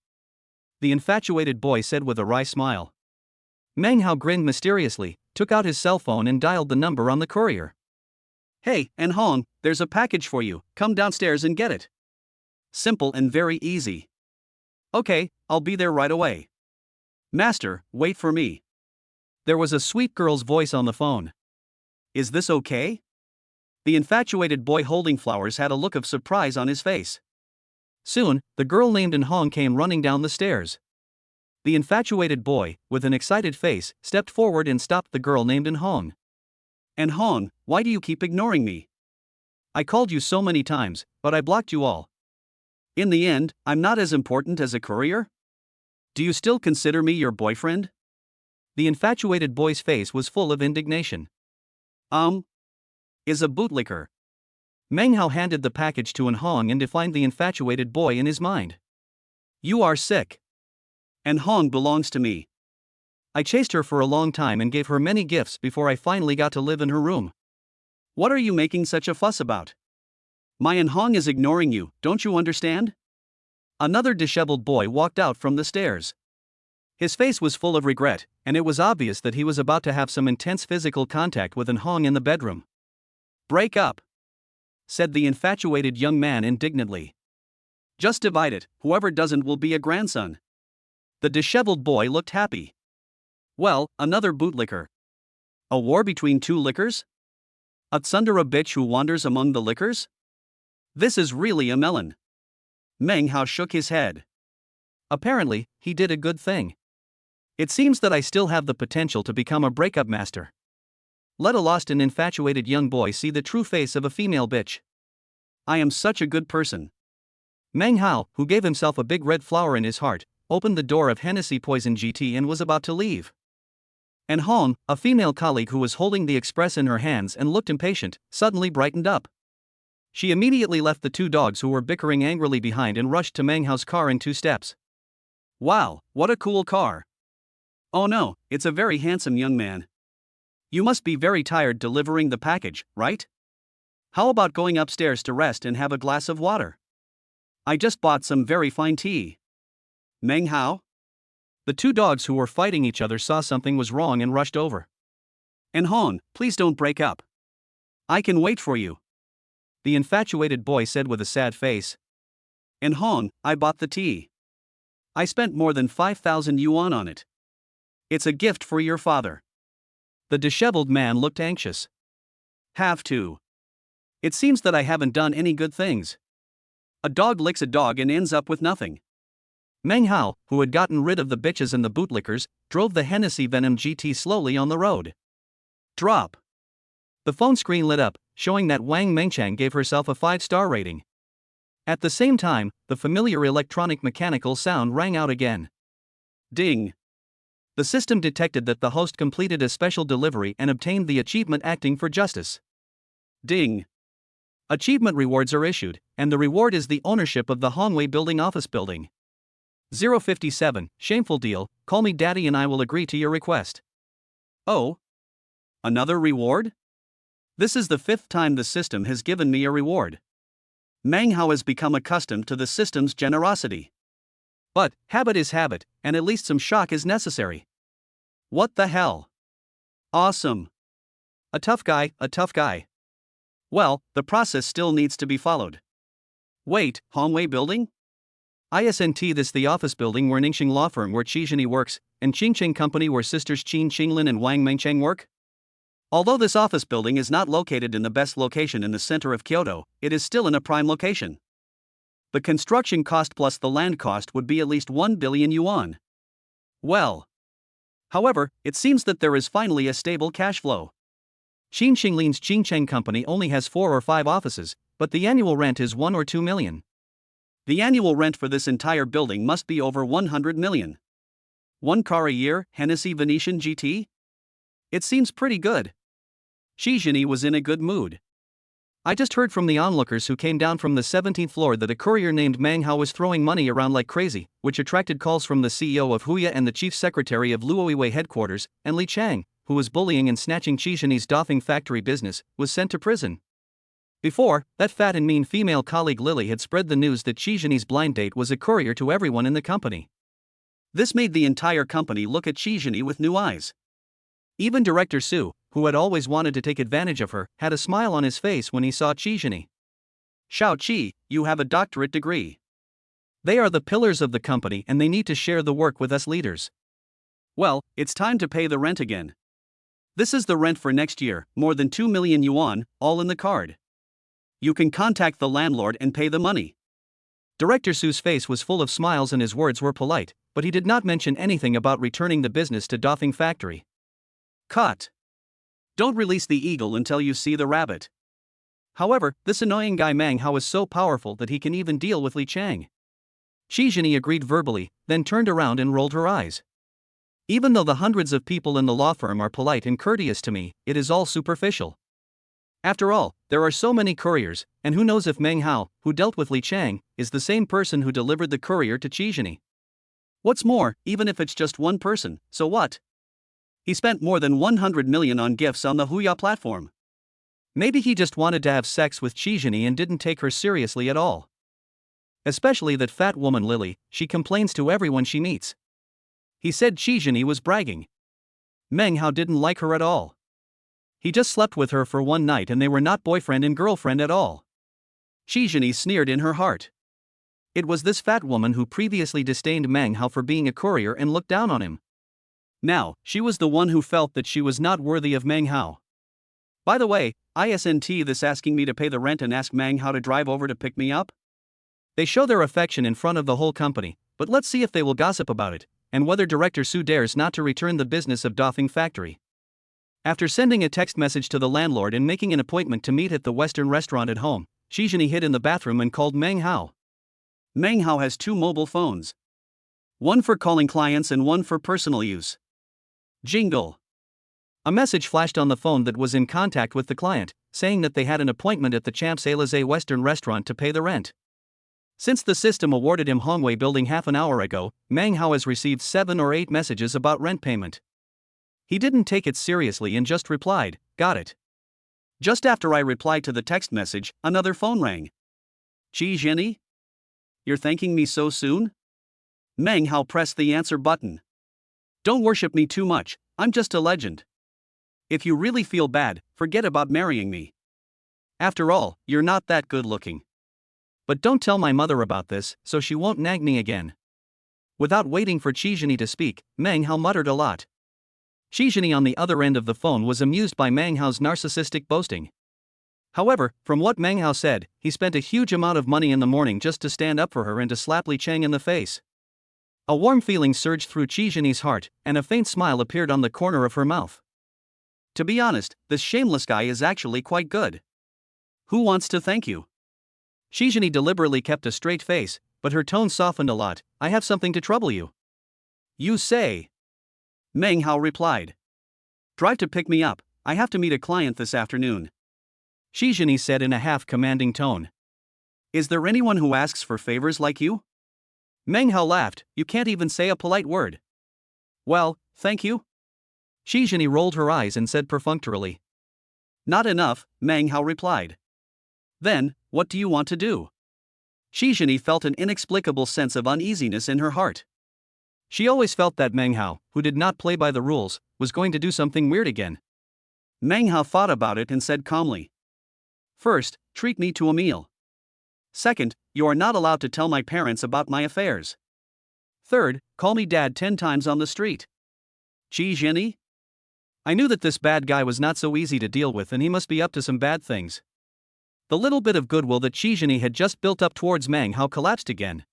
The infatuated boy said with a wry smile. Meng Hao grinned mysteriously, took out his cell phone and dialed the number on the courier. Hey, En Hong, there's a package for you, come downstairs and get it. Simple and very easy. Okay, I'll be there right away. Master, wait for me. There was a sweet girl's voice on the phone. Is this okay? The infatuated boy holding flowers had a look of surprise on his face. Soon, the girl named En Hong came running down the stairs. The infatuated boy, with an excited face, stepped forward and stopped the girl named En Hong. En Hong, why do you keep ignoring me? I called you so many times, but I blocked you all. In the end, I'm not as important as a courier? Do you still consider me your boyfriend? The infatuated boy's face was full of indignation. Is a bootlicker. Meng Hao handed the package to En Hong and defined the infatuated boy in his mind. You are sick. En Hong belongs to me. I chased her for a long time and gave her many gifts before I finally got to live in her room. What are you making such a fuss about? My En Hong is ignoring you, don't you understand? Another disheveled boy walked out from the stairs. His face was full of regret, and it was obvious that he was about to have some intense physical contact with En Hong in the bedroom. Break up, said the infatuated young man indignantly. Just divide it, whoever doesn't will be a grandson. The disheveled boy looked happy. Well, another bootlicker. A war between two lickers? A tsundere bitch who wanders among the lickers? This is really a melon. Meng Hao shook his head. Apparently, he did a good thing. It seems that I still have the potential to become a breakup master. Let a lost and infatuated young boy see the true face of a female bitch. I am such a good person. Meng Hao, who gave himself a big red flower in his heart, opened the door of Hennessy Poison GT and was about to leave. En Hong, a female colleague who was holding the express in her hands and looked impatient, suddenly brightened up. She immediately left the two dogs who were bickering angrily behind and rushed to Meng Hao's car in 2 steps. Wow, what a cool car. Oh no, it's a very handsome young man. You must be very tired delivering the package, right? How about going upstairs to rest and have a glass of water? I just bought some very fine tea. Meng Hao? The two dogs who were fighting each other saw something was wrong and rushed over. En Hong, please don't break up. I can wait for you. The infatuated boy said with a sad face. En Hong, I bought the tea. I spent more than 5,000 yuan on it. It's a gift for your father. The disheveled man looked anxious. Have to. It seems that I haven't done any good things. A dog licks a dog and ends up with nothing. Meng Hao, who had gotten rid of the bitches and the bootlickers, drove the Hennessy Venom GT slowly on the road. Drop. The phone screen lit up, showing that Wang Mengchang gave herself a 5-star rating. At the same time, the familiar electronic mechanical sound rang out again. Ding. The system detected that the host completed a special delivery and obtained the achievement Acting for Justice. Ding. Achievement rewards are issued, and the reward is the ownership of the Hongwei Building office building. 057, shameful deal, call me daddy and I will agree to your request. Oh? Another reward? This is the 5th time the system has given me a reward. Meng Hao has become accustomed to the system's generosity. But, habit is habit, and at least some shock is necessary. What the hell? Awesome. A tough guy, a tough guy. Well, the process still needs to be followed. Wait, Hongwei Building? ISNT This the office building where Ningxing Law Firm where Qi Zhini works, and Qingcheng Company where sisters Qin Qinglin and Wang Mengcheng work? Although this office building is not located in the best location in the center of Kyoto, it is still in a prime location. The construction cost plus the land cost would be at least 1 billion yuan. Well. However, it seems that there is finally a stable cash flow. Xin Xinglin's Qingcheng company only has 4 or 5 offices, but the annual rent is 1 or 2 million. The annual rent for this entire building must be over 100 million. 1 car a year, Hennessy Venetian GT? It seems pretty good. Xi Jinyi was in a good mood. I just heard from the onlookers who came down from the 17th floor that a courier named Meng Hao was throwing money around like crazy, which attracted calls from the CEO of Huya and the chief secretary of Luoyiwei headquarters, and Li Chang, who was bullying and snatching Xi Jinyi's doffing factory business, was sent to prison. Before, that fat and mean female colleague Lily had spread the news that Xi Jinyi's blind date was a courier to everyone in the company. This made the entire company look at Xi Jinyi with new eyes. Even Director Su, who had always wanted to take advantage of her, had a smile on his face when he saw Xi Jinyi. Shao Qi, you have a doctorate degree. They are the pillars of the company and they need to share the work with us leaders. Well, it's time to pay the rent again. This is the rent for next year, more than 2 million yuan, all in the card. You can contact the landlord and pay the money. Director Su's face was full of smiles and his words were polite, but he did not mention anything about returning the business to doffing factory. Cut. Don't release the eagle until you see the rabbit. However, this annoying guy Meng Hao is so powerful that he can even deal with Li Chang. Xi Jinyi agreed verbally, then turned around and rolled her eyes. Even though the hundreds of people in the law firm are polite and courteous to me, it is all superficial. After all, there are so many couriers, and who knows if Meng Hao, who dealt with Li Chang, is the same person who delivered the courier to Xi Jinyi. What's more, even if it's just one person, so what? He spent more than 100 million on gifts on the Huya platform. Maybe he just wanted to have sex with Xi Jinyi and didn't take her seriously at all. Especially that fat woman Lily, she complains to everyone she meets. He said Xi Jinyi was bragging. Meng Hao didn't like her at all. He just slept with her for one night and they were not boyfriend and girlfriend at all. Xi Jinyi sneered in her heart. It was this fat woman who previously disdained Meng Hao for being a courier and looked down on him. Now, she was the one who felt that she was not worthy of Meng Hao. By the way, isn't this asking me to pay the rent and ask Meng Hao to drive over to pick me up? They show their affection in front of the whole company, but let's see if they will gossip about it, and whether Director Su dares not to return the business of doffing factory. After sending a text message to the landlord and making an appointment to meet at the Western restaurant at home, Xi Jinyi hid in the bathroom and called Meng Hao. Meng Hao has 2 mobile phones. One for calling clients and one for personal use. Jingle. A message flashed on the phone that was in contact with the client, saying that they had an appointment at the Champs-Élysées Western restaurant to pay the rent. Since the system awarded him Hongwei building half an hour ago, Meng Hao has received 7 or 8 messages about rent payment. He didn't take it seriously and just replied, "Got it." Just after I replied to the text message, another phone rang. Xi Jinyi? You're thanking me so soon? Meng Hao pressed the answer button. Don't worship me too much, I'm just a legend. If you really feel bad, forget about marrying me. After all, you're not that good looking. But don't tell my mother about this, so she won't nag me again. Without waiting for Xi Jinyi to speak, Meng Hao muttered a lot. Xi Jinyi on the other end of the phone was amused by Meng Hao's narcissistic boasting. However, from what Meng Hao said, he spent a huge amount of money in the morning just to stand up for her and to slap Li Chang in the face. A warm feeling surged through Xi Jinyi's heart, and a faint smile appeared on the corner of her mouth. To be honest, this shameless guy is actually quite good. Who wants to thank you? Xi Jinyi deliberately kept a straight face, but her tone softened a lot. I have something to trouble you. You say? Meng Hao replied. Drive to pick me up, I have to meet a client this afternoon. Xi Jinyi said in a half-commanding tone. Is there anyone who asks for favors like you? Meng Hao laughed. You can't even say a polite word. Well, thank you. Xi Jinyi rolled her eyes and said perfunctorily. Not enough, Meng Hao replied. Then, what do you want to do? Xi Jinyi felt an inexplicable sense of uneasiness in her heart. She always felt that Meng Hao, who did not play by the rules, was going to do something weird again. Meng Hao thought about it and said calmly. First, treat me to a meal. Second, you are not allowed to tell my parents about my affairs. Third, call me dad 10 times on the street. Xi Jinyi? I knew that this bad guy was not so easy to deal with and he must be up to some bad things. The little bit of goodwill that Xi Jinyi had just built up towards Meng Hao collapsed again.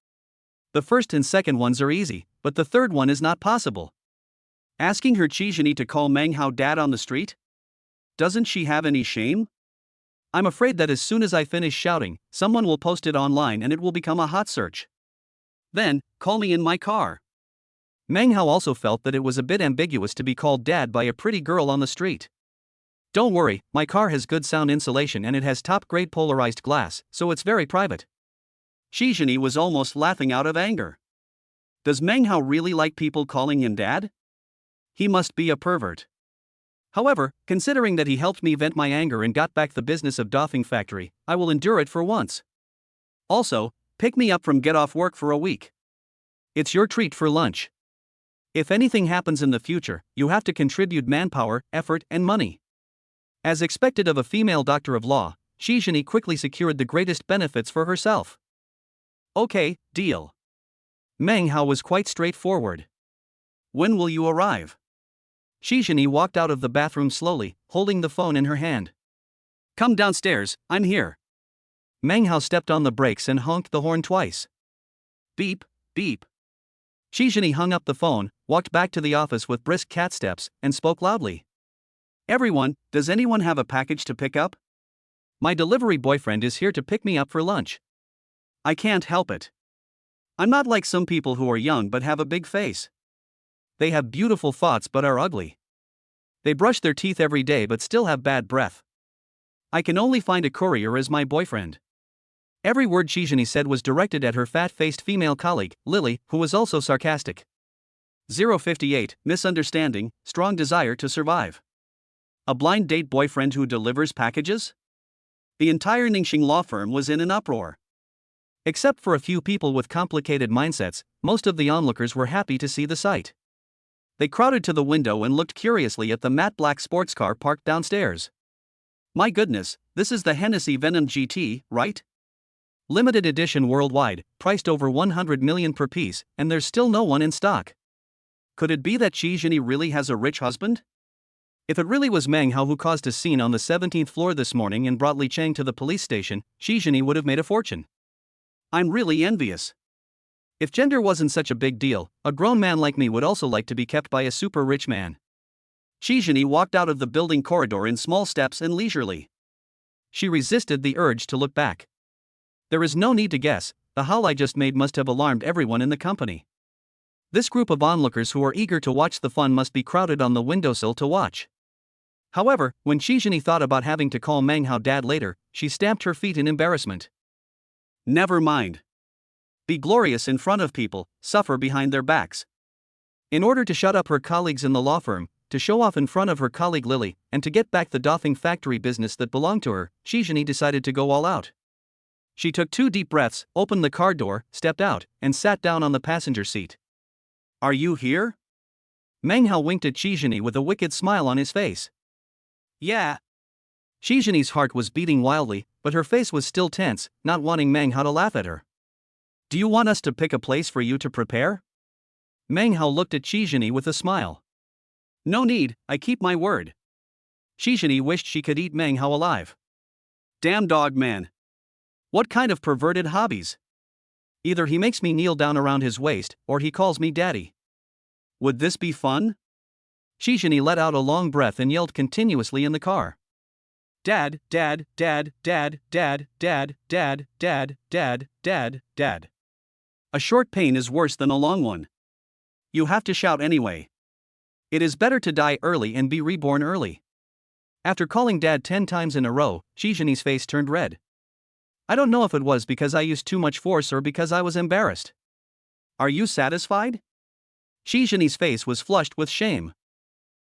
The first and second ones are easy, but the third one is not possible. Asking her Xi Jinyi to call Meng Hao dad on the street? Doesn't she have any shame? I'm afraid that as soon as I finish shouting, someone will post it online and it will become a hot search. Then, call me in my car. Meng Hao also felt that it was a bit ambiguous to be called dad by a pretty girl on the street. Don't worry, my car has good sound insulation and it has top-grade polarized glass, so it's very private. Xi Zhenyi was almost laughing out of anger. Does Meng Hao really like people calling him dad? He must be a pervert. However, considering that he helped me vent my anger and got back the business of doffing factory, I will endure it for once. Also, pick me up from get off work for a week. It's your treat for lunch. If anything happens in the future, you have to contribute manpower, effort, and money. As expected of a female doctor of law, Xi Zhenyi quickly secured the greatest benefits for herself. Okay, deal. Meng Hao was quite straightforward. When will you arrive? Xi Zhenyi walked out of the bathroom slowly, holding the phone in her hand. Come downstairs, I'm here. Meng Hao stepped on the brakes and honked the horn twice. Beep, beep. Xi Zhenyi hung up the phone, walked back to the office with brisk cat steps, and spoke loudly. Everyone, does anyone have a package to pick up? My delivery boyfriend is here to pick me up for lunch. I can't help it. I'm not like some people who are young but have a big face. They have beautiful thoughts but are ugly. They brush their teeth every day but still have bad breath. I can only find a courier as my boyfriend. Every word Xi Zhenyi said was directed at her fat-faced female colleague, Lily, who was also sarcastic. 058, misunderstanding, strong desire to survive. A blind date boyfriend who delivers packages? The entire Ningxing law firm was in an uproar. Except for a few people with complicated mindsets, most of the onlookers were happy to see the sight. They crowded to the window and looked curiously at the matte black sports car parked downstairs. My goodness, this is the Hennessy Venom GT, right? Limited edition worldwide, priced over 100 million per piece, and there's still no one in stock. Could it be that Xi Zhenyi really has a rich husband? If it really was Meng Hao who caused a scene on the 17th floor this morning and brought Li Cheng to the police station, Xi Zhenyi would have made a fortune. I'm really envious. If gender wasn't such a big deal, a grown man like me would also like to be kept by a super rich man. Xi Zhenyi walked out of the building corridor in small steps and leisurely. She resisted the urge to look back. There is no need to guess, the howl I just made must have alarmed everyone in the company. This group of onlookers who are eager to watch the fun must be crowded on the windowsill to watch. However, when Xi Zhenyi thought about having to call Meng Hao dad later, she stamped her feet in embarrassment. Never mind. Be glorious in front of people, suffer behind their backs. In order to shut up her colleagues in the law firm, to show off in front of her colleague Lily, and to get back the doffing factory business that belonged to her, Xi Zhenyi decided to go all out. She took 2 deep breaths, opened the car door, stepped out, and sat down on the passenger seat. Are you here? Meng Hao winked at Xi Zhenyi with a wicked smile on his face. Yeah. Xi Zhenyi's heart was beating wildly, but her face was still tense, not wanting Meng Hao to laugh at her. Do you want us to pick a place for you to prepare? Meng Hao looked at Xi Zhenyi with a smile. No need, I keep my word. Xi Zhenyi wished she could eat Meng Hao alive. Damn dog man. What kind of perverted hobbies? Either he makes me kneel down around his waist, or he calls me daddy. Would this be fun? Xi Zhenyi let out a long breath and yelled continuously in the car. Dad, dad, dad, dad, dad, dad, dad, dad, dad, dad, dad. A short pain is worse than a long one. You have to shout anyway. It is better to die early and be reborn early. After calling dad 10 times in a row, Xi Zhenyi's face turned red. I don't know if it was because I used too much force or because I was embarrassed. Are you satisfied? Xi Zhenyi's face was flushed with shame.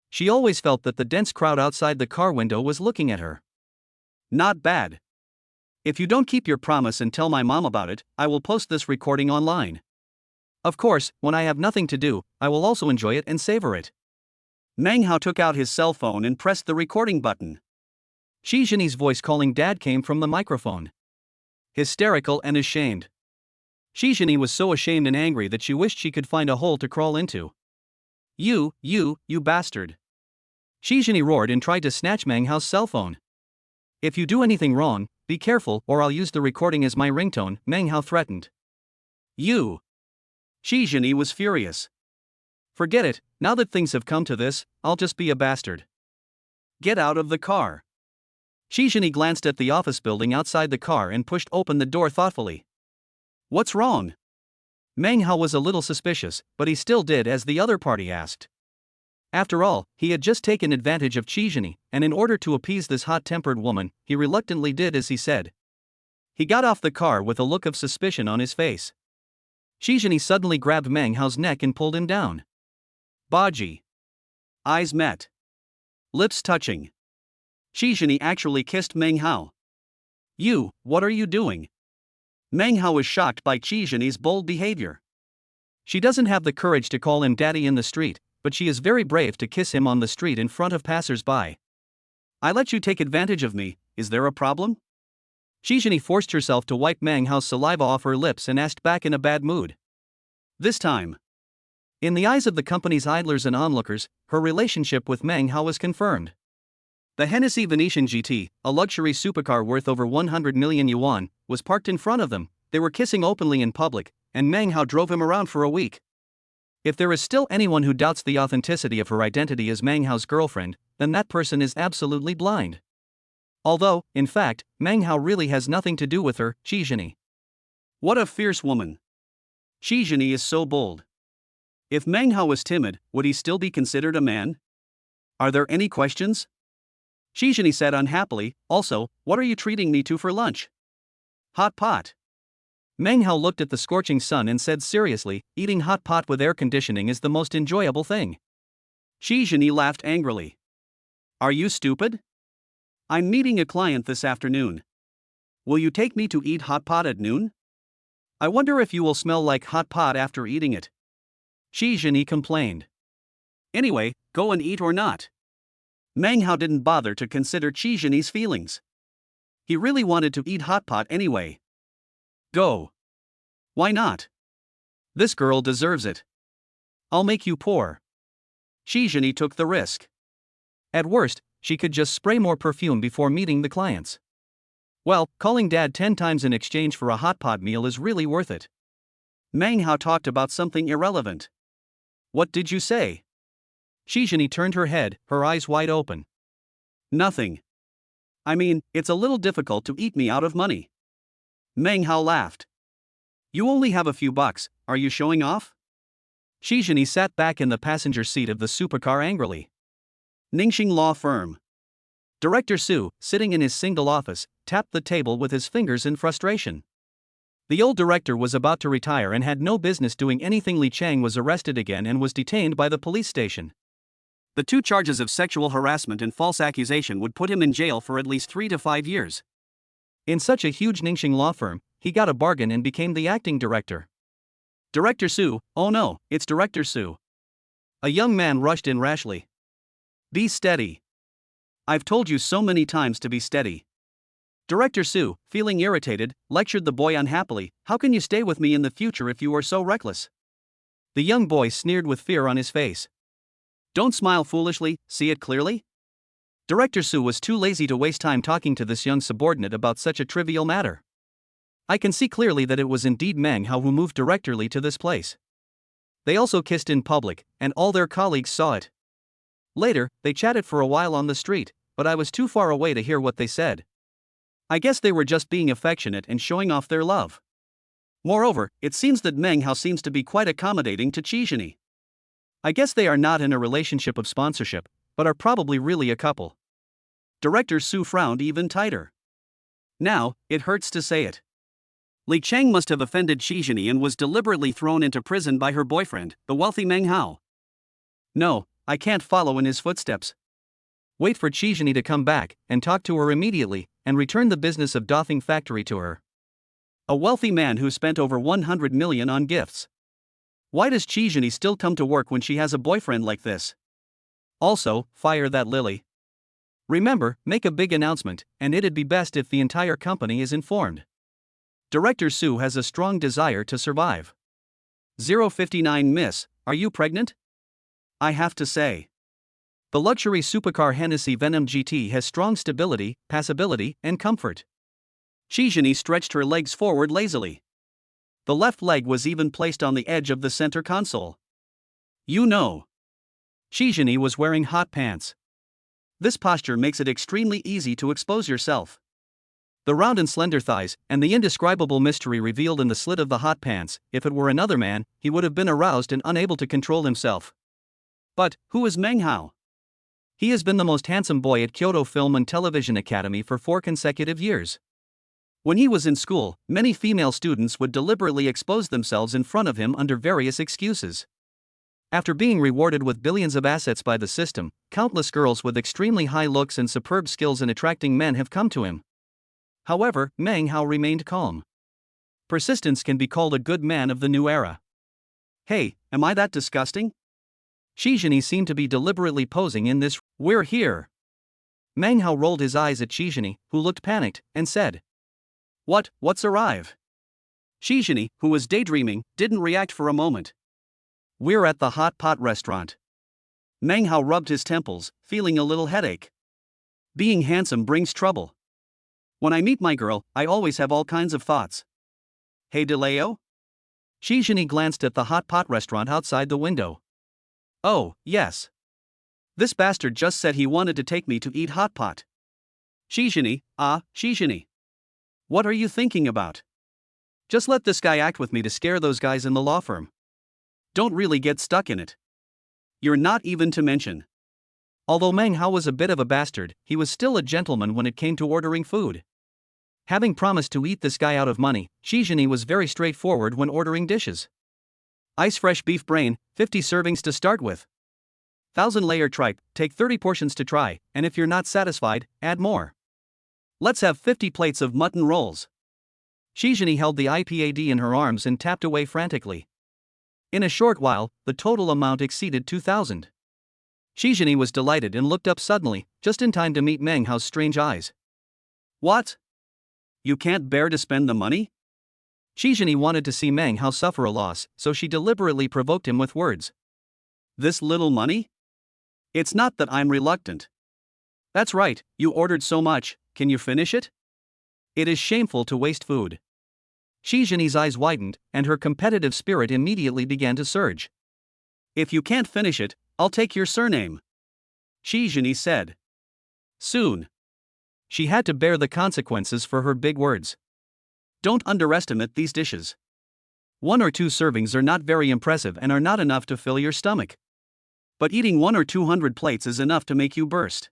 She always felt that the dense crowd outside the car window was looking at her. Not bad. If you don't keep your promise and tell my mom about it, I will post this recording online. Of course, when I have nothing to do, I will also enjoy it and savor it. Meng Hao took out his cell phone and pressed the recording button. Xi Zhenyi's voice calling dad came from the microphone. Hysterical and ashamed. Xi Zhenyi was so ashamed and angry that she wished she could find a hole to crawl into. You bastard. Xi Zhenyi roared and tried to snatch Meng Hao's cell phone. If you do anything wrong, be careful or I'll use the recording as my ringtone, Meng Hao threatened. You. Xi Zhenyi was furious. Forget it, now that things have come to this, I'll just be a bastard. Get out of the car. Shizhini glanced at the office building outside the car and pushed open the door thoughtfully. What's wrong? Meng Hao was a little suspicious, but he still did as the other party asked. After all, he had just taken advantage of Shizhini, and in order to appease this hot-tempered woman, he reluctantly did as he said. He got off the car with a look of suspicion on his face. Shizhini suddenly grabbed Meng Hao's neck and pulled him down. Baji. Eyes met. Lips touching. Shizhini actually kissed Meng Hao. You, what are you doing? Meng Hao was shocked by Shizhini's bold behavior. She doesn't have the courage to call him daddy in the street, but she is very brave to kiss him on the street in front of passers-by. I let you take advantage of me, is there a problem? Shizhini forced herself to wipe Meng Hao's saliva off her lips and asked back in a bad mood. This time. In the eyes of the company's idlers and onlookers, her relationship with Meng Hao was confirmed. The Hennessy Venetian GT, a luxury supercar worth over 100 million yuan, was parked in front of them. They were kissing openly in public, and Meng Hao drove him around for a week. If there is still anyone who doubts the authenticity of her identity as Meng Hao's girlfriend, then that person is absolutely blind. Although, in fact, Meng Hao really has nothing to do with her, Shizhini. What a fierce woman. Shizhini is so bold. If Meng Hao was timid, would he still be considered a man? Are there any questions? Shizhini said unhappily, also, what are you treating me to for lunch? Hot pot. Meng Hao looked at the scorching sun and said seriously, eating hot pot with air conditioning is the most enjoyable thing. Shizhini laughed angrily. Are you stupid? I'm meeting a client this afternoon. Will you take me to eat hot pot at noon? I wonder if you will smell like hot pot after eating it. Shizhini complained. Anyway, go and eat or not. Meng Hao didn't bother to consider Shizhini's feelings. He really wanted to eat hot pot anyway. Go. Why not? This girl deserves it. I'll make you poor. Shizhini took the risk. At worst, she could just spray more perfume before meeting the clients. Well, calling dad 10 times in exchange for a hot pot meal is really worth it. Meng Hao talked about something irrelevant. What did you say? Shizhini turned her head, her eyes wide open. Nothing. I mean, it's a little difficult to eat me out of money. Meng Hao laughed. You only have a few bucks, are you showing off? Shizhini sat back in the passenger seat of the supercar angrily. Ningxing Law Firm. Director Su, sitting in his single office, tapped the table with his fingers in frustration. The old director was about to retire and had no business doing anything. Li Chang was arrested again and was detained by the police station. The 2 charges of sexual harassment and false accusation would put him in jail for at least 3 to 5 years. In such a huge Ningxing law firm, he got a bargain and became the acting director. Director Su, oh no, it's Director Su. A young man rushed in rashly. Be steady. I've told you so many times to be steady. Director Su, feeling irritated, lectured the boy unhappily. How can you stay with me in the future if you are so reckless? The young boy sneered with fear on his face. Don't smile foolishly, see it clearly? Director Su was too lazy to waste time talking to this young subordinate about such a trivial matter. I can see clearly that it was indeed Meng Hao who moved Director Li to this place. They also kissed in public, and all their colleagues saw it. Later, they chatted for a while on the street, but I was too far away to hear what they said. I guess they were just being affectionate and showing off their love. Moreover, it seems that Meng Hao seems to be quite accommodating to Shizhini. I guess they are not in a relationship of sponsorship, but are probably really a couple. Director Su frowned even tighter. Now, it hurts to say it. Li Chang must have offended Shizhini and was deliberately thrown into prison by her boyfriend, the wealthy Meng Hao. No, I can't follow in his footsteps. Wait for Shizhini to come back, and talk to her immediately, and return the business of doffing factory to her. A wealthy man who spent over 100 million on gifts. Why does Shizhini still come to work when she has a boyfriend like this? Also, fire that Lily. Remember, make a big announcement, and it'd be best if the entire company is informed. Director Su has a strong desire to survive. 059 Miss, are you pregnant? I have to say. The luxury supercar Hennessy Venom GT has strong stability, passability, and comfort. Shizhini stretched her legs forward lazily. The left leg was even placed on the edge of the center console. You know. Shizhini was wearing hot pants. This posture makes it extremely easy to expose yourself. The round and slender thighs, and the indescribable mystery revealed in the slit of the hot pants. If it were another man, he would have been aroused and unable to control himself. But, who is Meng Hao? He has been the most handsome boy at Kyoto Film and Television Academy for 4 consecutive years. When he was in school, many female students would deliberately expose themselves in front of him under various excuses. After being rewarded with billions of assets by the system, countless girls with extremely high looks and superb skills in attracting men have come to him. However, Meng Hao remained calm. Persistence can be called a good man of the new era. Hey, am I that disgusting? Shizhini seemed to be deliberately posing in this. We're here. Meng Hao rolled his eyes at Shizhini, who looked panicked, and said, What's arrive? Shizhini, who was daydreaming, didn't react for a moment. We're at the hot pot restaurant. Meng Hao rubbed his temples, feeling a little headache. Being handsome brings trouble. When I meet my girl, I always have all kinds of thoughts. Hey DeLeo? Shizhini glanced at the hot pot restaurant outside the window. Oh, yes. This bastard just said he wanted to take me to eat hot pot. Shizhini, Shizhini. What are you thinking about? Just let this guy act with me to scare those guys in the law firm. Don't really get stuck in it. You're not even to mention. Although Meng Hao was a bit of a bastard, he was still a gentleman when it came to ordering food. Having promised to eat this guy out of money, Shizhini was very straightforward when ordering dishes. Ice fresh beef brain, 50 servings to start with. 1,000-layer tripe, take 30 portions to try, and if you're not satisfied, add more. Let's have 50 plates of mutton rolls. Shizhini held the iPad in her arms and tapped away frantically. In a short while, the total amount exceeded 2,000. Shizhini was delighted and looked up suddenly, just in time to meet Meng Hao's strange eyes. What? You can't bear to spend the money? Shizhini wanted to see Meng Hao suffer a loss, so she deliberately provoked him with words. This little money? It's not that I'm reluctant. That's right, you ordered so much, can you finish it? It is shameful to waste food. Shizhini's eyes widened, and her competitive spirit immediately began to surge. If you can't finish it, I'll take your surname. Shizhini said. Soon. She had to bear the consequences for her big words. Don't underestimate these dishes. 1 or 2 servings are not very impressive and are not enough to fill your stomach. But eating 100 or 200 plates is enough to make you burst.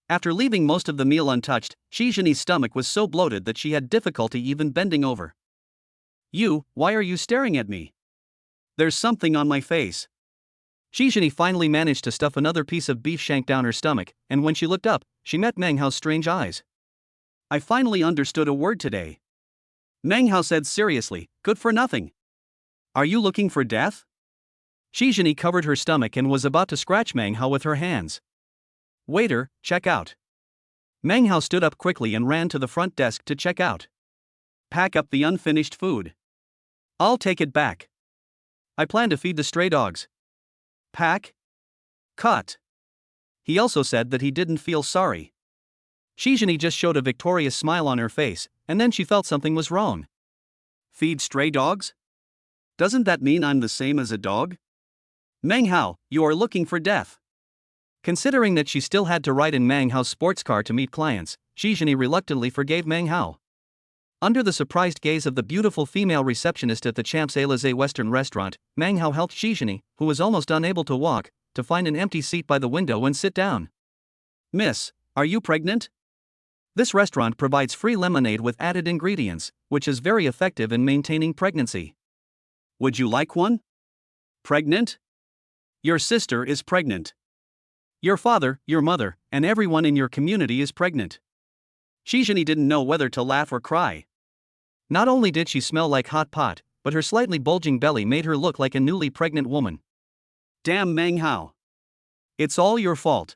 After leaving most of the meal untouched, Shizhini's stomach was so bloated that she had difficulty even bending over. Why are you staring at me? There's something on my face. Shizhini finally managed to stuff another piece of beef shank down her stomach, and when she looked up, she met Meng Hao's strange eyes. I finally understood a word today. Meng Hao said seriously, good for nothing. Are you looking for death? Shizhini covered her stomach and was about to scratch Meng Hao with her hands. Waiter, check out. Meng Hao stood up quickly and ran to the front desk to check out. Pack up the unfinished food. I'll take it back. I plan to feed the stray dogs. Pack? Cut. He also said that he didn't feel sorry. Shizhini just showed a victorious smile on her face, and then she felt something was wrong. Feed stray dogs? Doesn't that mean I'm the same as a dog? Meng Hao, you are looking for death. Considering that she still had to ride in Meng Hao's sports car to meet clients, Shizhini reluctantly forgave Meng Hao. Under the surprised gaze of the beautiful female receptionist at the Champs-Élysées Western restaurant, Meng Hao helped Shizhini, who was almost unable to walk, to find an empty seat by the window and sit down. Miss, are you pregnant? This restaurant provides free lemonade with added ingredients, which is very effective in maintaining pregnancy. Would you like one? Pregnant? Your sister is pregnant. Your father, your mother, and everyone in your community is pregnant. Shizhini didn't know whether to laugh or cry. Not only did she smell like hot pot, but her slightly bulging belly made her look like a newly pregnant woman. Damn Meng Hao. It's all your fault.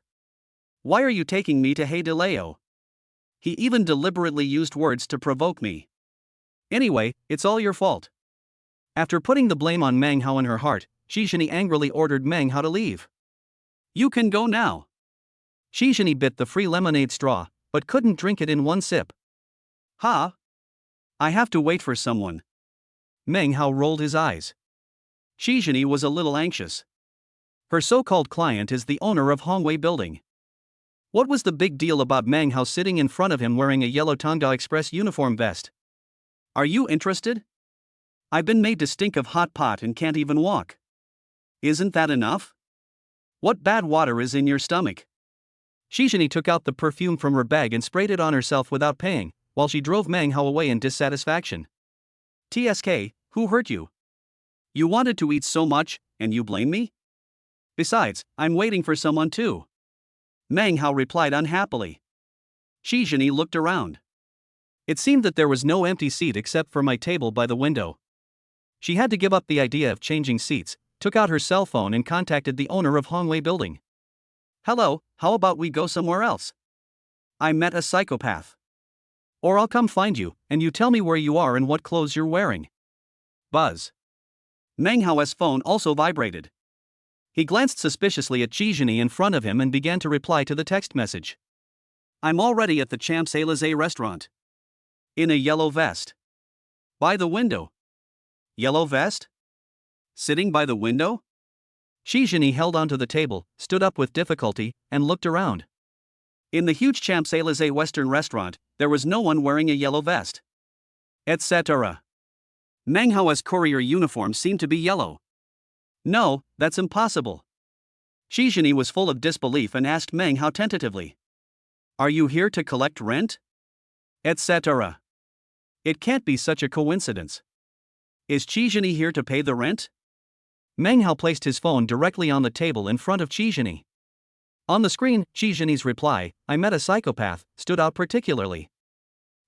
Why are you taking me to Hey DeLeo? He even deliberately used words to provoke me. Anyway, it's all your fault. After putting the blame on Meng Hao in her heart, Shizhini angrily ordered Meng Hao to leave. You can go now. Shizhini bit the free lemonade straw, but couldn't drink it in one sip. Ha! I have to wait for someone. Meng Hao rolled his eyes. Shizhini was a little anxious. Her so-called client is the owner of Hongwei Building. What was the big deal about Meng Hao sitting in front of him wearing a yellow Tongda Express uniform vest? Are you interested? I've been made to stink of hot pot and can't even walk. Isn't that enough? What bad water is in your stomach? Shizhini took out the perfume from her bag and sprayed it on herself without paying, while she drove Meng Hao away in dissatisfaction. TSK, who hurt you? You wanted to eat so much, and you blame me? Besides, I'm waiting for someone too. Meng Hao replied unhappily. Shizhini looked around. It seemed that there was no empty seat except for my table by the window. She had to give up the idea of changing seats, took out her cell phone and contacted the owner of Hongwei Building. Hello, how about we go somewhere else? I met a psychopath. Or I'll come find you, and you tell me where you are and what clothes you're wearing. Buzz. Meng Hao's phone also vibrated. He glanced suspiciously at Shizhini in front of him and began to reply to the text message. I'm already at the Champs-Élysées restaurant. In a yellow vest. By the window. Yellow vest? Sitting by the window? Shizhini held onto the table, stood up with difficulty, and looked around. In the huge Champs-Élysées Western restaurant, there was no one wearing a yellow vest. Etc. Meng Hao's courier uniform seemed to be yellow. No, that's impossible. Shizhini was full of disbelief and asked Meng Hao tentatively. Are you here to collect rent? Etc. It can't be such a coincidence. Is Shizhini here to pay the rent? Meng Hao placed his phone directly on the table in front of Shizhini. On the screen, Shizhini's reply, I met a psychopath, stood out particularly.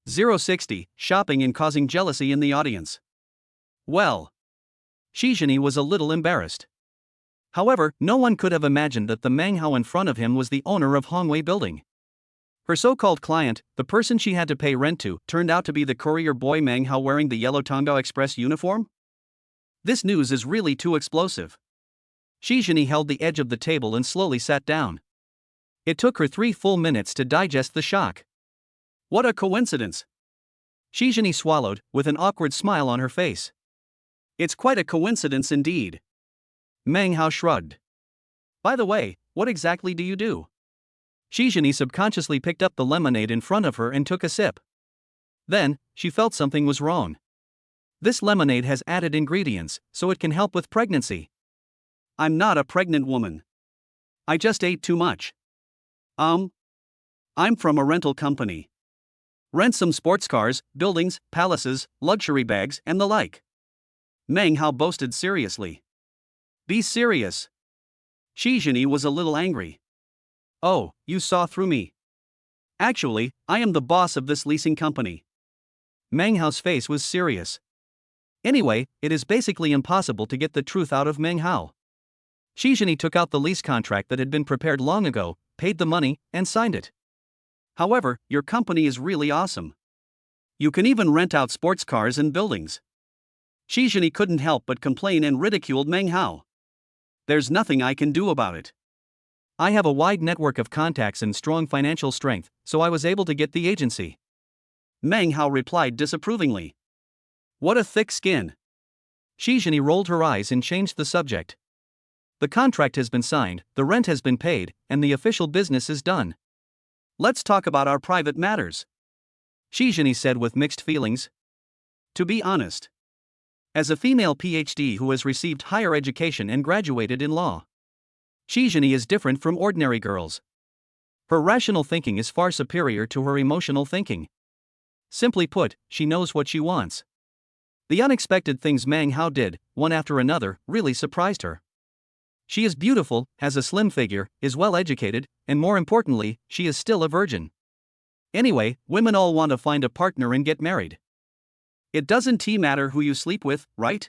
060, shopping and causing jealousy in the audience. Well. Shizhini was a little embarrassed. However, no one could have imagined that the Meng Hao in front of him was the owner of Hongwei Building. Her so-called client, the person she had to pay rent to, turned out to be the courier boy Meng Hao wearing the yellow Tongda Express uniform? This news is really too explosive. Shizhini held the edge of the table and slowly sat down. It took her 3 full minutes to digest the shock. What a coincidence! Shizhini swallowed, with an awkward smile on her face. It's quite a coincidence indeed. Meng Hao shrugged. By the way, what exactly do you do? Shizhini subconsciously picked up the lemonade in front of her and took a sip. Then, she felt something was wrong. This lemonade has added ingredients, so it can help with pregnancy. I'm not a pregnant woman. I just ate too much. I'm from a rental company. Rent some sports cars, buildings, palaces, luxury bags, and the like. Meng Hao boasted seriously. Be serious. Shizhini was a little angry. Oh, you saw through me. Actually, I am the boss of this leasing company. Meng Hao's face was serious. Anyway, it is basically impossible to get the truth out of Meng Hao. Shizhini took out the lease contract that had been prepared long ago, paid the money, and signed it. However, your company is really awesome. You can even rent out sports cars and buildings. Shizhini couldn't help but complain and ridiculed Meng Hao. There's nothing I can do about it. I have a wide network of contacts and strong financial strength, so I was able to get the agency. Meng Hao replied disapprovingly. What a thick skin. Shizhini rolled her eyes and changed the subject. The contract has been signed, the rent has been paid, and the official business is done. Let's talk about our private matters. Shizhini said with mixed feelings. To be honest. As a female PhD who has received higher education and graduated in law, Shizhini is different from ordinary girls. Her rational thinking is far superior to her emotional thinking. Simply put, she knows what she wants. The unexpected things Meng Hao did, one after another, really surprised her. She is beautiful, has a slim figure, is well educated, and more importantly, she is still a virgin. Anyway, women all want to find a partner and get married. It doesn't matter who you sleep with, right?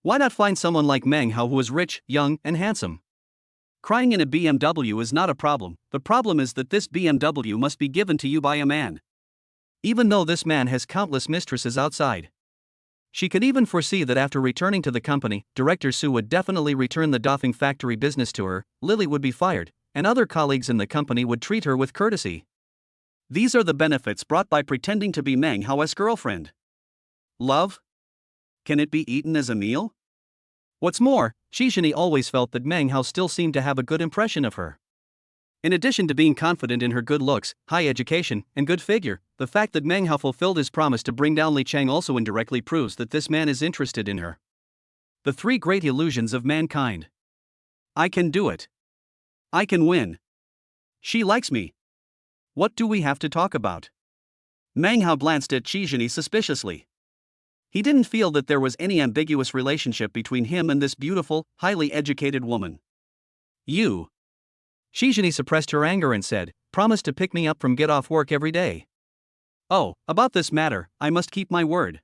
Why not find someone like Meng Hao who is rich, young, and handsome? Crying in a BMW is not a problem, the problem is that this BMW must be given to you by a man. Even though this man has countless mistresses outside. She could even foresee that after returning to the company, Director Su would definitely return the doffing factory business to her, Lily would be fired, and other colleagues in the company would treat her with courtesy. These are the benefits brought by pretending to be Meng Hao's girlfriend. Love? Can it be eaten as a meal? What's more, Shizhini always felt that Meng Hao still seemed to have a good impression of her. In addition to being confident in her good looks, high education, and good figure, the fact that Meng Hao fulfilled his promise to bring down Li Chang also indirectly proves that this man is interested in her. The three great illusions of mankind. I can do it. I can win. She likes me. What do we have to talk about? Meng Hao glanced at Qi Zhini suspiciously. He didn't feel that there was any ambiguous relationship between him and this beautiful, highly educated woman. You. Qi Zhini suppressed her anger and said, "Promise to pick me up from get off work every day." Oh, about this matter, I must keep my word.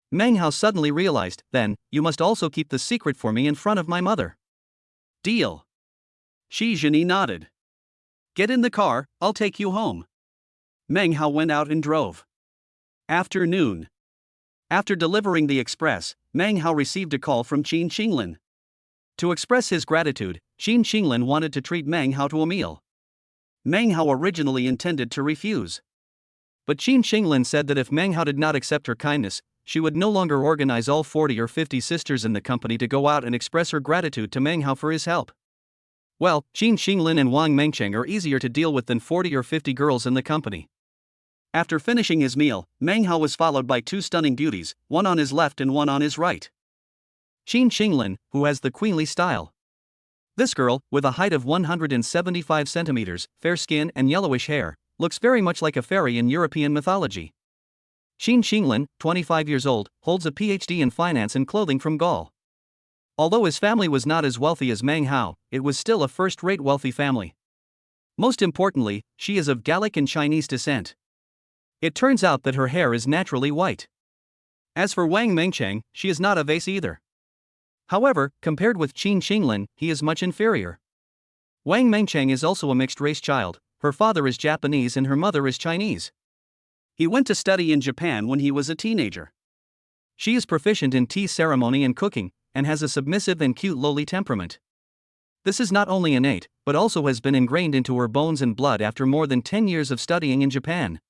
Meng Hao suddenly realized, then, you must also keep the secret for me in front of my mother. Deal. Qi Zhini nodded. Get in the car, I'll take you home. Meng Hao went out and drove. Afternoon. After delivering the express, Meng Hao received a call from Qin Qinglin. To express his gratitude, Qin Qinglin wanted to treat Meng Hao to a meal. Meng Hao originally intended to refuse. But Qin Qinglin said that if Meng Hao did not accept her kindness, she would no longer organize all 40 or 50 sisters in the company to go out and express her gratitude to Meng Hao for his help. Well, Qin Qinglin and Wang Mengcheng are easier to deal with than 40 or 50 girls in the company. After finishing his meal, Meng Hao was followed by two stunning beauties, one on his left and one on his right. Qin Qinglin, who has the queenly style. This girl, with a height of 175 centimeters, fair skin and yellowish hair, looks very much like a fairy in European mythology. Qin Qinglin, 25 years old, holds a PhD in finance and clothing from Gaul. Although his family was not as wealthy as Meng Hao, it was still a first-rate wealthy family. Most importantly, she is of Gallic and Chinese descent. It turns out that her hair is naturally white. As for Wang Mengcheng, she is not of ace either. However, compared with Qin Qinglin, he is much inferior. Wang Mengcheng is also a mixed-race child. Her father is Japanese and her mother is Chinese. He went to study in Japan when he was a teenager. She is proficient in tea ceremony and cooking, and has a submissive and cute lowly temperament. This is not only innate, but also has been ingrained into her bones and blood after more than 10 years of studying in Japan.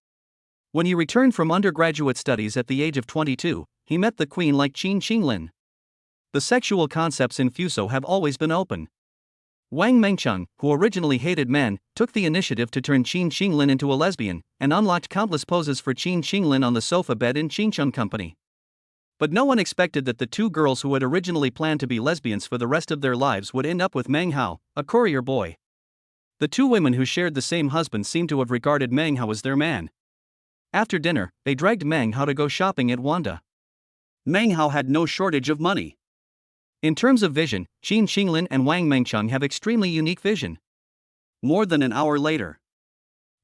When he returned from undergraduate studies at the age of 22, he met the queen like Qin Qinglin. The sexual concepts in Fuso have always been open. Wang Mengcheng, who originally hated men, took the initiative to turn Qin Qinglin into a lesbian, and unlocked countless poses for Qin Qinglin on the sofa bed in Qincheng Company. But no one expected that the two girls who had originally planned to be lesbians for the rest of their lives would end up with Meng Hao, a courier boy. The two women who shared the same husband seemed to have regarded Meng Hao as their man. After dinner, they dragged Meng Hao to go shopping at Wanda. Meng Hao had no shortage of money. In terms of vision, Qin Qinglin and Wang Mengcheng have extremely unique vision. More than an hour later,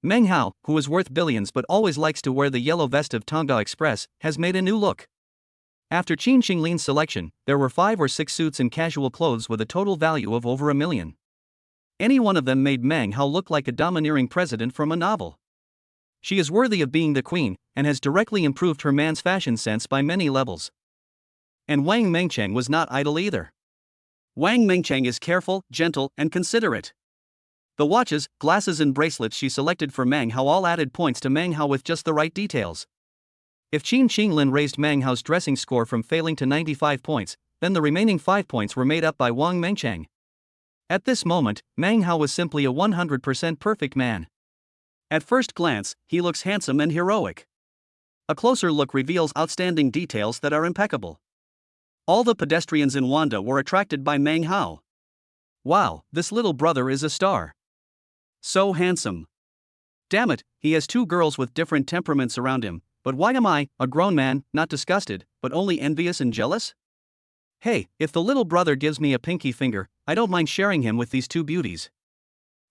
Meng Hao, who is worth billions but always likes to wear the yellow vest of Tonga Express, has made a new look. After Qin Qinglin's selection, there were 5 or 6 suits and casual clothes with a total value of over $1 million. Any one of them made Meng Hao look like a domineering president from a novel. She is worthy of being the queen, and has directly improved her man's fashion sense by many levels. And Wang Mengcheng was not idle either. Wang Mengcheng is careful, gentle, and considerate. The watches, glasses and bracelets she selected for Meng Hao all added points to Meng Hao with just the right details. If Qin Qinglin raised Meng Hao's dressing score from failing to 95 points, then the remaining 5 points were made up by Wang Mengcheng. At this moment, Meng Hao was simply a 100% perfect man. At first glance, he looks handsome and heroic. A closer look reveals outstanding details that are impeccable. All the pedestrians in Wanda were attracted by Meng Hao. Wow, this little brother is a star. So handsome. Damn it, he has 2 girls with different temperaments around him, but why am I, a grown man, not disgusted, but only envious and jealous? Hey, if the little brother gives me a pinky finger, I don't mind sharing him with these 2 beauties.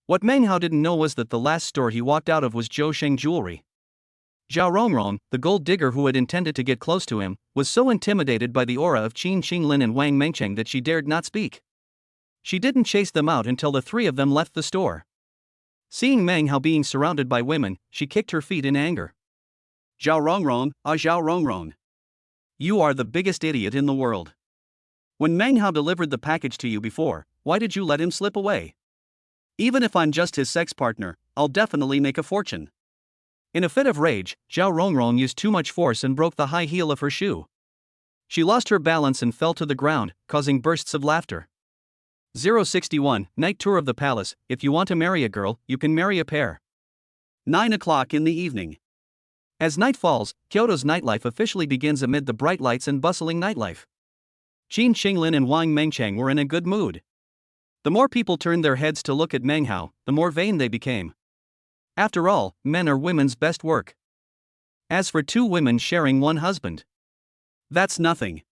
What Meng Hao didn't know was that the last store he walked out of was Zhou Sheng Jewelry. Zhao Rongrong, the gold digger who had intended to get close to him, was so intimidated by the aura of Qin Qinglin and Wang Mengcheng that she dared not speak. She didn't chase them out until the 3 of them left the store. Seeing Meng Hao being surrounded by women, she kicked her feet in anger. Zhao Rongrong, Zhao Rongrong. You are the biggest idiot in the world. When Meng Hao delivered the package to you before, why did you let him slip away? Even if I'm just his sex partner, I'll definitely make a fortune. In a fit of rage, Zhao Rongrong used too much force and broke the high heel of her shoe. She lost her balance and fell to the ground, causing bursts of laughter. 061, Night Tour of the Palace. If you want to marry a girl, you can marry a pair. 9 o'clock in the evening. As night falls, Kyoto's nightlife officially begins amid the bright lights and bustling nightlife. Qin Qinglin and Wang Mengchang were in a good mood. The more people turned their heads to look at Meng Hao, the more vain they became. After all, men are women's best work. As for two women sharing one husband, that's nothing.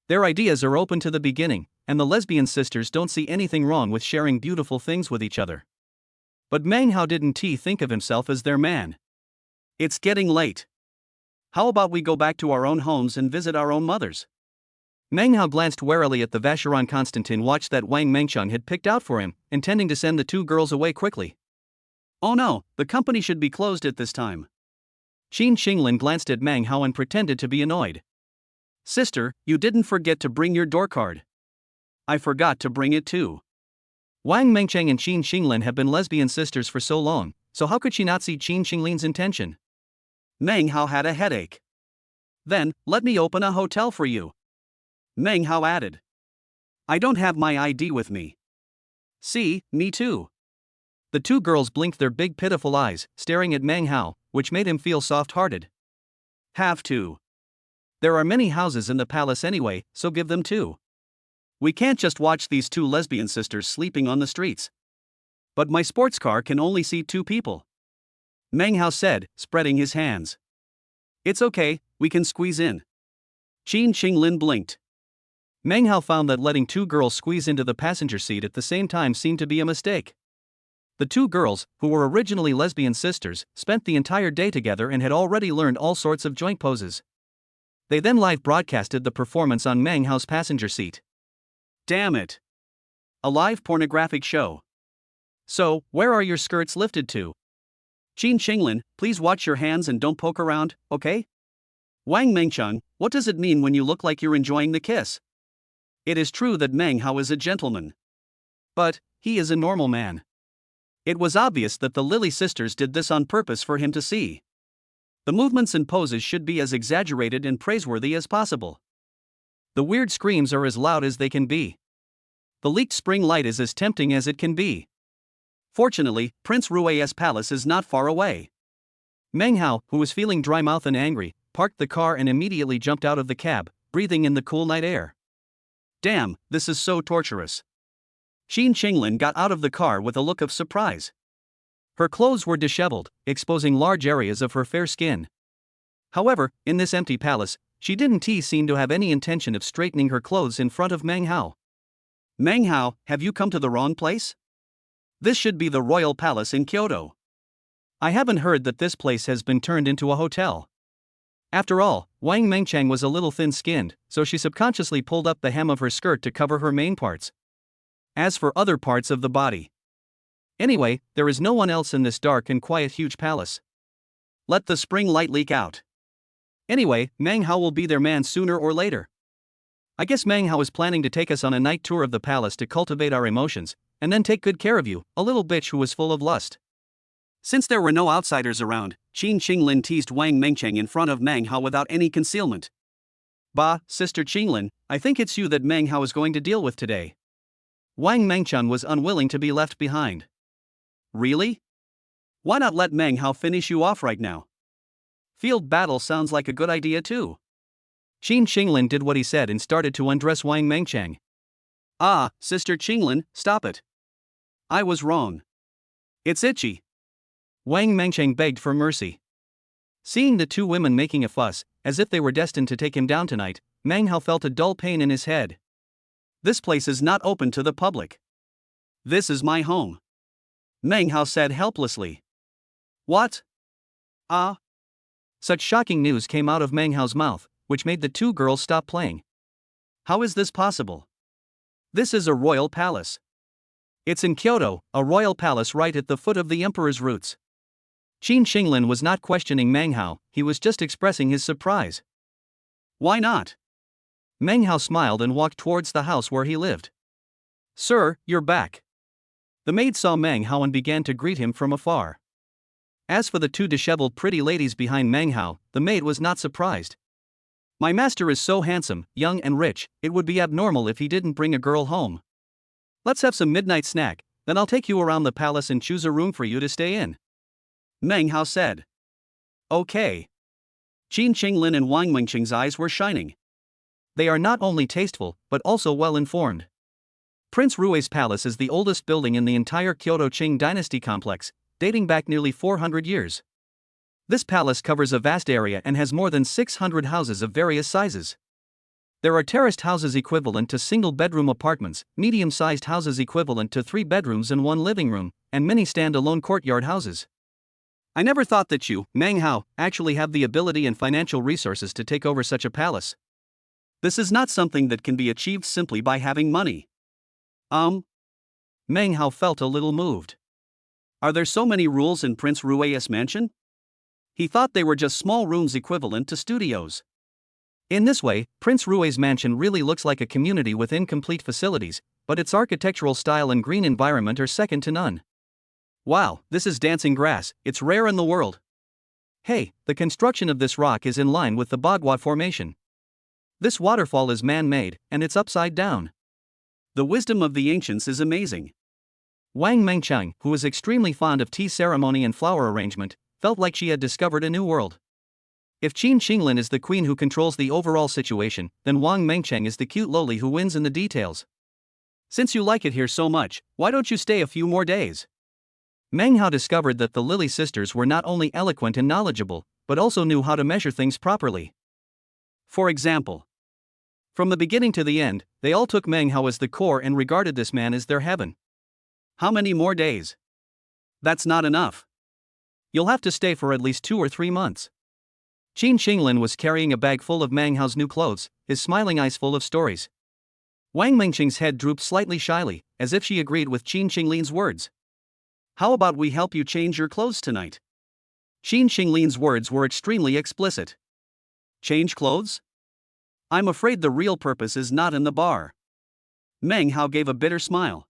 Their ideas are open to the beginning, and the lesbian sisters don't see anything wrong with sharing beautiful things with each other. But Meng Hao didn't think of himself as their man. It's getting late. How about we go back to our own homes and visit our own mothers? Meng Hao glanced warily at the Vacheron Constantin watch that Wang Mengchang had picked out for him, intending to send the two girls away quickly. Oh no, the company should be closed at this time. Qin Qinglin glanced at Meng Hao and pretended to be annoyed. Sister, you didn't forget to bring your door card. I forgot to bring it too. Wang Mengchang and Qin Qinglin have been lesbian sisters for so long, so how could she not see Qin Qinglin's intention? Meng Hao had a headache. Then, let me open a hotel for you. Meng Hao added. I don't have my ID with me. See, me too. The two girls blinked their big pitiful eyes, staring at Meng Hao, which made him feel soft-hearted. Have to. There are many houses in the palace anyway, so give them two. We can't just watch these two lesbian sisters sleeping on the streets. But my sports car can only seat two people. Meng Hao said, spreading his hands. It's okay, we can squeeze in. Qin Qinglin blinked. Meng Hao found that letting two girls squeeze into the passenger seat at the same time seemed to be a mistake. The two girls, who were originally lesbian sisters, spent the entire day together and had already learned all sorts of joint poses. They then live broadcasted the performance on Meng Hao's passenger seat. Damn it. A live pornographic show. So, where are your skirts lifted to? Qin Qinglin, please watch your hands and don't poke around, okay? Wang Mengchang, what does it mean when you look like you're enjoying the kiss? It is true that Meng Hao is a gentleman. But, he is a normal man. It was obvious that the Lily sisters did this on purpose for him to see. The movements and poses should be as exaggerated and praiseworthy as possible. The weird screams are as loud as they can be. The leaked spring light is as tempting as it can be. Fortunately, Prince Rui's palace is not far away. Meng Hao, who was feeling dry-mouthed and angry, parked the car and immediately jumped out of the cab, breathing in the cool night air. Damn, this is so torturous. Qin Qinglin got out of the car with a look of surprise. Her clothes were disheveled, exposing large areas of her fair skin. However, in this empty palace, she didn't seem to have any intention of straightening her clothes in front of Meng Hao. Meng Hao, have you come to the wrong place? This should be the royal palace in Kyoto. I haven't heard that this place has been turned into a hotel. After all, Wang Mengchang was a little thin-skinned, so she subconsciously pulled up the hem of her skirt to cover her main parts. As for other parts of the body. Anyway, there is no one else in this dark and quiet huge palace. Let the spring light leak out. Anyway, Meng Hao will be their man sooner or later. I guess Meng Hao is planning to take us on a night tour of the palace to cultivate our emotions, and then take good care of you, a little bitch who was full of lust. Since there were no outsiders around, Qin Qinglin teased Wang Mengchang in front of Meng Hao without any concealment. Bah, Sister Qinglin, I think it's you that Meng Hao is going to deal with today. Wang Mengchang was unwilling to be left behind. Really? Why not let Meng Hao finish you off right now? Field battle sounds like a good idea too. Qin Qinglin did what he said and started to undress Wang Mengchang. Ah, Sister Qinglin, stop it. I was wrong. It's itchy. Wang Mengchang begged for mercy. Seeing the two women making a fuss, as if they were destined to take him down tonight, Meng Hao felt a dull pain in his head. This place is not open to the public. This is my home. Meng Hao said helplessly. What? Ah? Such shocking news came out of Meng Hao's mouth, which made the two girls stop playing. How is this possible? This is a royal palace. It's in Kyoto, a royal palace right at the foot of the emperor's roots. Qin Qinglin was not questioning Meng Hao, he was just expressing his surprise. Why not? Meng Hao smiled and walked towards the house where he lived. Sir, you're back. The maid saw Meng Hao and began to greet him from afar. As for the two disheveled pretty ladies behind Meng Hao, the maid was not surprised. My master is so handsome, young and rich, it would be abnormal if he didn't bring a girl home. Let's have some midnight snack, then I'll take you around the palace and choose a room for you to stay in. Meng Hao said. Okay. Qin Qinglin and Wang Mingqing's eyes were shining. They are not only tasteful, but also well informed. Prince Rui's palace is the oldest building in the entire Kyoto Qing dynasty complex, dating back nearly 400 years. This palace covers a vast area and has more than 600 houses of various sizes. There are terraced houses equivalent to single-bedroom apartments, medium-sized houses equivalent to 3 bedrooms and 1 living room, and many stand-alone courtyard houses. I never thought that you, Meng Hao, actually have the ability and financial resources to take over such a palace. This is not something that can be achieved simply by having money. Meng Hao felt a little moved. Are there so many rules in Prince Rui's mansion? He thought they were just small rooms equivalent to studios. In this way, Prince Rui's mansion really looks like a community with incomplete facilities, but its architectural style and green environment are second to none. Wow, this is dancing grass, it's rare in the world. Hey, the construction of this rock is in line with the Bagua Formation. This waterfall is man-made, and it's upside down. The wisdom of the ancients is amazing. Wang Mengcheng, who was extremely fond of tea ceremony and flower arrangement, felt like she had discovered a new world. If Qin Qinglin is the queen who controls the overall situation, then Wang Mengcheng is the cute loli who wins in the details. Since you like it here so much, why don't you stay a few more days? Meng Hao discovered that the Lily sisters were not only eloquent and knowledgeable, but also knew how to measure things properly. For example, from the beginning to the end, they all took Meng Hao as the core and regarded this man as their heaven. How many more days? That's not enough. You'll have to stay for at least 2 or 3 months. Qin Qinglin was carrying a bag full of Meng Hao's new clothes, his smiling eyes full of stories. Wang Mingqing's head drooped slightly shyly, as if she agreed with Qin Qinglin's words. How about we help you change your clothes tonight? Qin Qinglin's words were extremely explicit. Change clothes? I'm afraid the real purpose is not in the bar. Meng Hao gave a bitter smile.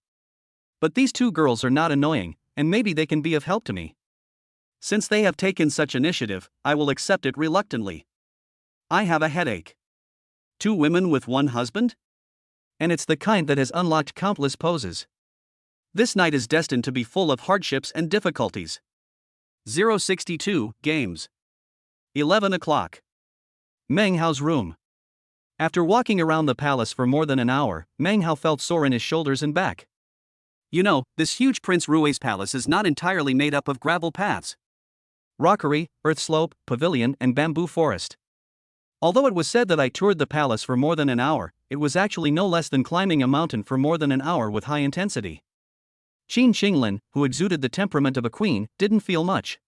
But these 2 girls are not annoying, and maybe they can be of help to me. Since they have taken such initiative, I will accept it reluctantly. I have a headache. 2 women with 1 husband? And it's the kind that has unlocked countless poses. This night is destined to be full of hardships and difficulties. 062 Games. 11 o'clock. Meng Hao's room. After walking around the palace for more than an hour, Meng Hao felt sore in his shoulders and back. You know, this huge Prince Rui's palace is not entirely made up of gravel paths. Rockery, earth slope, pavilion, and bamboo forest. Although it was said that I toured the palace for more than an hour, it was actually no less than climbing a mountain for more than an hour with high intensity. Qin Qinglin, who exuded the temperament of a queen, didn't feel much.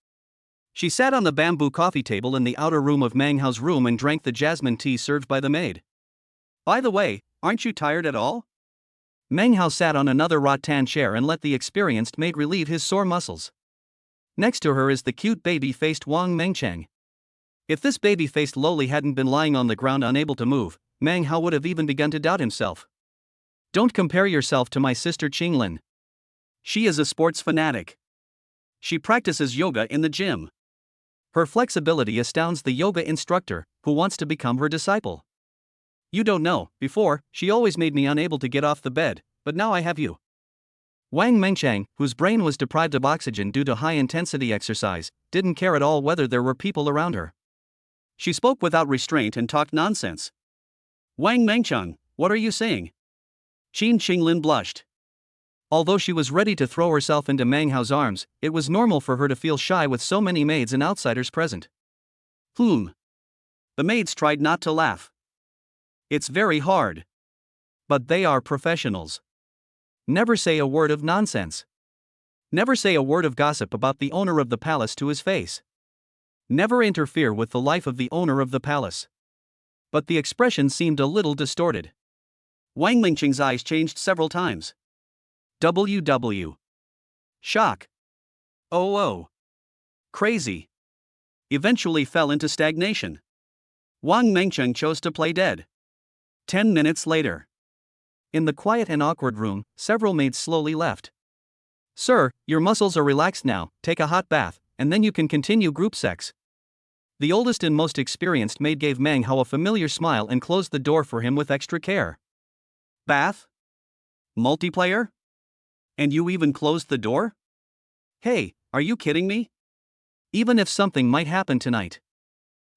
She sat on the bamboo coffee table in the outer room of Meng Hao's room and drank the jasmine tea served by the maid. By the way, aren't you tired at all? Meng Hao sat on another rattan chair and let the experienced maid relieve his sore muscles. Next to her is the cute baby-faced Wang Mengcheng. If this baby-faced loli hadn't been lying on the ground unable to move, Meng Hao would have even begun to doubt himself. Don't compare yourself to my sister Qinglin. She is a sports fanatic. She practices yoga in the gym. Her flexibility astounds the yoga instructor, who wants to become her disciple. You don't know, before, she always made me unable to get off the bed, but now I have you. Wang Mengcheng, whose brain was deprived of oxygen due to high-intensity exercise, didn't care at all whether there were people around her. She spoke without restraint and talked nonsense. Wang Mengcheng, what are you saying? Qin Qinglin blushed. Although she was ready to throw herself into Meng Hao's arms, it was normal for her to feel shy with so many maids and outsiders present. The maids tried not to laugh. It's very hard. But they are professionals. Never say a word of nonsense. Never say a word of gossip about the owner of the palace to his face. Never interfere with the life of the owner of the palace. But the expression seemed a little distorted. Wang Mingqing's eyes changed several times. WW. Shock. Oh. Crazy. Eventually fell into stagnation. Wang Mengcheng chose to play dead. 10 minutes later. In the quiet and awkward room, several maids slowly left. Sir, your muscles are relaxed now, take a hot bath, and then you can continue group sex. The oldest and most experienced maid gave Meng Hao a familiar smile and closed the door for him with extra care. Bath? Multiplayer? And you even closed the door? Hey, are you kidding me? Even if something might happen tonight.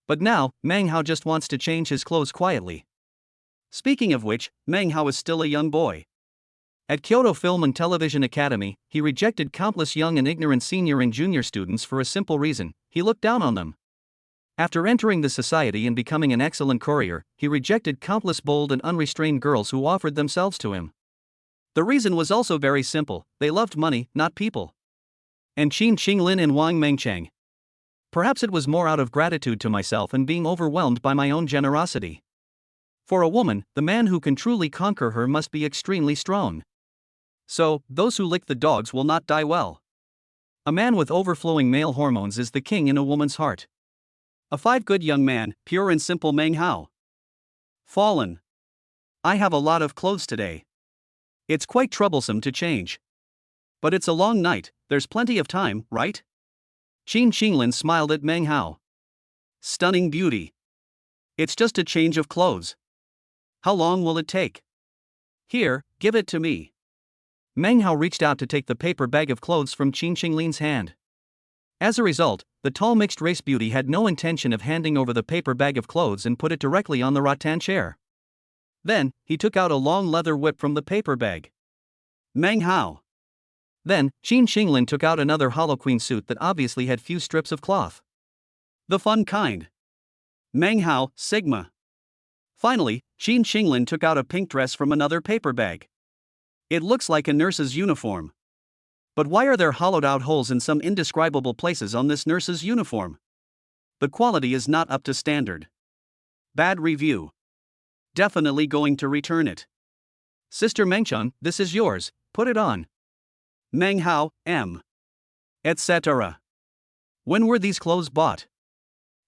But now, Meng Hao just wants to change his clothes quietly. Speaking of which, Meng Hao is still a young boy. At Kyoto Film and Television Academy, he rejected countless young and ignorant senior and junior students for a simple reason: he looked down on them. After entering the society and becoming an excellent courier, he rejected countless bold and unrestrained girls who offered themselves to him. The reason was also very simple: they loved money, not people. And Qin Qinglin and Wang Mengchang. Perhaps it was more out of gratitude to myself and being overwhelmed by my own generosity. For a woman, the man who can truly conquer her must be extremely strong. So, those who lick the dogs will not die well. A man with overflowing male hormones is the king in a woman's heart. A 5 good young man, pure and simple Meng Hao. Fallen. I have a lot of clothes today. It's quite troublesome to change. But it's a long night, there's plenty of time, right? Qin Qinglin smiled at Meng Hao. Stunning beauty. It's just a change of clothes. How long will it take? Here, give it to me. Meng Hao reached out to take the paper bag of clothes from Qin Qinglin's hand. As a result, the tall mixed-race beauty had no intention of handing over the paper bag of clothes and put it directly on the rattan chair. Then, he took out a long leather whip from the paper bag. Meng Hao. Then, Qin Qinglin took out another hollow queen suit that obviously had few strips of cloth. The fun kind. Meng Hao, Sigma. Finally, Qin Qinglin took out a pink dress from another paper bag. It looks like a nurse's uniform. But why are there hollowed-out holes in some indescribable places on this nurse's uniform? The quality is not up to standard. Bad review. Definitely going to return it. Sister Mengchun, this is yours, put it on. Meng Hao, M. Etc. When were these clothes bought?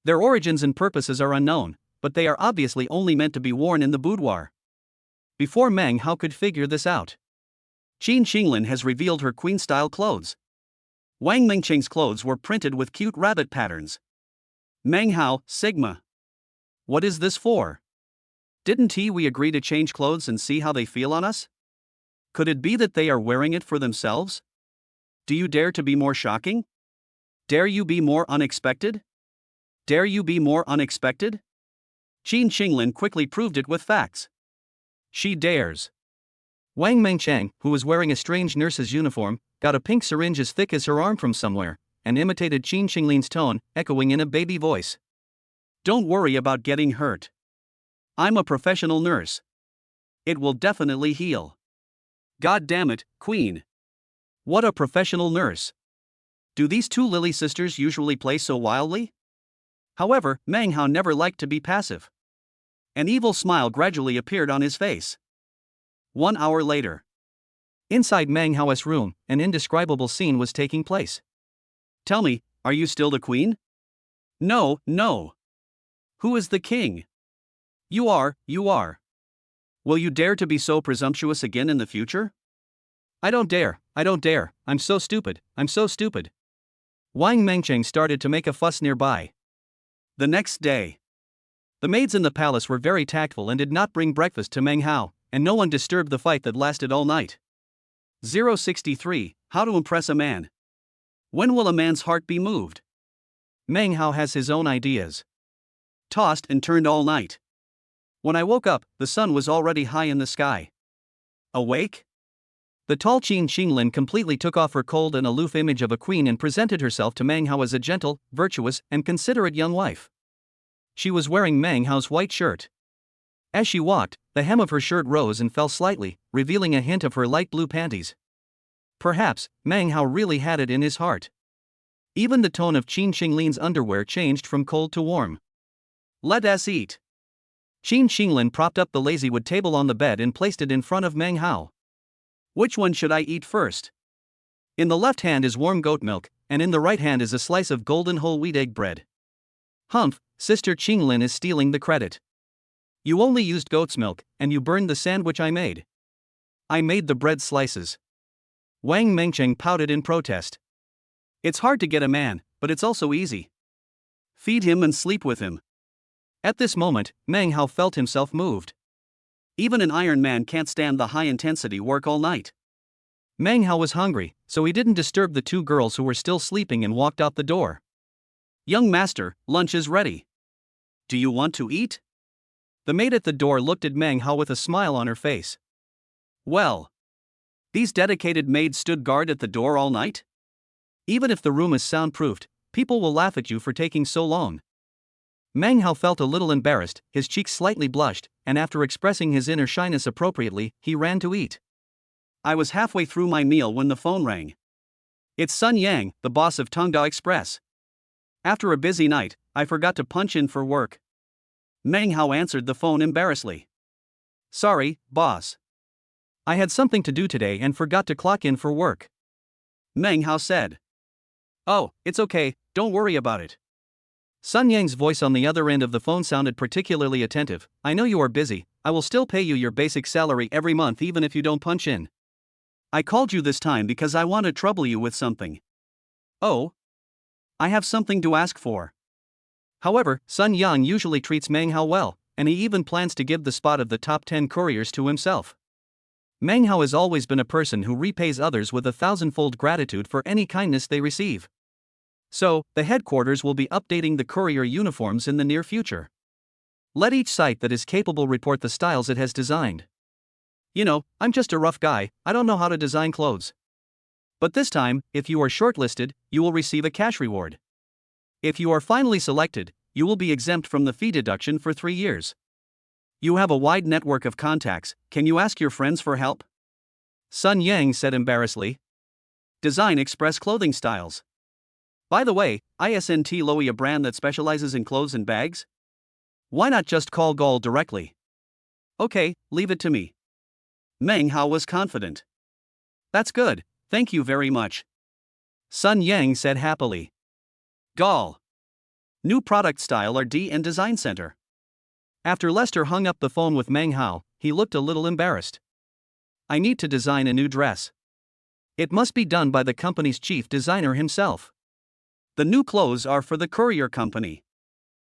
Their origins and purposes are unknown, but they are obviously only meant to be worn in the boudoir. Before Meng Hao could figure this out, Qin Qinglin has revealed her queen-style clothes. Wang Mengchang's clothes were printed with cute rabbit patterns. Meng Hao, Sigma. What is this for? Didn't we agree to change clothes and see how they feel on us? Could it be that they are wearing it for themselves? Do you dare to be more shocking? Dare you be more unexpected? Dare you be more unexpected? Qin Qinglin quickly proved it with facts. She dares. Wang Mengchang, who was wearing a strange nurse's uniform, got a pink syringe as thick as her arm from somewhere, and imitated Qin Qinglin's tone, echoing in a baby voice. Don't worry about getting hurt. I'm a professional nurse. It will definitely heal. God damn it, Queen. What a professional nurse. Do these two Lily sisters usually play so wildly? However, Meng Hao never liked to be passive. An evil smile gradually appeared on his face. 1 hour later. Inside Meng Hao's room, an indescribable scene was taking place. Tell me, are you still the queen? No, no. Who is the king? You are. Will you dare to be so presumptuous again in the future? I don't dare, I'm so stupid. Wang Mengchang started to make a fuss nearby. The next day. The maids in the palace were very tactful and did not bring breakfast to Meng Hao, and no one disturbed the fight that lasted all night. 063, How to impress a man. When will a man's heart be moved? Meng Hao has his own ideas. Tossed and turned all night. When I woke up, the sun was already high in the sky. Awake? The tall Qin Qinglin completely took off her cold and aloof image of a queen and presented herself to Meng Hao as a gentle, virtuous, and considerate young wife. She was wearing Meng Hao's white shirt. As she walked, the hem of her shirt rose and fell slightly, revealing a hint of her light blue panties. Perhaps, Meng Hao really had it in his heart. Even the tone of Qin Qinglin's underwear changed from cold to warm. Let us eat. Qin Qinglin propped up the lazy wood table on the bed and placed it in front of Meng Hao. Which one should I eat first? In the left hand is warm goat milk, and in the right hand is a slice of golden whole wheat egg bread. Humph, Sister Qinglin is stealing the credit. You only used goat's milk, and you burned the sandwich I made. I made the bread slices. Wang Mengcheng pouted in protest. It's hard to get a man, but it's also easy. Feed him and sleep with him. At this moment, Meng Hao felt himself moved. Even an iron man can't stand the high-intensity work all night. Meng Hao was hungry, so he didn't disturb the two girls who were still sleeping and walked out the door. Young master, lunch is ready. Do you want to eat? The maid at the door looked at Meng Hao with a smile on her face. Well, these dedicated maids stood guard at the door all night? Even if the room is soundproofed, people will laugh at you for taking so long. Meng Hao felt a little embarrassed, his cheeks slightly blushed, and after expressing his inner shyness appropriately, he ran to eat. I was halfway through my meal when the phone rang. It's Sun Yang, the boss of Tongda Express. After a busy night, I forgot to punch in for work. Meng Hao answered the phone embarrassedly. Sorry, boss. I had something to do today and forgot to clock in for work. Meng Hao said. Oh, it's okay, don't worry about it. Sun Yang's voice on the other end of the phone sounded particularly attentive. I know you are busy, I will still pay you your basic salary every month even if you don't punch in. I called you this time because I want to trouble you with something. Oh? I have something to ask for. However, Sun Yang usually treats Meng Hao well, and he even plans to give the spot of the top 10 couriers to himself. Meng Hao has always been a person who repays others with 1,000-fold gratitude for any kindness they receive. So, the headquarters will be updating the courier uniforms in the near future. Let each site that is capable report the styles it has designed. You know, I'm just a rough guy, I don't know how to design clothes. But this time, if you are shortlisted, you will receive a cash reward. If you are finally selected, you will be exempt from the fee deduction for 3 years. You have a wide network of contacts, can you ask your friends for help? Sun Yang said embarrassedly. Design Express clothing styles. By the way, isn't Loewe a brand that specializes in clothes and bags? Why not just call Gall directly? Okay, leave it to me. Meng Hao was confident. That's good, thank you very much. Sun Yang said happily. Gall. New product style R&D and Design Center. After Lester hung up the phone with Meng Hao, he looked a little embarrassed. I need to design a new dress. It must be done by the company's chief designer himself. The new clothes are for the courier company.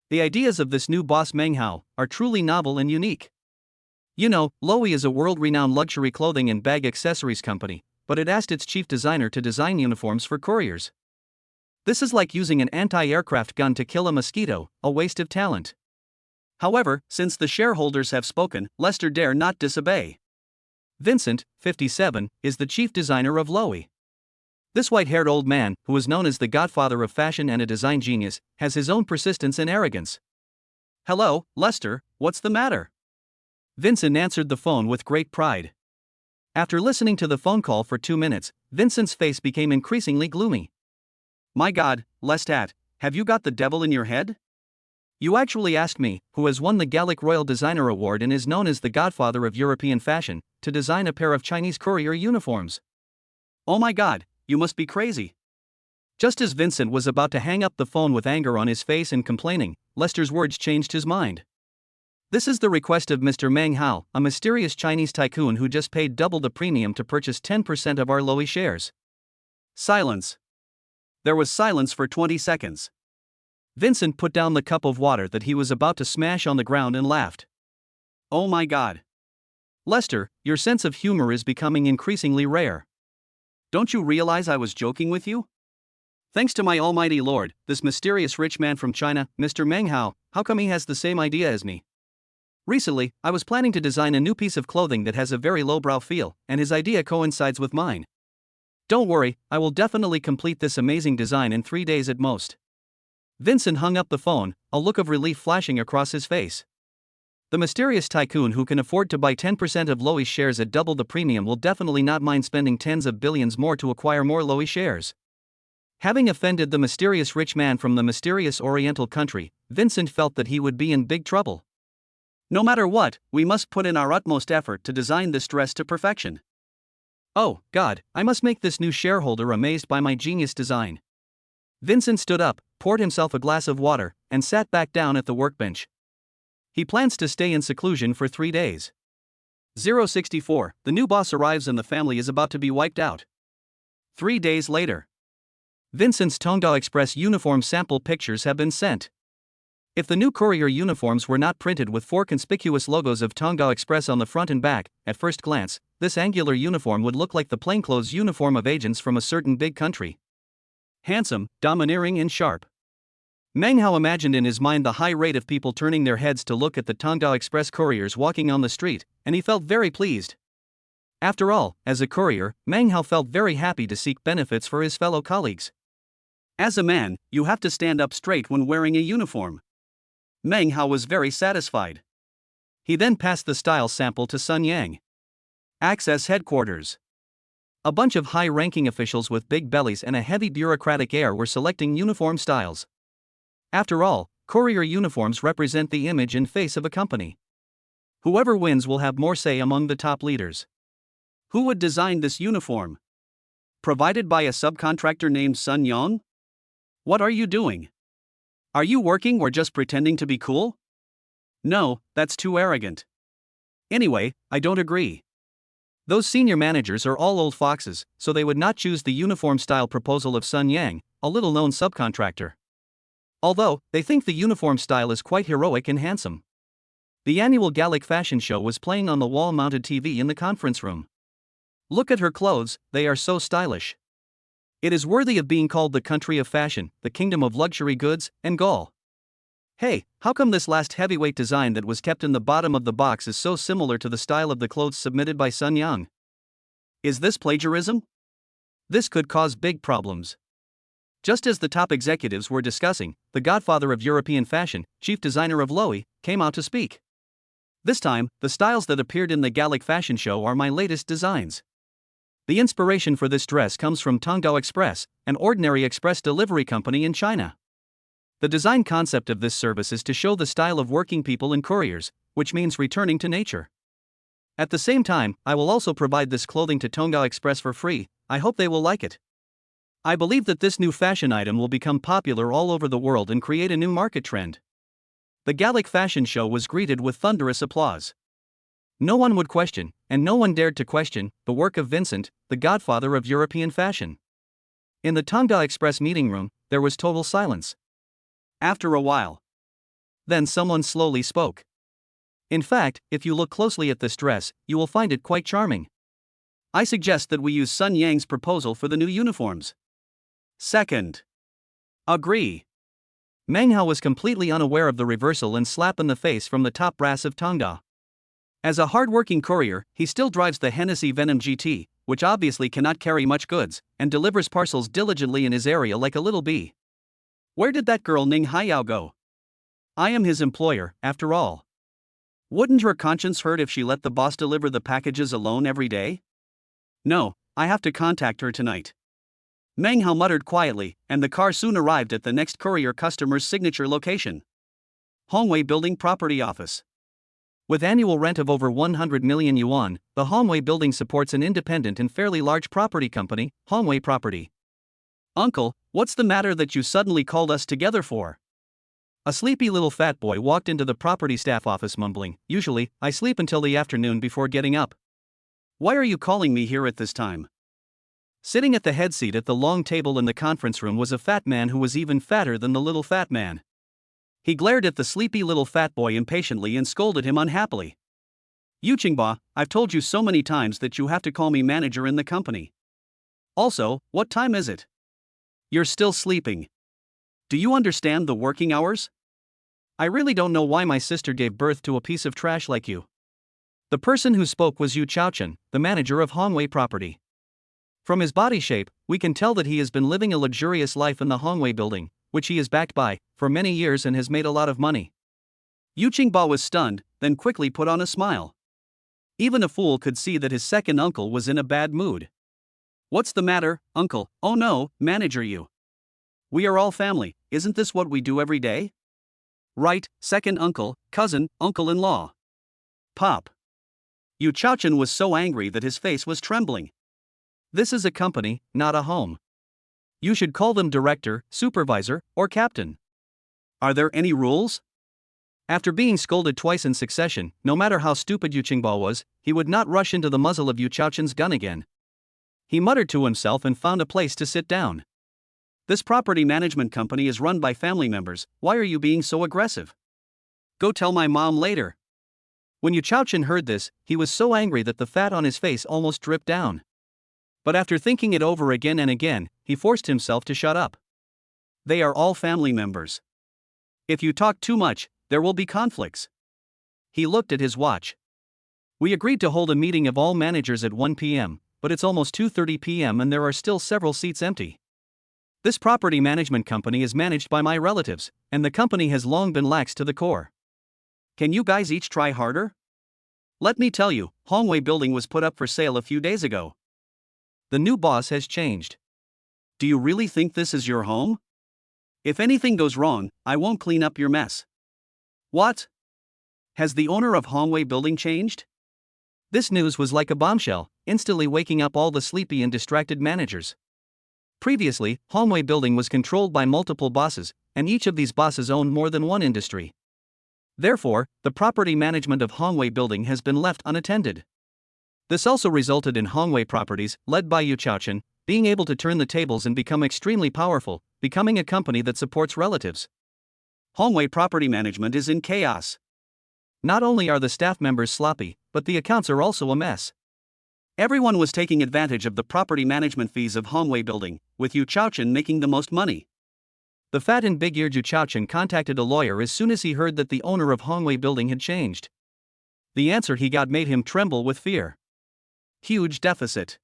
The ideas of this new boss Meng Hao are truly novel and unique. You know, Loewe is a world-renowned luxury clothing and bag accessories company, but it asked its chief designer to design uniforms for couriers. This is like using an anti-aircraft gun to kill a mosquito, a waste of talent. However, since the shareholders have spoken, Lester dare not disobey. Vincent, 57, is the chief designer of Loewe. This white-haired old man, who is known as the godfather of fashion and a design genius, has his own persistence and arrogance. Hello, Lester, what's the matter? Vincent answered the phone with great pride. After listening to the phone call for 2 minutes, Vincent's face became increasingly gloomy. My God, Lestat, have you got the devil in your head? You actually asked me, who has won the Gallic Royal Designer Award and is known as the godfather of European fashion, to design a pair of Chinese courier uniforms. Oh my God, you must be crazy. Just as Vincent was about to hang up the phone with anger on his face and complaining, Lester's words changed his mind. This is the request of Mr. Meng Hao, a mysterious Chinese tycoon who just paid double the premium to purchase 10% of our Loewe shares. Silence. There was silence for 20 seconds. Vincent put down the cup of water that he was about to smash on the ground and laughed. Oh my God. Lester, your sense of humor is becoming increasingly rare. Don't you realize I was joking with you? Thanks to my almighty lord, this mysterious rich man from China, Mr. Meng Hao, how come he has the same idea as me? Recently, I was planning to design a new piece of clothing that has a very lowbrow feel, and his idea coincides with mine. Don't worry, I will definitely complete this amazing design in 3 days at most. Vincent hung up the phone, a look of relief flashing across his face. The mysterious tycoon who can afford to buy 10% of Loewe's shares at double the premium will definitely not mind spending tens of billions more to acquire more Loewe shares. Having offended the mysterious rich man from the mysterious Oriental country, Vincent felt that he would be in big trouble. No matter what, we must put in our utmost effort to design this dress to perfection. Oh, God, I must make this new shareholder amazed by my genius design. Vincent stood up, poured himself a glass of water, and sat back down at the workbench. He plans to stay in seclusion for 3 days. 064, the new boss arrives and the family is about to be wiped out. 3 days later. Vincent's Tongda Express uniform sample pictures have been sent. If the new courier uniforms were not printed with 4 conspicuous logos of Tonga Express on the front and back, at first glance, this angular uniform would look like the plainclothes uniform of agents from a certain big country. Handsome, domineering and sharp. Meng Hao imagined in his mind the high rate of people turning their heads to look at the Tonga Express couriers walking on the street, and he felt very pleased. After all, as a courier, Meng Hao felt very happy to seek benefits for his fellow colleagues. As a man, you have to stand up straight when wearing a uniform. Meng Hao was very satisfied. He then passed the style sample to Sun Yang. Access headquarters. A bunch of high-ranking officials with big bellies and a heavy bureaucratic air were selecting uniform styles. After all, courier uniforms represent the image and face of a company. Whoever wins will have more say among the top leaders. Who would design this uniform? Provided by a subcontractor named Sun Yang? What are you doing? Are you working or just pretending to be cool? No, that's too arrogant. Anyway, I don't agree. Those senior managers are all old foxes, so they would not choose the uniform style proposal of Sun Yang, a little-known subcontractor. Although, they think the uniform style is quite heroic and handsome. The annual Gallic fashion show was playing on the wall-mounted TV in the conference room. Look at her clothes, they are so stylish. It is worthy of being called the country of fashion, the kingdom of luxury goods, and Gaul. Hey, how come this last heavyweight design that was kept in the bottom of the box is so similar to the style of the clothes submitted by Sun Yang? Is this plagiarism? This could cause big problems. Just as the top executives were discussing, the godfather of European fashion, chief designer of Loewe, came out to speak. This time, the styles that appeared in the Gallic fashion show are my latest designs. The inspiration for this dress comes from Tonga Express, an ordinary express delivery company in China. The design concept of this service is to show the style of working people and couriers, which means returning to nature. At the same time, I will also provide this clothing to Tonga Express for free. I hope they will like it. I believe that this new fashion item will become popular all over the world and create a new market trend. The Gallic fashion show was greeted with thunderous applause. No one would question, and no one dared to question, the work of Vincent, the godfather of European fashion. In the Tonga Express meeting room, there was total silence. After a while, then someone slowly spoke. In fact, if you look closely at this dress, you will find it quite charming. I suggest that we use Sun Yang's proposal for the new uniforms. Second. Agree. Meng Hao was completely unaware of the reversal and slap in the face from the top brass of Tonga. As a hard-working courier, he still drives the Hennessy Venom GT, which obviously cannot carry much goods, and delivers parcels diligently in his area like a little bee. Where did that girl Ning Haiyao go? I am his employer, after all. Wouldn't her conscience hurt if she let the boss deliver the packages alone every day? No, I have to contact her tonight. Meng Hao muttered quietly, and the car soon arrived at the next courier customer's signature location. Hongwei Building Property Office. With annual rent of over 100 million yuan, the Hongwei building supports an independent and fairly large property company, Hongwei Property. Uncle, what's the matter that you suddenly called us together for? A sleepy little fat boy walked into the property staff office mumbling, "Usually, I sleep until the afternoon before getting up. Why are you calling me here at this time?" Sitting at the head seat at the long table in the conference room was a fat man who was even fatter than the little fat man. He glared at the sleepy little fat boy impatiently and scolded him unhappily. "Yu Qingba, I've told you so many times that you have to call me manager in the company. Also, what time is it? You're still sleeping. Do you understand the working hours? I really don't know why my sister gave birth to a piece of trash like you." The person who spoke was Yu Chaochen, the manager of Hongwei Property. From his body shape, we can tell that he has been living a luxurious life in the Hongwei building, which he is backed by, for many years and has made a lot of money. Yu Qingba was stunned, then quickly put on a smile. Even a fool could see that his second uncle was in a bad mood. "What's the matter, uncle?" "Oh no, manager Yu. We are all family, isn't this what we do every day?" "Right, second uncle, cousin, uncle-in-law. Pop." Yu Chaochen was so angry that his face was trembling. This is a company, not a home. You should call them director, supervisor, or captain. Are there any rules? After being scolded twice in succession, no matter how stupid Yu Qingba was, he would not rush into the muzzle of Yu Chaochen's gun again. He muttered to himself and found a place to sit down. This property management company is run by family members. Why are you being so aggressive? Go tell my mom later. When Yu Chaochen heard this, he was so angry that the fat on his face almost dripped down. But after thinking it over again and again, he forced himself to shut up. They are all family members. If you talk too much, there will be conflicts. He looked at his watch. We agreed to hold a meeting of all managers at 1 p.m., but it's almost 2:30 p.m. and there are still several seats empty. This property management company is managed by my relatives, and the company has long been lax to the core. Can you guys each try harder? Let me tell you, Hongwei Building was put up for sale a few days ago. The new boss has changed. Do you really think this is your home? If anything goes wrong, I won't clean up your mess. What? Has the owner of Hongwei Building changed? This news was like a bombshell, instantly waking up all the sleepy and distracted managers. Previously, Hongwei Building was controlled by multiple bosses, and each of these bosses owned more than one industry. Therefore, the property management of Hongwei Building has been left unattended. This also resulted in Hongwei Properties, led by Yu Chaochen, being able to turn the tables and become extremely powerful, becoming a company that supports relatives. Hongwei Property Management is in chaos. Not only are the staff members sloppy, but the accounts are also a mess. Everyone was taking advantage of the property management fees of Hongwei Building, with Yu Chaochen making the most money. The fat and big-eared Yu Chaochen contacted a lawyer as soon as he heard that the owner of Hongwei Building had changed. The answer he got made him tremble with fear. Huge deficit.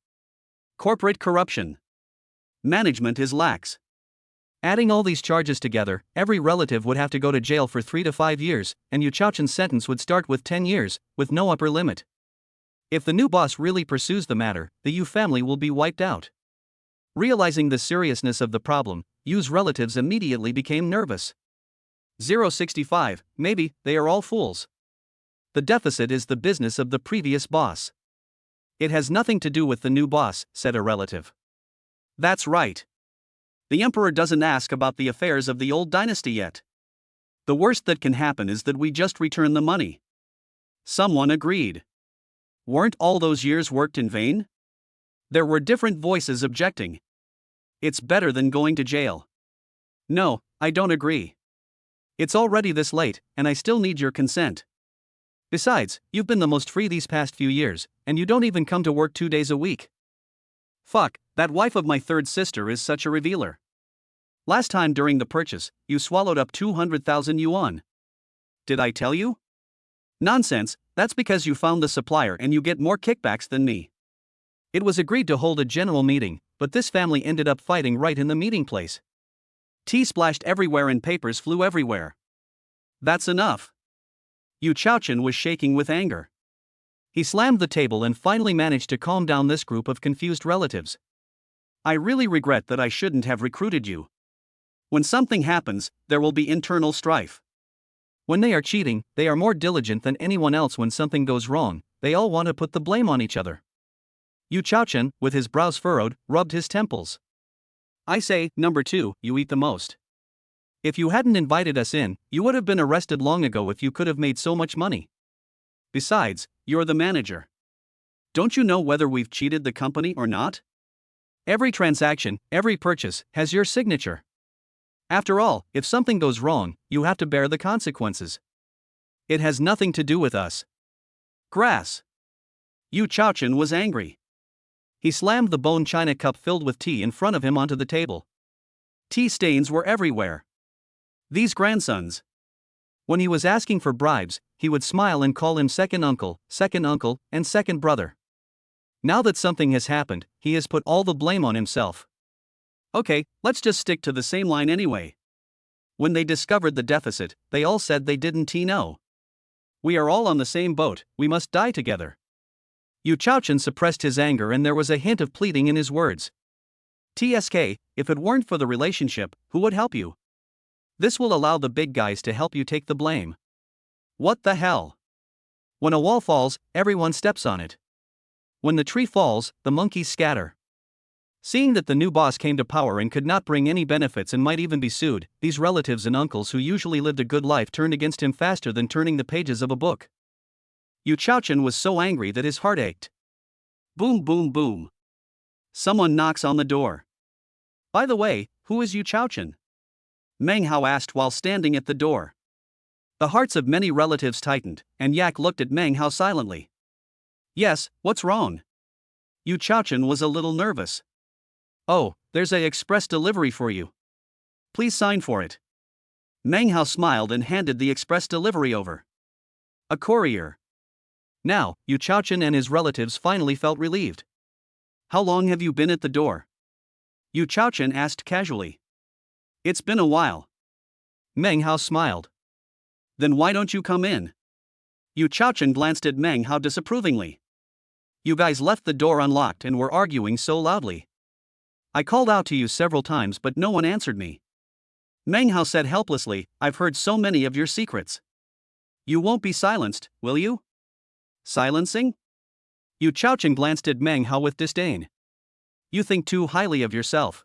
Corporate corruption. Management is lax. Adding all these charges together, every relative would have to go to jail for 3 to 5 years, and Yu Chaochen's sentence would start with 10 years, with no upper limit. If the new boss really pursues the matter, the Yu family will be wiped out. Realizing the seriousness of the problem, Yu's relatives immediately became nervous. 065, maybe, they are all fools. The deficit is the business of the previous boss. It has nothing to do with the new boss, said a relative. That's right. The emperor doesn't ask about the affairs of the old dynasty yet. The worst that can happen is that we just return the money. Someone agreed. Weren't all those years worked in vain? There were different voices objecting. It's better than going to jail. No, I don't agree. It's already this late, and I still need your consent. Besides, you've been the most free these past few years, and you don't even come to work 2 days a week. Fuck, that wife of my third sister is such a revealer. Last time during the purchase, you swallowed up 200,000 yuan. Did I tell you? Nonsense, that's because you found the supplier and you get more kickbacks than me. It was agreed to hold a general meeting, but this family ended up fighting right in the meeting place. Tea splashed everywhere and papers flew everywhere. That's enough. Yu Chaochen was shaking with anger. He slammed the table and finally managed to calm down this group of confused relatives. I really regret that I shouldn't have recruited you. When something happens, there will be internal strife. When they are cheating, they are more diligent than anyone else. When something goes wrong, they all want to put the blame on each other. Yu Chaochen, with his brows furrowed, rubbed his temples. I say, number 2, you eat the most. If you hadn't invited us in, you would have been arrested long ago if you could have made so much money. Besides, you're the manager. Don't you know whether we've cheated the company or not? Every transaction, every purchase, has your signature. After all, if something goes wrong, you have to bear the consequences. It has nothing to do with us. Grass. Yu Chaochen was angry. He slammed the bone china cup filled with tea in front of him onto the table. Tea stains were everywhere. These grandsons. When he was asking for bribes, he would smile and call him second uncle, and second brother. Now that something has happened, he has put all the blame on himself. Okay, let's just stick to the same line anyway. When they discovered the deficit, they all said they didn't know. We are all on the same boat, we must die together. Yu Chaochen suppressed his anger and there was a hint of pleading in his words. TSK, if it weren't for the relationship, who would help you? This will allow the big guys to help you take the blame. What the hell? When a wall falls, everyone steps on it. When the tree falls, the monkeys scatter. Seeing that the new boss came to power and could not bring any benefits and might even be sued, these relatives and uncles who usually lived a good life turned against him faster than turning the pages of a book. Yu Chaochen was so angry that his heart ached. Boom boom boom. Someone knocks on the door. By the way, who is Yu Chaochen? Meng Hao asked while standing at the door. The hearts of many relatives tightened, and Yak looked at Meng Hao silently. Yes, what's wrong? Yu Chaochen was a little nervous. Oh, there's a express delivery for you. Please sign for it. Meng Hao smiled and handed the express delivery over. A courier. Now, Yu Chaochen and his relatives finally felt relieved. How long have you been at the door? Yu Chaochen asked casually. It's been a while. Meng Hao smiled. Then why don't you come in? Yu Chaochen glanced at Meng Hao disapprovingly. You guys left the door unlocked and were arguing so loudly. I called out to you several times but no one answered me. Meng Hao said helplessly, I've heard so many of your secrets. You won't be silenced, will you? Silencing? Yu Chaochen glanced at Meng Hao with disdain. You think too highly of yourself.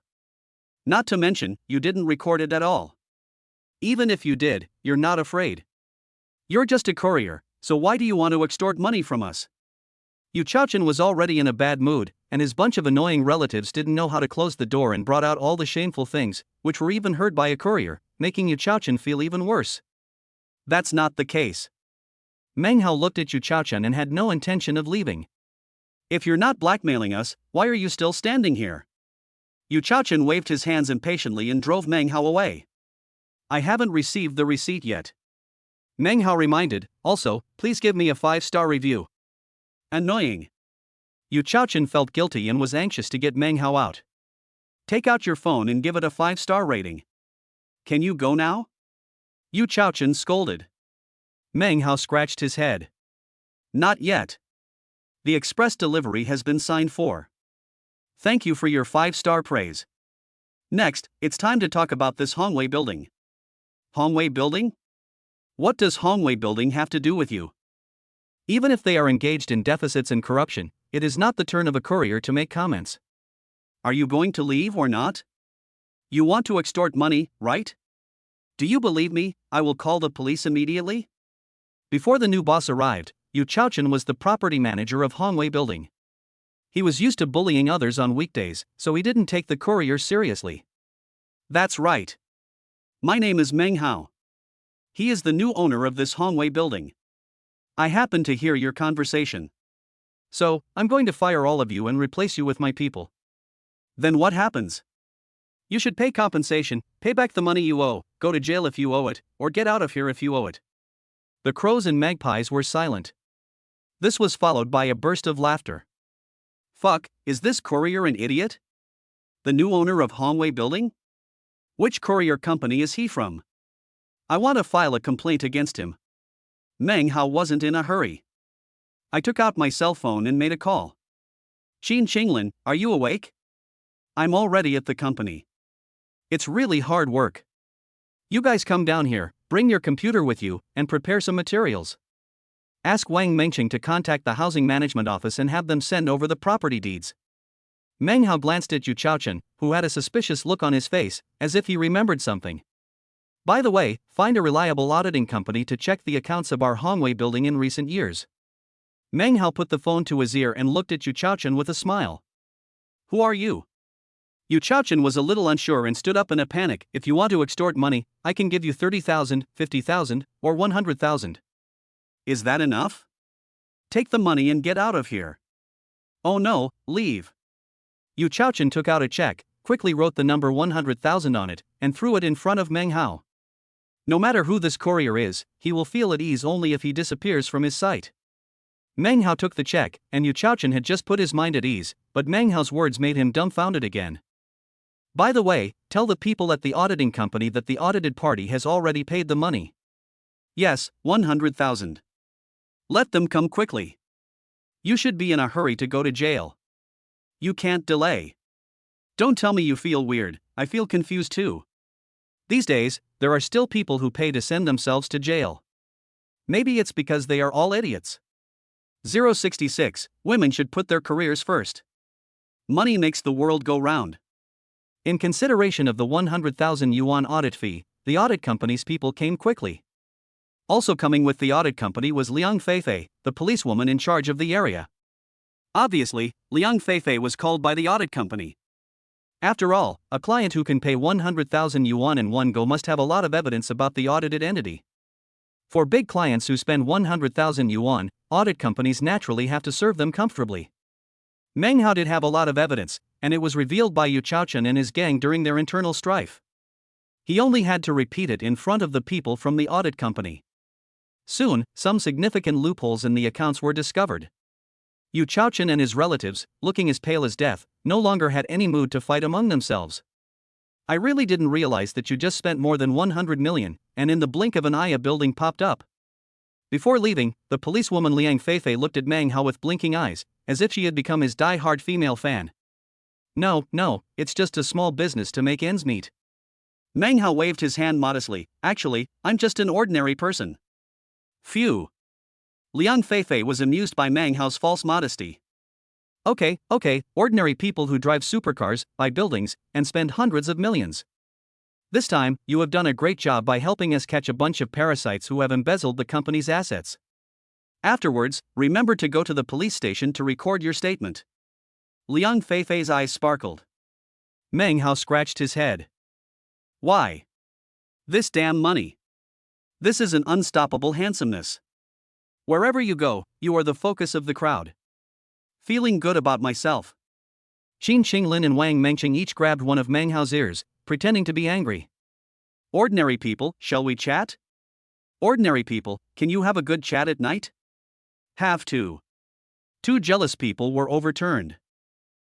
Not to mention, you didn't record it at all. Even if you did, you're not afraid. You're just a courier, so why do you want to extort money from us? Yu Chaochen was already in a bad mood, and his bunch of annoying relatives didn't know how to close the door and brought out all the shameful things, which were even heard by a courier, making Yu Chaochen feel even worse. That's not the case. Meng Hao looked at Yu Chaochen and had no intention of leaving. If you're not blackmailing us, why are you still standing here? Yu Chaochen waved his hands impatiently and drove Meng Hao away. I haven't received the receipt yet. Meng Hao reminded, also, please give me a 5-star review. Annoying. Yu Chaochen felt guilty and was anxious to get Meng Hao out. Take out your phone and give it a 5-star rating. Can you go now? Yu Chaochen scolded. Meng Hao scratched his head. Not yet. The express delivery has been signed for. Thank you for your 5-star praise. Next, it's time to talk about this Hongwei building. Hongwei building? What does Hongwei building have to do with you? Even if they are engaged in deficits and corruption, it is not the turn of a courier to make comments. Are you going to leave or not? You want to extort money, right? Do you believe me? I will call the police immediately. Before the new boss arrived, Yu Chaochen was the property manager of Hongwei building. He was used to bullying others on weekdays, so he didn't take the courier seriously. That's right. My name is Meng Hao. He is the new owner of this Hongwei building. I happened to hear your conversation. So, I'm going to fire all of you and replace you with my people. Then what happens? You should pay compensation, pay back the money you owe, go to jail if you owe it, or get out of here if you owe it. The crows and magpies were silent. This was followed by a burst of laughter. Fuck, is this courier an idiot? The new owner of Hongwei building? Which courier company is he from? I want to file a complaint against him. Meng Hao wasn't in a hurry. I took out my cell phone and made a call. Qin Qinglin, are you awake? I'm already at the company. It's really hard work. You guys come down here, bring your computer with you, and prepare some materials. Ask Wang Mengqing to contact the housing management office and have them send over the property deeds. Meng Hao glanced at Yu Chaochen, who had a suspicious look on his face, as if he remembered something. By the way, find a reliable auditing company to check the accounts of our Hongwei building in recent years. Meng Hao put the phone to his ear and looked at Yu Chaochen with a smile. Who are you? Yu Chaochen was a little unsure and stood up in a panic. If you want to extort money, I can give you 30,000, 50,000, or 100,000. Is that enough? Take the money and get out of here. Oh no, leave. Yu Chaochen took out a check, quickly wrote the number 100,000 on it, and threw it in front of Meng Hao. No matter who this courier is, he will feel at ease only if he disappears from his sight. Meng Hao took the check, and Yu Chaochen had just put his mind at ease, but Meng Hao's words made him dumbfounded again. By the way, tell the people at the auditing company that the audited party has already paid the money. Yes, 100,000. Let them come quickly. You should be in a hurry to go to jail. You can't delay. Don't tell me you feel weird, I feel confused too. These days, there are still people who pay to send themselves to jail. Maybe it's because they are all idiots. 066, women should put their careers first. Money makes the world go round. In consideration of the 100,000 yuan audit fee, the audit company's people came quickly. Also coming with the audit company was Liang Feifei, the policewoman in charge of the area. Obviously, Liang Feifei was called by the audit company. After all, a client who can pay 100,000 yuan in one go must have a lot of evidence about the audited entity. For big clients who spend 100,000 yuan, audit companies naturally have to serve them comfortably. Meng Hao did have a lot of evidence, and it was revealed by Yu Chaochen and his gang during their internal strife. He only had to repeat it in front of the people from the audit company. Soon, some significant loopholes in the accounts were discovered. Yu Chaochen and his relatives, looking as pale as death, no longer had any mood to fight among themselves. I really didn't realize that you just spent more than 100 million, and in the blink of an eye a building popped up. Before leaving, the policewoman Liang Feifei looked at Meng Hao with blinking eyes, as if she had become his die-hard female fan. No, it's just a small business to make ends meet. Meng Hao waved his hand modestly. Actually, I'm just an ordinary person. Phew. Liang Feifei was amused by Meng Hao's false modesty. Okay, ordinary people who drive supercars, buy buildings, and spend hundreds of millions. This time, you have done a great job by helping us catch a bunch of parasites who have embezzled the company's assets. Afterwards, remember to go to the police station to record your statement. Liang Feifei's eyes sparkled. Meng Hao scratched his head. Why? This damn money. This is an unstoppable handsomeness. Wherever you go, you are the focus of the crowd. Feeling good about myself. Qin Qinglin and Wang Mengqing each grabbed one of Meng Hao's ears, pretending to be angry. Ordinary people, shall we chat? Ordinary people, can you have a good chat at night? Have to. Two jealous people were overturned.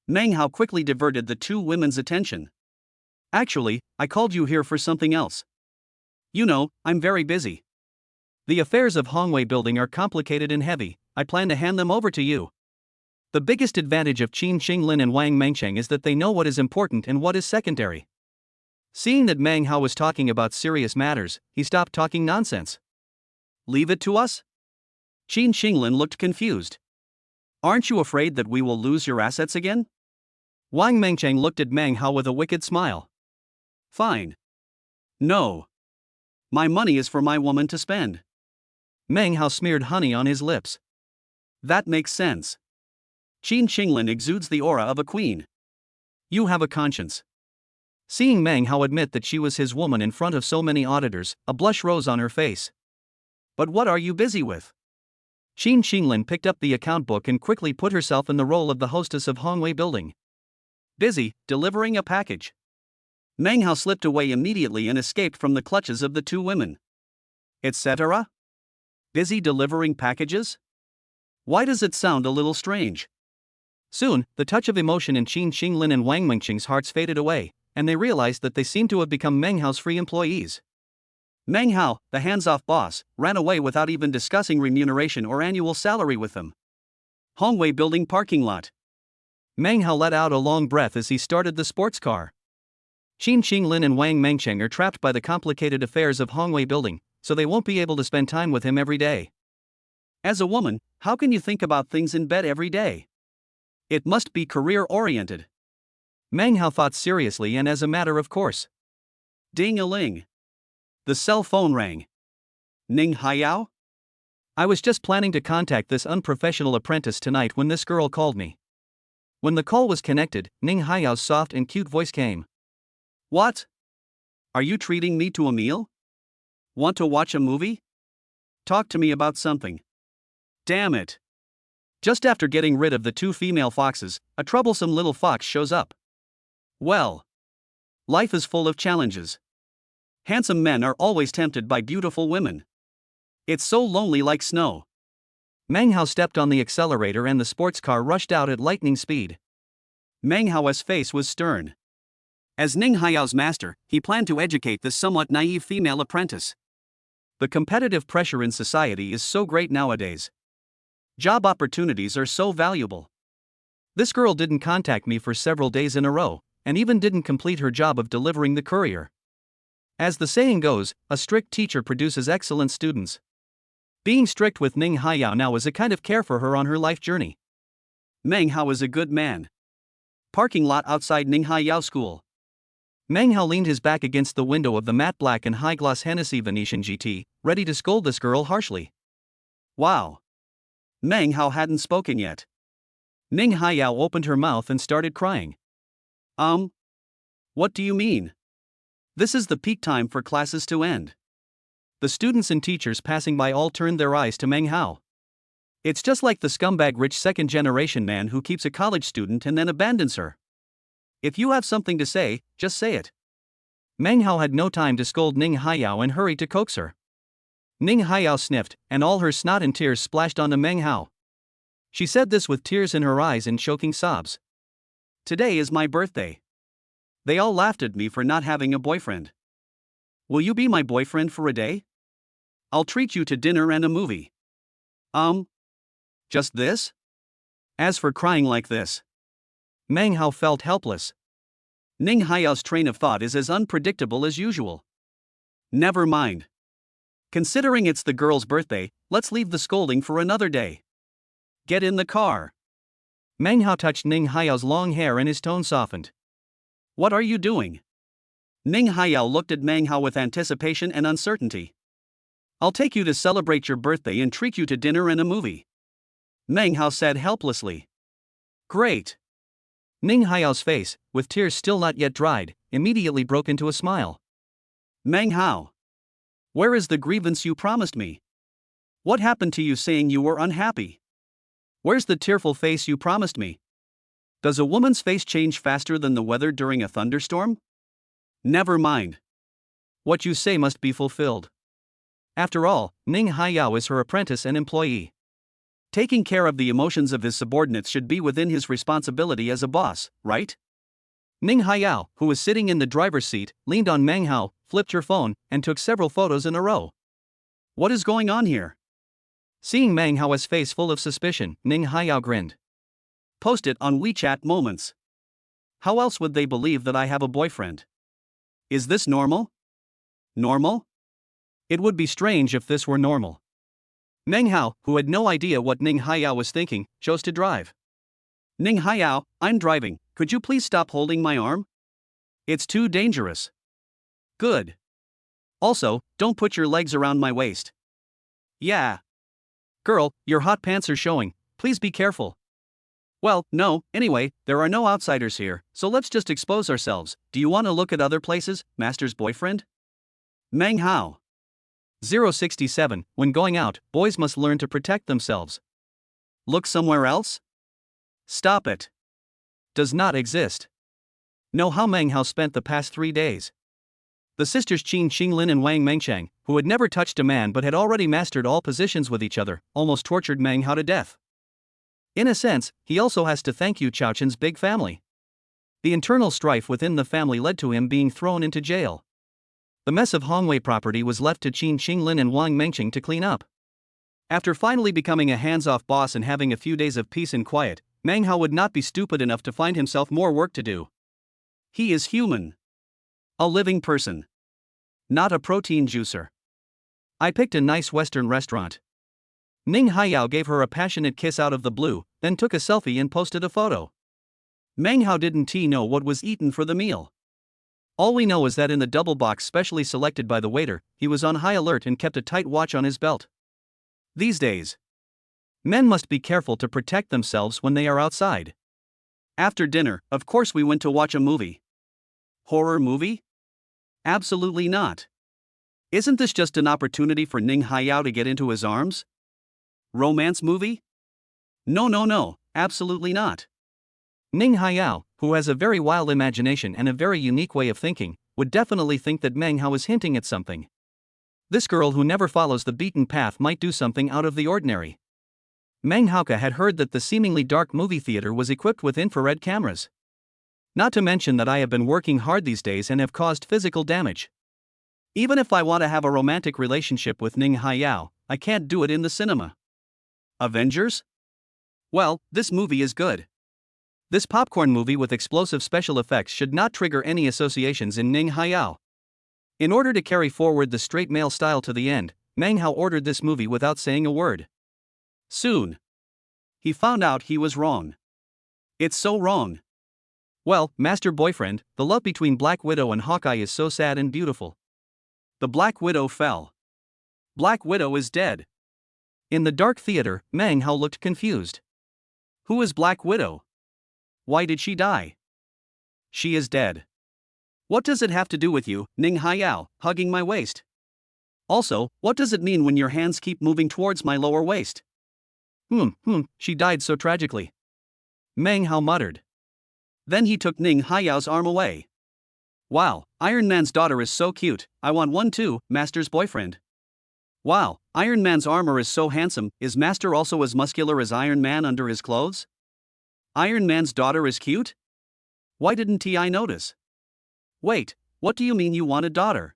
Meng Hao quickly diverted the two women's attention. Actually, I called you here for something else. You know, I'm very busy. The affairs of Hongwei Building are complicated and heavy. I plan to hand them over to you. The biggest advantage of Qin Qinglin and Wang Mengqing is that they know what is important and what is secondary. Seeing that Meng Hao was talking about serious matters, he stopped talking nonsense. Leave it to us? Qin Qinglin looked confused. Aren't you afraid that we will lose your assets again? Wang Mengqing looked at Meng Hao with a wicked smile. Fine. No. My money is for my woman to spend. Meng Hao smeared honey on his lips. That makes sense. Qin Qinglin exudes the aura of a queen. You have a conscience. Seeing Meng Hao admit that she was his woman in front of so many auditors, a blush rose on her face. But what are you busy with? Qin Qinglin picked up the account book and quickly put herself in the role of the hostess of Hongwei Building. Busy, delivering a package. Meng Hao slipped away immediately and escaped from the clutches of the two women. Etc.? Busy delivering packages? Why does it sound a little strange? Soon, the touch of emotion in Qin Qinglin and Wang Mengqing's hearts faded away, and they realized that they seemed to have become Meng Hao's free employees. Meng Hao, the hands-off boss, ran away without even discussing remuneration or annual salary with them. Hongwei Building parking lot. Meng Hao let out a long breath as he started the sports car. Qin Qinglin and Wang Mengqing are trapped by the complicated affairs of Hongwei Building, so they won't be able to spend time with him every day. As a woman, how can you think about things in bed every day? It must be career-oriented. Meng Hao thought seriously and as a matter of course. Ding-a-ling. The cell phone rang. Ning Haiyao? I was just planning to contact this unprofessional apprentice tonight when this girl called me. When the call was connected, Ning Haiyao's soft and cute voice came. What? Are you treating me to a meal? Want to watch a movie? Talk to me about something. Damn it. Just after getting rid of the two female foxes, a troublesome little fox shows up. Well. Life is full of challenges. Handsome men are always tempted by beautiful women. It's so lonely like snow. Meng Hao stepped on the accelerator and the sports car rushed out at lightning speed. Meng Hao's face was stern. As Ning Haiyao's master, he planned to educate this somewhat naive female apprentice. The competitive pressure in society is so great nowadays. Job opportunities are so valuable. This girl didn't contact me for several days in a row, and even didn't complete her job of delivering the courier. As the saying goes, a strict teacher produces excellent students. Being strict with Ning Haiyao now is a kind of care for her on her life journey. Meng Hao is a good man. Parking lot outside Ning Haiyao School. Meng Hao leaned his back against the window of the matte black and high-gloss Hennessy Venetian GT, ready to scold this girl harshly. Wow. Meng Hao hadn't spoken yet. Ning Haiyao opened her mouth and started crying. What do you mean? This is the peak time for classes to end. The students and teachers passing by all turned their eyes to Meng Hao. It's just like the scumbag rich second-generation man who keeps a college student and then abandons her. If you have something to say, just say it. Meng Hao had no time to scold Ning Haiyao and hurried to coax her. Ning Haiyao sniffed, and all her snot and tears splashed onto Meng Hao. She said this with tears in her eyes and choking sobs. Today is my birthday. They all laughed at me for not having a boyfriend. Will you be my boyfriend for a day? I'll treat you to dinner and a movie. Just this? As for crying like this, Meng Hao felt helpless. Ning Haiyao's train of thought is as unpredictable as usual. Never mind. Considering it's the girl's birthday, let's leave the scolding for another day. Get in the car. Meng Hao touched Ning Haiyao's long hair and his tone softened. What are you doing? Ning Haiyao looked at Meng Hao with anticipation and uncertainty. I'll take you to celebrate your birthday and treat you to dinner and a movie. Meng Hao said helplessly. Great. Ning Haiyao's face, with tears still not yet dried, immediately broke into a smile. Meng Hao. Where is the grievance you promised me? What happened to you saying you were unhappy? Where's the tearful face you promised me? Does a woman's face change faster than the weather during a thunderstorm? Never mind. What you say must be fulfilled. After all, Ning Haiyao is her apprentice and employee. Taking care of the emotions of his subordinates should be within his responsibility as a boss, right? Ning Haiyao, who was sitting in the driver's seat, leaned on Meng Hao, flipped her phone, and took several photos in a row. What is going on here? Seeing Meng Hao's face full of suspicion, Ning Haiyao grinned. Post it on WeChat Moments. How else would they believe that I have a boyfriend? Is this normal? Normal? It would be strange if this were normal. Meng Hao, who had no idea what Ning Haiyao was thinking, chose to drive. Ning Haiyao, I'm driving, could you please stop holding my arm? It's too dangerous. Good. Also, don't put your legs around my waist. Yeah. Girl, your hot pants are showing, please be careful. Well, no, anyway, there are no outsiders here, so let's just expose ourselves. Do you want to look at other places, Master's boyfriend? Meng Hao. 067. When going out, boys must learn to protect themselves. Look somewhere else? Stop it. Does not exist. Know how Meng Hao spent the past 3 days. The sisters Qin Qinglin and Wang Mengchang, who had never touched a man but had already mastered all positions with each other, almost tortured Meng Hao to death. In a sense, he also has to thank Yu Chaochen's big family. The internal strife within the family led to him being thrown into jail. The mess of Hongwei property was left to Qin Qinglin and Wang Mengchang to clean up. After finally becoming a hands-off boss and having a few days of peace and quiet, Meng Hao would not be stupid enough to find himself more work to do. He is human. A living person. Not a protein juicer. I picked a nice Western restaurant. Ning Haiyao gave her a passionate kiss out of the blue, then took a selfie and posted a photo. Meng Hao didn't know what was eaten for the meal. All we know is that in the double box specially selected by the waiter, he was on high alert and kept a tight watch on his belt. These days, men must be careful to protect themselves when they are outside. After dinner, of course we went to watch a movie. Horror movie? Absolutely not. Isn't this just an opportunity for Ning Haiyao to get into his arms? Romance movie? No, absolutely not. Ning Haiyao, who has a very wild imagination and a very unique way of thinking, would definitely think that Meng Hao is hinting at something. This girl who never follows the beaten path might do something out of the ordinary. Meng Hao had heard that the seemingly dark movie theater was equipped with infrared cameras. Not to mention that I have been working hard these days and have caused physical damage. Even if I want to have a romantic relationship with Ning Haiyao, I can't do it in the cinema. Avengers? Well, this movie is good. This popcorn movie with explosive special effects should not trigger any associations in Ning Haiyao. In order to carry forward the straight male style to the end, Meng Hao ordered this movie without saying a word. Soon, he found out he was wrong. It's so wrong. Well, Master Boyfriend, the love between Black Widow and Hawkeye is so sad and beautiful. The Black Widow fell. Black Widow is dead. In the dark theater, Meng Hao looked confused. Who is Black Widow? Why did she die? She is dead. What does it have to do with you, Ning Haiyao, hugging my waist? Also, what does it mean when your hands keep moving towards my lower waist? She died so tragically. Meng Hao muttered. Then he took Ning Haiyao's arm away. Wow, Iron Man's daughter is so cute, I want one too, Master's boyfriend. Wow, Iron Man's armor is so handsome, is Master also as muscular as Iron Man under his clothes? Iron Man's daughter is cute? Why didn't I notice? Wait, what do you mean you want a daughter?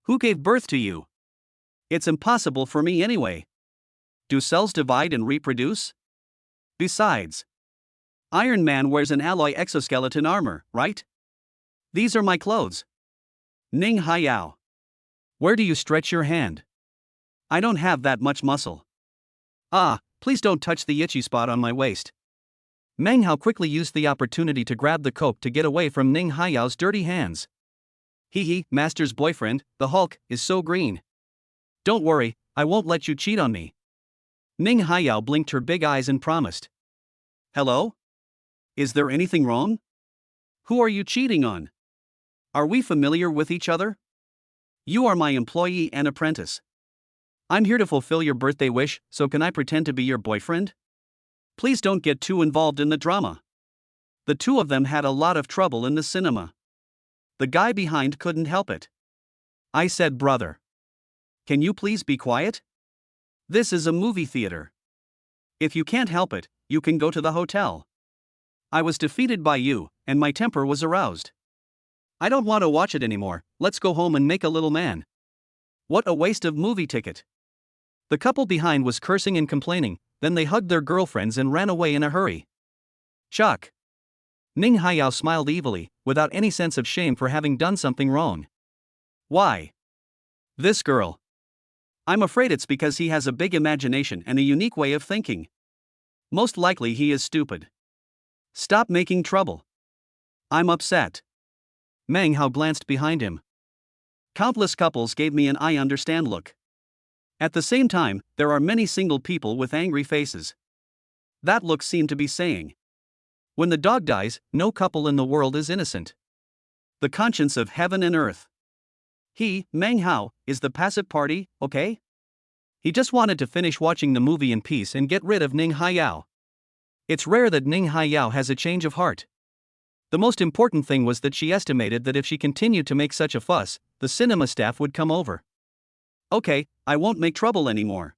Who gave birth to you? It's impossible for me anyway. Do cells divide and reproduce? Besides, Iron Man wears an alloy exoskeleton armor, right? These are my clothes. Ning Haiyao. Where do you stretch your hand? I don't have that much muscle. Ah, please don't touch the itchy spot on my waist. Meng Hao quickly used the opportunity to grab the coat to get away from Ning Haiyao's dirty hands. Master's boyfriend, the Hulk, is so green. Don't worry, I won't let you cheat on me. Ning Haiyao blinked her big eyes and promised. Hello? Is there anything wrong? Who are you cheating on? Are we familiar with each other? You are my employee and apprentice. I'm here to fulfill your birthday wish, so can I pretend to be your boyfriend? Please don't get too involved in the drama. The two of them had a lot of trouble in the cinema. The guy behind couldn't help it. I said, brother. Can you please be quiet? This is a movie theater. If you can't help it, you can go to the hotel. I was defeated by you, and my temper was aroused. I don't want to watch it anymore, let's go home and make a little man. What a waste of movie ticket. The couple behind was cursing and complaining, then they hugged their girlfriends and ran away in a hurry. Chuck. Ning Haiyao smiled evilly, without any sense of shame for having done something wrong. Why? This girl. I'm afraid it's because he has a big imagination and a unique way of thinking. Most likely he is stupid. Stop making trouble. I'm upset. Meng Hao glanced behind him. Countless couples gave me an I understand look. At the same time, there are many single people with angry faces. That look seemed to be saying, when the dog dies, no couple in the world is innocent. The conscience of heaven and earth. He, Meng Hao, is the passive party, okay? He just wanted to finish watching the movie in peace and get rid of Ning Haiyao. It's rare that Ning Haiyao has a change of heart. The most important thing was that she estimated that if she continued to make such a fuss, the cinema staff would come over. Okay, I won't make trouble anymore.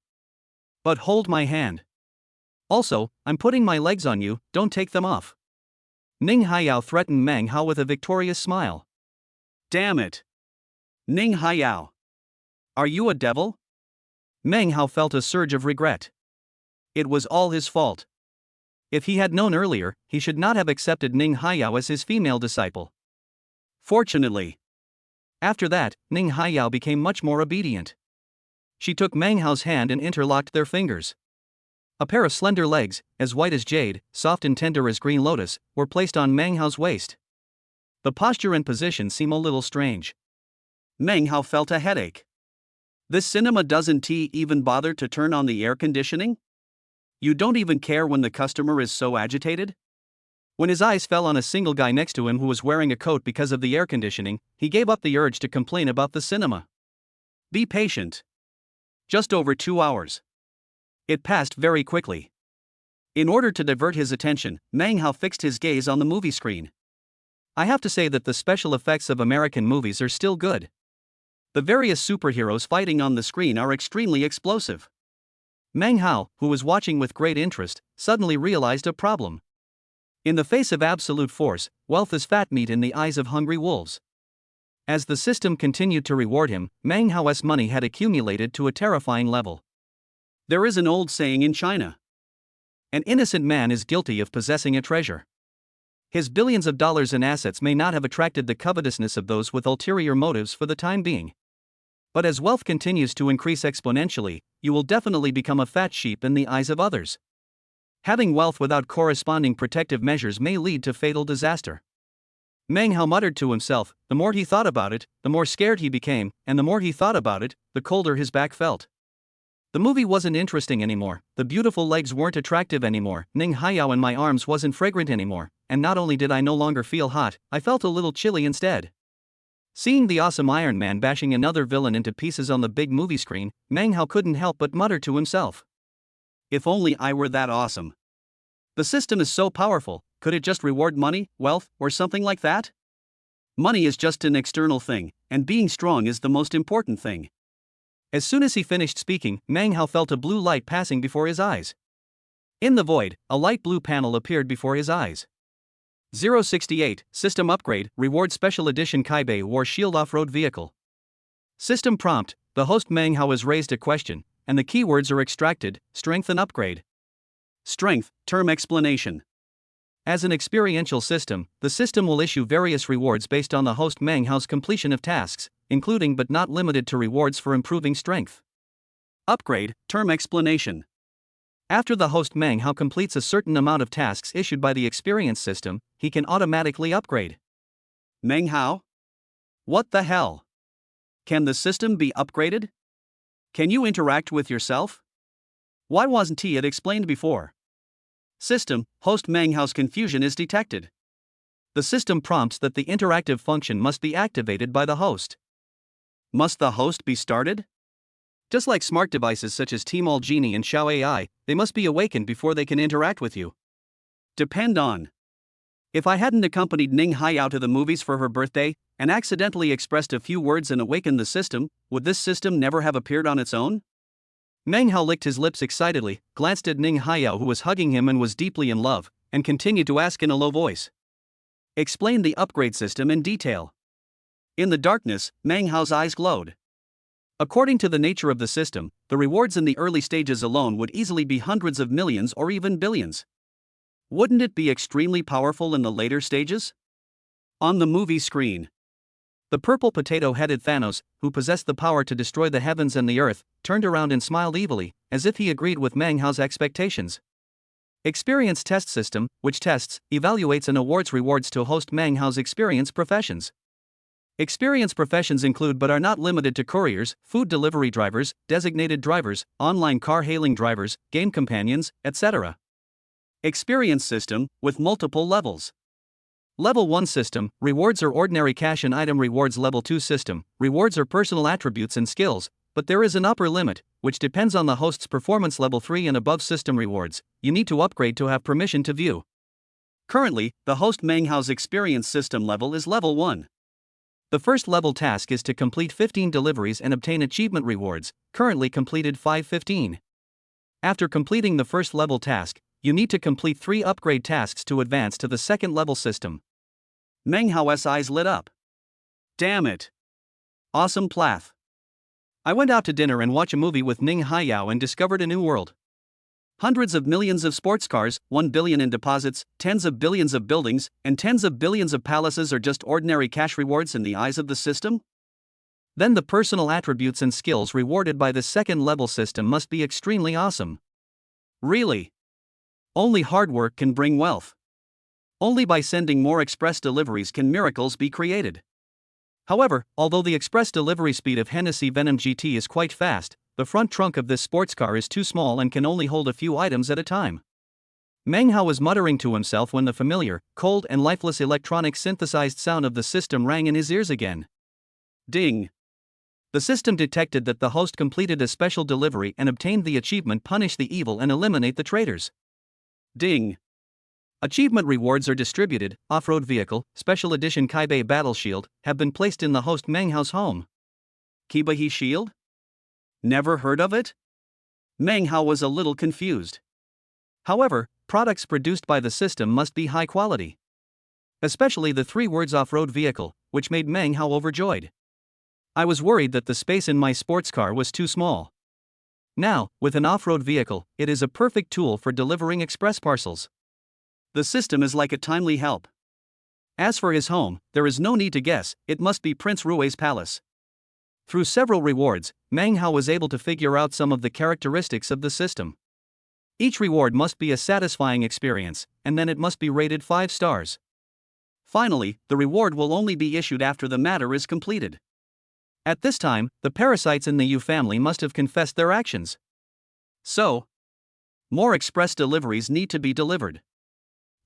But hold my hand. Also, I'm putting my legs on you, don't take them off. Ning Haiyao threatened Meng Hao with a victorious smile. Damn it. Ning Haiyao. Are you a devil? Meng Hao felt a surge of regret. It was all his fault. If he had known earlier, he should not have accepted Ning Haiyao as his female disciple. Fortunately. After that, Ning Haiyao became much more obedient. She took Meng Hao's hand and interlocked their fingers. A pair of slender legs, as white as jade, soft and tender as green lotus, were placed on Meng Hao's waist. The posture and position seem a little strange. Meng Hao felt a headache. This cinema doesn't even bother to turn on the air conditioning? You don't even care when the customer is so agitated? When his eyes fell on a single guy next to him who was wearing a coat because of the air conditioning, he gave up the urge to complain about the cinema. Be patient. Just over 2 hours. It passed very quickly. In order to divert his attention, Meng Hao fixed his gaze on the movie screen. I have to say that the special effects of American movies are still good. The various superheroes fighting on the screen are extremely explosive. Meng Hao, who was watching with great interest, suddenly realized a problem. In the face of absolute force, wealth is fat meat in the eyes of hungry wolves. As the system continued to reward him, Meng Hao's money had accumulated to a terrifying level. There is an old saying in China. An innocent man is guilty of possessing a treasure. His billions of dollars in assets may not have attracted the covetousness of those with ulterior motives for the time being. But as wealth continues to increase exponentially, you will definitely become a fat sheep in the eyes of others. Having wealth without corresponding protective measures may lead to fatal disaster. Meng Hao muttered to himself, the more he thought about it, the more scared he became, and the more he thought about it, the colder his back felt. The movie wasn't interesting anymore, the beautiful legs weren't attractive anymore, Ning Haiyao in my arms wasn't fragrant anymore, and not only did I no longer feel hot, I felt a little chilly instead. Seeing the awesome Iron Man bashing another villain into pieces on the big movie screen, Meng Hao couldn't help but mutter to himself. If only I were that awesome. The system is so powerful, could it just reward money, wealth, or something like that? Money is just an external thing, and being strong is the most important thing. As soon as he finished speaking, Meng Hao felt a blue light passing before his eyes. In the void, a light blue panel appeared before his eyes. 068, System Upgrade, Reward Special Edition Kaibe War Shield Off-Road Vehicle. System Prompt, the host Meng Hao has raised a question, and the keywords are extracted, Strength and Upgrade. Strength, term explanation. As an experiential system, the system will issue various rewards based on the host Meng Hao's completion of tasks, including but not limited to rewards for improving strength. Upgrade, term explanation. After the host Meng Hao completes a certain amount of tasks issued by the experience system, he can automatically upgrade. Meng Hao? What the hell? Can the system be upgraded? Can you interact with yourself? Why wasn't it explained before? System, host Meng Hao's confusion is detected. The system prompts that the interactive function must be activated by the host. Must the host be started? Just like smart devices such as Tmall Genie and Xiao AI, they must be awakened before they can interact with you. Depend on. If I hadn't accompanied Ning Haiyao to the movies for her birthday, and accidentally expressed a few words and awakened the system, would this system never have appeared on its own? Meng Hao licked his lips excitedly, glanced at Ning Haiyao who was hugging him and was deeply in love, and continued to ask in a low voice. Explain the upgrade system in detail. In the darkness, Meng Hao's eyes glowed. According to the nature of the system, the rewards in the early stages alone would easily be hundreds of millions or even billions. Wouldn't it be extremely powerful in the later stages? On the movie screen, the purple potato-headed Thanos, who possessed the power to destroy the heavens and the earth, turned around and smiled evilly, as if he agreed with Meng Hao's expectations. Experience Test System, which tests, evaluates and awards rewards to host Meng Hao's experience professions. Experience professions include but are not limited to couriers, food delivery drivers, designated drivers, online car-hailing drivers, game companions, etc. Experience System, with multiple levels. Level 1 System, rewards are ordinary cash and item rewards. Level 2 System, rewards are personal attributes and skills, but there is an upper limit, which depends on the host's performance. Level 3 and above System rewards, you need to upgrade to have permission to view. Currently, the host Meng Hao's experience system level is level 1. The first level task is to complete 15 deliveries and obtain achievement rewards, currently completed 515. After completing the first level task, you need to complete 3 upgrade tasks to advance to the second level system. Meng Hao's eyes lit up. Damn it. Awesome plath. I went out to dinner and watched a movie with Ning Haiyao and discovered a new world. Hundreds of millions of sports cars, 1 billion in deposits, tens of billions of buildings, and tens of billions of palaces are just ordinary cash rewards in the eyes of the system? Then the personal attributes and skills rewarded by the second level system must be extremely awesome. Really? Only hard work can bring wealth. Only by sending more express deliveries can miracles be created. However, although the express delivery speed of Hennessy Venom GT is quite fast, the front trunk of this sports car is too small and can only hold a few items at a time. Meng Hao was muttering to himself when the familiar, cold and lifeless electronic synthesized sound of the system rang in his ears again. Ding! The system detected that the host completed a special delivery and obtained the achievement Punish the Evil and Eliminate the Traitors. Ding! Achievement rewards are distributed. Off-road vehicle, special edition Kaibe battle shield, have been placed in the host Meng Hao's home. Kibahi shield? Never heard of it? Meng Hao was a little confused. However, products produced by the system must be high quality. Especially the 3 words off-road vehicle, which made Meng Hao overjoyed. I was worried that the space in my sports car was too small. Now, with an off-road vehicle, it is a perfect tool for delivering express parcels. The system is like a timely help. As for his home, there is no need to guess, it must be Prince Rui's palace. Through several rewards, Meng Hao was able to figure out some of the characteristics of the system. Each reward must be a satisfying experience, and then it must be rated 5 stars. Finally, the reward will only be issued after the matter is completed. At this time, the parasites in the Yu family must have confessed their actions. So, more express deliveries need to be delivered.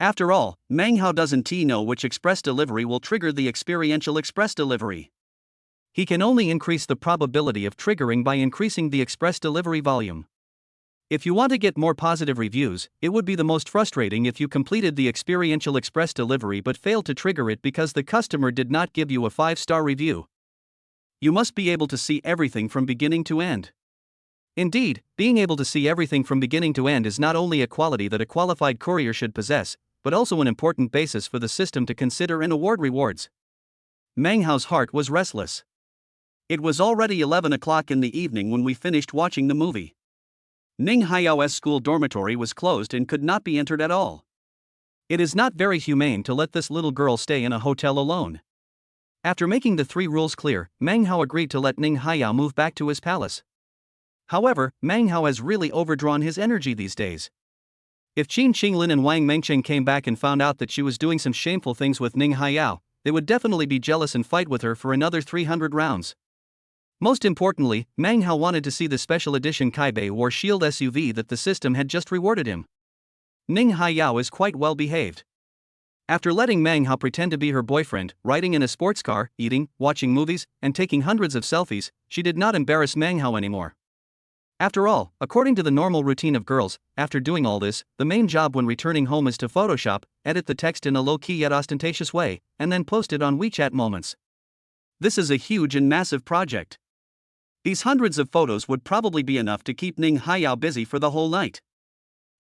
After all, Meng Hao doesn't know which express delivery will trigger the experiential express delivery. He can only increase the probability of triggering by increasing the express delivery volume. If you want to get more positive reviews, it would be the most frustrating if you completed the experiential express delivery but failed to trigger it because the customer did not give you a 5-star review. You must be able to see everything from beginning to end. Indeed, being able to see everything from beginning to end is not only a quality that a qualified courier should possess, but also an important basis for the system to consider and award rewards. Meng Hao's heart was restless. It was already 11 o'clock in the evening when we finished watching the movie. Ning Haiyao's school dormitory was closed and could not be entered at all. It is not very humane to let this little girl stay in a hotel alone. After making the 3 rules clear, Meng Hao agreed to let Ning Haiyao move back to his palace. However, Meng Hao has really overdrawn his energy these days. If Qin Qinglin and Wang Mengcheng came back and found out that she was doing some shameful things with Ning Haiyao, they would definitely be jealous and fight with her for another 300 rounds. Most importantly, Meng Hao wanted to see the special edition Kaibei War Shield SUV that the system had just rewarded him. Ning Haiyao is quite well behaved. After letting Meng Hao pretend to be her boyfriend, riding in a sports car, eating, watching movies, and taking hundreds of selfies, she did not embarrass Meng Hao anymore. After all, according to the normal routine of girls, after doing all this, the main job when returning home is to Photoshop, edit the text in a low-key yet ostentatious way, and then post it on WeChat Moments. This is a huge and massive project. These hundreds of photos would probably be enough to keep Ning Haiyao busy for the whole night.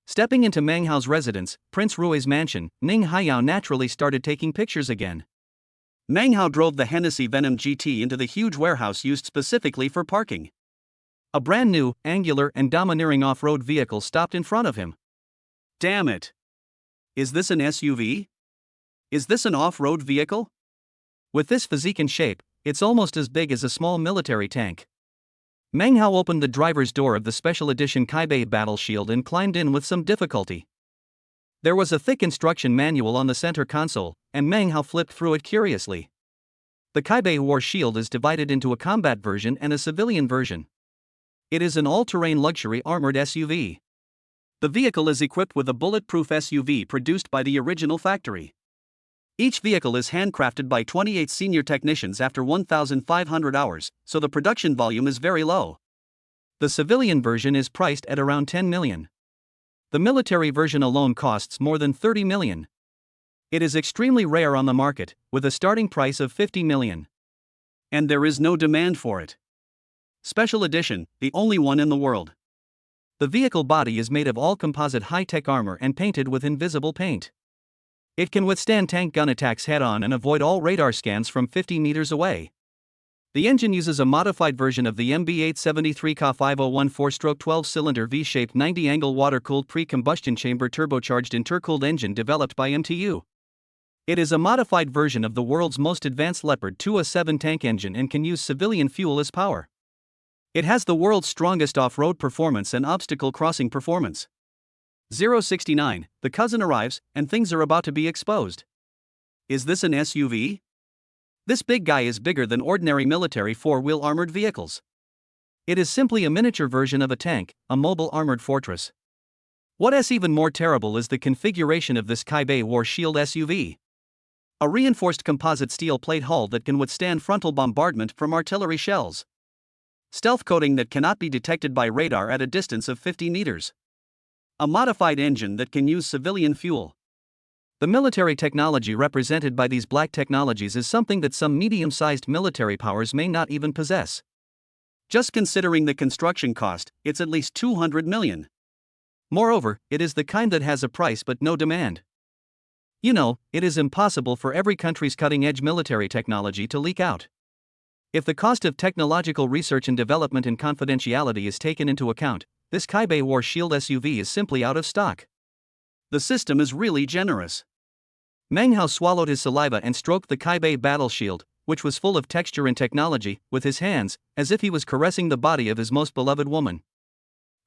Stepping into Meng Hao's residence, Prince Rui's mansion, Ning Haiyao naturally started taking pictures again. Meng Hao drove the Hennessy Venom GT into the huge warehouse used specifically for parking. A brand new, angular and domineering off-road vehicle stopped in front of him. Damn it! Is this an SUV? Is this an off-road vehicle? With this physique and shape, it's almost as big as a small military tank. Meng Hao opened the driver's door of the special edition Kaibei Battle Shield and climbed in with some difficulty. There was a thick instruction manual on the center console, and Meng Hao flipped through it curiously. The Kaibei War Shield is divided into a combat version and a civilian version. It is an all-terrain luxury armored SUV. The vehicle is equipped with a bulletproof SUV produced by the original factory. Each vehicle is handcrafted by 28 senior technicians after 1,500 hours, so the production volume is very low. The civilian version is priced at around 10 million. The military version alone costs more than 30 million. It is extremely rare on the market, with a starting price of 50 million. And there is no demand for it. Special edition, the only one in the world. The vehicle body is made of all-composite high-tech armor and painted with invisible paint. It can withstand tank gun attacks head-on and avoid all radar scans from 50 meters away. The engine uses a modified version of the MB873K5014 4-stroke 12-cylinder V-shaped 90-angle water-cooled pre-combustion chamber turbocharged intercooled engine developed by MTU. It is a modified version of the world's most advanced Leopard 2A7 tank engine and can use civilian fuel as power. It has the world's strongest off-road performance and obstacle crossing performance. 069, the cousin arrives, and things are about to be exposed. Is this an SUV? This big guy is bigger than ordinary military 4-wheel armored vehicles. It is simply a miniature version of a tank, a mobile armored fortress. What is even more terrible is the configuration of this Kaibei War Shield SUV. A reinforced composite steel plate hull that can withstand frontal bombardment from artillery shells. Stealth coating that cannot be detected by radar at a distance of 50 meters. A modified engine that can use civilian fuel. The military technology represented by these black technologies is something that some medium-sized military powers may not even possess. Just considering the construction cost, it's at least 200 million. Moreover, it is the kind that has a price but no demand. You know, it is impossible for every country's cutting-edge military technology to leak out. If the cost of technological research and development and confidentiality is taken into account, this Kaibei War Shield SUV is simply out of stock. The system is really generous. Meng Hao swallowed his saliva and stroked the Kaibei Battle Shield, which was full of texture and technology, with his hands, as if he was caressing the body of his most beloved woman.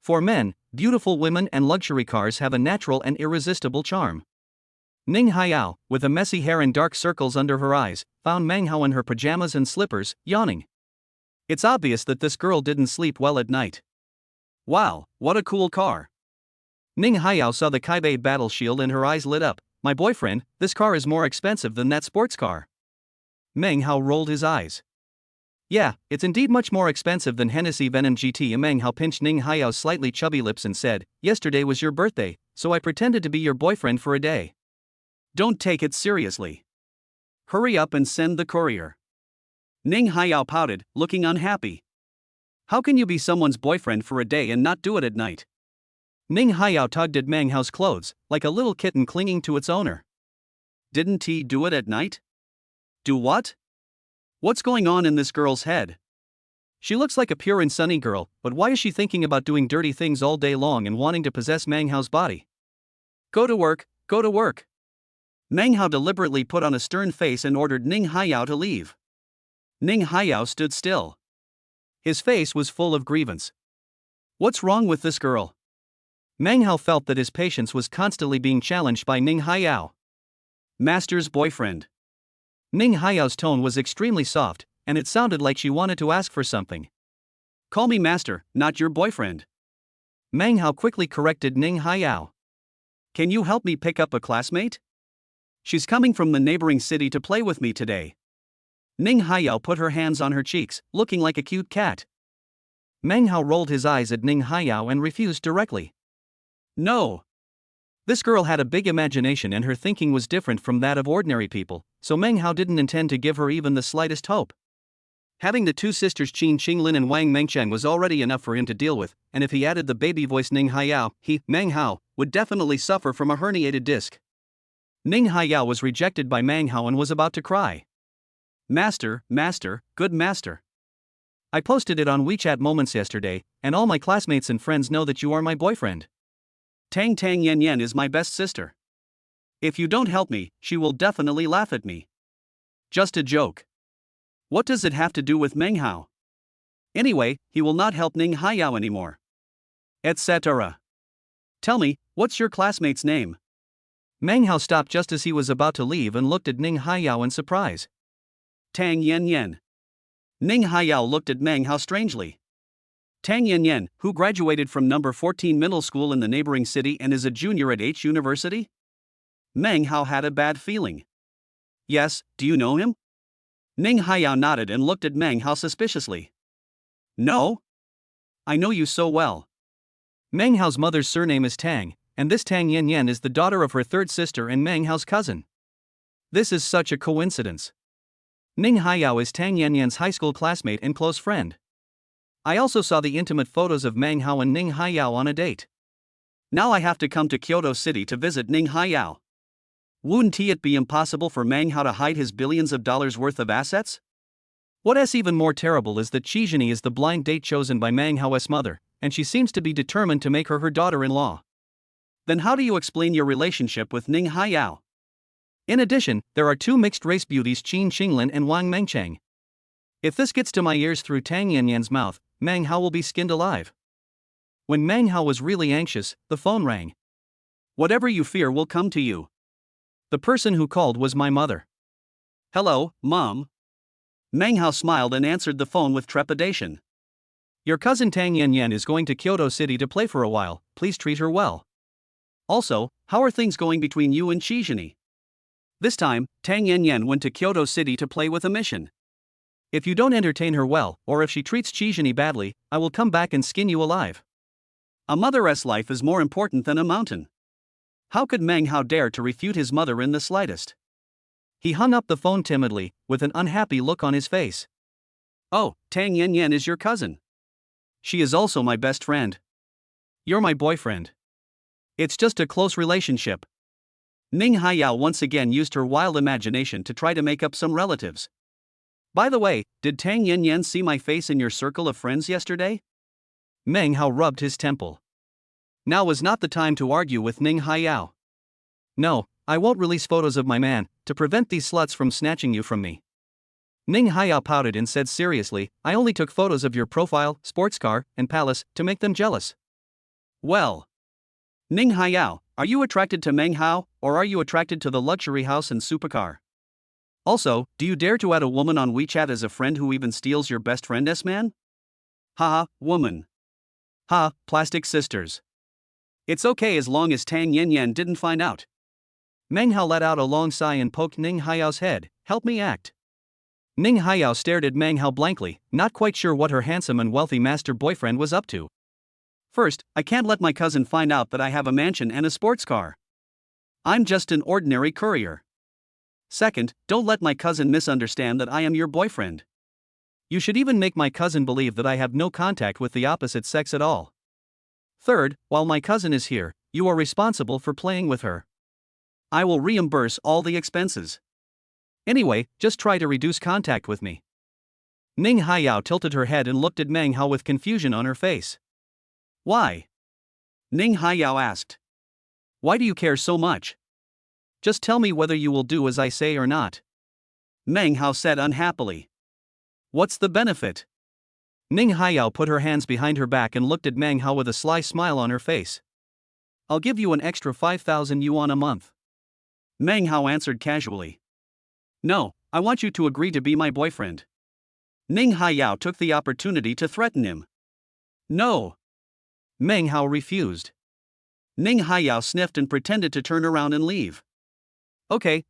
For men, beautiful women and luxury cars have a natural and irresistible charm. Ning Haiyao, with a messy hair and dark circles under her eyes, found Meng Hao in her pajamas and slippers, yawning. It's obvious that this girl didn't sleep well at night. Wow, what a cool car. Ning Haiyao saw the Kaibei Battle Shield and her eyes lit up. My boyfriend, this car is more expensive than that sports car. Meng Hao rolled his eyes. Yeah, it's indeed much more expensive than Hennessy Venom GT. Meng Hao pinched Ning Haiyao's slightly chubby lips and said, yesterday was your birthday, so I pretended to be your boyfriend for a day. Don't take it seriously. Hurry up and send the courier. Ning Haiyao pouted, looking unhappy. How can you be someone's boyfriend for a day and not do it at night? Ning Haiyao tugged at Meng Hao's clothes, like a little kitten clinging to its owner. Didn't he do it at night? Do what? What's going on in this girl's head? She looks like a pure and sunny girl, but why is she thinking about doing dirty things all day long and wanting to possess Meng Hao's body? Go to work, go to work. Meng Hao deliberately put on a stern face and ordered Ning Haiyao to leave. Ning Haiyao stood still. His face was full of grievance. What's wrong with this girl? Meng Hao felt that his patience was constantly being challenged by Ning Haiyao. Master's boyfriend. Ning Haiyao's tone was extremely soft, and it sounded like she wanted to ask for something. Call me master, not your boyfriend. Meng Hao quickly corrected Ning Haiyao. Can you help me pick up a classmate? She's coming from the neighboring city to play with me today. Ning Haiyao put her hands on her cheeks, looking like a cute cat. Meng Hao rolled his eyes at Ning Haiyao and refused directly. No. This girl had a big imagination and her thinking was different from that of ordinary people, so Meng Hao didn't intend to give her even the slightest hope. Having the two sisters Qin Qinglin and Wang Mengcheng was already enough for him to deal with, and if he added the baby voice Ning Haiyao, he, Meng Hao, would definitely suffer from a herniated disc. Ning Haiyao was rejected by Meng Hao and was about to cry. Master, master, good master. I posted it on WeChat Moments yesterday, and all my classmates and friends know that you are my boyfriend. Tang Tang Yen Yen is my best sister. If you don't help me, she will definitely laugh at me. Just a joke. What does it have to do with Meng Hao? Anyway, he will not help Ning Haiyao anymore. Etc. Tell me, what's your classmate's name? Meng Hao stopped just as he was about to leave and looked at Ning Haiyao in surprise. Tang Yen Yen. Ning Haiyao looked at Meng Hao strangely. Tang Yen Yen, who graduated from number 14 middle school in the neighboring city and is a junior at H University? Meng Hao had a bad feeling. Yes, do you know him? Ning Haiyao nodded and looked at Meng Hao suspiciously. No? I know you so well. Meng Hao's mother's surname is Tang, and this Tang Yen Yen is the daughter of her third sister and Meng Hao's cousin. This is such a coincidence. Ning Haiyao is Tang Yen Yen's high school classmate and close friend. I also saw the intimate photos of Meng Hao and Ning Haiyao on a date. Now I have to come to Kyoto City to visit Ning Haiyao. Wouldn't it be impossible for Meng Hao to hide his billions of dollars worth of assets? What's even more terrible is that Qizhini is the blind date chosen by Meng Hao's mother, and she seems to be determined to make her daughter-in-law. Then how do you explain your relationship with Ning Haiyao? In addition, there are two mixed-race beauties Qin Qinglin and Wang Mengcheng. If this gets to my ears through Tang Yen Yen's mouth, Meng Hao will be skinned alive. When Meng Hao was really anxious, the phone rang. Whatever you fear will come to you. The person who called was my mother. Hello, Mom. Meng Hao smiled and answered the phone with trepidation. Your cousin Tang Yen Yen is going to Kyoto City to play for a while, please treat her well. Also, how are things going between you and Qizhini? This time, Tang Yen Yen went to Kyoto City to play with a mission. If you don't entertain her well, or if she treats Qizhini badly, I will come back and skin you alive. A mother's life is more important than a mountain. How could Meng Hao dare to refute his mother in the slightest? He hung up the phone timidly, with an unhappy look on his face. Oh, Tang Yen Yen is your cousin. She is also my best friend. You're my boyfriend. It's just a close relationship. Ning Haiyao once again used her wild imagination to try to make up some relatives. By the way, did Tang Yen Yen see my face in your circle of friends yesterday? Meng Hao rubbed his temple. Now was not the time to argue with Ning Haiyao. No, I won't release photos of my man, to prevent these sluts from snatching you from me. Ning Haiyao pouted and said seriously, I only took photos of your profile, sports car, and palace, to make them jealous. Well. Ning Haiyao, are you attracted to Meng Hao, or are you attracted to the luxury house and supercar? Also, do you dare to add a woman on WeChat as a friend who even steals your best friend's man? Haha, woman. Ha, plastic sisters. It's okay as long as Tang Yen Yen didn't find out. Meng Hao let out a long sigh and poked Ning Haiyao's head, help me act. Ning Haiyao stared at Meng Hao blankly, not quite sure what her handsome and wealthy master boyfriend was up to. First, I can't let my cousin find out that I have a mansion and a sports car. I'm just an ordinary courier. Second, don't let my cousin misunderstand that I am your boyfriend. You should even make my cousin believe that I have no contact with the opposite sex at all. Third, while my cousin is here, you are responsible for playing with her. I will reimburse all the expenses. Anyway, just try to reduce contact with me. Ning Haiyao tilted her head and looked at Meng Hao with confusion on her face. Why? Ning Haiyao asked. Why do you care so much? Just tell me whether you will do as I say or not. Meng Hao said unhappily. What's the benefit? Ning Haiyao put her hands behind her back and looked at Meng Hao with a sly smile on her face. I'll give you an extra 5,000 yuan a month. Meng Hao answered casually. No, I want you to agree to be my boyfriend. Ning Haiyao took the opportunity to threaten him. No. Meng Hao refused. Ning Haiyao sniffed and pretended to turn around and leave. Okay,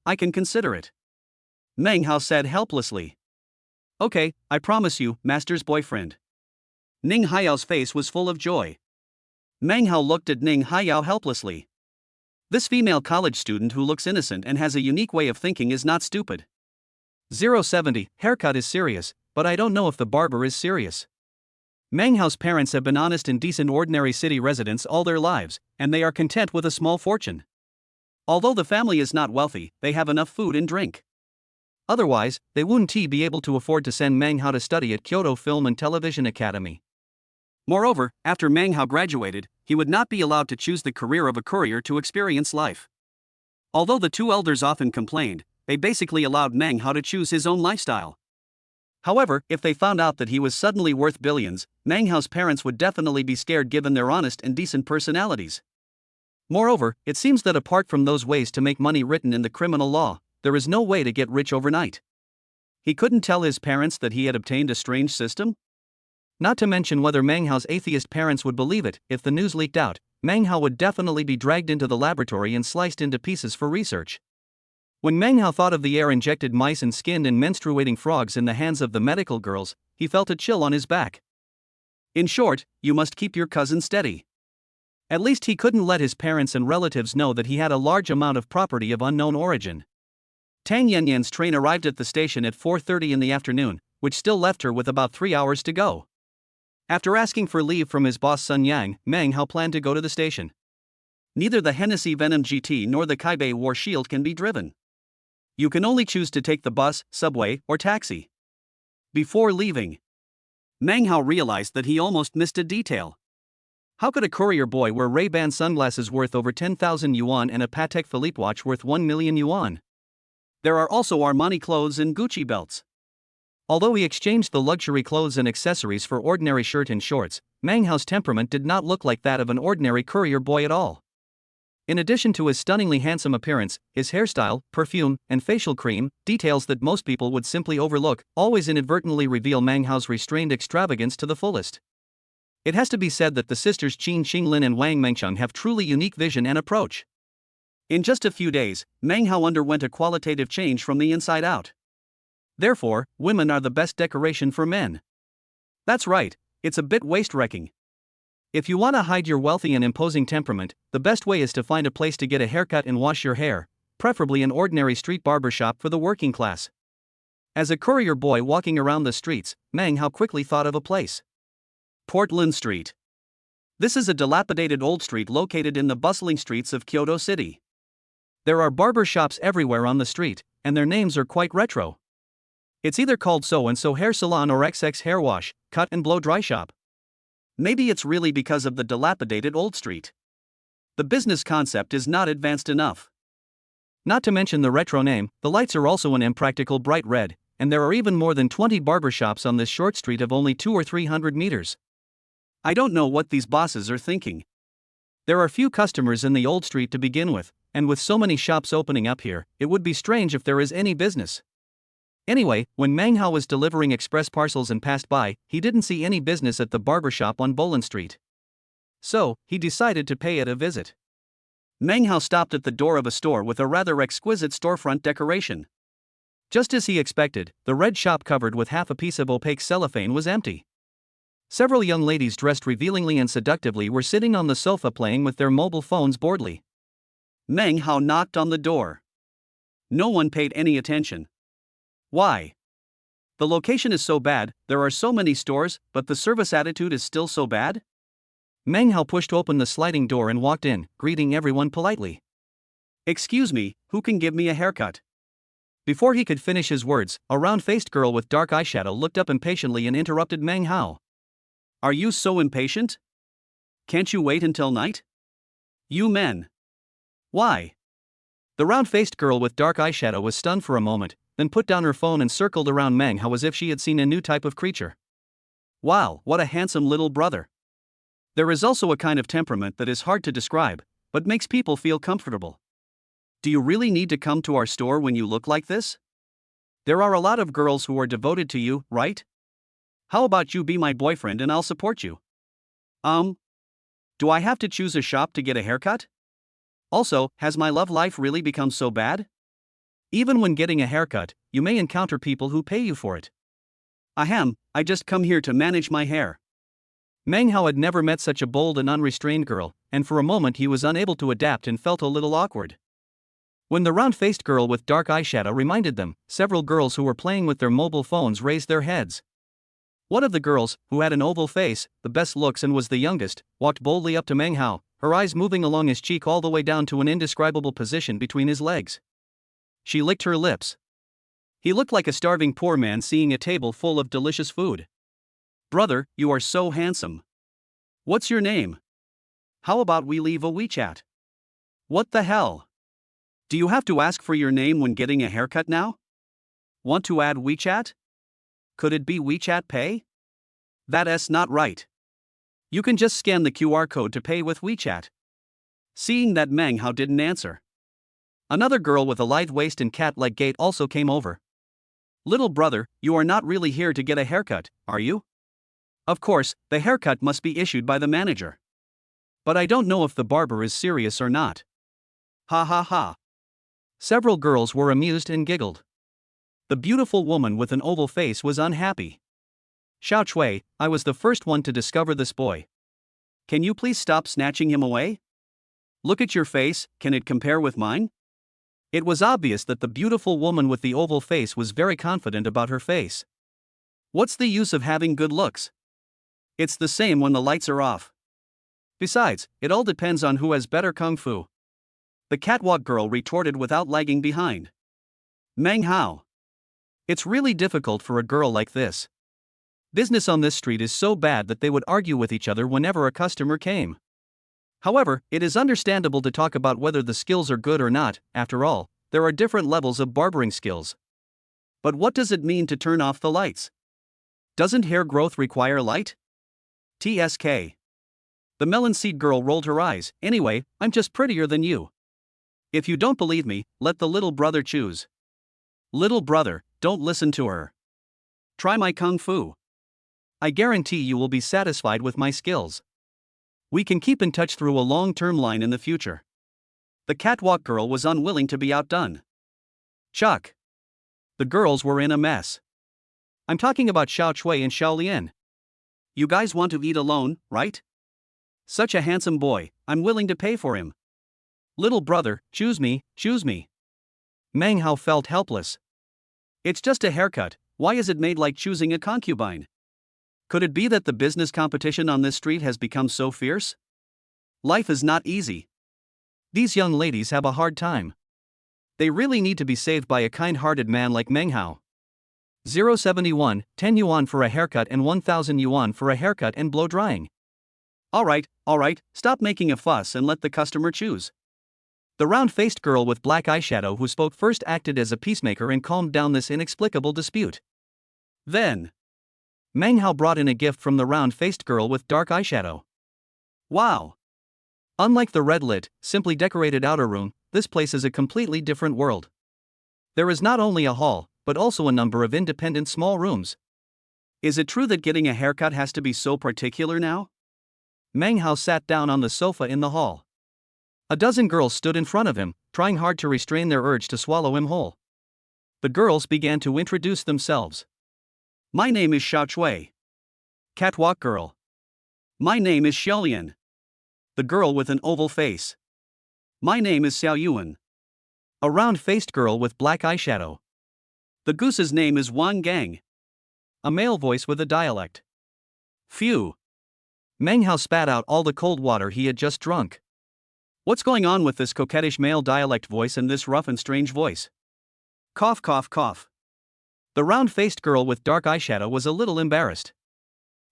I can consider it. Meng Hao said helplessly. Okay, I promise you, master's boyfriend. Ning Haiyao's face was full of joy. Meng Hao looked at Ning Haiyao helplessly. This female college student who looks innocent and has a unique way of thinking is not stupid. 070, haircut is serious, but I don't know if the barber is serious. Meng Hao's parents have been honest and decent ordinary city residents all their lives, and they are content with a small fortune. Although the family is not wealthy, they have enough food and drink. Otherwise, they wouldn't be able to afford to send Meng Hao to study at Kyoto Film and Television Academy. Moreover, after Meng Hao graduated, he would not be allowed to choose the career of a courier to experience life. Although the two elders often complained, they basically allowed Meng Hao to choose his own lifestyle. However, if they found out that he was suddenly worth billions, Meng Hao's parents would definitely be scared given their honest and decent personalities. Moreover, it seems that apart from those ways to make money written in the criminal law, there is no way to get rich overnight. He couldn't tell his parents that he had obtained a strange system? Not to mention whether Meng Hao's atheist parents would believe it. If the news leaked out, Meng Hao would definitely be dragged into the laboratory and sliced into pieces for research. When Meng Hao thought of the air-injected mice and skinned and menstruating frogs in the hands of the medical girls, he felt a chill on his back. In short, you must keep your cousin steady. At least he couldn't let his parents and relatives know that he had a large amount of property of unknown origin. Tang Yanyan's train arrived at the station at 4:30 in the afternoon, which still left her with about 3 hours to go. After asking for leave from his boss Sun Yang, Meng Hao planned to go to the station. Neither the Hennessy Venom GT nor the Kaibei War Shield can be driven. You can only choose to take the bus, subway, or taxi. Before leaving, Meng Hao realized that he almost missed a detail. How could a courier boy wear Ray-Ban sunglasses worth over 10,000 yuan and a Patek Philippe watch worth 1 million yuan? There are also Armani clothes and Gucci belts. Although he exchanged the luxury clothes and accessories for ordinary shirt and shorts, Meng Hao's temperament did not look like that of an ordinary courier boy at all. In addition to his stunningly handsome appearance, his hairstyle, perfume, and facial cream, details that most people would simply overlook, always inadvertently reveal Meng Hao's restrained extravagance to the fullest. It has to be said that the sisters Qin Xinglin and Wang Mengcheng have truly unique vision and approach. In just a few days, Meng Hao underwent a qualitative change from the inside out. Therefore, women are the best decoration for men. That's right, it's a bit waist-wrecking. If you want to hide your wealthy and imposing temperament, the best way is to find a place to get a haircut and wash your hair, preferably an ordinary street barbershop for the working class. As a courier boy walking around the streets, Meng Hao quickly thought of a place. Portland Street. This is a dilapidated old street located in the bustling streets of Kyoto City. There are barber shops everywhere on the street, and their names are quite retro. It's either called So-and-So Hair Salon or XX Hair Wash, Cut and Blow Dry Shop. Maybe it's really because of the dilapidated old street. The business concept is not advanced enough. Not to mention the retro name, the lights are also an impractical bright red, and there are even more than 20 barbershops on this short street of only 200 or 300 meters. I don't know what these bosses are thinking. There are few customers in the old street to begin with, and with so many shops opening up here, it would be strange if there is any business. Anyway, when Meng Hao was delivering express parcels and passed by, he didn't see any business at the barbershop on Boland Street. So, he decided to pay it a visit. Meng Hao stopped at the door of a store with a rather exquisite storefront decoration. Just as he expected, the red shop covered with half a piece of opaque cellophane was empty. Several young ladies dressed revealingly and seductively were sitting on the sofa playing with their mobile phones boredly. Meng Hao knocked on the door. No one paid any attention. Why? The location is so bad, there are so many stores, but the service attitude is still so bad? Meng Hao pushed open the sliding door and walked in, greeting everyone politely. Excuse me, who can give me a haircut? Before he could finish his words, a round-faced girl with dark eyeshadow looked up impatiently and interrupted Meng Hao. Are you so impatient? Can't you wait until night? You men. Why? The round-faced girl with dark eyeshadow was stunned for a moment, then put down her phone and circled around Meng Hao as if she had seen a new type of creature. Wow, what a handsome little brother. There is also a kind of temperament that is hard to describe, but makes people feel comfortable. Do you really need to come to our store when you look like this? There are a lot of girls who are devoted to you, right? How about you be my boyfriend and I'll support you? Do I have to choose a shop to get a haircut? Also, has my love life really become so bad? Even when getting a haircut, you may encounter people who pay you for it. I just come here to manage my hair. Meng Hao had never met such a bold and unrestrained girl, and for a moment he was unable to adapt and felt a little awkward. When the round-faced girl with dark eyeshadow reminded them, several girls who were playing with their mobile phones raised their heads. One of the girls, who had an oval face, the best looks and was the youngest, walked boldly up to Meng Hao, her eyes moving along his cheek all the way down to an indescribable position between his legs. She licked her lips. He looked like a starving poor man seeing a table full of delicious food. Brother, you are so handsome. What's your name? How about we leave a WeChat? What the hell? Do you have to ask for your name when getting a haircut now? Want to add WeChat? Could it be WeChat Pay? That's not right. You can just scan the QR code to pay with WeChat. Seeing that Meng Hao didn't answer, another girl with a lithe waist and cat-like gait also came over. Little brother, you are not really here to get a haircut, are you? Of course, the haircut must be issued by the manager. But I don't know if the barber is serious or not. Ha ha ha. Several girls were amused and giggled. The beautiful woman with an oval face was unhappy. Xiao Chui, I was the first one to discover this boy. Can you please stop snatching him away? Look at your face, can it compare with mine? It was obvious that the beautiful woman with the oval face was very confident about her face. What's the use of having good looks? It's the same when the lights are off. Besides, it all depends on who has better kung fu. The catwalk girl retorted without lagging behind. Meng Hao. It's really difficult for a girl like this. Business on this street is so bad that they would argue with each other whenever a customer came. However, it is understandable to talk about whether the skills are good or not. After all, there are different levels of barbering skills. But what does it mean to turn off the lights? Doesn't hair growth require light? TSK. The melon seed girl rolled her eyes. Anyway, I'm just prettier than you. If you don't believe me, let the little brother choose. Little brother, don't listen to her. Try my kung fu. I guarantee you will be satisfied with my skills. We can keep in touch through a long-term line in the future. The catwalk girl was unwilling to be outdone. Chuck. The girls were in a mess. I'm talking about Xiao Chui and Xiao Lian. You guys want to eat alone, right? Such a handsome boy, I'm willing to pay for him. Little brother, choose me, choose me. Meng Hao felt helpless. It's just a haircut, why is it made like choosing a concubine? Could it be that the business competition on this street has become so fierce? Life is not easy. These young ladies have a hard time. They really need to be saved by a kind-hearted man like Meng Hao. 071, 10 yuan for a haircut and 1,000 yuan for a haircut and blow drying. Alright, stop making a fuss and let the customer choose. The round-faced girl with black eyeshadow who spoke first acted as a peacemaker and calmed down this inexplicable dispute. Then, Meng Hao brought in a gift from the round-faced girl with dark eyeshadow. Wow! Unlike the red-lit, simply decorated outer room, this place is a completely different world. There is not only a hall, but also a number of independent small rooms. Is it true that getting a haircut has to be so particular now? Meng Hao sat down on the sofa in the hall. A dozen girls stood in front of him, trying hard to restrain their urge to swallow him whole. The girls began to introduce themselves. My name is Xiao Chui. Catwalk girl. My name is Xiaolian. The girl with an oval face. My name is Xiao Yuan. A round-faced girl with black eyeshadow. The goose's name is Wang Gang. A male voice with a dialect. Phew. Meng Hao spat out all the cold water he had just drunk. What's going on with this coquettish male dialect voice and this rough and strange voice? Cough, cough, cough. The round-faced girl with dark eyeshadow was a little embarrassed.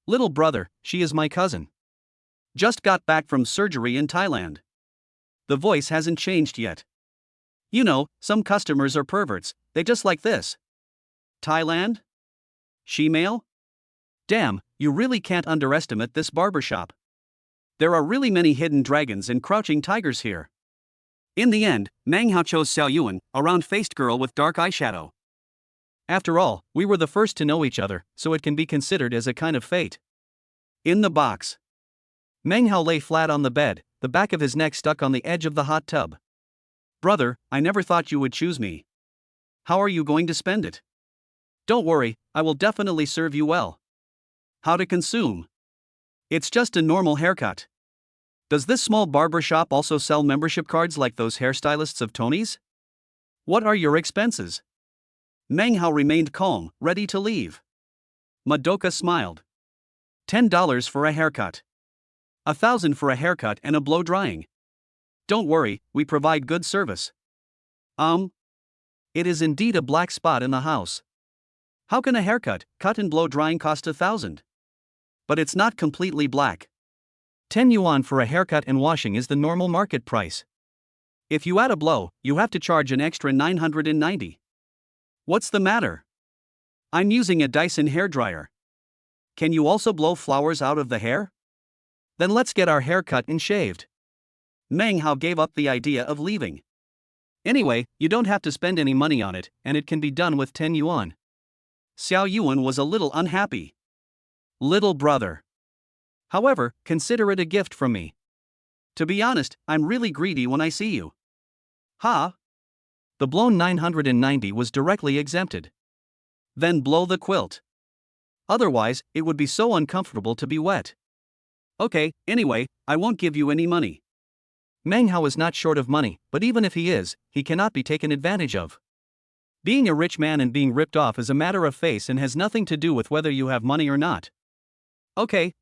Little brother, she is my cousin. Just got back from surgery in Thailand. The voice hasn't changed yet. You know, some customers are perverts, they just like this. Thailand? She-male? Damn, you really can't underestimate this barbershop. There are really many hidden dragons and crouching tigers here. In the end, Meng Hao chose Xiao Yuan, a round-faced girl with dark eyeshadow. After all, we were the first to know each other, so it can be considered as a kind of fate. In the box. Meng Hao lay flat on the bed, the back of his neck stuck on the edge of the hot tub. Brother, I never thought you would choose me. How are you going to spend it? Don't worry, I will definitely serve you well. How to consume? It's just a normal haircut. Does this small barber shop also sell membership cards like those hairstylists of Tony's? What are your expenses? Meng Hao remained calm, ready to leave. Madoka smiled. $10 for a haircut. 1,000 for a haircut and a blow drying. Don't worry, we provide good service. It is indeed a black spot in the house. How can a haircut, cut and blow drying cost 1,000? But it's not completely black. 10 yuan for a haircut and washing is the normal market price. If you add a blow, you have to charge an extra 990. What's the matter? I'm using a Dyson hairdryer. Can you also blow flowers out of the hair? Then let's get our hair cut and shaved. Meng Hao gave up the idea of leaving. Anyway, you don't have to spend any money on it, and it can be done with 10 yuan. Xiao Yuan was a little unhappy. Little brother. However, consider it a gift from me. To be honest, I'm really greedy when I see you. Ha! The blown 990 was directly exempted. Then blow the quilt. Otherwise, it would be so uncomfortable to be wet. Okay, anyway, I won't give you any money. Meng Hao is not short of money, but even if he is, he cannot be taken advantage of. Being a rich man and being ripped off is a matter of face and has nothing to do with whether you have money or not. Okay.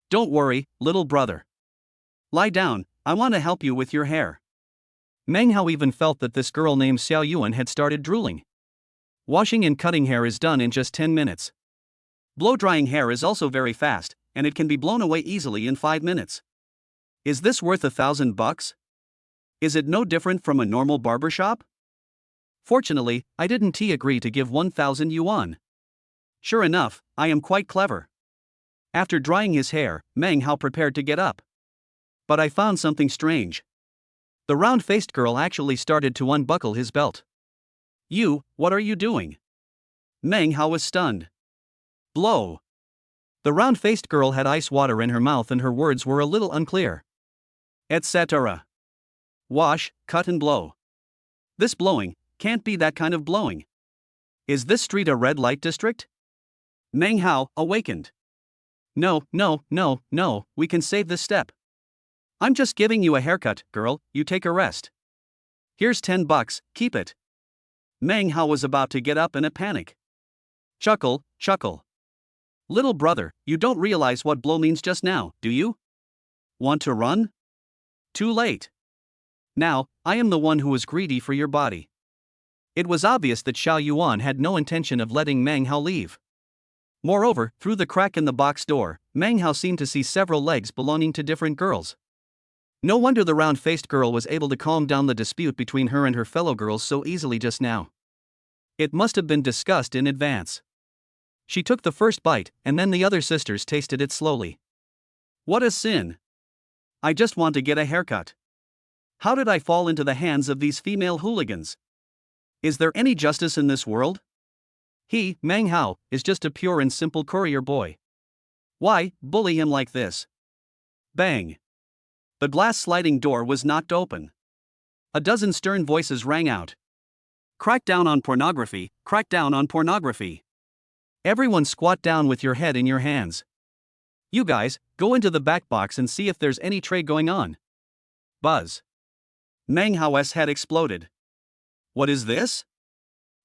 Don't worry, little brother. Lie down, I want to help you with your hair. Meng Hao even felt that this girl named Xiao Yuan had started drooling. Washing and cutting hair is done in just 10 minutes. Blow-drying hair is also very fast, and it can be blown away easily in 5 minutes. Is this worth $1,000? Is it no different from a normal barbershop? Fortunately, I didn't agree to give 1,000 yuan. Sure enough, I am quite clever. After drying his hair, Meng Hao prepared to get up. But I found something strange. The round-faced girl actually started to unbuckle his belt. You, what are you doing? Meng Hao was stunned. Blow. The round-faced girl had ice water in her mouth and her words were a little unclear. Etc. Wash, cut and blow. This blowing can't be that kind of blowing. Is this street a red light district? Meng Hao awakened. No, we can save this step. I'm just giving you a haircut, girl, you take a rest. Here's $10, keep it. Meng Hao was about to get up in a panic. Chuckle. Little brother, you don't realize what blow means just now, do you? Want to run? Too late. Now, I am the one who was greedy for your body. It was obvious that Xiao Yuan had no intention of letting Meng Hao leave. Moreover, through the crack in the box door, Meng Hao seemed to see several legs belonging to different girls. No wonder the round-faced girl was able to calm down the dispute between her and her fellow girls so easily just now. It must have been discussed in advance. She took the first bite, and then the other sisters tasted it slowly. What a sin! I just want to get a haircut. How did I fall into the hands of these female hooligans? Is there any justice in this world? He, Meng Hao, is just a pure and simple courier boy. Why bully him like this? Bang! The glass sliding door was knocked open. A dozen stern voices rang out. Crack down on pornography, crack down on pornography. Everyone squat down with your head in your hands. You guys, go into the back box and see if there's any trade going on. Buzz. Meng Hao's head exploded. What is this?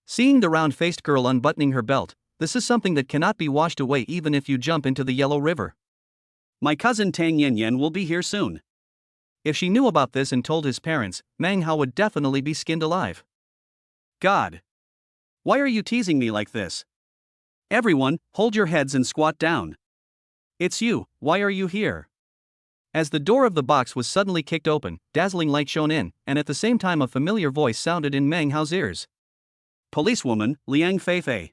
Seeing the round-faced girl unbuttoning her belt, this is something that cannot be washed away even if you jump into the Yellow River. My cousin Tang Yanyan will be here soon. If she knew about this and told his parents, Meng Hao would definitely be skinned alive. God. Why are you teasing me like this? Everyone, hold your heads and squat down. It's you, why are you here? As the door of the box was suddenly kicked open, dazzling light shone in, and at the same time a familiar voice sounded in Meng Hao's ears. Policewoman, Liang Feifei.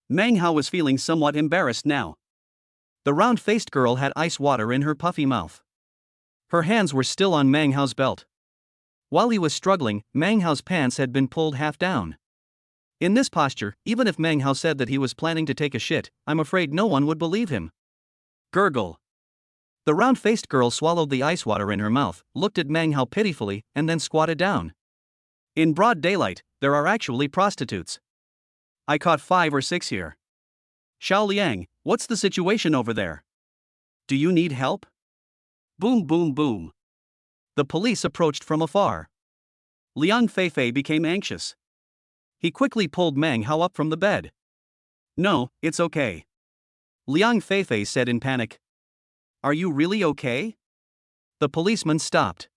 Meng Hao was feeling somewhat embarrassed now. The round-faced girl had ice water in her puffy mouth. Her hands were still on Meng Hao's belt. While he was struggling, Meng Hao's pants had been pulled half down. In this posture, even if Meng Hao said that he was planning to take a shit, I'm afraid no one would believe him. Gurgle. The round-faced girl swallowed the ice water in her mouth, looked at Meng Hao pitifully, and then squatted down. In broad daylight, there are actually prostitutes. I caught 5 or 6 here. Xiao Liang, what's the situation over there? Do you need help? Boom boom boom. The police approached from afar. Liang Feifei became anxious. He quickly pulled Meng Hao up from the bed. No, it's okay. Liang Feifei said in panic. Are you really okay? The policeman stopped.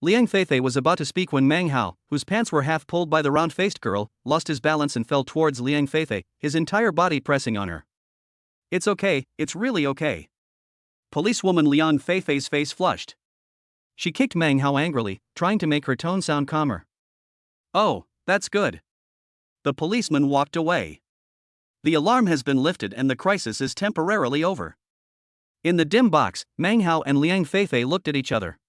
Liang Feifei was about to speak when Meng Hao, whose pants were half pulled by the round-faced girl, lost his balance and fell towards Liang Feifei, his entire body pressing on her. It's okay, it's really okay. Policewoman Liang Feifei's face flushed. She kicked Meng Hao angrily, trying to make her tone sound calmer. Oh, that's good. The policeman walked away. The alarm has been lifted and the crisis is temporarily over. In the dim box, Meng Hao and Liang Feifei looked at each other.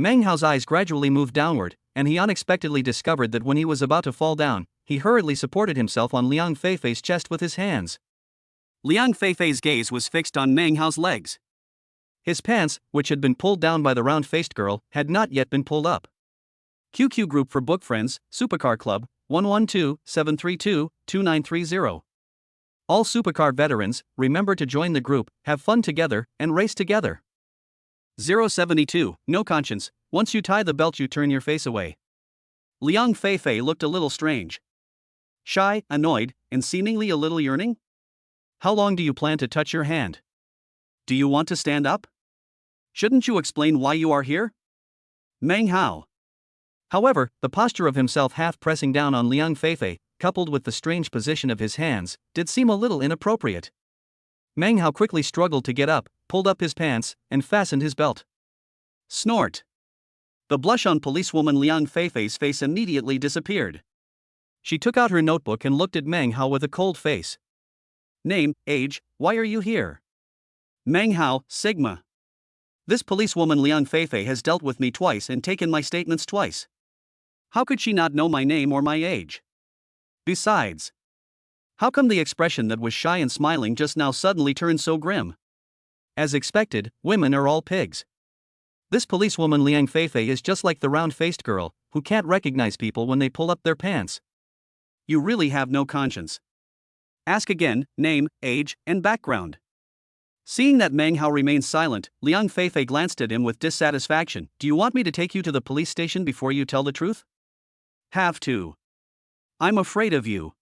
Meng Hao's eyes gradually moved downward, and he unexpectedly discovered that when he was about to fall down, he hurriedly supported himself on Liang Feifei's chest with his hands. Liang Feifei's gaze was fixed on Meng Hao's legs. His pants, which had been pulled down by the round-faced girl, had not yet been pulled up. QQ Group for Book Friends, Supercar Club, 112-732-2930. All Supercar veterans, remember to join the group, have fun together, and race together. 072, no conscience, once you tie the belt you turn your face away. Liang Feifei looked a little strange. Shy, annoyed, and seemingly a little yearning? How long do you plan to touch your hand? Do you want to stand up? Shouldn't you explain why you are here? Meng Hao. However, the posture of himself half pressing down on Liang Feifei, coupled with the strange position of his hands, did seem a little inappropriate. Meng Hao quickly struggled to get up, pulled up his pants, and fastened his belt. Snort. The blush on policewoman Liang Feifei's face immediately disappeared. She took out her notebook and looked at Meng Hao with a cold face. Name, age, why are you here? Meng Hao, Sigma. This policewoman Liang Feifei has dealt with me twice and taken my statements twice. How could she not know my name or my age? Besides, how come the expression that was shy and smiling just now suddenly turned so grim? As expected, women are all pigs. This policewoman Liang Feifei is just like the round-faced girl, who can't recognize people when they pull up their pants. You really have no conscience. Ask again, name, age, and background. Seeing that Meng Hao remained silent, Liang Feifei glanced at him with dissatisfaction. Do you want me to take you to the police station before you tell the truth? Have to. I'm afraid of you.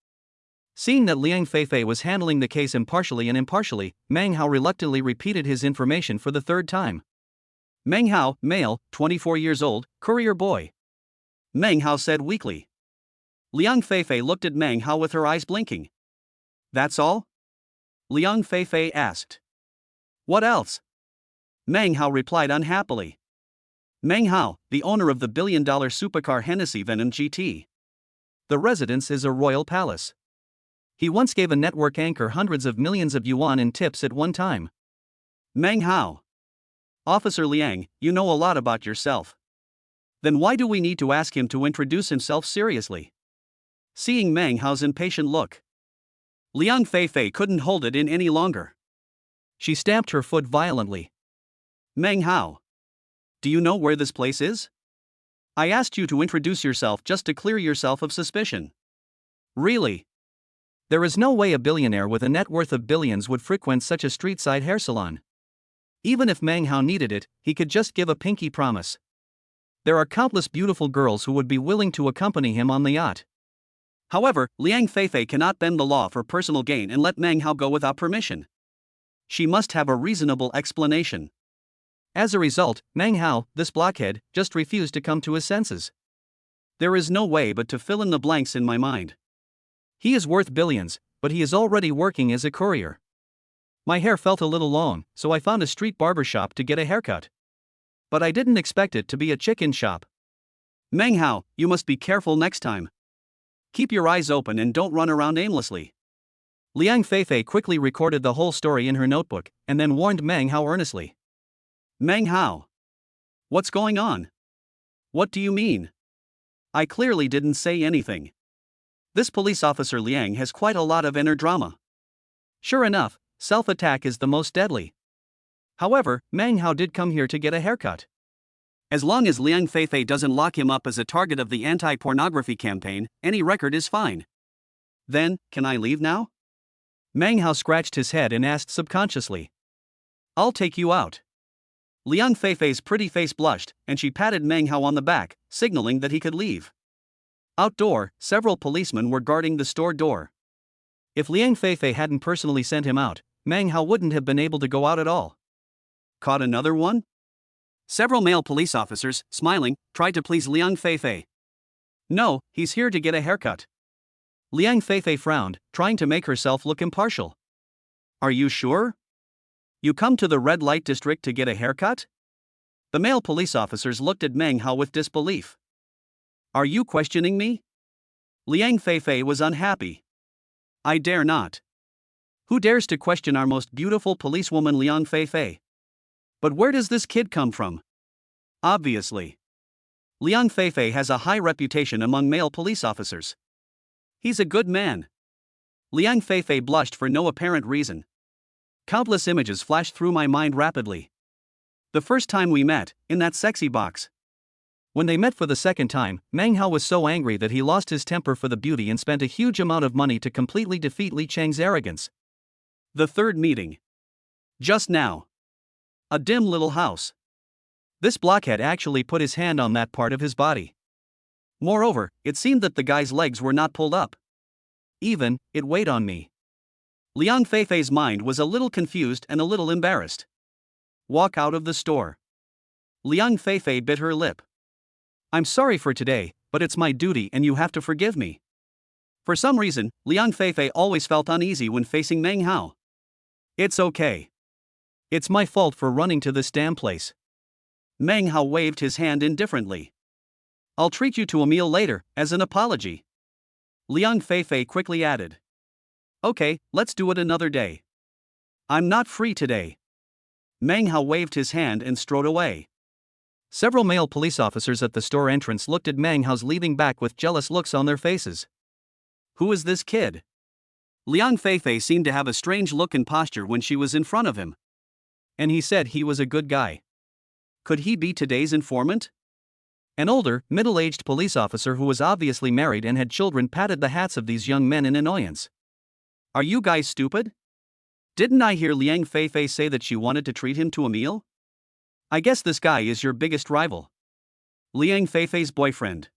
Seeing that Liang Feifei was handling the case impartially, Meng Hao reluctantly repeated his information for the third time. Meng Hao, male, 24 years old, courier boy. Meng Hao said weakly. Liang Feifei looked at Meng Hao with her eyes blinking. That's all? Liang Feifei asked. What else? Meng Hao replied unhappily. Meng Hao, the owner of the billion-dollar supercar Hennessy Venom GT. The residence is a royal palace. He once gave a network anchor hundreds of millions of yuan in tips at one time. Meng Hao. Officer Liang, you know a lot about yourself. Then why do we need to ask him to introduce himself seriously? Seeing Meng Hao's impatient look, Liang Feifei couldn't hold it in any longer. She stamped her foot violently. Meng Hao. Do you know where this place is? I asked you to introduce yourself just to clear yourself of suspicion. Really? There is no way a billionaire with a net worth of billions would frequent such a street-side hair salon. Even if Meng Hao needed it, he could just give a pinky promise. There are countless beautiful girls who would be willing to accompany him on the yacht. However, Liang Feifei cannot bend the law for personal gain and let Meng Hao go without permission. She must have a reasonable explanation. As a result, Meng Hao, this blockhead, just refused to come to his senses. There is no way but to fill in the blanks in my mind. He is worth billions, but he is already working as a courier. My hair felt a little long, so I found a street barber shop to get a haircut. But I didn't expect it to be a chicken shop. Meng Hao, you must be careful next time. Keep your eyes open and don't run around aimlessly. Liang Feifei quickly recorded the whole story in her notebook, and then warned Meng Hao earnestly. Meng Hao. What's going on? What do you mean? I clearly didn't say anything. This police officer Liang has quite a lot of inner drama. Sure enough, self-attack is the most deadly. However, Meng Hao did come here to get a haircut. As long as Liang Feifei doesn't lock him up as a target of the anti-pornography campaign, any record is fine. Then, can I leave now? Meng Hao scratched his head and asked subconsciously. I'll take you out. Liang Feifei's pretty face blushed, and she patted Meng Hao on the back, signaling that he could leave. Outdoor, several policemen were guarding the store door. If Liang Feifei hadn't personally sent him out, Meng Hao wouldn't have been able to go out at all. Caught another one? Several male police officers, smiling, tried to please Liang Feifei. No, he's here to get a haircut. Liang Feifei frowned, trying to make herself look impartial. Are you sure? You come to the red light district to get a haircut? The male police officers looked at Meng Hao with disbelief. Are you questioning me? Liang Feifei was unhappy. I dare not. Who dares to question our most beautiful policewoman Liang Feifei? But where does this kid come from? Obviously. Liang Feifei has a high reputation among male police officers. He's a good man. Liang Feifei blushed for no apparent reason. Countless images flashed through my mind rapidly. The first time we met, in that sexy box. When they met for the second time, Meng Hao was so angry that he lost his temper for the beauty and spent a huge amount of money to completely defeat Li Cheng's arrogance. The third meeting. Just now. A dim little house. This blockhead actually put his hand on that part of his body. Moreover, it seemed that the guy's legs were not pulled up. Even, it weighed on me. Liang Feifei's mind was a little confused and a little embarrassed. Walk out of the store. Liang Feifei bit her lip. I'm sorry for today, but it's my duty and you have to forgive me. For some reason, Liang Feifei always felt uneasy when facing Meng Hao. It's okay. It's my fault for running to this damn place. Meng Hao waved his hand indifferently. I'll treat you to a meal later, as an apology. Liang Feifei quickly added. Okay, let's do it another day. I'm not free today. Meng Hao waved his hand and strode away. Several male police officers at the store entrance looked at Meng Hao's leaving back with jealous looks on their faces. Who is this kid? Liang Feifei seemed to have a strange look and posture when she was in front of him. And he said he was a good guy. Could he be today's informant? An older, middle-aged police officer who was obviously married and had children patted the hats of these young men in annoyance. Are you guys stupid? Didn't I hear Liang Feifei say that she wanted to treat him to a meal? I guess this guy is your biggest rival. Liang Feifei's boyfriend.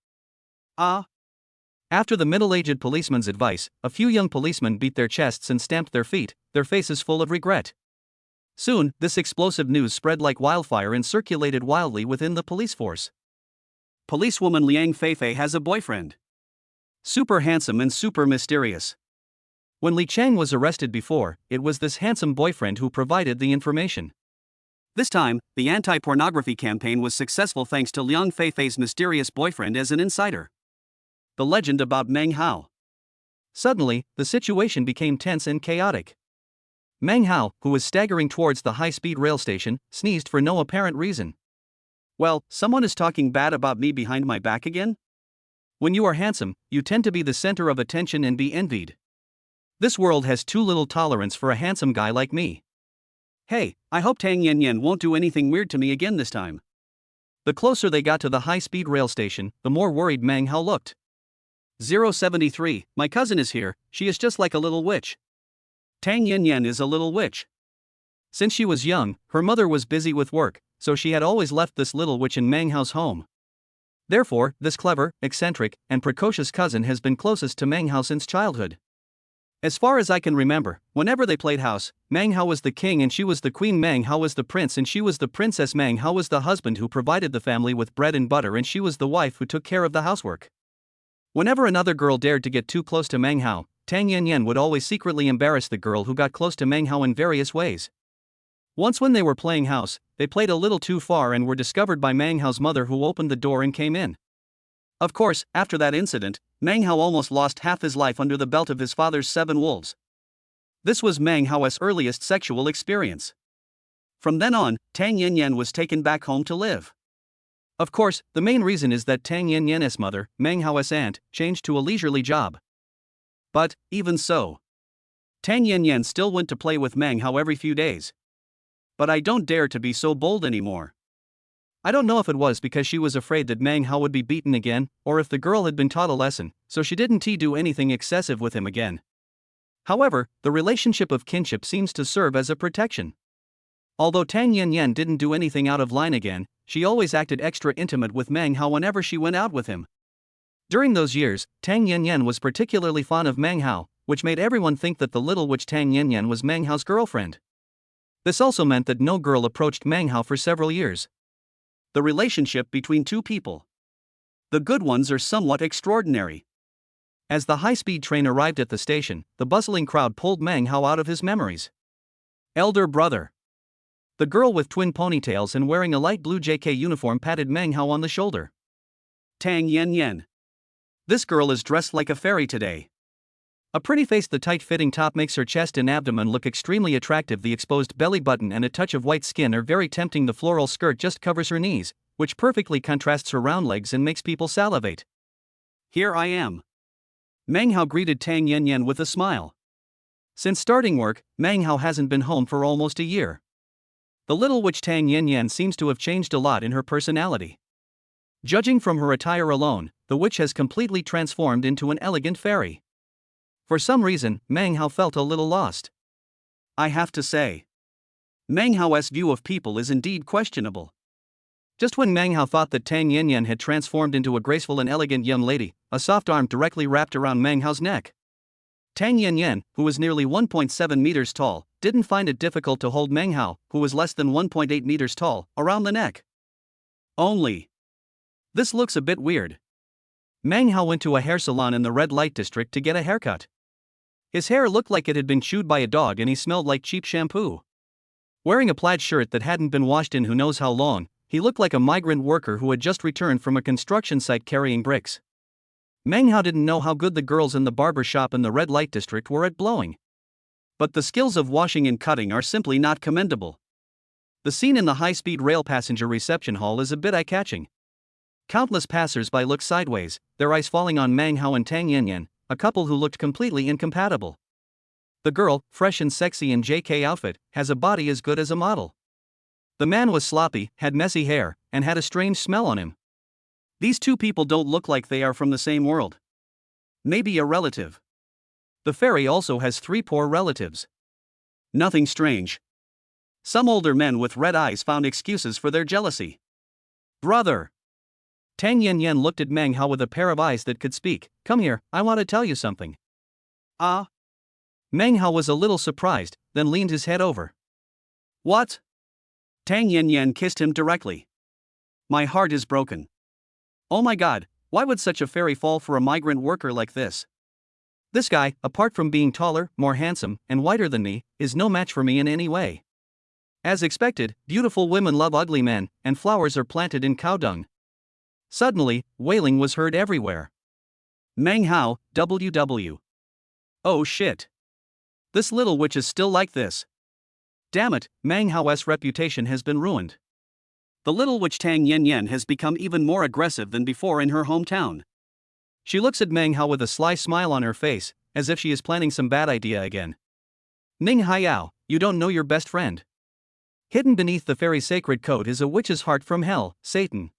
After the middle-aged policeman's advice, a few young policemen beat their chests and stamped their feet, their faces full of regret. Soon, this explosive news spread like wildfire and circulated wildly within the police force. Policewoman Liang Feifei has a boyfriend. Super handsome and super mysterious. When Li Cheng was arrested before, it was this handsome boyfriend who provided the information. This time, the anti-pornography campaign was successful thanks to Liang Feifei's mysterious boyfriend as an insider. The legend about Meng Hao. Suddenly, the situation became tense and chaotic. Meng Hao, who was staggering towards the high-speed rail station, sneezed for no apparent reason. Well, someone is talking bad about me behind my back again? When you are handsome, you tend to be the center of attention and be envied. This world has too little tolerance for a handsome guy like me. Hey, I hope Tang Yan Yan won't do anything weird to me again this time. The closer they got to the high-speed rail station, the more worried Mang Hao looked. 073, my cousin is here, she is just like a little witch. Tang Yanyan is a little witch. Since she was young, her mother was busy with work, so she had always left this little witch in Mang Hao's home. Therefore, this clever, eccentric, and precocious cousin has been closest to Mang Hao since childhood. As far as I can remember, whenever they played house, Mang Hao was the king and she was the queen, Mang Hao was the prince and she was the princess, Mang Hao was the husband who provided the family with bread and butter and she was the wife who took care of the housework. Whenever another girl dared to get too close to Mang Hao, Tang Yanyan would always secretly embarrass the girl who got close to Mang Hao in various ways. Once when they were playing house, they played a little too far and were discovered by Mang Hao's mother, who opened the door and came in. Of course, after that incident, Mang Hao almost lost half his life under the belt of his father's 7 wolves. This was Mang Hao's earliest sexual experience. From then on, Tang Yanyan was taken back home to live. Of course, the main reason is that Tang Yanyan's mother, Mang Hao's aunt, changed to a leisurely job. But, even so, Tang Yanyan still went to play with Mang Hao every few days. But I don't dare to be so bold anymore. I don't know if it was because she was afraid that Mang Hao would be beaten again, or if the girl had been taught a lesson, so she didn't do anything excessive with him again. However, the relationship of kinship seems to serve as a protection. Although Tang Yanyan didn't do anything out of line again, she always acted extra intimate with Mang Hao whenever she went out with him. During those years, Tang Yanyan was particularly fond of Mang Hao, which made everyone think that the little witch Tang Yanyan was Mang Hao's girlfriend. This also meant that no girl approached Mang Hao for several years. The relationship between two people. The good ones are somewhat extraordinary. As the high-speed train arrived at the station, the bustling crowd pulled Mang Hao out of his memories. Elder brother. The girl with twin ponytails and wearing a light blue JK uniform patted Mang Hao on the shoulder. Tang Yanyan. This girl is dressed like a fairy today. A pretty face. The tight-fitting top makes her chest and abdomen look extremely attractive. The exposed belly button and a touch of white skin are very tempting. The floral skirt just covers her knees, which perfectly contrasts her round legs and makes people salivate. Here I am. Mang Hao greeted Tang Yanyan with a smile. Since starting work, Mang Hao hasn't been home for almost a year. The little witch Tang Yanyan seems to have changed a lot in her personality. Judging from her attire alone, the witch has completely transformed into an elegant fairy. For some reason, Mang Hao felt a little lost. I have to say, Mang Hao's view of people is indeed questionable. Just when Mang Hao thought that Tang Yanyan had transformed into a graceful and elegant young lady, a soft arm directly wrapped around Mang Hao's neck. Tang Yanyan, who was nearly 1.7 meters tall, didn't find it difficult to hold Mang Hao, who was less than 1.8 meters tall, around the neck. Only, this looks a bit weird. Mang Hao went to a hair salon in the red light district to get a haircut. His hair looked like it had been chewed by a dog and he smelled like cheap shampoo. Wearing a plaid shirt that hadn't been washed in who knows how long, he looked like a migrant worker who had just returned from a construction site carrying bricks. Mang Hao didn't know how good the girls in the barber shop in the red light district were at blowing. But the skills of washing and cutting are simply not commendable. The scene in the high-speed rail passenger reception hall is a bit eye-catching. Countless passers-by look sideways, their eyes falling on Mang Hao and Tang Yanyan, a couple who looked completely incompatible. The girl, fresh and sexy in JK outfit, has a body as good as a model. The man was sloppy, had messy hair, and had a strange smell on him. These two people don't look like they are from the same world. Maybe a relative. The fairy also has 3 poor relatives. Nothing strange. Some older men with red eyes found excuses for their jealousy. Brother! Tang Yanyan looked at Mang Hao with a pair of eyes that could speak. Come here, I want to tell you something. Ah? Mang Hao was a little surprised, then leaned his head over. What? Tang Yanyan kissed him directly. My heart is broken. Oh my god, why would such a fairy fall for a migrant worker like this? This guy, apart from being taller, more handsome, and whiter than me, is no match for me in any way. As expected, beautiful women love ugly men, and flowers are planted in cow dung. Suddenly, wailing was heard everywhere. Mang Hao, WW. Oh shit. This little witch is still like this. Damn it, Mang Hao's reputation has been ruined. The little witch Tang Yanyan has become even more aggressive than before in her hometown. She looks at Mang Hao with a sly smile on her face, as if she is planning some bad idea again. Ning Haiyao, you don't know your best friend. Hidden beneath the fairy's sacred coat is a witch's heart from hell, Satan.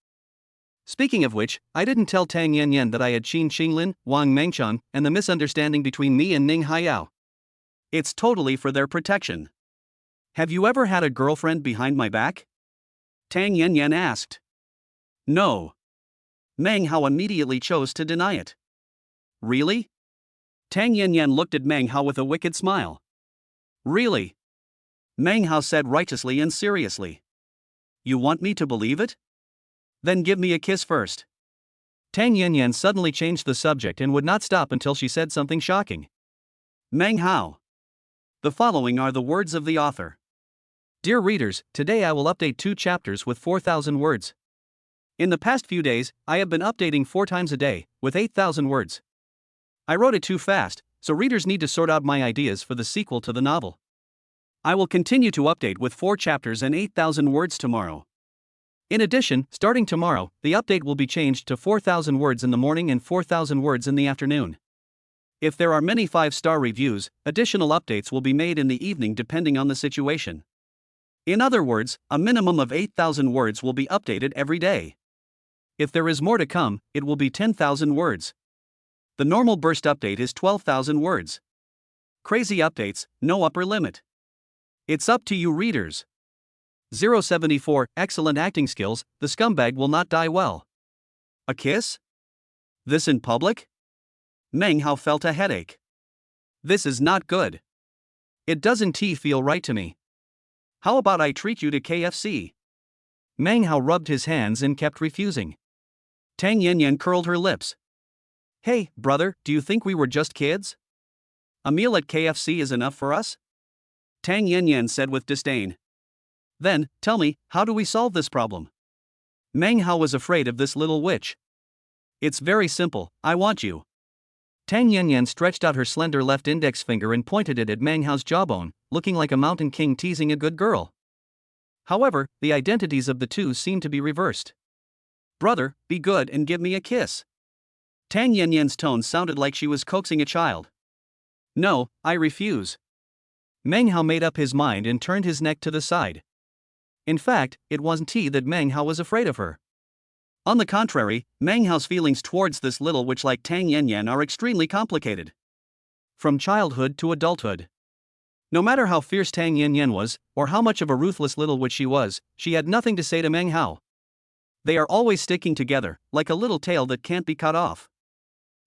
Speaking of which, I didn't tell Tang Yanyan that I had Qin Qinglin, Wang Mengchan, and the misunderstanding between me and Ning Haiyao. It's totally for their protection. Have you ever had a girlfriend behind my back? Tang Yanyan asked. No. Meng Hao immediately chose to deny it. Really? Tang Yanyan looked at Meng Hao with a wicked smile. Really? Meng Hao said righteously and seriously. You want me to believe it? Then give me a kiss first. Tang Yanyan suddenly changed the subject and would not stop until she said something shocking. Meng Hao. The following are the words of the author. Dear readers, today I will update 2 chapters with 4,000 words. In the past few days, I have been updating 4 times a day, with 8,000 words. I wrote it too fast, so readers need to sort out my ideas for the sequel to the novel. I will continue to update with 4 chapters and 8,000 words tomorrow. In addition, starting tomorrow, the update will be changed to 4,000 words in the morning and 4,000 words in the afternoon. If there are many 5-star reviews, additional updates will be made in the evening depending on the situation. In other words, a minimum of 8,000 words will be updated every day. If there is more to come, it will be 10,000 words. The normal burst update is 12,000 words. Crazy updates, no upper limit. It's up to you readers. 074, excellent acting skills, the scumbag will not die well. A kiss? This in public? Meng Hao felt a headache. This is not good. It doesn't feel right to me. How about I treat you to KFC? Meng Hao rubbed his hands and kept refusing. Tang Yanyan curled her lips. Hey, brother, do you think we were just kids? A meal at KFC is enough for us? Tang Yanyan said with disdain. Then, tell me, how do we solve this problem? Meng Hao was afraid of this little witch. It's very simple, I want you. Tang Yanyan stretched out her slender left index finger and pointed it at Meng Hao's jawbone, looking like a mountain king teasing a good girl. However, the identities of the two seemed to be reversed. Brother, be good and give me a kiss. Tang Yanyan's tone sounded like she was coaxing a child. No, I refuse. Meng Hao made up his mind and turned his neck to the side. In fact, it wasn't that Meng Hao was afraid of her. On the contrary, Meng Hao's feelings towards this little witch like Tang Yanyan are extremely complicated. From childhood to adulthood. No matter how fierce Tang Yanyan was, or how much of a ruthless little witch she had nothing to say to Meng Hao. They are always sticking together, like a little tail that can't be cut off.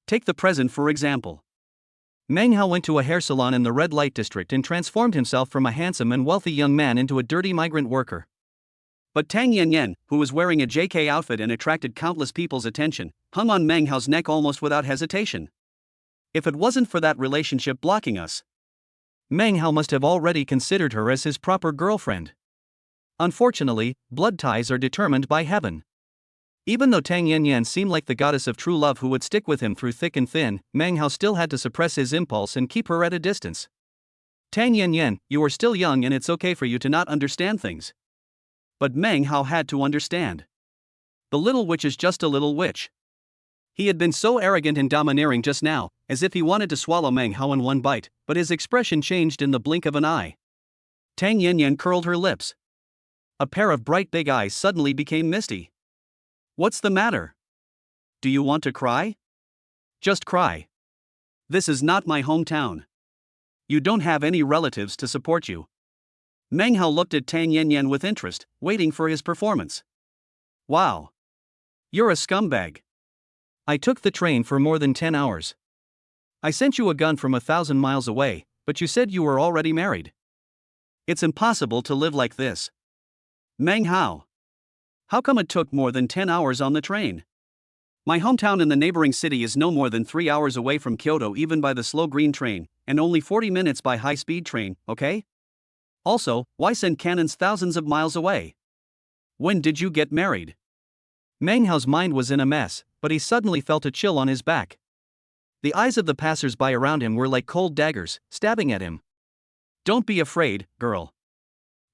Take the present for example. Meng Hao went to a hair salon in the red light district and transformed himself from a handsome and wealthy young man into a dirty migrant worker. But Tang Yanyan, who was wearing a JK outfit and attracted countless people's attention, hung on Meng Hao's neck almost without hesitation. If it wasn't for that relationship blocking us, Meng Hao must have already considered her as his proper girlfriend. Unfortunately, blood ties are determined by heaven. Even though Tang Yanyan seemed like the goddess of true love who would stick with him through thick and thin, Meng Hao still had to suppress his impulse and keep her at a distance. Tang Yanyan, you are still young and it's okay for you to not understand things. But Meng Hao had to understand. The little witch is just a little witch. He had been so arrogant and domineering just now, as if he wanted to swallow Meng Hao in one bite, but his expression changed in the blink of an eye. Tang Yanyan curled her lips. A pair of bright big eyes suddenly became misty. What's the matter? Do you want to cry? Just cry. This is not my hometown. You don't have any relatives to support you. Meng Hao looked at Tang Yanyan with interest, waiting for his performance. Wow. You're a scumbag. I took the train for more than 10 hours. I sent you a gun from 1,000 miles away, but you said you were already married. It's impossible to live like this. Meng Hao. How come it took more than 10 hours on the train? My hometown in the neighboring city is no more than 3 hours away from Kyoto even by the slow green train, and only 40 minutes by high-speed train, okay? Also, why send cannons thousands of miles away? When did you get married? Meng Hao's mind was in a mess, but he suddenly felt a chill on his back. The eyes of the passers-by around him were like cold daggers, stabbing at him. Don't be afraid, girl.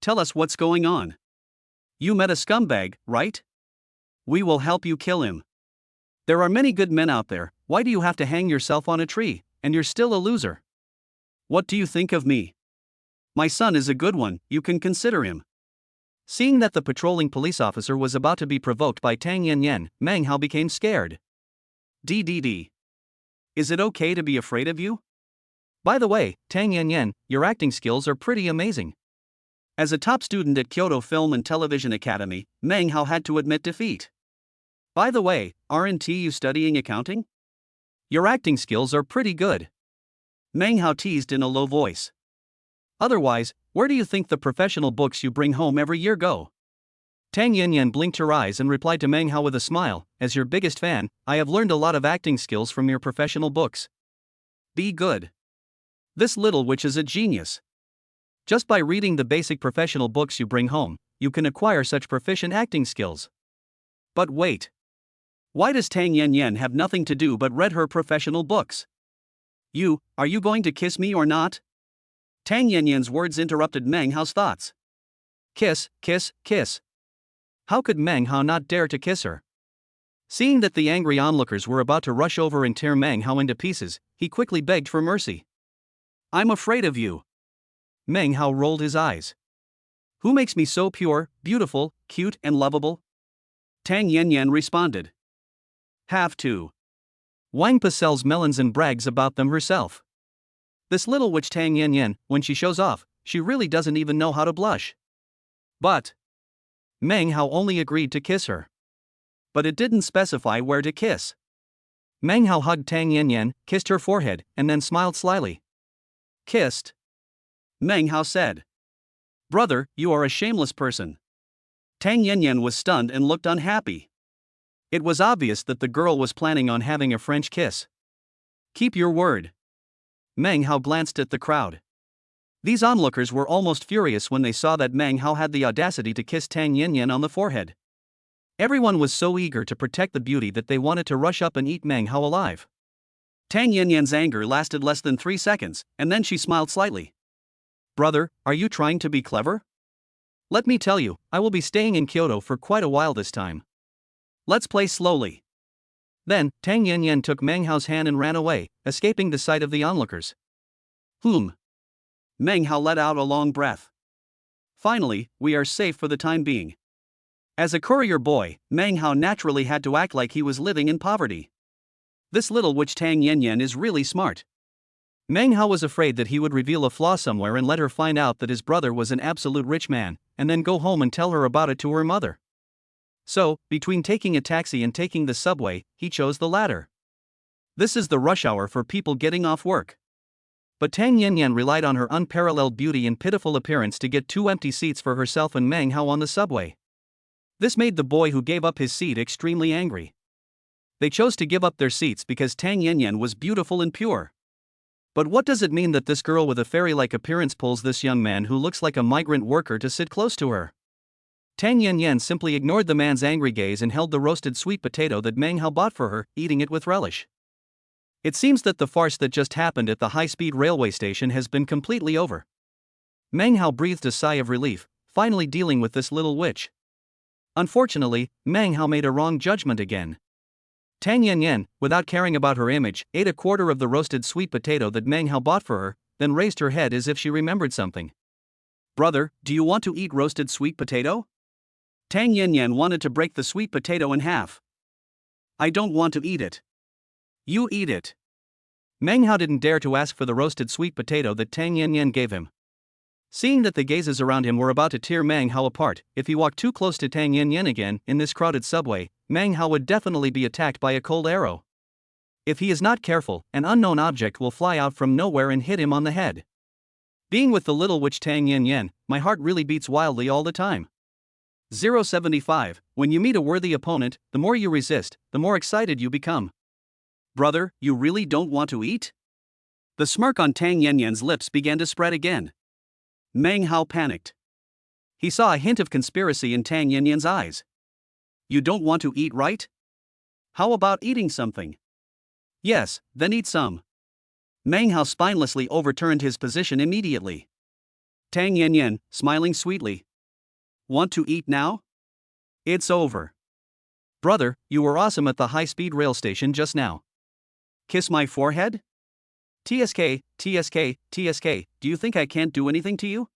Tell us what's going on. You met a scumbag, right? We will help you kill him. There are many good men out there, why do you have to hang yourself on a tree, and you're still a loser? What do you think of me? My son is a good one, you can consider him. Seeing that the patrolling police officer was about to be provoked by Tang Yanyan, Meng Hao became scared. DDD. Is it okay to be afraid of you? By the way, Tang Yanyan, your acting skills are pretty amazing. As a top student at Kyoto Film and Television Academy, Meng Hao had to admit defeat. By the way, aren't you studying accounting? Your acting skills are pretty good. Meng Hao teased in a low voice. Otherwise, where do you think the professional books you bring home every year go? Tang Yanyan blinked her eyes and replied to Meng Hao with a smile, as your biggest fan, I have learned a lot of acting skills from your professional books. Be good. This little witch is a genius. Just by reading the basic professional books you bring home, you can acquire such proficient acting skills. But wait. Why does Tang Yanyan have nothing to do but read her professional books? Are you going to kiss me or not? Tang Yanyan's words interrupted Meng Hao's thoughts. Kiss, kiss, kiss. How could Meng Hao not dare to kiss her? Seeing that the angry onlookers were about to rush over and tear Meng Hao into pieces, he quickly begged for mercy. I'm afraid of you. Meng Hao rolled his eyes. Who makes me so pure, beautiful, cute, and lovable? Tang Yanyan responded. Have to. Wang Pa sells melons and brags about them herself. This little witch Tang Yanyan, when she shows off, she really doesn't even know how to blush. But Meng Hao only agreed to kiss her. But it didn't specify where to kiss. Meng Hao hugged Tang Yanyan, kissed her forehead, and then smiled slyly. Kissed? Meng Hao said. Brother, you are a shameless person. Tang Yanyan was stunned and looked unhappy. It was obvious that the girl was planning on having a French kiss. Keep your word. Meng Hao glanced at the crowd. These onlookers were almost furious when they saw that Meng Hao had the audacity to kiss Tang Yanyan on the forehead. Everyone was so eager to protect the beauty that they wanted to rush up and eat Meng Hao alive. Tang Yanyan's anger lasted less than 3 seconds, and then she smiled slightly. Brother, are you trying to be clever? Let me tell you, I will be staying in Kyoto for quite a while this time. Let's play slowly. Then, Tang Yanyan took Meng Hao's hand and ran away, escaping the sight of the onlookers. Meng Hao let out a long breath. Finally, we are safe for the time being. As a courier boy, Meng Hao naturally had to act like he was living in poverty. This little witch Tang Yanyan is really smart. Meng Hao was afraid that he would reveal a flaw somewhere and let her find out that his brother was an absolute rich man, and then go home and tell her about it to her mother. So, between taking a taxi and taking the subway, he chose the latter. This is the rush hour for people getting off work. But Tang Yanyan relied on her unparalleled beauty and pitiful appearance to get 2 empty seats for herself and Meng Hao on the subway. This made the boy who gave up his seat extremely angry. They chose to give up their seats because Tang Yanyan was beautiful and pure. But what does it mean that this girl with a fairy-like appearance pulls this young man who looks like a migrant worker to sit close to her? Tang Yanyan simply ignored the man's angry gaze and held the roasted sweet potato that Meng Hao bought for her, eating it with relish. It seems that the farce that just happened at the high-speed railway station has been completely over. Meng Hao breathed a sigh of relief, finally dealing with this little witch. Unfortunately, Meng Hao made a wrong judgment again. Tang Yanyan, without caring about her image, ate a quarter of the roasted sweet potato that Meng Hao bought for her, then raised her head as if she remembered something. Brother, do you want to eat roasted sweet potato? Tang Yanyan wanted to break the sweet potato in half. I don't want to eat it. You eat it. Meng Hao didn't dare to ask for the roasted sweet potato that Tang Yanyan gave him. Seeing that the gazes around him were about to tear Meng Hao apart, if he walked too close to Tang Yanyan again in this crowded subway, Meng Hao would definitely be attacked by a cold arrow. If he is not careful, an unknown object will fly out from nowhere and hit him on the head. Being with the little witch Tang Yanyan, my heart really beats wildly all the time. 075. When you meet a worthy opponent, the more you resist, the more excited you become. Brother, you really don't want to eat? The smirk on Tang Yanyan's lips began to spread again. Meng Hao panicked. He saw a hint of conspiracy in Tang Yanyan's eyes. You don't want to eat, right? How about eating something? Yes, then eat some. Meng Hao spinelessly overturned his position immediately. Tang Yanyan, smiling sweetly. Want to eat now? It's over. Brother, you were awesome at the high-speed rail station just now. Kiss my forehead? TSK, TSK, TSK, do you think I can't do anything to you?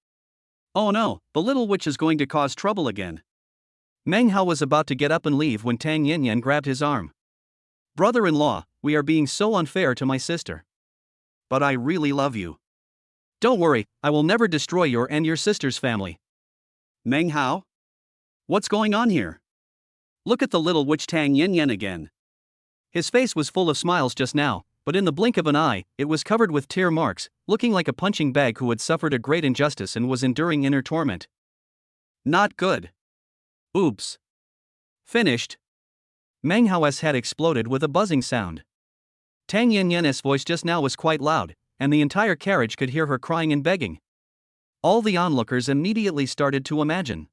Oh no, the little witch is going to cause trouble again. Meng Hao was about to get up and leave when Tang Yanyan grabbed his arm. Brother-in-law, we are being so unfair to my sister. But I really love you. Don't worry, I will never destroy your and your sister's family. Meng Hao? What's going on here? Look at the little witch Tang Yanyan again. His face was full of smiles just now, but in the blink of an eye, it was covered with tear marks, looking like a punching bag who had suffered a great injustice and was enduring inner torment. Not good. Oops. Finished. Meng Hao's head exploded with a buzzing sound. Tang Yanyan's voice just now was quite loud, and the entire carriage could hear her crying and begging. All the onlookers immediately started to imagine.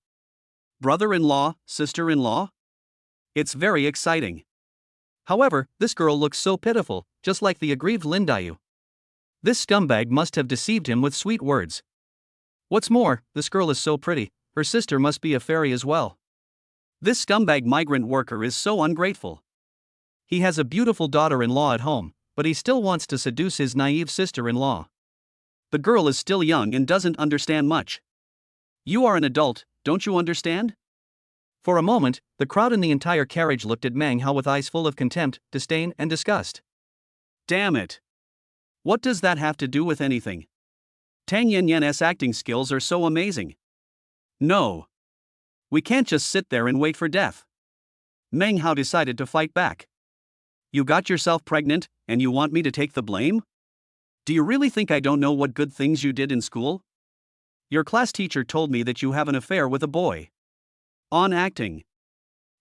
Brother-in-law, sister-in-law? It's very exciting. However, this girl looks so pitiful, just like the aggrieved Lin Dayu. This scumbag must have deceived him with sweet words. What's more, this girl is so pretty, her sister must be a fairy as well. This scumbag migrant worker is so ungrateful. He has a beautiful daughter-in-law at home, but he still wants to seduce his naive sister-in-law. The girl is still young and doesn't understand much. You are an adult, don't you understand? For a moment, the crowd in the entire carriage looked at Meng Hao with eyes full of contempt, disdain, and disgust. Damn it. What does that have to do with anything? Tang Yanyan's acting skills are so amazing. No. We can't just sit there and wait for death. Meng Hao decided to fight back. You got yourself pregnant, and you want me to take the blame? Do you really think I don't know what good things you did in school? Your class teacher told me that you have an affair with a boy. On acting.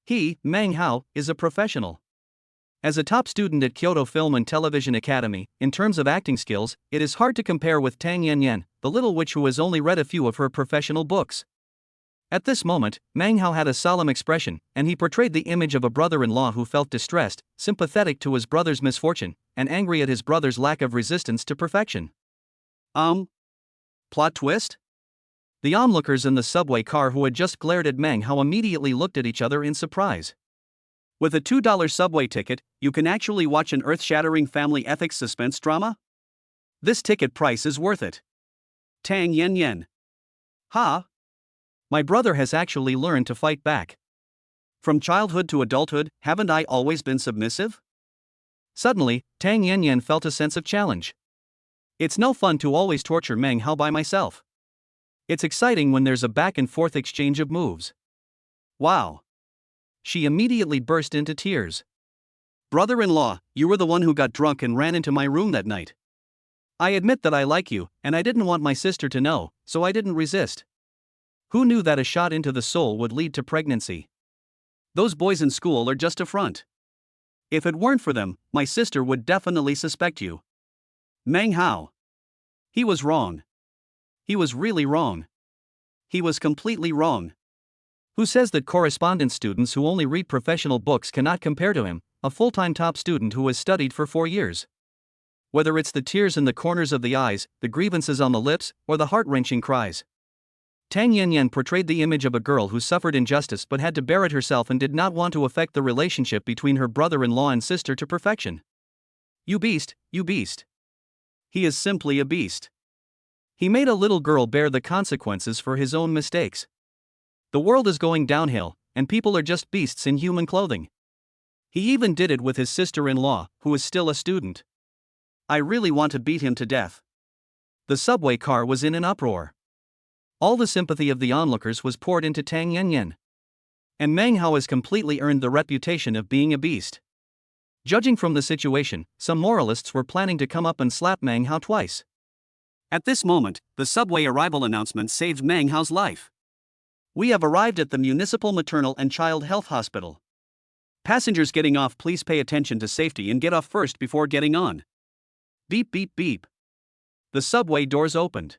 He, Meng Hao, is a professional. As a top student at Kyoto Film and Television Academy, in terms of acting skills, it is hard to compare with Tang Yanyan, the little witch who has only read a few of her professional books. At this moment, Meng Hao had a solemn expression, and he portrayed the image of a brother-in-law who felt distressed, sympathetic to his brother's misfortune, and angry at his brother's lack of resistance to perfection. Plot twist? The onlookers in the subway car who had just glared at Meng Hao immediately looked at each other in surprise. With a $2 subway ticket, you can actually watch an earth-shattering family ethics suspense drama? This ticket price is worth it. Tang Yanyan. Ha! My brother has actually learned to fight back. From childhood to adulthood, haven't I always been submissive? Suddenly, Tang Yanyan felt a sense of challenge. It's no fun to always torture Meng Hao by myself. It's exciting when there's a back-and-forth exchange of moves. Wow. She immediately burst into tears. Brother-in-law, you were the one who got drunk and ran into my room that night. I admit that I like you, and I didn't want my sister to know, so I didn't resist. Who knew that a shot into the soul would lead to pregnancy? Those boys in school are just a front. If it weren't for them, my sister would definitely suspect you. Meng Hao. He was wrong. He was really wrong. He was completely wrong. Who says that correspondence students who only read professional books cannot compare to him, a full-time top student who has studied for 4 years? Whether it's the tears in the corners of the eyes, the grievances on the lips, or the heart-wrenching cries. Tang Yanyan portrayed the image of a girl who suffered injustice but had to bear it herself and did not want to affect the relationship between her brother-in-law and sister to perfection. You beast, you beast. He is simply a beast. He made a little girl bear the consequences for his own mistakes. The world is going downhill, and people are just beasts in human clothing. He even did it with his sister-in-law, who is still a student. I really want to beat him to death. The subway car was in an uproar. All the sympathy of the onlookers was poured into Tang Yanyan. And Meng Hao has completely earned the reputation of being a beast. Judging from the situation, some moralists were planning to come up and slap Meng Hao twice. At this moment, the subway arrival announcement saved Meng Hao's life. We have arrived at the Municipal Maternal and Child Health Hospital. Passengers getting off, please pay attention to safety and get off first before getting on. Beep beep beep. The subway doors opened.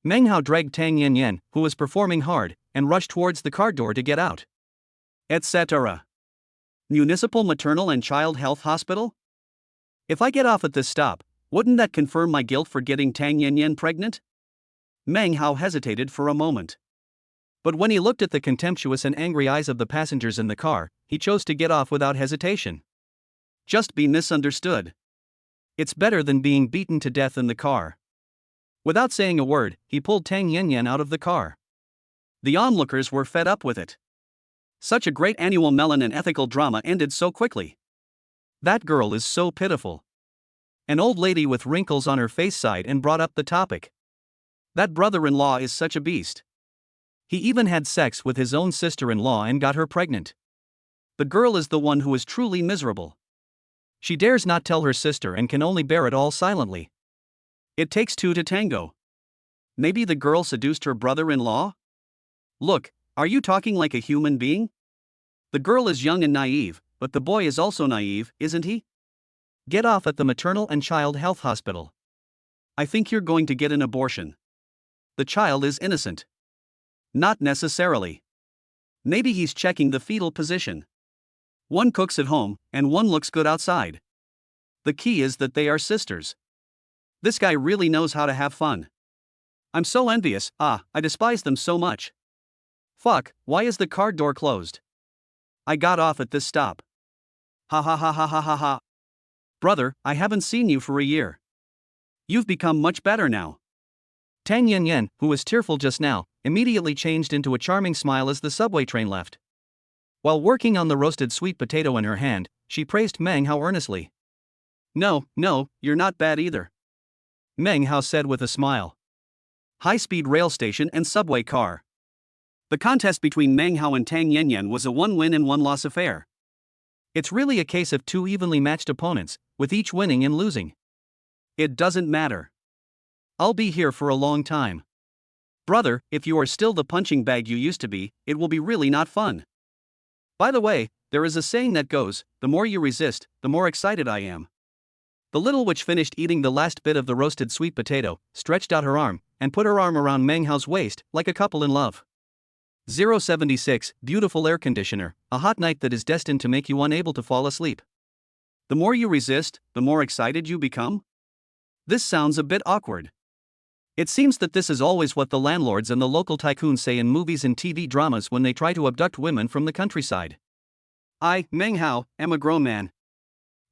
Meng Hao dragged Tang Yanyan, who was performing hard, and rushed towards the car door to get out. Etc. Municipal Maternal and Child Health Hospital? If I get off at this stop, wouldn't that confirm my guilt for getting Tang Yanyan pregnant? Meng Hao hesitated for a moment. But when he looked at the contemptuous and angry eyes of the passengers in the car, he chose to get off without hesitation. Just be misunderstood. It's better than being beaten to death in the car. Without saying a word, he pulled Tang Yanyan out of the car. The onlookers were fed up with it. Such a great annual melon and ethical drama ended so quickly. That girl is so pitiful. An old lady with wrinkles on her face sighed and brought up the topic. That brother-in-law is such a beast. He even had sex with his own sister-in-law and got her pregnant. The girl is the one who is truly miserable. She dares not tell her sister and can only bear it all silently. It takes two to tango. Maybe the girl seduced her brother-in-law? Look, are you talking like a human being? The girl is young and naive, but the boy is also naive, isn't he? Get off at the maternal and child health hospital. I think you're going to get an abortion. The child is innocent. Not necessarily. Maybe he's checking the fetal position. One cooks at home, and one looks good outside. The key is that they are sisters. This guy really knows how to have fun. I'm so envious. I despise them so much. Fuck, why is the car door closed? I got off at this stop. Ha ha ha ha ha ha ha. Brother, I haven't seen you for a year. You've become much better now. Tang Yanyan, who was tearful just now, immediately changed into a charming smile as the subway train left. While working on the roasted sweet potato in her hand, she praised Meng Hao earnestly. No, you're not bad either. Meng Hao said with a smile. High-speed rail station and subway car. The contest between Meng Hao and Tang Yanyan was a one-win and one-loss affair. It's really a case of two evenly matched opponents, with each winning and losing. It doesn't matter. I'll be here for a long time. Brother, if you are still the punching bag you used to be, it will be really not fun. By the way, there is a saying that goes, the more you resist, the more excited I am. The little witch finished eating the last bit of the roasted sweet potato, stretched out her arm, and put her arm around Meng Hao's waist, like a couple in love. 076, beautiful air conditioner, a hot night that is destined to make you unable to fall asleep. The more you resist, the more excited you become? This sounds a bit awkward. It seems that this is always what the landlords and the local tycoons say in movies and TV dramas when they try to abduct women from the countryside. I, Meng Hao, am a grown man.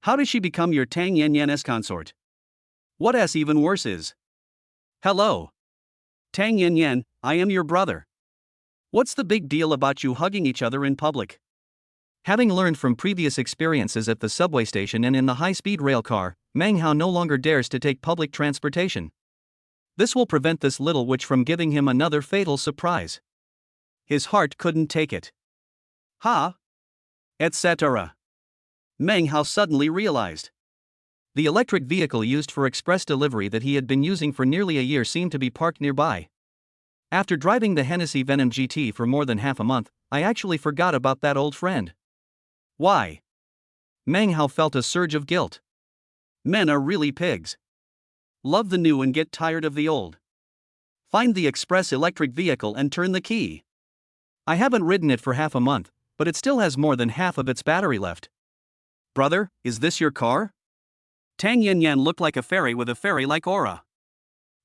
How did she become your Tang Yanyan's consort? What else even worse is? Hello. Tang Yanyan, I am your brother. What's the big deal about you hugging each other in public? Having learned from previous experiences at the subway station and in the high-speed rail car, Meng Hao no longer dares to take public transportation. This will prevent this little witch from giving him another fatal surprise. His heart couldn't take it. Etc. Meng Hao suddenly realized. The electric vehicle used for express delivery that he had been using for nearly a year seemed to be parked nearby. After driving the Hennessy Venom GT for more than half a month, I actually forgot about that old friend. Why? Meng Hao felt a surge of guilt. Men are really pigs. Love the new and get tired of the old. Find the express electric vehicle and turn the key. I haven't ridden it for half a month, but it still has more than half of its battery left. Brother, is this your car? Tang Yanyan looked like a fairy with a fairy-like aura.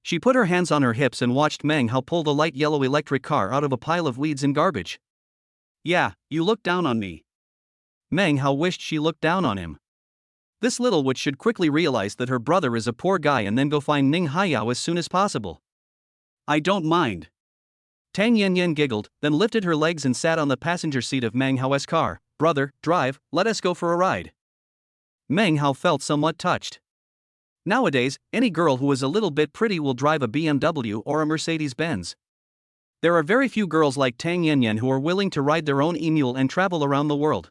She put her hands on her hips and watched Meng Hao pull the light yellow electric car out of a pile of weeds and garbage. Yeah, you look down on me. Meng Hao wished she looked down on him. This little witch should quickly realize that her brother is a poor guy and then go find Ning Haiyao as soon as possible. I don't mind. Tang Yanyan giggled, then lifted her legs and sat on the passenger seat of Meng Hao's car. Brother, drive, let us go for a ride. Meng Hao felt somewhat touched. Nowadays, any girl who is a little bit pretty will drive a BMW or a Mercedes-Benz. There are very few girls like Tang Yanyan who are willing to ride their own e-mule and travel around the world.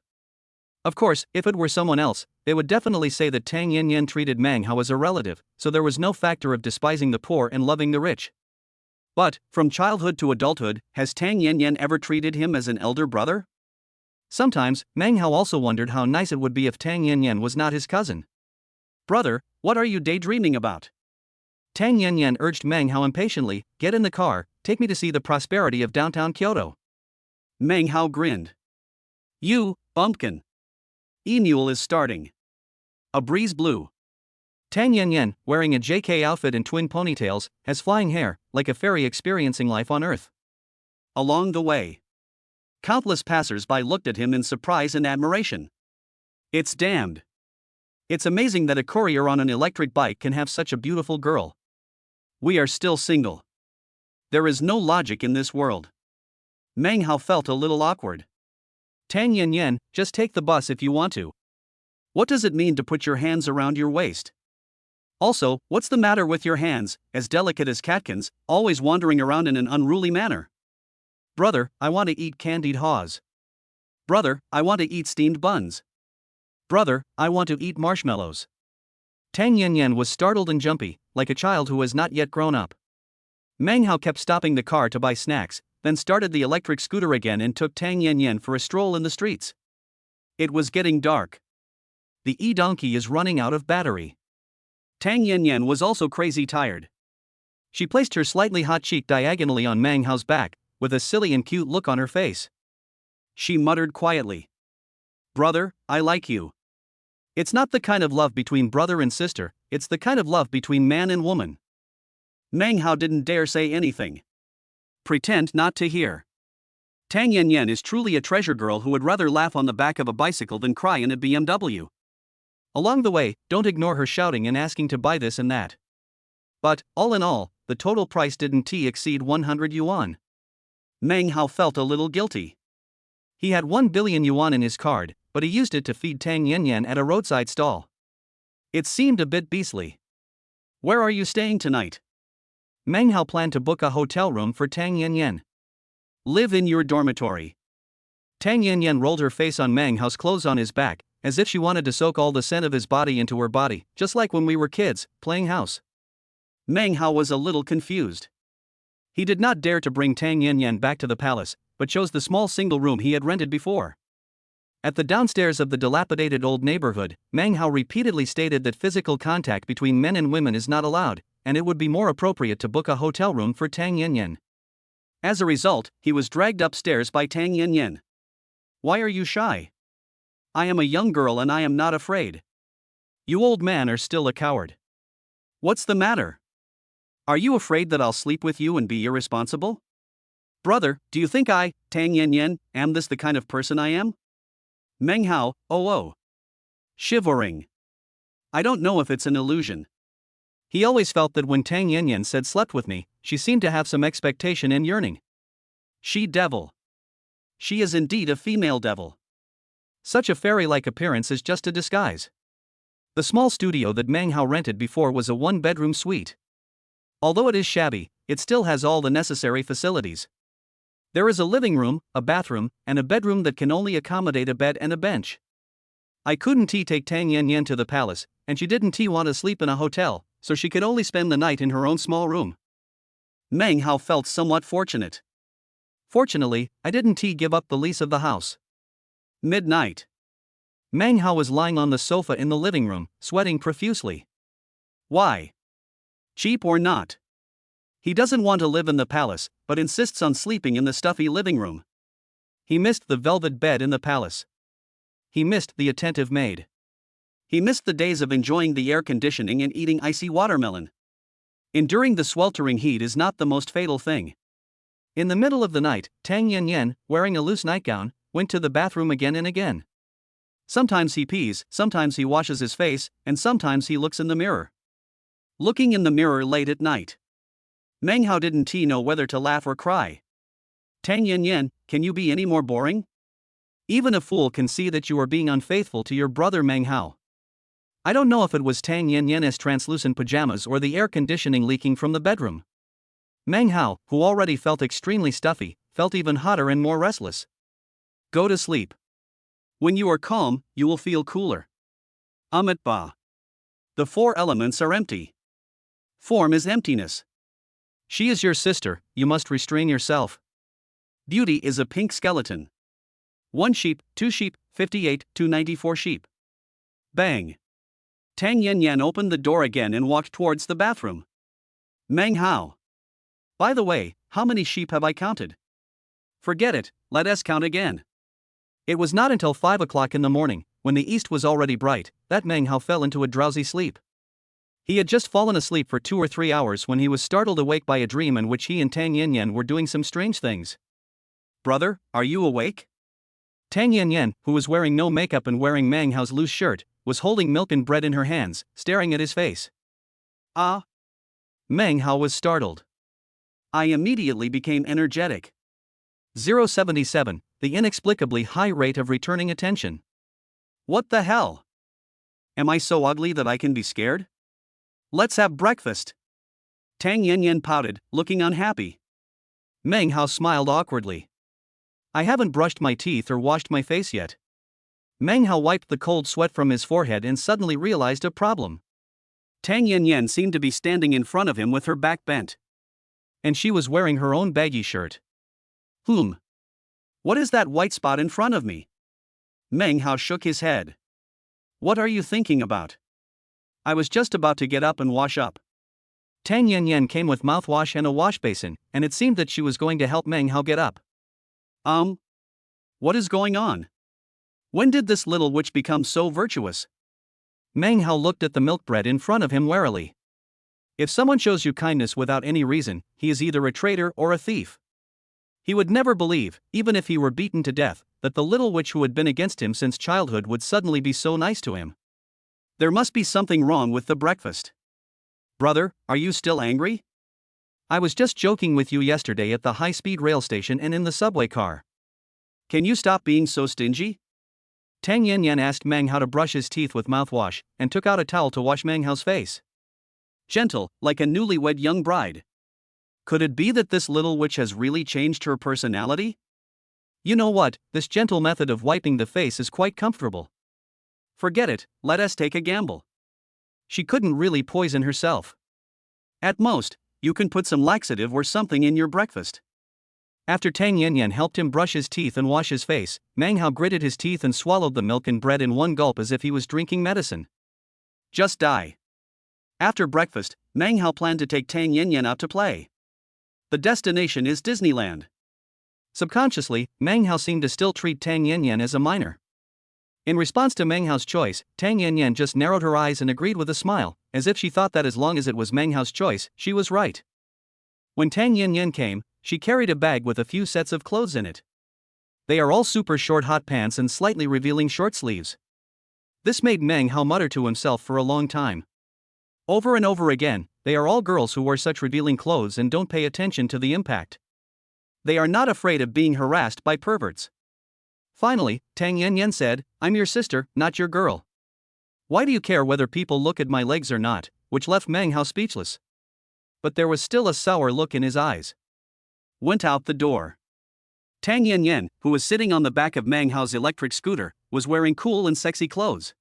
Of course, if it were someone else, they would definitely say that Tang Yanyan treated Meng Hao as a relative, so there was no factor of despising the poor and loving the rich. But, from childhood to adulthood, has Tang Yanyan ever treated him as an elder brother? Sometimes, Meng Hao also wondered how nice it would be if Tang Yanyan was not his cousin. Brother, what are you daydreaming about? Tang Yanyan urged Meng Hao impatiently, get in the car, take me to see the prosperity of downtown Kyoto. Meng Hao grinned. You, bumpkin. E-mule is starting. A breeze blew. Tang Yanyan, wearing a JK outfit and twin ponytails, has flying hair, like a fairy experiencing life on Earth. Along the way, countless passers-by looked at him in surprise and admiration. It's damned. It's amazing that a courier on an electric bike can have such a beautiful girl. We are still single. There is no logic in this world. Meng Hao felt a little awkward. Tang Yanyan, just take the bus if you want to. What does it mean to put your hands around your waist? Also, what's the matter with your hands, as delicate as catkins, always wandering around in an unruly manner? Brother, I want to eat candied haws. Brother, I want to eat steamed buns. Brother, I want to eat marshmallows. Tang Yanyan was startled and jumpy, like a child who has not yet grown up. Meng Hao kept stopping the car to buy snacks, then started the electric scooter again and took Tang Yanyan for a stroll in the streets. It was getting dark. The e-donkey is running out of battery. Tang Yanyan was also crazy tired. She placed her slightly hot cheek diagonally on Meng Hao's back, with a silly and cute look on her face. She muttered quietly. Brother, I like you. It's not the kind of love between brother and sister, it's the kind of love between man and woman. Meng Hao didn't dare say anything. Pretend not to hear. Tang Yanyan is truly a treasure girl who would rather laugh on the back of a bicycle than cry in a BMW. Along the way, don't ignore her shouting and asking to buy this and that. But, all in all, the total price didn't exceed 100 yuan. Meng Hao felt a little guilty. He had 1 billion yuan in his card, but he used it to feed Tang Yanyan at a roadside stall. It seemed a bit beastly. Where are you staying tonight? Meng Hao planned to book a hotel room for Tang Yanyan. Live in your dormitory. Tang Yanyan rolled her face on Meng Hao's clothes on his back, as if she wanted to soak all the scent of his body into her body, just like when we were kids, playing house. Meng Hao was a little confused. He did not dare to bring Tang Yanyan back to the palace, but chose the small single room he had rented before. At the downstairs of the dilapidated old neighborhood, Meng Hao repeatedly stated that physical contact between men and women is not allowed, and it would be more appropriate to book a hotel room for Tang Yanyan. As a result, he was dragged upstairs by Tang Yanyan. Why are you shy? I am a young girl and I am not afraid. You old man are still a coward. What's the matter? Are you afraid that I'll sleep with you and be irresponsible? Brother, do you think I, Tang Yanyan, am this the kind of person I am? Meng Hao, oh. Shivering. I don't know if it's an illusion. He always felt that when Tang Yanyan said slept with me, she seemed to have some expectation and yearning. She-devil. She is indeed a female devil. Such a fairy-like appearance is just a disguise. The small studio that Meng Hao rented before was a one-bedroom suite. Although it is shabby, it still has all the necessary facilities. There is a living room, a bathroom, and a bedroom that can only accommodate a bed and a bench. I couldn't take Tang Yanyan to the palace, and she didn't want to sleep in a hotel, so she could only spend the night in her own small room. Meng Hao felt somewhat fortunate. Fortunately, I didn't give up the lease of the house. Midnight. Meng Hao was lying on the sofa in the living room, sweating profusely. Why? Cheap or not? He doesn't want to live in the palace, but insists on sleeping in the stuffy living room. He missed the velvet bed in the palace. He missed the attentive maid. He missed the days of enjoying the air conditioning and eating icy watermelon. Enduring the sweltering heat is not the most fatal thing. In the middle of the night, Tang Yanyan, wearing a loose nightgown, went to the bathroom again and again. Sometimes he pees, sometimes he washes his face, and sometimes he looks in the mirror. Looking in the mirror late at night. Meng Hao didn't know whether to laugh or cry. Tang Yanyan, can you be any more boring? Even a fool can see that you are being unfaithful to your brother Meng Hao. I don't know if it was Tang Yanyan's translucent pajamas or the air conditioning leaking from the bedroom. Meng Hao, who already felt extremely stuffy, felt even hotter and more restless. Go to sleep. When you are calm, you will feel cooler. Amit Ba. The 4 elements are empty. Form is emptiness. She is your sister, you must restrain yourself. Beauty is a pink skeleton. 1 sheep, 2 sheep, 58 to 94 sheep. Bang. Tang Yanyan opened the door again and walked towards the bathroom. Meng Hao. By the way, how many sheep have I counted? Forget it, let us count again. It was not until 5 o'clock in the morning, when the east was already bright, that Meng Hao fell into a drowsy sleep. He had just fallen asleep for 2 or 3 hours when he was startled awake by a dream in which he and Tang Yanyan were doing some strange things. Brother, are you awake? Tang Yanyan, who was wearing no makeup and wearing Meng Hao's loose shirt, was holding milk and bread in her hands, staring at his face. Ah. Meng Hao was startled. I immediately became energetic. 077, the inexplicably high rate of returning attention. What the hell? Am I so ugly that I can be scared? Let's have breakfast. Tang Yanyan pouted, looking unhappy. Meng Hao smiled awkwardly. I haven't brushed my teeth or washed my face yet. Meng Hao wiped the cold sweat from his forehead and suddenly realized a problem. Tang Yanyan seemed to be standing in front of him with her back bent. And she was wearing her own baggy shirt. What is that white spot in front of me? Meng Hao shook his head. What are you thinking about? I was just about to get up and wash up. Tang Yanyan came with mouthwash and a wash basin, and it seemed that she was going to help Meng Hao get up. What is going on? When did this little witch become so virtuous? Meng Hao looked at the milk bread in front of him warily. If someone shows you kindness without any reason, he is either a traitor or a thief. He would never believe, even if he were beaten to death, that the little witch who had been against him since childhood would suddenly be so nice to him. There must be something wrong with the breakfast. Brother, are you still angry? I was just joking with you yesterday at the high-speed rail station and in the subway car. Can you stop being so stingy? Tang Yanyan asked Meng Hao to brush his teeth with mouthwash, and took out a towel to wash Meng Hao's face. Gentle, like a newlywed young bride. Could it be that this little witch has really changed her personality? You know what, this gentle method of wiping the face is quite comfortable. Forget it, let us take a gamble. She couldn't really poison herself. At most, you can put some laxative or something in your breakfast. After Tang Yanyan helped him brush his teeth and wash his face, Meng Hao gritted his teeth and swallowed the milk and bread in one gulp as if he was drinking medicine. Just die. After breakfast, Meng Hao planned to take Tang Yanyan out to play. The destination is Disneyland. Subconsciously, Meng Hao seemed to still treat Tang Yanyan as a minor. In response to Meng Hao's choice, Tang Yanyan just narrowed her eyes and agreed with a smile, as if she thought that as long as it was Meng Hao's choice, she was right. When Tang Yanyan came, she carried a bag with a few sets of clothes in it. They are all super short hot pants and slightly revealing short sleeves. This made Meng Hao mutter to himself for a long time. Over and over again, they are all girls who wear such revealing clothes and don't pay attention to the impact. They are not afraid of being harassed by perverts. Finally, Tang Yanyan said, I'm your sister, not your girl. Why do you care whether people look at my legs or not? Which left Meng Hao speechless. But there was still a sour look in his eyes. Went out the door. Tang Yanyan, who was sitting on the back of Meng Hao's electric scooter, was wearing cool and sexy clothes.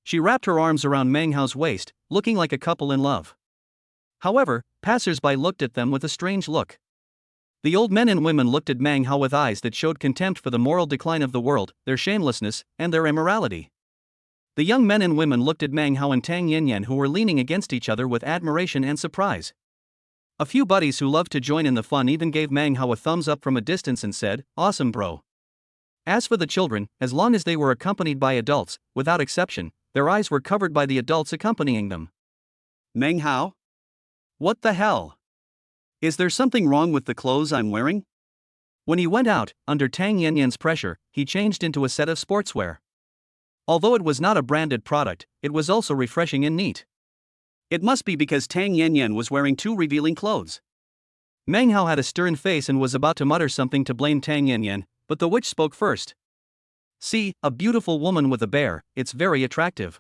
She wrapped her arms around Meng Hao's waist, looking like a couple in love. However, passers-by looked at them with a strange look. The old men and women looked at Meng Hao with eyes that showed contempt for the moral decline of the world, their shamelessness, and their immorality. The young men and women looked at Meng Hao and Tang Yanyan, who were leaning against each other with admiration and surprise. A few buddies who loved to join in the fun even gave Meng Hao a thumbs up from a distance and said, "Awesome, bro." As for the children, as long as they were accompanied by adults, without exception, their eyes were covered by the adults accompanying them. Meng Hao? What the hell? Is there something wrong with the clothes I'm wearing? When he went out, under Tang Yanyan's pressure, he changed into a set of sportswear. Although it was not a branded product, it was also refreshing and neat. It must be because Tang Yanyan was wearing too revealing clothes. Meng Hao had a stern face and was about to mutter something to blame Tang Yanyan, but the witch spoke first. See, a beautiful woman with a bear, it's very attractive.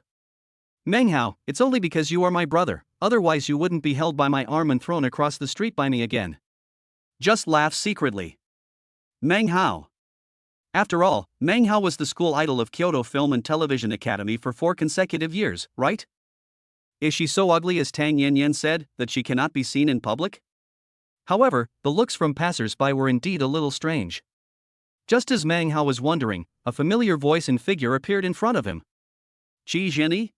Meng Hao, it's only because you are my brother, otherwise you wouldn't be held by my arm and thrown across the street by me again. Just laugh secretly. Meng Hao. After all, Meng Hao was the school idol of Kyoto Film and Television Academy for 4 consecutive years, right? Is she so ugly as Tang Yanyan said, that she cannot be seen in public? However, the looks from passers-by were indeed a little strange. Just as Meng Hao was wondering, a familiar voice and figure appeared in front of him. Qi Jinyi?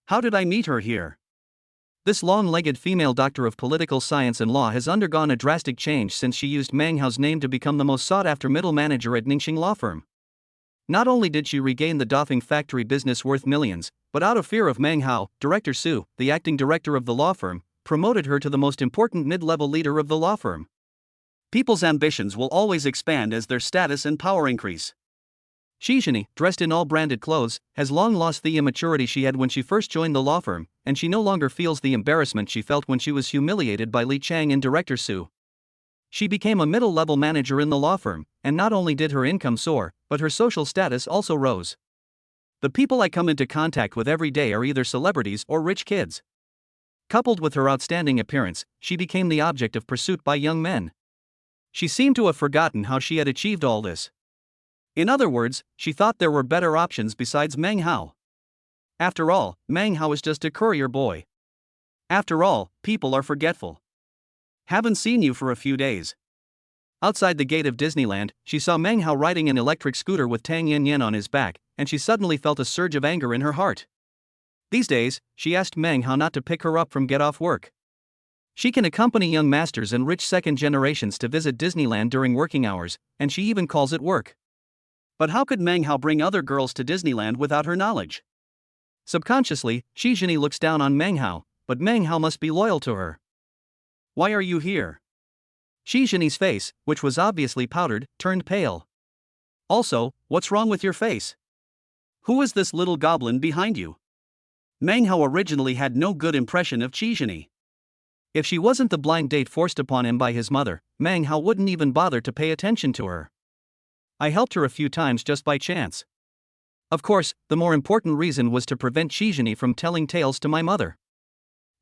How did I meet her here? This long-legged female doctor of political science and law has undergone a drastic change since she used Meng Hao's name to become the most sought-after middle manager at Ningxing law firm. Not only did she regain the doffing factory business worth millions, but out of fear of Meng Hao, Director Su, the acting director of the law firm, promoted her to the most important mid-level leader of the law firm. People's ambitions will always expand as their status and power increase. Shizhini, dressed in all branded clothes, has long lost the immaturity she had when she first joined the law firm, and she no longer feels the embarrassment she felt when she was humiliated by Li Chang and Director Su. She became a middle-level manager in the law firm, and not only did her income soar, but her social status also rose. The people I come into contact with every day are either celebrities or rich kids. Coupled with her outstanding appearance, she became the object of pursuit by young men. She seemed to have forgotten how she had achieved all this. In other words, she thought there were better options besides Meng Hao. After all, Meng Hao is just a courier boy. After all, people are forgetful. Haven't seen you for a few days. Outside the gate of Disneyland, she saw Meng Hao riding an electric scooter with Tang Yanyan on his back, and she suddenly felt a surge of anger in her heart. These days, she asked Meng Hao not to pick her up from get off work. She can accompany young masters and rich second generations to visit Disneyland during working hours, and she even calls it work. But how could Meng Hao bring other girls to Disneyland without her knowledge? Subconsciously, Shizhini looks down on Meng Hao, but Meng Hao must be loyal to her. Why are you here? Shizhini's face, which was obviously powdered, turned pale. Also, what's wrong with your face? Who is this little goblin behind you? Meng Hao originally had no good impression of Shizhini. If she wasn't the blind date forced upon him by his mother, Meng Hao wouldn't even bother to pay attention to her. I helped her a few times just by chance. Of course, the more important reason was to prevent Shizhini from telling tales to my mother.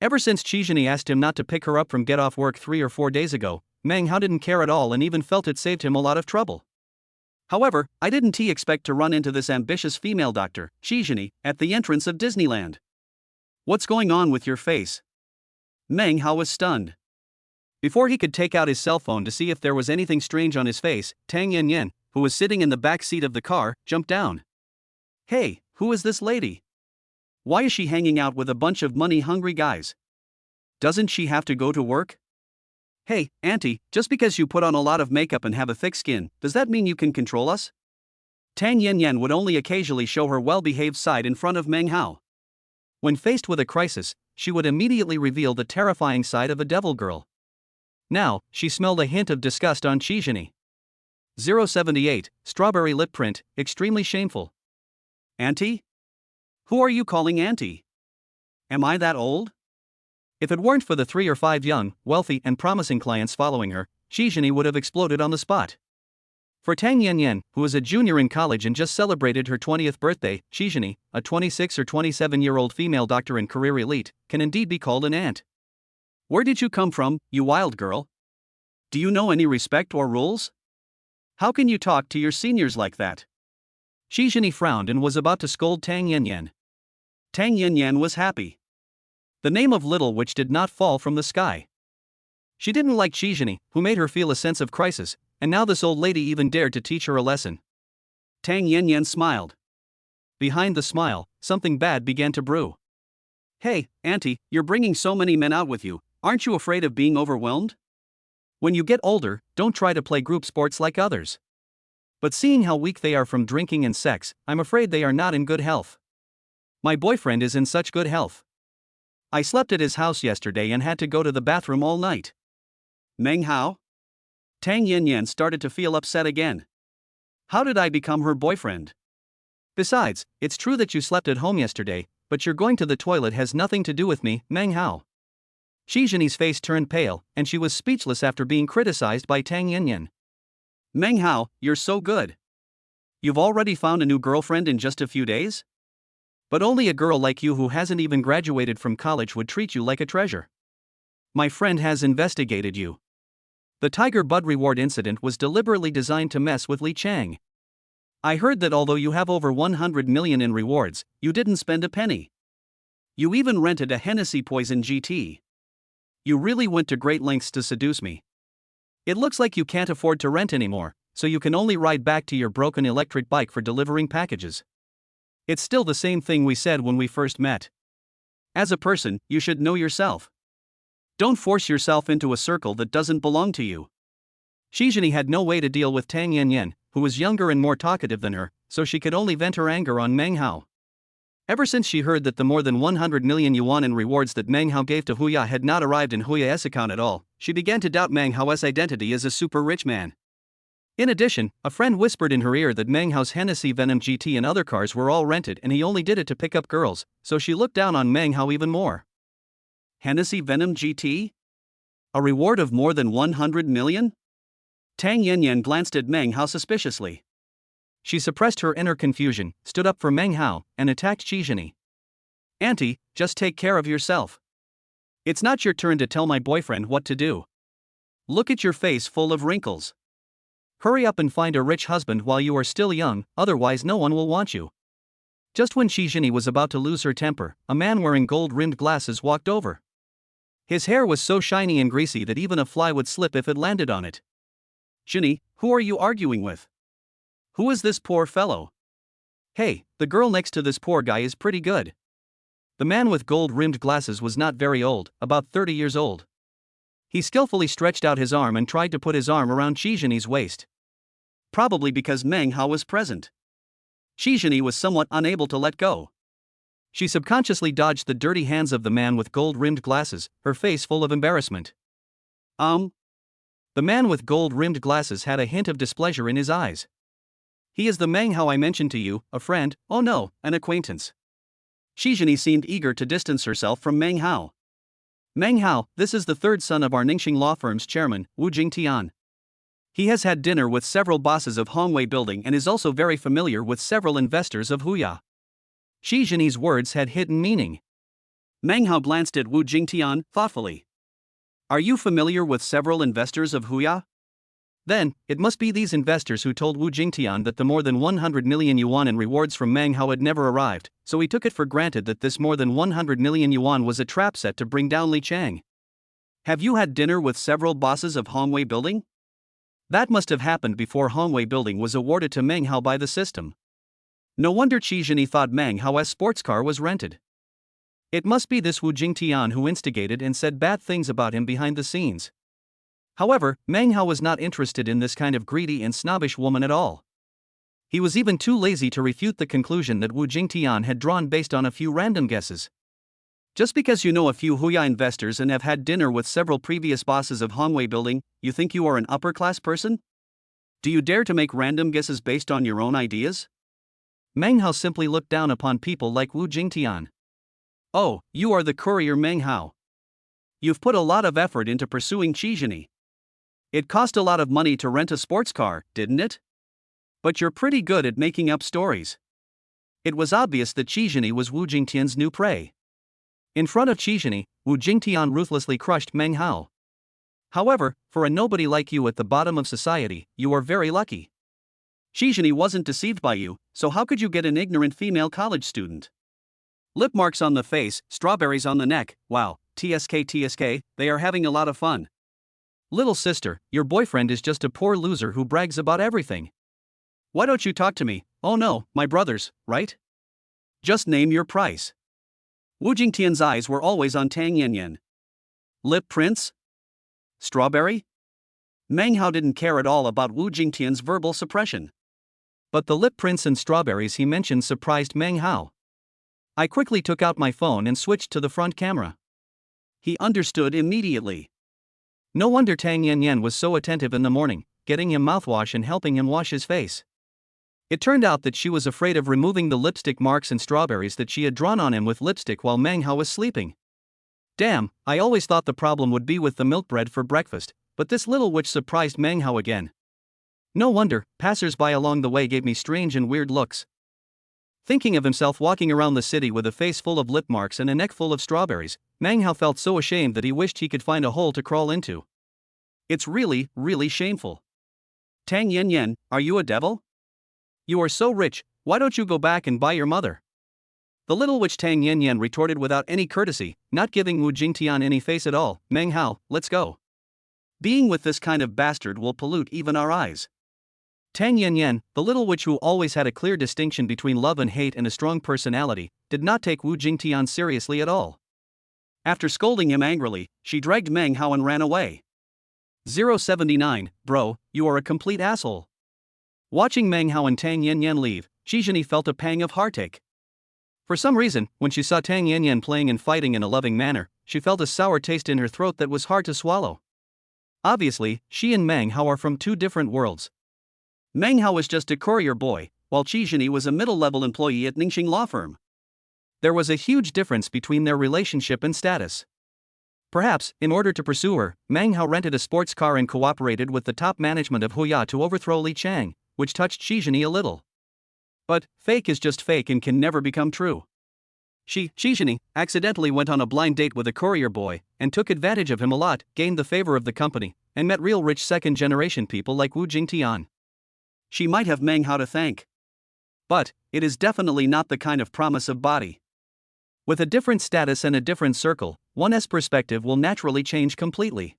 Ever since Shizhini asked him not to pick her up from get off work 3 or 4 days ago, Meng Hao didn't care at all and even felt it saved him a lot of trouble. However, I didn't expect to run into this ambitious female doctor, Shizhini, at the entrance of Disneyland. What's going on with your face? Meng Hao was stunned. Before he could take out his cell phone to see if there was anything strange on his face, Tang Yanyan, who was sitting in the back seat of the car, jumped down. Hey, who is this lady? Why is she hanging out with a bunch of money-hungry guys? Doesn't she have to go to work? Hey, auntie, just because you put on a lot of makeup and have a thick skin, does that mean you can control us? Tang Yanyan would only occasionally show her well-behaved side in front of Meng Hao. When faced with a crisis, she would immediately reveal the terrifying side of a devil girl. Now, she smelled a hint of disgust on Shizhini. 078, strawberry lip print, extremely shameful. Auntie? Who are you calling auntie? Am I that old? If it weren't for the 3 or 5 young, wealthy, and promising clients following her, Shizhini would have exploded on the spot. For Tang Yanyan, who is a junior in college and just celebrated her 20th birthday, Shizhini, a 26 or 27-year-old female doctor in career elite, can indeed be called an aunt. Where did you come from, you wild girl? Do you know any respect or rules? How can you talk to your seniors like that? Shizhini frowned and was about to scold Tang Yanyan. Tang Yanyan was happy. The name of Little Witch did not fall from the sky. She didn't like Shizhini, who made her feel a sense of crisis, and now this old lady even dared to teach her a lesson. Tang Yanyan smiled. Behind the smile, something bad began to brew. Hey, auntie, you're bringing so many men out with you, aren't you afraid of being overwhelmed? When you get older, don't try to play group sports like others. But seeing how weak they are from drinking and sex, I'm afraid they are not in good health. My boyfriend is in such good health. I slept at his house yesterday and had to go to the bathroom all night. Meng Hao? Tang Yanyan started to feel upset again. How did I become her boyfriend? Besides, it's true that you slept at home yesterday, but your going to the toilet has nothing to do with me, Meng Hao. Shizhini's face turned pale, and she was speechless after being criticized by Tang Yanyan. Meng Hao, you're so good. You've already found a new girlfriend in just a few days? But only a girl like you who hasn't even graduated from college would treat you like a treasure. My friend has investigated you. The Tiger Bud reward incident was deliberately designed to mess with Li Chang. I heard that although you have over 100 million in rewards, you didn't spend a penny. You even rented a Hennessy Poison GT. You really went to great lengths to seduce me. It looks like you can't afford to rent anymore, so you can only ride back to your broken electric bike for delivering packages. It's still the same thing we said when we first met. As a person, you should know yourself. Don't force yourself into a circle that doesn't belong to you. Shizhini had no way to deal with Tang Yanyan, who was younger and more talkative than her, so she could only vent her anger on Meng Hao. Ever since she heard that the more than 100 million yuan in rewards that Meng Hao gave to Huya had not arrived in Huya's account at all, she began to doubt Meng Hao's identity as a super rich man. In addition, a friend whispered in her ear that Meng Hao's Hennessy Venom GT and other cars were all rented and he only did it to pick up girls, so she looked down on Meng Hao even more. Hennessy Venom GT? A reward of more than 100 million? Tang Yanyan glanced at Meng Hao suspiciously. She suppressed her inner confusion, stood up for Meng Hao, and attacked Qi Zhini. Auntie, just take care of yourself. It's not your turn to tell my boyfriend what to do. Look at your face full of wrinkles. Hurry up and find a rich husband while you are still young, otherwise no one will want you. Just when Qi Zhini was about to lose her temper, a man wearing gold-rimmed glasses walked over. His hair was so shiny and greasy that even a fly would slip if it landed on it. Zhini, who are you arguing with? Who is this poor fellow? Hey, the girl next to this poor guy is pretty good. The man with gold-rimmed glasses was not very old, about 30 years old. He skillfully stretched out his arm and tried to put his arm around Qi Zhini's waist. Probably because Meng Hao was present. Qi Zhini was somewhat unable to let go. She subconsciously dodged the dirty hands of the man with gold-rimmed glasses, her face full of embarrassment. The man with gold-rimmed glasses had a hint of displeasure in his eyes. He is the Meng Hao I mentioned to you, a friend, oh no, an acquaintance. Qi Zhini seemed eager to distance herself from Meng Hao. Meng Hao, this is the third son of our Ningxing law firm's chairman, Wu Jingtian. He has had dinner with several bosses of Hongwei Building and is also very familiar with several investors of Huya. Qi Zhini's words had hidden meaning. Meng Hao glanced at Wu Jingtian thoughtfully. Are you familiar with several investors of Huya? Then, it must be these investors who told Wu Jingtian that the more than 100 million yuan in rewards from Meng Hao had never arrived, so he took it for granted that this more than 100 million yuan was a trap set to bring down Li Chang. Have you had dinner with several bosses of Hongwei Building? That must have happened before Hongwei Building was awarded to Meng Hao by the system. No wonder Qi Zhini thought Meng Hao's sports car was rented. It must be this Wu Jingtian who instigated and said bad things about him behind the scenes. However, Meng Hao was not interested in this kind of greedy and snobbish woman at all. He was even too lazy to refute the conclusion that Wu Jingtian had drawn based on a few random guesses. Just because you know a few Huya investors and have had dinner with several previous bosses of Hongwei Building, you think you are an upper-class person? Do you dare to make random guesses based on your own ideas? Meng Hao simply looked down upon people like Wu Jingtian. Oh, you are the courier Meng Hao. You've put a lot of effort into pursuing Qi Zhini. It cost a lot of money to rent a sports car, didn't it? But you're pretty good at making up stories. It was obvious that Qi Zhini was Wu Jingtian's new prey. In front of Qi Zhini, Wu Jingtian ruthlessly crushed Meng Hao. However, for a nobody like you at the bottom of society, you are very lucky. Qi Zhini wasn't deceived by you, so how could you get an ignorant female college student? Lip marks on the face, strawberries on the neck, wow, TSK, they are having a lot of fun. Little sister, your boyfriend is just a poor loser who brags about everything. Why don't you talk to me? Oh no, my brothers, right? Just name your price. Wu Jingtian's eyes were always on Tang Yanyan. Lip prints? Strawberry? Meng Hao didn't care at all about Wu Jingtian's verbal suppression. But the lip prints and strawberries he mentioned surprised Meng Hao. I quickly took out my phone and switched to the front camera. He understood immediately. No wonder Tang Yanyan was so attentive in the morning, getting him mouthwash and helping him wash his face. It turned out that she was afraid of removing the lipstick marks and strawberries that she had drawn on him with lipstick while Meng Hao was sleeping. Damn, I always thought the problem would be with the milk bread for breakfast, but this little witch surprised Meng Hao again. No wonder, passers-by along the way gave me strange and weird looks. Thinking of himself walking around the city with a face full of lip marks and a neck full of strawberries, Meng Hao felt so ashamed that he wished he could find a hole to crawl into. It's really, really shameful. Tang Yanyan, are you a devil? You are so rich, why don't you go back and buy your mother? The little witch Tang Yanyan retorted without any courtesy, not giving Wu Jingtian any face at all. Meng Hao, let's go. Being with this kind of bastard will pollute even our eyes. Tang Yanyan, the little witch who always had a clear distinction between love and hate and a strong personality, did not take Wu Jingtian seriously at all. After scolding him angrily, she dragged Meng Hao and ran away. 079, bro, you are a complete asshole. Watching Meng Hao and Tang Yanyan leave, Qi Zhini felt a pang of heartache. For some reason, when she saw Tang Yanyan playing and fighting in a loving manner, she felt a sour taste in her throat that was hard to swallow. Obviously, she and Meng Hao are from two different worlds. Meng Hao was just a courier boy, while Qi Zhini was a middle-level employee at Ningxing law firm. There was a huge difference between their relationship and status. Perhaps, in order to pursue her, Meng Hao rented a sports car and cooperated with the top management of Huya to overthrow Li Chang, which touched Qi Zhini a little. But fake is just fake and can never become true. Qi Zhini accidentally went on a blind date with a courier boy and took advantage of him a lot, gained the favor of the company, and met real rich second-generation people like Wu Jingtian. She might have Meng Hao to thank. But it is definitely not the kind of promise of body. With a different status and a different circle, one's perspective will naturally change completely.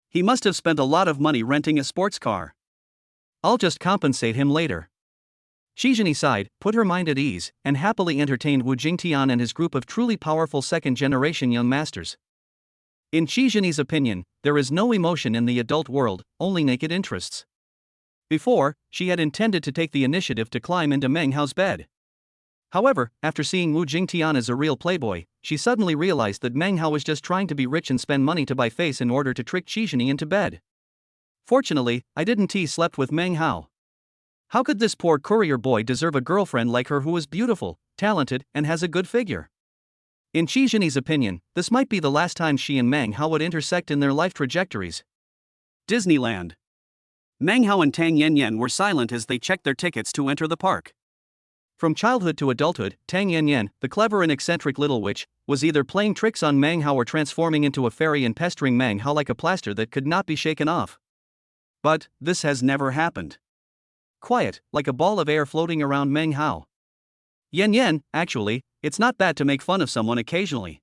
He must have spent a lot of money renting a sports car. I'll just compensate him later. Qi Zhini sighed, put her mind at ease, and happily entertained Wu Jingtian and his group of truly powerful second-generation young masters. In Qi Zhini's opinion, there is no emotion in the adult world, only naked interests. Before, she had intended to take the initiative to climb into Meng Hao's bed. However, after seeing Wu Jingtian as a real playboy, she suddenly realized that Meng Hao was just trying to be rich and spend money to buy face in order to trick Qi Zhini into bed. Fortunately, I didn't slept with Meng Hao. How could this poor courier boy deserve a girlfriend like her who is beautiful, talented, and has a good figure? In Qi Zhini's opinion, this might be the last time she and Meng Hao would intersect in their life trajectories. Disneyland. Meng Hao and Tang Yanyan were silent as they checked their tickets to enter the park. From childhood to adulthood, Tang Yanyan, the clever and eccentric little witch, was either playing tricks on Meng Hao or transforming into a fairy and pestering Meng Hao like a plaster that could not be shaken off. But this has never happened. Quiet, like a ball of air floating around Meng Hao. Yan, actually, it's not bad to make fun of someone occasionally.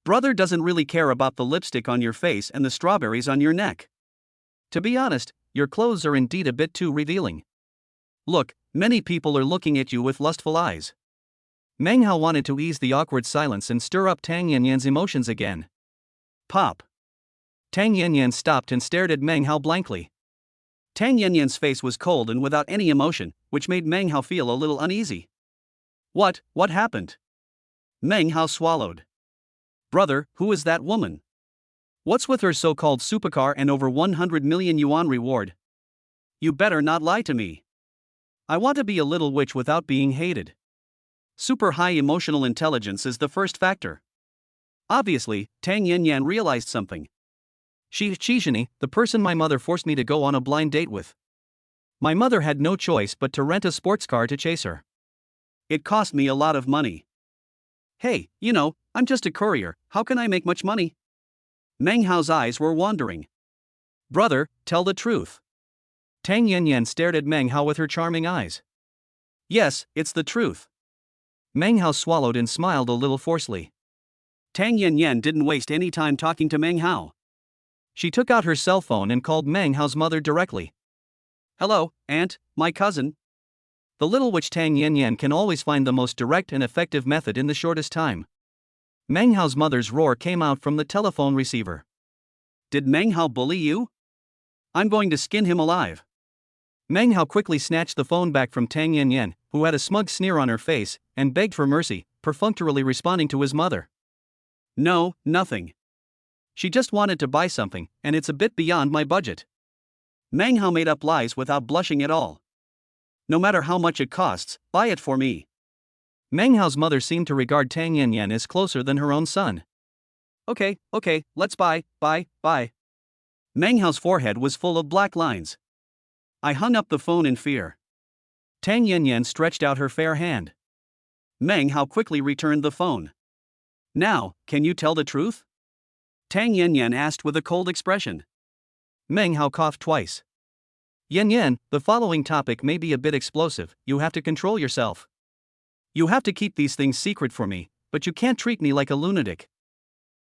Brother doesn't really care about the lipstick on your face and the strawberries on your neck. To be honest, your clothes are indeed a bit too revealing. Look, many people are looking at you with lustful eyes. Meng Hao wanted to ease the awkward silence and stir up Tang Yanyan's emotions again. Pop. Tang Yanyan stopped and stared at Meng Hao blankly. Tang Yanyan's face was cold and without any emotion, which made Meng Hao feel a little uneasy. What happened? Meng Hao swallowed. Brother, who is that woman? What's with her so-called supercar and over 100 million yuan reward? You better not lie to me. I want to be a little witch without being hated. Super high emotional intelligence is the first factor. Obviously, Tang Yanyan realized something. Qi Zhini, the person my mother forced me to go on a blind date with. My mother had no choice but to rent a sports car to chase her. It cost me a lot of money. Hey, I'm just a courier, how can I make much money? Meng Hao's eyes were wandering. Brother, tell the truth. Tang Yanyan stared at Meng Hao with her charming eyes. Yes, it's the truth. Meng Hao swallowed and smiled a little forcefully. Tang Yanyan didn't waste any time talking to Meng Hao. She took out her cell phone and called Meng Hao's mother directly. Hello, Aunt, my cousin. The little witch Tang Yanyan can always find the most direct and effective method in the shortest time. Meng Hao's mother's roar came out from the telephone receiver. Did Meng Hao bully you? I'm going to skin him alive. Meng Hao quickly snatched the phone back from Tang Yanyan, who had a smug sneer on her face, and begged for mercy, perfunctorily responding to his mother. No, nothing. She just wanted to buy something, and it's a bit beyond my budget. Meng Hao made up lies without blushing at all. No matter how much it costs, buy it for me. Meng Hao's mother seemed to regard Tang Yanyan as closer than her own son. Okay, let's buy. Meng Hao's forehead was full of black lines. I hung up the phone in fear. Tang Yanyan stretched out her fair hand. Meng Hao quickly returned the phone. Now, can you tell the truth? Tang Yanyan asked with a cold expression. Meng Hao coughed twice. Yan, the following topic may be a bit explosive, you have to control yourself. You have to keep these things secret for me, but you can't treat me like a lunatic.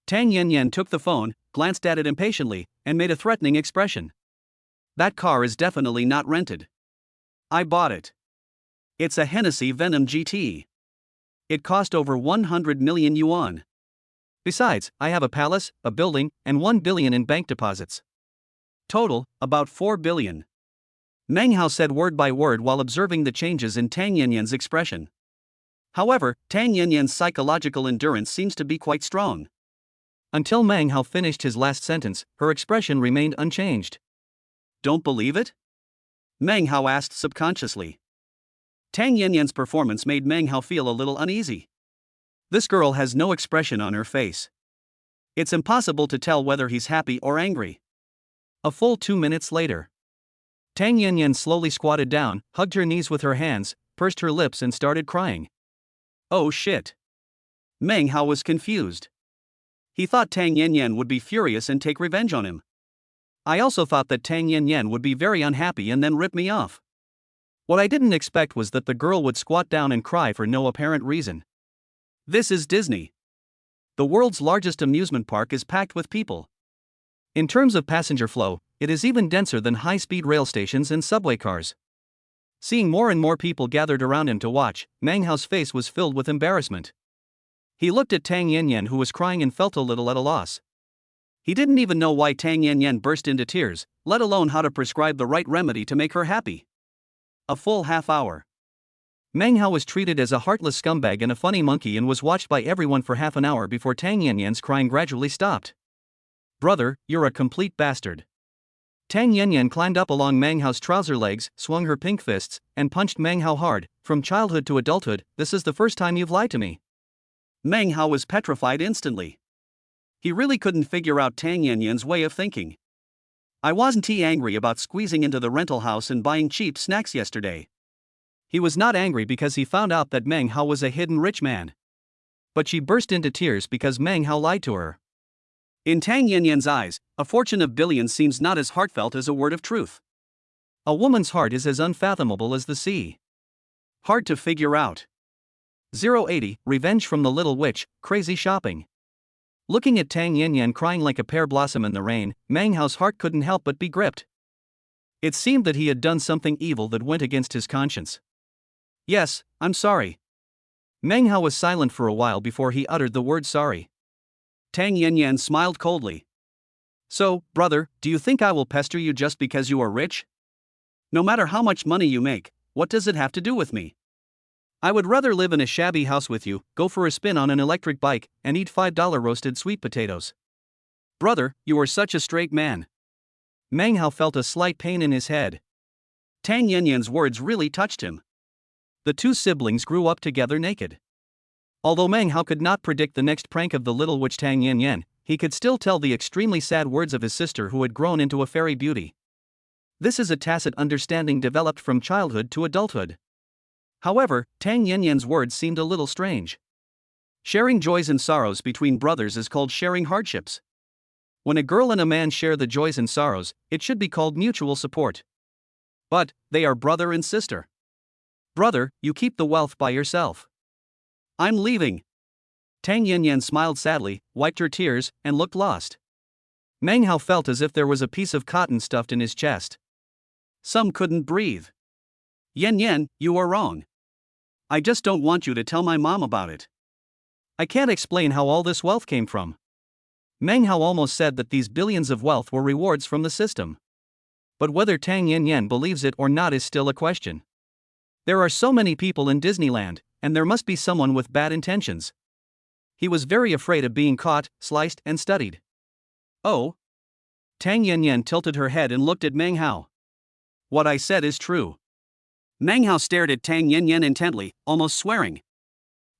Tang Yanyan took the phone, glanced at it impatiently, and made a threatening expression. That car is definitely not rented. I bought it. It's a Hennessy Venom GT. It cost over 100 million yuan. Besides, I have a palace, a building, and 1 billion in bank deposits. Total, about 4 billion. Meng Hao said word by word while observing the changes in Tang Yanyan's expression. However, Tang Yanyan's psychological endurance seems to be quite strong. Until Meng Hao finished his last sentence, her expression remained unchanged. Don't believe it? Meng Hao asked subconsciously. Tang Yanyan's performance made Meng Hao feel a little uneasy. This girl has no expression on her face. It's impossible to tell whether he's happy or angry. A full 2 minutes later, Tang Yanyan slowly squatted down, hugged her knees with her hands, pursed her lips and started crying. Oh shit. Meng Hao was confused. He thought Tang Yanyan would be furious and take revenge on him. I also thought that Tang Yanyan would be very unhappy and then rip me off. What I didn't expect was that the girl would squat down and cry for no apparent reason. This is Disney. The world's largest amusement park is packed with people. In terms of passenger flow, it is even denser than high-speed rail stations and subway cars. Seeing more and more people gathered around him to watch, Meng Hao's face was filled with embarrassment. He looked at Tang Yanyan, who was crying, and felt a little at a loss. He didn't even know why Tang Yanyan burst into tears, let alone how to prescribe the right remedy to make her happy. A full half hour. Meng Hao was treated as a heartless scumbag and a funny monkey and was watched by everyone for half an hour before Tang Yanyan's crying gradually stopped. Brother, you're a complete bastard. Tang Yanyan climbed up along Meng Hao's trouser legs, swung her pink fists, and punched Meng Hao hard. From childhood to adulthood, this is the first time you've lied to me. Meng Hao was petrified instantly. He really couldn't figure out Tang Yanyan's way of thinking. I wasn't angry about squeezing into the rental house and buying cheap snacks yesterday. He was not angry because he found out that Meng Hao was a hidden rich man. But she burst into tears because Meng Hao lied to her. In Tang Yanyan's eyes, a fortune of billions seems not as heartfelt as a word of truth. A woman's heart is as unfathomable as the sea. Hard to figure out. 080, Revenge from the Little Witch, Crazy Shopping. Looking at Tang Yanyan crying like a pear blossom in the rain, Meng Hao's heart couldn't help but be gripped. It seemed that he had done something evil that went against his conscience. Yes, I'm sorry. Meng Hao was silent for a while before he uttered the word sorry. Tang Yanyan smiled coldly. So, brother, do you think I will pester you just because you are rich? No matter how much money you make, what does it have to do with me? I would rather live in a shabby house with you, go for a spin on an electric bike, and eat $5 roasted sweet potatoes. Brother, you are such a straight man. Meng Hao felt a slight pain in his head. Tang Yanyan's words really touched him. The two siblings grew up together naked. Although Meng Hao could not predict the next prank of the little witch Tang Yanyan, he could still tell the extremely sad words of his sister who had grown into a fairy beauty. This is a tacit understanding developed from childhood to adulthood. However, Tang Yanyan's words seemed a little strange. Sharing joys and sorrows between brothers is called sharing hardships. When a girl and a man share the joys and sorrows, it should be called mutual support. But they are brother and sister. Brother, you keep the wealth by yourself. I'm leaving. Tang Yanyan smiled sadly, wiped her tears, and looked lost. Meng Hao felt as if there was a piece of cotton stuffed in his chest. Some couldn't breathe. Yan, you are wrong. I just don't want you to tell my mom about it. I can't explain how all this wealth came from. Meng Hao almost said that these billions of wealth were rewards from the system. But whether Tang Yanyan believes it or not is still a question. There are so many people in Disneyland, and there must be someone with bad intentions. He was very afraid of being caught, sliced, and studied. Oh? Tang Yanyan tilted her head and looked at Meng Hao. What I said is true. Meng Hao stared at Tang Yanyan intently, almost swearing.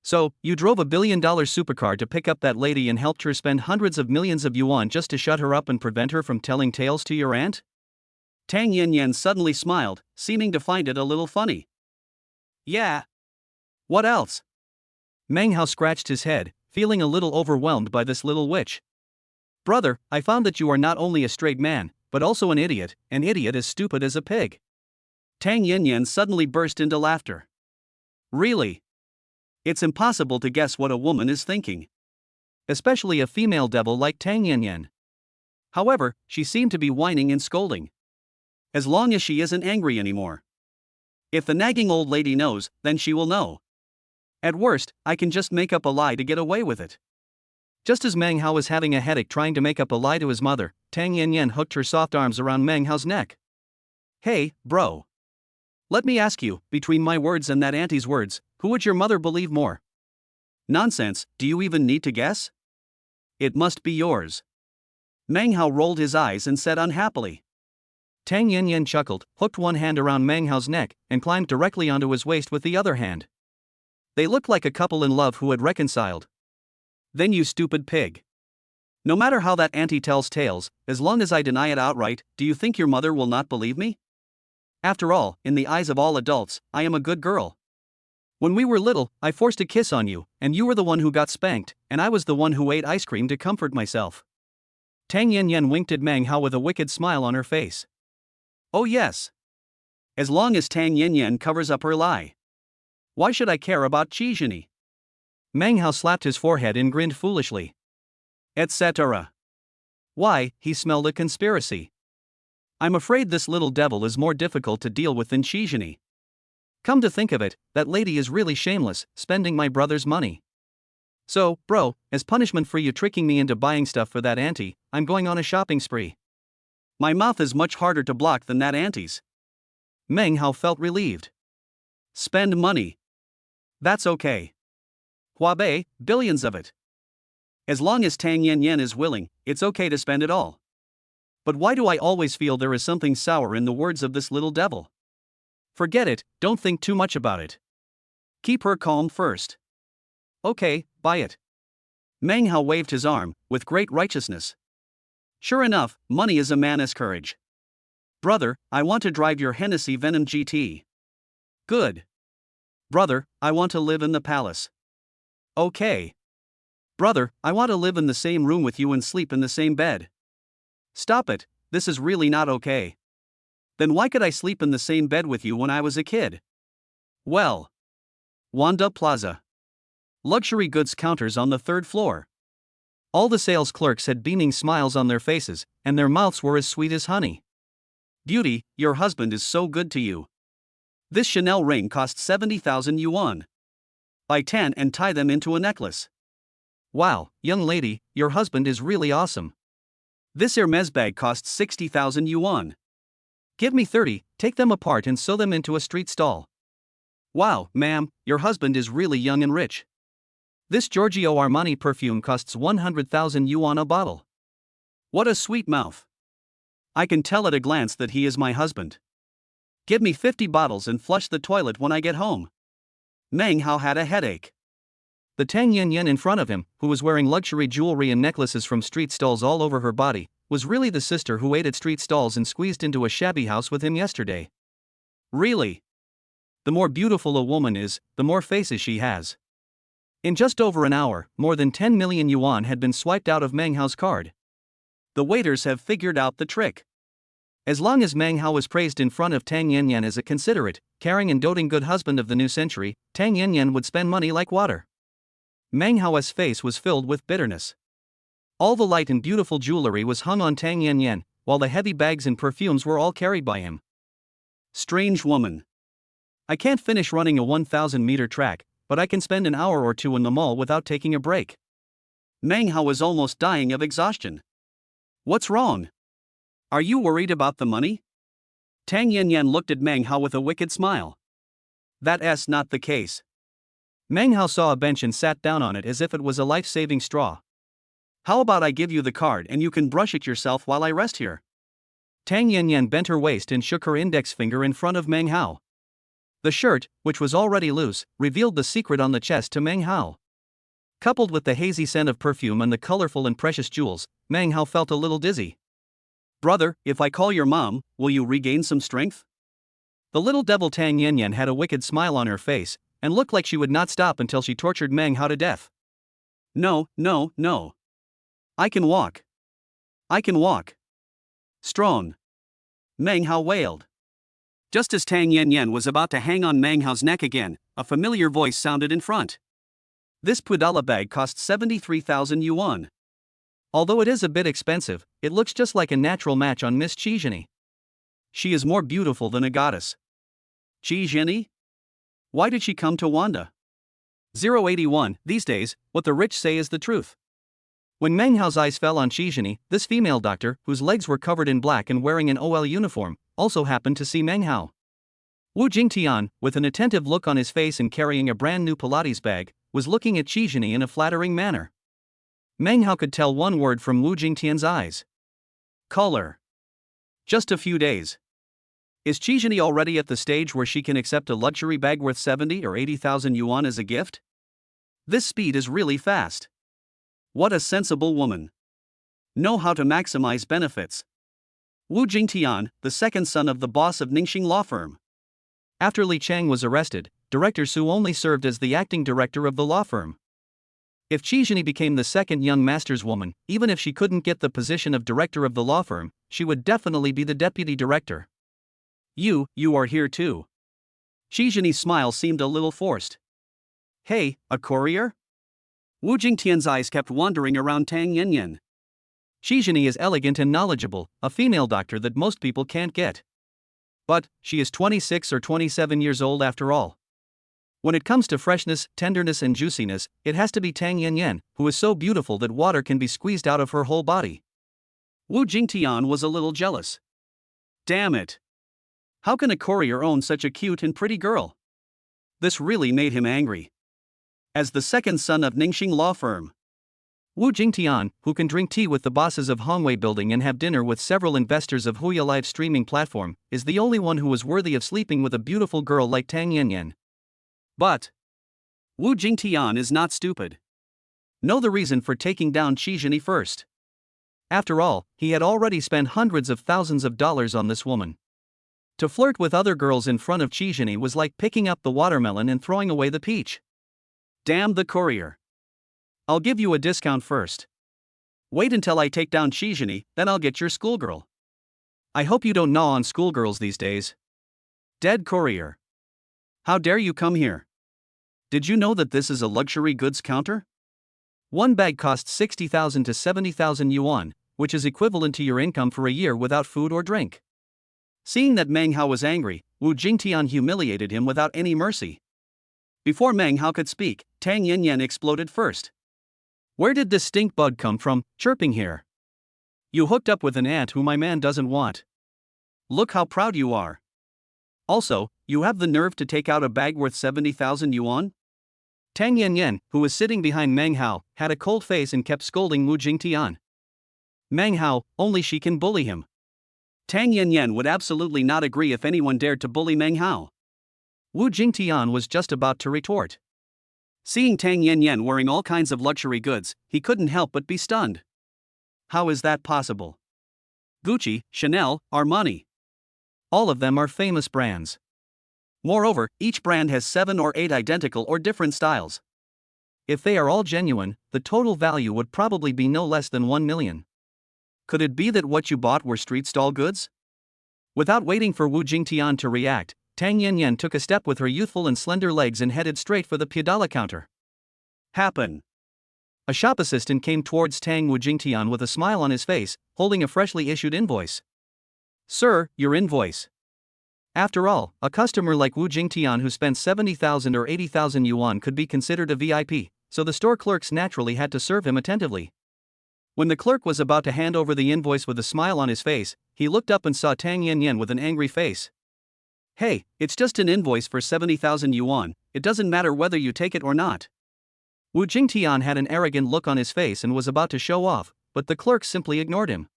So, you drove $1 billion supercar to pick up that lady and helped her spend hundreds of millions of yuan just to shut her up and prevent her from telling tales to your aunt? Tang Yanyan suddenly smiled, seeming to find it a little funny. Yeah. What else? Meng Hao scratched his head, feeling a little overwhelmed by this little witch. Brother, I found that you are not only a straight man, but also an idiot as stupid as a pig. Tang Yanyan suddenly burst into laughter. Really? It's impossible to guess what a woman is thinking. Especially a female devil like Tang Yanyan. However, she seemed to be whining and scolding. As long as she isn't angry anymore. If the nagging old lady knows, then she will know. At worst, I can just make up a lie to get away with it. Just as Meng Hao was having a headache trying to make up a lie to his mother, Tang Yanyan hooked her soft arms around Meng Hao's neck. Hey, bro. Let me ask you, between my words and that auntie's words, who would your mother believe more? Nonsense, do you even need to guess? It must be yours. Meng Hao rolled his eyes and said unhappily. Tang Yanyan chuckled, hooked one hand around Meng Hao's neck, and climbed directly onto his waist with the other hand. They looked like a couple in love who had reconciled. Then you stupid pig. No matter how that auntie tells tales, as long as I deny it outright, do you think your mother will not believe me? After all, in the eyes of all adults, I am a good girl. When we were little, I forced a kiss on you, and you were the one who got spanked, and I was the one who ate ice cream to comfort myself. Tang Yanyan winked at Meng Hao with a wicked smile on her face. Oh yes. As long as Tang Yanyan covers up her lie. Why should I care about Qizhini? Meng Hao slapped his forehead and grinned foolishly. Etc. Why, he smelled a conspiracy. I'm afraid this little devil is more difficult to deal with than Qizhini. Come to think of it, that lady is really shameless, spending my brother's money. So, bro, as punishment for you tricking me into buying stuff for that auntie, I'm going on a shopping spree. My mouth is much harder to block than that auntie's. Meng Hao felt relieved. Spend money. That's okay. Huabei, billions of it. As long as Tang Yanyan is willing, it's okay to spend it all. But why do I always feel there is something sour in the words of this little devil? Forget it, don't think too much about it. Keep her calm first. Okay, buy it. Meng Hao waved his arm, with great righteousness. Sure enough, money is a man's courage. Brother, I want to drive your Hennessy Venom GT. Good. Brother, I want to live in the palace. Okay. Brother, I want to live in the same room with you and sleep in the same bed. Stop it, this is really not okay. Then why could I sleep in the same bed with you when I was a kid? Well. Wanda Plaza. Luxury goods counters on the 3rd floor. All the sales clerks had beaming smiles on their faces, and their mouths were as sweet as honey. Beauty, your husband is so good to you. This Chanel ring cost 70,000 yuan. Buy 10 and tie them into a necklace. Wow, young lady, your husband is really awesome. This Hermes bag costs 60,000 yuan. Give me 30, take them apart and sew them into a street stall. Wow, ma'am, your husband is really young and rich. This Giorgio Armani perfume costs 100,000 yuan a bottle. What a sweet mouth. I can tell at a glance that he is my husband. Give me 50 bottles and flush the toilet when I get home. Meng Hao had a headache. The Tang Yanyan in front of him, who was wearing luxury jewelry and necklaces from street stalls all over her body, was really the sister who ate at street stalls and squeezed into a shabby house with him yesterday. Really? The more beautiful a woman is, the more faces she has. In just over an hour, more than 10 million yuan had been swiped out of Meng Hao's card. The waiters have figured out the trick. As long as Meng Hao was praised in front of Tang Yanyan as a considerate, caring and doting good husband of the new century, Tang Yanyan would spend money like water. Meng Hao's face was filled with bitterness. All the light and beautiful jewelry was hung on Tang Yanyan, while the heavy bags and perfumes were all carried by him. Strange woman. I can't finish running a 1,000-meter track, but I can spend an hour or two in the mall without taking a break. Meng Hao was almost dying of exhaustion. What's wrong? Are you worried about the money? Tang Yanyan looked at Meng Hao with a wicked smile. That's not the case. Meng Hao saw a bench and sat down on it as if it was a life-saving straw. How about I give you the card and you can brush it yourself while I rest here? Tang Yanyan bent her waist and shook her index finger in front of Meng Hao. The shirt, which was already loose, revealed the secret on the chest to Meng Hao. Coupled with the hazy scent of perfume and the colorful and precious jewels, Meng Hao felt a little dizzy. Brother, if I call your mom, will you regain some strength? The little devil Tang Yanyan had a wicked smile on her face, and looked like she would not stop until she tortured Meng Hao to death. No. I can walk. I can walk. Strong. Meng Hao wailed. Just as Tang Yanyan was about to hang on Meng Hao's neck again, a familiar voice sounded in front. This Pudala bag costs 73,000 yuan. Although it is a bit expensive, it looks just like a natural match on Miss Qizhini. She is more beautiful than a goddess. Qizhini? Why did she come to Wanda? 081, these days, what the rich say is the truth. When Meng Hao's eyes fell on Qizhini, this female doctor, whose legs were covered in black and wearing an OL uniform, also happened to see Meng Hao. Wu Jingtian, with an attentive look on his face and carrying a brand new Pilates bag, was looking at Qizhini in a flattering manner. Meng Hao could tell one word from Wu Jingtian's eyes. Color. Just a few days. Is Chijini already at the stage where she can accept a luxury bag worth 70 or 80,000 yuan as a gift? This speed is really fast. What a sensible woman. Know how to maximize benefits. Wu Jingtian, the second son of the boss of Ningxing law firm. After Li Chang was arrested, Director Su only served as the acting director of the law firm. If Chijini became the second young master's woman, even if she couldn't get the position of director of the law firm, she would definitely be the deputy director. You are here too. Chijini's smile seemed a little forced. Hey, a courier? Wu Jingtian's eyes kept wandering around Tang Yanyan. Chijini is elegant and knowledgeable, a female doctor that most people can't get. But, she is 26 or 27 years old after all. When it comes to freshness, tenderness and juiciness, it has to be Tang Yanyan, who is so beautiful that water can be squeezed out of her whole body. Wu Jingtian was a little jealous. Damn it. How can a courier own such a cute and pretty girl? This really made him angry. As the second son of Ningxing law firm, Wu Jingtian, who can drink tea with the bosses of Hongwei Building and have dinner with several investors of Huya live streaming platform, is the only one who was worthy of sleeping with a beautiful girl like Tang Yanyan. But Wu Jingtian is not stupid. Know the reason for taking down Chijini first. After all, he had already spent hundreds of thousands of dollars on this woman. To flirt with other girls in front of Chijini was like picking up the watermelon and throwing away the peach. Damn the courier. I'll give you a discount first. Wait until I take down Chijini, then I'll get your schoolgirl. I hope you don't gnaw on schoolgirls these days. Dead courier. How dare you come here? Did you know that this is a luxury goods counter? One bag costs 60,000 to 70,000 yuan, which is equivalent to your income for a year without food or drink. Seeing that Meng Hao was angry, Wu Jingtian humiliated him without any mercy. Before Meng Hao could speak, Tang Yanyan exploded first. Where did this stink bug come from, chirping here? You hooked up with an ant who my man doesn't want. Look how proud you are. Also, you have the nerve to take out a bag worth 70,000 yuan? Tang Yanyan, who was sitting behind Meng Hao, had a cold face and kept scolding Wu Jingtian. Meng Hao, only she can bully him. Tang Yanyan would absolutely not agree if anyone dared to bully Meng Hao. Wu Jingtian was just about to retort. Seeing Tang Yanyan wearing all kinds of luxury goods, he couldn't help but be stunned. How is that possible? Gucci, Chanel, Armani. All of them are famous brands. Moreover, each brand has 7 or 8 identical or different styles. If they are all genuine, the total value would probably be no less than 1 million. Could it be that what you bought were street stall goods? Without waiting for Wu Jingtian to react, Tang Yanyan took a step with her youthful and slender legs and headed straight for the piadala counter. Happen. A shop assistant came towards Tang Wu Jingtian with a smile on his face, holding a freshly issued invoice. Sir, your invoice. After all, a customer like Wu Jingtian who spent 70,000 or 80,000 yuan could be considered a VIP, so the store clerks naturally had to serve him attentively. When the clerk was about to hand over the invoice with a smile on his face, he looked up and saw Tang Yanyan with an angry face. Hey, it's just an invoice for 70,000 yuan, it doesn't matter whether you take it or not. Wu Jingtian had an arrogant look on his face and was about to show off, but the clerk simply ignored him.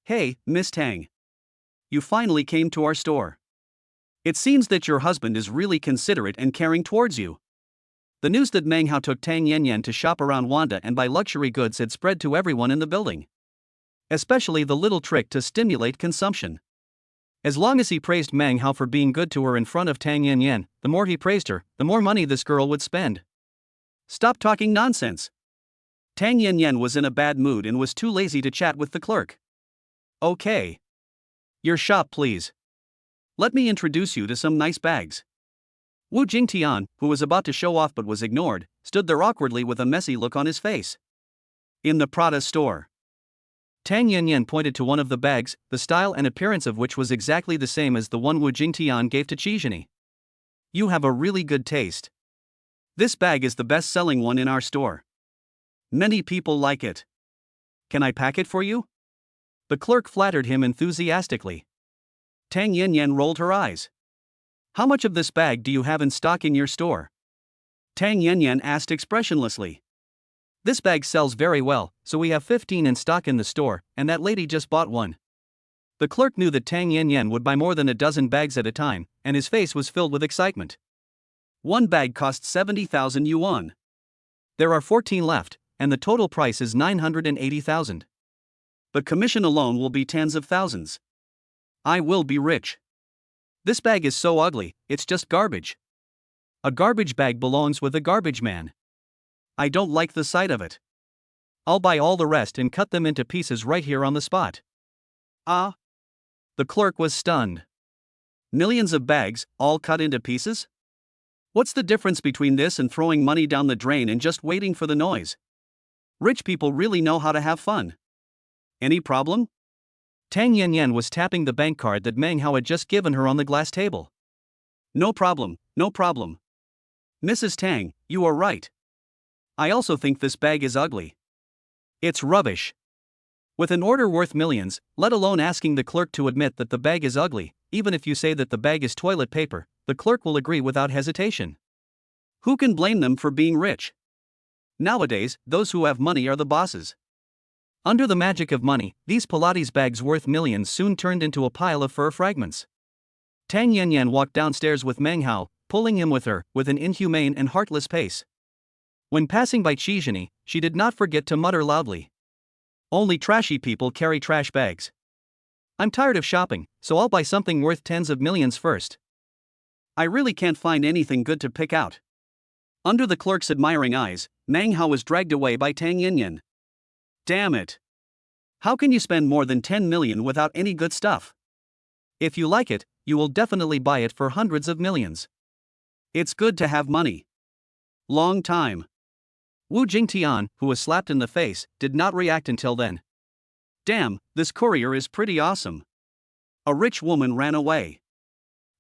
Hey, Miss Tang. You finally came to our store. It seems that your husband is really considerate and caring towards you. The news that Meng Hao took Tang Yanyan to shop around Wanda and buy luxury goods had spread to everyone in the building. Especially the little trick to stimulate consumption. As long as he praised Meng Hao for being good to her in front of Tang Yanyan, the more he praised her, the more money this girl would spend. Stop talking nonsense. Tang Yanyan was in a bad mood and was too lazy to chat with the clerk. Okay. Your shop, please. Let me introduce you to some nice bags. Wu Jingtian, who was about to show off but was ignored, stood there awkwardly with a messy look on his face. In the Prada store. Tang Yanyan pointed to one of the bags, the style and appearance of which was exactly the same as the one Wu Jingtian gave to Chijini. You have a really good taste. This bag is the best-selling one in our store. Many people like it. Can I pack it for you? The clerk flattered him enthusiastically. Tang Yanyan rolled her eyes. How much of this bag do you have in stock in your store? Tang Yanyan asked expressionlessly. This bag sells very well, so we have 15 in stock in the store, and that lady just bought one. The clerk knew that Tang Yanyan would buy more than a dozen bags at a time, and his face was filled with excitement. One bag cost 70,000 yuan. There are 14 left, and the total price is 980,000. The commission alone will be tens of thousands. I will be rich. This bag is so ugly, it's just garbage. A garbage bag belongs with a garbage man. I don't like the sight of it. I'll buy all the rest and cut them into pieces right here on the spot. Ah! The clerk was stunned. Millions of bags, all cut into pieces? What's the difference between this and throwing money down the drain and just waiting for the noise? Rich people really know how to have fun. Any problem? Tang Yanyan was tapping the bank card that Meng Hao had just given her on the glass table. No problem, no problem. Mrs. Tang, you are right. I also think this bag is ugly. It's rubbish. With an order worth millions, let alone asking the clerk to admit that the bag is ugly, even if you say that the bag is toilet paper, the clerk will agree without hesitation. Who can blame them for being rich? Nowadays, those who have money are the bosses. Under the magic of money, these Pilates bags worth millions soon turned into a pile of fur fragments. Tang Yanyan walked downstairs with Meng Hao, pulling him with her, with an inhumane and heartless pace. When passing by Chizhini, she did not forget to mutter loudly. Only trashy people carry trash bags. I'm tired of shopping, so I'll buy something worth tens of millions first. I really can't find anything good to pick out. Under the clerk's admiring eyes, Meng Hao was dragged away by Tang Yanyan. Damn it! How can you spend more than 10 million without any good stuff? If you like it, you will definitely buy it for hundreds of millions. It's good to have money. Long time. Wu Jingtian, who was slapped in the face, did not react until then. Damn, this courier is pretty awesome. A rich woman ran away.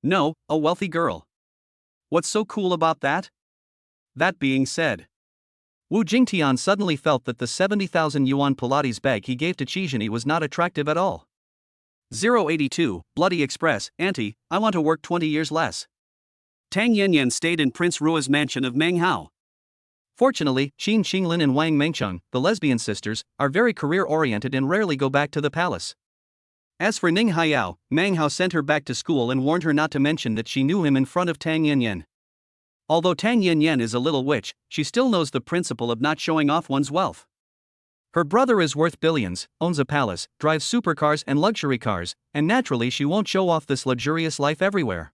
No, a wealthy girl. What's so cool about that? That being said, Wu Jingtian suddenly felt that the 70,000 yuan Pilates bag he gave to Chizhini was not attractive at all. 082, Bloody Express, Auntie, I want to work 20 years less. Tang Yanyan stayed in Prince Rua's mansion of Meng Hao. Fortunately, Qin Xinglin and Wang Mengcheng, the lesbian sisters, are very career-oriented and rarely go back to the palace. As for Ning Haiyao, Meng Hao sent her back to school and warned her not to mention that she knew him in front of Tang Yanyan. Although Tang Yanyan is a little witch, she still knows the principle of not showing off one's wealth. Her brother is worth billions, owns a palace, drives supercars and luxury cars, and naturally she won't show off this luxurious life everywhere.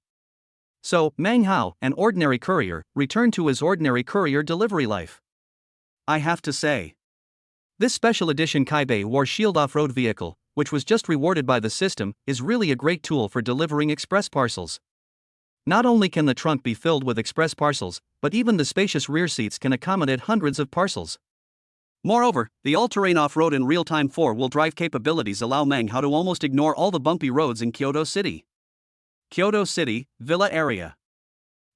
So, Meng Hao, an ordinary courier, returned to his ordinary courier delivery life. I have to say, this special edition Kaibei War Shield off-road vehicle, which was just rewarded by the system, is really a great tool for delivering express parcels. Not only can the trunk be filled with express parcels, but even the spacious rear seats can accommodate hundreds of parcels. Moreover, the all-terrain off-road and real-time 4-wheel drive capabilities allow Meng Hao to almost ignore all the bumpy roads in Kyoto City. Kyoto City, Villa Area.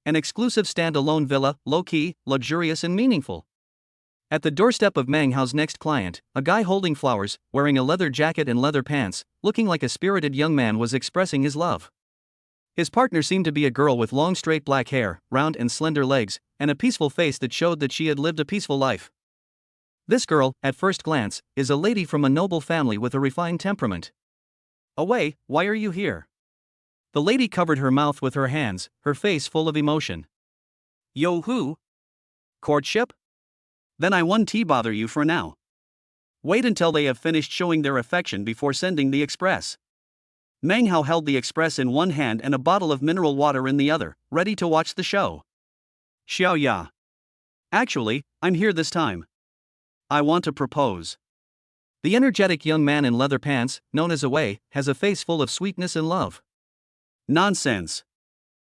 An exclusive stand-alone villa, low-key, luxurious and meaningful. At the doorstep of Meng Hao's next client, a guy holding flowers, wearing a leather jacket and leather pants, looking like a spirited young man was expressing his love. His partner seemed to be a girl with long straight black hair, round and slender legs, and a peaceful face that showed that she had lived a peaceful life. This girl, at first glance, is a lady from a noble family with a refined temperament. Away, why are you here? The lady covered her mouth with her hands, her face full of emotion. Yo who? Courtship? Then I won't bother you for now. Wait until they have finished showing their affection before sending the express. Meng Hao held the express in one hand and a bottle of mineral water in the other, ready to watch the show. Xiao Ya. Actually, I'm here this time. I want to propose. The energetic young man in leather pants, known as Away, has a face full of sweetness and love. Nonsense.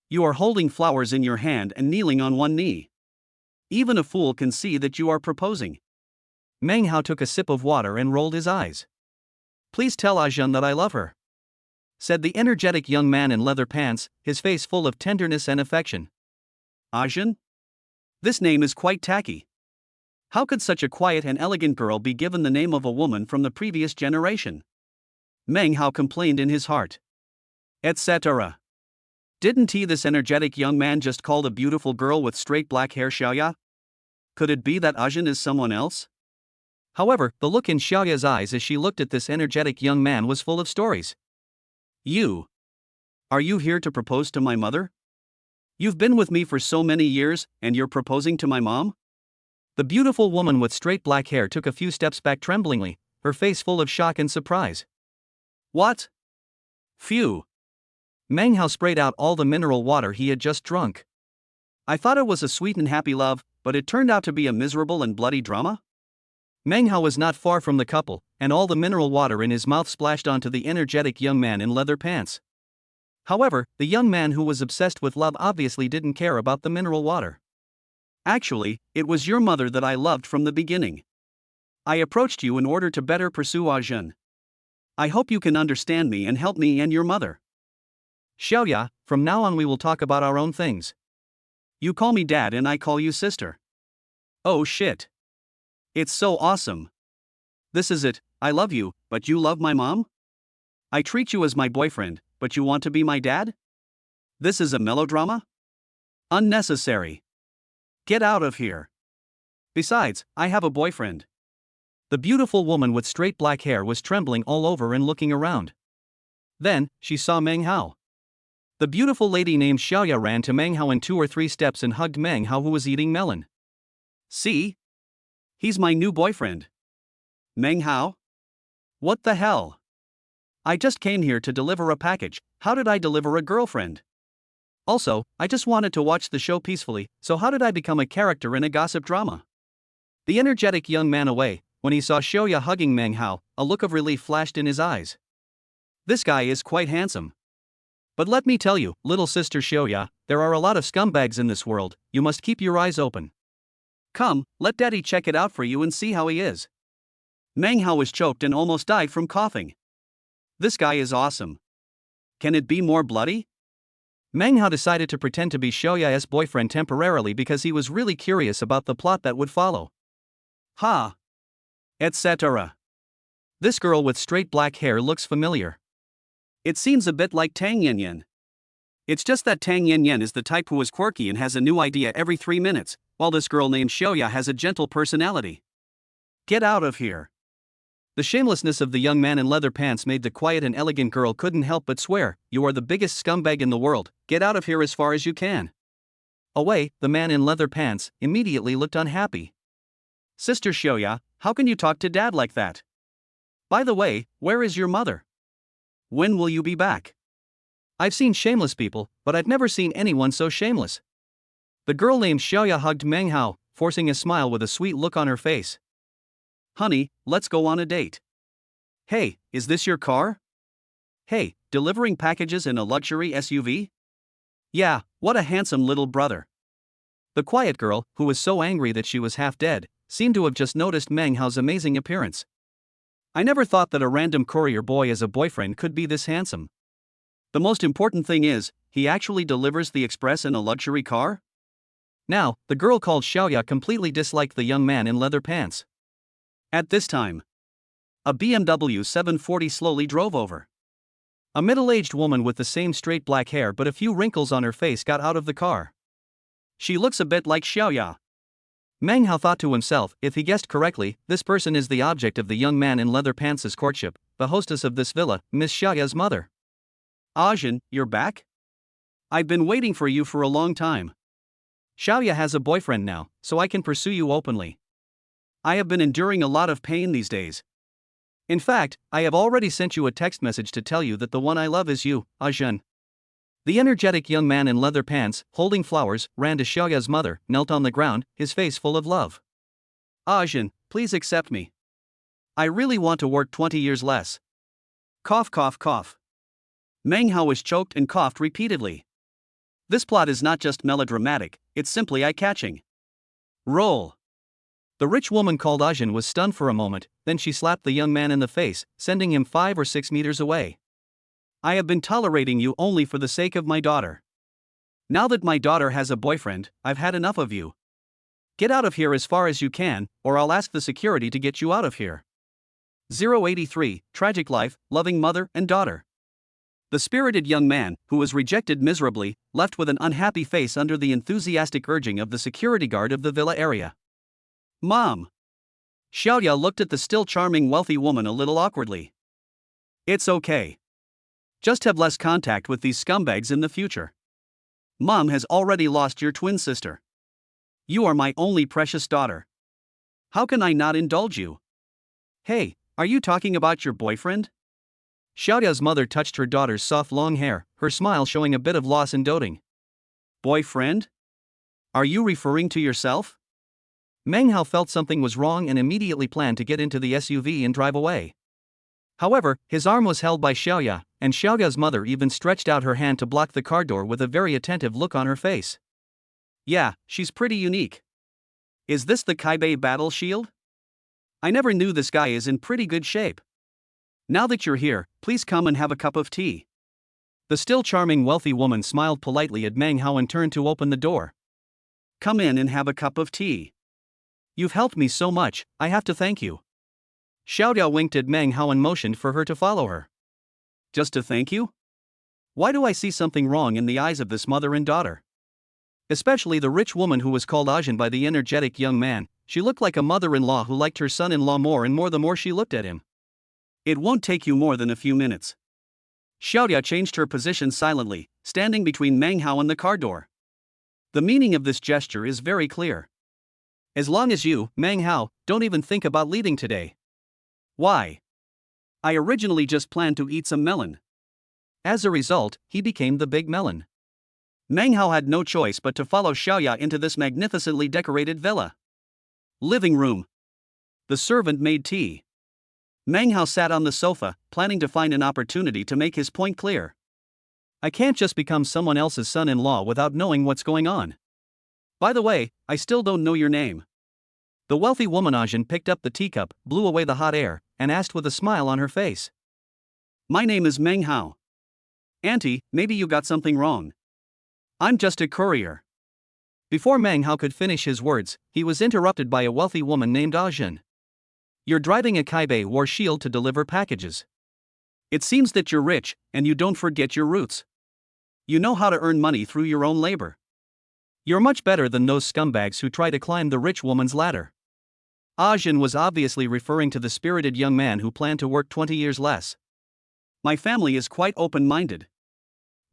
You are holding flowers in your hand and kneeling on one knee. Even a fool can see that you are proposing. Meng Hao took a sip of water and rolled his eyes. Please tell Ajun that I love her, said the energetic young man in leather pants, his face full of tenderness and affection. Ajun? This name is quite tacky. How could such a quiet and elegant girl be given the name of a woman from the previous generation? Meng Hao complained in his heart. Etc. Didn't this energetic young man just call the beautiful girl with straight black hair Xiaoya? Could it be that Ajun is someone else? However, the look in Xiaoya's eyes as she looked at this energetic young man was full of stories. You. Are you here to propose to my mother? You've been with me for so many years, and you're proposing to my mom? The beautiful woman with straight black hair took a few steps back tremblingly, her face full of shock and surprise. What? Phew. Meng Hao sprayed out all the mineral water he had just drunk. I thought it was a sweet and happy love, but it turned out to be a miserable and bloody drama? Meng Hao was not far from the couple, and all the mineral water in his mouth splashed onto the energetic young man in leather pants. However, the young man who was obsessed with love obviously didn't care about the mineral water. Actually, it was your mother that I loved from the beginning. I approached you in order to better pursue Ajun. I hope you can understand me and help me and your mother. Xiaoya, from now on we will talk about our own things. You call me dad and I call you sister. Oh shit. It's so awesome. This is it, I love you, but you love my mom? I treat you as my boyfriend, but you want to be my dad? This is a melodrama? Unnecessary. Get out of here. Besides, I have a boyfriend. The beautiful woman with straight black hair was trembling all over and looking around. Then, she saw Meng Hao. The beautiful lady named Xiaoya ran to Meng Hao in 2 or 3 steps and hugged Meng Hao, who was eating melon. See? He's my new boyfriend. Meng Hao? What the hell? I just came here to deliver a package, how did I deliver a girlfriend? Also, I just wanted to watch the show peacefully, so how did I become a character in a gossip drama? The energetic young man away, when he saw Xiaoya hugging Meng Hao, a look of relief flashed in his eyes. This guy is quite handsome. But let me tell you, little sister Xiaoya, there are a lot of scumbags in this world, you must keep your eyes open. Come, let daddy check it out for you and see how he is. Meng Hao was choked and almost died from coughing. This guy is awesome. Can it be more bloody? Meng Hao decided to pretend to be Xiaoya's boyfriend temporarily because he was really curious about the plot that would follow. Ha! Etc. This girl with straight black hair looks familiar. It seems a bit like Tang Yanyan. It's just that Tang Yanyan is the type who is quirky and has a new idea every 3 minutes, while this girl named Xiaoya has a gentle personality. Get out of here. The shamelessness of the young man in leather pants made the quiet and elegant girl couldn't help but swear, "You are the biggest scumbag in the world, get out of here as far as you can." Away, the man in leather pants immediately looked unhappy. Sister Xiaoya, how can you talk to dad like that? By the way, where is your mother? When will you be back? I've seen shameless people, but I've never seen anyone so shameless. The girl named Xiaoya hugged Meng Hao, forcing a smile with a sweet look on her face. Honey, let's go on a date. Hey, is this your car? Hey, delivering packages in a luxury SUV? Yeah, what a handsome little brother. The quiet girl, who was so angry that she was half dead, seemed to have just noticed Meng Hao's amazing appearance. I never thought that a random courier boy as a boyfriend could be this handsome. The most important thing is, he actually delivers the express in a luxury car? Now, the girl called Xiaoya completely disliked the young man in leather pants. At this time, a BMW 740 slowly drove over. A middle-aged woman with the same straight black hair but a few wrinkles on her face got out of the car. She looks a bit like Xiaoya. Meng Hao thought to himself, if he guessed correctly, this person is the object of the young man in leather pants' courtship, the hostess of this villa, Miss Xiaoya's mother. Ajun, you're back? I've been waiting for you for a long time. Xiaoya has a boyfriend now, so I can pursue you openly. I have been enduring a lot of pain these days. In fact, I have already sent you a text message to tell you that the one I love is you, Ajun. The energetic young man in leather pants, holding flowers, ran to Xiaoya's mother, knelt on the ground, his face full of love. Ajun, please accept me. I really want to work 20 years less. Cough, cough, cough. Meng Hao was choked and coughed repeatedly. This plot is not just melodramatic, it's simply eye-catching. Roll. The rich woman called Ajun was stunned for a moment, then she slapped the young man in the face, sending him 5 or 6 meters away. I have been tolerating you only for the sake of my daughter. Now that my daughter has a boyfriend, I've had enough of you. Get out of here as far as you can, or I'll ask the security to get you out of here. 083, Tragic Life, Loving Mother and Daughter. The spirited young man, who was rejected miserably, left with an unhappy face under the enthusiastic urging of the security guard of the villa area. Mom. Xiaoya looked at the still charming wealthy woman a little awkwardly. It's okay. Just have less contact with these scumbags in the future. Mom has already lost your twin sister. You are my only precious daughter. How can I not indulge you? Hey, are you talking about your boyfriend? Xiaoya's mother touched her daughter's soft long hair, her smile showing a bit of loss and doting. Boyfriend? Are you referring to yourself? Meng Hao felt something was wrong and immediately planned to get into the SUV and drive away. However, his arm was held by Xiaoya, and Xiaoya's mother even stretched out her hand to block the car door with a very attentive look on her face. Yeah, she's pretty unique. Is this the Kaibei battle shield? I never knew this guy is in pretty good shape. Now that you're here, please come and have a cup of tea. The still charming wealthy woman smiled politely at Meng Hao and turned to open the door. Come in and have a cup of tea. You've helped me so much, I have to thank you. Xiaoya winked at Meng Hao and motioned for her to follow her. Just to thank you? Why do I see something wrong in the eyes of this mother and daughter? Especially the rich woman who was called Ajin by the energetic young man. She looked like a mother-in-law who liked her son-in-law more and more the more she looked at him. It won't take you more than a few minutes. Xiaoya changed her position silently, standing between Meng Hao and the car door. The meaning of this gesture is very clear. As long as you, Meng Hao, don't even think about leaving today. Why? I originally just planned to eat some melon. As a result, he became the big melon. Meng Hao had no choice but to follow Xiaoya into this magnificently decorated villa. Living room. The servant made tea. Meng Hao sat on the sofa, planning to find an opportunity to make his point clear. I can't just become someone else's son-in-law without knowing what's going on. By the way, I still don't know your name. The wealthy woman Ajin picked up the teacup, blew away the hot air, and asked with a smile on her face. My name is Meng Hao. Auntie, maybe you got something wrong. I'm just a courier. Before Meng Hao could finish his words, he was interrupted by a wealthy woman named Ajin. You're driving a Kaibei war shield to deliver packages. It seems that you're rich, and you don't forget your roots. You know how to earn money through your own labor. You're much better than those scumbags who try to climb the rich woman's ladder. Ajin was obviously referring to the spirited young man who planned to work 20 years less. My family is quite open-minded.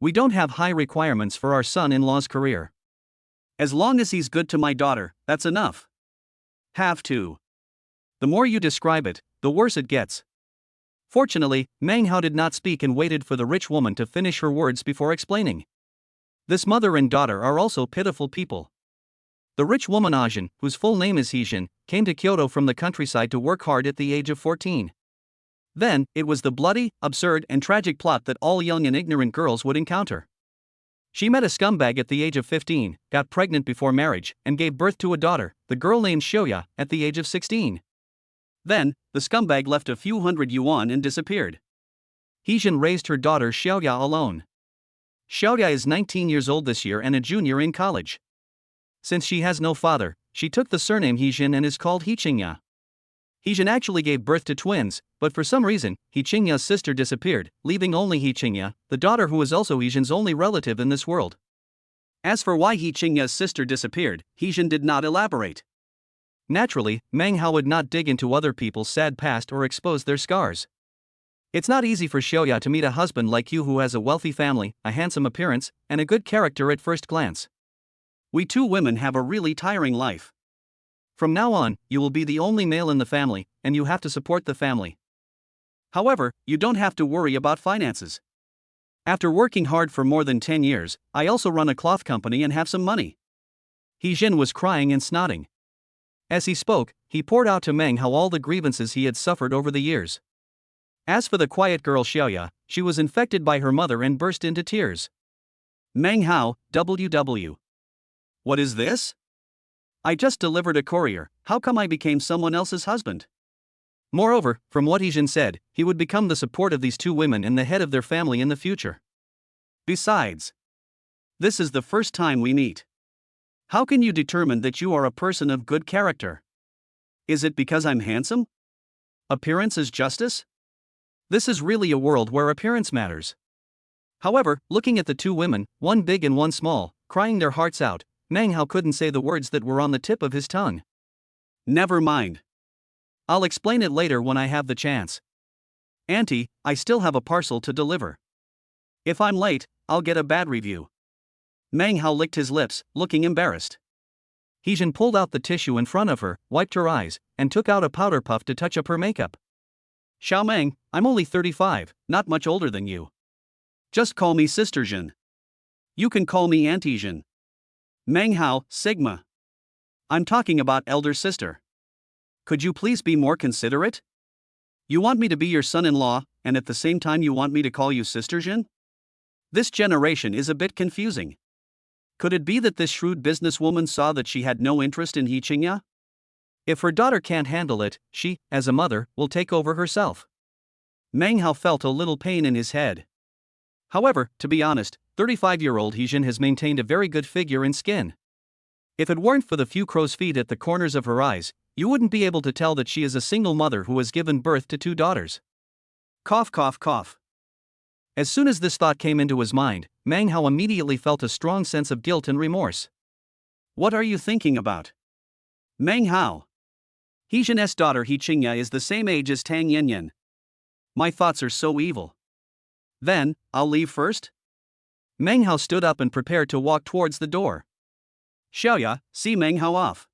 We don't have high requirements for our son-in-law's career. As long as he's good to my daughter, that's enough. Have to. The more you describe it, the worse it gets. Fortunately, Meng Hao did not speak and waited for the rich woman to finish her words before explaining. This mother and daughter are also pitiful people. The rich woman Ajin, whose full name is Hijin, came to Kyoto from the countryside to work hard at the age of 14. Then, it was the bloody, absurd, and tragic plot that all young and ignorant girls would encounter. She met a scumbag at the age of 15, got pregnant before marriage, and gave birth to a daughter, the girl named Xiaoya, at the age of 16. Then, the scumbag left a few hundred yuan and disappeared. Hijin raised her daughter Xiaoya alone. Xiaoya is 19 years old this year and a junior in college. Since she has no father, she took the surname Hijin and is called Hiqingya. Hijin actually gave birth to twins, but for some reason, Hiqingya's sister disappeared, leaving only Hiqingya, the daughter who is also Hijin's only relative in this world. As for why Hiqingya's sister disappeared, Hijin did not elaborate. Naturally, Meng Hao would not dig into other people's sad past or expose their scars. It's not easy for Xiaoya to meet a husband like you who has a wealthy family, a handsome appearance, and a good character at first glance. We two women have a really tiring life. From now on, you will be the only male in the family, and you have to support the family. However, you don't have to worry about finances. After working hard for more than 10 years, I also run a cloth company and have some money. Hijin was crying and snotting. As he spoke, he poured out to Meng Hao all the grievances he had suffered over the years. As for the quiet girl Xiaoya, she was infected by her mother and burst into tears. Meng Hao, WW. What is this? I just delivered a courier, how come I became someone else's husband? Moreover, from what Hijin said, he would become the support of these two women and the head of their family in the future. Besides, this is the first time we meet. How can you determine that you are a person of good character? Is it because I'm handsome? Appearance is justice? This is really a world where appearance matters. However, looking at the two women, one big and one small, crying their hearts out, Meng Hao couldn't say the words that were on the tip of his tongue. Never mind. I'll explain it later when I have the chance. Auntie, I still have a parcel to deliver. If I'm late, I'll get a bad review. Meng Hao licked his lips, looking embarrassed. Heejin pulled out the tissue in front of her, wiped her eyes, and took out a powder puff to touch up her makeup. Xiaomeng, I'm only 35, not much older than you. Just call me Sister Jin. You can call me Auntie Jin. Meng Hao, Sigma. I'm talking about elder sister. Could you please be more considerate? You want me to be your son-in-law, and at the same time you want me to call you Sister Jin? This generation is a bit confusing. Could it be that this shrewd businesswoman saw that she had no interest in He Qingya? If her daughter can't handle it, she, as a mother, will take over herself. Meng Hao felt a little pain in his head. However, to be honest, 35-year-old Heejin has maintained a very good figure and skin. If it weren't for the few crow's feet at the corners of her eyes, you wouldn't be able to tell that she is a single mother who has given birth to 2 daughters. Cough, cough, cough. As soon as this thought came into his mind, Meng Hao immediately felt a strong sense of guilt and remorse. What are you thinking about? Meng Hao. Heejin's daughter He Qingya is the same age as Tang Yanyan. My thoughts are so evil. Then, I'll leave first? Meng Hao stood up and prepared to walk towards the door. Xiaoya, see Meng Hao off.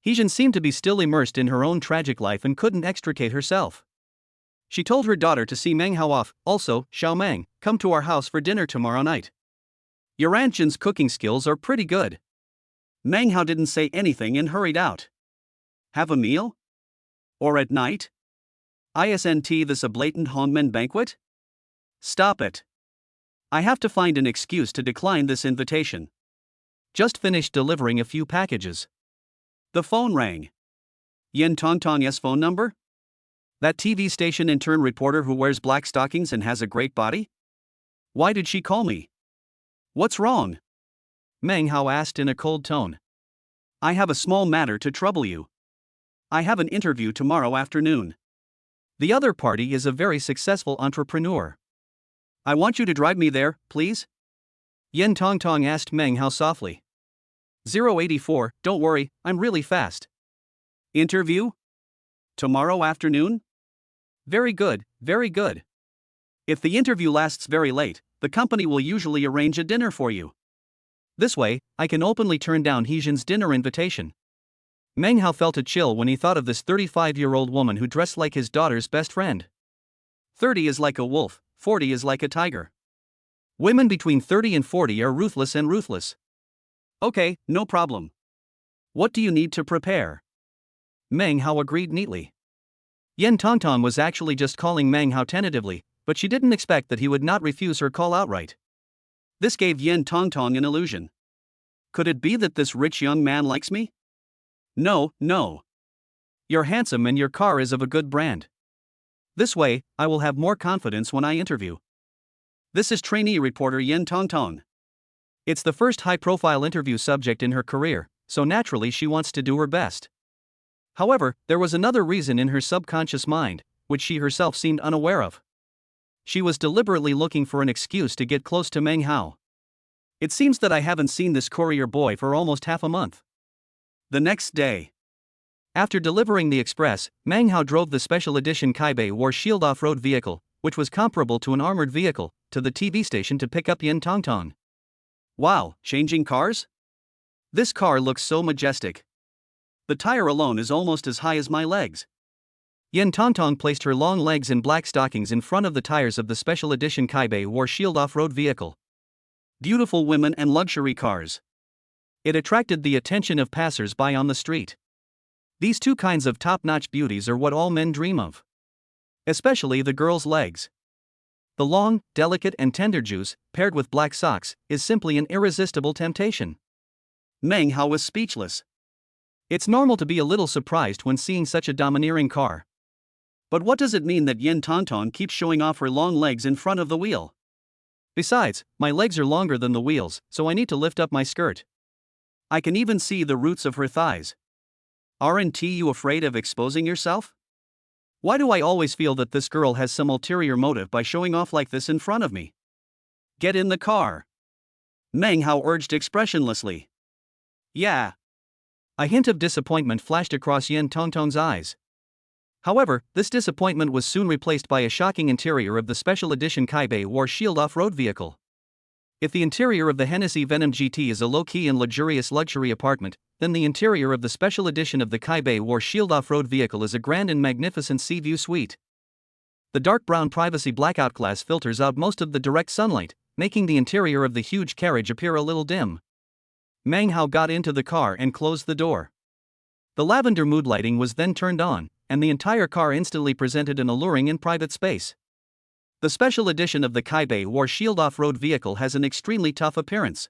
Heejin seemed to be still immersed in her own tragic life and couldn't extricate herself. She told her daughter to see Meng Hao off. Also, Xiaomeng, come to our house for dinner tomorrow night. Your Aunt Jin's cooking skills are pretty good. Meng Hao didn't say anything and hurried out. Have a meal? Or at night? Isn't this a blatant Hongmen banquet? Stop it. I have to find an excuse to decline this invitation. Just finished delivering a few packages. The phone rang. Yen Tongtong's phone number? That TV station intern reporter who wears black stockings and has a great body? Why did she call me? What's wrong? Meng Hao asked in a cold tone. I have a small matter to trouble you. I have an interview tomorrow afternoon. The other party is a very successful entrepreneur. I want you to drive me there, please? Yen Tongtong asked Meng Hao softly. 084, don't worry, I'm really fast. Interview? Tomorrow afternoon? Very good, very good. If the interview lasts very late, the company will usually arrange a dinner for you. This way, I can openly turn down Heejin's dinner invitation. Meng Hao felt a chill when he thought of this 35-year-old woman who dressed like his daughter's best friend. 30 is like a wolf, 40 is like a tiger. Women between 30 and 40 are ruthless and ruthless. Okay, no problem. What do you need to prepare? Meng Hao agreed neatly. Yen Tongtong was actually just calling Meng Hao tentatively, but she didn't expect that he would not refuse her call outright. This gave Yen Tongtong an illusion. Could it be that this rich young man likes me? No, no. You're handsome and your car is of a good brand. This way, I will have more confidence when I interview. This is trainee reporter Yen Tongtong. It's the first high-profile interview subject in her career, so naturally she wants to do her best. However, there was another reason in her subconscious mind, which she herself seemed unaware of. She was deliberately looking for an excuse to get close to Meng Hao. It seems that I haven't seen this courier boy for almost half a month. The next day. After delivering the express, Meng Hao drove the special edition Kaibei War Shield off-road vehicle, which was comparable to an armored vehicle, to the TV station to pick up Yen Tongtong. Wow, changing cars? This car looks so majestic. The tire alone is almost as high as my legs. Yen Tongtong placed her long legs in black stockings in front of the tires of the special edition Kaibei War Shield off-road vehicle. Beautiful women and luxury cars. It attracted the attention of passers-by on the street. These two kinds of top-notch beauties are what all men dream of. Especially the girl's legs. The long, delicate and tender juice, paired with black socks, is simply an irresistible temptation. Meng Hao was speechless. It's normal to be a little surprised when seeing such a domineering car. But what does it mean that Yen Tongtong keeps showing off her long legs in front of the wheel? Besides, my legs are longer than the wheels, so I need to lift up my skirt. I can even see the roots of her thighs. Aren't you afraid of exposing yourself? Why do I always feel that this girl has some ulterior motive by showing off like this in front of me? Get in the car. Meng Hao urged expressionlessly. Yeah. A hint of disappointment flashed across Yen Tongtong's eyes. However, this disappointment was soon replaced by a shocking interior of the special edition Kaibe War Shield off-road vehicle. If the interior of the Hennessy Venom GT is a low-key and luxurious luxury apartment, then the interior of the special edition of the Kaibe War Shield off-road vehicle is a grand and magnificent sea-view suite. The dark brown privacy blackout glass filters out most of the direct sunlight, making the interior of the huge carriage appear a little dim. Meng Hao got into the car and closed the door. The lavender mood lighting was then turned on, and the entire car instantly presented an alluring and private space. The special edition of the Kaibe War Shield off-road vehicle has an extremely tough appearance.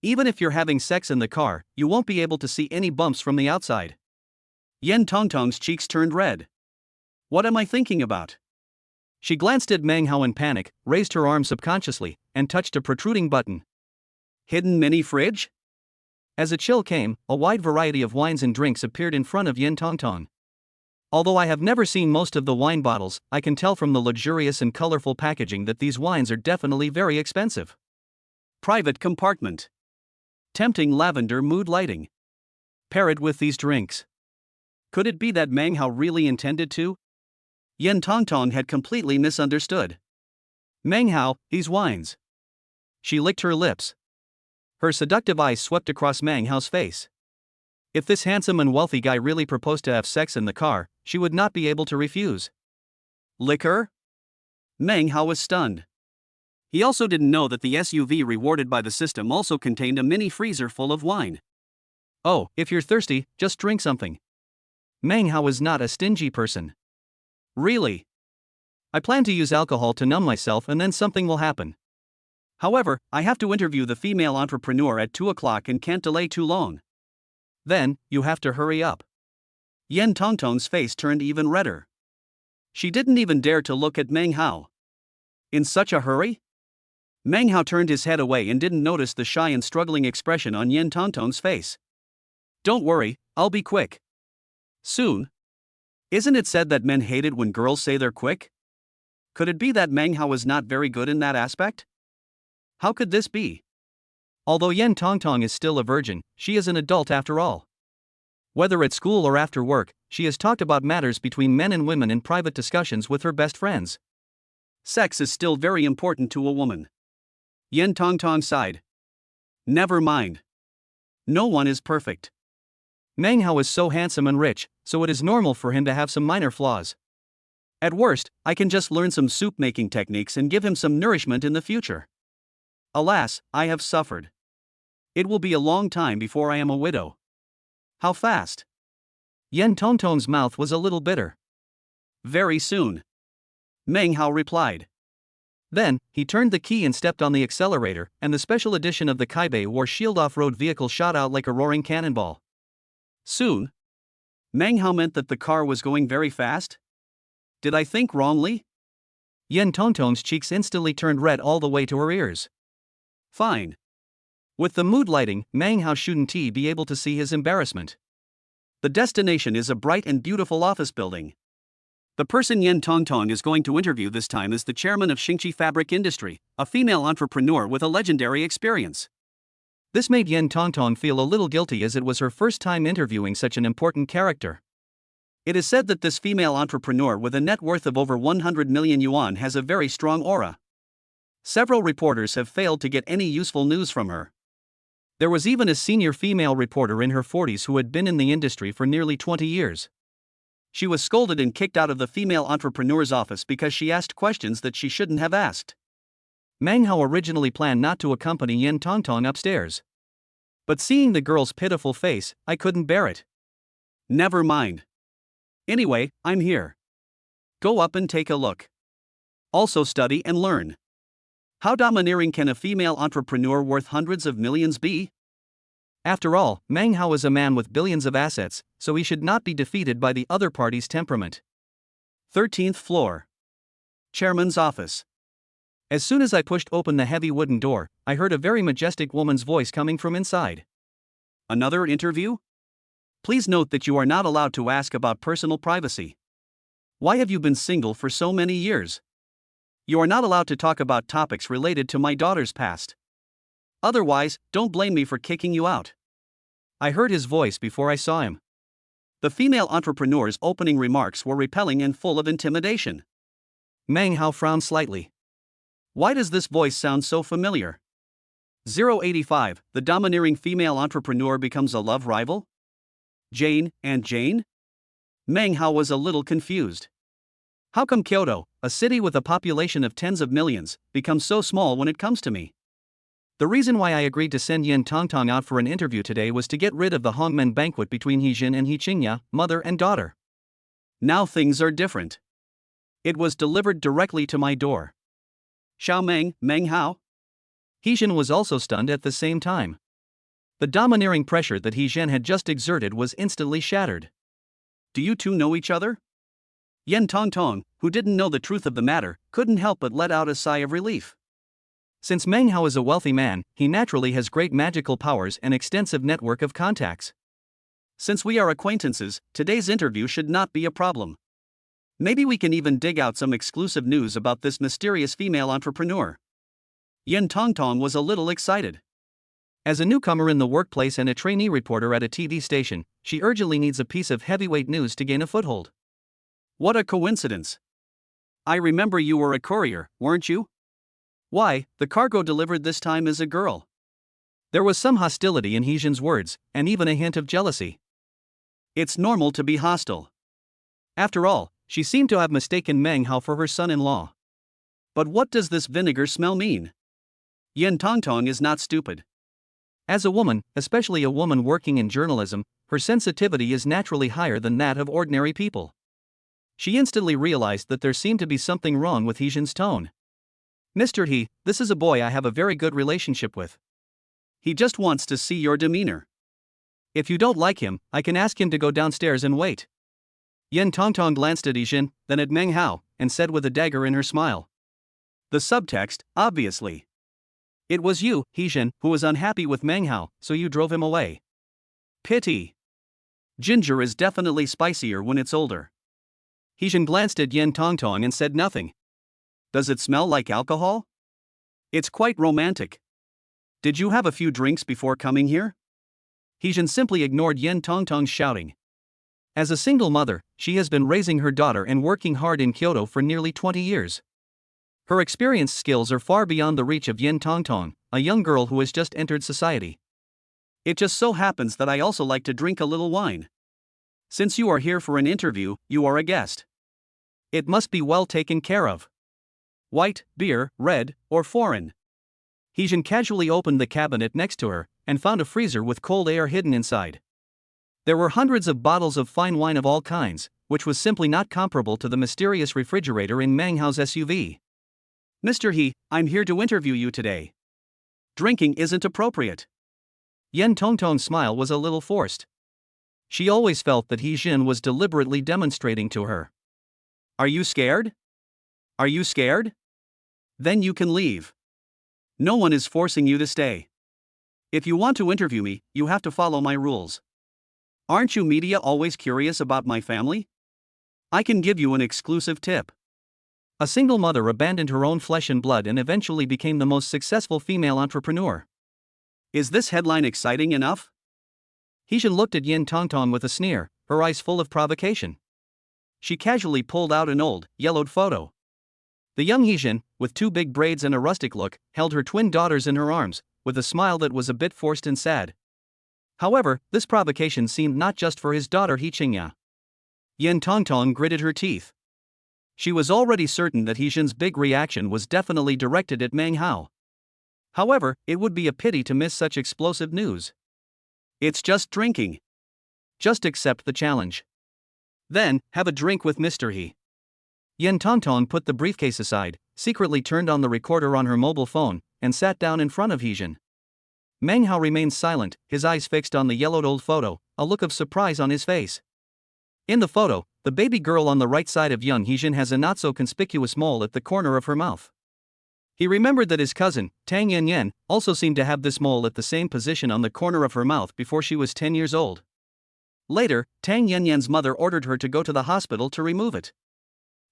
Even if you're having sex in the car, you won't be able to see any bumps from the outside. Yan Tongtong's cheeks turned red. What am I thinking about? She glanced at Meng Hao in panic, raised her arm subconsciously, and touched a protruding button. Hidden mini fridge? As a chill came, a wide variety of wines and drinks appeared in front of Yan Tongtong. Although I have never seen most of the wine bottles, I can tell from the luxurious and colorful packaging that these wines are definitely very expensive. Private compartment. Tempting lavender mood lighting. Pair it with these drinks. Could it be that Meng Hao really intended to? Yan Tongtong had completely misunderstood. Meng Hao, these wines. She licked her lips. Her seductive eyes swept across Meng Hao's face. If this handsome and wealthy guy really proposed to have sex in the car, she would not be able to refuse. Liquor? Meng Hao was stunned. He also didn't know that the SUV rewarded by the system also contained a mini freezer full of wine. Oh, if you're thirsty, just drink something. Meng Hao was not a stingy person. Really? I plan to use alcohol to numb myself and then something will happen. However, I have to interview the female entrepreneur at 2 o'clock and can't delay too long. Then, you have to hurry up. Yan Tongtong's face turned even redder. She didn't even dare to look at Meng Hao. In such a hurry? Meng Hao turned his head away and didn't notice the shy and struggling expression on Yan Tongtong's face. Don't worry, I'll be quick. Soon. Isn't it said that men hate it when girls say they're quick? Could it be that Meng Hao was not very good in that aspect? How could this be? Although Yan Tongtong is still a virgin, she is an adult after all. Whether at school or after work, she has talked about matters between men and women in private discussions with her best friends. Sex is still very important to a woman. Yan Tongtong sighed. Never mind. No one is perfect. Meng Hao is so handsome and rich, so it is normal for him to have some minor flaws. At worst, I can just learn some soup-making techniques and give him some nourishment in the future. Alas, I have suffered. It will be a long time before I am a widow. How fast? Yan Tongtong's mouth was a little bitter. Very soon. Meng Hao replied. Then, he turned the key and stepped on the accelerator, and the special edition of the Kaibe War Shield off-road vehicle shot out like a roaring cannonball. Soon? Meng Hao meant that the car was going very fast? Did I think wrongly? Yan Tongtong's cheeks instantly turned red all the way to her ears. Fine. With the mood lighting, Meng Hao shouldn't be able to see his embarrassment. The destination is a bright and beautiful office building. The person Yan Tongtong is going to interview this time is the chairman of Xingqi Fabric Industry, a female entrepreneur with a legendary experience. This made Yan Tongtong feel a little guilty as it was her first time interviewing such an important character. It is said that this female entrepreneur with a net worth of over 100 million yuan has a very strong aura. Several reporters have failed to get any useful news from her. There was even a senior female reporter in her 40s who had been in the industry for nearly 20 years. She was scolded and kicked out of the female entrepreneur's office because she asked questions that she shouldn't have asked. Meng Hao originally planned not to accompany Yan Tongtong upstairs. But seeing the girl's pitiful face, I couldn't bear it. Never mind. Anyway, I'm here. Go up and take a look. Also study and learn. How domineering can a female entrepreneur worth hundreds of millions be? After all, Meng Hao is a man with billions of assets, so he should not be defeated by the other party's temperament. 13th floor. Chairman's office. As soon as I pushed open the heavy wooden door, I heard a very majestic woman's voice coming from inside. Another interview? Please note that you are not allowed to ask about personal privacy. Why have you been single for so many years? You are not allowed to talk about topics related to my daughter's past. Otherwise, don't blame me for kicking you out. I heard his voice before I saw him. The female entrepreneur's opening remarks were repelling and full of intimidation. Meng Hao frowned slightly. Why does this voice sound so familiar? 085, the domineering female entrepreneur becomes a love rival? Jane and Jane? Meng Hao was a little confused. How come Kyoto, a city with a population of tens of millions, becomes so small when it comes to me? The reason why I agreed to send Yin Tongtong out for an interview today was to get rid of the Hongmen banquet between Hijin and Hiqingya, mother and daughter. Now things are different. It was delivered directly to my door. Xiaomeng, Meng Hao? Hijin was also stunned at the same time. The domineering pressure that Hijin had just exerted was instantly shattered. Do you two know each other? Yin Tongtong, who didn't know the truth of the matter, couldn't help but let out a sigh of relief. Since Meng Hao is a wealthy man, he naturally has great magical powers and extensive network of contacts. Since we are acquaintances, today's interview should not be a problem. Maybe we can even dig out some exclusive news about this mysterious female entrepreneur. Yin Tongtong was a little excited. As a newcomer in the workplace and a trainee reporter at a TV station, she urgently needs a piece of heavyweight news to gain a foothold. What a coincidence. I remember you were a courier, weren't you? Why, the cargo delivered this time is a girl. There was some hostility in Hijin's words, and even a hint of jealousy. It's normal to be hostile. After all, she seemed to have mistaken Meng Hao for her son-in-law. But what does this vinegar smell mean? Yin Tongtong is not stupid. As a woman, especially a woman working in journalism, her sensitivity is naturally higher than that of ordinary people. She instantly realized that there seemed to be something wrong with Hijin's tone. Mr. He, this is a boy I have a very good relationship with. He just wants to see your demeanor. If you don't like him, I can ask him to go downstairs and wait. Yin Tongtong glanced at Hijin, then at Meng Hao, and said with a dagger in her smile. The subtext, obviously. It was you, Hijin, who was unhappy with Meng Hao, so you drove him away. Pity. Ginger is definitely spicier when it's older. Hijin glanced at Yin Tongtong and said nothing. Does it smell like alcohol? It's quite romantic. Did you have a few drinks before coming here? Hijin simply ignored Yin Tongtong's shouting. As a single mother, she has been raising her daughter and working hard in Kyoto for nearly 20 years. Her experience skills are far beyond the reach of Yin Tongtong, a young girl who has just entered society. It just so happens that I also like to drink a little wine. Since you are here for an interview, you are a guest. It must be well taken care of. White, beer, red, or foreign? Hijin casually opened the cabinet next to her, and found a freezer with cold air hidden inside. There were hundreds of bottles of fine wine of all kinds, which was simply not comparable to the mysterious refrigerator in Meng Hao's SUV. Mr. He, I'm here to interview you today. Drinking isn't appropriate. Yin Tongtong's smile was a little forced. She always felt that Hijin was deliberately demonstrating to her. Are you scared? Are you scared? Then you can leave. No one is forcing you to stay. If you want to interview me, you have to follow my rules. Aren't you media always curious about my family? I can give you an exclusive tip. A single mother abandoned her own flesh and blood and eventually became the most successful female entrepreneur. Is this headline exciting enough? Hijin looked at Yin Tongtong with a sneer, her eyes full of provocation. She casually pulled out an old, yellowed photo. The young Hijin, with two big braids and a rustic look, held her twin daughters in her arms, with a smile that was a bit forced and sad. However, this provocation seemed not just for his daughter Hiqingya. Yin Tongtong gritted her teeth. She was already certain that Hijin's big reaction was definitely directed at Meng Hao. However, it would be a pity to miss such explosive news. It's just drinking. Just accept the challenge. Then, have a drink with Mr. He. Yin Tongtong put the briefcase aside, secretly turned on the recorder on her mobile phone, and sat down in front of Hijin. Meng Hao remained silent, his eyes fixed on the yellowed old photo, a look of surprise on his face. In the photo, the baby girl on the right side of young Hijin has a not-so-conspicuous mole at the corner of her mouth. He remembered that his cousin, Tang Yanyan, also seemed to have this mole at the same position on the corner of her mouth before she was 10 years old. Later, Tang Yanyan's mother ordered her to go to the hospital to remove it.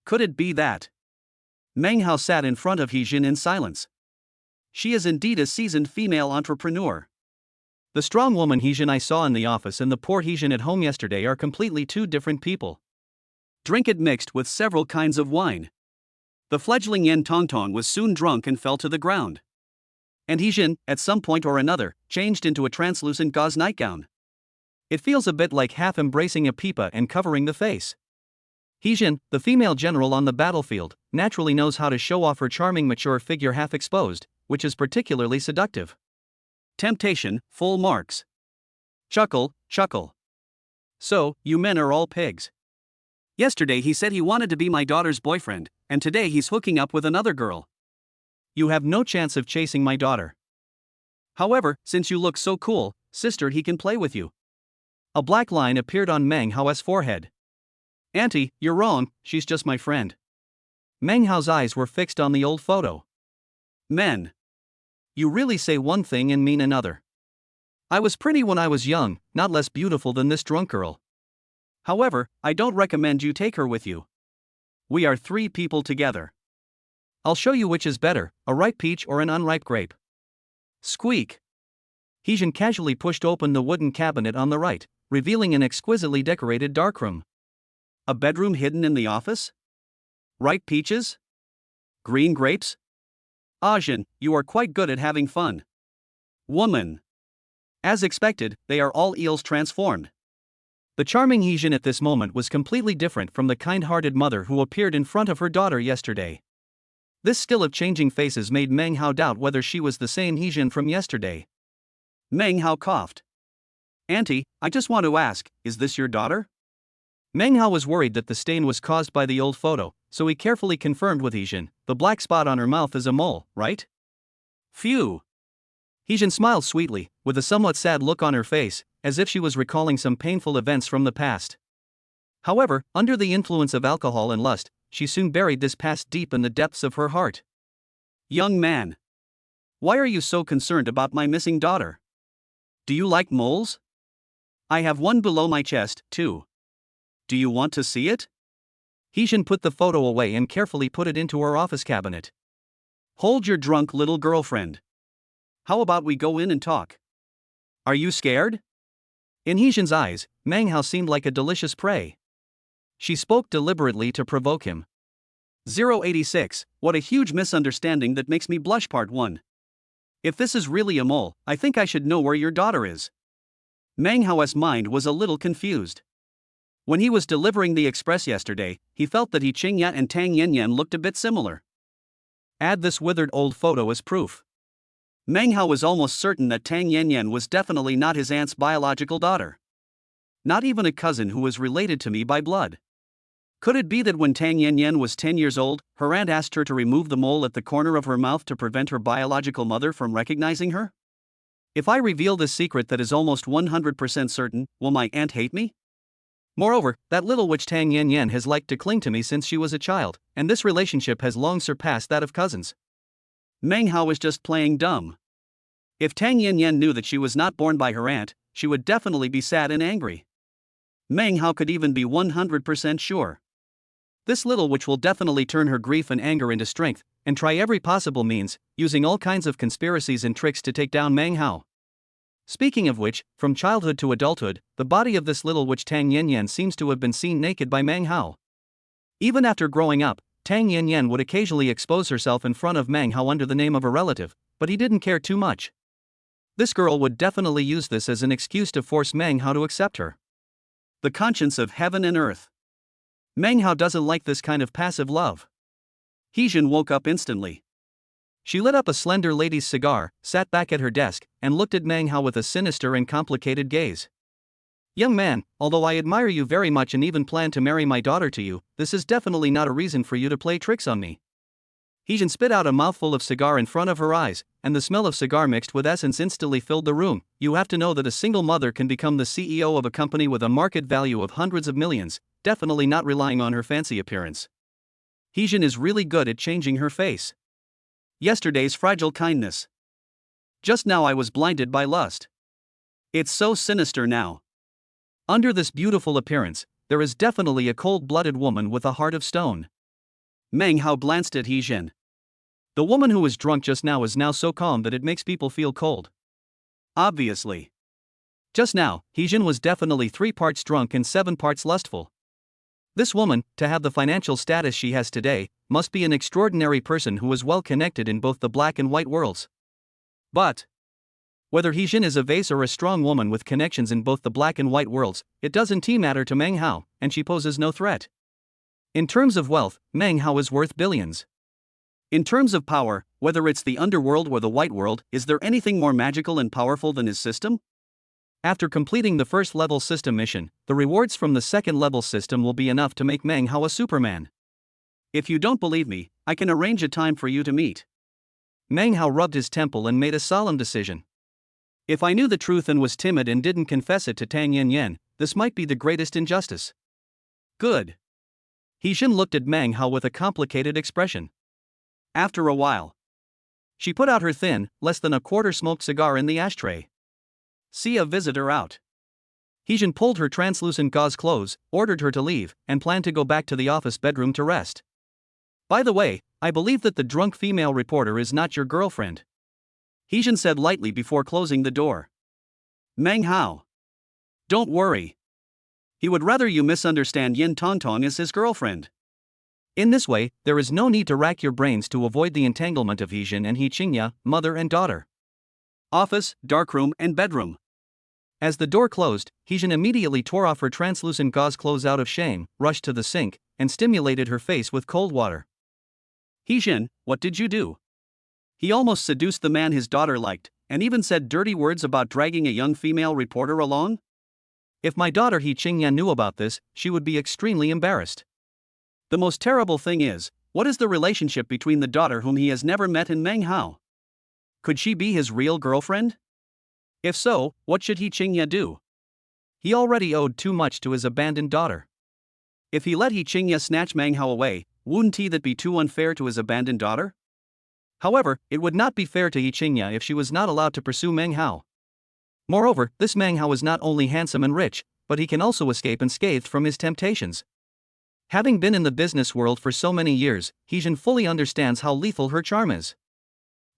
Could it be that? Meng Hao sat in front of Hijin in silence. She is indeed a seasoned female entrepreneur. The strong woman Heejin I saw in the office and the poor Heejin at home yesterday are completely two different people. Drink it mixed with several kinds of wine. The fledgling Yen Tongtong was soon drunk and fell to the ground. And Heejin, at some point or another, changed into a translucent gauze nightgown. It feels a bit like half embracing a pipa and covering the face. Heejin, the female general on the battlefield, naturally knows how to show off her charming mature figure half exposed, which is particularly seductive. Temptation, full marks. Chuckle, chuckle. So, you men are all pigs. Yesterday he said he wanted to be my daughter's boyfriend, and today he's hooking up with another girl. You have no chance of chasing my daughter. However, since you look so cool, sister, he can play with you. A black line appeared on Meng Hao's forehead. Auntie, you're wrong, she's just my friend. Meng Hao's eyes were fixed on the old photo. Men. You really say one thing and mean another. I was pretty when I was young, not less beautiful than this drunk girl. However, I don't recommend you take her with you. We are 3 people together. I'll show you which is better, a ripe peach or an unripe grape. Squeak. Heejin casually pushed open the wooden cabinet on the right, revealing an exquisitely decorated darkroom. A bedroom hidden in the office? Ripe peaches? Green grapes? Ajin, you are quite good at having fun. Woman. As expected, they are all eels transformed. The charming Heejin at this moment was completely different from the kind-hearted mother who appeared in front of her daughter yesterday. This skill of changing faces made Meng Hao doubt whether she was the same Heejin from yesterday. Meng Hao coughed. Auntie, I just want to ask, is this your daughter? Meng Hao was worried that the stain was caused by the old photo, so he carefully confirmed with Heejin, the black spot on her mouth is a mole, right? Phew. Heejin smiled sweetly, with a somewhat sad look on her face, as if she was recalling some painful events from the past. However, under the influence of alcohol and lust, she soon buried this past deep in the depths of her heart. Young man. Why are you so concerned about my missing daughter? Do you like moles? I have one below my chest, too. Do you want to see it? Heejin put the photo away and carefully put it into her office cabinet. Hold your drunk little girlfriend. How about we go in and talk? Are you scared? In Heejin's eyes, Meng Hao seemed like a delicious prey. She spoke deliberately to provoke him. 086, what a huge misunderstanding that makes me blush. Part 1. If this is really a mole, I think I should know where your daughter is. Meng Hao's mind was a little confused. When he was delivering the express yesterday, he felt that He Qingyat and Tang Yanyan looked a bit similar. Add this withered old photo as proof. Meng Hao was almost certain that Tang Yanyan was definitely not his aunt's biological daughter. Not even a cousin who was related to me by blood. Could it be that when Tang Yanyan was 10 years old, her aunt asked her to remove the mole at the corner of her mouth to prevent her biological mother from recognizing her? If I reveal this secret that is almost 100% certain, will my aunt hate me? Moreover, that little witch Tang Yanyan has liked to cling to me since she was a child, and this relationship has long surpassed that of cousins. Meng Hao was just playing dumb. If Tang Yanyan knew that she was not born by her aunt, she would definitely be sad and angry. Meng Hao could even be 100% sure. This little witch will definitely turn her grief and anger into strength, and try every possible means, using all kinds of conspiracies and tricks to take down Meng Hao. Speaking of which, from childhood to adulthood, the body of this little witch Tang Yanyan seems to have been seen naked by Meng Hao. Even after growing up, Tang Yanyan would occasionally expose herself in front of Meng Hao under the name of a relative, but he didn't care too much. This girl would definitely use this as an excuse to force Meng Hao to accept her. The conscience of heaven and earth. Meng Hao doesn't like this kind of passive love. Heejin woke up instantly. She lit up a slender lady's cigar, sat back at her desk, and looked at Meng Hao with a sinister and complicated gaze. Young man, although I admire you very much and even plan to marry my daughter to you, this is definitely not a reason for you to play tricks on me. Heejin spit out a mouthful of cigar in front of her eyes, and the smell of cigar mixed with essence instantly filled the room. You have to know that a single mother can become the CEO of a company with a market value of hundreds of millions, definitely not relying on her fancy appearance. Heejin is really good at changing her face. Yesterday's fragile kindness. Just now I was blinded by lust. It's so sinister now. Under this beautiful appearance, there is definitely a cold-blooded woman with a heart of stone. Meng Hao glanced at Heejin. The woman who was drunk just now is now so calm that it makes people feel cold. Obviously. Just now, Heejin was definitely 3 parts drunk and 7 parts lustful. This woman, to have the financial status she has today, must be an extraordinary person who is well connected in both the black and white worlds. But whether Heejin is a vase or a strong woman with connections in both the black and white worlds, it doesn't matter to Meng Hao, and she poses no threat. In terms of wealth, Meng Hao is worth billions. In terms of power, whether it's the underworld or the white world, is there anything more magical and powerful than his system? After completing the first level system mission, the rewards from the second level system will be enough to make Meng Hao a Superman. If you don't believe me, I can arrange a time for you to meet. Meng Hao rubbed his temple and made a solemn decision. If I knew the truth and was timid and didn't confess it to Tang Yen, this might be the greatest injustice. Good. Heejin looked at Meng Hao with a complicated expression. After a while, she put out her thin, less than a quarter smoked cigar in the ashtray. See a visitor out. Heejin pulled her translucent gauze clothes, ordered her to leave, and planned to go back to the office bedroom to rest. By the way, I believe that the drunk female reporter is not your girlfriend, Heejin said lightly before closing the door. Meng Hao. Don't worry. He would rather you misunderstand Yin Tongtong as his girlfriend. In this way, there is no need to rack your brains to avoid the entanglement of Heejin and He Qingya, mother and daughter. Office, darkroom, and bedroom. As the door closed, Heejin immediately tore off her translucent gauze clothes out of shame, rushed to the sink, and stimulated her face with cold water. Heejin, what did you do? He almost seduced the man his daughter liked, and even said dirty words about dragging a young female reporter along? If my daughter He Qingya knew about this, she would be extremely embarrassed. The most terrible thing is, what is the relationship between the daughter whom he has never met and Meng Hao? Could she be his real girlfriend? If so, what should He Qingya do? He already owed too much to his abandoned daughter. If he let He Qingya snatch Meng Hao away, wouldn't that be too unfair to his abandoned daughter? However, it would not be fair to He Qingya if she was not allowed to pursue Meng Hao. Moreover, this Meng Hao is not only handsome and rich, but he can also escape unscathed from his temptations. Having been in the business world for so many years, Heejin fully understands how lethal her charm is.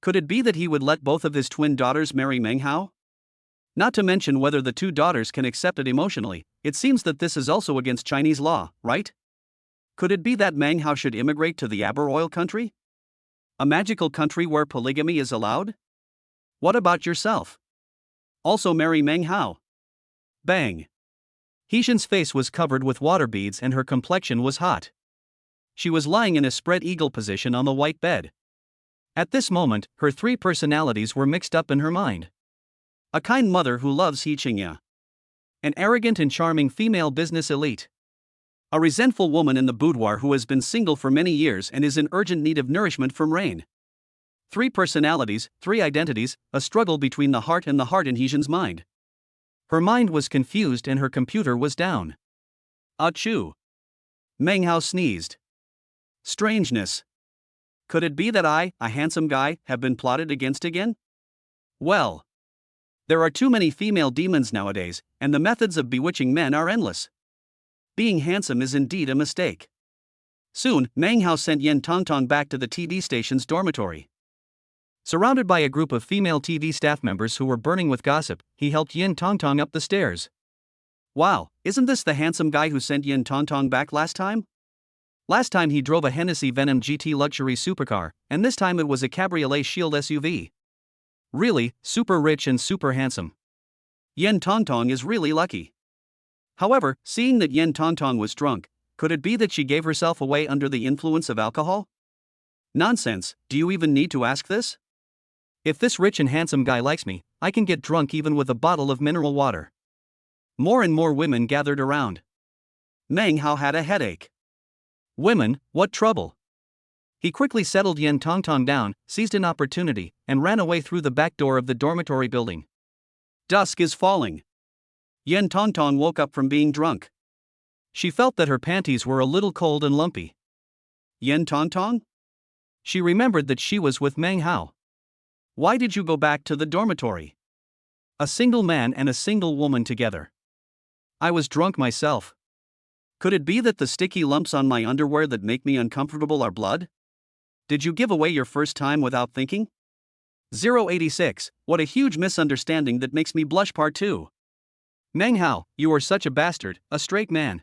Could it be that he would let both of his twin daughters marry Meng Hao? Not to mention whether the two daughters can accept it emotionally, it seems that this is also against Chinese law, right? Could it be that Meng Hao should immigrate to the Aber Oil country? A magical country where polygamy is allowed? What about yourself? Also marry Meng Hao. Bang. Heejin's face was covered with water beads and her complexion was hot. She was lying in a spread eagle position on the white bed. At this moment, her 3 personalities were mixed up in her mind. A kind mother who loves He Qingya. An arrogant and charming female business elite. A resentful woman in the boudoir who has been single for many years and is in urgent need of nourishment from rain. 3 personalities, 3 identities, a struggle between the heart and the heart in Heejin's mind. Her mind was confused and her computer was down. Achoo. Meng Hao sneezed. Strangeness. Could it be that I, a handsome guy, have been plotted against again? Well, there are too many female demons nowadays, and the methods of bewitching men are endless. Being handsome is indeed a mistake. Soon, Meng Hao sent Yin Tongtong back to the TV station's dormitory. Surrounded by a group of female TV staff members who were burning with gossip, he helped Yin Tongtong up the stairs. Wow, isn't this the handsome guy who sent Yin Tongtong back last time? Last time he drove a Hennessy Venom GT luxury supercar, and this time it was a Cabriolet Shield SUV. Really, super rich and super handsome. Yin Tongtong is really lucky. However, seeing that Yin Tongtong was drunk, could it be that she gave herself away under the influence of alcohol? Nonsense, do you even need to ask this? If this rich and handsome guy likes me, I can get drunk even with a bottle of mineral water. More and more women gathered around. Meng Hao had a headache. Women, what trouble? He quickly settled Yin Tongtong down, seized an opportunity, and ran away through the back door of the dormitory building. Dusk is falling. Yin Tongtong woke up from being drunk. She felt that her panties were a little cold and lumpy. Yin Tongtong? She remembered that she was with Meng Hao. Why did you go back to the dormitory? A single man and a single woman together. I was drunk myself. Could it be that the sticky lumps on my underwear that make me uncomfortable are blood? Did you give away your first time without thinking? 086, what a huge misunderstanding that makes me blush part 2. Meng Hao, you are such a bastard, a straight man.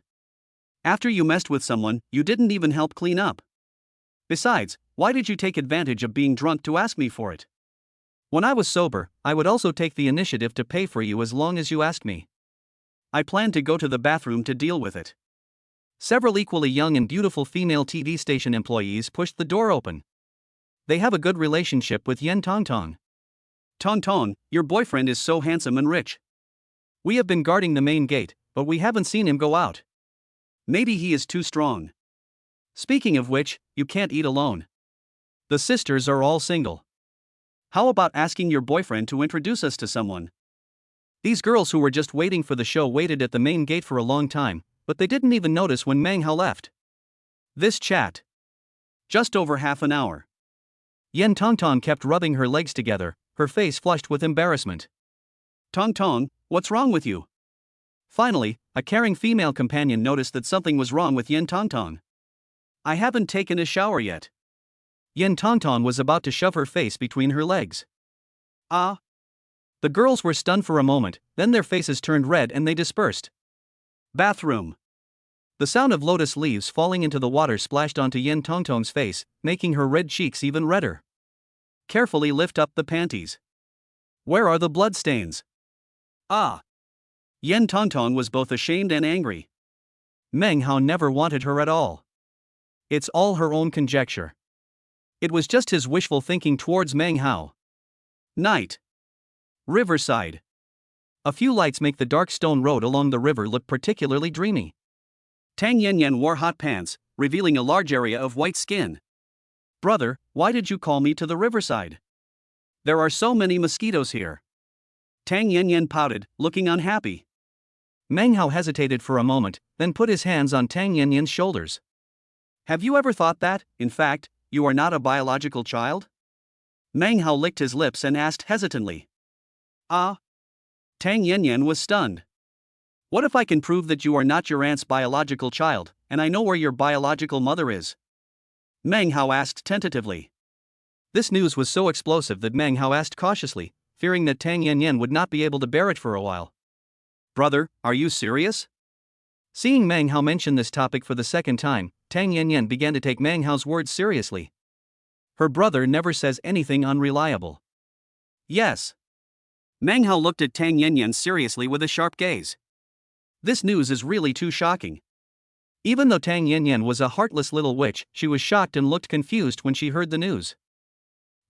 After you messed with someone, you didn't even help clean up. Besides, why did you take advantage of being drunk to ask me for it? When I was sober, I would also take the initiative to pay for you as long as you asked me. I planned to go to the bathroom to deal with it. Several equally young and beautiful female TV station employees pushed the door open. They have a good relationship with Yen Tongtong. Tongtong, your boyfriend is so handsome and rich. We have been guarding the main gate, but we haven't seen him go out. Maybe he is too strong. Speaking of which, you can't eat alone. The sisters are all single. How about asking your boyfriend to introduce us to someone? These girls who were just waiting for the show waited at the main gate for a long time, but they didn't even notice when Meng Hao left. This chat. Just over half an hour. Yen Tongtong kept rubbing her legs together, her face flushed with embarrassment. Tongtong, what's wrong with you? Finally, a caring female companion noticed that something was wrong with Yen Tongtong. I haven't taken a shower yet. Yen Tongtong was about to shove her face between her legs. Ah! The girls were stunned for a moment, then their faces turned red and they dispersed. Bathroom. The sound of lotus leaves falling into the water splashed onto Yen Tongtong's face, making her red cheeks even redder. Carefully lift up the panties. Where are the bloodstains? Ah! Yen Tongtong was both ashamed and angry. Meng Hao never wanted her at all. It's all her own conjecture. It was just his wishful thinking towards Meng Hao. Night. Riverside. A few lights make the dark stone road along the river look particularly dreamy. Tang Yanyan wore hot pants, revealing a large area of white skin. Brother, why did you call me to the riverside? There are so many mosquitoes here. Tang Yanyan pouted, looking unhappy. Meng Hao hesitated for a moment, then put his hands on Tang Yanyan's shoulders. Have you ever thought that, in fact, you are not a biological child? Meng Hao licked his lips and asked hesitantly. Ah? Tang Yanyan was stunned. What if I can prove that you are not your aunt's biological child, and I know where your biological mother is? Meng Hao asked tentatively. This news was so explosive that Meng Hao asked cautiously, fearing that Tang Yanyan would not be able to bear it for a while. Brother, are you serious? Seeing Meng Hao mention this topic for the second time, Tang Yanyan began to take Meng Hao's words seriously. Her brother never says anything unreliable. Yes. Meng Hao looked at Tang Yanyan seriously with a sharp gaze. This news is really too shocking. Even though Tang Yanyan was a heartless little witch, she was shocked and looked confused when she heard the news.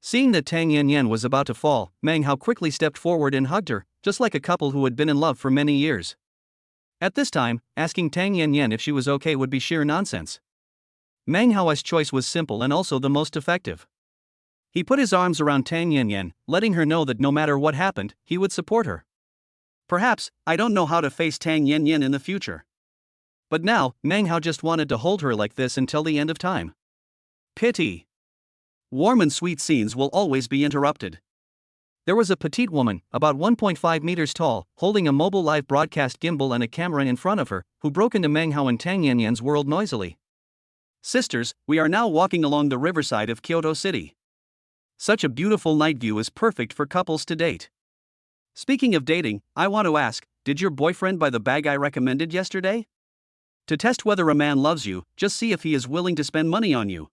Seeing that Tang Yanyan was about to fall, Meng Hao quickly stepped forward and hugged her, just like a couple who had been in love for many years. At this time, asking Tang Yanyan if she was okay would be sheer nonsense. Meng Hao's choice was simple and also the most effective. He put his arms around Tang Yanyan, letting her know that no matter what happened, he would support her. Perhaps, I don't know how to face Tang Yanyan in the future. But now, Meng Hao just wanted to hold her like this until the end of time. Pity. Warm and sweet scenes will always be interrupted. There was a petite woman, about 1.5 meters tall, holding a mobile live broadcast gimbal and a camera in front of her, who broke into Meng Hao and Tang Yanyan's world noisily. Sisters, we are now walking along the riverside of Kyoto City. Such a beautiful night view is perfect for couples to date. Speaking of dating, I want to ask, did your boyfriend buy the bag I recommended yesterday? To test whether a man loves you, just see if he is willing to spend money on you.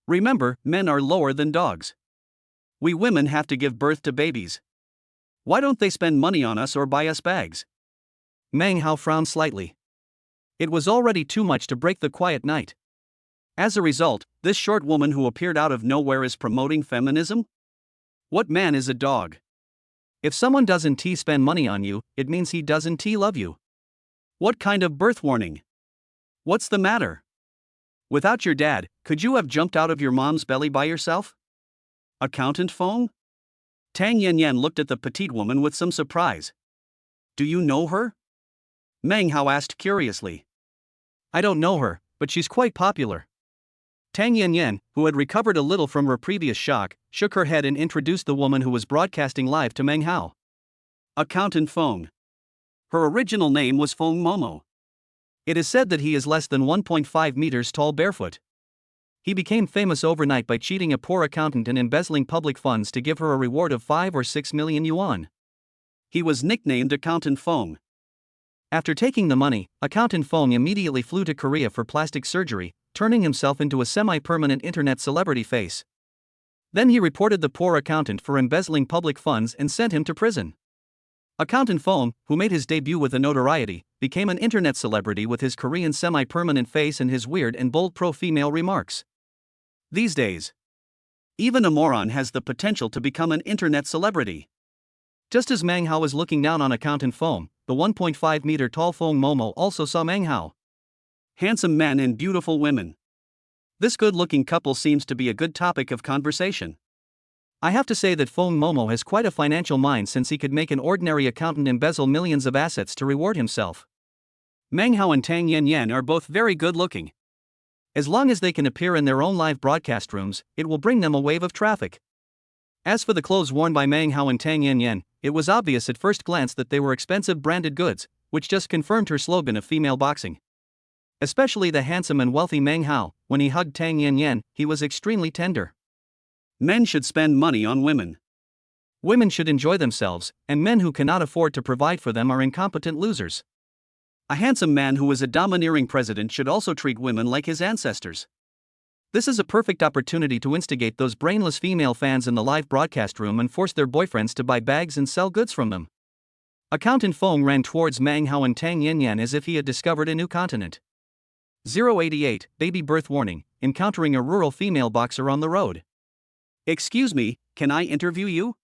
Remember, men are lower than dogs. We women have to give birth to babies. Why don't they spend money on us or buy us bags? Meng Hao frowned slightly. It was already too much to break the quiet night. As a result, this short woman who appeared out of nowhere is promoting feminism? What man is a dog? If someone doesn't spend money on you, it means he doesn't love you. What kind of birth warning? What's the matter? Without your dad, could you have jumped out of your mom's belly by yourself? Accountant Feng? Tang Yanyan looked at the petite woman with some surprise. Do you know her? Meng Hao asked curiously. I don't know her, but she's quite popular. Tang Yanyan, who had recovered a little from her previous shock, shook her head and introduced the woman who was broadcasting live to Meng Hao. Accountant Feng. Her original name was Feng Momo. It is said that he is less than 1.5 meters tall barefoot. He became famous overnight by cheating a poor accountant and embezzling public funds to give her a reward of 5 or 6 million yuan. He was nicknamed Accountant Feng. After taking the money, accountant Fong immediately flew to Korea for plastic surgery, turning himself into a semi-permanent internet celebrity face. Then he reported the poor accountant for embezzling public funds and sent him to prison. Accountant Fong, who made his debut with a notoriety, became an internet celebrity with his Korean semi-permanent face and his weird and bold pro-female remarks. These days, even a moron has the potential to become an internet celebrity. Just as Mang Hao was looking down on accountant Fong, the 1.5-meter tall Fong Momo also saw Mang Hao. Handsome men and beautiful women. This good-looking couple seems to be a good topic of conversation. I have to say that Fong Momo has quite a financial mind, since he could make an ordinary accountant embezzle millions of assets to reward himself. Mang Hao and Tang Yan are both very good-looking. As long as they can appear in their own live broadcast rooms, it will bring them a wave of traffic. As for the clothes worn by Mang Hao and Tang Yan, it was obvious at first glance that they were expensive branded goods, which just confirmed her slogan of female boxing. Especially the handsome and wealthy Mang Hao, when he hugged Tang Yan, he was extremely tender. Men should spend money on women. Women should enjoy themselves, and men who cannot afford to provide for them are incompetent losers. A handsome man who is a domineering president should also treat women like his ancestors. This is a perfect opportunity to instigate those brainless female fans in the live broadcast room and force their boyfriends to buy bags and sell goods from them. Accountant Fong ran towards Mang Hao and Tang Yan as if he had discovered a new continent. 088, baby birth warning, encountering a rural female boxer on the road. Excuse me, can I interview you?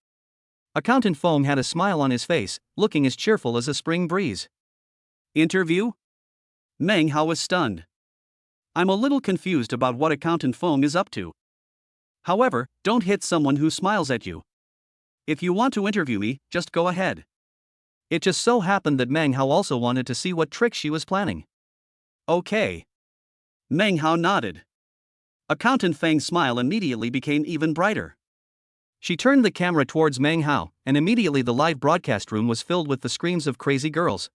Accountant Fong had a smile on his face, looking as cheerful as a spring breeze. Interview? Mang Hao was stunned. I'm a little confused about what accountant Fong is up to. However, don't hit someone who smiles at you. If you want to interview me, just go ahead. It just so happened that Mang Hao also wanted to see what tricks she was planning. Okay. Mang Hao nodded. Accountant Fang's smile immediately became even brighter. She turned the camera towards Mang Hao, and immediately the live broadcast room was filled with the screams of crazy girls.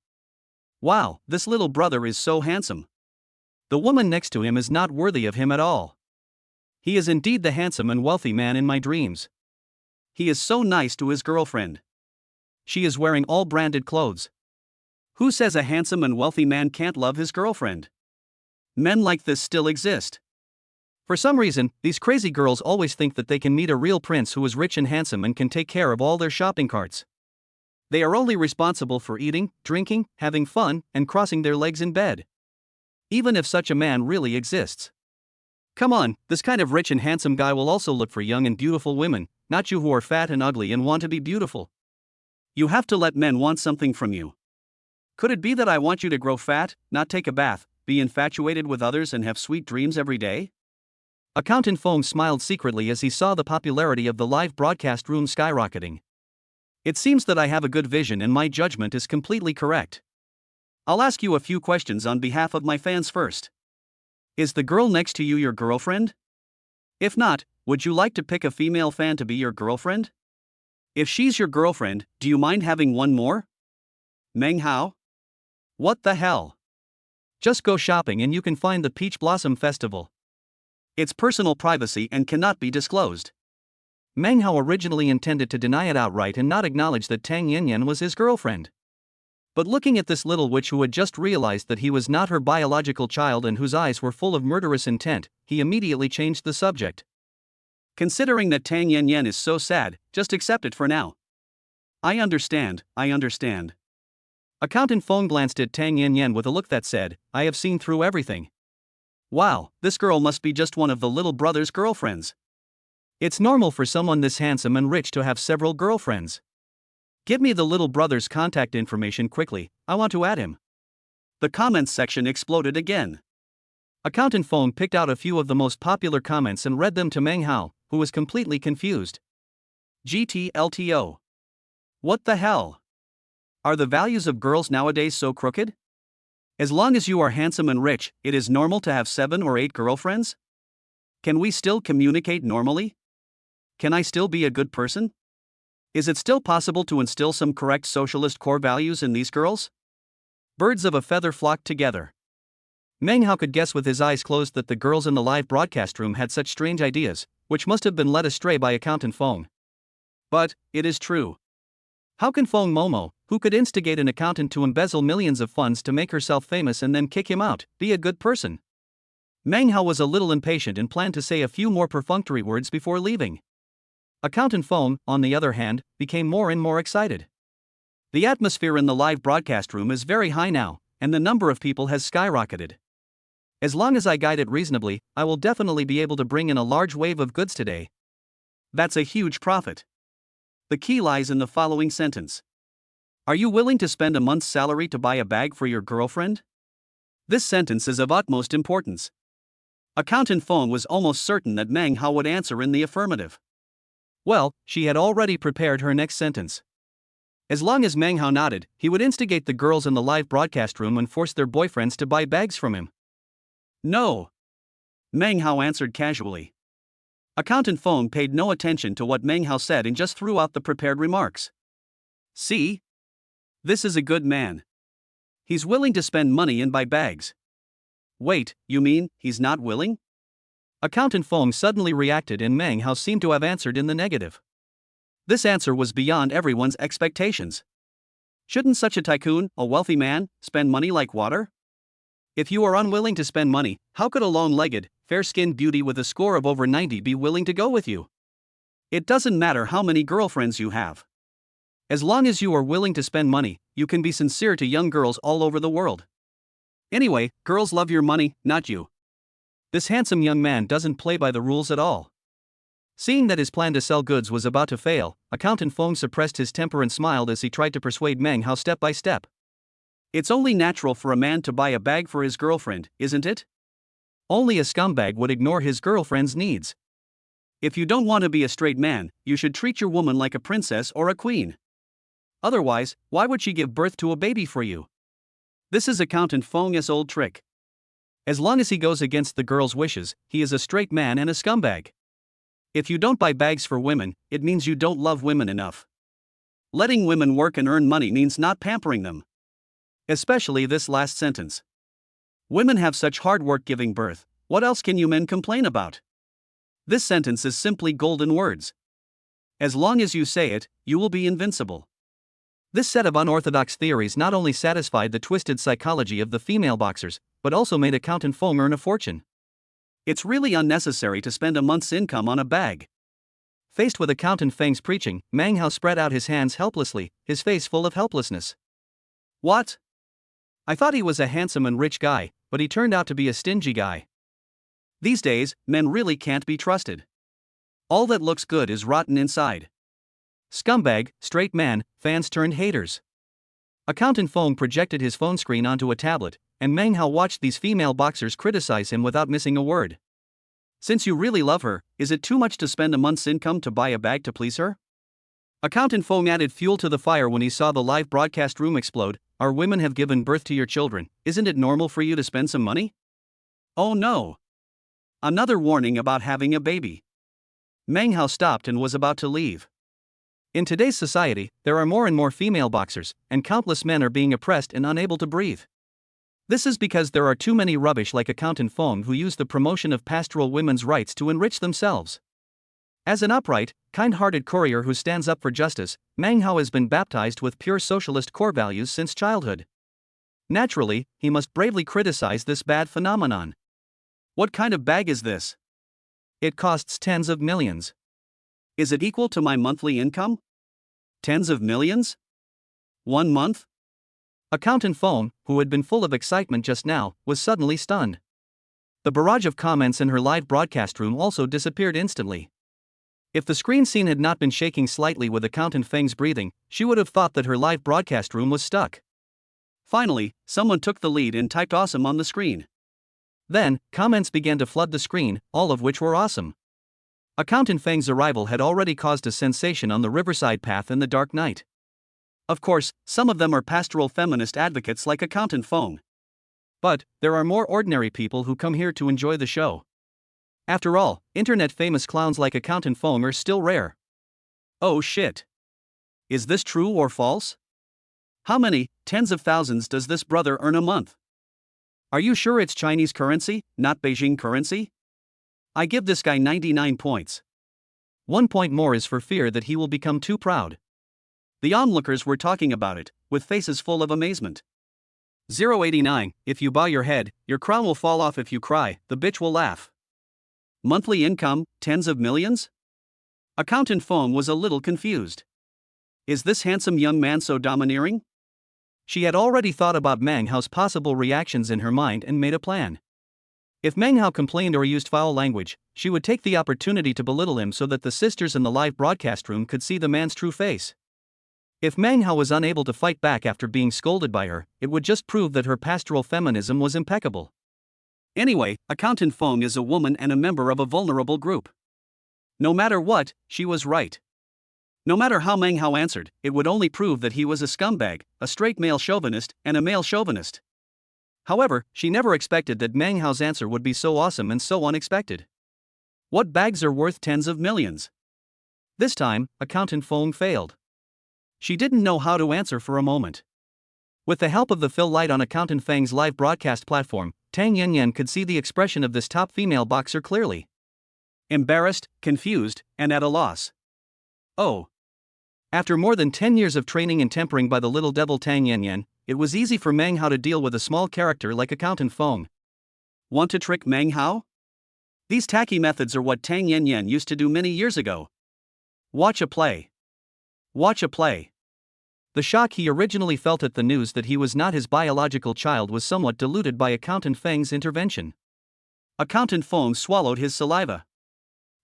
Wow, this little brother is so handsome. The woman next to him is not worthy of him at all. He is indeed the handsome and wealthy man in my dreams. He is so nice to his girlfriend. She is wearing all branded clothes. Who says a handsome and wealthy man can't love his girlfriend? Men like this still exist. For some reason, these crazy girls always think that they can meet a real prince who is rich and handsome and can take care of all their shopping carts. They are only responsible for eating, drinking, having fun, and crossing their legs in bed. Even if such a man really exists. Come on, this kind of rich and handsome guy will also look for young and beautiful women, not you who are fat and ugly and want to be beautiful. You have to let men want something from you. Could it be that I want you to grow fat, not take a bath, be infatuated with others and have sweet dreams every day? Accountant Fong smiled secretly as he saw the popularity of the live broadcast room skyrocketing. It seems that I have a good vision and my judgment is completely correct. I'll ask you a few questions on behalf of my fans first. Is the girl next to you your girlfriend? If not, would you like to pick a female fan to be your girlfriend? If she's your girlfriend, do you mind having one more? Mang Hao? What the hell? Just go shopping and you can find the Peach Blossom Festival. It's personal privacy and cannot be disclosed. Mang Hao originally intended to deny it outright and not acknowledge that Tang Yan was his girlfriend. But looking at this little witch who had just realized that he was not her biological child and whose eyes were full of murderous intent, he immediately changed the subject. Considering that Tang Yan is so sad, just accept it for now. I understand. Accountant Fong glanced at Tang Yan with a look that said, I have seen through everything. Wow, this girl must be just one of the little brother's girlfriends. It's normal for someone this handsome and rich to have several girlfriends. Give me the little brother's contact information quickly, I want to add him. The comments section exploded again. Accountant Fong picked out a few of the most popular comments and read them to Mang Hao, who was completely confused. GTLTO. What the hell? Are the values of girls nowadays so crooked? As long as you are handsome and rich, it is normal to have 7 or 8 girlfriends? Can we still communicate normally? Can I still be a good person? Is it still possible to instill some correct socialist core values in these girls? Birds of a feather flocked together. Mang Hao could guess with his eyes closed that the girls in the live broadcast room had such strange ideas, which must have been led astray by accountant Fong. But, it is true. How can Fong Momo, Who could instigate an accountant to embezzle millions of funds to make herself famous and then kick him out? Be a good person. Meng Hao was a little impatient and planned to say a few more perfunctory words before leaving. Accountant Feng, on the other hand, became more and more excited. The atmosphere in the live broadcast room is very high now, and the number of people has skyrocketed. As long as I guide it reasonably, I will definitely be able to bring in a large wave of goods today. That's a huge profit. The key lies in the following sentence. Are you willing to spend a month's salary to buy a bag for your girlfriend? This sentence is of utmost importance. Accountant Feng was almost certain that Meng Hao would answer in the affirmative. Well, she had already prepared her next sentence. As long as Meng Hao nodded, he would instigate the girls in the live broadcast room and force their boyfriends to buy bags from him. No. Meng Hao answered casually. Accountant Feng paid no attention to what Meng Hao said and just threw out the prepared remarks. See? This is a good man. He's willing to spend money and buy bags. Wait, you mean, he's not willing? Accountant Feng suddenly reacted and Meng Hao seemed to have answered in the negative. This answer was beyond everyone's expectations. Shouldn't such a tycoon, a wealthy man, spend money like water? If you are unwilling to spend money, how could a long-legged, fair-skinned beauty with a score of over 90 be willing to go with you? It doesn't matter how many girlfriends you have. As long as you are willing to spend money, you can be sincere to young girls all over the world. Anyway, girls love your money, not you. This handsome young man doesn't play by the rules at all. Seeing that his plan to sell goods was about to fail, Accountant Feng suppressed his temper and smiled as he tried to persuade Meng Hao step by step. It's only natural for a man to buy a bag for his girlfriend, isn't it? Only a scumbag would ignore his girlfriend's needs. If you don't want to be a straight man, you should treat your woman like a princess or a queen. Otherwise, why would she give birth to a baby for you? This is Accountant Feng's old trick. As long as he goes against the girl's wishes, he is a straight man and a scumbag. If you don't buy bags for women, it means you don't love women enough. Letting women work and earn money means not pampering them. Especially this last sentence. Women have such hard work giving birth, what else can you men complain about? This sentence is simply golden words. As long as you say it, you will be invincible. This set of unorthodox theories not only satisfied the twisted psychology of the female boxers, but also made Accountant Feng earn a fortune. It's really unnecessary to spend a month's income on a bag. Faced with Accountant Feng's preaching, Meng Hao spread out his hands helplessly, his face full of helplessness. What? I thought he was a handsome and rich guy, but he turned out to be a stingy guy. These days, men really can't be trusted. All that looks good is rotten inside. Scumbag, straight man, fans turned haters. Accountant Feng projected his phone screen onto a tablet, and Meng Hao watched these female boxers criticize him without missing a word. Since you really love her, is it too much to spend a month's income to buy a bag to please her? Accountant Feng added fuel to the fire when he saw the live broadcast room explode. Our women have given birth to your children, isn't it normal for you to spend some money? Oh no! Another warning about having a baby. Meng Hao stopped and was about to leave. In today's society, there are more and more female boxers, and countless men are being oppressed and unable to breathe. This is because there are too many rubbish like Accountant Feng who use the promotion of pastoral women's rights to enrich themselves. As an upright, kind-hearted courier who stands up for justice, Meng Hao has been baptized with pure socialist core values since childhood. Naturally, he must bravely criticize this bad phenomenon. What kind of bag is this? It costs tens of millions. Is it equal to my monthly income? Tens of millions? 1 month? Accountant Feng, who had been full of excitement just now, was suddenly stunned. The barrage of comments in her live broadcast room also disappeared instantly. If the screen scene had not been shaking slightly with Accountant Feng's breathing, she would have thought that her live broadcast room was stuck. Finally, someone took the lead and typed awesome on the screen. Then, comments began to flood the screen, all of which were awesome. Accountant Feng's arrival had already caused a sensation on the Riverside path in the dark night. Of course, some of them are pastoral feminist advocates like Accountant Feng. But, there are more ordinary people who come here to enjoy the show. After all, internet-famous clowns like Accountant Feng are still rare. Oh shit. Is this true or false? How many, tens of thousands does this brother earn a month? Are you sure it's Chinese currency, not Beijing currency? I give this guy 99 points. 1 point more is for fear that he will become too proud. The onlookers were talking about it, with faces full of amazement. 089, if you bow your head, your crown will fall off. If you cry, the bitch will laugh. Monthly income, tens of millions? Accountant Fong was a little confused. Is this handsome young man so domineering? She had already thought about Meng Hao's possible reactions in her mind and made a plan. If Meng Hao complained or used foul language, she would take the opportunity to belittle him so that the sisters in the live broadcast room could see the man's true face. If Meng Hao was unable to fight back after being scolded by her, it would just prove that her pastoral feminism was impeccable. Anyway, Accountant Fong is a woman and a member of a vulnerable group. No matter what, she was right. No matter how Meng Hao answered, it would only prove that he was a scumbag, a straight male chauvinist, and a male chauvinist. However, she never expected that Meng Hao's answer would be so awesome and so unexpected. What bags are worth tens of millions? This time, Accountant Fong failed. She didn't know how to answer for a moment. With the help of the fill light on Accountant Feng's live broadcast platform, Tang Yanyan could see the expression of this top female boxer clearly. Embarrassed, confused, and at a loss. Oh. After more than 10 years of training and tempering by the little devil Tang Yanyan, it was easy for Meng Hao to deal with a small character like Accountant Fong. Want to trick Meng Hao? These tacky methods are what Tang Yanyan used to do many years ago. Watch a play. Watch a play. The shock he originally felt at the news that he was not his biological child was somewhat diluted by Accountant Feng's intervention. Accountant Fong swallowed his saliva.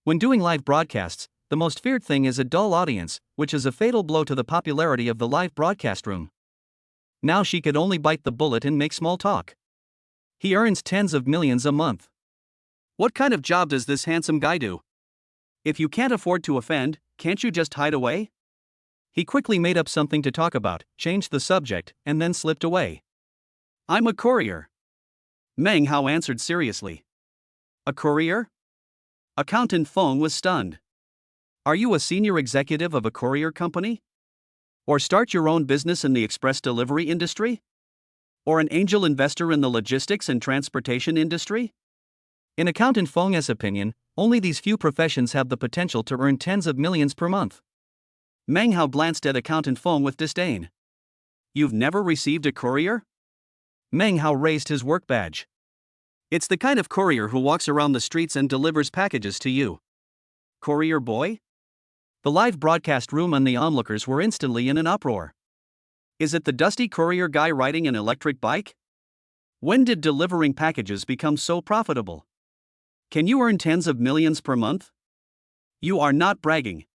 When doing live broadcasts, the most feared thing is a dull audience, which is a fatal blow to the popularity of the live broadcast room. Now she could only bite the bullet and make small talk. He earns tens of millions a month. What kind of job does this handsome guy do? If you can't afford to offend, can't you just hide away? He quickly made up something to talk about, changed the subject, and then slipped away. I'm a courier. Meng Hao answered seriously. A courier? Accountant Fong was stunned. Are you a senior executive of a courier company? Or start your own business in the express delivery industry? Or an angel investor in the logistics and transportation industry? In Accountant Fong's opinion, only these few professions have the potential to earn tens of millions per month. Meng Hao glanced at Accountant Fong with disdain. You've never received a courier? Meng Hao raised his work badge. It's the kind of courier who walks around the streets and delivers packages to you. Courier boy? The live broadcast room and the onlookers were instantly in an uproar. Is it the dusty courier guy riding an electric bike? When did delivering packages become so profitable? Can you earn tens of millions per month? You are not bragging.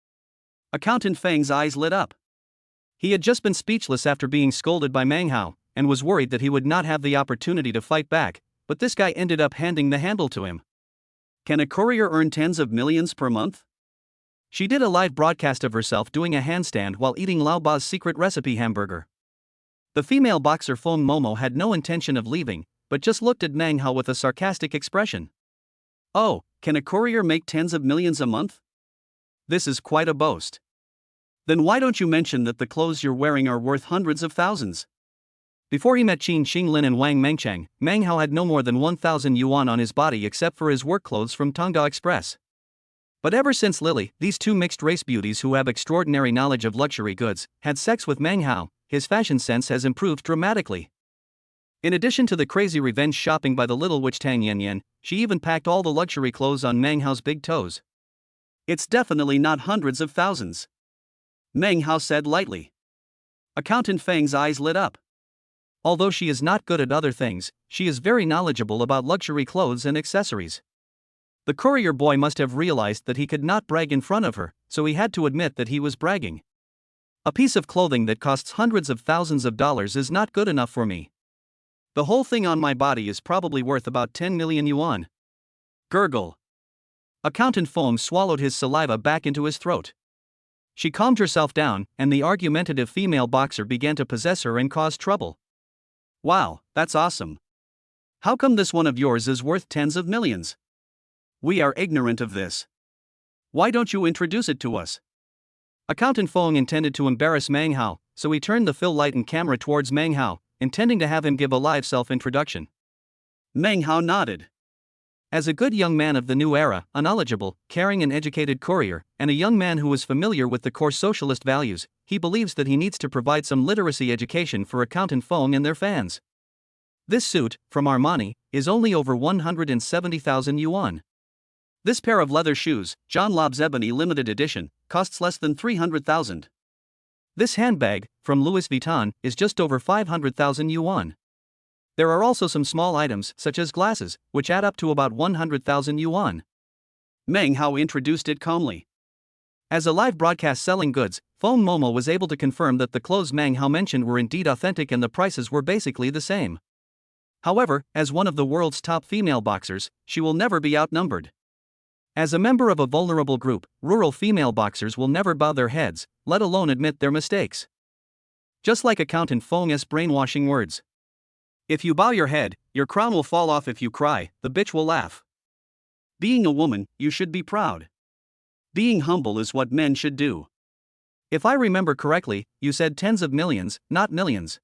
Accountant Feng's eyes lit up. He had just been speechless after being scolded by Meng Hao, and was worried that he would not have the opportunity to fight back, but this guy ended up handing the handle to him. Can a courier earn tens of millions per month? She did a live broadcast of herself doing a handstand while eating Lao Ba's secret recipe hamburger. The female boxer Feng Momo had no intention of leaving, but just looked at Meng Hao with a sarcastic expression. Oh, can a courier make tens of millions a month? This is quite a boast. Then why don't you mention that the clothes you're wearing are worth hundreds of thousands? Before he met Qin Xinglin and Wang Mengcheng, Meng Hao had no more than 1,000 yuan on his body except for his work clothes from Tongda Express. But ever since Lily, these two mixed-race beauties who have extraordinary knowledge of luxury goods, had sex with Meng Hao, his fashion sense has improved dramatically. In addition to the crazy revenge shopping by the little witch Tang Yanyan, she even packed all the luxury clothes on Meng Hao's big toes. It's definitely not hundreds of thousands. Meng Hao said lightly. Accountant Feng's eyes lit up. Although she is not good at other things, she is very knowledgeable about luxury clothes and accessories. The courier boy must have realized that he could not brag in front of her, so he had to admit that he was bragging. A piece of clothing that costs hundreds of thousands of dollars is not good enough for me. The whole thing on my body is probably worth about 10 million yuan. Gurgle. Accountant Fong swallowed his saliva back into his throat. She calmed herself down, and the argumentative female boxer began to possess her and cause trouble. Wow, that's awesome. How come this one of yours is worth tens of millions? We are ignorant of this. Why don't you introduce it to us? Accountant Fong intended to embarrass Meng Hao, so he turned the fill light and camera towards Meng Hao, intending to have him give a live self-introduction. Meng Hao nodded. As a good young man of the new era, a knowledgeable, caring and educated courier, and a young man who was familiar with the core socialist values, he believes that he needs to provide some literacy education for Accountant Fong and their fans. This suit, from Armani, is only over 170,000 yuan. This pair of leather shoes, John Lob's Ebony Limited Edition, costs less than 300,000. This handbag, from Louis Vuitton, is just over 500,000 yuan. There are also some small items, such as glasses, which add up to about 100,000 yuan. Meng Hao introduced it calmly. As a live broadcast selling goods, Fong Momo was able to confirm that the clothes Meng Hao mentioned were indeed authentic and the prices were basically the same. However, as one of the world's top female boxers, she will never be outnumbered. As a member of a vulnerable group, rural female boxers will never bow their heads, let alone admit their mistakes. Just like Accountant Fong's brainwashing words. If you bow your head, your crown will fall off. If you cry, the bitch will laugh. Being a woman, you should be proud. Being humble is what men should do. If I remember correctly, you said tens of millions, not millions.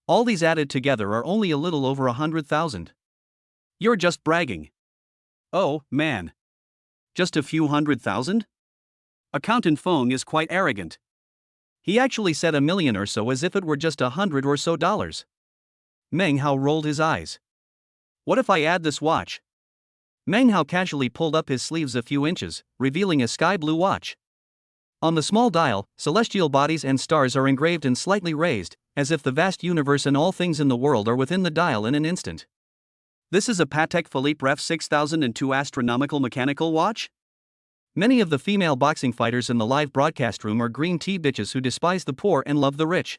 All these added together are only a little over 100,000. You're just bragging. Oh, man. Just a few 100,000? Accountant Fong is quite arrogant. He actually said a million or so as if it were just $100 or so. Meng Hao rolled his eyes. What if I add this watch? Meng Hao casually pulled up his sleeves a few inches, revealing a sky blue watch. On the small dial, celestial bodies and stars are engraved and slightly raised, as if the vast universe and all things in the world are within the dial in an instant. This is a Patek Philippe Ref 6002 astronomical mechanical watch? Many of the female boxing fighters in the live broadcast room are green tea bitches who despise the poor and love the rich.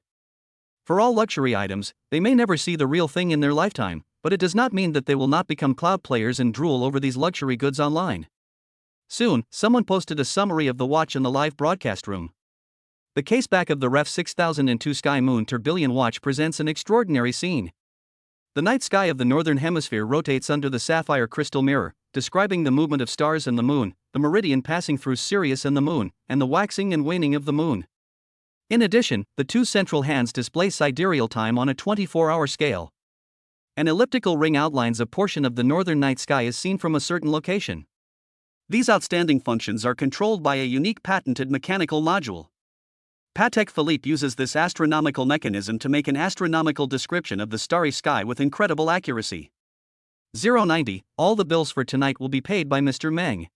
For all luxury items, they may never see the real thing in their lifetime, but it does not mean that they will not become cloud players and drool over these luxury goods online. Soon, someone posted a summary of the watch in the live broadcast room. The caseback of the Ref 6002 Sky Moon Tourbillon watch presents an extraordinary scene. The night sky of the northern hemisphere rotates under the sapphire crystal mirror, describing the movement of stars and the moon, the meridian passing through Sirius and the moon, and the waxing and waning of the moon. In addition, the two central hands display sidereal time on a 24-hour scale. An elliptical ring outlines a portion of the northern night sky as seen from a certain location. These outstanding functions are controlled by a unique patented mechanical module. Patek Philippe uses this astronomical mechanism to make an astronomical description of the starry sky with incredible accuracy. 090, all the bills for tonight will be paid by Mr. Meng.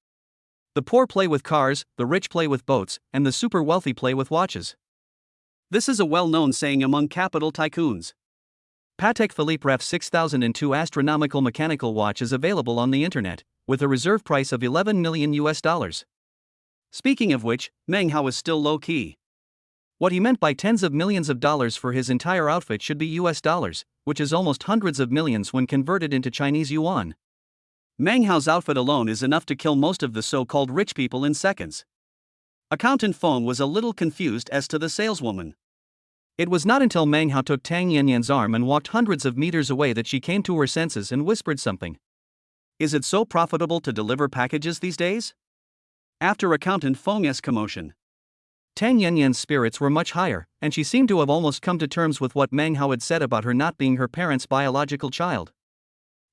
The poor play with cars, the rich play with boats, and the super wealthy play with watches. This is a well-known saying among capital tycoons. Patek Philippe Ref 6002 astronomical mechanical watch is available on the internet, with a reserve price of $11 million. Speaking of which, Meng Hao is still low-key. What he meant by tens of millions of dollars for his entire outfit should be US dollars, which is almost hundreds of millions when converted into Chinese yuan. Meng Hao's outfit alone is enough to kill most of the so-called rich people in seconds. Accountant Fong was a little confused as to the saleswoman. It was not until Meng Hao took Tang Yanyan's arm and walked hundreds of meters away that she came to her senses and whispered something. Is it so profitable to deliver packages these days? After Accountant Fong's commotion, Tang Yanyan's spirits were much higher, and she seemed to have almost come to terms with what Meng Hao had said about her not being her parents' biological child.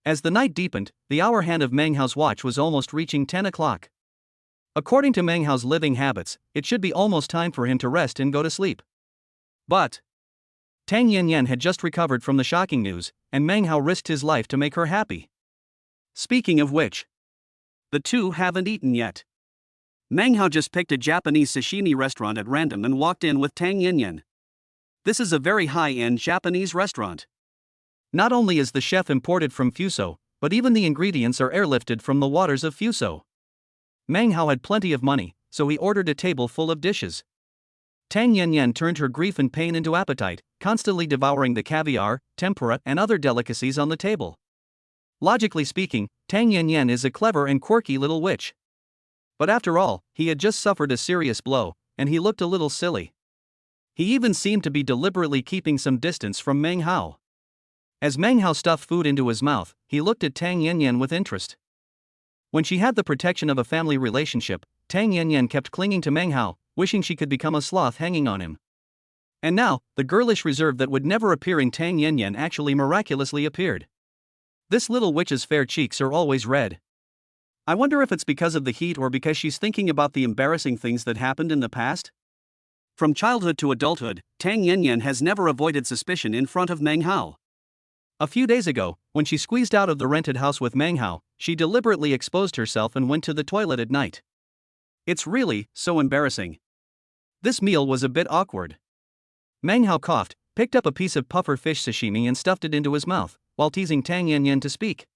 As the night deepened, the hour hand of Meng Hao's watch was almost reaching 10 o'clock. According to Meng Hao's living habits, it should be almost time for him to rest and go to sleep. But Tang Yanyan had just recovered from the shocking news, and Meng Hao risked his life to make her happy. Speaking of which, the two haven't eaten yet. Meng Hao just picked a Japanese sashimi restaurant at random and walked in with Tang Yanyan. This is a very high-end Japanese restaurant. Not only is the chef imported from Fuso, but even the ingredients are airlifted from the waters of Fuso. Meng Hao had plenty of money, so he ordered a table full of dishes. Tang Yanyan turned her grief and pain into appetite, constantly devouring the caviar, tempura, and other delicacies on the table. Logically speaking, Tang Yanyan is a clever and quirky little witch. But after all, he had just suffered a serious blow, and he looked a little silly. He even seemed to be deliberately keeping some distance from Meng Hao. As Meng Hao stuffed food into his mouth, he looked at Tang Yanyan with interest. When she had the protection of a family relationship, Tang Yanyan kept clinging to Meng Hao, wishing she could become a sloth hanging on him. And now, the girlish reserve that would never appear in Tang Yanyan actually miraculously appeared. This little witch's fair cheeks are always red. I wonder if it's because of the heat or because she's thinking about the embarrassing things that happened in the past? From childhood to adulthood, Tang Yanyan has never avoided suspicion in front of Meng Hao. A few days ago, when she squeezed out of the rented house with Meng Hao, she deliberately exposed herself and went to the toilet at night. It's really so embarrassing. This meal was a bit awkward. Meng Hao coughed, picked up a piece of puffer fish sashimi and stuffed it into his mouth, while teasing Tang Yanyan to speak.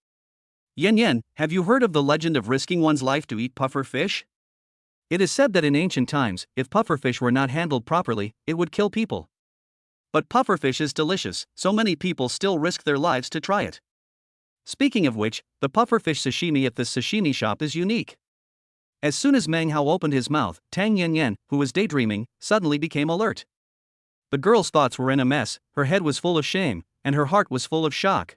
Yanyan, have you heard of the legend of risking one's life to eat puffer fish? It is said that in ancient times, if pufferfish were not handled properly, it would kill people. But pufferfish is delicious, so many people still risk their lives to try it. Speaking of which, the pufferfish sashimi at this sashimi shop is unique. As soon as Meng Hao opened his mouth, Tang Yanyan, who was daydreaming, suddenly became alert. The girl's thoughts were in a mess, her head was full of shame, and her heart was full of shock.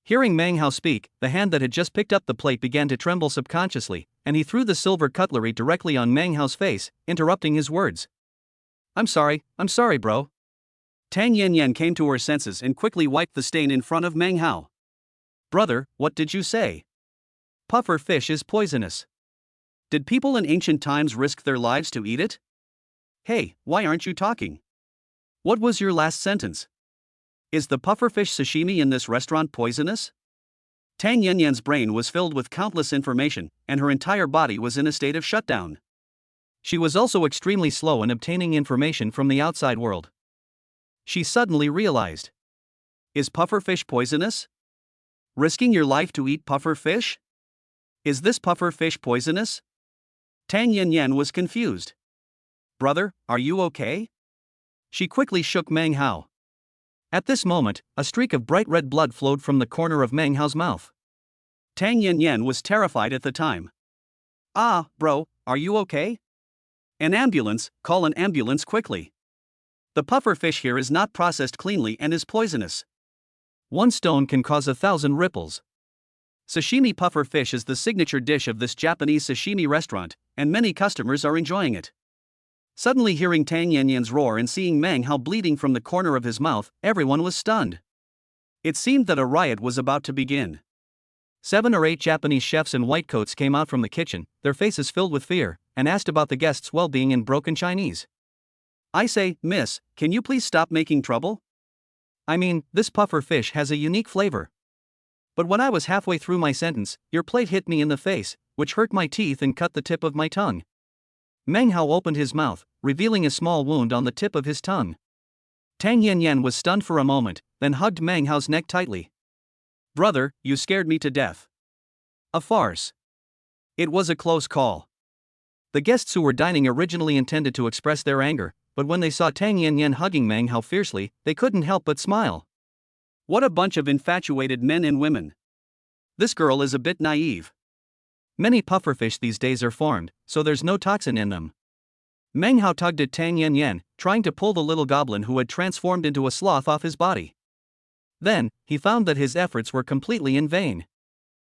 Hearing Meng Hao speak, the hand that had just picked up the plate began to tremble subconsciously, and he threw the silver cutlery directly on Meng Hao's face, interrupting his words. I'm sorry, bro. Tang Yanyan came to her senses and quickly wiped the stain in front of Meng Hao. Brother, what did you say? Puffer fish is poisonous. Did people in ancient times risk their lives to eat it? Hey, why aren't you talking? What was your last sentence? Is the pufferfish sashimi in this restaurant poisonous? Tang Yanyan's brain was filled with countless information, and her entire body was in a state of shutdown. She was also extremely slow in obtaining information from the outside world. She suddenly realized. Is pufferfish poisonous? Risking your life to eat pufferfish? Is this pufferfish poisonous? Tang Yanyan was confused. Brother, are you okay? She quickly shook Meng Hao. At this moment, a streak of bright red blood flowed from the corner of Meng Hao's mouth. Tang Yanyan was terrified at the time. Ah, bro, are you okay? An ambulance, call an ambulance quickly. The pufferfish here is not processed cleanly and is poisonous. One stone can cause 1,000 ripples. Sashimi puffer fish is the signature dish of this Japanese sashimi restaurant, and many customers are enjoying it. Suddenly hearing Tang Yanyan's roar and seeing Meng Hao bleeding from the corner of his mouth, everyone was stunned. It seemed that a riot was about to begin. 7 or 8 Japanese chefs in white coats came out from the kitchen, their faces filled with fear, and asked about the guests' well-being in broken Chinese. I say, miss, can you please stop making trouble? I mean, this puffer fish has a unique flavor. But when I was halfway through my sentence, your plate hit me in the face, which hurt my teeth and cut the tip of my tongue. Meng Hao opened his mouth, revealing a small wound on the tip of his tongue. Tang Yanyan was stunned for a moment, then hugged Meng Hao's neck tightly. Brother, you scared me to death. A farce. It was a close call. The guests who were dining originally intended to express their anger, but when they saw Tang Yanyan hugging Meng Hao fiercely, they couldn't help but smile. What a bunch of infatuated men and women. This girl is a bit naive. Many pufferfish these days are farmed, so there's no toxin in them. Meng Hao tugged at Tang Yanyan, trying to pull the little goblin who had transformed into a sloth off his body. Then, he found that his efforts were completely in vain.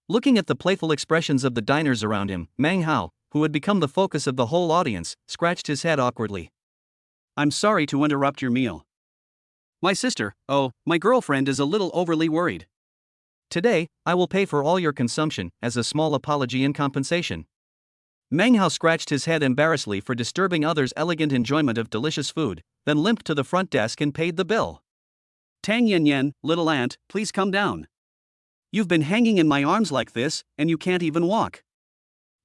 Looking at the playful expressions of the diners around him, Meng Hao, who had become the focus of the whole audience, scratched his head awkwardly. I'm sorry to interrupt your meal. My girlfriend is a little overly worried. Today, I will pay for all your consumption, as a small apology and compensation. Meng Hao scratched his head embarrassedly for disturbing others' elegant enjoyment of delicious food, then limped to the front desk and paid the bill. Tang Yanyan, little aunt, please come down. You've been hanging in my arms like this, and you can't even walk.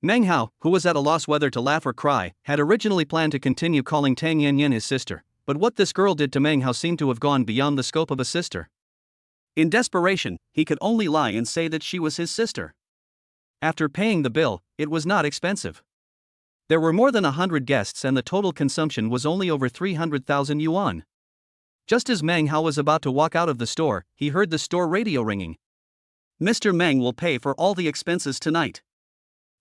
Meng Hao, who was at a loss whether to laugh or cry, had originally planned to continue calling Tang Yanyan his sister, but what this girl did to Meng Hao seemed to have gone beyond the scope of a sister. In desperation, he could only lie and say that she was his sister. After paying the bill, it was not expensive. There were more than 100 guests and the total consumption was only over 300,000 yuan. Just as Meng Hao was about to walk out of the store, he heard the store radio ringing. Mr. Meng will pay for all the expenses tonight.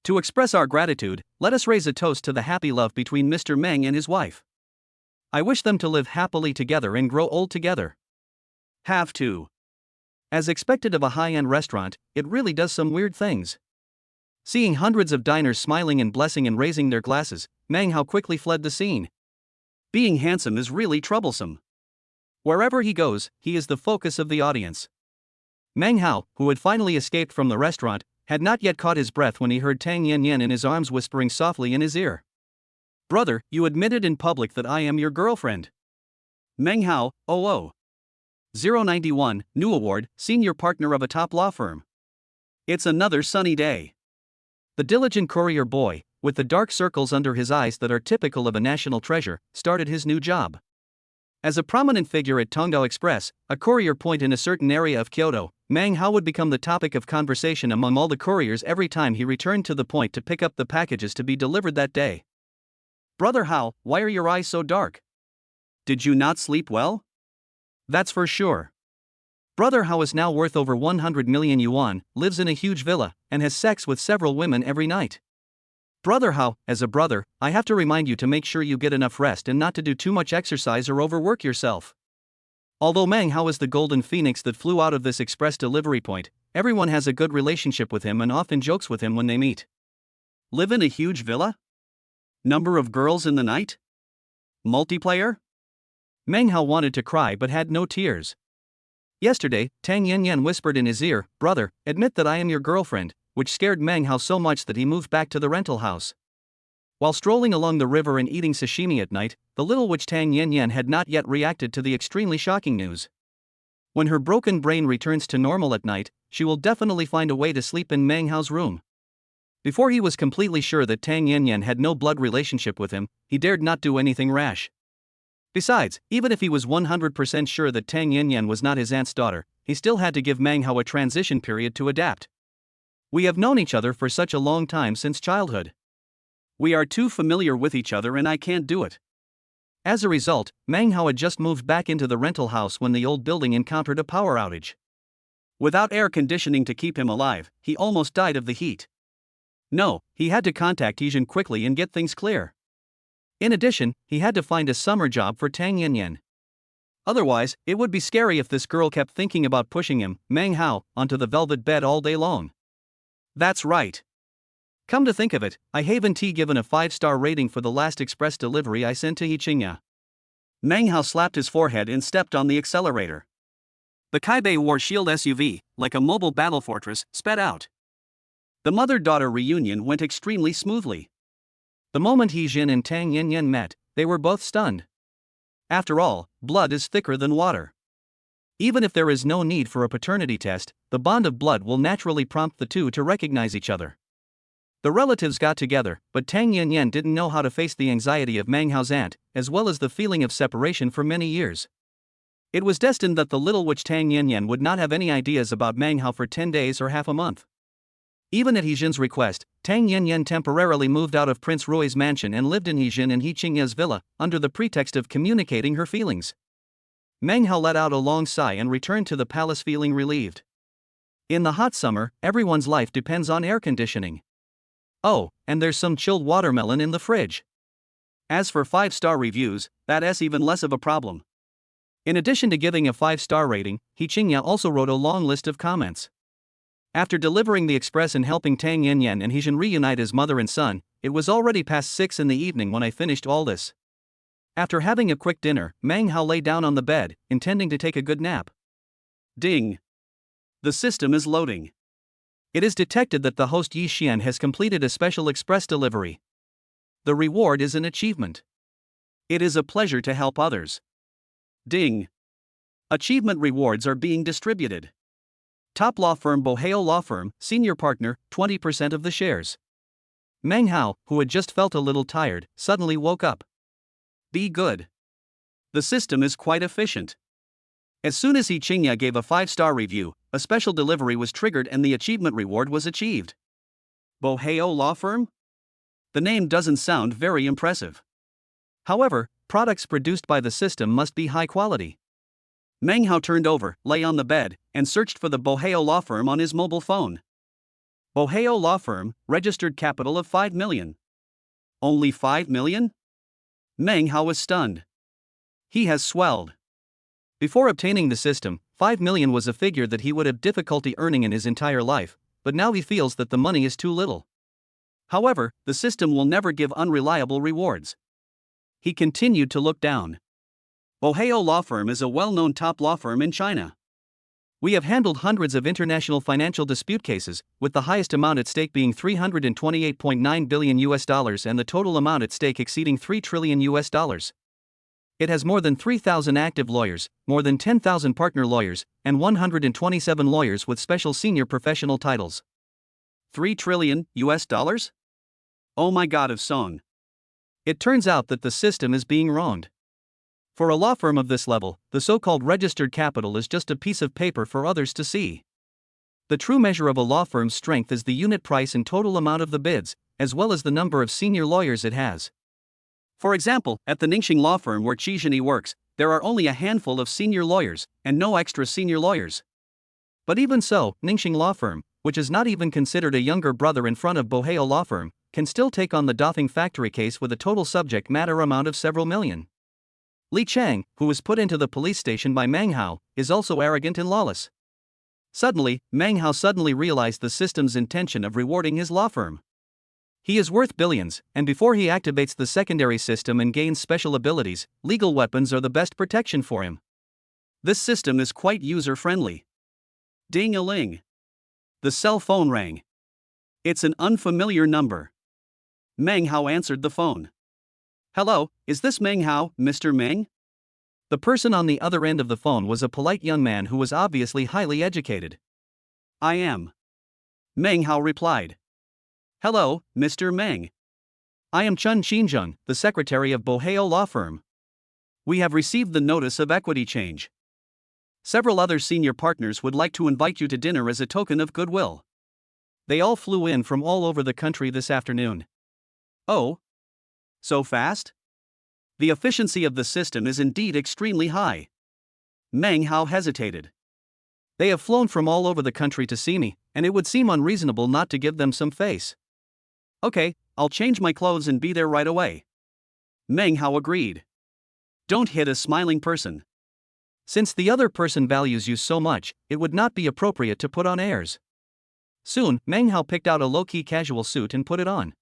To express our gratitude, let us raise a toast to the happy love between Mr. Meng and his wife. I wish them to live happily together and grow old together. Have to. As expected of a high-end restaurant, it really does some weird things. Seeing hundreds of diners smiling and blessing and raising their glasses, Meng Hao quickly fled the scene. Being handsome is really troublesome. Wherever he goes, he is the focus of the audience. Meng Hao, who had finally escaped from the restaurant, had not yet caught his breath when he heard Tang Yanyan in his arms whispering softly in his ear. Brother, you admitted in public that I am your girlfriend. Meng Hao, 091, new award, senior partner of a top law firm. It's another sunny day. The diligent courier boy, with the dark circles under his eyes that are typical of a national treasure, started his new job. As a prominent figure at Tongdao Express, a courier point in a certain area of Kyoto, Meng Hao would become the topic of conversation among all the couriers every time he returned to the point to pick up the packages to be delivered that day. Brother Hao, why are your eyes so dark? Did you not sleep well? That's for sure. Brother Hao is now worth over 100 million yuan, lives in a huge villa, and has sex with several women every night. Brother Hao, as a brother, I have to remind you to make sure you get enough rest and not to do too much exercise or overwork yourself. Although Meng Hao is the golden phoenix that flew out of this express delivery point, everyone has a good relationship with him and often jokes with him when they meet. Live in a huge villa? Number of girls in the night? Multiplayer? Meng Hao wanted to cry but had no tears. Yesterday, Tang Yanyan whispered in his ear, "Brother, admit that I am your girlfriend," which scared Meng Hao so much that he moved back to the rental house. While strolling along the river and eating sashimi at night, the little witch Tang Yanyan had not yet reacted to the extremely shocking news. When her broken brain returns to normal at night, she will definitely find a way to sleep in Meng Hao's room. Before he was completely sure that Tang Yanyan had no blood relationship with him, he dared not do anything rash. Besides, even if he was 100% sure that Tang Yanyan was not his aunt's daughter, he still had to give Meng Hao a transition period to adapt. We have known each other for such a long time since childhood. We are too familiar with each other and I can't do it. As a result, Meng Hao had just moved back into the rental house when the old building encountered a power outage. Without air conditioning to keep him alive, he almost died of the heat. No, he had to contact Yijin quickly and get things clear. In addition, he had to find a summer job for Tang Yanyan. Otherwise, it would be scary if this girl kept thinking about pushing him, Meng Hao, onto the velvet bed all day long. That's right. Come to think of it, I haven't given a 5-star rating for the last express delivery I sent to Yiqinya. Meng Hao slapped his forehead and stepped on the accelerator. The Kaibei War Shield SUV, like a mobile battle fortress, sped out. The mother-daughter reunion went extremely smoothly. The moment Yijin and Tang Yanyan met, they were both stunned. After all, blood is thicker than water. Even if there is no need for a paternity test, the bond of blood will naturally prompt the two to recognize each other. The relatives got together, but Tang Yanyan didn't know how to face the anxiety of Meng Hao's aunt, as well as the feeling of separation for many years. It was destined that the little witch Tang Yanyan would not have any ideas about Meng Hao for 10 days or half a month. Even at Yijin's request, Tang Yanyan temporarily moved out of Prince Rui's mansion and lived in Yijin and Yiqingya's villa, under the pretext of communicating her feelings. Meng Hao let out a long sigh and returned to the palace feeling relieved. In the hot summer, everyone's life depends on air conditioning. Oh, and there's some chilled watermelon in the fridge. As for 5-star reviews, that's even less of a problem. In addition to giving a 5-star rating, Yiqingya also wrote a long list of comments. After delivering the express and helping Tang Yanyan and Yijin reunite as mother and son, it was already past 6 in the evening when I finished all this. After having a quick dinner, Meng Hao lay down on the bed, intending to take a good nap. Ding! The system is loading. It is detected that the host Yi Xian has completed a special express delivery. The reward is an achievement. It is a pleasure to help others. Ding! Achievement rewards are being distributed. Top law firm Boheo Law Firm, senior partner, 20% of the shares. Meng Hao, who had just felt a little tired, suddenly woke up. Be good. The system is quite efficient. As soon as Yiqingya gave a 5-star review, a special delivery was triggered and the achievement reward was achieved. Boheo Law Firm? The name doesn't sound very impressive. However, products produced by the system must be high quality. Meng Hao turned over, lay on the bed, and searched for the Boheo Law Firm on his mobile phone. Boheo Law Firm, registered capital of 5 million. Only 5 million? Meng Hao was stunned. He has swelled. Before obtaining the system, 5 million was a figure that he would have difficulty earning in his entire life, but now he feels that the money is too little. However, the system will never give unreliable rewards. He continued to look down. Boheo Law Firm is a well-known top law firm in China. We have handled hundreds of international financial dispute cases, with the highest amount at stake being $328.9 billion and the total amount at stake exceeding $3 trillion. It has more than 3,000 active lawyers, more than 10,000 partner lawyers, and 127 lawyers with special senior professional titles. $3 trillion? Oh my god of song. It turns out that the system is being wronged. For a law firm of this level, the so-called registered capital is just a piece of paper for others to see. The true measure of a law firm's strength is the unit price and total amount of the bids, as well as the number of senior lawyers it has. For example, at the Ningxing law firm where Qi Zhini works, there are only a handful of senior lawyers, and no extra senior lawyers. But even so, Ningxing law firm, which is not even considered a younger brother in front of Boheo law firm, can still take on the Doffing factory case with a total subject matter amount of several million. Li Chang, who was put into the police station by Meng Hao, is also arrogant and lawless. Suddenly, Meng Hao suddenly realized the system's intention of rewarding his law firm. He is worth billions, and before he activates the secondary system and gains special abilities, legal weapons are the best protection for him. This system is quite user-friendly. Ding-a-ling. The cell phone rang. It's an unfamiliar number. Meng Hao answered the phone. Hello, is this Meng Hao, Mr. Meng? The person on the other end of the phone was a polite young man who was obviously highly educated. I am. Meng Hao replied. Hello, Mr. Meng. I am Chun Xinzheng, the secretary of Boheo law firm. We have received the notice of equity change. Several other senior partners would like to invite you to dinner as a token of goodwill. They all flew in from all over the country this afternoon. Oh? So fast? The efficiency of the system is indeed extremely high. Meng Hao hesitated. They have flown from all over the country to see me, and it would seem unreasonable not to give them some face. Okay, I'll change my clothes and be there right away. Meng Hao agreed. Don't hit a smiling person. Since the other person values you so much, it would not be appropriate to put on airs. Soon, Meng Hao picked out a low-key casual suit and put it on.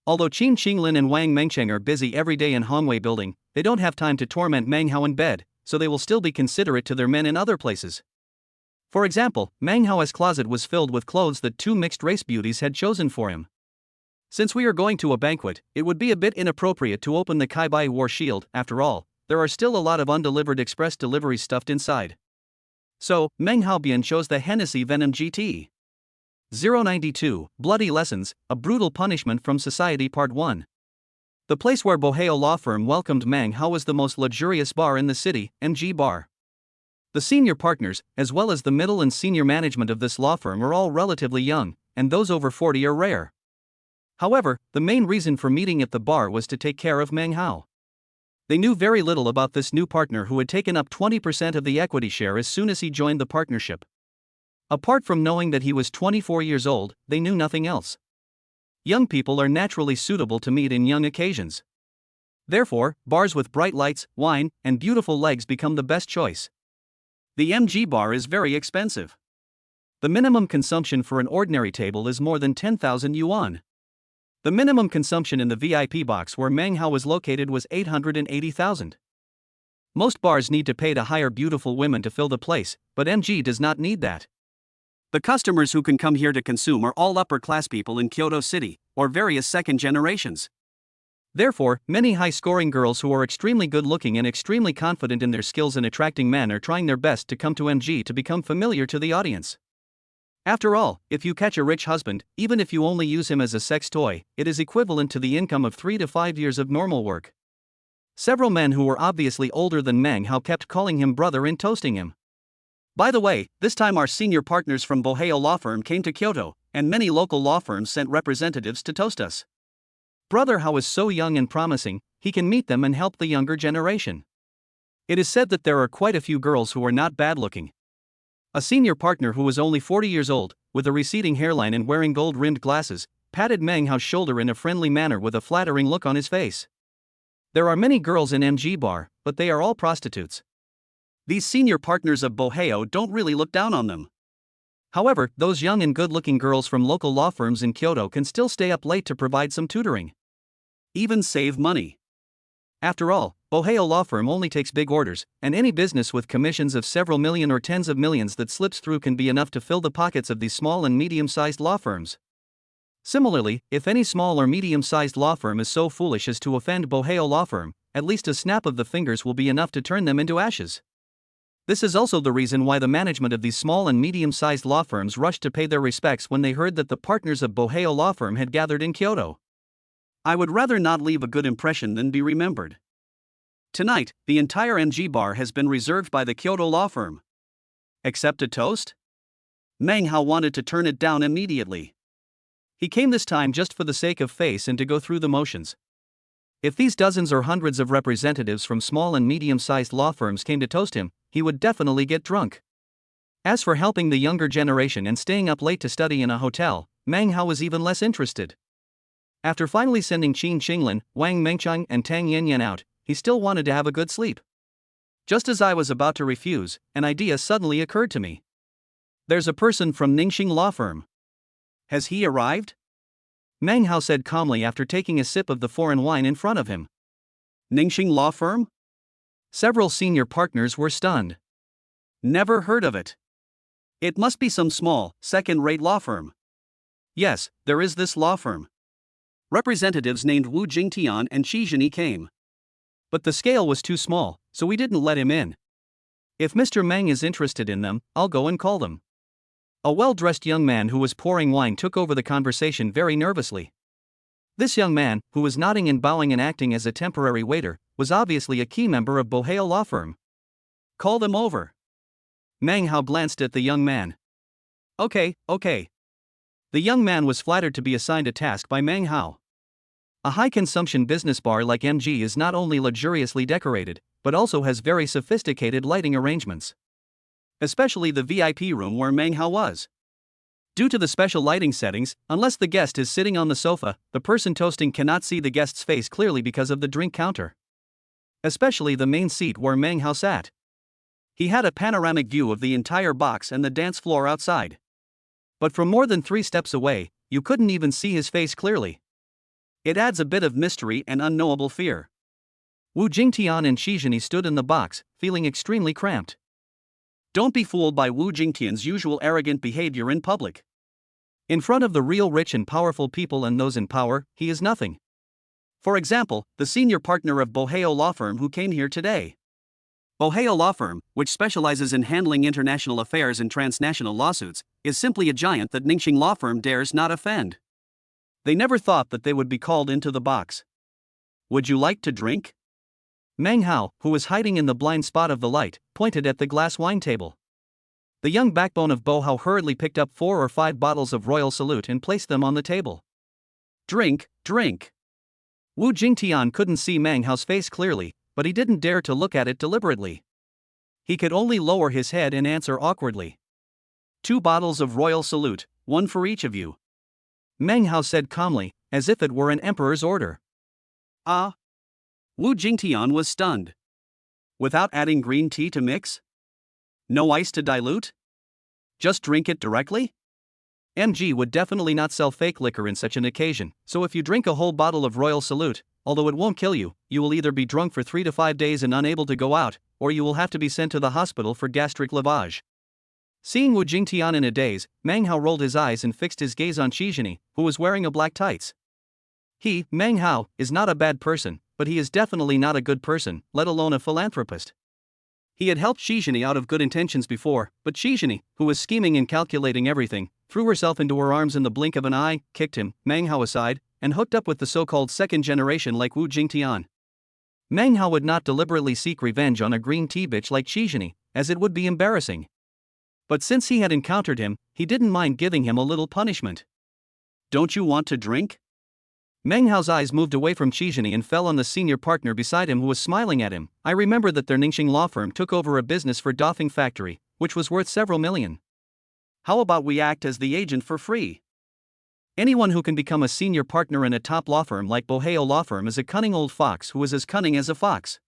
Although Qin Qinglin and Wang Mengcheng are busy every day in Hongwei building, they don't have time to torment Meng Hao in bed, so they will still be considerate to their men in other places. For example, Meng Hao's closet was filled with clothes that two mixed-race beauties had chosen for him. Since we are going to a banquet, it would be a bit inappropriate to open the Kaibai War Shield. After all, there are still a lot of undelivered express deliveries stuffed inside. So, Meng Haobian chose the Hennessy Venom GT. 092, Bloody Lessons, A Brutal Punishment from Society Part 1. The place where Boheo law firm welcomed Meng Hao was the most luxurious bar in the city, MG Bar. The senior partners, as well as the middle and senior management of this law firm are all relatively young, and those over 40 are rare. However, the main reason for meeting at the bar was to take care of Meng Hao. They knew very little about this new partner who had taken up 20% of the equity share as soon as he joined the partnership. Apart from knowing that he was 24 years old, they knew nothing else. Young people are naturally suitable to meet in young occasions. Therefore, bars with bright lights, wine, and beautiful legs become the best choice. The MG bar is very expensive. The minimum consumption for an ordinary table is more than 10,000 yuan. The minimum consumption in the VIP box where Meng Hao was located was 880,000. Most bars need to pay to hire beautiful women to fill the place, but MG does not need that. The customers who can come here to consume are all upper-class people in Kyoto City, or various second generations. Therefore, many high-scoring girls who are extremely good-looking and extremely confident in their skills in attracting men are trying their best to come to MG to become familiar to the audience. After all, if you catch a rich husband, even if you only use him as a sex toy, it is equivalent to the income of 3 to 5 years of normal work. Several men who were obviously older than Meng Hao kept calling him brother and toasting him. By the way, this time our senior partners from Boheo law firm came to Kyoto, and many local law firms sent representatives to toast us. Brother Hao is so young and promising, he can meet them and help the younger generation. It is said that there are quite a few girls who are not bad-looking. A senior partner who was only 40 years old, with a receding hairline and wearing gold-rimmed glasses, patted Meng Hao's shoulder in a friendly manner with a flattering look on his face. There are many girls in MG Bar, but they are all prostitutes. These senior partners of Boheo don't really look down on them. However, those young and good-looking girls from local law firms in Kyoto can still stay up late to provide some tutoring. Even save money. After all, Boheo Law Firm only takes big orders, and any business with commissions of several million or tens of millions that slips through can be enough to fill the pockets of these small and medium-sized law firms. Similarly, if any small or medium-sized law firm is so foolish as to offend Boheo Law Firm, at least a snap of the fingers will be enough to turn them into ashes. This is also the reason why the management of these small and medium-sized law firms rushed to pay their respects when they heard that the partners of Boheo Law Firm had gathered in Kyoto. I would rather not leave a good impression than be remembered. Tonight, the entire MG bar has been reserved by the Kyoto law firm. Accept a toast? Meng Hao wanted to turn it down immediately. He came this time just for the sake of face and to go through the motions. If these dozens or hundreds of representatives from small and medium-sized law firms came to toast him, he would definitely get drunk. As for helping the younger generation and staying up late to study in a hotel, Meng Hao was even less interested. After finally sending Qin Qinglin, Wang Mengchang and Tang Yanyan out, he still wanted to have a good sleep. Just as I was about to refuse, an idea suddenly occurred to me. There's a person from Ningxing Law Firm. Has he arrived? Meng Hao said calmly after taking a sip of the foreign wine in front of him. Ningxing Law Firm? Several senior partners were stunned. Never heard of it. It must be some small, second-rate law firm. Yes, there is this law firm. Representatives named Wu Jingtian and Qi Zhini came. But the scale was too small, so we didn't let him in. If Mr. Meng is interested in them, I'll go and call them. A well-dressed young man who was pouring wine took over the conversation very nervously. This young man, who was nodding and bowing and acting as a temporary waiter, was obviously a key member of Boheo Law Firm. Call them over. Meng Hao glanced at the young man. Okay. The young man was flattered to be assigned a task by Meng Hao. A high-consumption business bar like MG is not only luxuriously decorated, but also has very sophisticated lighting arrangements. Especially the VIP room where Meng Hao was. Due to the special lighting settings, unless the guest is sitting on the sofa, the person toasting cannot see the guest's face clearly because of the drink counter. Especially the main seat where Meng Hao sat. He had a panoramic view of the entire box and the dance floor outside. But from more than 3 steps away, you couldn't even see his face clearly. It adds a bit of mystery and unknowable fear. Wu Jingtian and Qi Zhini stood in the box, feeling extremely cramped. Don't be fooled by Wu Jingtian's usual arrogant behavior in public. In front of the real rich and powerful people and those in power, he is nothing. For example, the senior partner of Boheo Law Firm who came here today. Boheo Law Firm, which specializes in handling international affairs and transnational lawsuits, is simply a giant that Ningxing Law Firm dares not offend. They never thought that they would be called into the box. Would you like to drink? Meng Hao, who was hiding in the blind spot of the light, pointed at the glass wine table. The young backbone of Bohao hurriedly picked up 4 or 5 bottles of Royal Salute and placed them on the table. Drink. Wu Jingtian couldn't see Meng Hao's face clearly, but he didn't dare to look at it deliberately. He could only lower his head and answer awkwardly. 2 bottles of Royal Salute, 1 for each of you. Meng Hao said calmly, as if it were an emperor's order. Ah. Wu Jingtian was stunned. Without adding green tea to mix? No ice to dilute? Just drink it directly? MG would definitely not sell fake liquor in such an occasion, so if you drink a whole bottle of Royal Salute, although it won't kill you, you will either be drunk for 3 to 5 days and unable to go out, or you will have to be sent to the hospital for gastric lavage. Seeing Wu Jingtian in a daze, Meng Hao rolled his eyes and fixed his gaze on Qi Zhini, who was wearing a black tights. He, Meng Hao, is not a bad person, but he is definitely not a good person, let alone a philanthropist. He had helped Qi Zhini out of good intentions before, but Qi Zhini, who was scheming and calculating everything, threw herself into her arms in the blink of an eye, kicked him, Meng Hao aside, and hooked up with the so-called second generation like Wu Jingtian. Meng Hao would not deliberately seek revenge on a green tea bitch like Qi Zhini, as it would be embarrassing. But since he had encountered him, he didn't mind giving him a little punishment. Don't you want to drink? Meng Hao's eyes moved away from Qi Zhini and fell on the senior partner beside him who was smiling at him. I remember that their Ningxing law firm took over a business for doffing factory, which was worth several million. How about we act as the agent for free? Anyone who can become a senior partner in a top law firm like Boheo Law Firm is a cunning old fox who is as cunning as a fox.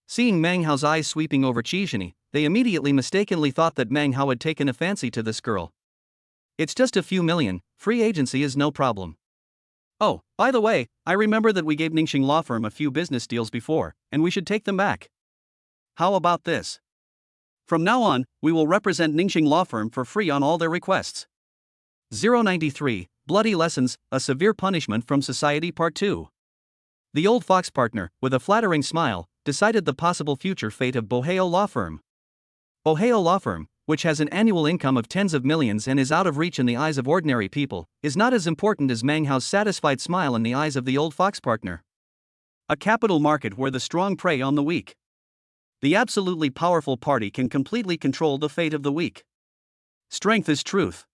Seeing Meng Hao's eyes sweeping over Qi Zhini, they immediately mistakenly thought that Meng Hao had taken a fancy to this girl. It's just a few million, free agency is no problem. Oh, By the way, I remember that we gave Ningxing Law Firm a few business deals before, and we should take them back. How about this? From now on, we will represent Ningxing Law Firm for free on all their requests. 093, Bloody Lessons, A Severe Punishment from Society Part 2. The old fox partner, with a flattering smile, decided the possible future fate of Boheo Law Firm. Boheo Law Firm, which has an annual income of tens of millions and is out of reach in the eyes of ordinary people, is not as important as Meng Hao's satisfied smile in the eyes of the old fox partner. A capital market where the strong prey on the weak. The absolutely powerful party can completely control the fate of the weak. Strength is truth.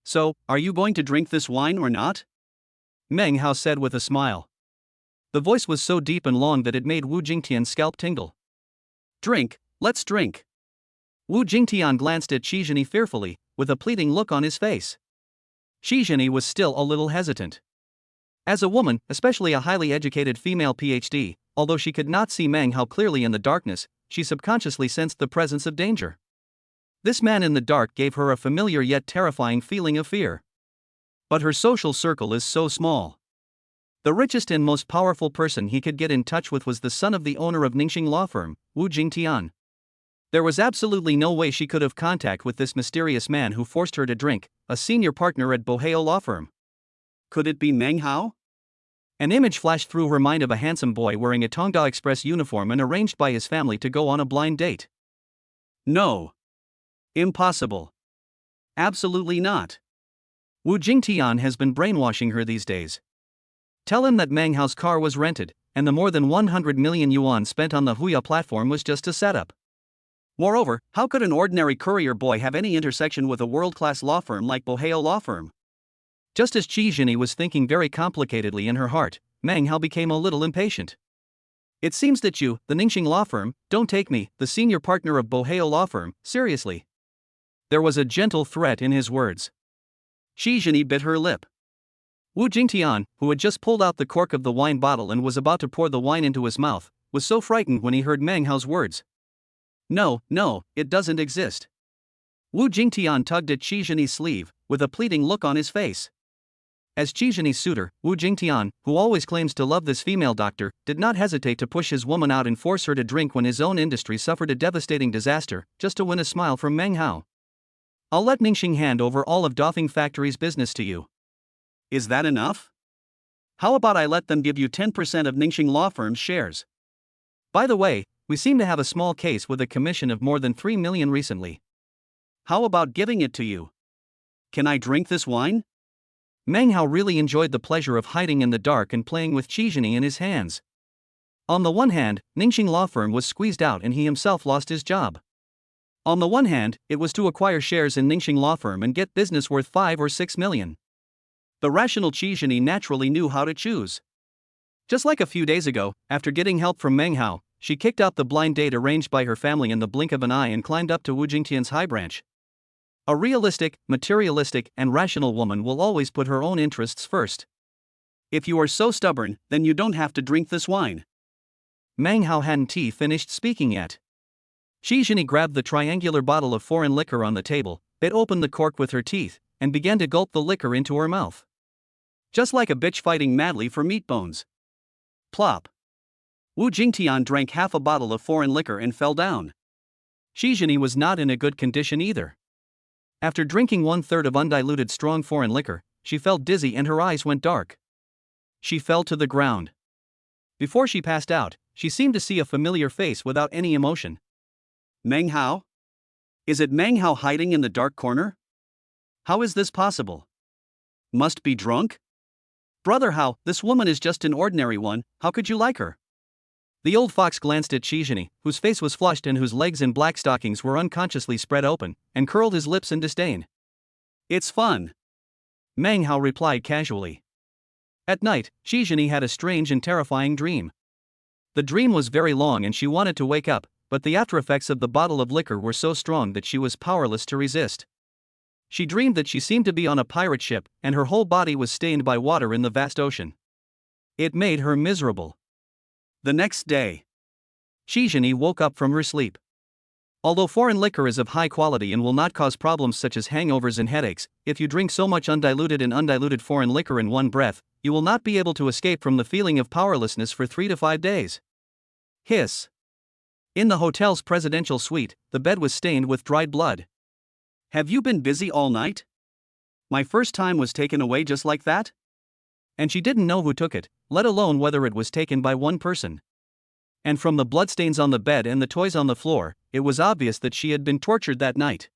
So, are you going to drink this wine or not? Meng Hao said with a smile. The voice was so deep and long that it made Wu Jingtian's scalp tingle. Drink, let's drink. Wu Jingtian glanced at Shi Zhenyi fearfully, with a pleading look on his face. Shi Zhenyi was still a little hesitant. As a woman, especially a highly educated female PhD, although she could not see Meng Hao clearly in the darkness, she subconsciously sensed the presence of danger. This man in the dark gave her a familiar yet terrifying feeling of fear. But her social circle is so small. The richest and most powerful person he could get in touch with was the son of the owner of Ningxing Law Firm, Wu Jingtian. There was absolutely no way she could have contact with this mysterious man who forced her to drink, a senior partner at Boheo Law Firm. Could it be Meng Hao? An image flashed through her mind of a handsome boy wearing a Tongda Express uniform and arranged by his family to go on a blind date. No. Impossible. Absolutely not. Wu Jingtian has been brainwashing her these days. Tell him that Meng Hao's car was rented, and the more than 100 million yuan spent on the Huya platform was just a setup. Moreover, how could an ordinary courier boy have any intersection with a world-class law firm like Boheo Law Firm? Just as Shi Zhenyi was thinking very complicatedly in her heart, Meng Hao became a little impatient. It seems that you, the Ningxing Law Firm, don't take me, the senior partner of Boheo Law Firm, seriously. There was a gentle threat in his words. Shi Zhenyi bit her lip. Wu Jingtian, who had just pulled out the cork of the wine bottle and was about to pour the wine into his mouth, was so frightened when he heard Meng Hao's words. No, it doesn't exist. Wu Jingtian tugged at Shi Zhenyi's sleeve, with a pleading look on his face. As Shi Zhenyi's suitor, Wu Jingtian, who always claims to love this female doctor, did not hesitate to push his woman out and force her to drink when his own industry suffered a devastating disaster, just to win a smile from Meng Hao. I'll let Ningxing hand over all of Dofeng Factory's business to you. Is that enough? How about I let them give you 10% of Ningxing Law Firm's shares? By the way, we seem to have a small case with a commission of more than 3 million recently. How about giving it to you? Can I drink this wine? Meng Hao really enjoyed the pleasure of hiding in the dark and playing with Shi Zhenyi in his hands. On the one hand, Ningxing Law Firm was squeezed out and he himself lost his job. On the one hand, it was to acquire shares in Ningxing Law Firm and get business worth 5 or 6 million. The rational Shi Zhenyi naturally knew how to choose. Just like a few days ago, after getting help from Meng Hao, she kicked out the blind date arranged by her family in the blink of an eye and climbed up to Wu Jingtian's high branch. A realistic, materialistic, and rational woman will always put her own interests first. If you are so stubborn, then you don't have to drink this wine. Meng Hao hadn't finished speaking yet. Shi Zhenyi grabbed the triangular bottle of foreign liquor on the table, bit open the cork with her teeth, and began to gulp the liquor into her mouth. Just like a bitch fighting madly for meat bones. Plop. Wu Jingtian drank half a bottle of foreign liquor and fell down. Shi Zhenyi was not in a good condition either. After drinking 1/3 of undiluted strong foreign liquor, she felt dizzy and her eyes went dark. She fell to the ground. Before she passed out, she seemed to see a familiar face without any emotion. Meng Hao? Is it Meng Hao hiding in the dark corner? How is this possible? Must be drunk? Brother Hao, this woman is just an ordinary one, how could you like her? The old fox glanced at Shi Zhenyi, whose face was flushed and whose legs in black stockings were unconsciously spread open, and curled his lips in disdain. It's fun. Meng Hao replied casually. At night, Shi Zhenyi had a strange and terrifying dream. The dream was very long and she wanted to wake up, but the after-effects of the bottle of liquor were so strong that she was powerless to resist. She dreamed that she seemed to be on a pirate ship, and her whole body was stained by water in the vast ocean. It made her miserable. The next day, Shi Zhenyi woke up from her sleep. Although foreign liquor is of high quality and will not cause problems such as hangovers and headaches, if you drink so much undiluted and undiluted foreign liquor in one breath, you will not be able to escape from the feeling of powerlessness for 3 to 5 days. Hiss. In the hotel's presidential suite, the bed was stained with dried blood. Have you been busy all night? My first time was taken away just like that? And she didn't know who took it, let alone whether it was taken by one person. And from the bloodstains on the bed and the toys on the floor, it was obvious that she had been tortured that night.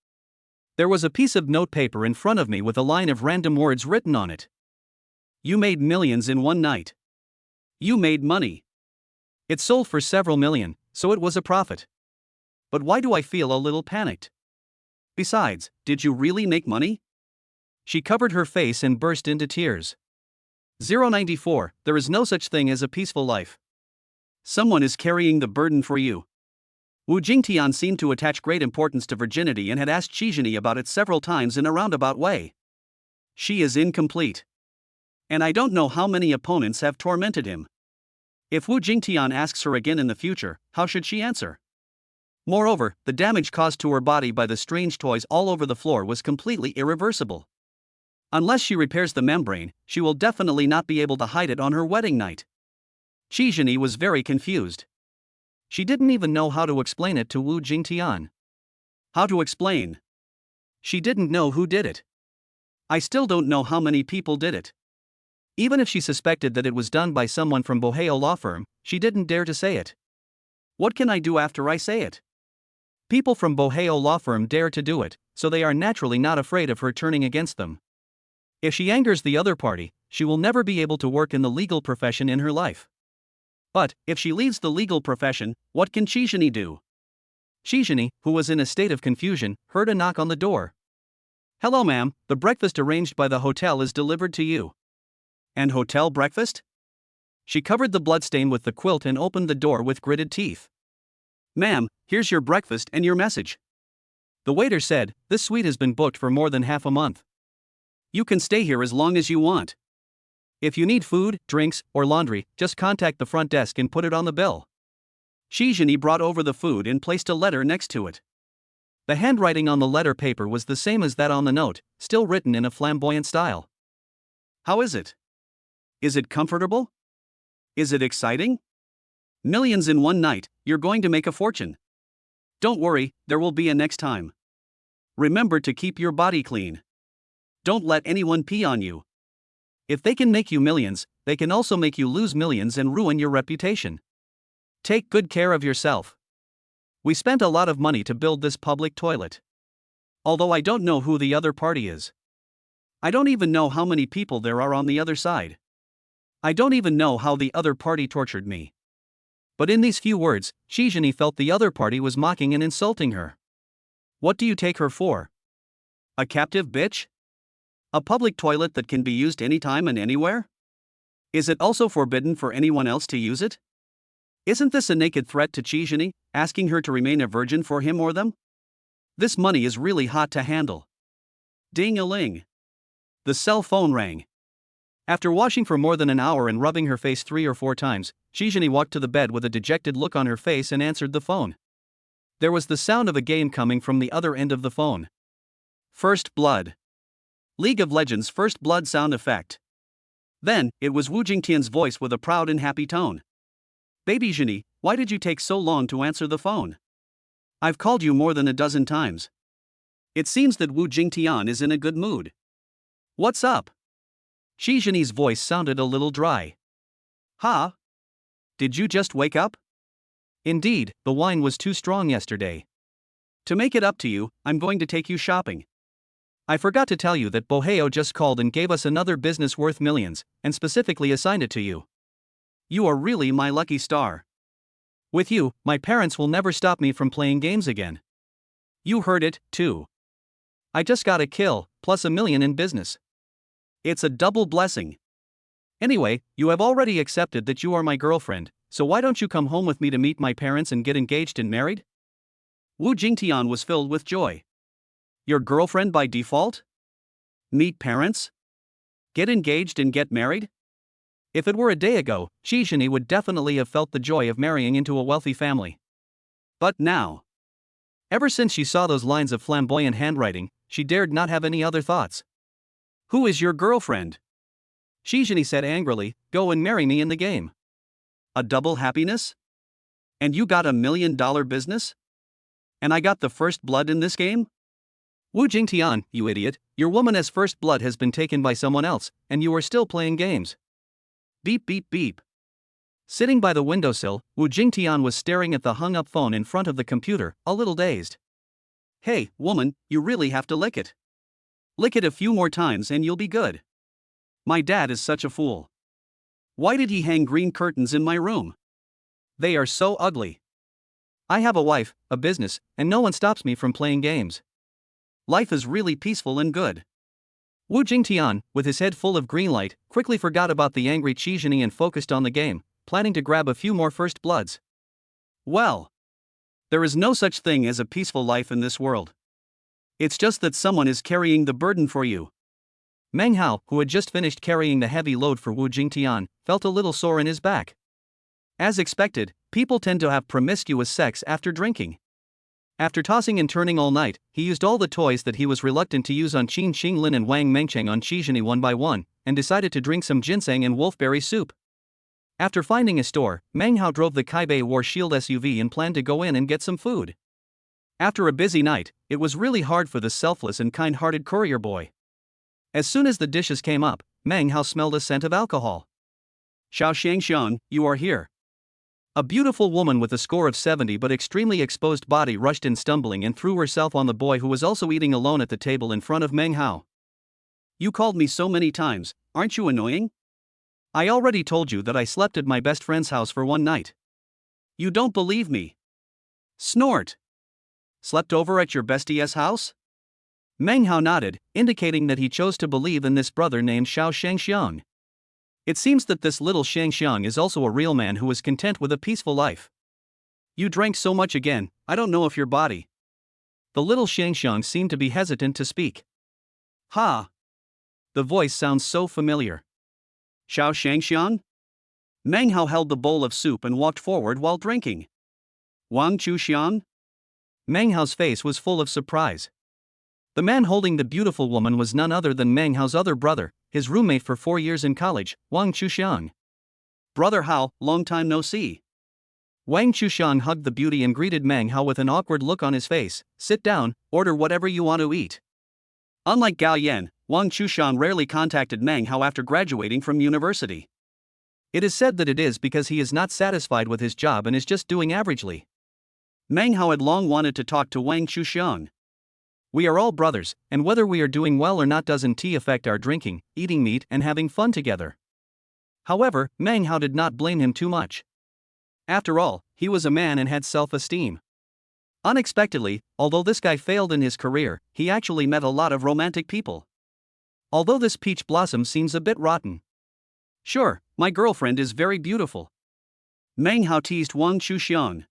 There was a piece of notepaper in front of me with a line of random words written on it. You made millions in one night. You made money. It sold for several million, so it was a profit. But why do I feel a little panicked? Besides, did you really make money? She covered her face and burst into tears. 094, there is no such thing as a peaceful life. Someone is carrying the burden for you. Wu Jingtian seemed to attach great importance to virginity and had asked Shizhini about it several times in a roundabout way. She is incomplete. And I don't know how many opponents have tormented him. If Wu Jingtian asks her again in the future, how should she answer? Moreover, the damage caused to her body by the strange toys all over the floor was completely irreversible. Unless she repairs the membrane, she will definitely not be able to hide it on her wedding night. Shizhini was very confused. She didn't even know how to explain it to Wu Jingtian. How to explain? She didn't know who did it. I still don't know how many people did it. Even if she suspected that it was done by someone from Boheo law firm, she didn't dare to say it. What can I do after I say it? People from Boheo law firm dare to do it, so they are naturally not afraid of her turning against them. If she angers the other party, she will never be able to work in the legal profession in her life. But, if she leaves the legal profession, what can Shizhini do? Shizhini, who was in a state of confusion, heard a knock on the door. Hello ma'am, the breakfast arranged by the hotel is delivered to you. And hotel breakfast? She covered the bloodstain with the quilt and opened the door with gritted teeth. Ma'am, here's your breakfast and your message. The waiter said, this suite has been booked for more than half a month. You can stay here as long as you want. If you need food, drinks, or laundry, just contact the front desk and put it on the bill. Shizhini brought over the food and placed a letter next to it. The handwriting on the letter paper was the same as that on the note, still written in a flamboyant style. How is it? Is it comfortable? Is it exciting? Millions in one night, you're going to make a fortune. Don't worry, there will be a next time. Remember to keep your body clean. Don't let anyone pee on you. If they can make you millions, they can also make you lose millions and ruin your reputation. Take good care of yourself. We spent a lot of money to build this public toilet. Although I don't know who the other party is. I don't even know how many people there are on the other side. I don't even know how the other party tortured me. But in these few words, Shizhini felt the other party was mocking and insulting her. What do you take her for? A captive bitch? A public toilet that can be used anytime and anywhere? Is it also forbidden for anyone else to use it? Isn't this a naked threat to Shizhini, asking her to remain a virgin for him or them? This money is really hot to handle. Ding-a-ling. The cell phone rang. After washing for more than an hour and rubbing her face 3 or 4 times, Shizhini walked to the bed with a dejected look on her face and answered the phone. There was the sound of a game coming from the other end of the phone. First Blood. League of Legends First Blood sound effect. Then, it was Wu Jingtian's voice with a proud and happy tone. Baby Zhini, why did you take so long to answer the phone? I've called you more than a dozen times. It seems that Wu Jingtian is in a good mood. What's up? Shizhini's voice sounded a little dry. Huh? Did you just wake up? Indeed, the wine was too strong yesterday. To make it up to you, I'm going to take you shopping. I forgot to tell you that Boheo just called and gave us another business worth millions, and specifically assigned it to you. You are really my lucky star. With you, my parents will never stop me from playing games again. You heard it, too. I just got a kill, plus $1 million in business. It's a double blessing. Anyway, you have already accepted that you are my girlfriend, so why don't you come home with me to meet my parents and get engaged and married? Wu Jingtian was filled with joy. Your girlfriend by default? Meet parents? Get engaged and get married? If it were a day ago, Shizhini would definitely have felt the joy of marrying into a wealthy family. But now. Ever since she saw those lines of flamboyant handwriting, she dared not have any other thoughts. Who is your girlfriend? Shizhini said angrily, go and marry me in the game. A double happiness? And you got $1 million business? And I got the first blood in this game? Wu Jingtian, you idiot, your woman as first blood has been taken by someone else, and you are still playing games. Beep beep beep. Sitting by the windowsill, Wu Jingtian was staring at the hung-up phone in front of the computer, a little dazed. Hey, woman, you really have to lick it. Lick it a few more times and you'll be good. My dad is such a fool. Why did he hang green curtains in my room? They are so ugly. I have a wife, a business, and no one stops me from playing games. Life is really peaceful and good. Wu Jingtian, with his head full of green light, quickly forgot about the angry Qizhini and focused on the game, planning to grab a few more first bloods. Well, there is no such thing as a peaceful life in this world. It's just that someone is carrying the burden for you. Meng Hao, who had just finished carrying the heavy load for Wu Jingtian, felt a little sore in his back. As expected, people tend to have promiscuous sex after drinking. After tossing and turning all night, he used all the toys that he was reluctant to use on Qin Xinglin and Wang Mengcheng on Qizhini one by one, and decided to drink some ginseng and wolfberry soup. After finding a store, Meng Hao drove the Kaibei War Shield SUV and planned to go in and get some food. After a busy night, it was really hard for the selfless and kind-hearted courier boy. As soon as the dishes came up, Meng Hao smelled a scent of alcohol. Xiao Shangxiang, you are here. A beautiful woman with a score of 70 but extremely exposed body rushed in stumbling and threw herself on the boy who was also eating alone at the table in front of Meng Hao. You called me so many times, aren't you annoying? I already told you that I slept at my best friend's house for one night. You don't believe me. Snort. Slept over at your bestie's house? Meng Hao nodded, indicating that he chose to believe in this brother named Xiao Shangxiang. It seems that this little Shangxiang is also a real man who is content with a peaceful life. You drank so much again, I don't know if your body. The little Shangxiang seemed to be hesitant to speak. Ha! The voice sounds so familiar. Xiao Shangxiang? Meng Hao held the bowl of soup and walked forward while drinking. Wang Chuxiang? Meng Hao's face was full of surprise. The man holding the beautiful woman was none other than Meng Hao's other brother, his roommate for 4 years in college, Wang Chuxiang. Brother Hao, long time no see. Wang Chuxiang hugged the beauty and greeted Meng Hao with an awkward look on his face. Sit down, order whatever you want to eat. Unlike Gao Yan, Wang Chuxiang rarely contacted Meng Hao after graduating from university. It is said that it is because he is not satisfied with his job and is just doing averagely. Meng Hao had long wanted to talk to Wang Chuxiang. We are all brothers, and whether we are doing well or not doesn't affect our drinking, eating meat, and having fun together. However, Meng Hao did not blame him too much. After all, he was a man and had self-esteem. Unexpectedly, although this guy failed in his career, he actually met a lot of romantic people. Although this peach blossom seems a bit rotten. Sure, my girlfriend is very beautiful. Meng Hao teased Wang Chuxiang.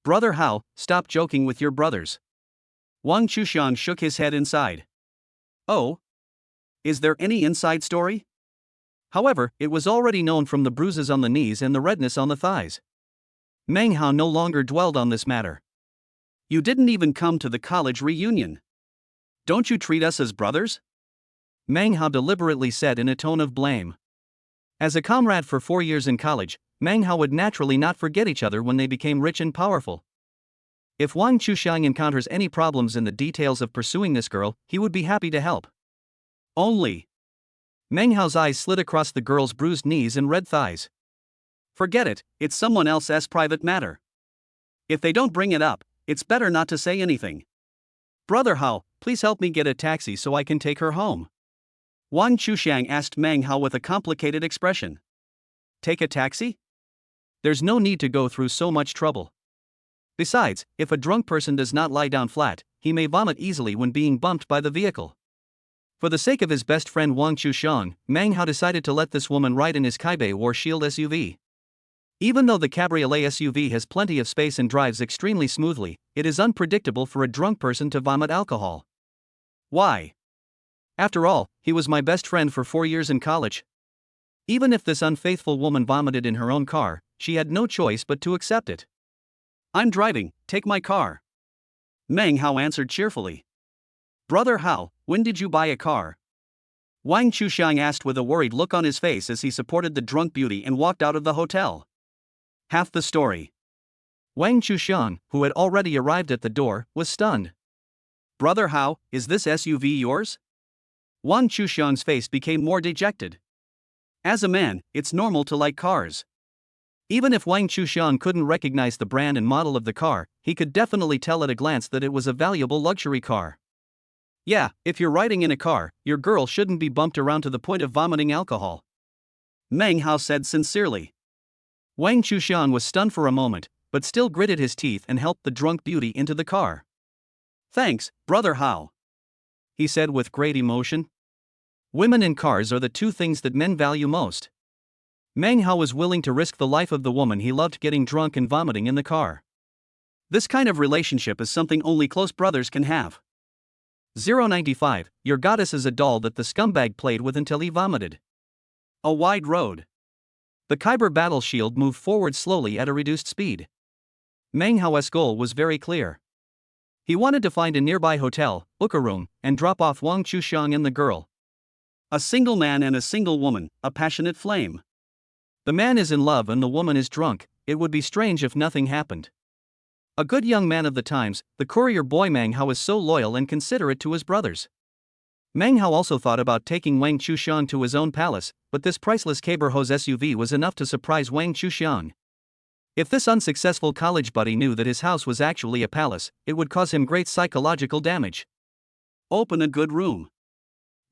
Brother Hao, stop joking with your brothers. Wang Chuxiang shook his head inside. Oh? Is there any inside story? However, it was already known from the bruises on the knees and the redness on the thighs. Meng Hao no longer dwelled on this matter. You didn't even come to the college reunion. Don't you treat us as brothers? Meng Hao deliberately said in a tone of blame. As a comrade for 4 years in college, Meng Hao would naturally not forget each other when they became rich and powerful. If Wang Chuxiang encounters any problems in the details of pursuing this girl, he would be happy to help. Only. Meng Hao's eyes slid across the girl's bruised knees and red thighs. Forget it, it's someone else's private matter. If they don't bring it up, it's better not to say anything. Brother Hao, please help me get a taxi so I can take her home. Wang Chuxiang asked Meng Hao with a complicated expression. Take a taxi? There's no need to go through so much trouble. Besides, if a drunk person does not lie down flat, he may vomit easily when being bumped by the vehicle. For the sake of his best friend Wang Chuxiang, Meng Hao decided to let this woman ride in his Kaibei War Shield SUV. Even though the cabriolet SUV has plenty of space and drives extremely smoothly, it is unpredictable for a drunk person to vomit alcohol. Why? After all, he was my best friend for 4 years in college. Even if this unfaithful woman vomited in her own car, she had no choice but to accept it. I'm driving, take my car. Meng Hao answered cheerfully. Brother Hao, when did you buy a car? Wang Chuxiang asked with a worried look on his face as he supported the drunk beauty and walked out of the hotel. Half the story. Wang Chuxiang, who had already arrived at the door, was stunned. Brother Hao, is this SUV yours? Wang Chuxiang's face became more dejected. As a man, it's normal to like cars. Even if Wang Chuxiang couldn't recognize the brand and model of the car, he could definitely tell at a glance that it was a valuable luxury car. Yeah, if you're riding in a car, your girl shouldn't be bumped around to the point of vomiting alcohol. Meng Hao said sincerely. Wang Chuxiang was stunned for a moment, but still gritted his teeth and helped the drunk beauty into the car. Thanks, Brother Hao, he said with great emotion. Women and cars are the two things that men value most. Meng Hao was willing to risk the life of the woman he loved getting drunk and vomiting in the car. This kind of relationship is something only close brothers can have. 095, your goddess is a doll that the scumbag played with until he vomited. A wide road. The Kyber battle shield moved forward slowly at a reduced speed. Meng Hao's goal was very clear. He wanted to find a nearby hotel, book a room, and drop off Wang Chuxiang and the girl. A single man and a single woman, a passionate flame. The man is in love and the woman is drunk. It would be strange if nothing happened. A good young man of the times, the courier boy Meng Hao is so loyal and considerate to his brothers. Meng Hao also thought about taking Wang Chuxiang to his own palace, but this priceless Kyber Hose SUV was enough to surprise Wang Chuxiang. If this unsuccessful college buddy knew that his house was actually a palace, it would cause him great psychological damage. Open a good room.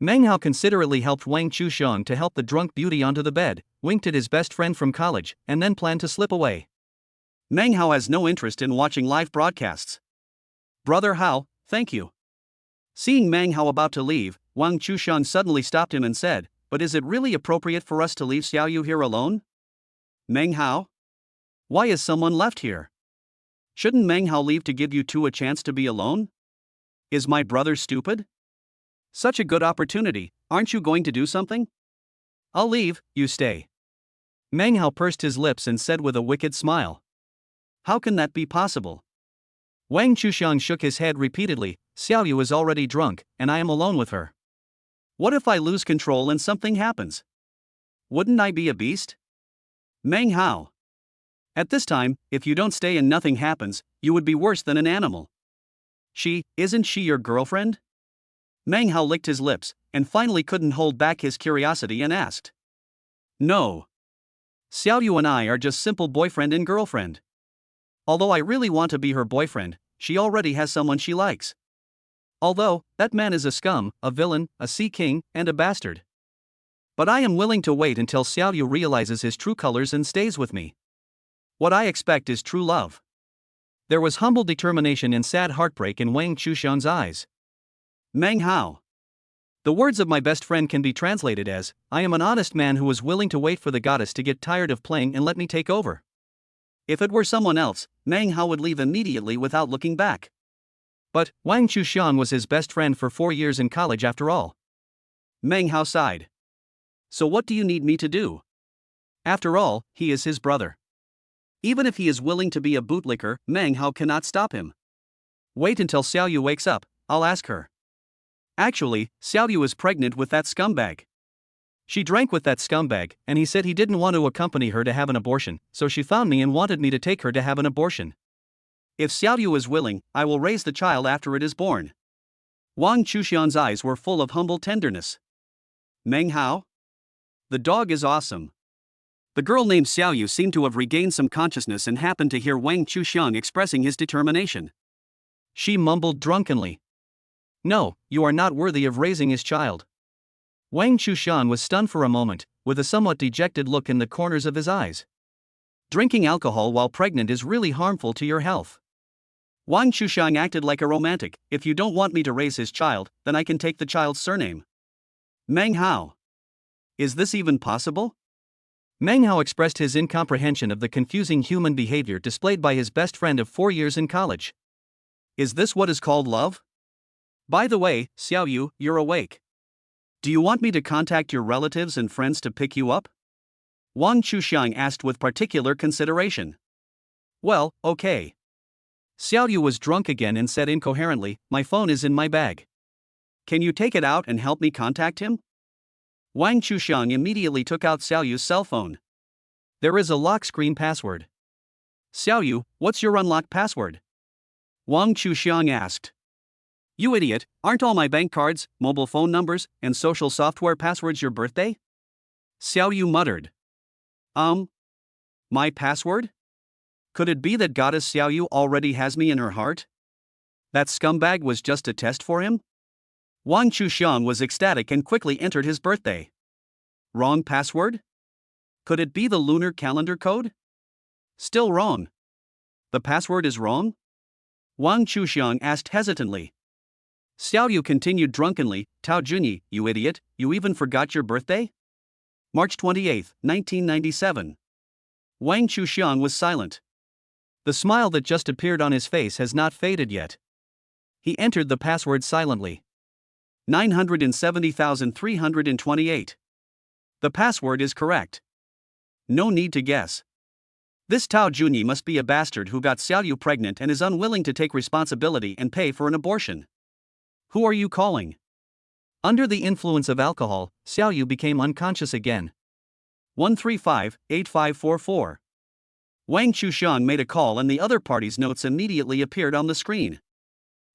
Meng Hao considerately helped Wang Chuxiang to help the drunk beauty onto the bed, winked at his best friend from college, and then planned to slip away. Meng Hao has no interest in watching live broadcasts. Brother Hao, thank you. Seeing Meng Hao about to leave, Wang Chuxiang suddenly stopped him and said, but is it really appropriate for us to leave Xiaoyu here alone? Meng Hao? Why is someone left here? Shouldn't Meng Hao leave to give you two a chance to be alone? Is my brother stupid? Such a good opportunity, aren't you going to do something? I'll leave, you stay. Meng Hao pursed his lips and said with a wicked smile. How can that be possible? Wang Chuxiang shook his head repeatedly. Xiaoyu is already drunk, and I am alone with her. What if I lose control and something happens? Wouldn't I be a beast? Meng Hao. At this time, if you don't stay and nothing happens, you would be worse than an animal. Isn't she your girlfriend? Meng Hao licked his lips, and finally couldn't hold back his curiosity and asked. No. Xiaoyu and I are just simple boyfriend and girlfriend. Although I really want to be her boyfriend, she already has someone she likes. Although, that man is a scum, a villain, a sea king, and a bastard. But I am willing to wait until Xiaoyu realizes his true colors and stays with me. What I expect is true love. There was humble determination and sad heartbreak in Wang Chuxiang's eyes. Meng Hao. The words of my best friend can be translated as, I am an honest man who was willing to wait for the goddess to get tired of playing and let me take over. If it were someone else, Meng Hao would leave immediately without looking back. But Wang Chuxiang was his best friend for 4 years in college after all. Meng Hao sighed. So what do you need me to do? After all, he is his brother. Even if he is willing to be a bootlicker, Meng Hao cannot stop him. Wait until Xiaoyu wakes up, I'll ask her. Actually, Xiaoyu is pregnant with that scumbag. She drank with that scumbag, and he said he didn't want to accompany her to have an abortion, so she found me and wanted me to take her to have an abortion. If Xiaoyu is willing, I will raise the child after it is born. Wang Chuxiang's eyes were full of humble tenderness. Meng Hao? The dog is awesome. The girl named Xiaoyu seemed to have regained some consciousness and happened to hear Wang Chuxiang expressing his determination. She mumbled drunkenly. No, you are not worthy of raising his child. Wang Chuxiang was stunned for a moment, with a somewhat dejected look in the corners of his eyes. Drinking alcohol while pregnant is really harmful to your health. Wang Chuxiang acted like a romantic. If you don't want me to raise his child, then I can take the child's surname. Meng Hao. Is this even possible? Meng Hao expressed his incomprehension of the confusing human behavior displayed by his best friend of 4 years in college. Is this what is called love? By the way, Xiaoyu, you're awake. Do you want me to contact your relatives and friends to pick you up? Wang Chuxiang asked with particular consideration. Well, okay. Xiao Yu was drunk again and said incoherently, "My phone is in my bag. Can you take it out and help me contact him?" Wang Chuxiang immediately took out Xiao Yu's cell phone. "There is a lock screen password." "Xiao Yu, what's your unlock password?" Wang Chuxiang asked. "You idiot, aren't all my bank cards, mobile phone numbers, and social software passwords your birthday?" Xiao Yu muttered. My password? Could it be that goddess Xiao Yu already has me in her heart? That scumbag was just a test for him? Wang Chuxiang was ecstatic and quickly entered his birthday. Wrong password? Could it be the lunar calendar code? Still wrong. The password is wrong? Wang Chuxiang asked hesitantly. Xiao Yu continued drunkenly, "Tao Junyi, you idiot, you even forgot your birthday?" March 28, 1997. Wang Chuxiang was silent. The smile that just appeared on his face has not faded yet. He entered the password silently. 970,328. The password is correct. No need to guess. This Tao Junyi must be a bastard who got Xiao Yu pregnant and is unwilling to take responsibility and pay for an abortion. Who are you calling? Under the influence of alcohol, Xiao Yu became unconscious again. 135-8544. Wang Chuxiang made a call and the other party's notes immediately appeared on the screen.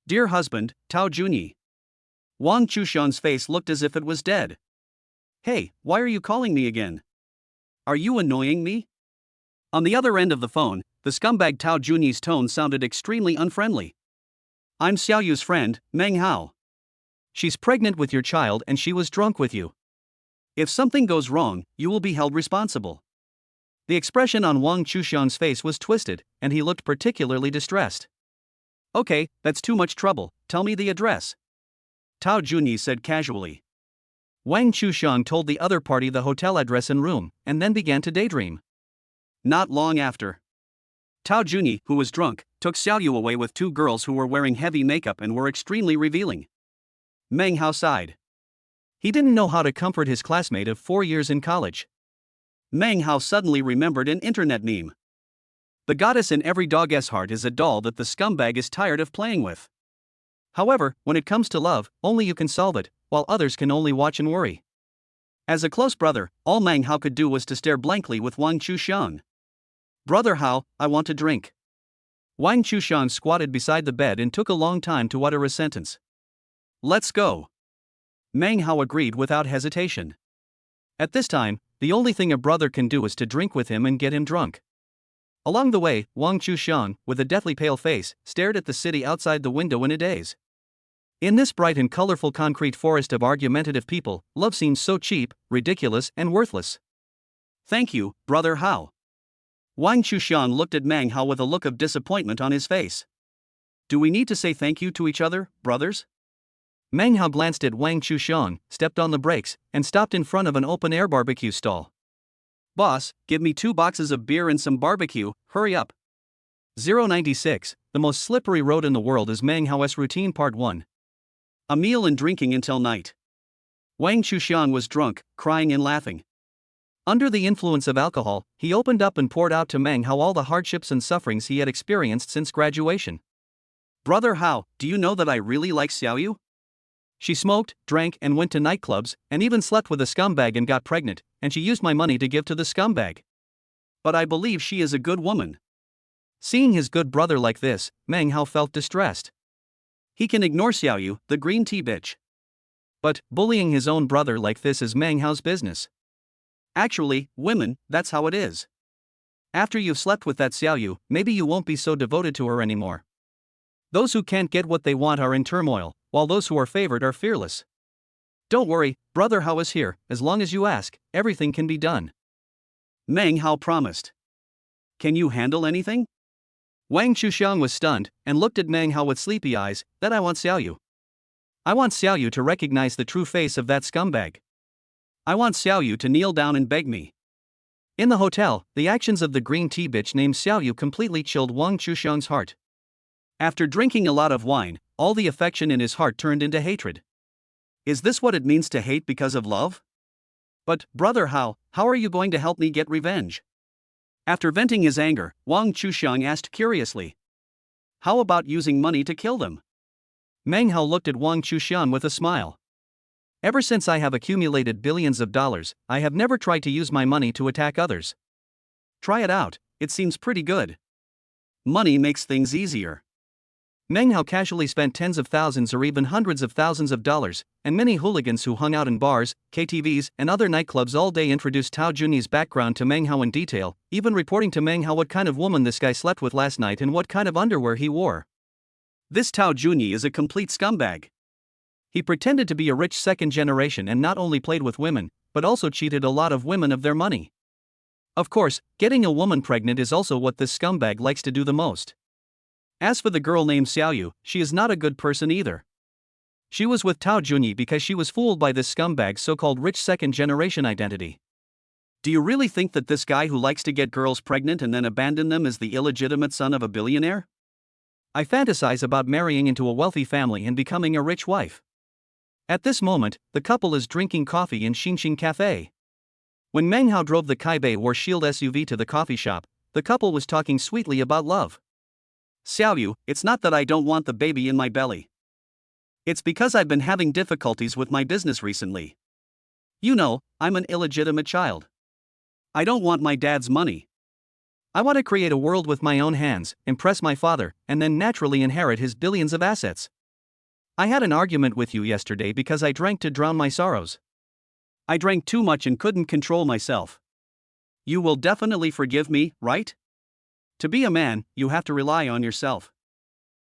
"Dear husband, Tao Junyi." Wang Chuxiang's face looked as if it was dead. "Hey, why are you calling me again? Are you annoying me?" On the other end of the phone, the scumbag Tao Junyi's tone sounded extremely unfriendly. "I'm Xiao Yu's friend, Meng Hao. She's pregnant with your child and she was drunk with you. If something goes wrong, you will be held responsible." The expression on Wang Chuxiang's face was twisted, and he looked particularly distressed. "Okay, that's too much trouble, tell me the address," Tao Junyi said casually. Wang Chuxiang told the other party the hotel address and room, and then began to daydream. Not long after, Tao Junyi, who was drunk, took Xiao Yu away with two girls who were wearing heavy makeup and were extremely revealing. Meng Hao sighed. He didn't know how to comfort his classmate of 4 years in college. Meng Hao suddenly remembered an internet meme. The goddess in every dog's heart is a doll that the scumbag is tired of playing with. However, when it comes to love, only you can solve it, while others can only watch and worry. As a close brother, all Meng Hao could do was to stare blankly with Wang Chuxiang. "Brother Hao, I want to drink." Wang Chuxiang squatted beside the bed and took a long time to utter a sentence. "Let's go." Meng Hao agreed without hesitation. At this time, the only thing a brother can do is to drink with him and get him drunk. Along the way, Wang Chuxiang, with a deathly pale face, stared at the city outside the window in a daze. In this bright and colorful concrete forest of argumentative people, love seems so cheap, ridiculous, and worthless. "Thank you, Brother Hao." Wang Chuxiang looked at Meng Hao with a look of disappointment on his face. "Do we need to say thank you to each other, brothers?" Meng Hao glanced at Wang Chuxiang, stepped on the brakes, and stopped in front of an open-air barbecue stall. "Boss, give me 2 boxes of beer and some barbecue, hurry up." 096, The Most Slippery Road in the World is Meng Hao's Routine Part 1. A meal and drinking until night. Wang Chuxiang was drunk, crying and laughing. Under the influence of alcohol, he opened up and poured out to Meng Hao all the hardships and sufferings he had experienced since graduation. "Brother Hao, do you know that I really like Xiao Yu? She smoked, drank, and went to nightclubs, and even slept with a scumbag and got pregnant, and she used my money to give to the scumbag. But I believe she is a good woman." Seeing his good brother like this, Meng Hao felt distressed. He can ignore Xiao Yu, the green tea bitch. But bullying his own brother like this is Meng Hao's business. Actually, women, that's how it is. After you've slept with that Xiao Yu, maybe you won't be so devoted to her anymore. Those who can't get what they want are in turmoil, while those who are favored are fearless. "Don't worry, Brother Hao is here, as long as you ask, everything can be done," Meng Hao promised. "Can you handle anything?" Wang Chuxiang was stunned, and looked at Meng Hao with sleepy eyes. "That I want Xiao Yu. I want Xiao Yu to recognize the true face of that scumbag. I want Xiao Yu to kneel down and beg me." In the hotel, the actions of the green tea bitch named Xiao Yu completely chilled Wang Chuxiang's heart. After drinking a lot of wine, all the affection in his heart turned into hatred. Is this what it means to hate because of love? "But, Brother Hao, how are you going to help me get revenge?" After venting his anger, Wang Chuxiang asked curiously. How about using money to kill them? Meng Hao looked at Wang Chuxian with a smile. Ever since I have accumulated billions of dollars, I have never tried to use my money to attack others. Try it out, it seems pretty good. Money makes things easier. Meng Hao casually spent tens of thousands or even hundreds of thousands of dollars, and many hooligans who hung out in bars, KTVs, and other nightclubs all day introduced Tao Junyi's background to Meng Hao in detail, even reporting to Meng Hao what kind of woman this guy slept with last night and what kind of underwear he wore. This Tao Junyi is a complete scumbag. He pretended to be a rich second generation and not only played with women, but also cheated a lot of women of their money. Of course, getting a woman pregnant is also what this scumbag likes to do the most. As for the girl named Xiaoyu, she is not a good person either. She was with Tao Junyi because she was fooled by this scumbag's so-called rich second-generation identity. Do you really think that this guy who likes to get girls pregnant and then abandon them is the illegitimate son of a billionaire? I fantasize about marrying into a wealthy family and becoming a rich wife. At this moment, the couple is drinking coffee in Xinxing Cafe. When Meng Hao drove the Kaibei War Shield SUV to the coffee shop, the couple was talking sweetly about love. Xiaoyu, it's not that I don't want the baby in my belly. It's because I've been having difficulties with my business recently. You know, I'm an illegitimate child. I don't want my dad's money. I want to create a world with my own hands, impress my father, and then naturally inherit his billions of assets. I had an argument with you yesterday because I drank to drown my sorrows. I drank too much and couldn't control myself. You will definitely forgive me, right? To be a man, you have to rely on yourself.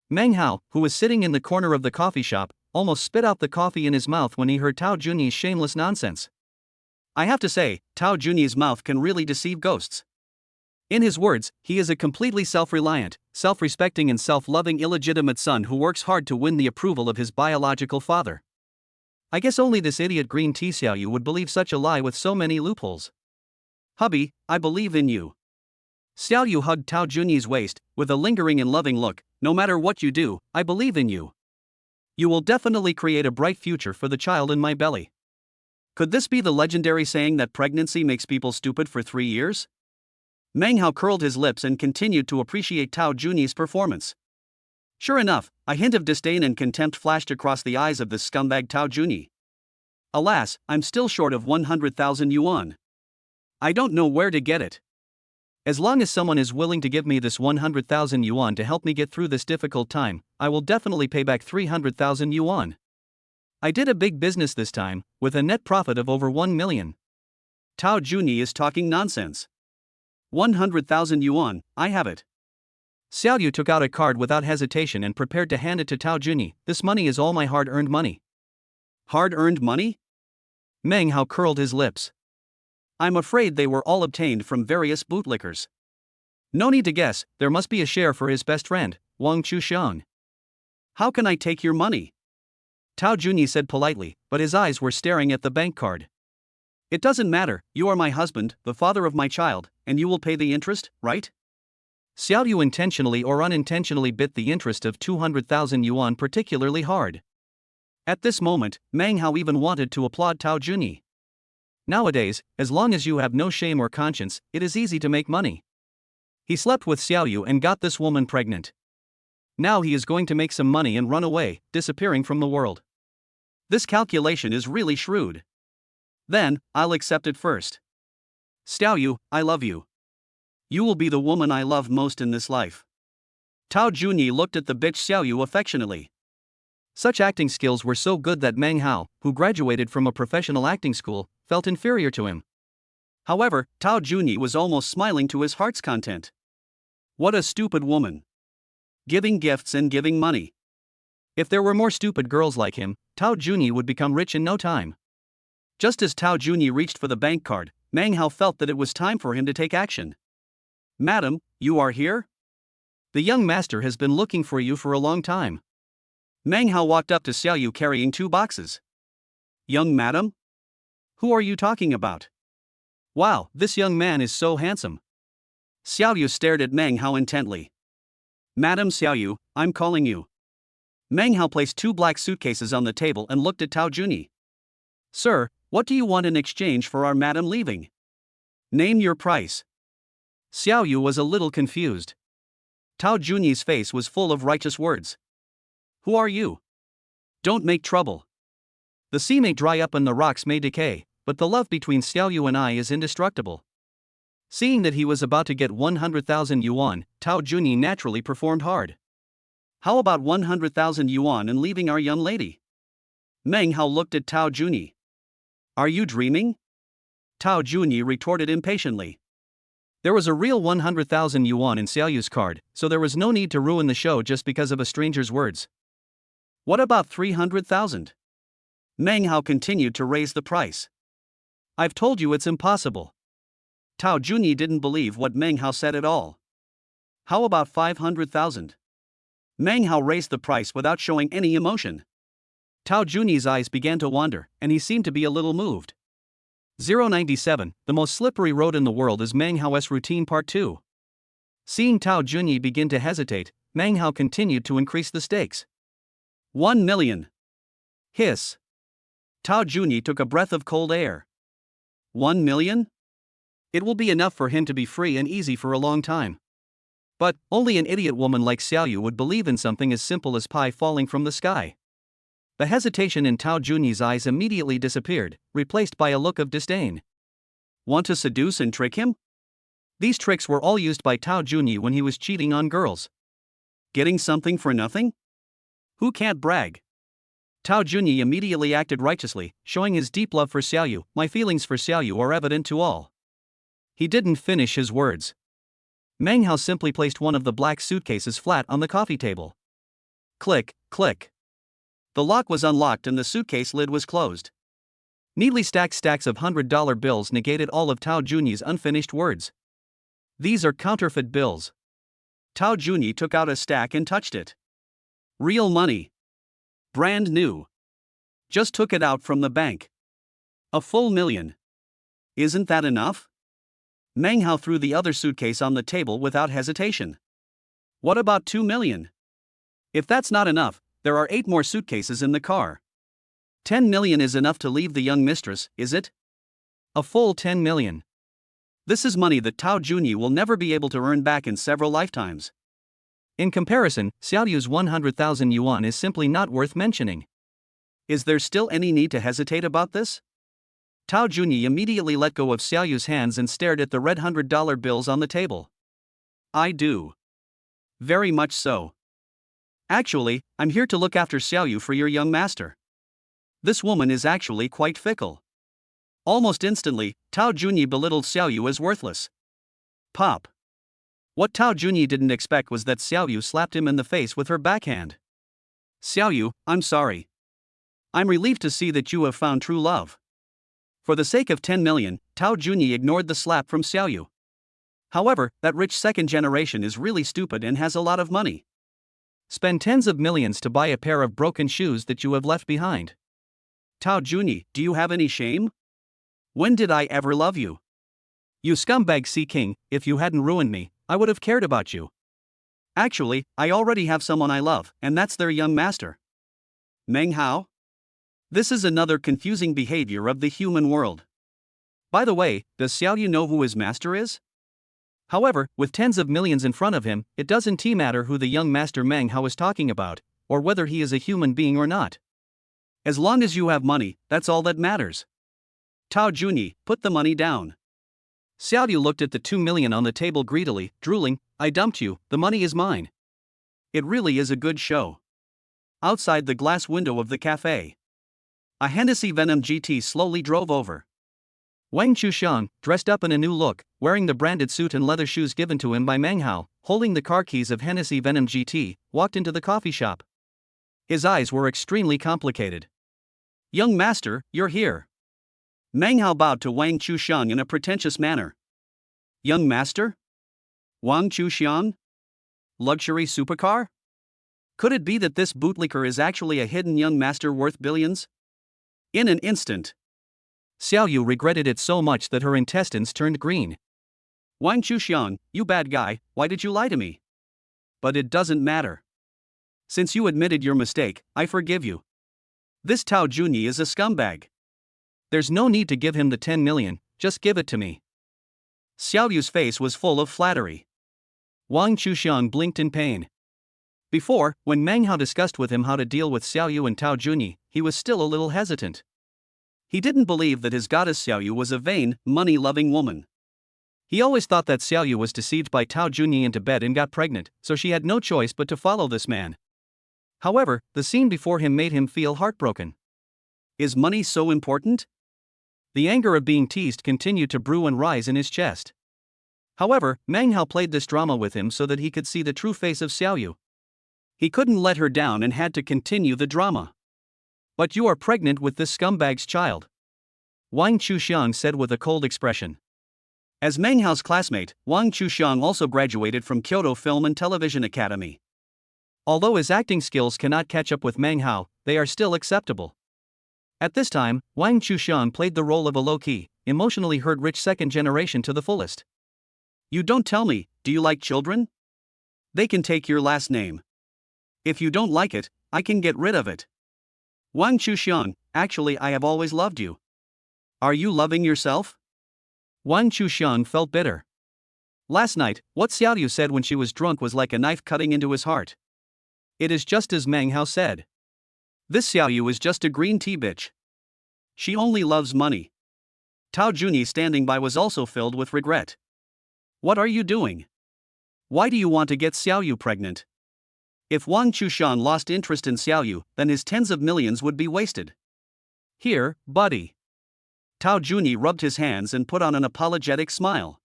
Meng Hao, who was sitting in the corner of the coffee shop, almost spit out the coffee in his mouth when he heard Tao Junyi's shameless nonsense. I have to say, Tao Junyi's mouth can really deceive ghosts. In his words, he is a completely self-reliant, self-respecting and self-loving illegitimate son who works hard to win the approval of his biological father. I guess only this idiot green tea Xiaoyu would believe such a lie with so many loopholes. Hubby, I believe in you. Xiaoyu hugged Tao Junyi's waist, with a lingering and loving look. No matter what you do, I believe in you. You will definitely create a bright future for the child in my belly. Could this be the legendary saying that pregnancy makes people stupid for 3 years? Meng Hao curled his lips and continued to appreciate Tao Junyi's performance. Sure enough, a hint of disdain and contempt flashed across the eyes of this scumbag Tao Junyi. Alas, I'm still short of 100,000 yuan. I don't know where to get it. As long as someone is willing to give me this 100,000 yuan to help me get through this difficult time, I will definitely pay back 300,000 yuan. I did a big business this time, with a net profit of over 1 million. Tao Junyi is talking nonsense. 100,000 yuan, I have it. Xiaoyu took out a card without hesitation and prepared to hand it to Tao Junyi. This money is all my hard-earned money. Hard-earned money? Meng Hao curled his lips. I'm afraid they were all obtained from various bootlickers. No need to guess, there must be a share for his best friend, Wang Chuxian. How can I take your money? Tao Junyi said politely, but his eyes were staring at the bank card. It doesn't matter, you are my husband, the father of my child, and you will pay the interest, right? Xiaoyu intentionally or unintentionally bit the interest of 200,000 yuan particularly hard. At this moment, Meng Hao even wanted to applaud Tao Junyi. Nowadays, as long as you have no shame or conscience, it is easy to make money. He slept with Xiaoyu and got this woman pregnant. Now he is going to make some money and run away, disappearing from the world. This calculation is really shrewd. Then, I'll accept it first. Xiaoyu, I love you. You will be the woman I love most in this life. Tao Junyi looked at the bitch Xiaoyu affectionately. Such acting skills were so good that Meng Hao, who graduated from a professional acting school, felt inferior to him. However, Tao Junyi was almost smiling to his heart's content. What a stupid woman. Giving gifts and giving money. If there were more stupid girls like him, Tao Junyi would become rich in no time. Just as Tao Junyi reached for the bank card, Meng Hao felt that it was time for him to take action. Madam, you are here? The young master has been looking for you for a long time. Meng Hao walked up to Xiaoyu carrying 2 boxes. Young madam? Who are you talking about? Wow, this young man is so handsome. Xiaoyu stared at Meng Hao intently. Madam Xiaoyu, I'm calling you. Meng Hao placed 2 black suitcases on the table and looked at Tao Junyi. Sir, what do you want in exchange for our madam leaving? Name your price. Xiaoyu was a little confused. Tao Junyi's face was full of righteous words. Who are you? Don't make trouble. The sea may dry up and the rocks may decay, but the love between Xiaoyu and I is indestructible. Seeing that he was about to get 100,000 yuan, Tao Junyi naturally performed hard. How about 100,000 yuan and leaving our young lady? Meng Hao looked at Tao Junyi. Are you dreaming? Tao Junyi retorted impatiently. There was a real 100,000 yuan in Xiaoyu's card, so there was no need to ruin the show just because of a stranger's words. What about 300,000? Meng Hao continued to raise the price. I've told you it's impossible. Tao Junyi didn't believe what Meng Hao said at all. How about 500,000? Meng Hao raised the price without showing any emotion. Tao Junyi's eyes began to wander, and he seemed to be a little moved. 097, the most slippery road in the world is Meng Hao's routine part 2. Seeing Tao Junyi begin to hesitate, Meng Hao continued to increase the stakes. 1 million. Hiss. Tao Junyi took a breath of cold air. 1 million? It will be enough for him to be free and easy for a long time. But only an idiot woman like Xiaoyu would believe in something as simple as pie falling from the sky. The hesitation in Tao Junyi's eyes immediately disappeared, replaced by a look of disdain. Want to seduce and trick him? These tricks were all used by Tao Junyi when he was cheating on girls. Getting something for nothing? Who can't brag? Tao Junyi immediately acted righteously, showing his deep love for Xiaoyu. My feelings for Xiaoyu are evident to all. He didn't finish his words. Meng Hao simply placed one of the black suitcases flat on the coffee table. Click, click. The lock was unlocked and the suitcase lid was closed. Neatly stacked stacks of $100 bills negated all of Tao Junyi's unfinished words. These are counterfeit bills. Tao Junyi took out a stack and touched it. Real money. Brand new. Just took it out from the bank. A full million. Isn't that enough? Meng Hao threw the other suitcase on the table without hesitation. What about 2 million? If that's not enough, there are 8 more suitcases in the car. 10 million is enough to leave the young mistress, is it? A full 10 million. This is money that Tao Junyi will never be able to earn back in several lifetimes. In comparison, Xiaoyu's 100,000 yuan is simply not worth mentioning. Is there still any need to hesitate about this? Tao Junyi immediately let go of Xiaoyu's hands and stared at the red $100 bills on the table. I do. Very much so. Actually, I'm here to look after Xiaoyu for your young master. This woman is actually quite fickle. Almost instantly, Tao Junyi belittled Xiaoyu as worthless. Pop. What Tao Junyi didn't expect was that Xiaoyu slapped him in the face with her backhand. Xiaoyu, I'm sorry. I'm relieved to see that you have found true love. For the sake of 10 million, Tao Junyi ignored the slap from Xiaoyu. However, that rich second generation is really stupid and has a lot of money. Spend tens of millions to buy a pair of broken shoes that you have left behind. Tao Junyi, do you have any shame? When did I ever love you? You scumbag Sea King, if you hadn't ruined me, I would have cared about you. Actually, I already have someone I love, and that's their young master. Meng Hao? This is another confusing behavior of the human world. By the way, does Xiaoyu know who his master is? However, with tens of millions in front of him, it doesn't matter who the young master Meng Hao is talking about, or whether he is a human being or not. As long as you have money, that's all that matters. Tao Junyi, put the money down. Xiaoyu looked at the 2 million on the table greedily, drooling, I dumped you, the money is mine. It really is a good show. Outside the glass window of the cafe, a Hennessy Venom GT slowly drove over. Wang Chuxiang, dressed up in a new look, wearing the branded suit and leather shoes given to him by Meng Hao, holding the car keys of Hennessy Venom GT, walked into the coffee shop. His eyes were extremely complicated. Young master, you're here. Meng Hao bowed to Wang Chuxiang in a pretentious manner. Young master? Wang Chuxiang? Luxury supercar? Could it be that this bootlicker is actually a hidden young master worth billions? In an instant, Xiaoyu regretted it so much that her intestines turned green. Wang Chuxiang, you bad guy, why did you lie to me? But it doesn't matter. Since you admitted your mistake, I forgive you. This Tao Junyi is a scumbag. There's no need to give him the 10 million, just give it to me. Xiaoyu's face was full of flattery. Wang Chuxiang blinked in pain. Before, when Meng Hao discussed with him how to deal with Xiao Yu and Tao Junyi, he was still a little hesitant. He didn't believe that his goddess Xiao Yu was a vain, money-loving woman. He always thought that Xiao Yu was deceived by Tao Junyi into bed and got pregnant, so she had no choice but to follow this man. However, the scene before him made him feel heartbroken. Is money so important? The anger of being teased continued to brew and rise in his chest. However, Meng Hao played this drama with him so that he could see the true face of Xiao Yu. He couldn't let her down and had to continue the drama. But you are pregnant with this scumbag's child, Wang Chuxiang said with a cold expression. As Meng Hao's classmate, Wang Chuxiang also graduated from Kyoto Film and Television Academy. Although his acting skills cannot catch up with Meng Hao, they are still acceptable. At this time, Wang Chuxiang played the role of a low-key, emotionally hurt rich second generation to the fullest. You don't tell me, do you like children? They can take your last name. If you don't like it, I can get rid of it. Wang Chuxiang, actually I have always loved you. Are you loving yourself? Wang Chuxiang felt bitter. Last night, what Xiao Yu said when she was drunk was like a knife cutting into his heart. It is just as Meng Hao said. This Xiao Yu is just a green tea bitch. She only loves money. Tao Junyi standing by was also filled with regret. What are you doing? Why do you want to get Xiao Yu pregnant? If Wang Chuxiang lost interest in Xiao Yu, then his tens of millions would be wasted. Here, buddy. Tao Junyi rubbed his hands and put on an apologetic smile.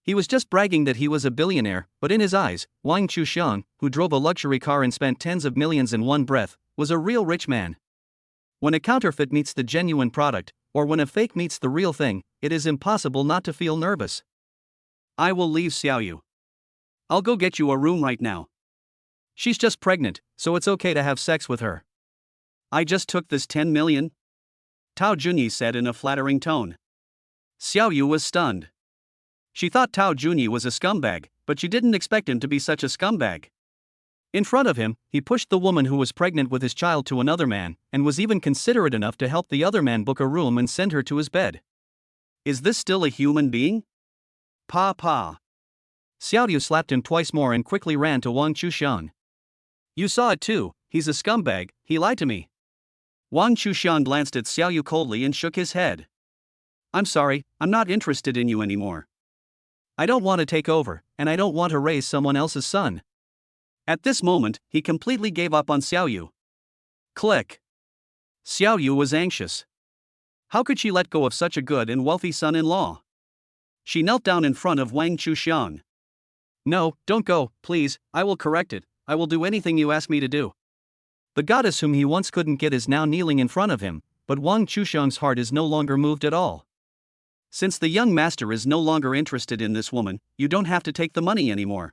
He was just bragging that he was a billionaire, but in his eyes, Wang Chuxiang, who drove a luxury car and spent tens of millions in one breath, was a real rich man. When a counterfeit meets the genuine product, or when a fake meets the real thing, it is impossible not to feel nervous. I will leave Xiao Yu. I'll go get you a room right now. She's just pregnant, so it's okay to have sex with her. I just took this 10 million. Tao Junyi said in a flattering tone. Xiao Yu was stunned. She thought Tao Junyi was a scumbag, but she didn't expect him to be such a scumbag. In front of him, he pushed the woman who was pregnant with his child to another man, and was even considerate enough to help the other man book a room and send her to his bed. Is this still a human being? Pa. Xiao Yu slapped him twice more and quickly ran to Wang Chuxiang. You saw it too, he's a scumbag, he lied to me. Wang Chuxiang glanced at Xiao Yu coldly and shook his head. I'm sorry, I'm not interested in you anymore. I don't want to take over, and I don't want to raise someone else's son. At this moment, he completely gave up on Xiao Yu. Click. Xiao Yu was anxious. How could she let go of such a good and wealthy son-in-law? She knelt down in front of Wang Chuxiang. No, don't go, please, I will correct it, I will do anything you ask me to do. The goddess whom he once couldn't get is now kneeling in front of him, but Wang Chuxiang's heart is no longer moved at all. Since the young master is no longer interested in this woman, you don't have to take the money anymore.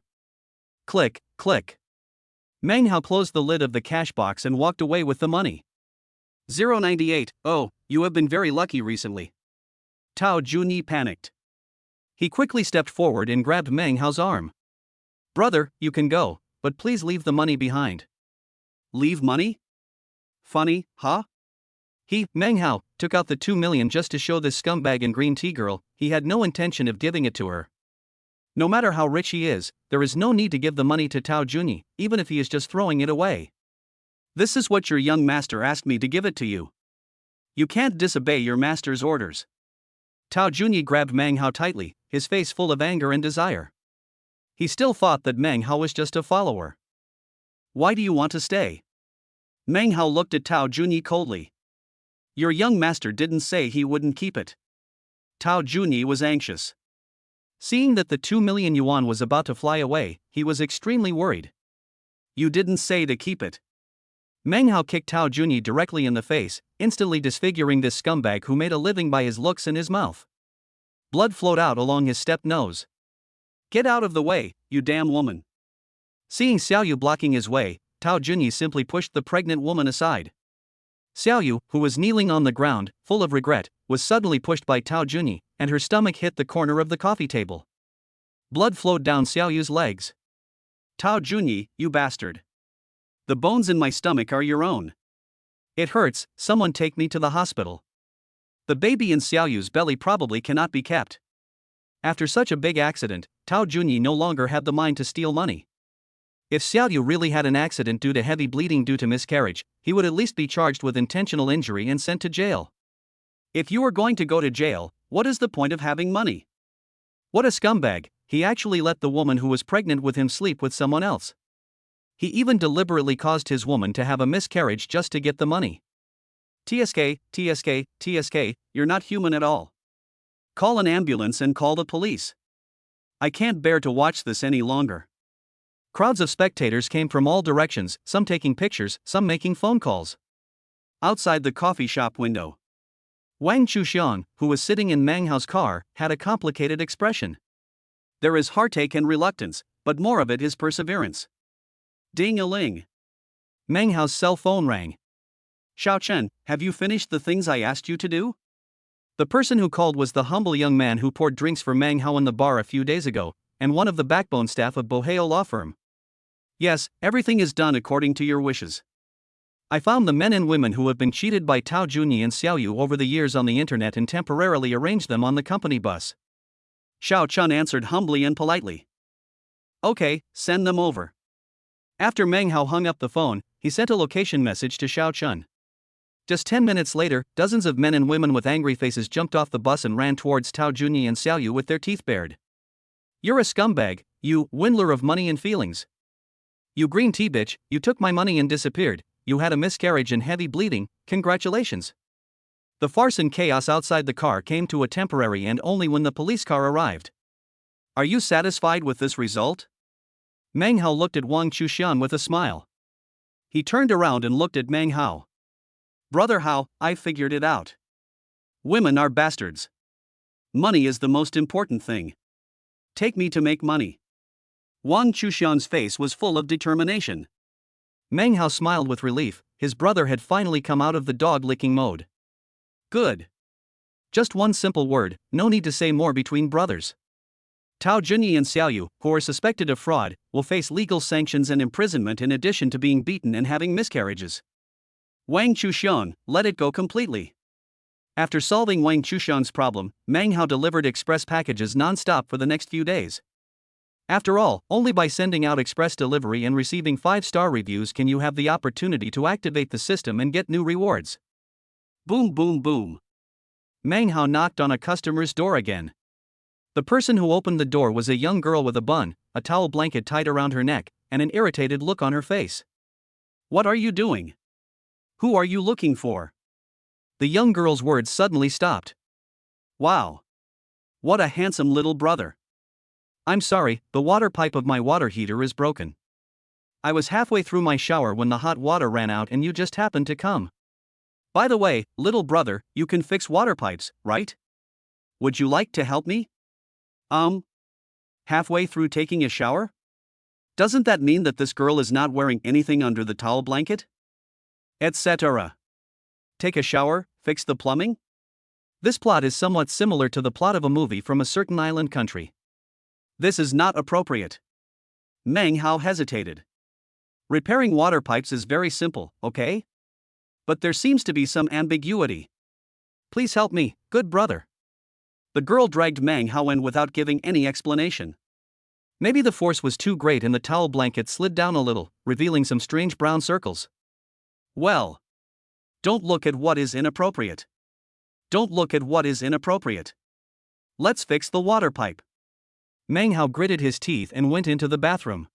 Click. Meng Hao closed the lid of the cash box and walked away with the money. 098, oh, you have been very lucky recently. Tao Junyi panicked. He quickly stepped forward and grabbed Meng Hao's arm. Brother, you can go, but please leave the money behind. Leave money? Funny, huh? Meng Hao, took out the 2 million just to show this scumbag and green tea girl, he had no intention of giving it to her. No matter how rich he is, there is no need to give the money to Tao Junyi, even if he is just throwing it away. This is what your young master asked me to give it to you. You can't disobey your master's orders. Tao Junyi grabbed Meng Hao tightly, his face full of anger and desire. He still thought that Meng Hao was just a follower. Why do you want to stay? Meng Hao looked at Tao Junyi coldly. Your young master didn't say he wouldn't keep it. Tao Junyi was anxious. Seeing that the 2 million yuan was about to fly away, he was extremely worried. You didn't say to keep it. Meng Hao kicked Tao Junyi directly in the face, instantly disfiguring this scumbag who made a living by his looks and his mouth. Blood flowed out along his stepped nose. Get out of the way, you damn woman. Seeing Xiao Yu blocking his way, Tao Junyi simply pushed the pregnant woman aside. Xiao Yu, who was kneeling on the ground, full of regret, was suddenly pushed by Tao Junyi, and her stomach hit the corner of the coffee table. Blood flowed down Xiao Yu's legs. Tao Junyi, you bastard. The bones in my stomach are your own. It hurts, someone take me to the hospital. The baby in Xiao Yu's belly probably cannot be kept. After such a big accident, Tao Junyi no longer had the mind to steal money. If Xiaoyu really had an accident due to heavy bleeding due to miscarriage, he would at least be charged with intentional injury and sent to jail. If you are going to go to jail, what is the point of having money? What a scumbag, he actually let the woman who was pregnant with him sleep with someone else. He even deliberately caused his woman to have a miscarriage just to get the money. TSK, you're not human at all. Call an ambulance and call the police. I can't bear to watch this any longer. Crowds of spectators came from all directions, some taking pictures, some making phone calls. Outside the coffee shop window, Wang Chuxiang, who was sitting in Meng Hao's car, had a complicated expression. There is heartache and reluctance, but more of it is perseverance. Ding-a-ling. Meng Hao's cell phone rang. Xiao Chen, have you finished the things I asked you to do? The person who called was the humble young man who poured drinks for Meng Hao in the bar a few days ago, and one of the backbone staff of Boheo law firm. Yes, everything is done according to your wishes. I found the men and women who have been cheated by Tao Junyi and Xiaoyu over the years on the internet and temporarily arranged them on the company bus. Xiao Chen answered humbly and politely. Okay, send them over. After Meng Hao hung up the phone, he sent a location message to Xiao Chen. Just 10 minutes later, dozens of men and women with angry faces jumped off the bus and ran towards Tao Junyi and Xiaoyu with their teeth bared. You're a scumbag, you swindler of money and feelings. You green tea bitch, you took my money and disappeared, you had a miscarriage and heavy bleeding, congratulations. The farce and chaos outside the car came to a temporary end only when the police car arrived. Are you satisfied with this result? Meng Hao looked at Wang Chuxian with a smile. He turned around and looked at Meng Hao. Brother Hao, I figured it out. Women are bastards. Money is the most important thing. Take me to make money. Wang Chuxian's face was full of determination. Meng Hao smiled with relief, his brother had finally come out of the dog-licking mode. Good. Just one simple word, no need to say more between brothers. Tao Junyi and Xiaoyu, who are suspected of fraud, will face legal sanctions and imprisonment in addition to being beaten and having miscarriages. Wang Chuxiang, let it go completely. After solving Wang Chuxiang's problem, Meng Hao delivered express packages non-stop for the next few days. After all, only by sending out express delivery and receiving 5-star reviews can you have the opportunity to activate the system and get new rewards. Boom boom boom. Meng Hao knocked on a customer's door again. The person who opened the door was a young girl with a bun, a towel blanket tied around her neck, and an irritated look on her face. What are you doing? Who are you looking for? The young girl's words suddenly stopped. Wow. What a handsome little brother. I'm sorry, the water pipe of my water heater is broken. I was halfway through my shower when the hot water ran out and you just happened to come. By the way, little brother, you can fix water pipes, right? Would you like to help me? Halfway through taking a shower? Doesn't that mean that this girl is not wearing anything under the towel blanket? Etc. Take a shower, fix the plumbing? This plot is somewhat similar to the plot of a movie from a certain island country. This is not appropriate. Meng Hao hesitated. Repairing water pipes is very simple, okay? But there seems to be some ambiguity. Please help me, good brother. The girl dragged Meng Hao in without giving any explanation. Maybe the force was too great and the towel blanket slid down a little, revealing some strange brown circles. Well, don't look at what is inappropriate. Don't look at what is inappropriate. Let's fix the water pipe. Meng Hao gritted his teeth and went into the bathroom.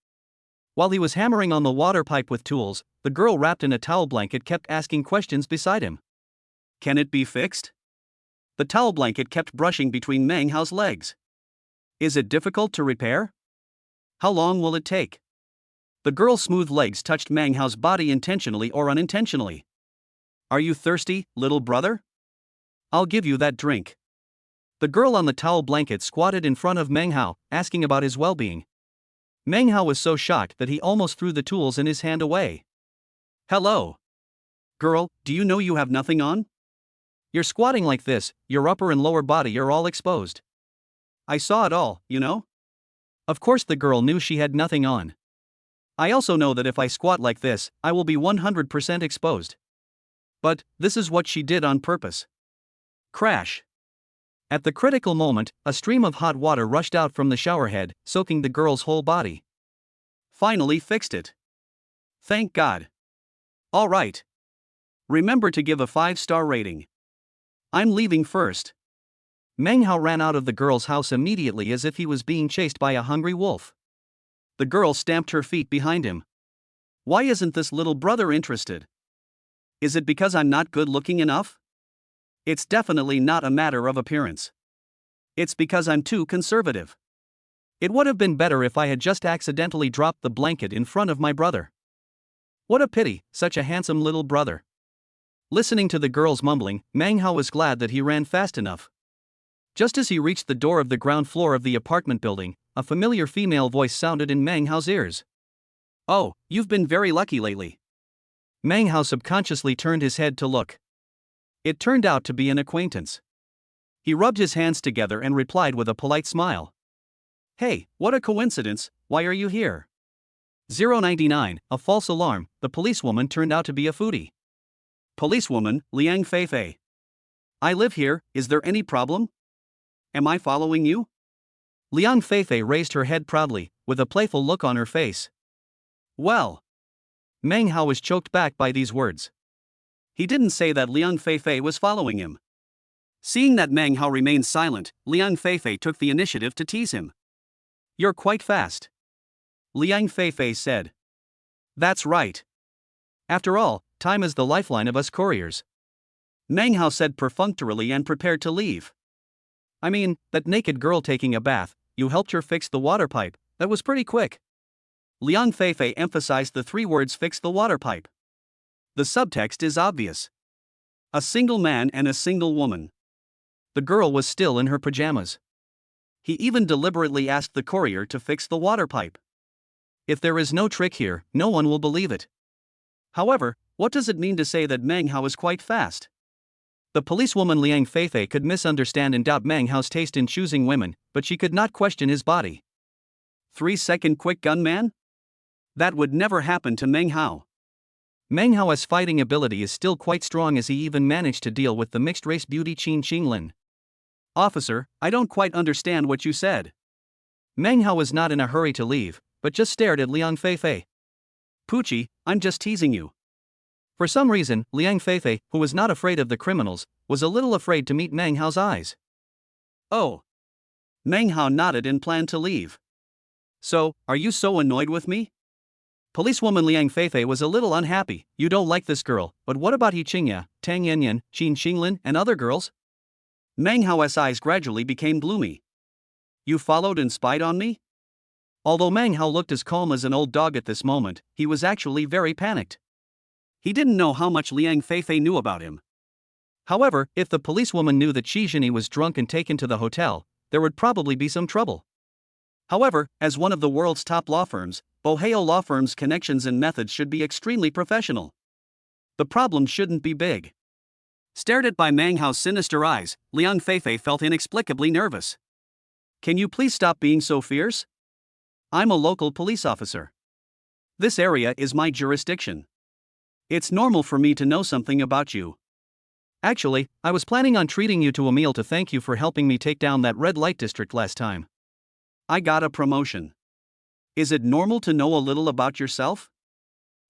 While he was hammering on the water pipe with tools, the girl wrapped in a towel blanket kept asking questions beside him. Can it be fixed? The towel blanket kept brushing between Meng Hao's legs. Is it difficult to repair? How long will it take? The girl's smooth legs touched Meng Hao's body intentionally or unintentionally. Are you thirsty, little brother? I'll give you that drink. The girl on the towel blanket squatted in front of Meng Hao, asking about his well-being. Meng Hao was so shocked that he almost threw the tools in his hand away. Hello. Girl, do you know you have nothing on? You're squatting like this, your upper and lower body are all exposed. I saw it all, you know? Of course the girl knew she had nothing on. I also know that if I squat like this, I will be 100% exposed. But, this is what she did on purpose. Crash. At the critical moment, a stream of hot water rushed out from the showerhead, soaking the girl's whole body. Finally fixed it. Thank God. All right. Remember to give a 5-star rating. I'm leaving first. Meng Hao ran out of the girl's house immediately as if he was being chased by a hungry wolf. The girl stamped her feet behind him. Why isn't this little brother interested? Is it because I'm not good looking enough? It's definitely not a matter of appearance. It's because I'm too conservative. It would have been better if I had just accidentally dropped the blanket in front of my brother. What a pity, such a handsome little brother. Listening to the girl's mumbling, Meng Hao was glad that he ran fast enough. Just as he reached the door of the ground floor of the apartment building, a familiar female voice sounded in Meng Hao's ears. Oh, you've been very lucky lately. Meng Hao subconsciously turned his head to look. It turned out to be an acquaintance. He rubbed his hands together and replied with a polite smile. Hey, what a coincidence, why are you here? 099, a false alarm, the policewoman turned out to be a foodie. Policewoman, Liang Feifei. I live here, is there any problem? Am I following you? Liang Feifei raised her head proudly, with a playful look on her face. Well. Meng Hao was choked back by these words. He didn't say that Liang Feifei was following him. Seeing that Meng Hao remained silent, Liang Feifei took the initiative to tease him. You're quite fast. Liang Feifei said. That's right. After all, time is the lifeline of us couriers. Meng Hao said perfunctorily and prepared to leave. I mean, that naked girl taking a bath, you helped her fix the water pipe, that was pretty quick. Liang Feifei emphasized the 3 words fix the water pipe. The subtext is obvious. A single man and a single woman. The girl was still in her pajamas. He even deliberately asked the courier to fix the water pipe. If there is no trick here, no one will believe it. However, what does it mean to say that Meng Hao is quite fast? The policewoman Liang Feifei could misunderstand and doubt Meng Hao's taste in choosing women, but she could not question his body. 3-second quick gun man? That would never happen to Meng Hao. Meng Hao's fighting ability is still quite strong as he even managed to deal with the mixed-race beauty Qin Qinglin. Officer, I don't quite understand what you said. Meng Hao was not in a hurry to leave, but just stared at Liang Feifei. Poochie, I'm just teasing you. For some reason, Liang Feifei, who was not afraid of the criminals, was a little afraid to meet Meng Hao's eyes. Oh. Meng Hao nodded and planned to leave. So, are you so annoyed with me? Policewoman Liang Feifei was a little unhappy. You don't like this girl, but what about He Qingya, Tang Yanyan, Qin Qinglin, and other girls? Meng Hao's eyes gradually became gloomy. You followed and spied on me? Although Meng Hao looked as calm as an old dog at this moment, he was actually very panicked. He didn't know how much Liang Feifei knew about him. However, if the policewoman knew that Qi Zhini was drunk and taken to the hotel, there would probably be some trouble. However, as one of the world's top law firms, Boheo Law Firm's connections and methods should be extremely professional. The problem shouldn't be big. Stared at by Meng Hao's sinister eyes, Liang Feifei felt inexplicably nervous. Can you please stop being so fierce? I'm a local police officer. This area is my jurisdiction. It's normal for me to know something about you. Actually, I was planning on treating you to a meal to thank you for helping me take down that red light district last time. I got a promotion. Is it normal to know a little about yourself?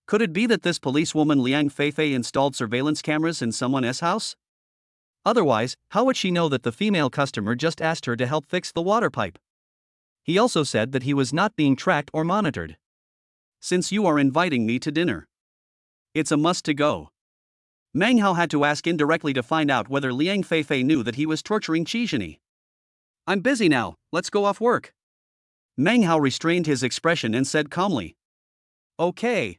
Could it be that this policewoman Liang Feifei installed surveillance cameras in someone else's house? Otherwise, how would she know that the female customer just asked her to help fix the water pipe? He also said that he was not being tracked or monitored. Since you are inviting me to dinner, it's a must to go. Meng Hao had to ask indirectly to find out whether Liang Feifei knew that he was torturing Qi Zhini. I'm busy now, let's go off work. Meng Hao restrained his expression and said calmly. Okay.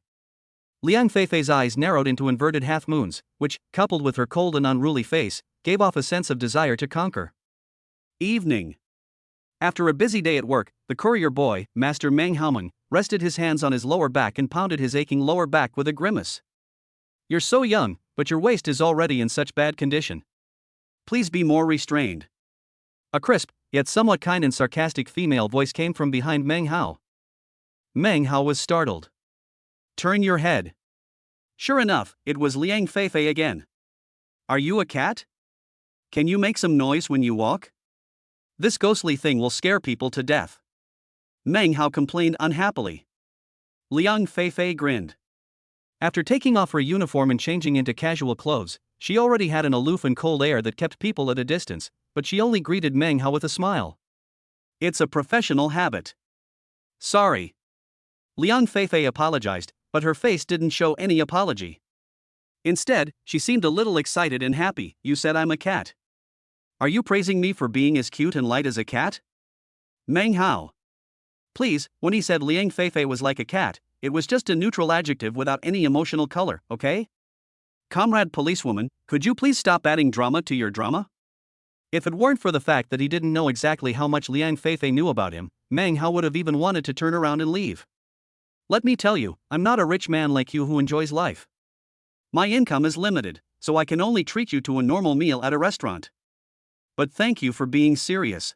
Liang Feifei's eyes narrowed into inverted half-moons, which, coupled with her cold and unruly face, gave off a sense of desire to conquer. Evening. After a busy day at work, the courier boy, Master Meng Haomeng, rested his hands on his lower back and pounded his aching lower back with a grimace. You're so young, but your waist is already in such bad condition. Please be more restrained. A crisp, yet somewhat kind and sarcastic female voice came from behind Meng Hao. Meng Hao was startled. Turn your head. Sure enough, it was Liang Feifei again. Are you a cat? Can you make some noise when you walk? This ghostly thing will scare people to death. Meng Hao complained unhappily. Liang Feifei grinned. After taking off her uniform and changing into casual clothes, she already had an aloof and cold air that kept people at a distance, but she only greeted Meng Hao with a smile. It's a professional habit. Sorry. Liang Feifei apologized, but her face didn't show any apology. Instead, she seemed a little excited and happy. You said I'm a cat. Are you praising me for being as cute and light as a cat? Meng Hao. Please, when he said Liang Feifei was like a cat, it was just a neutral adjective without any emotional color, okay? Comrade policewoman, could you please stop adding drama to your drama? If it weren't for the fact that he didn't know exactly how much Liang Feifei knew about him, Meng Hao would have even wanted to turn around and leave. Let me tell you, I'm not a rich man like you who enjoys life. My income is limited, so I can only treat you to a normal meal at a restaurant. But thank you for being serious.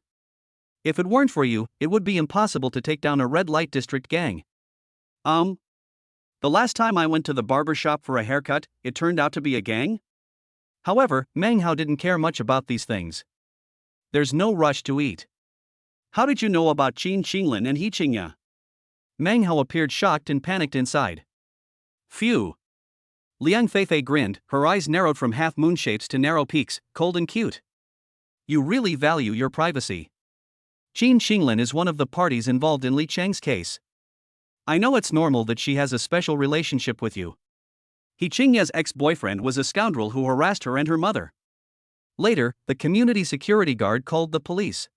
If it weren't for you, it would be impossible to take down a red light district gang. The last time I went to the barber shop for a haircut, it turned out to be a gang? However, Meng Hao didn't care much about these things. There's no rush to eat. How did you know about Qin Qinglin and He Qingya? Meng Hao appeared shocked and panicked inside. Phew. Liang Feifei grinned, her eyes narrowed from half-moon shapes to narrow peaks, cold and cute. You really value your privacy. Qin Qinglin is one of the parties involved in Li Cheng's case. I know it's normal that she has a special relationship with you. He Qingya's ex-boyfriend was a scoundrel who harassed her and her mother. Later, the community security guard called the police.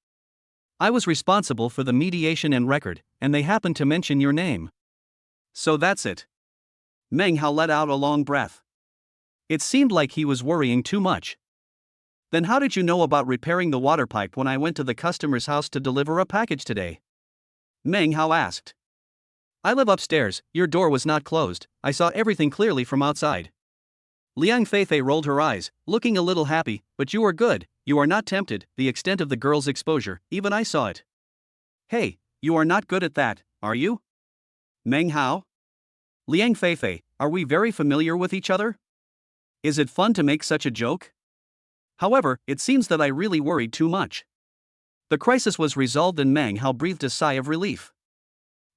I was responsible for the mediation and record, and they happened to mention your name. So that's it. Meng Hao let out a long breath. It seemed like he was worrying too much. Then how did you know about repairing the water pipe when I went to the customer's house to deliver a package today? Meng Hao asked. I live upstairs, your door was not closed, I saw everything clearly from outside. Liang Feifei rolled her eyes, looking a little happy, but you are good, you are not tempted, the extent of the girl's exposure, even I saw it. Hey, you are not good at that, are you? Meng Hao? Liang Feifei, are we very familiar with each other? Is it fun to make such a joke? However, it seems that I really worried too much. The crisis was resolved and Meng Hao breathed a sigh of relief.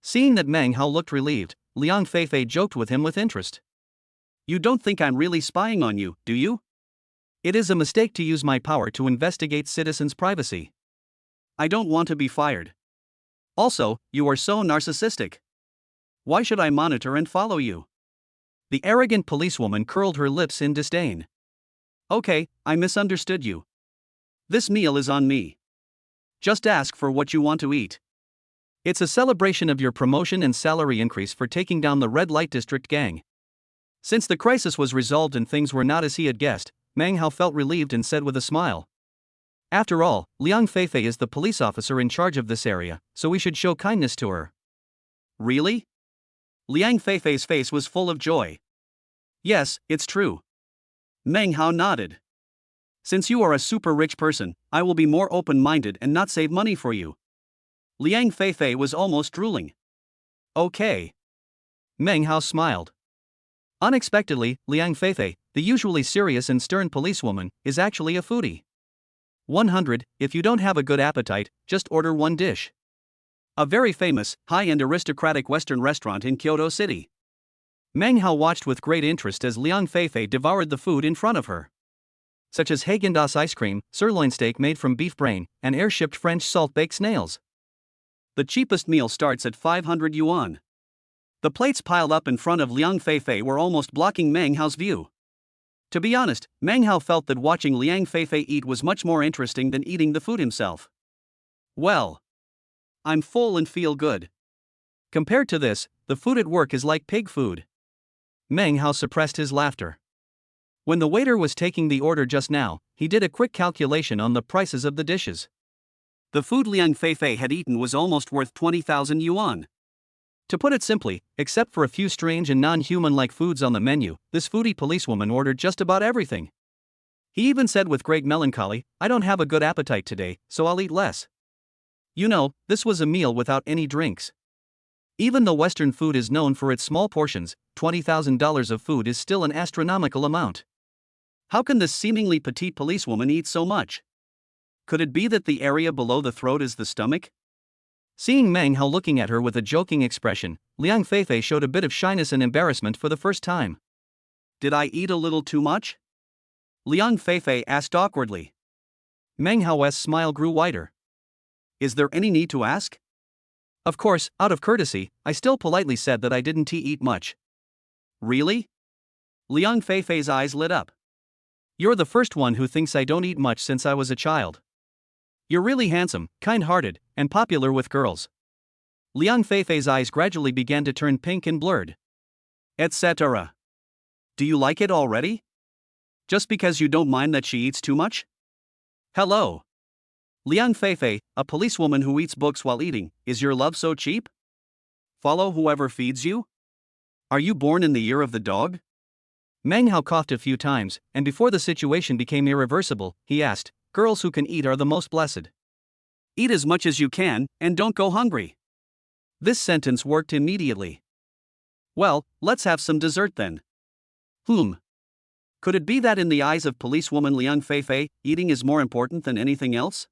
Seeing that Meng Hao looked relieved, Liang Feifei joked with him with interest. You don't think I'm really spying on you, do you? It is a mistake to use my power to investigate citizens' privacy. I don't want to be fired. Also, you are so narcissistic. Why should I monitor and follow you? The arrogant policewoman curled her lips in disdain. Okay, I misunderstood you. This meal is on me. Just ask for what you want to eat. It's a celebration of your promotion and salary increase for taking down the red light district gang. Since the crisis was resolved and things were not as he had guessed, Meng Hao felt relieved and said with a smile. After all, Liang Feifei is the police officer in charge of this area, so we should show kindness to her. Really? Liang Feifei's face was full of joy. Yes, it's true. Meng Hao nodded. Since you are a super rich person, I will be more open-minded and not save money for you. Liang Feifei was almost drooling. Okay. Meng Hao smiled. Unexpectedly, Liang Feifei, the usually serious and stern policewoman, is actually a foodie. 100, if you don't have a good appetite, just order one dish. A very famous, high-end aristocratic Western restaurant in Kyoto City. Meng Hao watched with great interest as Liang Feifei devoured the food in front of her. Such as Haagen-Dazs ice cream, sirloin steak made from beef brain, and air-shipped French salt-baked snails. The cheapest meal starts at 500 yuan. The plates piled up in front of Liang Feifei were almost blocking Meng Hao's view. To be honest, Meng Hao felt that watching Liang Feifei eat was much more interesting than eating the food himself. Well, I'm full and feel good. Compared to this, the food at work is like pig food. Meng Hao suppressed his laughter. When the waiter was taking the order just now, he did a quick calculation on the prices of the dishes. The food Liang Feifei had eaten was almost worth 20,000 yuan. To put it simply, except for a few strange and non-human-like foods on the menu, this foodie policewoman ordered just about everything. He even said with great melancholy, I don't have a good appetite today, so I'll eat less. You know, this was a meal without any drinks. Even though Western food is known for its small portions, $20,000 of food is still an astronomical amount. How can this seemingly petite policewoman eat so much? Could it be that the area below the throat is the stomach? Seeing Meng Hao looking at her with a joking expression, Liang Feifei showed a bit of shyness and embarrassment for the first time. Did I eat a little too much? Liang Feifei asked awkwardly. Meng Hao's smile grew wider. Is there any need to ask? Of course, out of courtesy, I still politely said that I didn't eat much. Really? Liang Feifei's eyes lit up. You're the first one who thinks I don't eat much since I was a child. You're really handsome, kind-hearted, and popular with girls. Liang Feifei's eyes gradually began to turn pink and blurred. Etc. Do you like it already? Just because you don't mind that she eats too much? Hello. Liang Feifei, a policewoman who eats books while eating, is your love so cheap? Follow whoever feeds you? Are you born in the year of the dog? Meng Hao coughed a few times, and before the situation became irreversible, he asked, girls who can eat are the most blessed. Eat as much as you can, and don't go hungry. This sentence worked immediately. Well, let's have some dessert then. Could it be that in the eyes of policewoman Liang Feifei, eating is more important than anything else?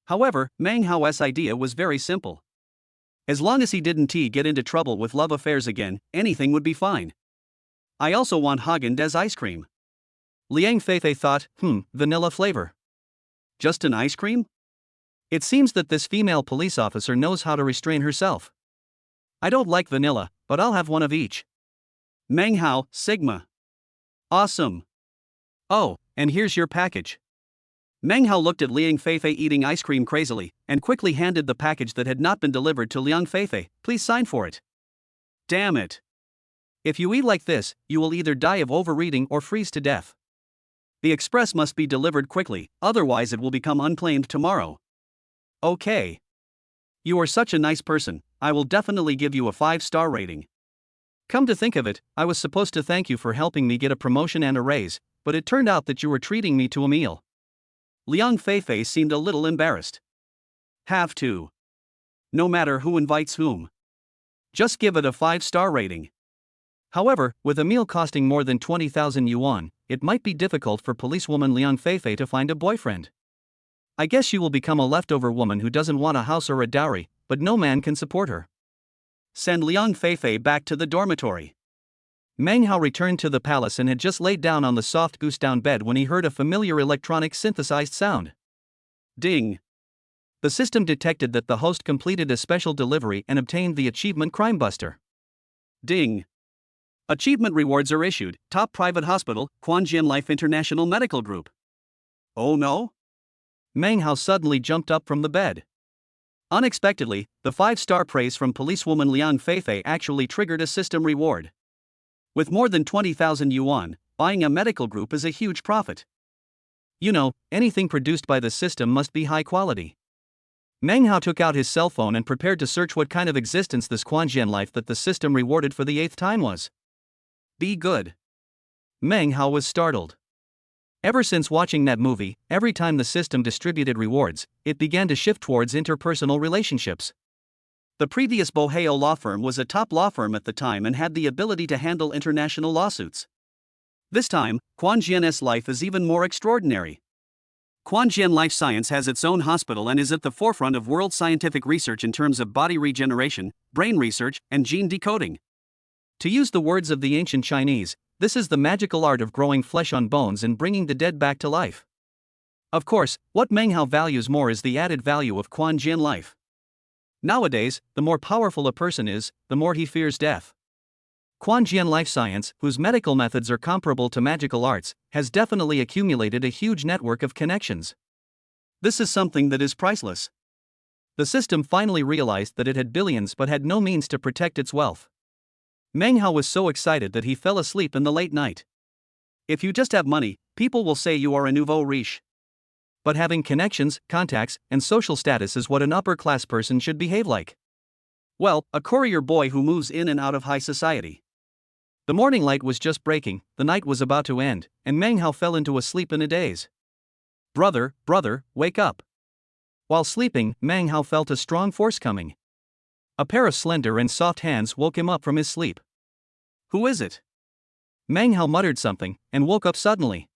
However, Meng Hao's idea was very simple. As long as he didn't get into trouble with love affairs again, anything would be fine. I also want Haagen-Dazs ice cream. Liang Feifei thought, vanilla flavor. Just an ice cream? It seems that this female police officer knows how to restrain herself. I don't like vanilla, but I'll have one of each. Meng Hao, Sigma. Awesome. Oh, and here's your package. Meng Hao looked at Liang Feifei eating ice cream crazily, and quickly handed the package that had not been delivered to Liang Feifei. Please sign for it. Damn it. If you eat like this, you will either die of overeating or freeze to death. The express must be delivered quickly, otherwise it will become unclaimed tomorrow. Okay. You are such a nice person, I will definitely give you a 5-star rating. Come to think of it, I was supposed to thank you for helping me get a promotion and a raise, but it turned out that you were treating me to a meal. Liang Feifei seemed a little embarrassed. Have to. No matter who invites whom. Just give it a 5-star rating. However, with a meal costing more than 20,000 yuan, it might be difficult for policewoman Liang Feifei to find a boyfriend. I guess she will become a leftover woman who doesn't want a house or a dowry, but no man can support her. Send Liang Feifei back to the dormitory. Meng Hao returned to the palace and had just laid down on the soft goose-down bed when he heard a familiar electronic synthesized sound. Ding. The system detected that the host completed a special delivery and obtained the achievement Crimebuster. Ding. Achievement rewards are issued. Top private hospital, Quanjian Life International Medical Group. Oh no? Meng Hao suddenly jumped up from the bed. Unexpectedly, the 5-star praise from policewoman Liang Feifei actually triggered a system reward. With more than 20,000 yuan, buying a medical group is a huge profit. You know, anything produced by the system must be high quality. Meng Hao took out his cell phone and prepared to search what kind of existence this Quanjian life that the system rewarded for the 8th time was. Be good. Meng Hao was startled. Ever since watching that movie, every time the system distributed rewards, it began to shift towards interpersonal relationships. The previous Boheo law firm was a top law firm at the time and had the ability to handle international lawsuits. This time, Quanjian's life is even more extraordinary. Quanjian Life Science has its own hospital and is at the forefront of world scientific research in terms of body regeneration, brain research, and gene decoding. To use the words of the ancient Chinese, this is the magical art of growing flesh on bones and bringing the dead back to life. Of course, what Meng Hao values more is the added value of Quanjian life. Nowadays, the more powerful a person is, the more he fears death. Quanjian Life Science, whose medical methods are comparable to magical arts, has definitely accumulated a huge network of connections. This is something that is priceless. The system finally realized that it had billions but had no means to protect its wealth. Meng Hao was so excited that he fell asleep in the late night. If you just have money, people will say you are a nouveau riche. But having connections, contacts, and social status is what an upper-class person should behave like. Well, a courier boy who moves in and out of high society. The morning light was just breaking, the night was about to end, and Meng Hao fell into a sleep in a daze. Brother, wake up. While sleeping, Meng Hao felt a strong force coming. A pair of slender and soft hands woke him up from his sleep. Who is it? Meng Hao muttered something, and woke up suddenly.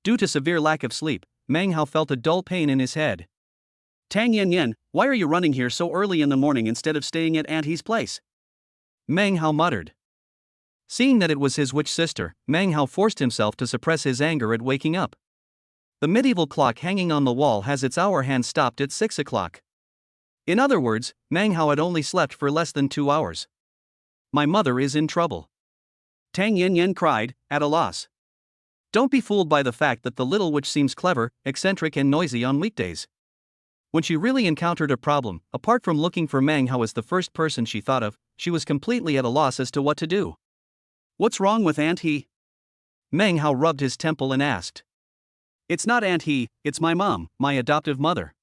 Due to severe lack of sleep, Meng Hao felt a dull pain in his head. Tang Yanyan, why are you running here so early in the morning instead of staying at Aunt He's place? Meng Hao muttered. Seeing that it was his witch sister, Meng Hao forced himself to suppress his anger at waking up. The medieval clock hanging on the wall has its hour hand stopped at 6 o'clock. In other words, Meng Hao had only slept for less than 2 hours. My mother is in trouble. Tang Yanyan cried, at a loss. Don't be fooled by the fact that the little witch seems clever, eccentric and noisy on weekdays. When she really encountered a problem, apart from looking for Meng Hao as the first person she thought of, she was completely at a loss as to what to do. What's wrong with Aunt He? Meng Hao rubbed his temple and asked. It's not Aunt He, it's my mom, my adoptive mother.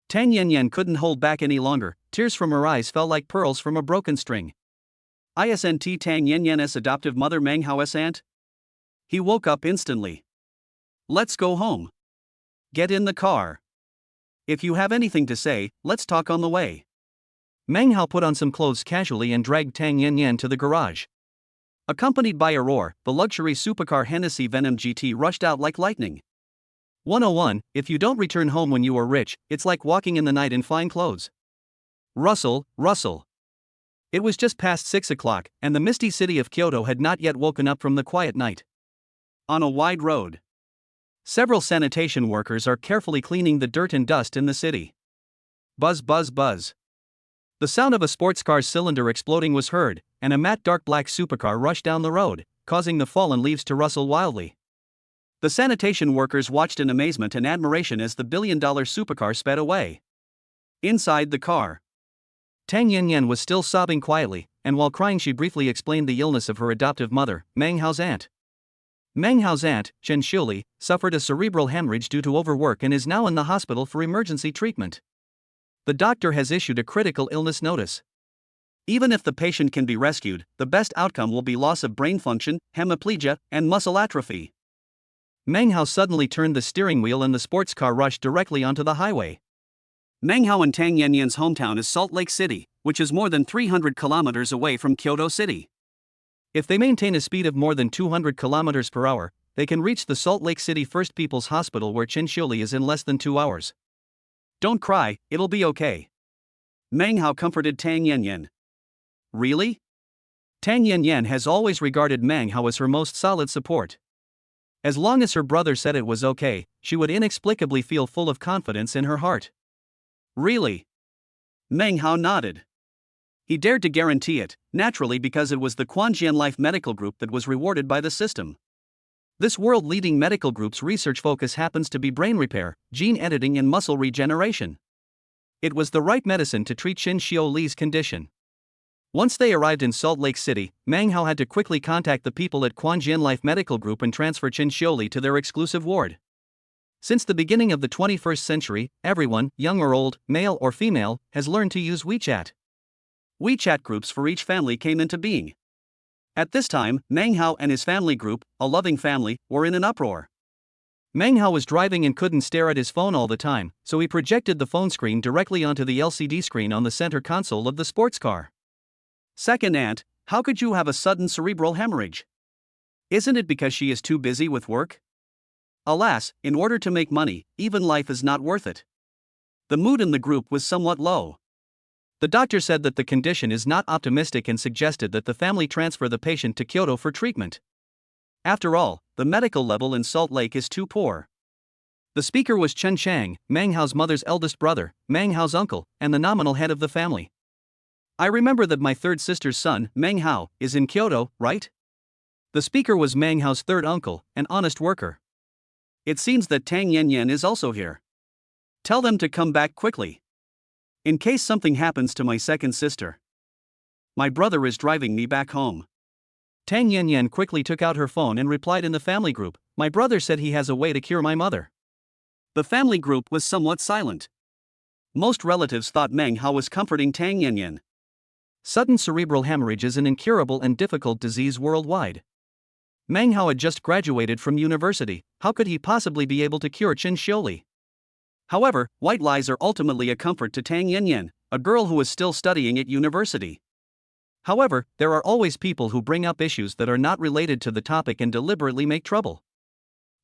Tang Yanyan couldn't hold back any longer, tears from her eyes fell like pearls from a broken string. Isn't Tang Yanyan's adoptive mother Meng Hao's aunt? He woke up instantly. Let's go home. Get in the car. If you have anything to say, let's talk on the way. Meng Hao put on some clothes casually and dragged Tang Yanyan to the garage. Accompanied by a roar, the luxury supercar Hennessy Venom GT rushed out like lightning. 101, if you don't return home when you are rich, it's like walking in the night in fine clothes. Rustle, rustle. It was just past 6 o'clock, and the misty city of Kyoto had not yet woken up from the quiet night. On a wide road, several sanitation workers are carefully cleaning the dirt and dust in the city. Buzz, buzz, buzz. The sound of a sports car's cylinder exploding was heard, and a matte dark black supercar rushed down the road, causing the fallen leaves to rustle wildly. The sanitation workers watched in amazement and admiration as the billion-dollar supercar sped away. Inside the car, Tang Yanyan was still sobbing quietly, and while crying she briefly explained the illness of her adoptive mother, Meng Hao's aunt. Meng Hao's aunt, Chen Xiuli, suffered a cerebral hemorrhage due to overwork and is now in the hospital for emergency treatment. The doctor has issued a critical illness notice. Even if the patient can be rescued, the best outcome will be loss of brain function, hemiplegia, and muscle atrophy. Meng Hao suddenly turned the steering wheel and the sports car rushed directly onto the highway. Meng Hao and Tang Yanyan's hometown is Salt Lake City, which is more than 300 kilometers away from Kyoto City. If they maintain a speed of more than 200 kilometers per hour, they can reach the Salt Lake City First People's Hospital where Chen Xiuli is in less than 2 hours. Don't cry, it'll be okay. Meng Hao comforted Tang Yanyan. Really? Tang Yanyan has always regarded Meng Hao as her most solid support. As long as her brother said it was okay, she would inexplicably feel full of confidence in her heart. Really? Meng Hao nodded. He dared to guarantee it, naturally because it was the Quanjian Life Medical Group that was rewarded by the system. This world-leading medical group's research focus happens to be brain repair, gene editing and muscle regeneration. It was the right medicine to treat Chen Xiuli's condition. Once they arrived in Salt Lake City, Meng Hao had to quickly contact the people at Quanjian Life Medical Group and transfer Chen Xiuli to their exclusive ward. Since the beginning of the 21st century, everyone, young or old, male or female, has learned to use WeChat. WeChat groups for each family came into being. At this time, Meng Hao and his family group, a loving family, were in an uproar. Meng Hao was driving and couldn't stare at his phone all the time, so he projected the phone screen directly onto the LCD screen on the center console of the sports car. Second aunt, how could you have a sudden cerebral hemorrhage? Isn't it because she is too busy with work? Alas, in order to make money, even life is not worth it. The mood in the group was somewhat low. The doctor said that the condition is not optimistic and suggested that the family transfer the patient to Kyoto for treatment. After all, the medical level in Salt Lake is too poor. The speaker was Chen Chang, Meng Hao's mother's eldest brother, Meng Hao's uncle, and the nominal head of the family. I remember that my third sister's son, Meng Hao, is in Kyoto, right? The speaker was Meng Hao's third uncle, an honest worker. It seems that Tang Yanyan is also here. Tell them to come back quickly. In case something happens to my second sister. My brother is driving me back home. Tang Yanyan quickly took out her phone and replied in the family group, my brother said he has a way to cure my mother. The family group was somewhat silent. Most relatives thought Meng Hao was comforting Tang Yanyan. Sudden cerebral hemorrhage is an incurable and difficult disease worldwide. Meng Hao had just graduated from university, how could he possibly be able to cure Chen Xiuli? However, white lies are ultimately a comfort to Tang Yanyan, a girl who is still studying at university. However, there are always people who bring up issues that are not related to the topic and deliberately make trouble.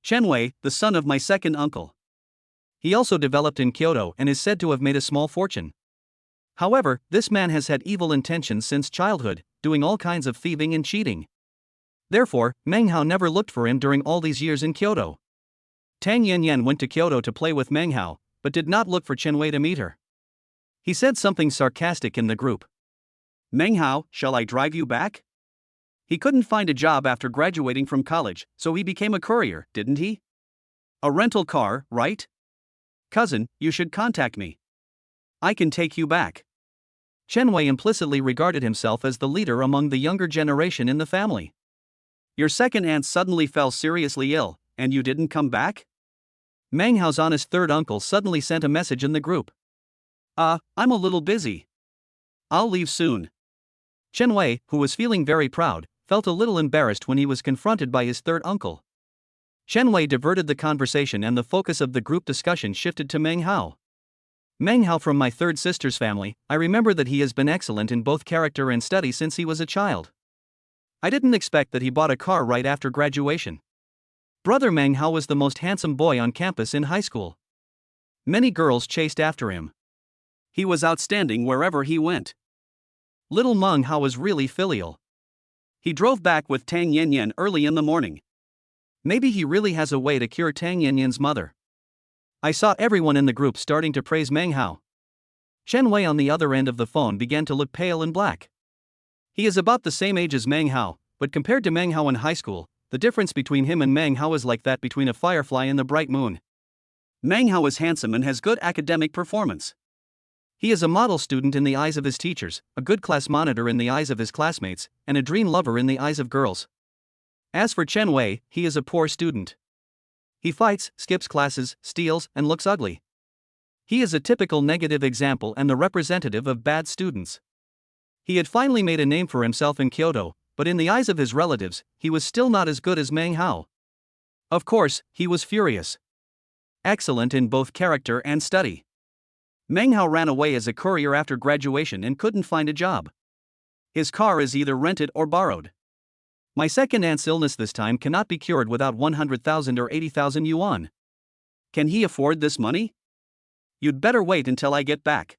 Chen Wei, the son of my second uncle. He also developed in Kyoto and is said to have made a small fortune. However, this man has had evil intentions since childhood, doing all kinds of thieving and cheating. Therefore, Meng Hao never looked for him during all these years in Kyoto. Tang Yanyan went to Kyoto to play with Meng Hao, but did not look for Chen Wei to meet her. He said something sarcastic in the group. Meng Hao, shall I drive you back? He couldn't find a job after graduating from college, so he became a courier, didn't he? A rental car, right? Cousin, you should contact me. I can take you back. Chen Wei implicitly regarded himself as the leader among the younger generation in the family. Your second aunt suddenly fell seriously ill, and you didn't come back? Meng Hao's honest third uncle suddenly sent a message in the group. I'm a little busy. I'll leave soon. Chen Wei, who was feeling very proud, felt a little embarrassed when he was confronted by his third uncle. Chen Wei diverted the conversation and the focus of the group discussion shifted to Meng Hao. Meng Hao from my third sister's family, I remember that he has been excellent in both character and study since he was a child. I didn't expect that he bought a car right after graduation. Brother Meng Hao was the most handsome boy on campus in high school. Many girls chased after him. He was outstanding wherever he went. Little Meng Hao was really filial. He drove back with Tang Yanyan early in the morning. Maybe he really has a way to cure Tang Yanyan's mother. I saw everyone in the group starting to praise Meng Hao. Chen Wei on the other end of the phone began to look pale and black. He is about the same age as Meng Hao, but compared to Meng Hao in high school, the difference between him and Meng Hao is like that between a firefly and the bright moon. Meng Hao is handsome and has good academic performance. He is a model student in the eyes of his teachers, a good class monitor in the eyes of his classmates, and a dream lover in the eyes of girls. As for Chen Wei, he is a poor student. He fights, skips classes, steals, and looks ugly. He is a typical negative example and the representative of bad students. He had finally made a name for himself in Kyoto, but in the eyes of his relatives, he was still not as good as Meng Hao. Of course, he was furious. Excellent in both character and study. Meng Hao ran away as a courier after graduation and couldn't find a job. His car is either rented or borrowed. My second aunt's illness this time cannot be cured without 100,000 or 80,000 yuan. Can he afford this money? You'd better wait until I get back.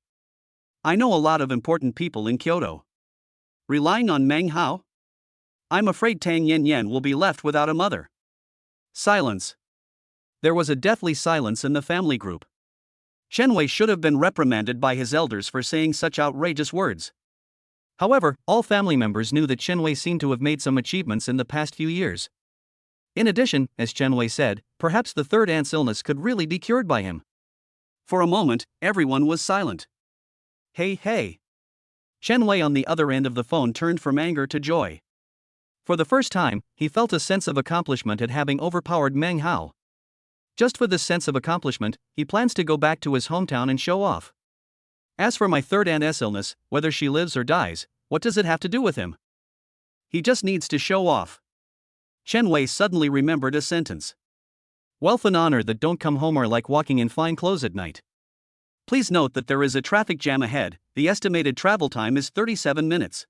I know a lot of important people in Kyoto. Relying on Meng Hao? I'm afraid Tang Yanyan will be left without a mother. Silence. There was a deathly silence in the family group. Chen Wei should have been reprimanded by his elders for saying such outrageous words. However, all family members knew that Chen Wei seemed to have made some achievements in the past few years. In addition, as Chen Wei said, perhaps the third aunt's illness could really be cured by him. For a moment, everyone was silent. Hey. Chen Wei on the other end of the phone turned from anger to joy. For the first time, he felt a sense of accomplishment at having overpowered Meng Hao. Just for this sense of accomplishment, he plans to go back to his hometown and show off. As for my third aunt's illness, whether she lives or dies, what does it have to do with him? He just needs to show off. Chen Wei suddenly remembered a sentence. Wealth and honor that don't come home are like walking in fine clothes at night. Please note that there is a traffic jam ahead. The estimated travel time is 37 minutes.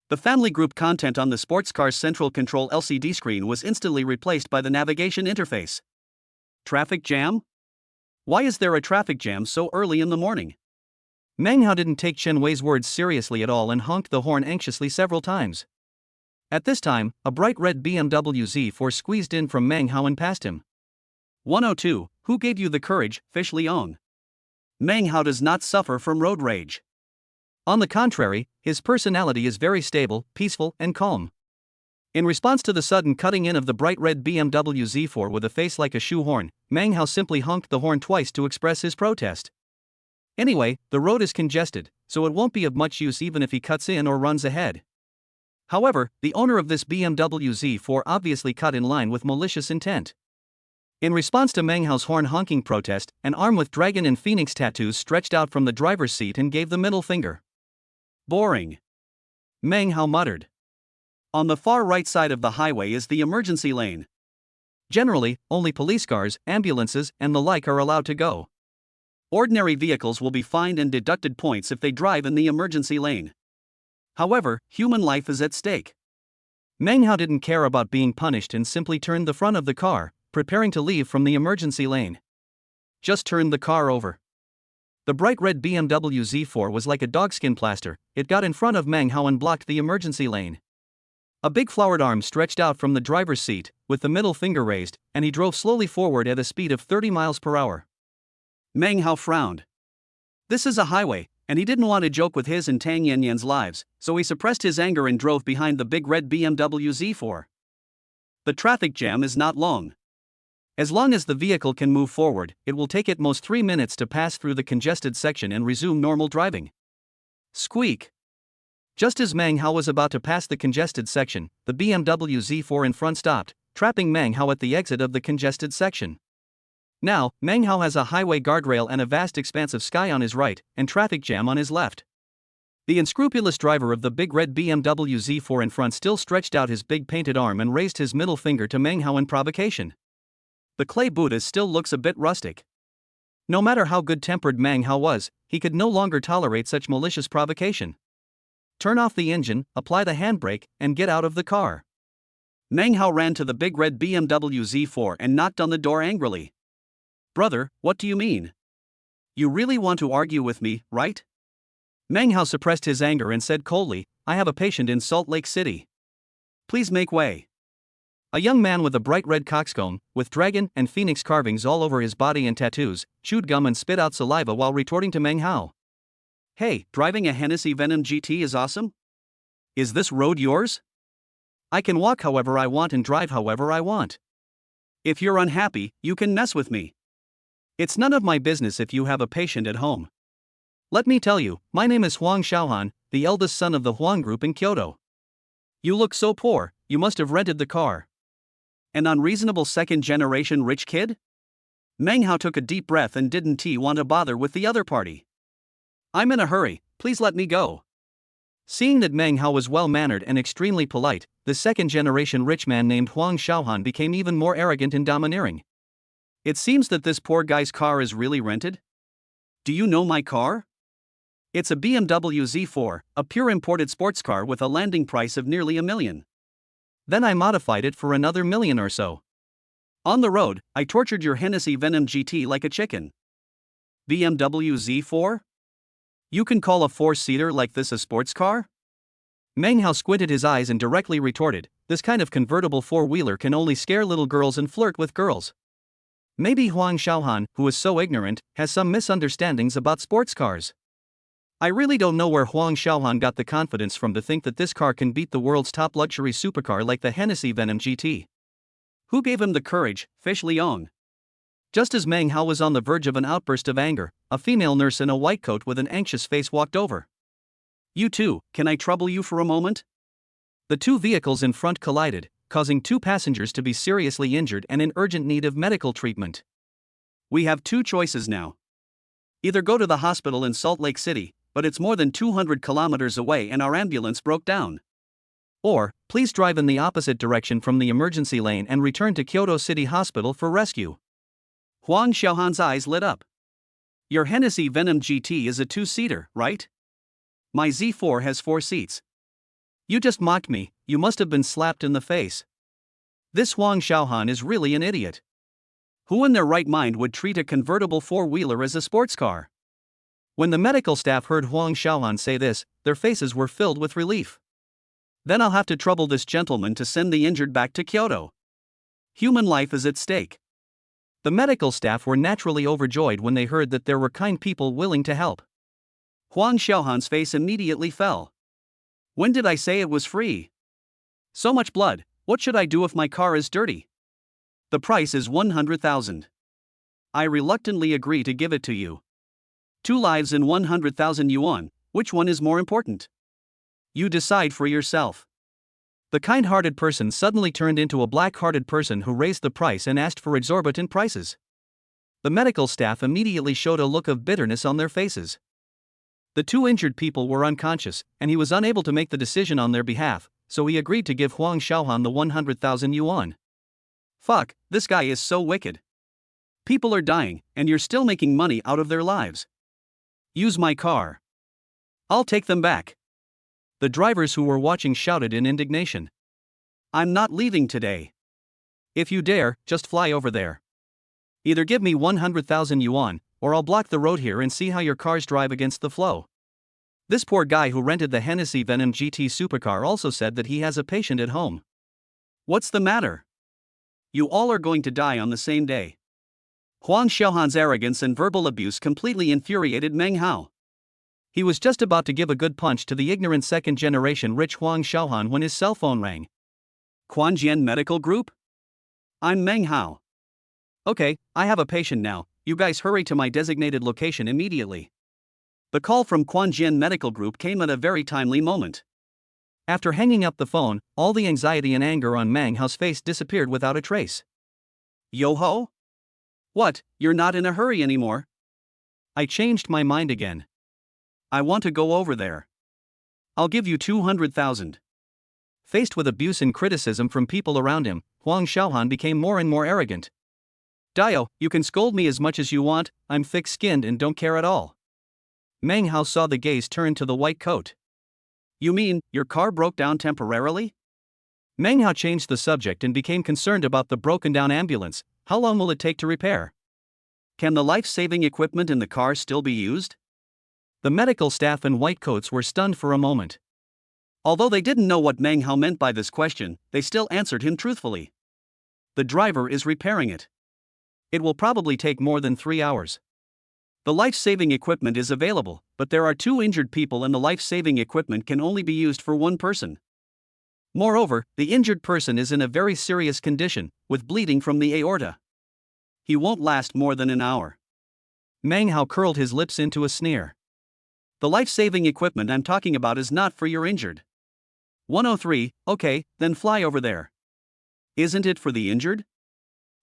The family group content on the sports car's central control LCD screen was instantly replaced by the navigation interface. Traffic jam? Why is there a traffic jam so early in the morning? Meng Hao didn't take Chen Wei's words seriously at all and honked the horn anxiously several times. At this time, a bright red BMW Z4 squeezed in from Meng Hao and passed him. 102, who gave you the courage, Fish Leong? Meng Hao does not suffer from road rage. On the contrary, his personality is very stable, peaceful, and calm. In response to the sudden cutting in of the bright red BMW Z4 with a face like a shoehorn, Meng Hao simply honked the horn twice to express his protest. Anyway, the road is congested, so it won't be of much use even if he cuts in or runs ahead. However, the owner of this BMW Z4 obviously cut in line with malicious intent. In response to Meng Hao's horn honking protest, an arm with dragon and phoenix tattoos stretched out from the driver's seat and gave the middle finger. Boring. Meng Hao muttered. On the far right side of the highway is the emergency lane. Generally, only police cars, ambulances, and the like are allowed to go. Ordinary vehicles will be fined and deducted points if they drive in the emergency lane. However, human life is at stake. Meng Hao didn't care about being punished and simply turned the front of the car, preparing to leave from the emergency lane. just turned the car over. The bright red BMW Z4 was like a dogskin plaster. It got in front of Meng Hao and blocked the emergency lane. A big flowered arm stretched out from the driver's seat, with the middle finger raised, and he drove slowly forward at a speed of 30 miles per hour. Meng Hao frowned. This is a highway, and he didn't want to joke with his and Tang Yanyan's lives, so he suppressed his anger and drove behind the big red BMW Z4. The traffic jam is not long. As long as the vehicle can move forward, it will take at most 3 minutes to pass through the congested section and resume normal driving. Squeak! Just as Meng Hao was about to pass the congested section, the BMW Z4 in front stopped, trapping Meng Hao at the exit of the congested section. Now, Meng Hao has a highway guardrail and a vast expanse of sky on his right, and traffic jam on his left. The unscrupulous driver of the big red BMW Z4 in front still stretched out his big painted arm and raised his middle finger to Meng Hao in provocation. The clay Buddha still looks a bit rustic. No matter how good-tempered Meng Hao was, he could no longer tolerate such malicious provocation. Turn off the engine, apply the handbrake, and get out of the car. Meng Hao ran to the big red BMW Z4 and knocked on the door angrily. Brother, what do you mean? You really want to argue with me, right? Meng Hao suppressed his anger and said coldly, I have a patient in Salt Lake City. Please make way. A young man with a bright red coxcomb, with dragon and phoenix carvings all over his body and tattoos, chewed gum and spit out saliva while retorting to Meng Hao. Hey, driving a Hennessy Venom GT is awesome? Is this road yours? I can walk however I want and drive however I want. If you're unhappy, you can mess with me. It's none of my business if you have a patient at home. Let me tell you, my name is Huang Xiaohan, the eldest son of the Huang Group in Kyoto. You look so poor, you must have rented the car. An unreasonable second-generation rich kid? Meng Hao took a deep breath and didn't want to bother with the other party. I'm in a hurry, please let me go. Seeing that Meng Hao was well-mannered and extremely polite, the second-generation rich man named Huang Xiaohan became even more arrogant and domineering. It seems that this poor guy's car is really rented? Do you know my car? It's a BMW Z4, a pure imported sports car with a landing price of nearly $1 million. Then I modified it for another $1 million or so. On the road, I tortured your Hennessy Venom GT like a chicken. BMW Z4? You can call a 4-seater like this a sports car? Meng Hao squinted his eyes and directly retorted, this kind of convertible 4-wheeler can only scare little girls and flirt with girls. Maybe Huang Xiaohan, who is so ignorant, has some misunderstandings about sports cars. I really don't know where Huang Xiaohan got the confidence from to think that this car can beat the world's top luxury supercar like the Hennessy Venom GT. Who gave him the courage, Fish Liang? Just as Meng Hao was on the verge of an outburst of anger, a female nurse in a white coat with an anxious face walked over. You two, can I trouble you for a moment? The two vehicles in front collided, causing 2 passengers to be seriously injured and in urgent need of medical treatment. We have 2 choices now. Either go to the hospital in Salt Lake City, but it's more than 200 kilometers away and our ambulance broke down. Or, please drive in the opposite direction from the emergency lane and return to Kyoto City Hospital for rescue. Huang Xiaohan's eyes lit up. Your Hennessy Venom GT is a 2-seater, right? My Z4 has 4 seats. You just mocked me, you must have been slapped in the face. This Huang Xiaohan is really an idiot. Who in their right mind would treat a convertible 4-wheeler as a sports car? When the medical staff heard Huang Xiaohan say this, their faces were filled with relief. Then I'll have to trouble this gentleman to send the injured back to Kyoto. Human life is at stake. The medical staff were naturally overjoyed when they heard that there were kind people willing to help. Huang Xiaohan's face immediately fell. When did I say it was free? So much blood, what should I do if my car is dirty? The price is 100,000. I reluctantly agree to give it to you. 2 lives and 100,000 yuan, which one is more important? You decide for yourself. The kind-hearted person suddenly turned into a black-hearted person who raised the price and asked for exorbitant prices. The medical staff immediately showed a look of bitterness on their faces. The 2 injured people were unconscious, and he was unable to make the decision on their behalf, so he agreed to give Huang Xiaohan the 100,000 yuan. Fuck, this guy is so wicked. People are dying, and you're still making money out of their lives. Use my car. I'll take them back. The drivers who were watching shouted in indignation. I'm not leaving today. If you dare, just fly over there. Either give me 100,000 yuan, or I'll block the road here and see how your cars drive against the flow. This poor guy who rented the Hennessy Venom GT supercar also said that he has a patient at home. What's the matter? You all are going to die on the same day. Huang Xiaohan's arrogance and verbal abuse completely infuriated Meng Hao. He was just about to give a good punch to the ignorant second-generation rich Huang Xiaohan when his cell phone rang. Quanjian Medical Group? I'm Meng Hao. Okay, I have a patient now, you guys hurry to my designated location immediately. The call from Quanjian Medical Group came at a very timely moment. After hanging up the phone, all the anxiety and anger on Meng Hao's face disappeared without a trace. Yo-ho? What, you're not in a hurry anymore? I changed my mind again. I want to go over there. I'll give you 200,000. Faced with abuse and criticism from people around him, Huang Xiaohan became more and more arrogant. Dio, you can scold me as much as you want, I'm thick-skinned and don't care at all. Meng Hao saw the gaze turn to the white coat. You mean, your car broke down temporarily? Meng Hao changed the subject and became concerned about the broken-down ambulance. How long will it take to repair? Can the life-saving equipment in the car still be used? The medical staff and white coats were stunned for a moment. Although they didn't know what Meng Hao meant by this question, they still answered him truthfully. The driver is repairing it. It will probably take more than 3 hours. The life-saving equipment is available, but there are 2 injured people and the life-saving equipment can only be used for 1 person. Moreover, the injured person is in a very serious condition, with bleeding from the aorta. He won't last more than an hour. Meng Hao curled his lips into a sneer. The life-saving equipment I'm talking about is not for your injured. 103, okay, then fly over there. Isn't it for the injured?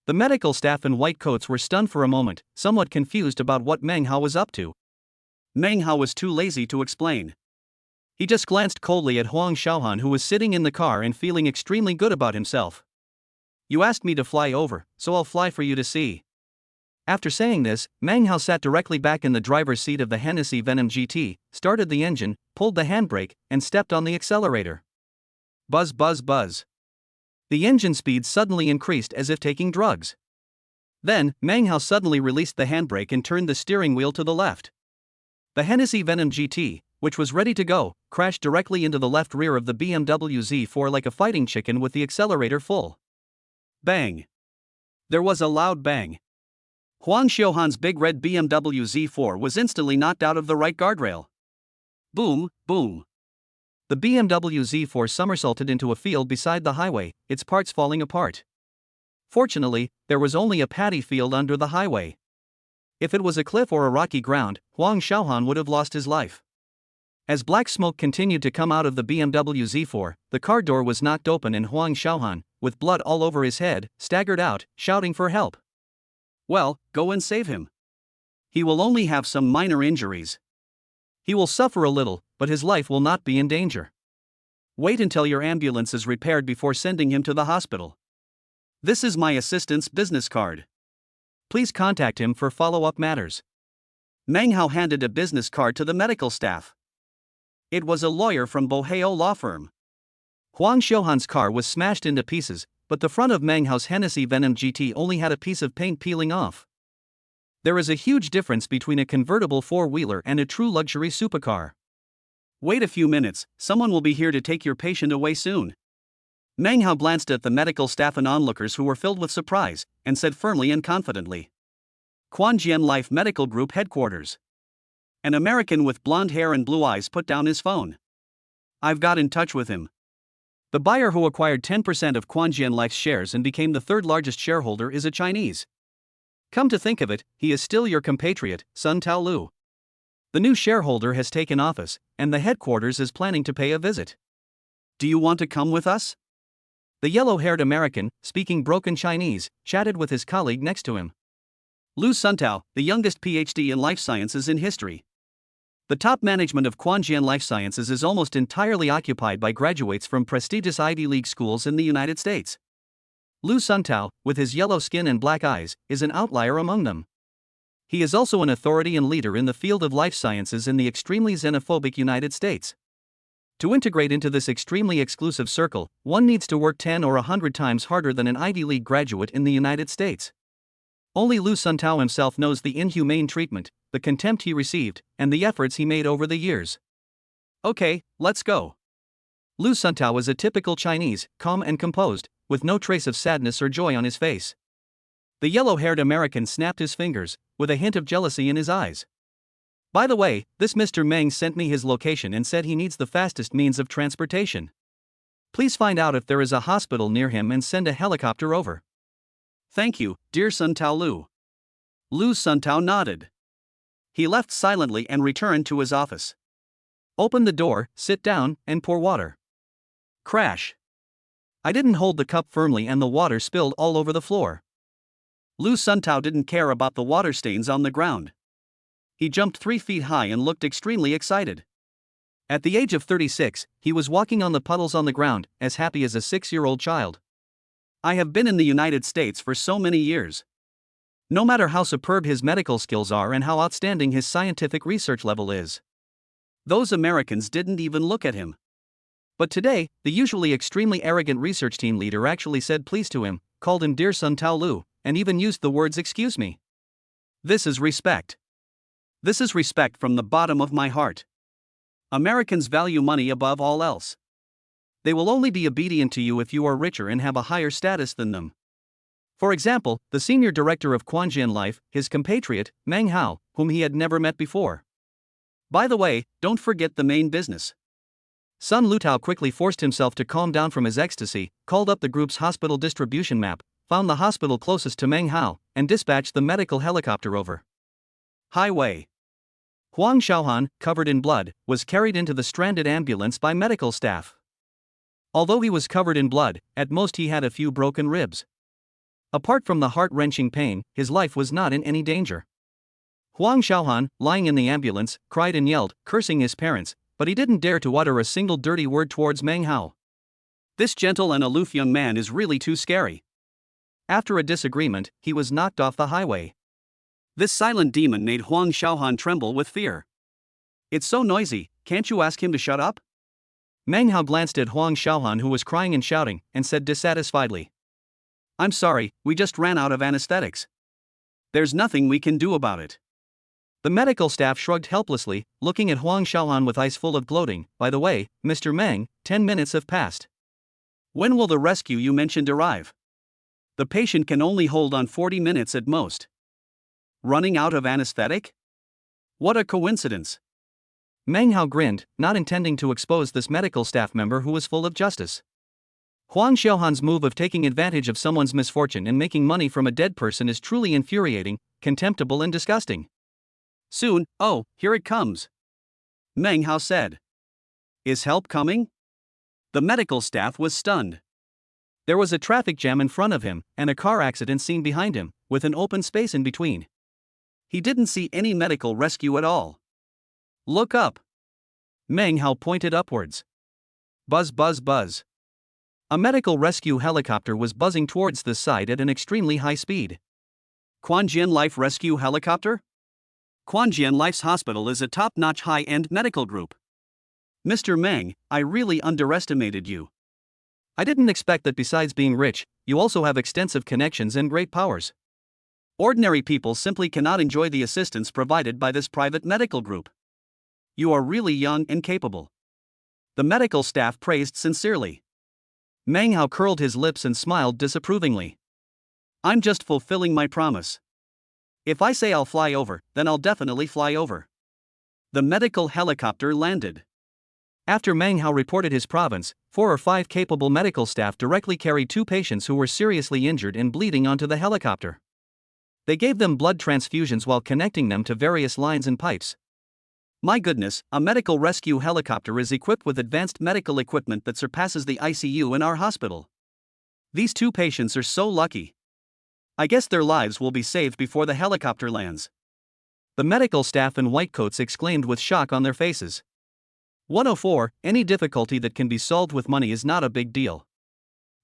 The medical staff and white coats were stunned for a moment, somewhat confused about what Meng Hao was up to. Meng Hao was too lazy to explain. He just glanced coldly at Huang Xiaohan, who was sitting in the car and feeling extremely good about himself. You asked me to fly over, so I'll fly for you to see. After saying this, Meng Hao sat directly back in the driver's seat of the Hennessy Venom GT, started the engine, pulled the handbrake, and stepped on the accelerator. Buzz buzz buzz. The engine speed suddenly increased as if taking drugs. Then, Meng Hao suddenly released the handbrake and turned the steering wheel to the left. The Hennessy Venom GT, which was ready to go, crashed directly into the left rear of the BMW Z4 like a fighting chicken with the accelerator full. Bang! There was a loud bang. Huang Xiaohan's big red BMW Z4 was instantly knocked out of the right guardrail. Boom, boom. The BMW Z4 somersaulted into a field beside the highway, its parts falling apart. Fortunately, there was only a paddy field under the highway. If it was a cliff or a rocky ground, Huang Xiaohan would have lost his life. As black smoke continued to come out of the BMW Z4, the car door was knocked open and Huang Xiaohan, with blood all over his head, staggered out, shouting for help. Well, go and save him. He will only have some minor injuries. He will suffer a little, but his life will not be in danger. Wait until your ambulance is repaired before sending him to the hospital. This is my assistant's business card. Please contact him for follow-up matters. Meng Hao handed a business card to the medical staff. It was a lawyer from Boheo law firm. Huang Xiaohan's car was smashed into pieces, but the front of Meng Hao's Hennessy Venom GT only had a piece of paint peeling off. There is a huge difference between a convertible four-wheeler and a true luxury supercar. Wait a few minutes, someone will be here to take your patient away soon. Meng Hao glanced at the medical staff and onlookers who were filled with surprise, and said firmly and confidently. Quanjian Life Medical Group headquarters. An American with blonde hair and blue eyes put down his phone. I've got in touch with him. The buyer who acquired 10% of Quanjian Life's shares and became the third largest shareholder is a Chinese. Come to think of it, he is still your compatriot, Sun Taolu. The new shareholder has taken office, and the headquarters is planning to pay a visit. Do you want to come with us? The yellow-haired American, speaking broken Chinese, chatted with his colleague next to him. Lu Suntao, the youngest PhD in life sciences in history. The top management of Quanjian Life Sciences is almost entirely occupied by graduates from prestigious Ivy League schools in the United States. Lu Suntao, with his yellow skin and black eyes, is an outlier among them. He is also an authority and leader in the field of life sciences in the extremely xenophobic United States. To integrate into this extremely exclusive circle, one needs to work 10 or 100 times harder than an Ivy League graduate in the United States. Only Lu Suntao himself knows the inhumane treatment, the contempt he received, and the efforts he made over the years. Okay, let's go. Lu Suntao is a typical Chinese, calm and composed, with no trace of sadness or joy on his face. The yellow-haired American snapped his fingers, with a hint of jealousy in his eyes. By the way, this Mr. Meng sent me his location and said he needs the fastest means of transportation. Please find out if there is a hospital near him and send a helicopter over. Thank you, dear Suntao Lu. Lu Suntao nodded. He left silently and returned to his office. Open the door, sit down, and pour water. Crash. I didn't hold the cup firmly and the water spilled all over the floor. Lu Suntao didn't care about the water stains on the ground. He jumped 3 feet high and looked extremely excited. At the age of 36, he was walking on the puddles on the ground, as happy as a 6-year-old child. I have been in the United States for so many years. No matter how superb his medical skills are and how outstanding his scientific research level is, those Americans didn't even look at him. But today, the usually extremely arrogant research team leader actually said please to him, called him Dear Suntao Lu, and even used the words excuse me. This is respect. This is respect from the bottom of my heart. Americans value money above all else. They will only be obedient to you if you are richer and have a higher status than them. For example, the senior director of Quanjian Life, his compatriot, Meng Hao, whom he had never met before. By the way, don't forget the main business. Sun Lutao quickly forced himself to calm down from his ecstasy, called up the group's hospital distribution map, found the hospital closest to Meng Hao, and dispatched the medical helicopter over. Highway. Huang Xiaohan, covered in blood, was carried into the stranded ambulance by medical staff. Although he was covered in blood, at most he had a few broken ribs. Apart from the heart-wrenching pain, his life was not in any danger. Huang Xiaohan, lying in the ambulance, cried and yelled, cursing his parents, but he didn't dare to utter a single dirty word towards Meng Hao. This gentle and aloof young man is really too scary. After a disagreement, he was knocked off the highway. This silent demon made Huang Xiaohan tremble with fear. It's so noisy, can't you ask him to shut up? Meng Hao glanced at Huang Xiaohan, who was crying and shouting, and said dissatisfiedly, I'm sorry, we just ran out of anesthetics. There's nothing we can do about it. The medical staff shrugged helplessly, looking at Huang Xiaohan with eyes full of gloating. By the way, Mr. Meng, 10 minutes have passed. When will the rescue you mentioned arrive? The patient can only hold on 40 minutes at most. Running out of anesthetic? What a coincidence. Meng Hao grinned, not intending to expose this medical staff member who was full of justice. Huang Xiaohan's move of taking advantage of someone's misfortune and making money from a dead person is truly infuriating, contemptible and disgusting. Soon, oh, here it comes. Meng Hao said. Is help coming? The medical staff was stunned. There was a traffic jam in front of him, and a car accident scene behind him, with an open space in between. He didn't see any medical rescue at all. Look up. Meng Hao pointed upwards. Buzz buzz buzz. A medical rescue helicopter was buzzing towards the side at an extremely high speed. Quanjian Life Rescue Helicopter? Quanjian Life's hospital is a top-notch high-end medical group. Mr. Meng, I really underestimated you. I didn't expect that besides being rich, you also have extensive connections and great powers. Ordinary people simply cannot enjoy the assistance provided by this private medical group. You are really young and capable. The medical staff praised sincerely. Meng Hao curled his lips and smiled disapprovingly. I'm just fulfilling my promise. If I say I'll fly over, then I'll definitely fly over. The medical helicopter landed. After Meng Hao reported his province, 4 or 5 capable medical staff directly carried 2 patients who were seriously injured and bleeding onto the helicopter. They gave them blood transfusions while connecting them to various lines and pipes. My goodness, a medical rescue helicopter is equipped with advanced medical equipment that surpasses the ICU in our hospital. These 2 patients are so lucky. I guess their lives will be saved before the helicopter lands. The medical staff in white coats exclaimed with shock on their faces. 104, any difficulty that can be solved with money is not a big deal.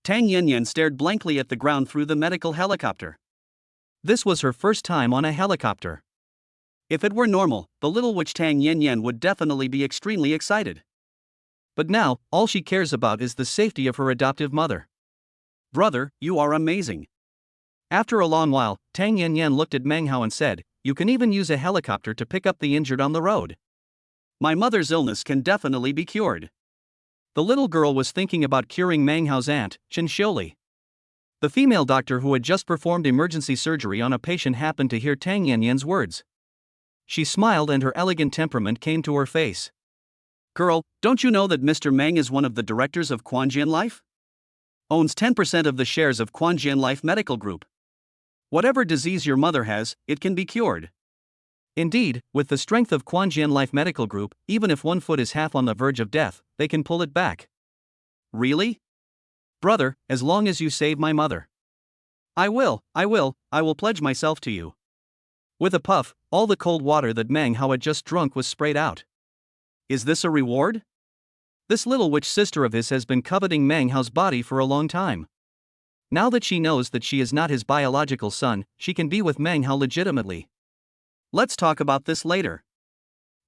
Tang Yanyan stared blankly at the ground through the medical helicopter. This was her first time on a helicopter. If it were normal, the little witch Tang Yanyan would definitely be extremely excited. But now, all she cares about is the safety of her adoptive mother. Brother, you are amazing. After a long while, Tang Yanyan looked at Meng Hao and said, "You can even use a helicopter to pick up the injured on the road. My mother's illness can definitely be cured." The little girl was thinking about curing Meng Hao's aunt, Chen Xiuli. The female doctor who had just performed emergency surgery on a patient happened to hear Tang Yanyan's words. She smiled and her elegant temperament came to her face. "Girl, don't you know that Mr. Meng is one of the directors of Quanjian Life? Owns 10% of the shares of Quanjian Life Medical Group. Whatever disease your mother has, it can be cured." Indeed, with the strength of Quanjian Life Medical Group, even if one foot is half on the verge of death, they can pull it back. "Really?" "Brother, as long as you save my mother." I will pledge myself to you." With a puff, all the cold water that Meng Hao had just drunk was sprayed out. "Is this a reward?" This little witch sister of his has been coveting Meng Hao's body for a long time. Now that she knows that she is not his biological son, she can be with Meng Hao legitimately. "Let's talk about this later."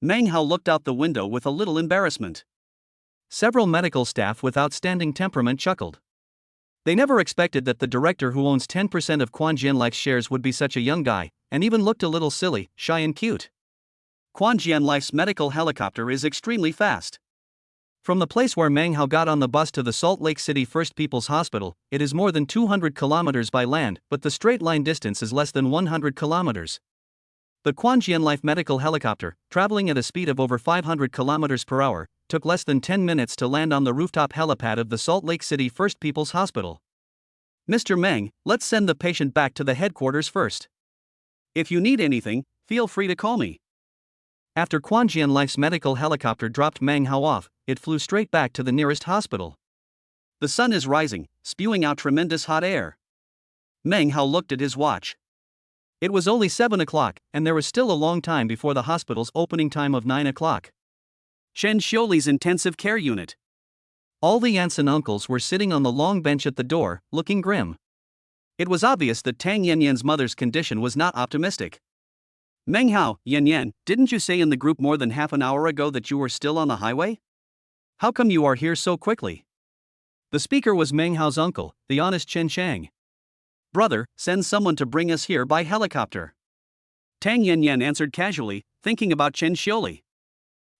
Meng Hao looked out the window with a little embarrassment. Several medical staff with outstanding temperament chuckled. They never expected that the director who owns 10% of Quanjian Life's shares would be such a young guy, and even looked a little silly, shy and cute. Quanjian Life's medical helicopter is extremely fast. From the place where Meng Hao got on the bus to the Salt Lake City First People's Hospital, it is more than 200 kilometers by land, but the straight line distance is less than 100 kilometers. The Quanjian Life medical helicopter, traveling at a speed of over 500 kilometers per hour, took less than 10 minutes to land on the rooftop helipad of the Salt Lake City First People's Hospital. "Mr. Meng, let's send the patient back to the headquarters first. If you need anything, feel free to call me." After Quanjian Life's medical helicopter dropped Meng Hao off, it flew straight back to the nearest hospital. The sun is rising, spewing out tremendous hot air. Meng Hao looked at his watch. It was only 7 o'clock, and there was still a long time before the hospital's opening time of 9 o'clock. Chen Xiuli's intensive care unit. All the aunts and uncles were sitting on the long bench at the door, looking grim. It was obvious that Tang Yanyan's mother's condition was not optimistic. "Meng Hao, Yanyan, didn't you say in the group more than half an hour ago that you were still on the highway? How come you are here so quickly?" The speaker was Meng Hao's uncle, the honest Chen Chang. "Brother, send someone to bring us here by helicopter." Tang Yanyan answered casually, thinking about Chen Xiuli.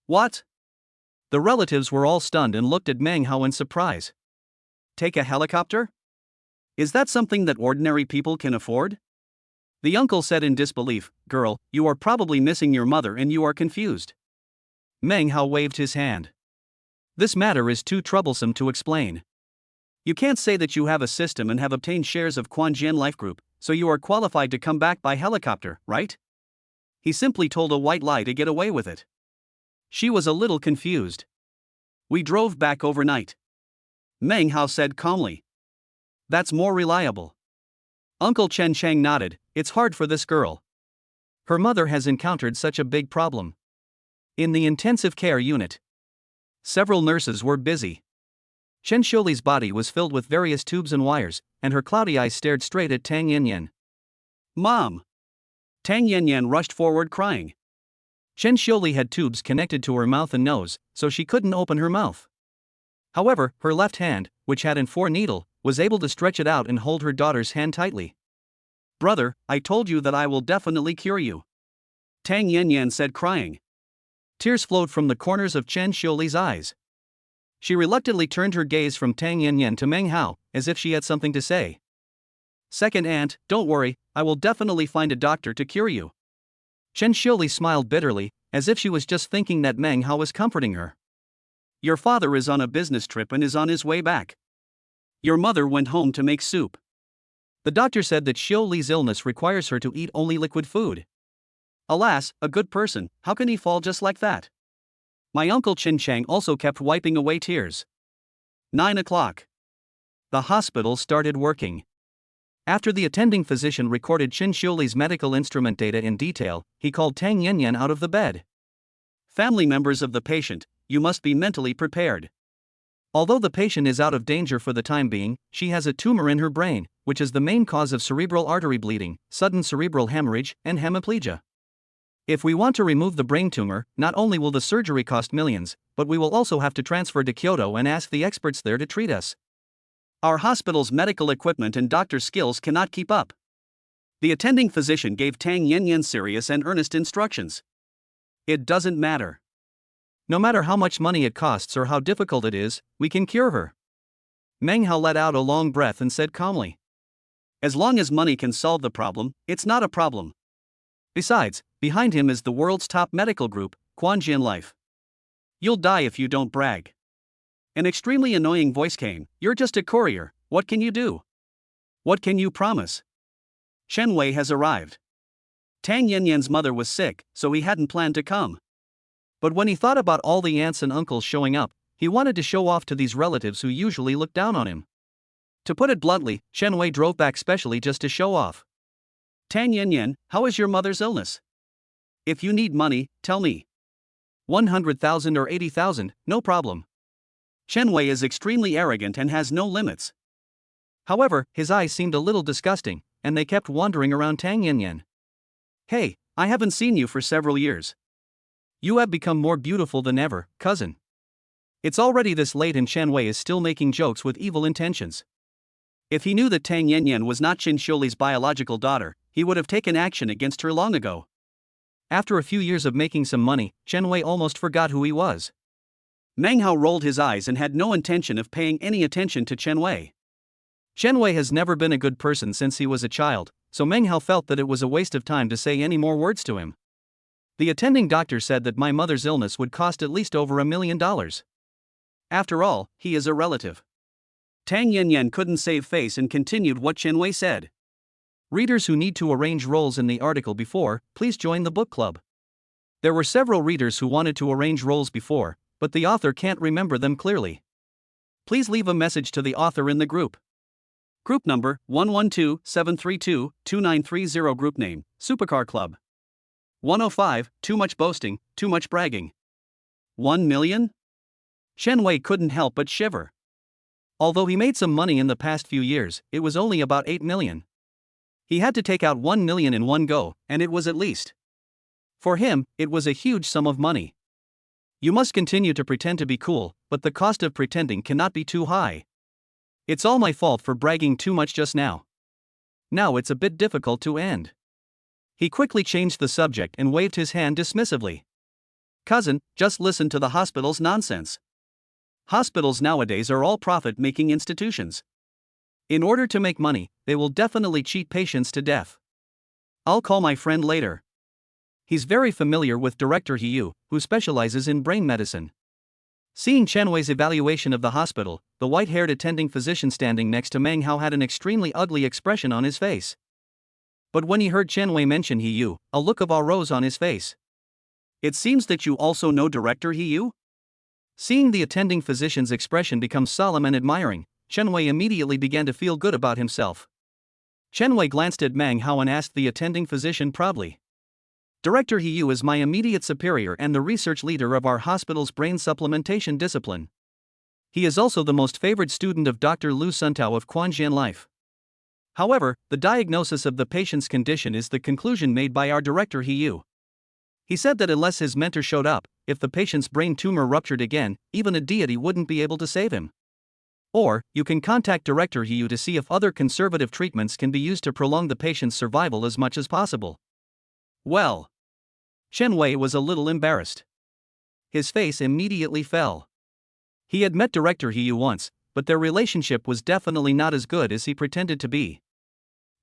"What?" The relatives were all stunned and looked at Meng Hao in surprise. "Take a helicopter? Is that something that ordinary people can afford?" The uncle said in disbelief, "Girl, you are probably missing your mother and you are confused." Meng Hao waved his hand. "This matter is too troublesome to explain. You can't say that you have a system and have obtained shares of Quanjian Life Group, so you are qualified to come back by helicopter, right?" He simply told a white lie to get away with it. She was a little confused. "We drove back overnight," Meng Hao said calmly. "That's more reliable." Uncle Chen Chang nodded. "It's hard for this girl. Her mother has encountered such a big problem." In the intensive care unit, several nurses were busy. Chen Xiuli's body was filled with various tubes and wires, and her cloudy eyes stared straight at Tang Yanyan. "Mom!" Tang Yanyan rushed forward crying. Chen Xiuli had tubes connected to her mouth and nose, so she couldn't open her mouth. However, her left hand, which had an 4-needle, was able to stretch it out and hold her daughter's hand tightly. "Brother, I told you that I will definitely cure you," Tang Yanyan said crying. Tears flowed from the corners of Chen Xiuli's eyes. She reluctantly turned her gaze from Tang Yanyan to Meng Hao, as if she had something to say. "Second aunt, don't worry, I will definitely find a doctor to cure you." Chen Xiuli smiled bitterly, as if she was just thinking that Meng Hao was comforting her. "Your father is on a business trip and is on his way back. Your mother went home to make soup." The doctor said that Xiuli's illness requires her to eat only liquid food. Alas, a good person, how can he fall just like that? My uncle Chen Chang also kept wiping away tears. 9 o'clock. The hospital started working. After the attending physician recorded Chen Xiuli's medical instrument data in detail, he called Tang Yanyan out of the bed. "Family members of the patient, you must be mentally prepared. Although the patient is out of danger for the time being, she has a tumor in her brain, which is the main cause of cerebral artery bleeding, sudden cerebral hemorrhage, and hemiplegia. If we want to remove the brain tumor, not only will the surgery cost millions, but we will also have to transfer to Kyoto and ask the experts there to treat us. Our hospital's medical equipment and doctor skills cannot keep up." The attending physician gave Tang Yanyan serious and earnest instructions. It doesn't matter. No matter how much money it costs or how difficult it is, we can cure her. Meng Hao let out a long breath and said calmly. As long as money can solve the problem, it's not a problem. Besides, behind him is the world's top medical group, Quanjian Life. You'll die if you don't brag. An extremely annoying voice came. You're just a courier, what can you do? What can you promise? Chen Wei has arrived. Tang Yanyan's mother was sick, so he hadn't planned to come. But when he thought about all the aunts and uncles showing up, he wanted to show off to these relatives who usually look down on him. To put it bluntly, Chen Wei drove back specially just to show off. Tang Yanyan, how is your mother's illness? If you need money, tell me. 100,000 or 80,000, no problem. Chen Wei is extremely arrogant and has no limits. However, his eyes seemed a little disgusting, and they kept wandering around Tang Yanyan. Hey, I haven't seen you for several years. You have become more beautiful than ever, cousin. It's already this late and Chen Wei is still making jokes with evil intentions. If he knew that Tang Yanyan was not Qin Xiuli's biological daughter, he would have taken action against her long ago. After a few years of making some money, Chen Wei almost forgot who he was. Meng Hao rolled his eyes and had no intention of paying any attention to Chen Wei. Chen Wei has never been a good person since he was a child, so Meng Hao felt that it was a waste of time to say any more words to him. The attending doctor said that my mother's illness would cost at least over $1 million. After all, he is a relative. Tang Yanyan couldn't save face and continued what Chen Wei said. Readers who need to arrange roles in the article before, please join the book club. There were several readers who wanted to arrange roles before, but the author can't remember them clearly. Please leave a message to the author in the group. Group number 112-732-2930. Group name, Supercar Club. 105, too much boasting, too much bragging. 1 million? Chen Wei couldn't help but shiver. Although he made some money in the past few years, it was only about 8 million. He had to take out 1 million in one go, and it was at least. For him, it was a huge sum of money. You must continue to pretend to be cool, but the cost of pretending cannot be too high. It's all my fault for bragging too much just now. Now it's a bit difficult to end. He quickly changed the subject and waved his hand dismissively. Cousin, just listen to the hospital's nonsense. Hospitals nowadays are all profit-making institutions. In order to make money, they will definitely cheat patients to death. I'll call my friend later. He's very familiar with Director Hiyu, who specializes in brain medicine. Seeing Chen Wei's evaluation of the hospital, the white-haired attending physician standing next to Meng Hao had an extremely ugly expression on his face. But when he heard Chen Wei mention Hiyu, a look of awe rose on his face. It seems that you also know Director Hiyu? Seeing the attending physician's expression become solemn and admiring, Chen Wei immediately began to feel good about himself. Chen Wei glanced at Meng Hao and asked the attending physician proudly. Director Hiyu is my immediate superior and the research leader of our hospital's brain supplementation discipline. He is also the most favored student of Dr. Lu Suntao of Quanjian Life. However, the diagnosis of the patient's condition is the conclusion made by our Director Hiyu. He said that unless his mentor showed up, if the patient's brain tumor ruptured again, even a deity wouldn't be able to save him. Or, you can contact Director Hiyu to see if other conservative treatments can be used to prolong the patient's survival as much as possible. Well, Chen Wei was a little embarrassed. His face immediately fell. He had met Director Hiyu once, but their relationship was definitely not as good as he pretended to be.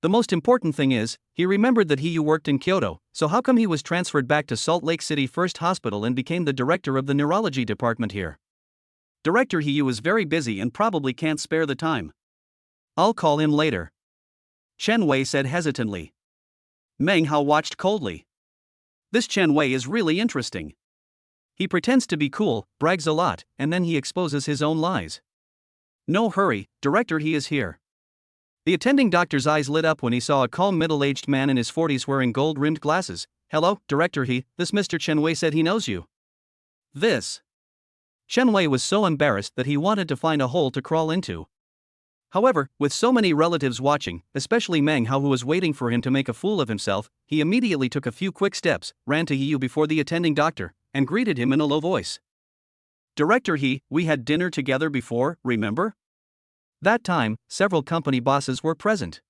The most important thing is, he remembered that Hiyu worked in Kyoto, so how come he was transferred back to Salt Lake City First Hospital and became the director of the neurology department here? Director Hiyu is very busy and probably can't spare the time. I'll call him later, Chen Wei said hesitantly. Meng Hao watched coldly. This Chen Wei is really interesting. He pretends to be cool, brags a lot, and then he exposes his own lies. No hurry, Director, he is here. The attending doctor's eyes lit up when he saw a calm middle-aged man in his 40s wearing gold-rimmed glasses. Hello, Director this Mr. Chen Wei said he knows you. This. Chen Wei was so embarrassed that he wanted to find a hole to crawl into. However, with so many relatives watching, especially Meng Hao who was waiting for him to make a fool of himself, he immediately took a few quick steps, ran to Hiyu before the attending doctor, and greeted him in a low voice. Director we had dinner together before, remember? That time, several company bosses were present.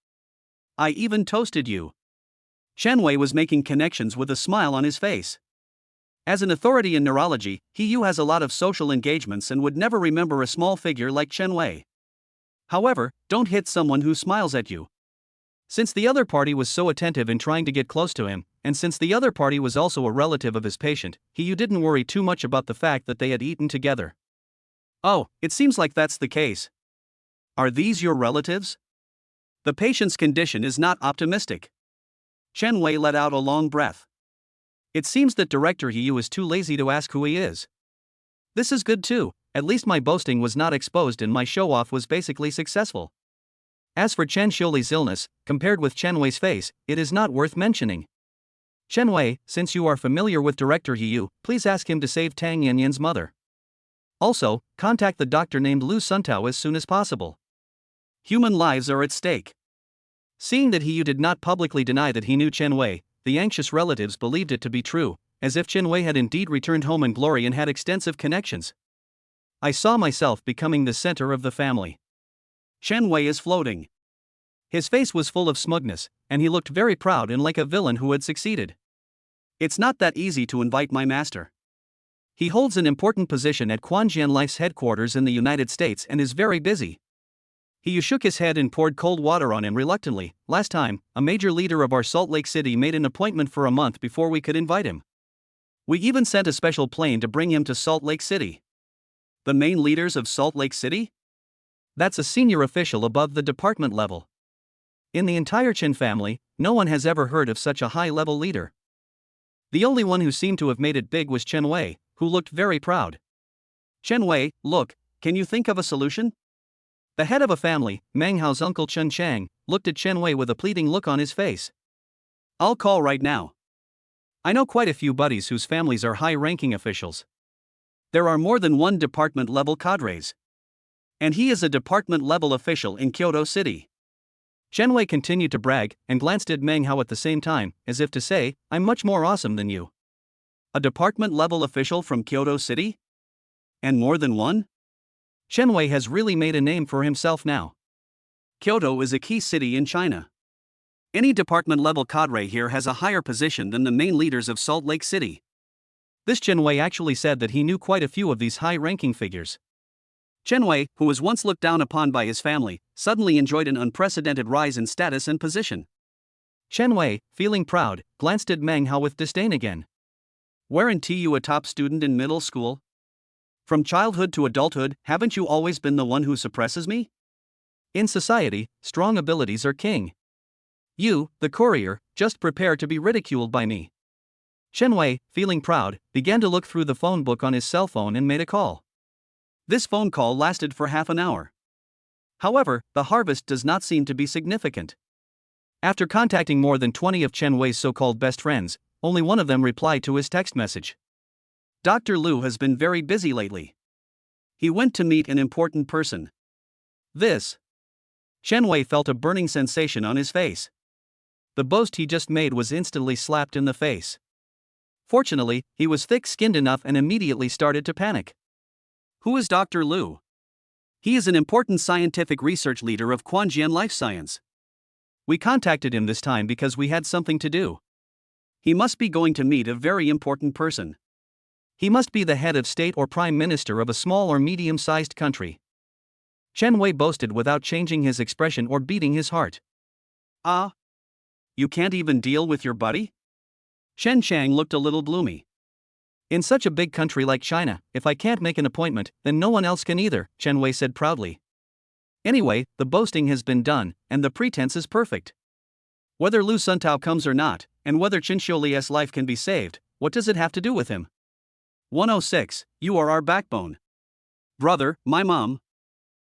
I even toasted you. Chen Wei was making connections with a smile on his face. As an authority in neurology, Yu has a lot of social engagements and would never remember a small figure like Chen Wei. However, don't hit someone who smiles at you. Since the other party was so attentive in trying to get close to him, and since the other party was also a relative of his patient, Yu didn't worry too much about the fact that they had eaten together. Oh, it seems like that's the case. Are these your relatives? The patient's condition is not optimistic. Chen Wei let out a long breath. It seems that Director Yu is too lazy to ask who he is. This is good too, at least my boasting was not exposed and my show-off was basically successful. As for Chen Xiuli's illness, compared with Chen Wei's face, it is not worth mentioning. Chen Wei, since you are familiar with Director Yu, please ask him to save Tang Yanyan's mother. Also, contact the doctor named Lu Suntao as soon as possible. Human lives are at stake. Seeing that Yu did not publicly deny that he knew Chen Wei, the anxious relatives believed it to be true, as if Chen Wei had indeed returned home in glory and had extensive connections. I saw myself becoming the center of the family. Chen Wei is floating. His face was full of smugness, and he looked very proud and like a villain who had succeeded. It's not that easy to invite my master. He holds an important position at Quanjian Life's headquarters in the United States and is very busy. He shook his head and poured cold water on him reluctantly. Last time, a major leader of our Salt Lake City made an appointment for a month before we could invite him. We even sent a special plane to bring him to Salt Lake City. The main leaders of Salt Lake City? That's a senior official above the department level. In the entire Chen family, no one has ever heard of such a high-level leader. The only one who seemed to have made it big was Chen Wei, who looked very proud. Chen Wei, look, can you think of a solution? The head of a family, Meng Hao's uncle Chen Chang, looked at Chen Wei with a pleading look on his face. I'll call right now. I know quite a few buddies whose families are high-ranking officials. There are more than one department-level cadres. And he is a department-level official in Kyoto City. Chen Wei continued to brag and glanced at Meng Hao at the same time, as if to say, I'm much more awesome than you. A department-level official from Kyoto City? And more than one? Chen Wei has really made a name for himself now. Kyoto is a key city in China. Any department-level cadre here has a higher position than the main leaders of Salt Lake City. This Chen Wei actually said that he knew quite a few of these high-ranking figures. Chen Wei, who was once looked down upon by his family, suddenly enjoyed an unprecedented rise in status and position. Chen Wei, feeling proud, glanced at Meng Hao with disdain again. Weren't you a top student in middle school? From childhood to adulthood, haven't you always been the one who suppresses me? In society, strong abilities are king. You, the courier, just prepare to be ridiculed by me. Chen Wei, feeling proud, began to look through the phone book on his cell phone and made a call. This phone call lasted for half an hour. However, the harvest does not seem to be significant. After contacting more than 20 of Chen Wei's so-called best friends, only one of them replied to his text message. Dr. Lu has been very busy lately. He went to meet an important person. This. Chen Wei felt a burning sensation on his face. The boast he just made was instantly slapped in the face. Fortunately, he was thick-skinned enough and immediately started to panic. Who is Dr. Lu? He is an important scientific research leader of Quanjian Life Science. We contacted him this time because we had something to do. He must be going to meet a very important person. He must be the head of state or prime minister of a small or medium-sized country. Chen Wei boasted without changing his expression or beating his heart. Ah? You can't even deal with your buddy? Shen Chang looked a little gloomy. In such a big country like China, if I can't make an appointment, then no one else can either, Chen Wei said proudly. Anyway, the boasting has been done, and the pretense is perfect. Whether Lu Suntao comes or not, and whether Chen Xiuli's life can be saved, what does it have to do with him? 106, you are our backbone. Brother, my mom.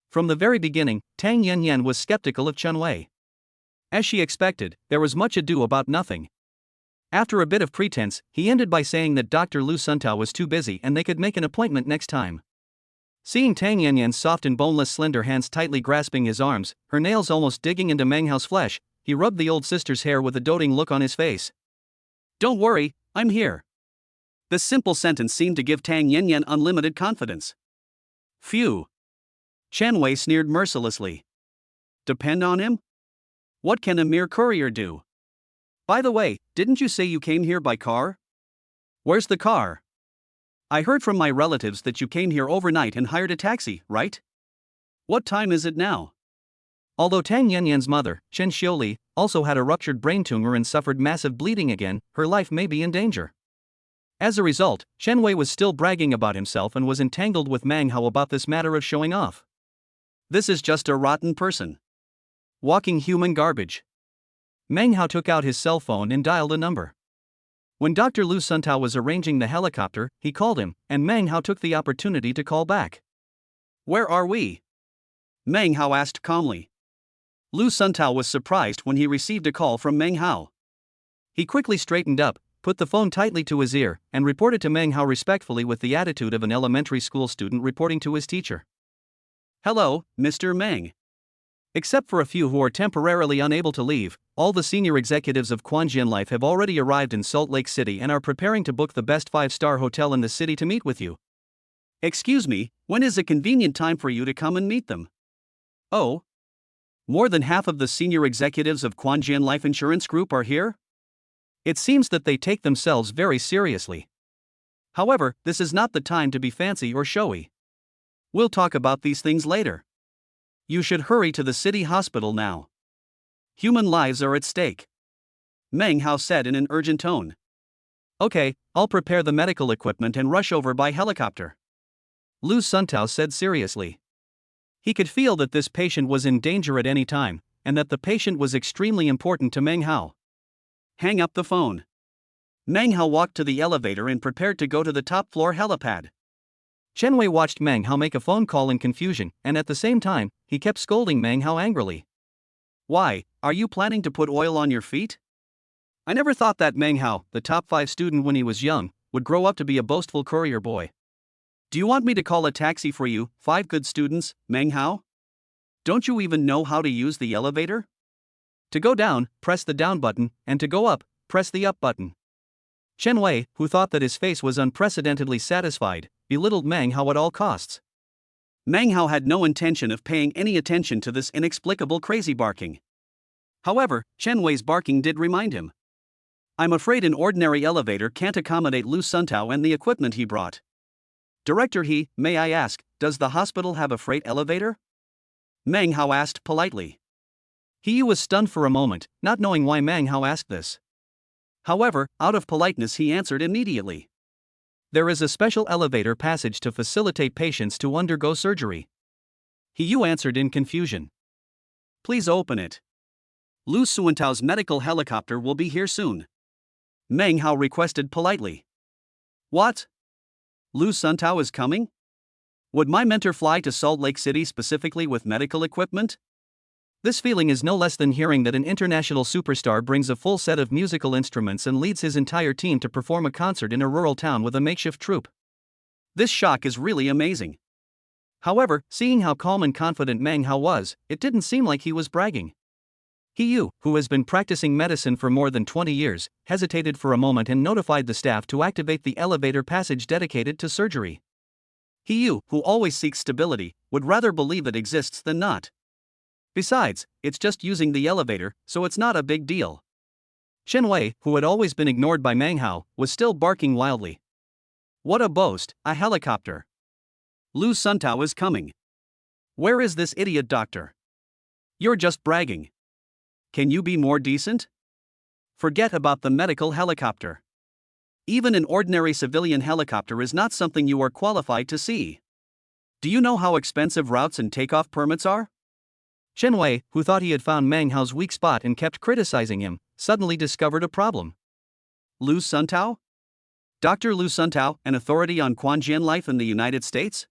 From the very beginning, Tang Yanyan was skeptical of Chen Wei. As she expected, there was much ado about nothing. After a bit of pretense, he ended by saying that Dr. Lu Suntao was too busy and they could make an appointment next time. Seeing Tang Yanyan's soft and boneless slender hands tightly grasping his arms, her nails almost digging into Meng Hao's flesh, he rubbed the old sister's hair with a doting look on his face. Don't worry, I'm here. This simple sentence seemed to give Tang Yanyan unlimited confidence. Phew. Chen Wei sneered mercilessly. Depend on him? What can a mere courier do? By the way, didn't you say you came here by car? Where's the car? I heard from my relatives that you came here overnight and hired a taxi, right? What time is it now? Although Tang Yanyan's mother, Chen Xiuli, also had a ruptured brain tumor and suffered massive bleeding again, her life may be in danger. As a result, Chen Wei was still bragging about himself and was entangled with Meng Hao about this matter of showing off. This is just a rotten person. Walking human garbage. Meng Hao took out his cell phone and dialed a number. When Dr. Lu Suntao was arranging the helicopter, he called him, and Meng Hao took the opportunity to call back. Where are we? Meng Hao asked calmly. Lu Suntao was surprised when he received a call from Meng Hao. He quickly straightened up, put the phone tightly to his ear, and reported to Meng Hao respectfully with the attitude of an elementary school student reporting to his teacher. Hello, Mr. Meng. Except for a few who are temporarily unable to leave, all the senior executives of Quanjian Life have already arrived in Salt Lake City and are preparing to book the best 5-star hotel in the city to meet with you. Excuse me, when is a convenient time for you to come and meet them? Oh? More than half of the senior executives of Quanjian Life Insurance Group are here? It seems that they take themselves very seriously. However, this is not the time to be fancy or showy. We'll talk about these things later. You should hurry to the city hospital now. Human lives are at stake. Meng Hao said in an urgent tone. Okay, I'll prepare the medical equipment and rush over by helicopter. Lu Suntao said seriously. He could feel that this patient was in danger at any time, and that the patient was extremely important to Meng Hao. Hang up the phone. Meng Hao walked to the elevator and prepared to go to the top floor helipad. Chen Wei watched Meng Hao make a phone call in confusion, and at the same time, he kept scolding Meng Hao angrily. Why, are you planning to put oil on your feet? I never thought that Meng Hao, the top 5 student when he was young, would grow up to be a boastful courier boy. Do you want me to call a taxi for you, 5 good students, Meng Hao? Don't you even know how to use the elevator? To go down, press the down button, and to go up, press the up button. Chen Wei, who thought that his face was unprecedentedly satisfied, belittled Meng Hao at all costs. Meng Hao had no intention of paying any attention to this inexplicable crazy barking. However, Chen Wei's barking did remind him. I'm afraid an ordinary elevator can't accommodate Lu Suntao and the equipment he brought. Director He, may I ask, does the hospital have a freight elevator? Meng Hao asked politely. He was stunned for a moment, not knowing why Meng Hao asked this. However, out of politeness he answered immediately. There is a special elevator passage to facilitate patients to undergo surgery. He answered in confusion. Please open it. Lu Suantao's medical helicopter will be here soon. Meng Hao requested politely. What? Lu Suntao is coming? Would my mentor fly to Salt Lake City specifically with medical equipment? This feeling is no less than hearing that an international superstar brings a full set of musical instruments and leads his entire team to perform a concert in a rural town with a makeshift troupe. This shock is really amazing. However, seeing how calm and confident Meng Hao was, it didn't seem like he was bragging. He, who has been practicing medicine for more than 20 years, hesitated for a moment and notified the staff to activate the elevator passage dedicated to surgery. He, who always seeks stability, would rather believe it exists than not. Besides, it's just using the elevator, so it's not a big deal. Chen Wei, who had always been ignored by Meng Hao, was still barking wildly. What a boast, a helicopter. Lu Suntao is coming. Where is this idiot doctor? You're just bragging. Can you be more decent? Forget about the medical helicopter. Even an ordinary civilian helicopter is not something you are qualified to see. Do you know how expensive routes and takeoff permits are? Chen Wei, who thought he had found Meng Hao's weak spot and kept criticizing him, suddenly discovered a problem. Lu Suntao? Dr. Lu Suntao, an authority on Quanjian life in the United States?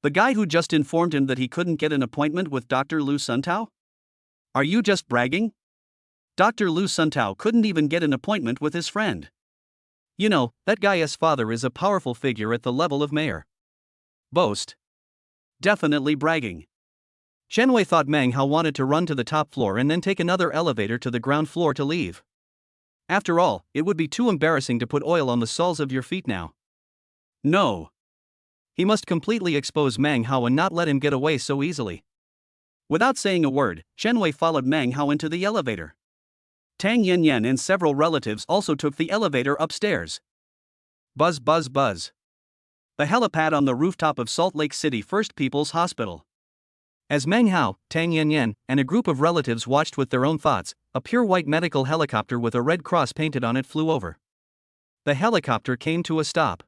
The guy who just informed him that he couldn't get an appointment with Dr. Lu Suntao? Are you just bragging? Dr. Lu Suntao couldn't even get an appointment with his friend. You know, that guy's father is a powerful figure at the level of mayor. Boast. Definitely bragging. Chen Wei thought Meng Hao wanted to run to the top floor and then take another elevator to the ground floor to leave. After all, it would be too embarrassing to put oil on the soles of your feet now. No. He must completely expose Meng Hao and not let him get away so easily. Without saying a word, Chen Wei followed Meng Hao into the elevator. Tang Yanyan and several relatives also took the elevator upstairs. Buzz buzz buzz. The helipad on the rooftop of Salt Lake City First People's Hospital. As Meng Hao, Tang Yanyan, and a group of relatives watched with their own thoughts, a pure white medical helicopter with a red cross painted on it flew over. The helicopter came to a stop.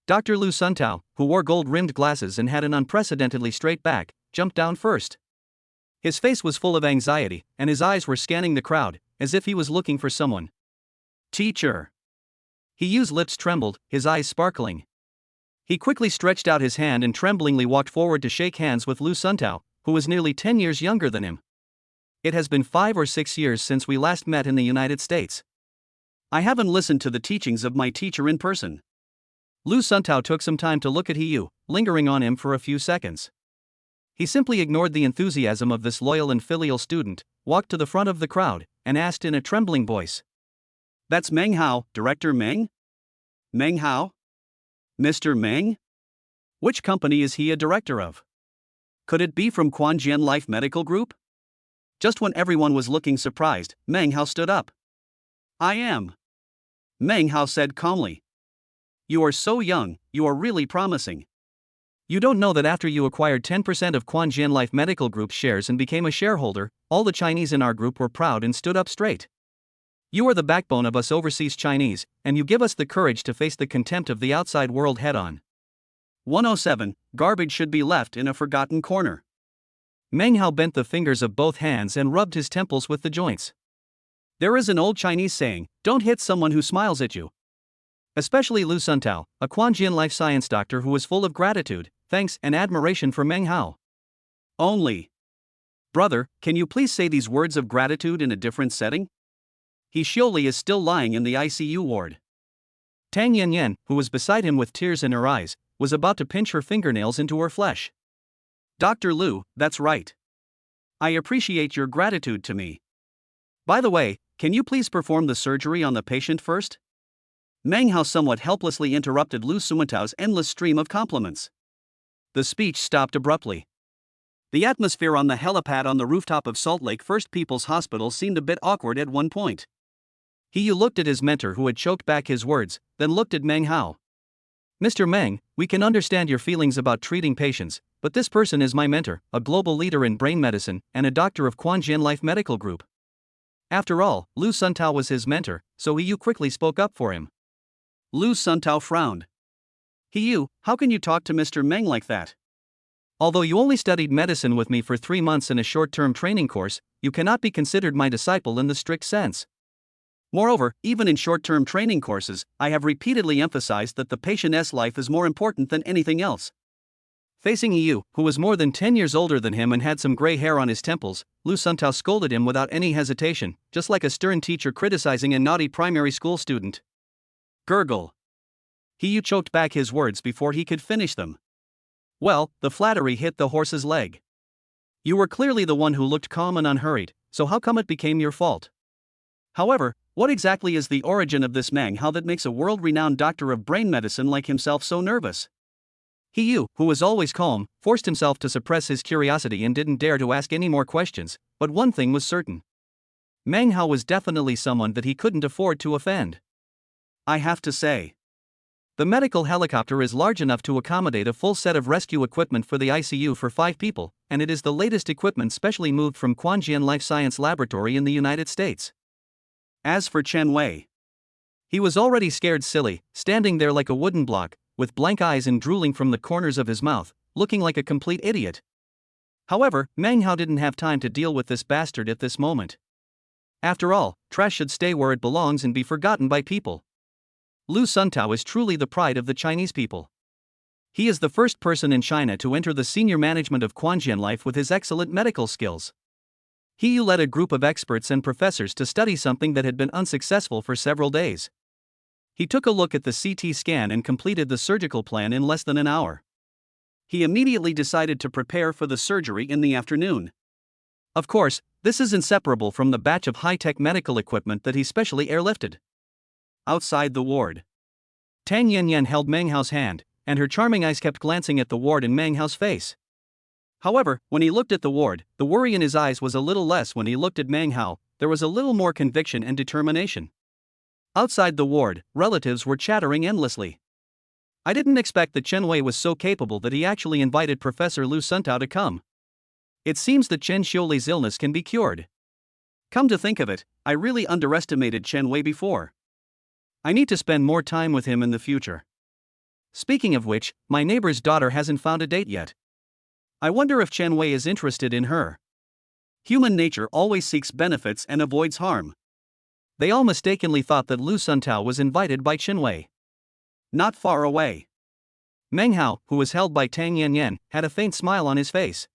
Dr. Lu Suntao, who wore gold-rimmed glasses and had an unprecedentedly straight back, jumped down first. His face was full of anxiety, and his eyes were scanning the crowd, as if he was looking for someone. Teacher. His lips trembled, his eyes sparkling. He quickly stretched out his hand and tremblingly walked forward to shake hands with Lu Suntao, who was nearly 10 years younger than him. It has been 5 or 6 years since we last met in the United States. I haven't listened to the teachings of my teacher in person. Lu Suntao took some time to look at Yu, lingering on him for a few seconds. He simply ignored the enthusiasm of this loyal and filial student, walked to the front of the crowd, and asked in a trembling voice. That's Meng Hao, Director Meng? Meng Hao? Mr. Meng? Which company is he a director of? Could it be from Quanjian Life Medical Group? Just when everyone was looking surprised, Meng Hao stood up. I am. Meng Hao said calmly. You are so young, you are really promising. You don't know that after you acquired 10% of Quanjian Life Medical Group's shares and became a shareholder, all the Chinese in our group were proud and stood up straight. You are the backbone of us overseas Chinese, and you give us the courage to face the contempt of the outside world head-on. 107. Garbage should be left in a forgotten corner. Meng Hao bent the fingers of both hands and rubbed his temples with the joints. There is an old Chinese saying, don't hit someone who smiles at you. Especially Lu Suntao, a Quanjian life science doctor who was full of gratitude, thanks, and admiration for Meng Hao. Only. Brother, can you please say these words of gratitude in a different setting? He surely is still lying in the ICU ward. Tang Yanyan, who was beside him with tears in her eyes, was about to pinch her fingernails into her flesh. Dr. Lu, that's right. I appreciate your gratitude to me. By the way, can you please perform the surgery on the patient first? Meng Hao somewhat helplessly interrupted Lu Suantao's endless stream of compliments. The speech stopped abruptly. The atmosphere on the helipad on the rooftop of Salt Lake First People's Hospital seemed a bit awkward at one point. Yu looked at his mentor who had choked back his words, then looked at Meng Hao. Mr. Meng, we can understand your feelings about treating patients, but this person is my mentor, a global leader in brain medicine, and a doctor of Quanjian Life Medical Group. After all, Lu Suntao was his mentor, so Yu quickly spoke up for him. Lu Suntao frowned. Yu, how can you talk to Mr. Meng like that? Although you only studied medicine with me for 3 months in a short-term training course, you cannot be considered my disciple in the strict sense. Moreover, even in short-term training courses, I have repeatedly emphasized that the patient's life is more important than anything else. Facing Yu, who was more than 10 years older than him and had some gray hair on his temples, Lu Suntao scolded him without any hesitation, just like a stern teacher criticizing a naughty primary school student. Gurgle. Yu choked back his words before he could finish them. Well, the flattery hit the horse's leg. You were clearly the one who looked calm and unhurried, so how come it became your fault? However, what exactly is the origin of this Meng Hao that makes a world-renowned doctor of brain medicine like himself so nervous? Yu, who was always calm, forced himself to suppress his curiosity and didn't dare to ask any more questions, but one thing was certain. Meng Hao was definitely someone that he couldn't afford to offend. I have to say, the medical helicopter is large enough to accommodate a full set of rescue equipment for the ICU for 5 people, and it is the latest equipment specially moved from Quanjian Life Science Laboratory in the United States. As for Chen Wei, he was already scared silly, standing there like a wooden block, with blank eyes and drooling from the corners of his mouth, looking like a complete idiot. However, Meng Hao didn't have time to deal with this bastard at this moment. After all, trash should stay where it belongs and be forgotten by people. Lu Suntao is truly the pride of the Chinese people. He is the first person in China to enter the senior management of Quanjian Life with his excellent medical skills. He led a group of experts and professors to study something that had been unsuccessful for several days. He took a look at the CT scan and completed the surgical plan in less than an hour. He immediately decided to prepare for the surgery in the afternoon. Of course, this is inseparable from the batch of high-tech medical equipment that he specially airlifted. Outside the ward, Tang Yanyan held Meng Hao's hand, and her charming eyes kept glancing at the ward and Meng Hao's face. However, when he looked at the ward, the worry in his eyes was a little less when he looked at Meng Hao, there was a little more conviction and determination. Outside the ward, relatives were chattering endlessly. I didn't expect that Chen Wei was so capable that he actually invited Professor Lu Suntao to come. It seems that Chen Xiuli's illness can be cured. Come to think of it, I really underestimated Chen Wei before. I need to spend more time with him in the future. Speaking of which, my neighbor's daughter hasn't found a date yet. I wonder if Chen Wei is interested in her. Human nature always seeks benefits and avoids harm. They all mistakenly thought that Lu Suntao was invited by Chen Wei. Not far away, Meng Hao, who was held by Tang Yanyan, had a faint smile on his face.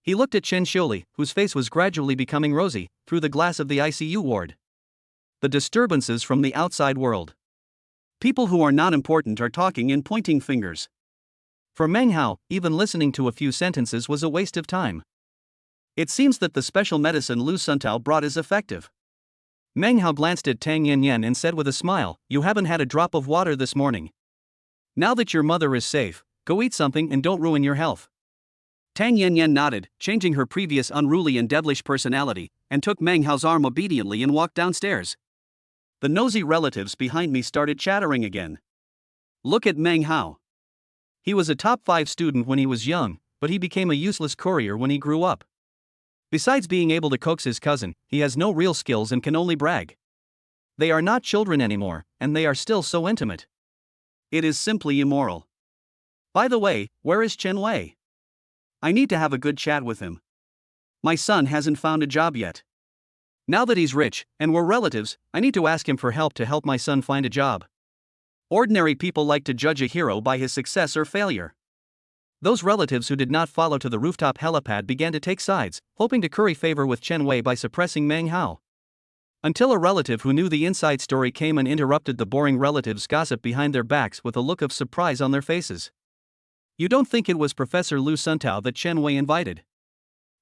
He looked at Chen Xiuli, whose face was gradually becoming rosy, through the glass of the ICU ward. The disturbances from the outside world. People who are not important are talking and pointing fingers. For Meng Hao, even listening to a few sentences was a waste of time. It seems that the special medicine Lu Suntao brought is effective. Meng Hao glanced at Tang Yanyan and said with a smile, "You haven't had a drop of water this morning. Now that your mother is safe, go eat something and don't ruin your health." Tang Yanyan nodded, changing her previous unruly and devilish personality, and took Meng Hao's arm obediently and walked downstairs. The nosy relatives behind me started chattering again. Look at Meng Hao. He was a top 5 student when he was young, but he became a useless courier when he grew up. Besides being able to coax his cousin, he has no real skills and can only brag. They are not children anymore, and they are still so intimate. It is simply immoral. By the way, where is Chen Wei? I need to have a good chat with him. My son hasn't found a job yet. Now that he's rich, and we're relatives, I need to ask him for help to help my son find a job. Ordinary people like to judge a hero by his success or failure. Those relatives who did not follow to the rooftop helipad began to take sides, hoping to curry favor with Chen Wei by suppressing Meng Hao. Until a relative who knew the inside story came and interrupted the boring relatives' gossip behind their backs with a look of surprise on their faces. You don't think it was Professor Lu Suntao that Chen Wei invited?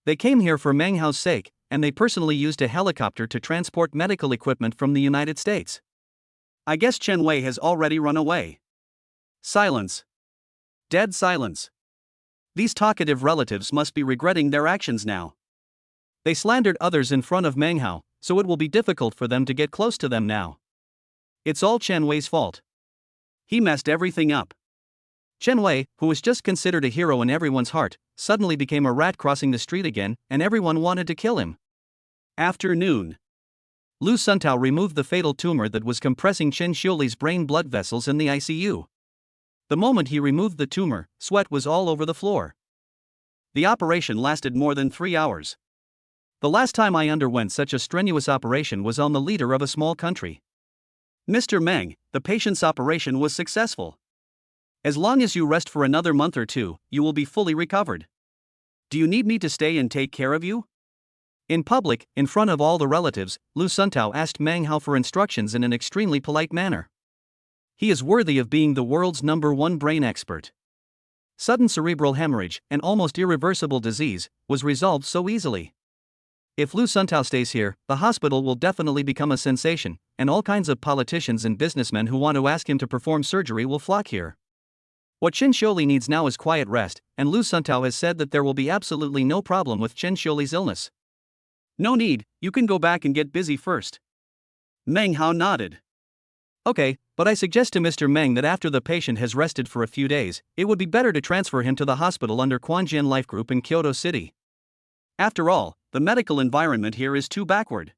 They came here for Meng Hao's sake, and they personally used a helicopter to transport medical equipment from the United States. I guess Chen Wei has already run away. Silence. Dead silence. These talkative relatives must be regretting their actions now. They slandered others in front of Meng Hao, so it will be difficult for them to get close to them now. It's all Chen Wei's fault. He messed everything up. Chen Wei, who was just considered a hero in everyone's heart, suddenly became a rat crossing the street again, and everyone wanted to kill him. Afternoon. Lu Suntao removed the fatal tumor that was compressing Chen Xiuli's brain blood vessels in the ICU. The moment he removed the tumor, sweat was all over the floor. The operation lasted more than 3 hours. The last time I underwent such a strenuous operation was on the leader of a small country. Mr. Meng, the patient's operation was successful. As long as you rest for another month or 2, you will be fully recovered. Do you need me to stay and take care of you? In public, in front of all the relatives, Lu Suntao asked Meng Hao for instructions in an extremely polite manner. He is worthy of being the world's #1 brain expert. Sudden cerebral hemorrhage, an almost irreversible disease, was resolved so easily. If Lu Suntao stays here, the hospital will definitely become a sensation, and all kinds of politicians and businessmen who want to ask him to perform surgery will flock here. What Chen Xiuli needs now is quiet rest, and Lu Suntao has said that there will be absolutely no problem with Chen Xiuli's illness. No need, you can go back and get busy first. Meng Hao nodded. Okay, but I suggest to Mr. Meng that after the patient has rested for a few days, it would be better to transfer him to the hospital under Quanjian Life Group in Kyoto City. After all, the medical environment here is too backward.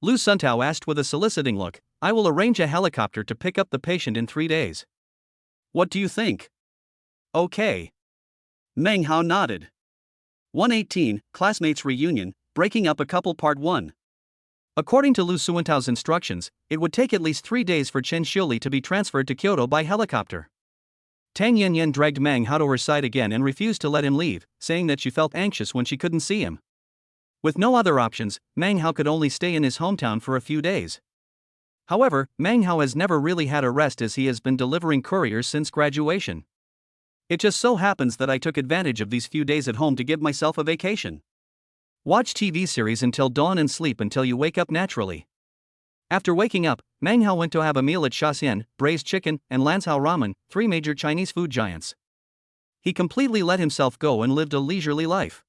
Lu Suntao asked with a soliciting look, I will arrange a helicopter to pick up the patient in 3 days. What do you think? Okay. Meng Hao nodded. 118, Classmates Reunion, Breaking Up a Couple Part 1. According to Lu Suantao's instructions, it would take at least 3 days for Chen Xiuli to be transferred to Kyoto by helicopter. Tang Yanyan dragged Meng Hao to her side again and refused to let him leave, saying that she felt anxious when she couldn't see him. With no other options, Meng Hao could only stay in his hometown for a few days. However, Meng Hao has never really had a rest as he has been delivering couriers since graduation. It just so happens that I took advantage of these few days at home to give myself a vacation. Watch TV series until dawn and sleep until you wake up naturally. After waking up, Meng Hao went to have a meal at Shaxian, braised chicken, and Lancao ramen, 3 major Chinese food giants. He completely let himself go and lived a leisurely life.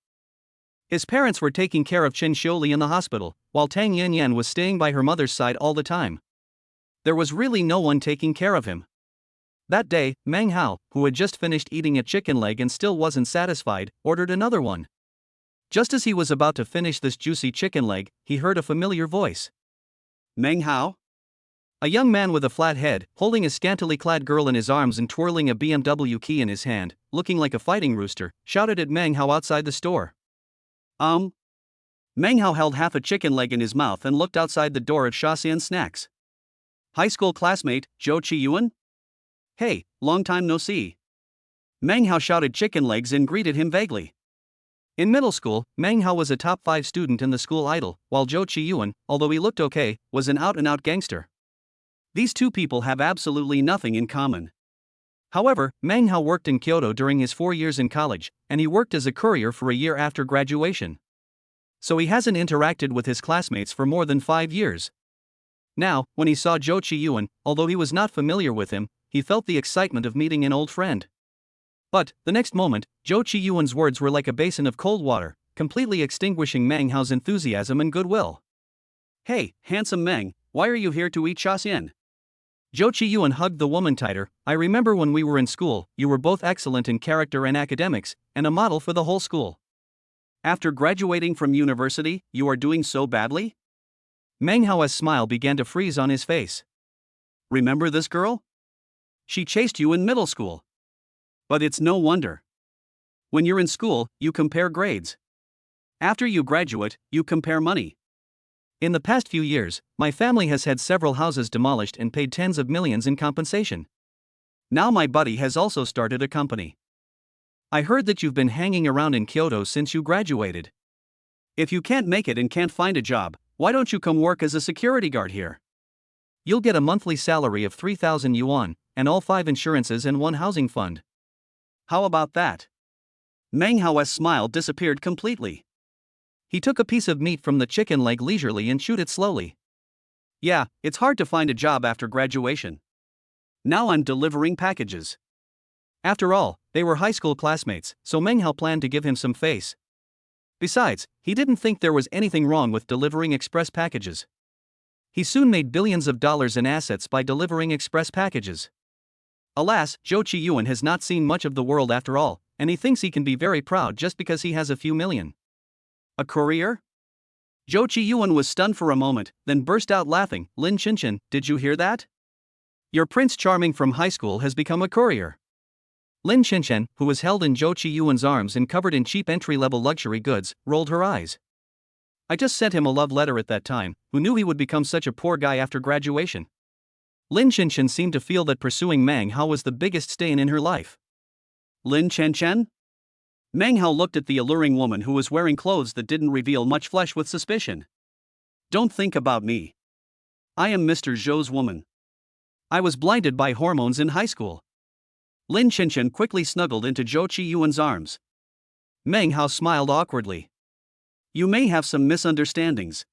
His parents were taking care of Chen Xiuli in the hospital, while Tang Yanyan was staying by her mother's side all the time. There was really no one taking care of him. That day, Meng Hao, who had just finished eating a chicken leg and still wasn't satisfied, ordered another one. Just as he was about to finish this juicy chicken leg, he heard a familiar voice. Meng Hao? A young man with a flat head, holding a scantily clad girl in his arms and twirling a BMW key in his hand, looking like a fighting rooster, shouted at Meng Hao outside the store. Meng Hao held half a chicken leg in his mouth and looked outside the door at Shaxian Snacks. High school classmate, Zhou Qiyuan? Hey, long time no see. Meng Hao shouted chicken legs and greeted him vaguely. In middle school, Meng Hao was a top 5 student in the school idol, while Zhou Qiyuan, although he looked okay, was an out-and-out gangster. These two people have absolutely nothing in common. However, Meng Hao worked in Kyoto during his 4 years in college, and he worked as a courier for a year after graduation. So he hasn't interacted with his classmates for more than 5 years. Now, when he saw Zhou Qiyuan, although he was not familiar with him, he felt the excitement of meeting an old friend. But, the next moment, Zhou Qiyuan's words were like a basin of cold water, completely extinguishing Meng Hao's enthusiasm and goodwill. Hey, handsome Meng, why are you here to eat Shaxian? Zhou Qiyuan hugged the woman tighter. I remember when we were in school, you were both excellent in character and academics, and a model for the whole school. After graduating from university, you are doing so badly? Meng Hao's smile began to freeze on his face. Remember this girl? She chased you in middle school. But it's no wonder. When you're in school, you compare grades. After you graduate, you compare money. In the past few years, my family has had several houses demolished and paid tens of millions in compensation. Now my buddy has also started a company. I heard that you've been hanging around in Kyoto since you graduated. If you can't make it and can't find a job, why don't you come work as a security guard here? You'll get a monthly salary of 3,000 yuan, and all 5 insurances and 1 housing fund. How about that? Meng Hao's smile disappeared completely. He took a piece of meat from the chicken leg leisurely and chewed it slowly. Yeah, it's hard to find a job after graduation. Now I'm delivering packages. After all, they were high school classmates, so Meng Hao planned to give him some face. Besides, he didn't think there was anything wrong with delivering express packages. He soon made billions of dollars in assets by delivering express packages. Alas, Zhou Qiyuan has not seen much of the world after all, and he thinks he can be very proud just because he has a few million. A courier? Zhou Qiyuan was stunned for a moment, then burst out laughing. Lin Qinshan, did you hear that? Your Prince Charming from high school has become a courier. Lin Qinshan, who was held in Zhou Qiyuan's arms and covered in cheap entry-level luxury goods, rolled her eyes. I just sent him a love letter at that time. Who knew he would become such a poor guy after graduation? Lin Qinshan seemed to feel that pursuing Meng Hao was the biggest stain in her life. Lin Qinshan? Meng Hao looked at the alluring woman who was wearing clothes that didn't reveal much flesh with suspicion. Don't think about me. I am Mr. Zhou's woman. I was blinded by hormones in high school. Lin Qinshan quickly snuggled into Zhou Qiyuan's arms. Meng Hao smiled awkwardly. You may have some misunderstandings.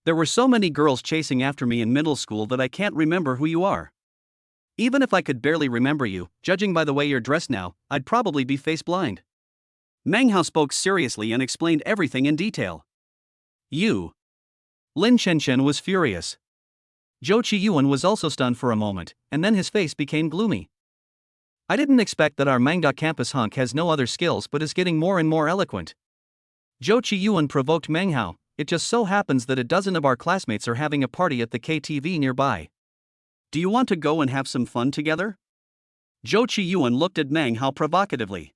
There were so many girls chasing after me in middle school that I can't remember who you are. Even if I could barely remember you, judging by the way you're dressed now, I'd probably be face blind. Meng Hao spoke seriously and explained everything in detail. You. Lin Qinshan was furious. Zhou Qiyuan was also stunned for a moment, and then his face became gloomy. I didn't expect that our Mangda campus hunk has no other skills but is getting more and more eloquent. Zhou Qiyuan provoked Meng Hao. It just so happens that a dozen of our classmates are having a party at the KTV nearby. Do you want to go and have some fun together? Zhou Qiyuan looked at Meng Hao provocatively.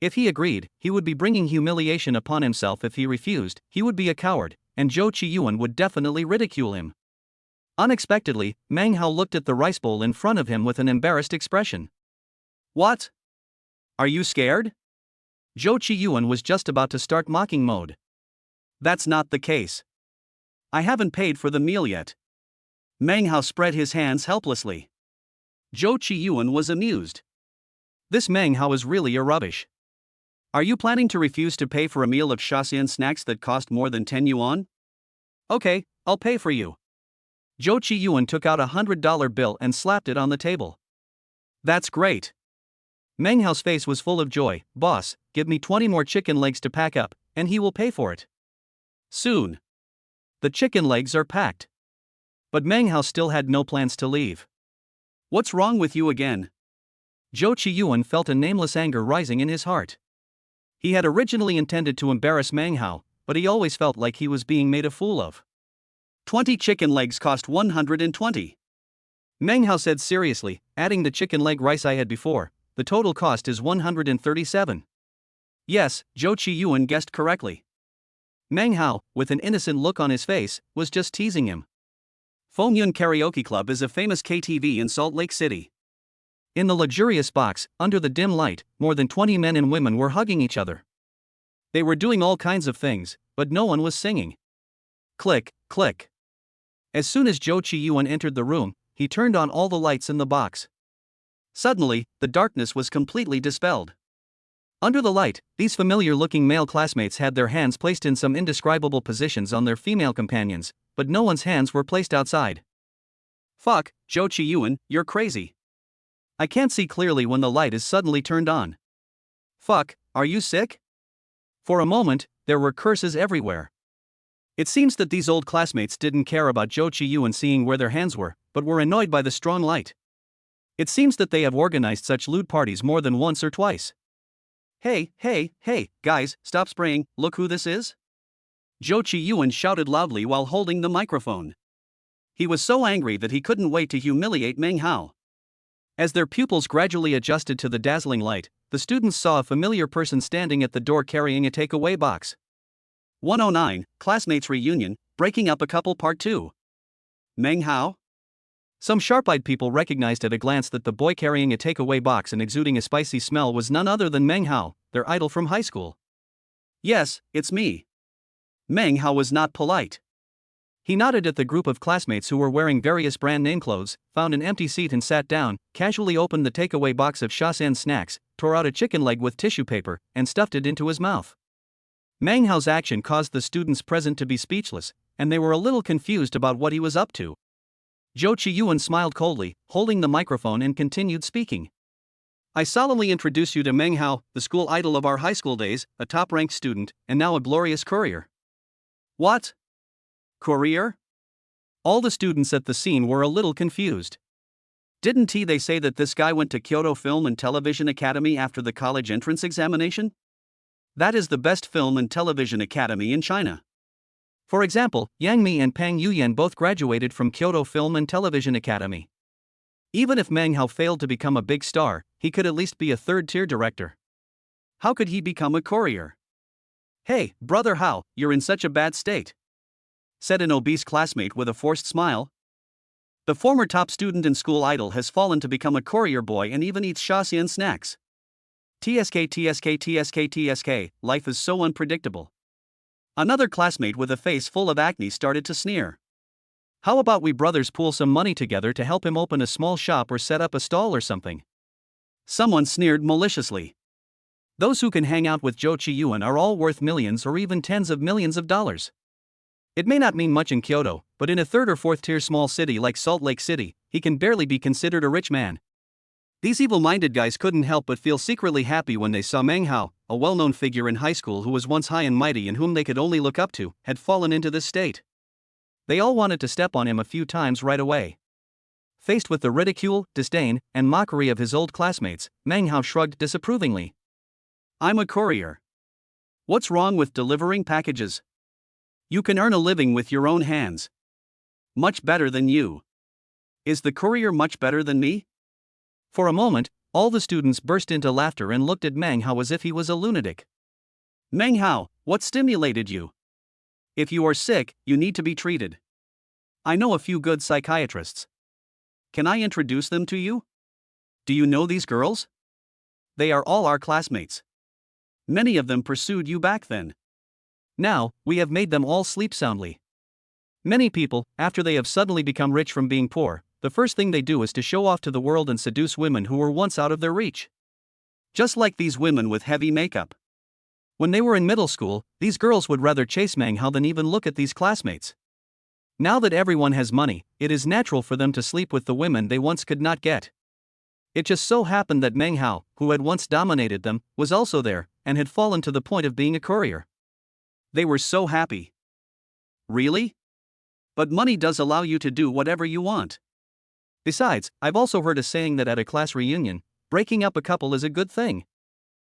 If he agreed, he would be bringing humiliation upon himself. If he refused, he would be a coward, and Zhou Qiyuan would definitely ridicule him. Unexpectedly, Meng Hao looked at the rice bowl in front of him with an embarrassed expression. What? Are you scared? Zhou Qiyuan was just about to start mocking mode. That's not the case. I haven't paid for the meal yet. Meng Hao spread his hands helplessly. Zhou Qiyuan was amused. This Meng Hao is really a rubbish. Are you planning to refuse to pay for a meal of Shaxian snacks that cost more than 10 yuan? Okay, I'll pay for you. Zhou Qiyuan took out a $100 bill and slapped it on the table. That's great. Meng Hao's face was full of joy. Boss, give me 20 more chicken legs to pack up, and he will pay for it. Soon. The chicken legs are packed. But Meng Hao still had no plans to leave. What's wrong with you again? Zhou Qiyuan felt a nameless anger rising in his heart. He had originally intended to embarrass Meng Hao, but he always felt like he was being made a fool of. 20 chicken legs cost 120. Meng Hao said seriously, adding the chicken leg rice I had before, the total cost is 137. Yes, Zhou Qiyuan guessed correctly. Meng Hao, with an innocent look on his face, was just teasing him. Fengyun Karaoke Club is a famous KTV in Salt Lake City. In the luxurious box, under the dim light, more than 20 men and women were hugging each other. They were doing all kinds of things, but no one was singing. Click, click. As soon as Zhou Qiyuan entered the room, he turned on all the lights in the box. Suddenly, the darkness was completely dispelled. Under the light, these familiar-looking male classmates had their hands placed in some indescribable positions on their female companions, but no one's hands were placed outside. Fuck, Zhou Qiyuan, you're crazy. I can't see clearly when the light is suddenly turned on. Fuck, are you sick? For a moment, there were curses everywhere. It seems that these old classmates didn't care about Zhou Qiyuan seeing where their hands were, but were annoyed by the strong light. It seems that they have organized such lewd parties more than once or twice. Hey, guys, stop spraying, look who this is? Zhou Qiyuan shouted loudly while holding the microphone. He was so angry that he couldn't wait to humiliate Meng Hao. As their pupils gradually adjusted to the dazzling light, the students saw a familiar person standing at the door carrying a takeaway box. 109, Classmates Reunion, Breaking Up a Couple Part 2. Meng Hao? Some sharp-eyed people recognized at a glance that the boy carrying a takeaway box and exuding a spicy smell was none other than Meng Hao, their idol from high school. Yes, it's me. Meng Hao was not polite. He nodded at the group of classmates who were wearing various brand name clothes, found an empty seat and sat down, casually opened the takeaway box of Shasen snacks, tore out a chicken leg with tissue paper, and stuffed it into his mouth. Meng Hao's action caused the students present to be speechless, and they were a little confused about what he was up to. Zhou Qiyuan smiled coldly, holding the microphone, and continued speaking. I solemnly introduce you to Meng Hao, the school idol of our high school days, a top-ranked student, and now a glorious courier. What? Courier? All the students at the scene were a little confused. Didn't they say that this guy went to Kyoto Film and Television Academy after the college entrance examination? That is the best film and television academy in China. For example, Yang Mi and Pang Yuyan both graduated from Kyoto Film and Television Academy. Even if Meng Hao failed to become a big star, he could at least be a third-tier director. How could he become a courier? Hey, brother Hao, you're in such a bad state, said an obese classmate with a forced smile. The former top student and school idol has fallen to become a courier boy and even eats Shaxian snacks. TSK, life is so unpredictable. Another classmate with a face full of acne started to sneer. How about we brothers pool some money together to help him open a small shop or set up a stall or something? Someone sneered maliciously. Those who can hang out with Zhou Qiyuan are all worth millions or even tens of millions of dollars. It may not mean much in Kyoto, but in a third or fourth tier small city like Salt Lake City, he can barely be considered a rich man. These evil-minded guys couldn't help but feel secretly happy when they saw Meng Hao, a well-known figure in high school who was once high and mighty and whom they could only look up to, had fallen into this state. They all wanted to step on him a few times right away. Faced with the ridicule, disdain, and mockery of his old classmates, Meng Hao shrugged disapprovingly. I'm a courier. What's wrong with delivering packages? You can earn a living with your own hands. Much better than you. Is the courier much better than me? For a moment, all the students burst into laughter and looked at Meng Hao as if he was a lunatic. Meng Hao, what stimulated you? If you are sick, you need to be treated. I know a few good psychiatrists. Can I introduce them to you? Do you know these girls? They are all our classmates. Many of them pursued you back then. Now, we have made them all sleep soundly. Many people, after they have suddenly become rich from being poor, the first thing they do is to show off to the world and seduce women who were once out of their reach. Just like these women with heavy makeup. When they were in middle school, these girls would rather chase Meng Hao than even look at these classmates. Now that everyone has money, it is natural for them to sleep with the women they once could not get. It just so happened that Meng Hao, who had once dominated them, was also there, and had fallen to the point of being a courier. They were so happy. Really? But money does allow you to do whatever you want. Besides, I've also heard a saying that at a class reunion, breaking up a couple is a good thing.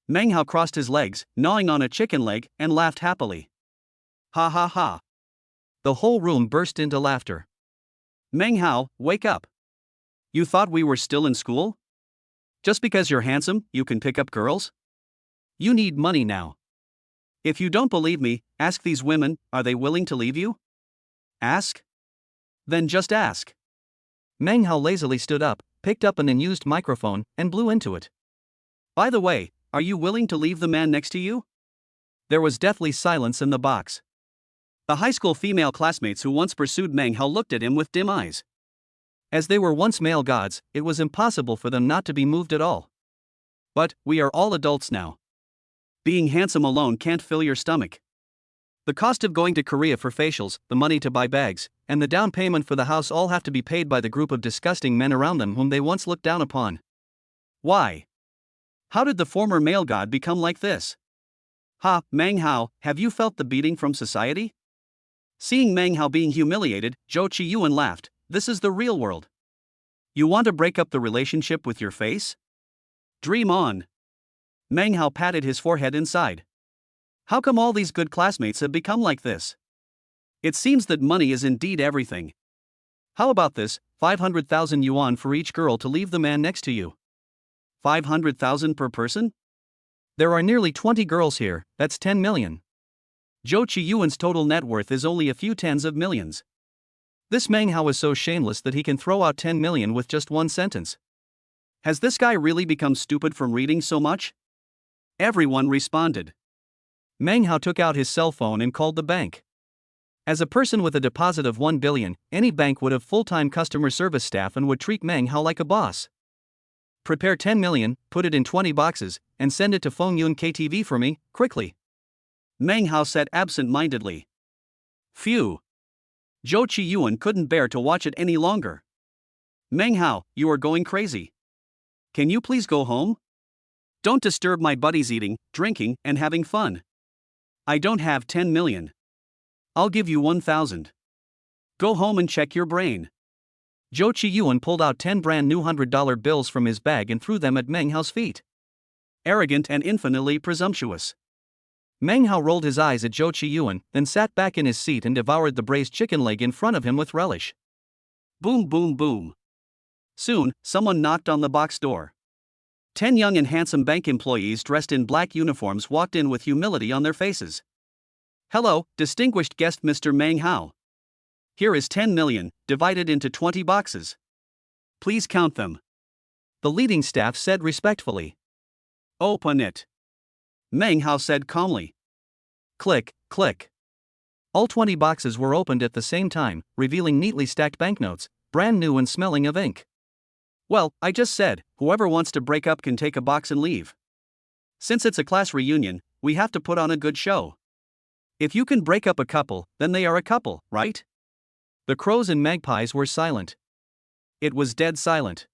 Meng Hao crossed his legs, gnawing on a chicken leg, and laughed happily. Ha ha ha. The whole room burst into laughter. Meng Hao, wake up. You thought we were still in school? Just because you're handsome, you can pick up girls? You need money now. If you don't believe me, ask these women, are they willing to leave you? Ask? Then just ask. Meng Hao lazily stood up, picked up an unused microphone, and blew into it. By the way, are you willing to leave the man next to you? There was deathly silence in the box. The high school female classmates who once pursued Meng Hao looked at him with dim eyes. As they were once male gods, it was impossible for them not to be moved at all. But, we are all adults now. Being handsome alone can't fill your stomach. The cost of going to Korea for facials, the money to buy bags, and the down payment for the house all have to be paid by the group of disgusting men around them whom they once looked down upon. Why? How did the former male god become like this? Ha, Meng Hao, have you felt the beating from society? Seeing Meng Hao being humiliated, Zhou Qiyuan laughed. This is the real world. You want to break up the relationship with your face? Dream on. Meng Hao patted his forehead inside. How come all these good classmates have become like this? It seems that money is indeed everything. How about this, 500,000 yuan for each girl to leave the man next to you? 500,000 per person? There are nearly 20 girls here, that's 10 million. Zhou Qiyuan's total net worth is only a few tens of millions. This Meng Hao is so shameless that he can throw out 10 million with just one sentence. Has this guy really become stupid from reading so much? Everyone responded. Meng Hao took out his cell phone and called the bank. As a person with a deposit of 1 billion, any bank would have full-time customer service staff and would treat Meng Hao like a boss. Prepare 10 million, put it in 20 boxes, and send it to Feng Yun KTV for me, quickly. Meng Hao said absent-mindedly. Phew. Zhou Qiyuan couldn't bear to watch it any longer. Meng Hao, you are going crazy. Can you please go home? Don't disturb my buddies eating, drinking, and having fun. I don't have 10 million. I'll give you 1,000. Go home and check your brain. Zhou Qiyuan pulled out 10 brand new $100 bills from his bag and threw them at Meng Hao's feet. Arrogant and infinitely presumptuous. Meng Hao rolled his eyes at Zhou Qiyuan, then sat back in his seat and devoured the braised chicken leg in front of him with relish. Boom boom boom. Soon, someone knocked on the box door. 10 young and handsome bank employees dressed in black uniforms walked in with humility on their faces. Hello, distinguished guest Mr. Meng Hao. Here is 10 million, divided into 20 boxes. Please count them. The leading staff said respectfully. Open it. Meng Hao said calmly. Click, click. All 20 boxes were opened at the same time, revealing neatly stacked banknotes, brand new and smelling of ink. Well, I just said, whoever wants to break up can take a box and leave. Since it's a class reunion, we have to put on a good show. If you can break up a couple, then they are a couple, right? The crows and magpies were silent. It was dead silent.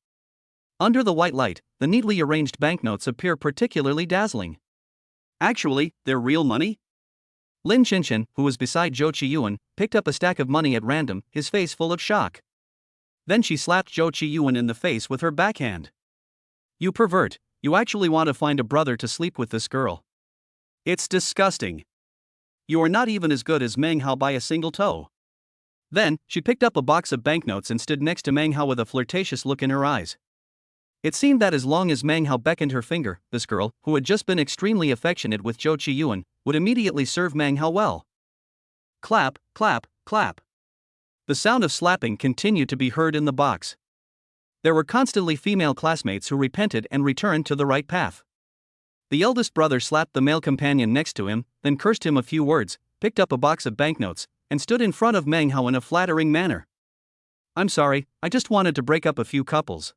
Under the white light, the neatly arranged banknotes appear particularly dazzling. Actually, they're real money? Lin Qinshan, who was beside Zhou Qiyuan, picked up a stack of money at random, his face full of shock. Then she slapped Zhou Qiyuan in the face with her backhand. You pervert, you actually want to find a brother to sleep with this girl. It's disgusting. You are not even as good as Meng Hao by a single toe. Then, she picked up a box of banknotes and stood next to Meng Hao with a flirtatious look in her eyes. It seemed that as long as Meng Hao beckoned her finger, this girl, who had just been extremely affectionate with Zhou Qiyuan, would immediately serve Meng Hao well. Clap, clap, clap. The sound of slapping continued to be heard in the box. There were constantly female classmates who repented and returned to the right path. The eldest brother slapped the male companion next to him, then cursed him a few words, picked up a box of banknotes, and stood in front of Meng Hao in a flattering manner. I'm sorry, I just wanted to break up a few couples.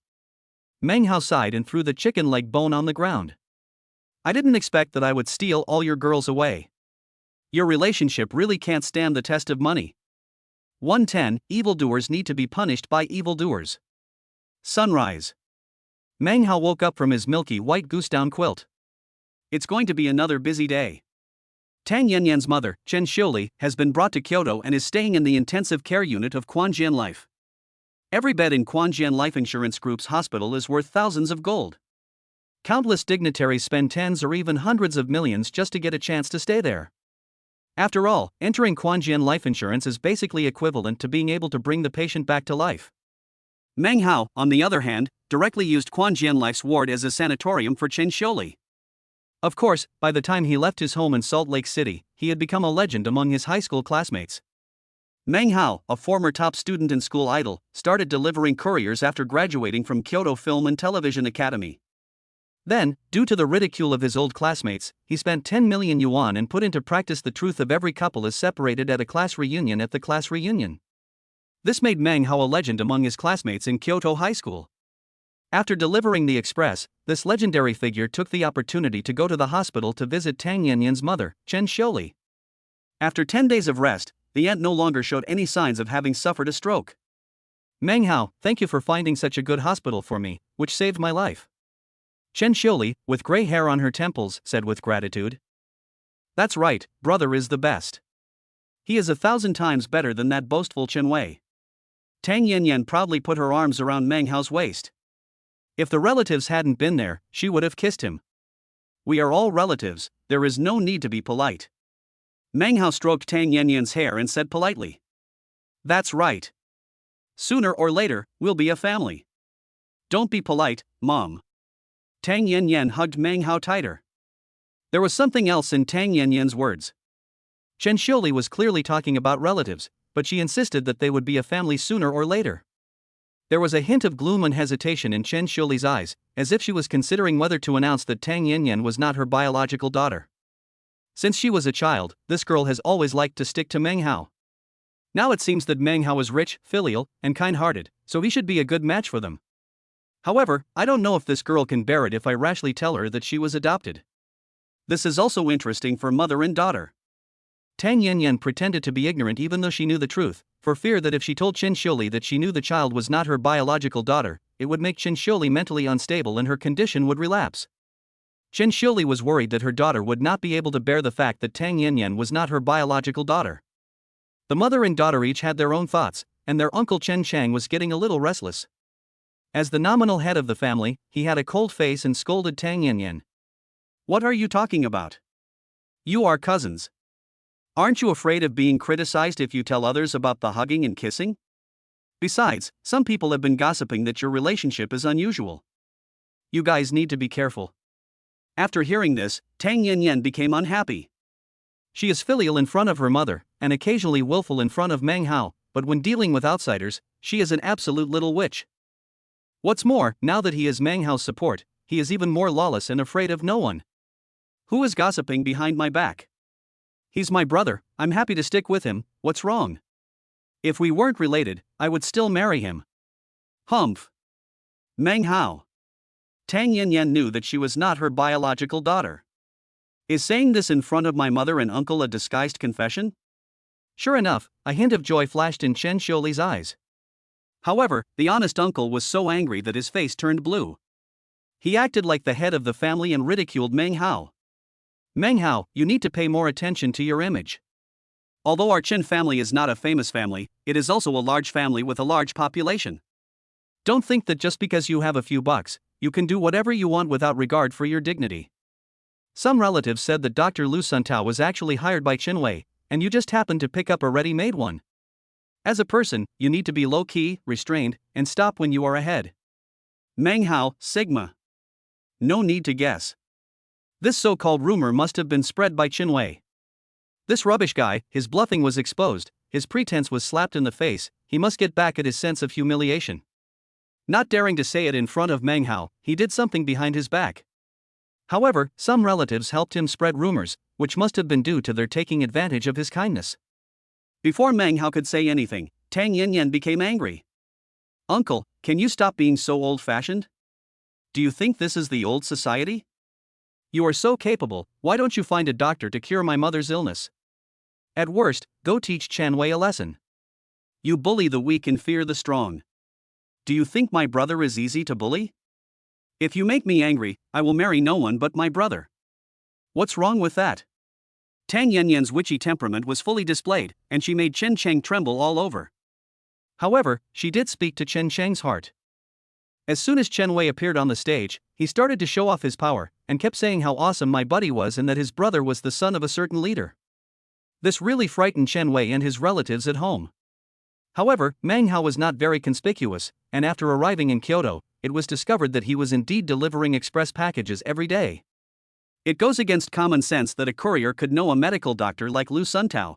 Meng Hao sighed and threw the chicken leg bone on the ground. I didn't expect that I would steal all your girls away. Your relationship really can't stand the test of money. 110, evildoers need to be punished by evildoers. Sunrise. Meng Hao woke up from his milky white goose-down quilt. It's going to be another busy day. Tang Yanyan's mother, Chen Xiuli, has been brought to Kyoto and is staying in the intensive care unit of Quanjian Life. Every bed in Quanjian Life Insurance Group's hospital is worth thousands of gold. Countless dignitaries spend tens or even hundreds of millions just to get a chance to stay there. After all, entering Quanjian Life Insurance is basically equivalent to being able to bring the patient back to life. Meng Hao, on the other hand, directly used Quanjian Life's ward as a sanatorium for Chen Xiuli. Of course, by the time he left his home in Salt Lake City, he had become a legend among his high school classmates. Meng Hao, a former top student and school idol, started delivering couriers after graduating from Kyoto Film and Television Academy. Then, due to the ridicule of his old classmates, he spent 10 million yuan and put into practice the truth of every couple is separated at a class reunion at the class reunion. This made Meng Hao a legend among his classmates in Kyoto High School. After delivering the express, this legendary figure took the opportunity to go to the hospital to visit Tang Yanyan's mother, Chen Xiuli. After 10 days of rest, the aunt no longer showed any signs of having suffered a stroke. Meng Hao, thank you for finding such a good hospital for me, which saved my life. Chen Xiuli, with gray hair on her temples, said with gratitude. That's right, brother is the best. He is 1,000 times better than that boastful Chen Wei. Tang Yanyan proudly put her arms around Meng Hao's waist. If the relatives hadn't been there, she would have kissed him. We are all relatives, there is no need to be polite. Meng Hao stroked Tang Yanyan's hair and said politely. That's right. Sooner or later, we'll be a family. Don't be polite, Mom. Tang Yanyan hugged Meng Hao tighter. There was something else in Tang Yanyan's words. Chen Xiuli was clearly talking about relatives, but she insisted that they would be a family sooner or later. There was a hint of gloom and hesitation in Chen Xiuli's eyes, as if she was considering whether to announce that Tang Yanyan was not her biological daughter. Since she was a child, this girl has always liked to stick to Meng Hao. Now it seems that Meng Hao is rich, filial, and kind-hearted, so he should be a good match for them. However, I don't know if this girl can bear it if I rashly tell her that she was adopted. This is also interesting for mother and daughter. Tang Yanyan pretended to be ignorant even though she knew the truth, for fear that if she told Chen Xiuli that she knew the child was not her biological daughter, it would make Chen Xiuli mentally unstable and her condition would relapse. Chen Xiuli was worried that her daughter would not be able to bear the fact that Tang Yanyan was not her biological daughter. The mother and daughter each had their own thoughts, and their uncle Chen Chang was getting a little restless. As the nominal head of the family, he had a cold face and scolded Tang Yanyan. What are you talking about? You are cousins. Aren't you afraid of being criticized if you tell others about the hugging and kissing? Besides, some people have been gossiping that your relationship is unusual. You guys need to be careful. After hearing this, Tang Yanyan became unhappy. She is filial in front of her mother, and occasionally willful in front of Meng Hao, but when dealing with outsiders, she is an absolute little witch. What's more, now that he has Meng Hao's support, he is even more lawless and afraid of no one. Who is gossiping behind my back? He's my brother, I'm happy to stick with him, what's wrong? If we weren't related, I would still marry him. Humph. Meng Hao. Tang Yanyan knew that she was not her biological daughter. Is saying this in front of my mother and uncle a disguised confession? Sure enough, a hint of joy flashed in Chen Xiuli's eyes. However, the honest uncle was so angry that his face turned blue. He acted like the head of the family and ridiculed Meng Hao. Meng Hao, you need to pay more attention to your image. Although our Chen family is not a famous family, it is also a large family with a large population. Don't think that just because you have a few bucks, you can do whatever you want without regard for your dignity. Some relatives said that Dr. Lu Suntao was actually hired by Chen Wei, and you just happened to pick up a ready-made one. As a person, you need to be low-key, restrained, and stop when you are ahead. Meng Hao, Sigma. No need to guess. This so-called rumor must have been spread by Chen Wei. This rubbish guy, his bluffing was exposed, his pretense was slapped in the face, he must get back at his sense of humiliation. Not daring to say it in front of Meng Hao, he did something behind his back. However, some relatives helped him spread rumors, which must have been due to their taking advantage of his kindness. Before Meng Hao could say anything, Tang Yanyan became angry. Uncle, can you stop being so old-fashioned? Do you think this is the old society? You are so capable, why don't you find a doctor to cure my mother's illness? At worst, go teach Chen Wei a lesson. You bully the weak and fear the strong. Do you think my brother is easy to bully? If you make me angry, I will marry no one but my brother. What's wrong with that? Tang Yanyan's witchy temperament was fully displayed, and she made Chen Chang tremble all over. However, she did speak to Chen Chang's heart. As soon as Chen Wei appeared on the stage, he started to show off his power, and kept saying how awesome my buddy was and that his brother was the son of a certain leader. This really frightened Chen Wei and his relatives at home. However, Meng Hao was not very conspicuous, and after arriving in Kyoto, it was discovered that he was indeed delivering express packages every day. It goes against common sense that a courier could know a medical doctor like Lu Suntao.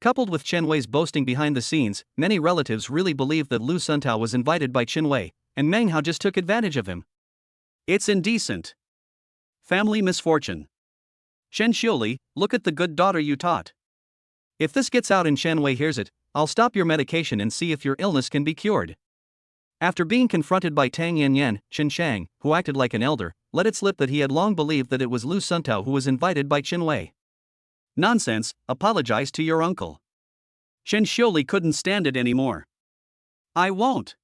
Coupled with Chen Wei's boasting behind the scenes, many relatives really believed that Lu Suntao was invited by Chen Wei, and Meng Hao just took advantage of him. It's indecent. Family misfortune. Chen Xiuli, look at the good daughter you taught. If this gets out and Chen Wei hears it, I'll stop your medication and see if your illness can be cured. After being confronted by Tang Yanyan, Chen Chang, who acted like an elder, let it slip that he had long believed that it was Lu Suntao who was invited by Chen Wei. Nonsense, apologize to your uncle. Chen Xiuli couldn't stand it anymore. I won't.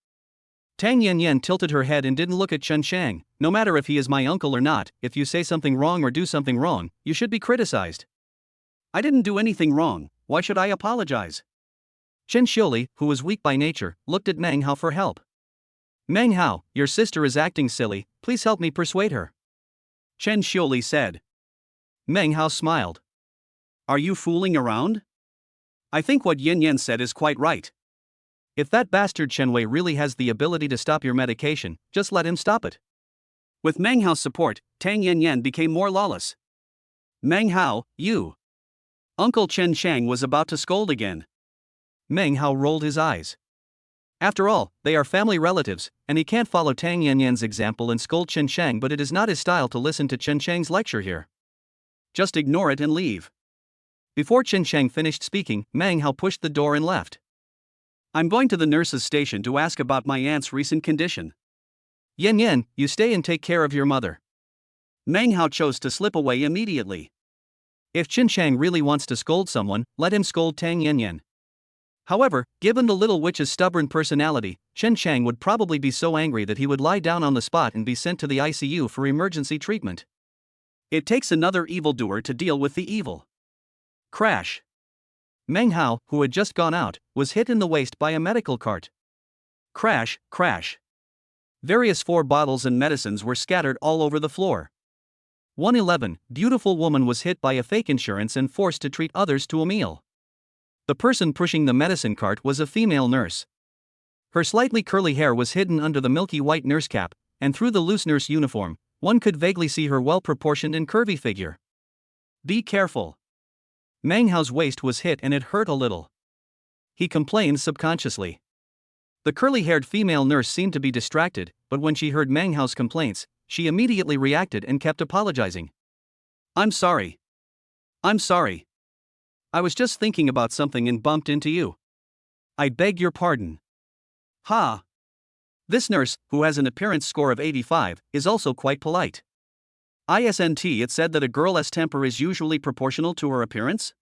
Tang Yanyan tilted her head and didn't look at Chen Chang. No matter if he is my uncle or not, if you say something wrong or do something wrong, you should be criticized. I didn't do anything wrong, why should I apologize? Chen Xiuli, who was weak by nature, looked at Meng Hao for help. Meng Hao, your sister is acting silly, please help me persuade her. Chen Xiuli said. Meng Hao smiled. Are you fooling around? I think what Yin Yan said is quite right. If that bastard Chen Wei really has the ability to stop your medication, just let him stop it. With Meng Hao's support, Tang Yanyan became more lawless. Meng Hao, you. Uncle Chen Chang was about to scold again. Meng Hao rolled his eyes. After all, they are family relatives, and he can't follow Tang Yanyan's example and scold Chen Chang, but it is not his style to listen to Chen Chang's lecture here. Just ignore it and leave. Before Chen Chang finished speaking, Meng Hao pushed the door and left. I'm going to the nurse's station to ask about my aunt's recent condition. Yan Yan, you stay and take care of your mother. Meng Hao chose to slip away immediately. If Chen Chang really wants to scold someone, let him scold Tang Yanyan. However, given the little witch's stubborn personality, Chen Chang would probably be so angry that he would lie down on the spot and be sent to the ICU for emergency treatment. It takes another evildoer to deal with the evil. Crash. Meng Hao, who had just gone out, was hit in the waist by a medical cart. Crash, crash. Various 4 bottles and medicines were scattered all over the floor. 111, beautiful woman was hit by a fake insurance and forced to treat others to a meal. The person pushing the medicine cart was a female nurse. Her slightly curly hair was hidden under the milky white nurse cap, and through the loose nurse uniform, one could vaguely see her well-proportioned and curvy figure. Be careful. Meng Hao's waist was hit and it hurt a little. He complained subconsciously. The curly-haired female nurse seemed to be distracted, but when she heard Meng Hao's complaints, she immediately reacted and kept apologizing. I'm sorry. I'm sorry. I was just thinking about something and bumped into you. I beg your pardon. Ha! This nurse, who has an appearance score of 85, is also quite polite. Isn't it said that a girl's temper is usually proportional to her appearance?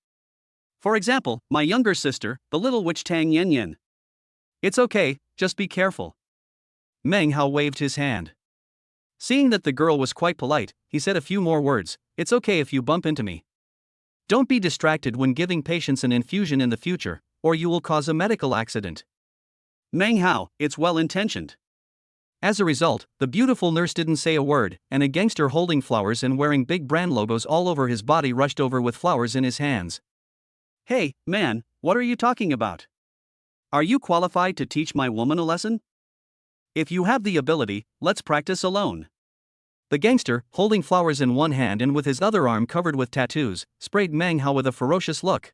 For example, my younger sister, the little witch Tang Yanyan. It's okay, just be careful. Meng Hao waved his hand. Seeing that the girl was quite polite, he said a few more words. It's okay if you bump into me. Don't be distracted when giving patients an infusion in the future, or you will cause a medical accident. Meng Hao, it's well-intentioned. As a result, the beautiful nurse didn't say a word, and a gangster holding flowers and wearing big brand logos all over his body rushed over with flowers in his hands. Hey, man, what are you talking about? Are you qualified to teach my woman a lesson? If you have the ability, let's practice alone. The gangster, holding flowers in one hand and with his other arm covered with tattoos, sprayed Meng Hao with a ferocious look.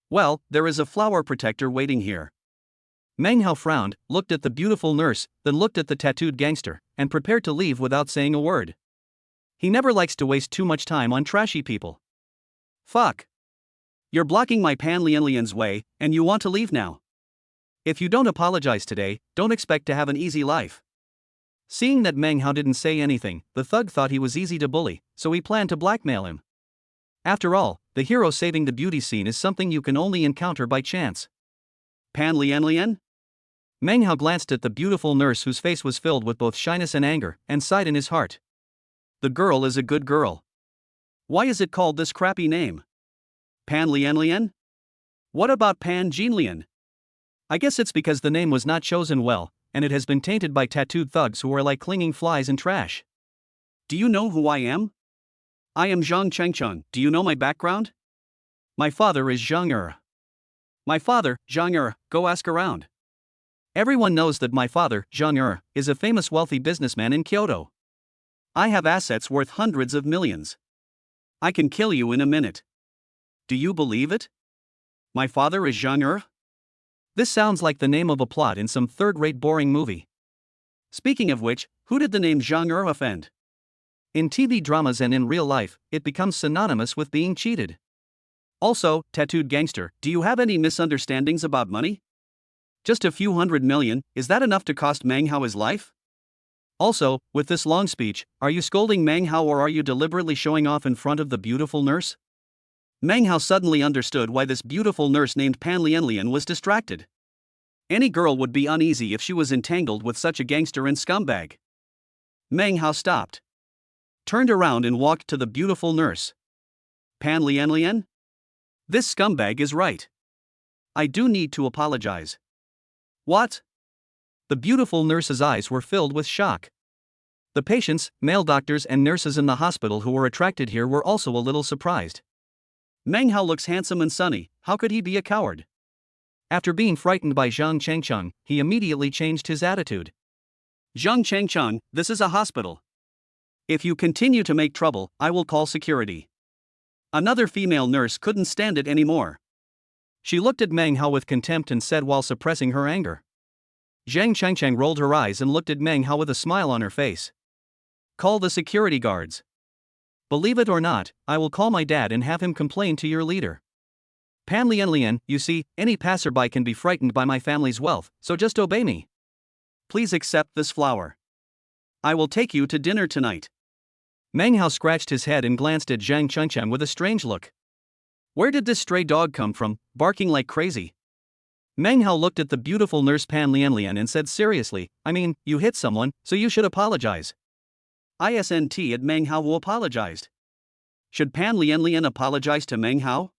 Well, there is a flower protector waiting here. Meng Hao frowned, looked at the beautiful nurse, then looked at the tattooed gangster, and prepared to leave without saying a word. He never likes to waste too much time on trashy people. Fuck. You're blocking my Pan Lianlian's way, and you want to leave now. If you don't apologize today, don't expect to have an easy life. Seeing that Meng Hao didn't say anything, the thug thought he was easy to bully, so he planned to blackmail him. After all, the hero saving the beauty scene is something you can only encounter by chance. Pan Lianlian? Meng Hao glanced at the beautiful nurse whose face was filled with both shyness and anger, and sighed in his heart. The girl is a good girl. Why is it called this crappy name? Pan Lian? What about Pan Jinlian? I guess it's because the name was not chosen well, and it has been tainted by tattooed thugs who are like clinging flies in trash. Do you know who I am? I am Zhang Chengcheng. Do you know my background? My father is Zhang Er. My father, Zhang Er, go ask around. Everyone knows that my father, Zhang Er, is a famous wealthy businessman in Kyoto. I have assets worth hundreds of millions. I can kill you in a minute. Do you believe it? My father is Zhang Er? This sounds like the name of a plot in some third-rate boring movie. Speaking of which, who did the name Zhang Er offend? In TV dramas and in real life, it becomes synonymous with being cheated. Also, tattooed gangster, do you have any misunderstandings about money? Just a few $100 million, is that enough to cost Meng Hao his life? Also, with this long speech, are you scolding Meng Hao or are you deliberately showing off in front of the beautiful nurse? Meng Hao suddenly understood why this beautiful nurse named Pan Lian was distracted. Any girl would be uneasy if she was entangled with such a gangster and scumbag. Meng Hao stopped, turned around and walked to the beautiful nurse. Pan Lian? This scumbag is right. I do need to apologize. What? The beautiful nurse's eyes were filled with shock. The patients, male doctors and nurses in the hospital who were attracted here were also a little surprised. Meng Hao looks handsome and sunny, how could he be a coward? After being frightened by Zhang Chengcheng, he immediately changed his attitude. Zhang Chengcheng, this is a hospital. If you continue to make trouble, I will call security. Another female nurse couldn't stand it anymore. She looked at Meng Hao with contempt and said while suppressing her anger. Zhang Chengcheng rolled her eyes and looked at Meng Hao with a smile on her face. Call the security guards. Believe it or not, I will call my dad and have him complain to your leader. Pan Lian, you see, any passerby can be frightened by my family's wealth, so just obey me. Please accept this flower. I will take you to dinner tonight. Meng Hao scratched his head and glanced at Zhang Chengcheng with a strange look. Where did this stray dog come from, barking like crazy? Meng Hao looked at the beautiful nurse Pan Lian and said seriously, I mean, you hit someone, so you should apologize. ISNT at Meng Hao apologized. Should Pan Lian apologize to Meng Hao?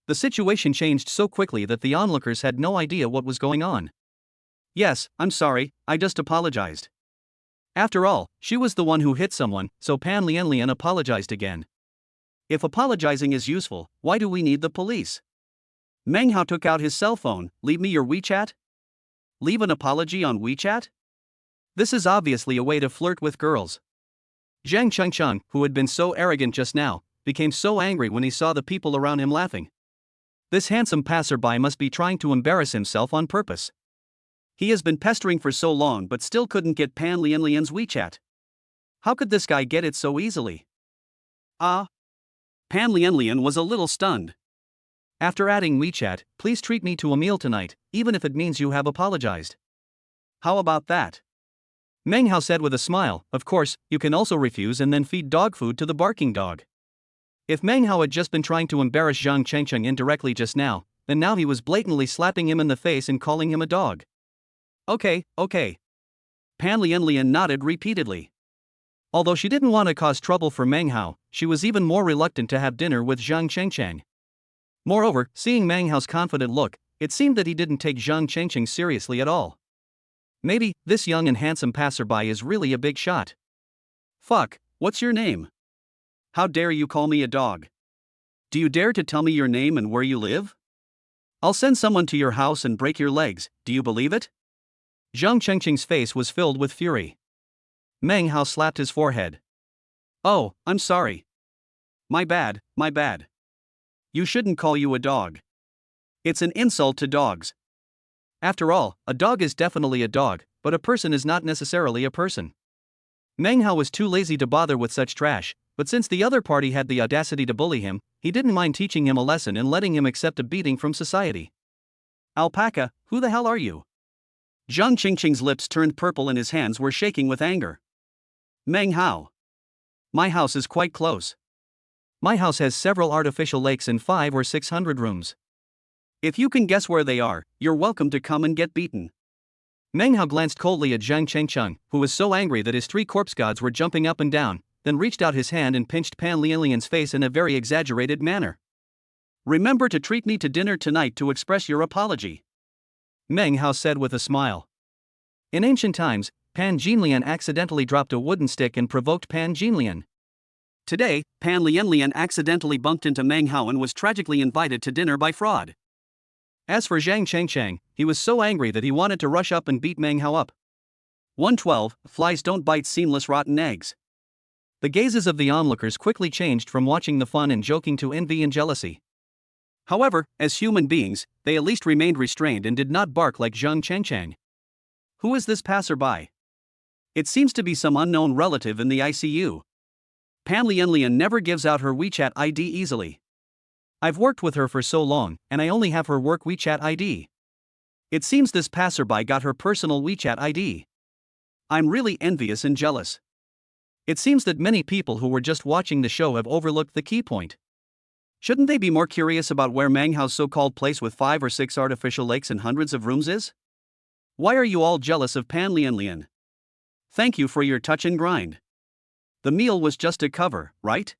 The situation changed so quickly that the onlookers had no idea what was going on. Yes, I'm sorry, I just apologized. After all, she was the one who hit someone, so Pan Lian apologized again. If apologizing is useful, why do we need the police? Meng Hao took out his cell phone. Leave me your WeChat? Leave an apology on WeChat? This is obviously a way to flirt with girls. Zhang Chengcheng, who had been so arrogant just now, became so angry when he saw the people around him laughing. This handsome passerby must be trying to embarrass himself on purpose. He has been pestering for so long but still couldn't get Pan Lian's WeChat. How could this guy get it so easily? Pan Lian was a little stunned. After adding WeChat, please treat me to a meal tonight, even if it means you have apologized. How about that? Meng Hao said with a smile, of course, you can also refuse and then feed dog food to the barking dog. If Meng Hao had just been trying to embarrass Zhang Chengcheng indirectly just now, then now he was blatantly slapping him in the face and calling him a dog. Okay. Pan Lian nodded repeatedly. Although she didn't want to cause trouble for Meng Hao, she was even more reluctant to have dinner with Zhang Chengcheng. Moreover, seeing Meng Hao's confident look, it seemed that he didn't take Zhang Chengcheng seriously at all. Maybe, this young and handsome passerby is really a big shot. Fuck, what's your name? How dare you call me a dog? Do you dare to tell me your name and where you live? I'll send someone to your house and break your legs, do you believe it? Zhang Chengcheng's face was filled with fury. Meng Hao slapped his forehead. Oh, I'm sorry. My bad. You shouldn't call you a dog. It's an insult to dogs. After all, a dog is definitely a dog, but a person is not necessarily a person. Meng Hao was too lazy to bother with such trash, but since the other party had the audacity to bully him, he didn't mind teaching him a lesson and letting him accept a beating from society. Alpaca, who the hell are you? Zhang Chengcheng's lips turned purple and his hands were shaking with anger. Meng Hao. My house is quite close. My house has several artificial lakes and 500 or 600 rooms. If you can guess where they are, you're welcome to come and get beaten. Meng Hao glanced coldly at Zhang Chengcheng, who was so angry that his 3 corpse gods were jumping up and down, then reached out his hand and pinched Pan Lianlian's face in a very exaggerated manner. Remember to treat me to dinner tonight to express your apology, Meng Hao said with a smile. In ancient times, Pan Jinlian accidentally dropped a wooden stick and provoked Pan Jinlian. Today, Pan Lianlian accidentally bumped into Meng Hao and was tragically invited to dinner by fraud. As for Zhang Chengcheng, he was so angry that he wanted to rush up and beat Meng Hao up. 112. Flies don't bite seamless rotten eggs. The gazes of the onlookers quickly changed from watching the fun and joking to envy and jealousy. However, as human beings, they at least remained restrained and did not bark like Zhang Chengcheng. Who is this passerby? It seems to be some unknown relative in the ICU. Pan Lianlian never gives out her WeChat ID easily. I've worked with her for so long, and I only have her work WeChat ID. It seems this passerby got her personal WeChat ID. I'm really envious and jealous. It seems that many people who were just watching the show have overlooked the key point. Shouldn't they be more curious about where Meng Hao's so-called place with 5 or 6 artificial lakes and hundreds of rooms is? Why are you all jealous of Pan Lianlian? Thank you for your touch and grind. The meal was just a cover, right?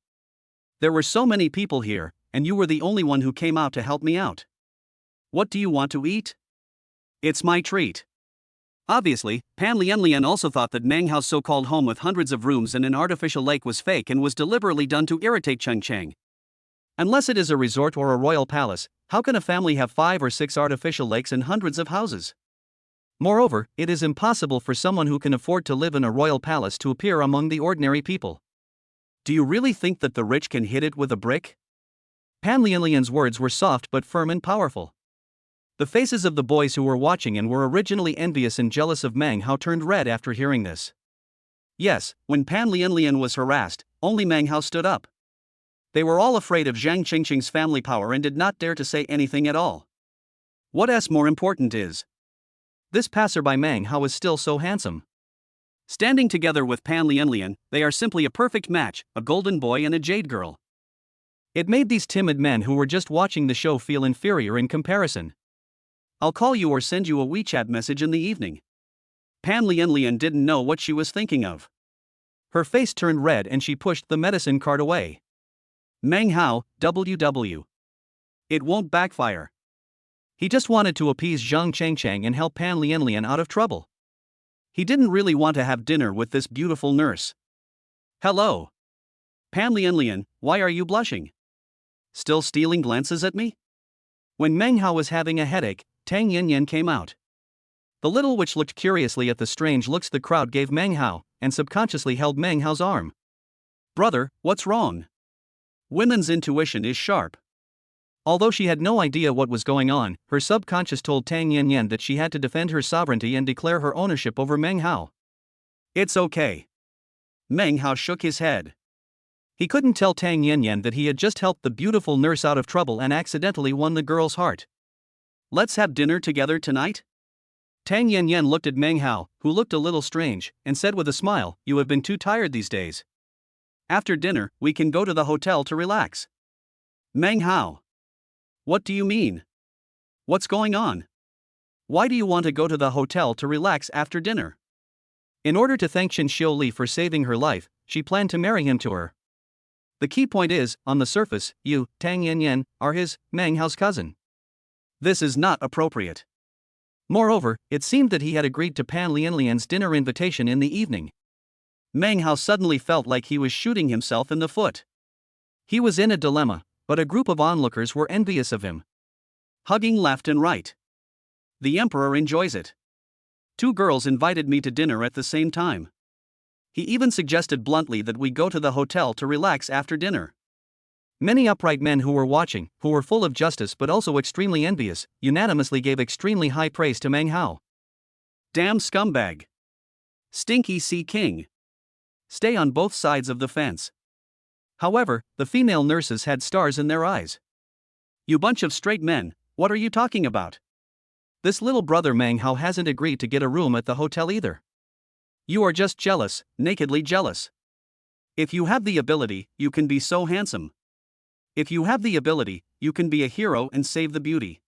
There were so many people here, and you were the only one who came out to help me out. What do you want to eat? It's my treat. Obviously, Pan Lianlian also thought that Meng Hao's so-called home with hundreds of rooms and an artificial lake was fake and was deliberately done to irritate Cheng Cheng. Unless it is a resort or a royal palace, how can a family have 5 or 6 artificial lakes and hundreds of houses? Moreover, it is impossible for someone who can afford to live in a royal palace to appear among the ordinary people. Do you really think that the rich can hit it with a brick? Pan Lianlian's words were soft but firm and powerful. The faces of the boys who were watching and were originally envious and jealous of Meng Hao turned red after hearing this. Yes, when Pan Lianlian was harassed, only Meng Hao stood up. They were all afraid of Zhang Qingqing's family power and did not dare to say anything at all. What's more important is, this passerby Meng Hao is still so handsome. Standing together with Pan Lianlian, they are simply a perfect match, a golden boy and a jade girl. It made these timid men who were just watching the show feel inferior in comparison. I'll call you or send you a WeChat message in the evening. Pan Lianlian didn't know what she was thinking of. Her face turned red and she pushed the medicine cart away. Meng Hao, WW. It won't backfire. He just wanted to appease Zhang Chengcheng and help Pan Lianlian out of trouble. He didn't really want to have dinner with this beautiful nurse. Hello. Pan Lianlian, why are you blushing? Still stealing glances at me? When Meng Hao was having a headache, Tang Yanyan came out. The little witch looked curiously at the strange looks the crowd gave Meng Hao, and subconsciously held Meng Hao's arm. Brother, what's wrong? Women's intuition is sharp. Although she had no idea what was going on, her subconscious told Tang Yanyan that she had to defend her sovereignty and declare her ownership over Meng Hao. It's okay. Meng Hao shook his head. He couldn't tell Tang Yanyan that he had just helped the beautiful nurse out of trouble and accidentally won the girl's heart. Let's have dinner together tonight? Tang Yanyan looked at Meng Hao, who looked a little strange, and said with a smile, "You have been too tired these days. After dinner, we can go to the hotel to relax." Meng Hao. What do you mean? What's going on? Why do you want to go to the hotel to relax after dinner? In order to thank Chen Xiuli for saving her life, she planned to marry him to her. The key point is, on the surface, you, Tang Yanyan, are his, Meng Hao's cousin. This is not appropriate. Moreover, it seemed that he had agreed to Pan Lianlian's dinner invitation in the evening. Meng Hao suddenly felt like he was shooting himself in the foot. He was in a dilemma, but a group of onlookers were envious of him, hugging left and right. The emperor enjoys it. 2 girls invited me to dinner at the same time. He even suggested bluntly that we go to the hotel to relax after dinner. Many upright men who were watching, who were full of justice but also extremely envious, unanimously gave extremely high praise to Meng Hao. Damn scumbag. Stinky Sea King. Stay on both sides of the fence. However, the female nurses had stars in their eyes. You bunch of straight men, what are you talking about? This little brother Meng Hao hasn't agreed to get a room at the hotel either. You are just jealous, nakedly jealous. If you have the ability, you can be so handsome. If you have the ability, you can be a hero and save the beauty.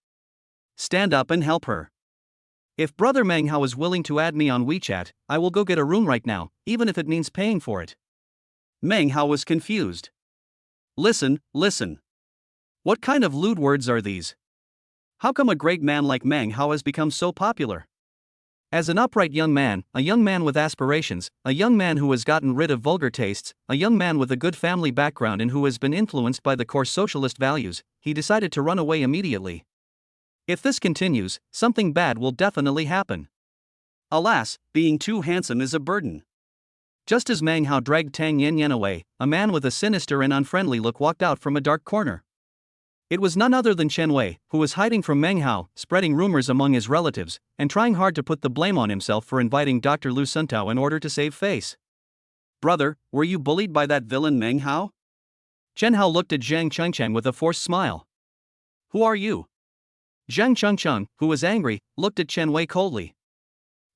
Stand up and help her. If Brother Meng Hao is willing to add me on WeChat, I will go get a room right now, even if it means paying for it. Meng Hao was confused. Listen. What kind of lewd words are these? How come a great man like Meng Hao has become so popular? As an upright young man, a young man with aspirations, a young man who has gotten rid of vulgar tastes, a young man with a good family background and who has been influenced by the core socialist values, he decided to run away immediately. If this continues, something bad will definitely happen. Alas, being too handsome is a burden. Just as Meng Hao dragged Tang Yanyan away, a man with a sinister and unfriendly look walked out from a dark corner. It was none other than Chen Wei, who was hiding from Meng Hao, spreading rumors among his relatives, and trying hard to put the blame on himself for inviting Dr. Lu Suntao in order to save face. Brother, were you bullied by that villain Meng Hao? Chen Hao looked at Zhang Chengcheng with a forced smile. Who are you? Zhang Chengcheng, who was angry, looked at Chen Wei coldly.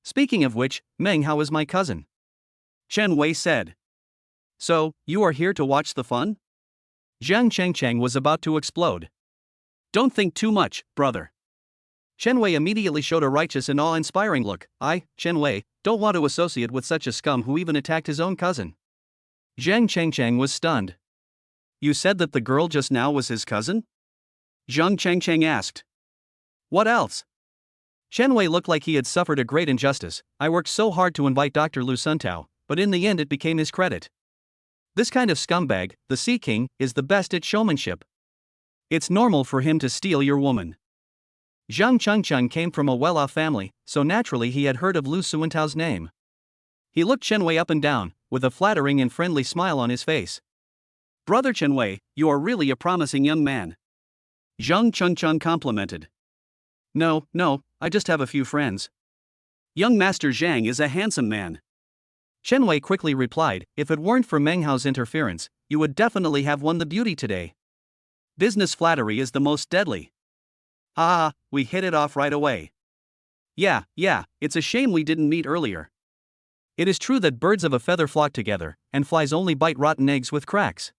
Speaking of which, Meng Hao is my cousin. Chen Wei said. So, you are here to watch the fun? Zhang Chengcheng was about to explode. Don't think too much, brother. Chen Wei immediately showed a righteous and awe-inspiring look. I, Chen Wei, don't want to associate with such a scum who even attacked his own cousin. Zhang Chengcheng was stunned. You said that the girl just now was his cousin? Zhang Chengcheng asked. What else? Chen Wei looked like he had suffered a great injustice. I worked so hard to invite Dr. Lu Suntao, but in the end it became his credit. This kind of scumbag, the Sea King, is the best at showmanship. It's normal for him to steal your woman. Zhang Chengcheng came from a well-off family, so naturally he had heard of Lu Suantao's name. He looked Chen Wei up and down, with a flattering and friendly smile on his face. Brother Chen Wei, you are really a promising young man. Zhang Chengcheng complimented. No, I just have a few friends. Young Master Zhang is a handsome man. Chen Wei quickly replied, if it weren't for Meng Hao's interference, you would definitely have won the beauty today. Business flattery is the most deadly. We hit it off right away. Yeah, it's a shame we didn't meet earlier. It is true that birds of a feather flock together, and flies only bite rotten eggs with cracks.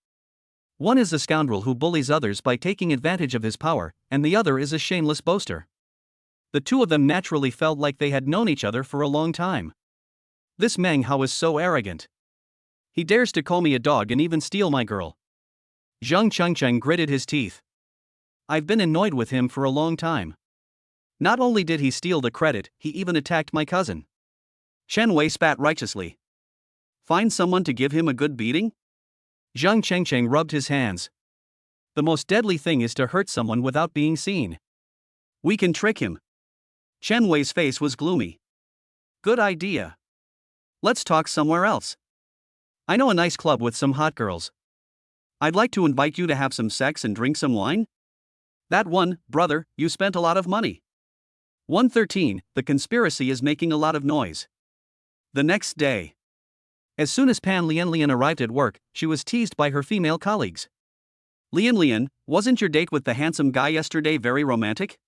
One is a scoundrel who bullies others by taking advantage of his power, and the other is a shameless boaster. The two of them naturally felt like they had known each other for a long time. This Meng Hao is so arrogant. He dares to call me a dog and even steal my girl. Zhang Chengcheng gritted his teeth. I've been annoyed with him for a long time. Not only did he steal the credit, he even attacked my cousin. Chen Wei spat righteously. Find someone to give him a good beating? Zhang Chengcheng rubbed his hands. The most deadly thing is to hurt someone without being seen. We can trick him. Chen Wei's face was gloomy. Good idea. Let's talk somewhere else. I know a nice club with some hot girls. I'd like to invite you to have some sex and drink some wine. That one, brother, you spent a lot of money. 113, the conspiracy is making a lot of noise. The next day. As soon as Pan Lianlian arrived at work, she was teased by her female colleagues. Lianlian, wasn't your date with the handsome guy yesterday very romantic?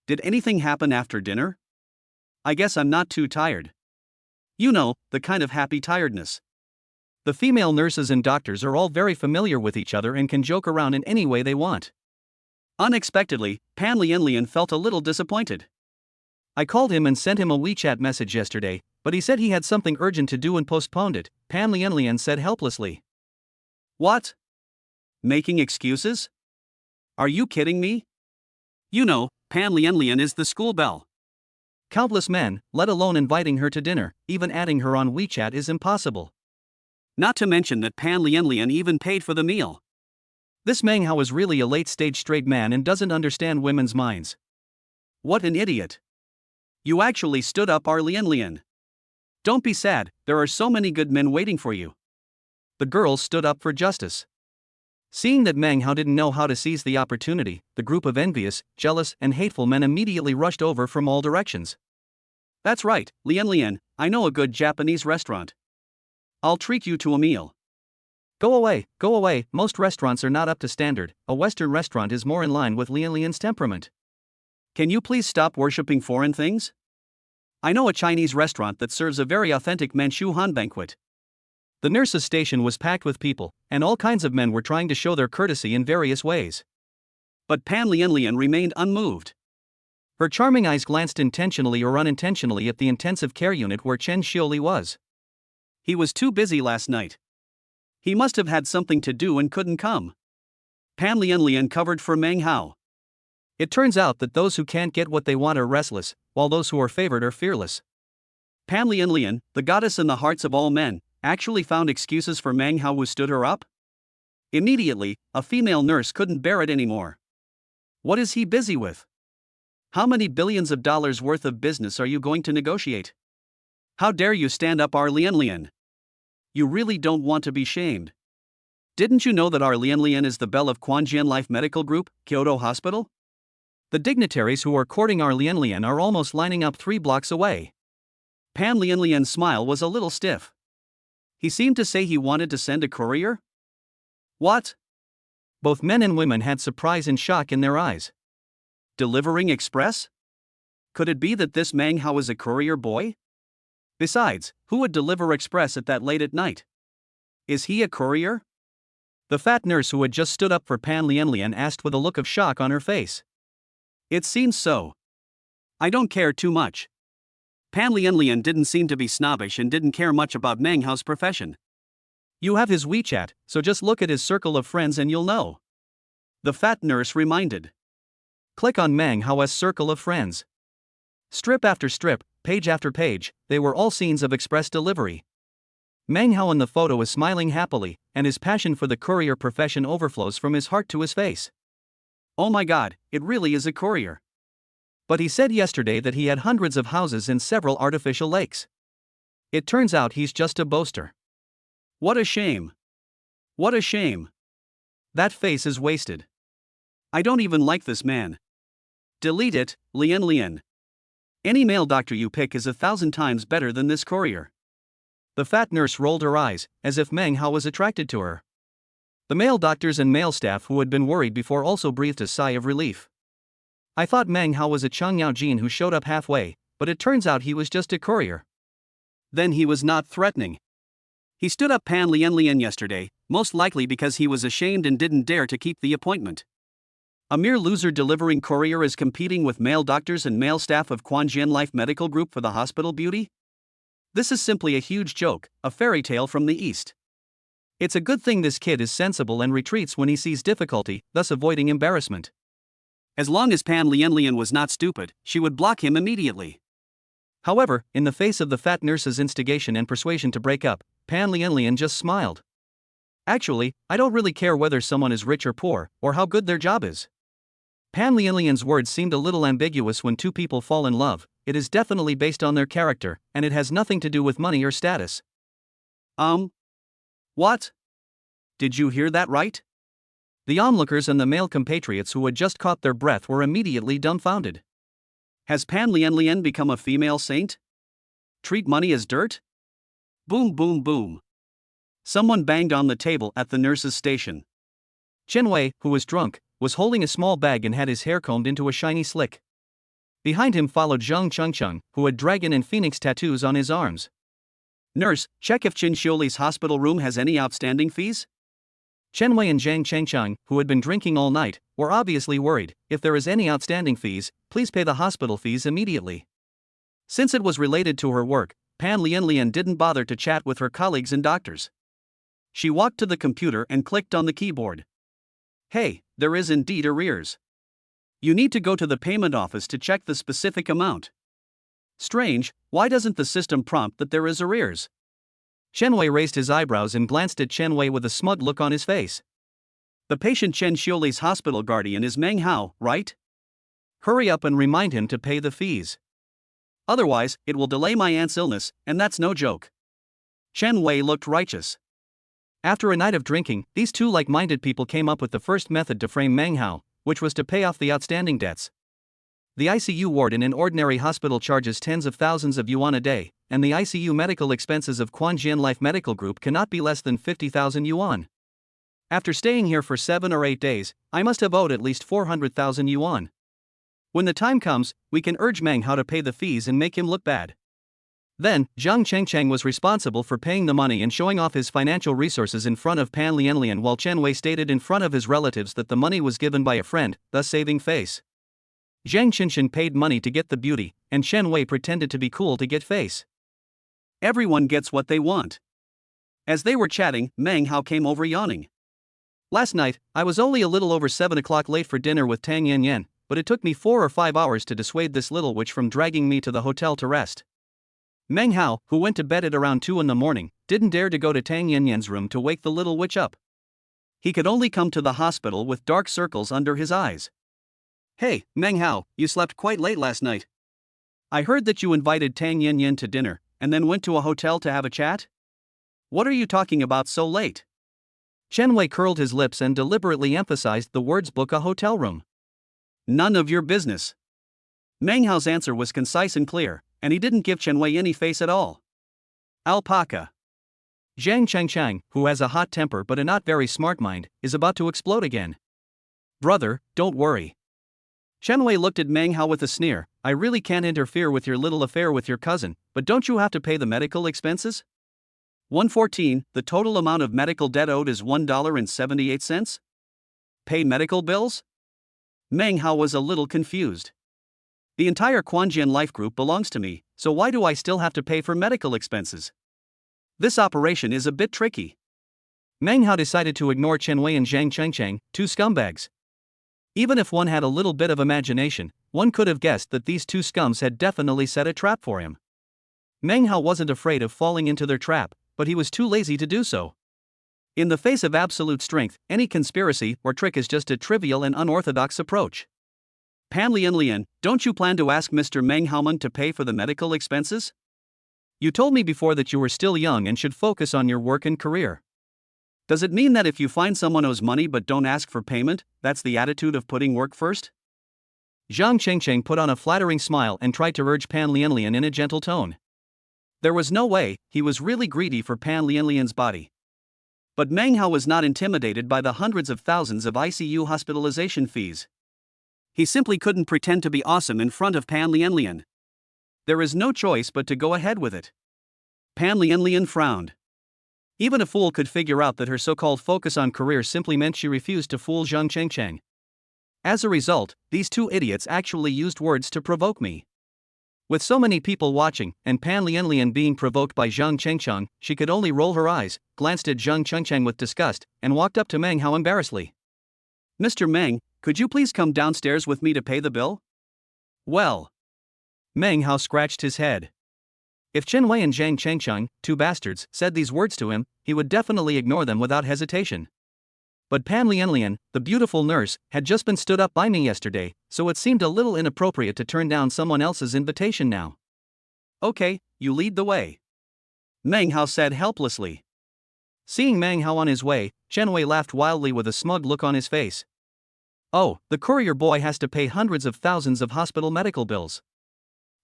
Did anything happen after dinner? I guess I'm not too tired. You know, the kind of happy tiredness. The female nurses and doctors are all very familiar with each other and can joke around in any way they want. Unexpectedly, Pan Lianlian felt a little disappointed. I called him and sent him a WeChat message yesterday, but he said he had something urgent to do and postponed it, Pan Lianlian said helplessly. What? Making excuses? Are you kidding me? You know, Pan Lianlian is the school belle. Countless men, let alone inviting her to dinner, even adding her on WeChat is impossible. Not to mention that Pan Lianlian even paid for the meal. This Meng Hao is really a late-stage straight man and doesn't understand women's minds. What an idiot. You actually stood up our Lianlian. Don't be sad, there are so many good men waiting for you. The girls stood up for justice. Seeing that Meng Hao didn't know how to seize the opportunity, the group of envious, jealous, and hateful men immediately rushed over from all directions. That's right, Lianlian, I know a good Japanese restaurant. I'll treat you to a meal. Go away, most restaurants are not up to standard, a Western restaurant is more in line with Lianlian's temperament. Can you please stop worshipping foreign things? I know a Chinese restaurant that serves a very authentic Manchu Han banquet. The nurse's station was packed with people, and all kinds of men were trying to show their courtesy in various ways. But Pan Lianlian remained unmoved. Her charming eyes glanced intentionally or unintentionally at the intensive care unit where Chen Xioli was. He was too busy last night. He must have had something to do and couldn't come. Pan Lianlian covered for Meng Hao. It turns out that those who can't get what they want are restless, while those who are favored are fearless. Pan Lianlian, the goddess in the hearts of all men, actually found excuses for Meng Hao who stood her up? Immediately, a female nurse couldn't bear it anymore. What is he busy with? How many billions of dollars worth of business are you going to negotiate? How dare you stand up our Lianlian? You really don't want to be shamed. Didn't you know that our Lianlian is the belle of Quanjian Life Medical Group, Kyoto Hospital? The dignitaries who are courting our Lianlian are almost lining up 3 blocks away. Pan Lianlian's smile was a little stiff. He seemed to say he wanted to send a courier? What? Both men and women had surprise and shock in their eyes. Delivering express? Could it be that this Meng Hao is a courier boy? Besides, who would deliver express at that late at night? Is he a courier? The fat nurse who had just stood up for Pan Lianlian asked with a look of shock on her face. It seems so. I don't care too much. Pan Lianlian didn't seem to be snobbish and didn't care much about Meng Hao's profession. You have his WeChat, so just look at his circle of friends and you'll know. The fat nurse reminded. Click on Meng Hao's circle of friends. Strip after strip, page after page, they were all scenes of express delivery. Meng Hao in the photo is smiling happily, and his passion for the courier profession overflows from his heart to his face. Oh my god, it really is a courier. But he said yesterday that he had hundreds of houses and several artificial lakes. It turns out he's just a boaster. What a shame. What a shame. That face is wasted. I don't even like this man. Delete it, Lianlian. Any male doctor you pick is 1,000 times better than this courier. The fat nurse rolled her eyes, as if Meng Hao was attracted to her. The male doctors and male staff who had been worried before also breathed a sigh of relief. I thought Meng Hao was a Cheng Yaojin who showed up halfway, but it turns out he was just a courier. Then he was not threatening. He stood up Pan Lianlian yesterday, most likely because he was ashamed and didn't dare to keep the appointment. A mere loser delivering courier is competing with male doctors and male staff of Quanjian Life Medical Group for the hospital beauty? This is simply a huge joke, a fairy tale from the East. It's a good thing this kid is sensible and retreats when he sees difficulty, thus avoiding embarrassment. As long as Pan Lianlian was not stupid, she would block him immediately. However, in the face of the fat nurse's instigation and persuasion to break up, Pan Lianlian just smiled. Actually, I don't really care whether someone is rich or poor, or how good their job is. Pan Lianlian's words seemed a little ambiguous. When two people fall in love, it is definitely based on their character, and it has nothing to do with money or status. What? Did you hear that right? The onlookers and the male compatriots who had just caught their breath were immediately dumbfounded. Has Pan Lianlian become a female saint? Treat money as dirt? Boom boom boom. Someone banged on the table at the nurse's station. Chen Wei, who was drunk, was holding a small bag and had his hair combed into a shiny slick. Behind him followed Zhang Chengcheng, who had dragon and phoenix tattoos on his arms. Nurse, check if Chen Xiuli's hospital room has any outstanding fees? Chen Wei and Zhang Chengcheng, who had been drinking all night, were obviously worried. If there is any outstanding fees, please pay the hospital fees immediately. Since it was related to her work, Pan Lianlian didn't bother to chat with her colleagues and doctors. She walked to the computer and clicked on the keyboard. Hey, there is indeed arrears. You need to go to the payment office to check the specific amount. Strange, why doesn't the system prompt that there is arrears? Chen Wei raised his eyebrows and glanced at Chen Wei with a smug look on his face. The patient Chen Xiuli's hospital guardian is Meng Hao, right? Hurry up and remind him to pay the fees. Otherwise, it will delay my aunt's illness, and that's no joke. Chen Wei looked righteous. After a night of drinking, these two like-minded people came up with the first method to frame Meng Hao, which was to pay off the outstanding debts. The ICU ward in an ordinary hospital charges tens of thousands of yuan a day, and the ICU medical expenses of Quanjian Life Medical Group cannot be less than 50,000 yuan. After staying here for 7 or 8 days, I must have owed at least 400,000 yuan. When the time comes, we can urge Meng Hao to pay the fees and make him look bad. Then, Zhang Chengcheng was responsible for paying the money and showing off his financial resources in front of Pan Lianlian, while Chen Wei stated in front of his relatives that the money was given by a friend, thus saving face. Zhang Qinshan paid money to get the beauty, and Chen Wei pretended to be cool to get face. Everyone gets what they want. As they were chatting, Meng Hao came over yawning. Last night, I was only a little over 7 o'clock late for dinner with Tang Yanyan, but it took me 4 or 5 hours to dissuade this little witch from dragging me to the hotel to rest. Meng Hao, who went to bed at around 2 in the morning, didn't dare to go to Tang Yanyan's room to wake the little witch up. He could only come to the hospital with dark circles under his eyes. Hey, Meng Hao, you slept quite late last night. I heard that you invited Tang Yanyan to dinner, and then went to a hotel to have a chat? What are you talking about so late? Chen Wei curled his lips and deliberately emphasized the words book a hotel room. None of your business. Meng Hao's answer was concise and clear, and he didn't give Chen Wei any face at all. Alpaca. Zhang Changchang, who has a hot temper but a not very smart mind, is about to explode again. Brother, don't worry. Chen Wei looked at Meng Hao with a sneer. I really can't interfere with your little affair with your cousin, but don't you have to pay the medical expenses? 114, the total amount of medical debt owed is $1.78? Pay medical bills? Meng Hao was a little confused. The entire Quanjian Life Group belongs to me, so why do I still have to pay for medical expenses? This operation is a bit tricky. Meng Hao decided to ignore Chen Wei and Zhang Changchang, two scumbags. Even if one had a little bit of imagination, one could have guessed that these two scums had definitely set a trap for him. Meng Hao wasn't afraid of falling into their trap, but he was too lazy to do so. In the face of absolute strength, any conspiracy or trick is just a trivial and unorthodox approach. Pan Lian, don't you plan to ask Mr. Meng Haoman to pay for the medical expenses? You told me before that you were still young and should focus on your work and career. Does it mean that if you find someone owes money but don't ask for payment, that's the attitude of putting work first? Zhang Chengcheng put on a flattering smile and tried to urge Pan Lian in a gentle tone. There was no way, he was really greedy for Pan Lian's body. But Meng Hao was not intimidated by the hundreds of thousands of ICU hospitalization fees. He simply couldn't pretend to be awesome in front of Pan Lian. There is no choice but to go ahead with it. Pan Lian frowned. Even a fool could figure out that her so-called focus on career simply meant she refused to fool Zhang Chengcheng. As a result, these two idiots actually used words to provoke me. With so many people watching, and Pan Lian being provoked by Zhang Chengcheng, she could only roll her eyes, glanced at Zhang Chengcheng with disgust, and walked up to Meng Hao embarrassedly. Mr. Meng, could you please come downstairs with me to pay the bill? Well. Meng Hao scratched his head. If Chen Wei and Zhang Chengcheng, two bastards, said these words to him, he would definitely ignore them without hesitation. But Pan Lian, the beautiful nurse, had just been stood up by me yesterday, so it seemed a little inappropriate to turn down someone else's invitation now. Okay, you lead the way. Meng Hao said helplessly. Seeing Meng Hao on his way, Chen Wei laughed wildly with a smug look on his face. Oh, the courier boy has to pay hundreds of thousands of hospital medical bills.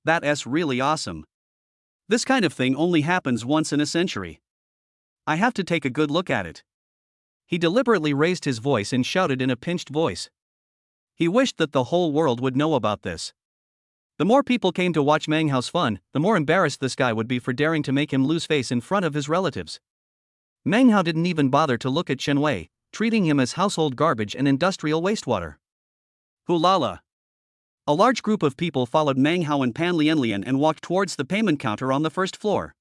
That's really awesome. This kind of thing only happens once in a century. I have to take a good look at it. He deliberately raised his voice and shouted in a pinched voice. He wished that the whole world would know about this. The more people came to watch Meng Hao's fun, the more embarrassed this guy would be for daring to make him lose face in front of his relatives. Meng Hao didn't even bother to look at Chen Wei, treating him as household garbage and industrial wastewater. Hulala. A large group of people followed Meng Hao and Pan Lian and walked towards the payment counter on the first floor.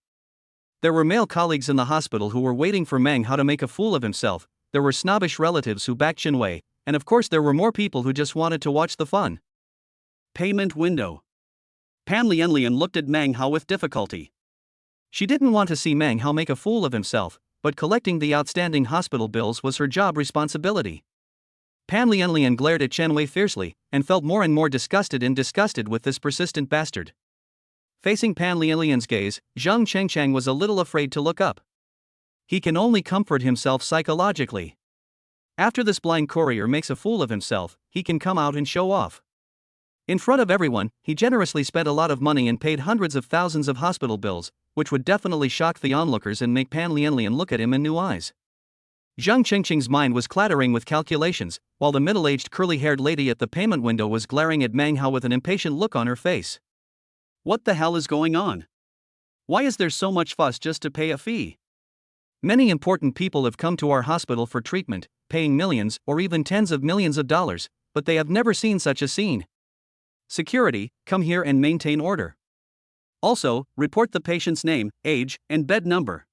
There were male colleagues in the hospital who were waiting for Meng Hao to make a fool of himself, there were snobbish relatives who backed Chen Wei, and of course there were more people who just wanted to watch the fun. Payment window. Pan Lian looked at Meng Hao with difficulty. She didn't want to see Meng Hao make a fool of himself, but collecting the outstanding hospital bills was her job responsibility. Pan Lian glared at Chen Wei fiercely, and felt more and more disgusted with this persistent bastard. Facing Pan Lian's gaze, Zhang Chengcheng was a little afraid to look up. He can only comfort himself psychologically. After this blind courier makes a fool of himself, he can come out and show off. In front of everyone, he generously spent a lot of money and paid hundreds of thousands of hospital bills, which would definitely shock the onlookers and make Pan Lian look at him in new eyes. Zhang Chengcheng's mind was clattering with calculations, while the middle-aged curly-haired lady at the payment window was glaring at Meng Hao with an impatient look on her face. What the hell is going on? Why is there so much fuss just to pay a fee? Many important people have come to our hospital for treatment, paying millions or even tens of millions of dollars, but they have never seen such a scene. Security, come here and maintain order. Also, report the patient's name, age, and bed number.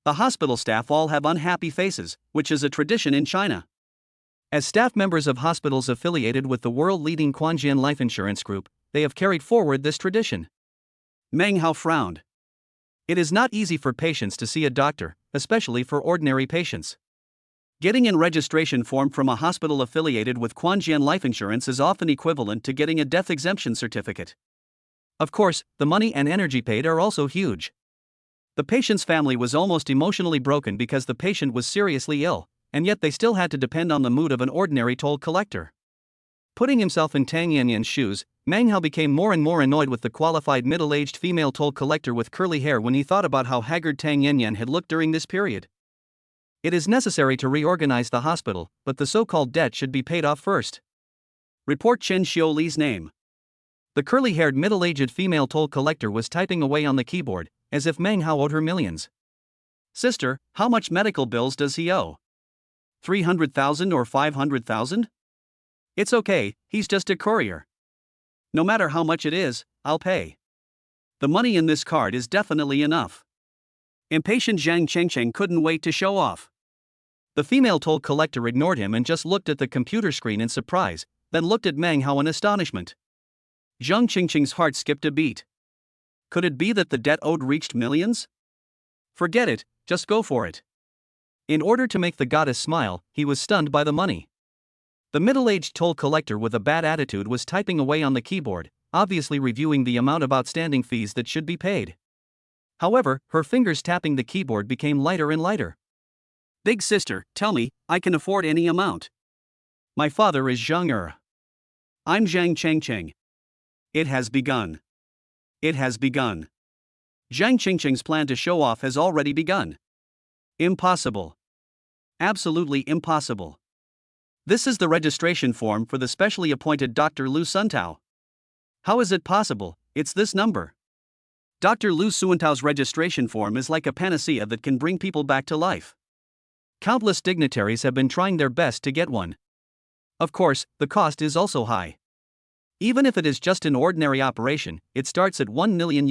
The hospital staff all have unhappy faces, which is a tradition in China. As staff members of hospitals affiliated with the world-leading Quanjian Life Insurance Group, they have carried forward this tradition. Meng Hao frowned. It is not easy for patients to see a doctor, especially for ordinary patients. Getting a registration form from a hospital affiliated with Quanjian Life Insurance is often equivalent to getting a death exemption certificate. Of course, the money and energy paid are also huge. The patient's family was almost emotionally broken because the patient was seriously ill, and yet they still had to depend on the mood of an ordinary toll collector. Putting himself in Tang Yanyan's shoes, Meng Hao became more and more annoyed with the qualified middle-aged female toll collector with curly hair when he thought about how haggard Tang Yanyan had looked during this period. It is necessary to reorganize the hospital, but the so-called debt should be paid off first. Report Chen Xiuli's name. The curly-haired middle-aged female toll collector was typing away on the keyboard, as if Meng Hao owed her millions. Sister, how much medical bills does he owe? 300,000 or 500,000? It's okay, he's just a courier. No matter how much it is, I'll pay. The money in this card is definitely enough. Impatient Zhang Chengcheng couldn't wait to show off. The female toll collector ignored him and just looked at the computer screen in surprise, then looked at Meng Hao in astonishment. Zhang Qingqing's heart skipped a beat. Could it be that the debt owed reached millions? Forget it, just go for it. In order to make the goddess smile, he was stunned by the money. The middle-aged toll collector with a bad attitude was typing away on the keyboard, obviously reviewing the amount of outstanding fees that should be paid. However, her fingers tapping the keyboard became lighter and lighter. Big sister, tell me, I can afford any amount. My father is Zhang Er. I'm Zhang Chengcheng. It has begun. It has begun. Zhang Qingqing's plan to show off has already begun. Impossible. Absolutely impossible. This is the registration form for the specially appointed Dr. Lu Suntao. How is it possible? It's this number. Dr. Lu Suantao's registration form is like a panacea that can bring people back to life. Countless dignitaries have been trying their best to get one. Of course, the cost is also high. Even if it is just an ordinary operation, it starts at $1 million.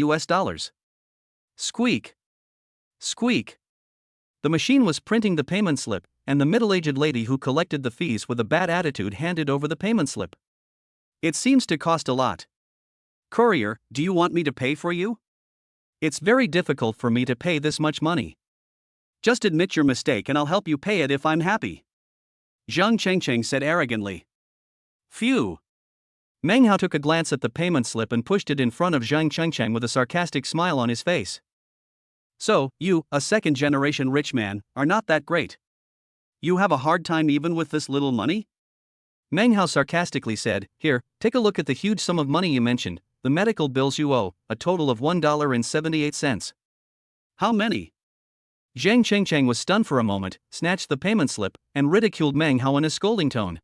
Squeak. Squeak. The machine was printing the payment slip, and the middle-aged lady who collected the fees with a bad attitude handed over the payment slip. It seems to cost a lot. Courier, do you want me to pay for you? It's very difficult for me to pay this much money. Just admit your mistake and I'll help you pay it if I'm happy. Zhang Chengcheng said arrogantly. Phew. Meng Hao took a glance at the payment slip and pushed it in front of Zhang Chengcheng with a sarcastic smile on his face. So, you, a second-generation rich man, are not that great. You have a hard time even with this little money? Meng Hao sarcastically said, Here, take a look at the huge sum of money you mentioned, the medical bills you owe, a total of $1.78. How many? Zhang Chengcheng was stunned for a moment, snatched the payment slip, and ridiculed Meng Hao in a scolding tone.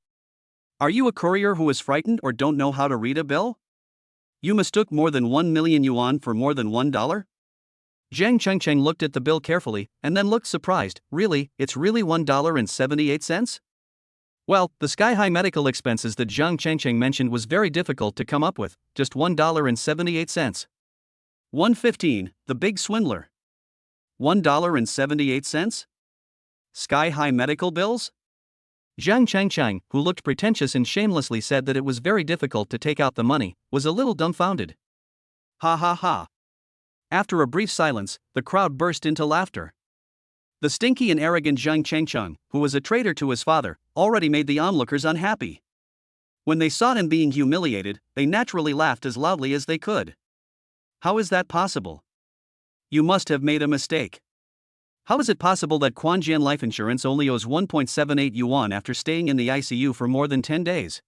Are you a courier who is frightened or don't know how to read a bill? You mistook more than 1 million yuan for more than $1? Zhang Chengcheng looked at the bill carefully, and then looked surprised. Really, it's really $1.78? Well, the sky-high medical expenses that Zhang Chengcheng mentioned was very difficult to come up with, just $1.78. 115, the big swindler. $1.78? Sky-high medical bills? Zhang Chengcheng, who looked pretentious and shamelessly said that it was very difficult to take out the money, was a little dumbfounded. Ha ha ha. After a brief silence, the crowd burst into laughter. The stinky and arrogant Zhang Chengcheng, who was a traitor to his father, already made the onlookers unhappy. When they saw him being humiliated, they naturally laughed as loudly as they could. How is that possible? You must have made a mistake. How is it possible that Quanjian Life Insurance only owes 1.78 yuan after staying in the ICU for more than 10 days?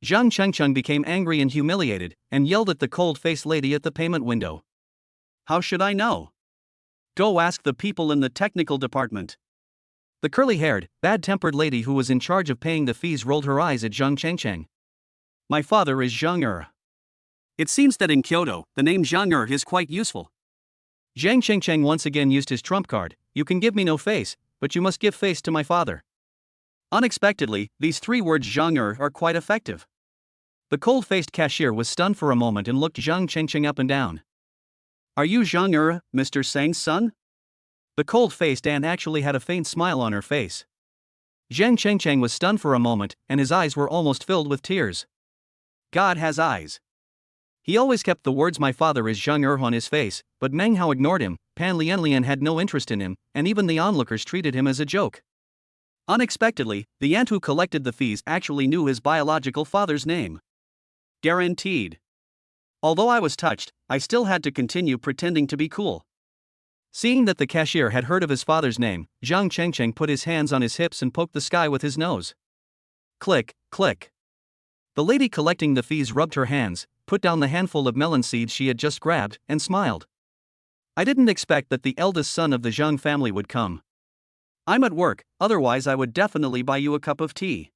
Zhang Chengcheng became angry and humiliated, and yelled at the cold-faced lady at the payment window. How should I know? Go ask the people in the technical department. The curly-haired, bad-tempered lady who was in charge of paying the fees rolled her eyes at Zhang Chengcheng. My father is Zhang Er. It seems that in Kyoto, the name Zhang Er is quite useful. Zhang Chengcheng once again used his trump card. You can give me no face, but you must give face to my father. Unexpectedly, these three words Zhang Er are quite effective. The cold-faced cashier was stunned for a moment and looked Zhang Chengcheng up and down. Are you Zhang Mr. Sang's son? The cold-faced aunt actually had a faint smile on her face. Zhang Chengcheng was stunned for a moment, and his eyes were almost filled with tears. God has eyes. He always kept the words "my father is Zhang on his face, but Meng Hao ignored him. Pan Lianlian had no interest in him, and even the onlookers treated him as a joke. Unexpectedly, the aunt who collected the fees actually knew his biological father's name. Guaranteed. Although I was touched, I still had to continue pretending to be cool. Seeing that the cashier had heard of his father's name, Zhang Chengcheng put his hands on his hips and poked the sky with his nose. Click, click. The lady collecting the fees rubbed her hands, put down the handful of melon seeds she had just grabbed, and smiled. I didn't expect that the eldest son of the Zhang family would come. I'm at work, otherwise I would definitely buy you a cup of tea.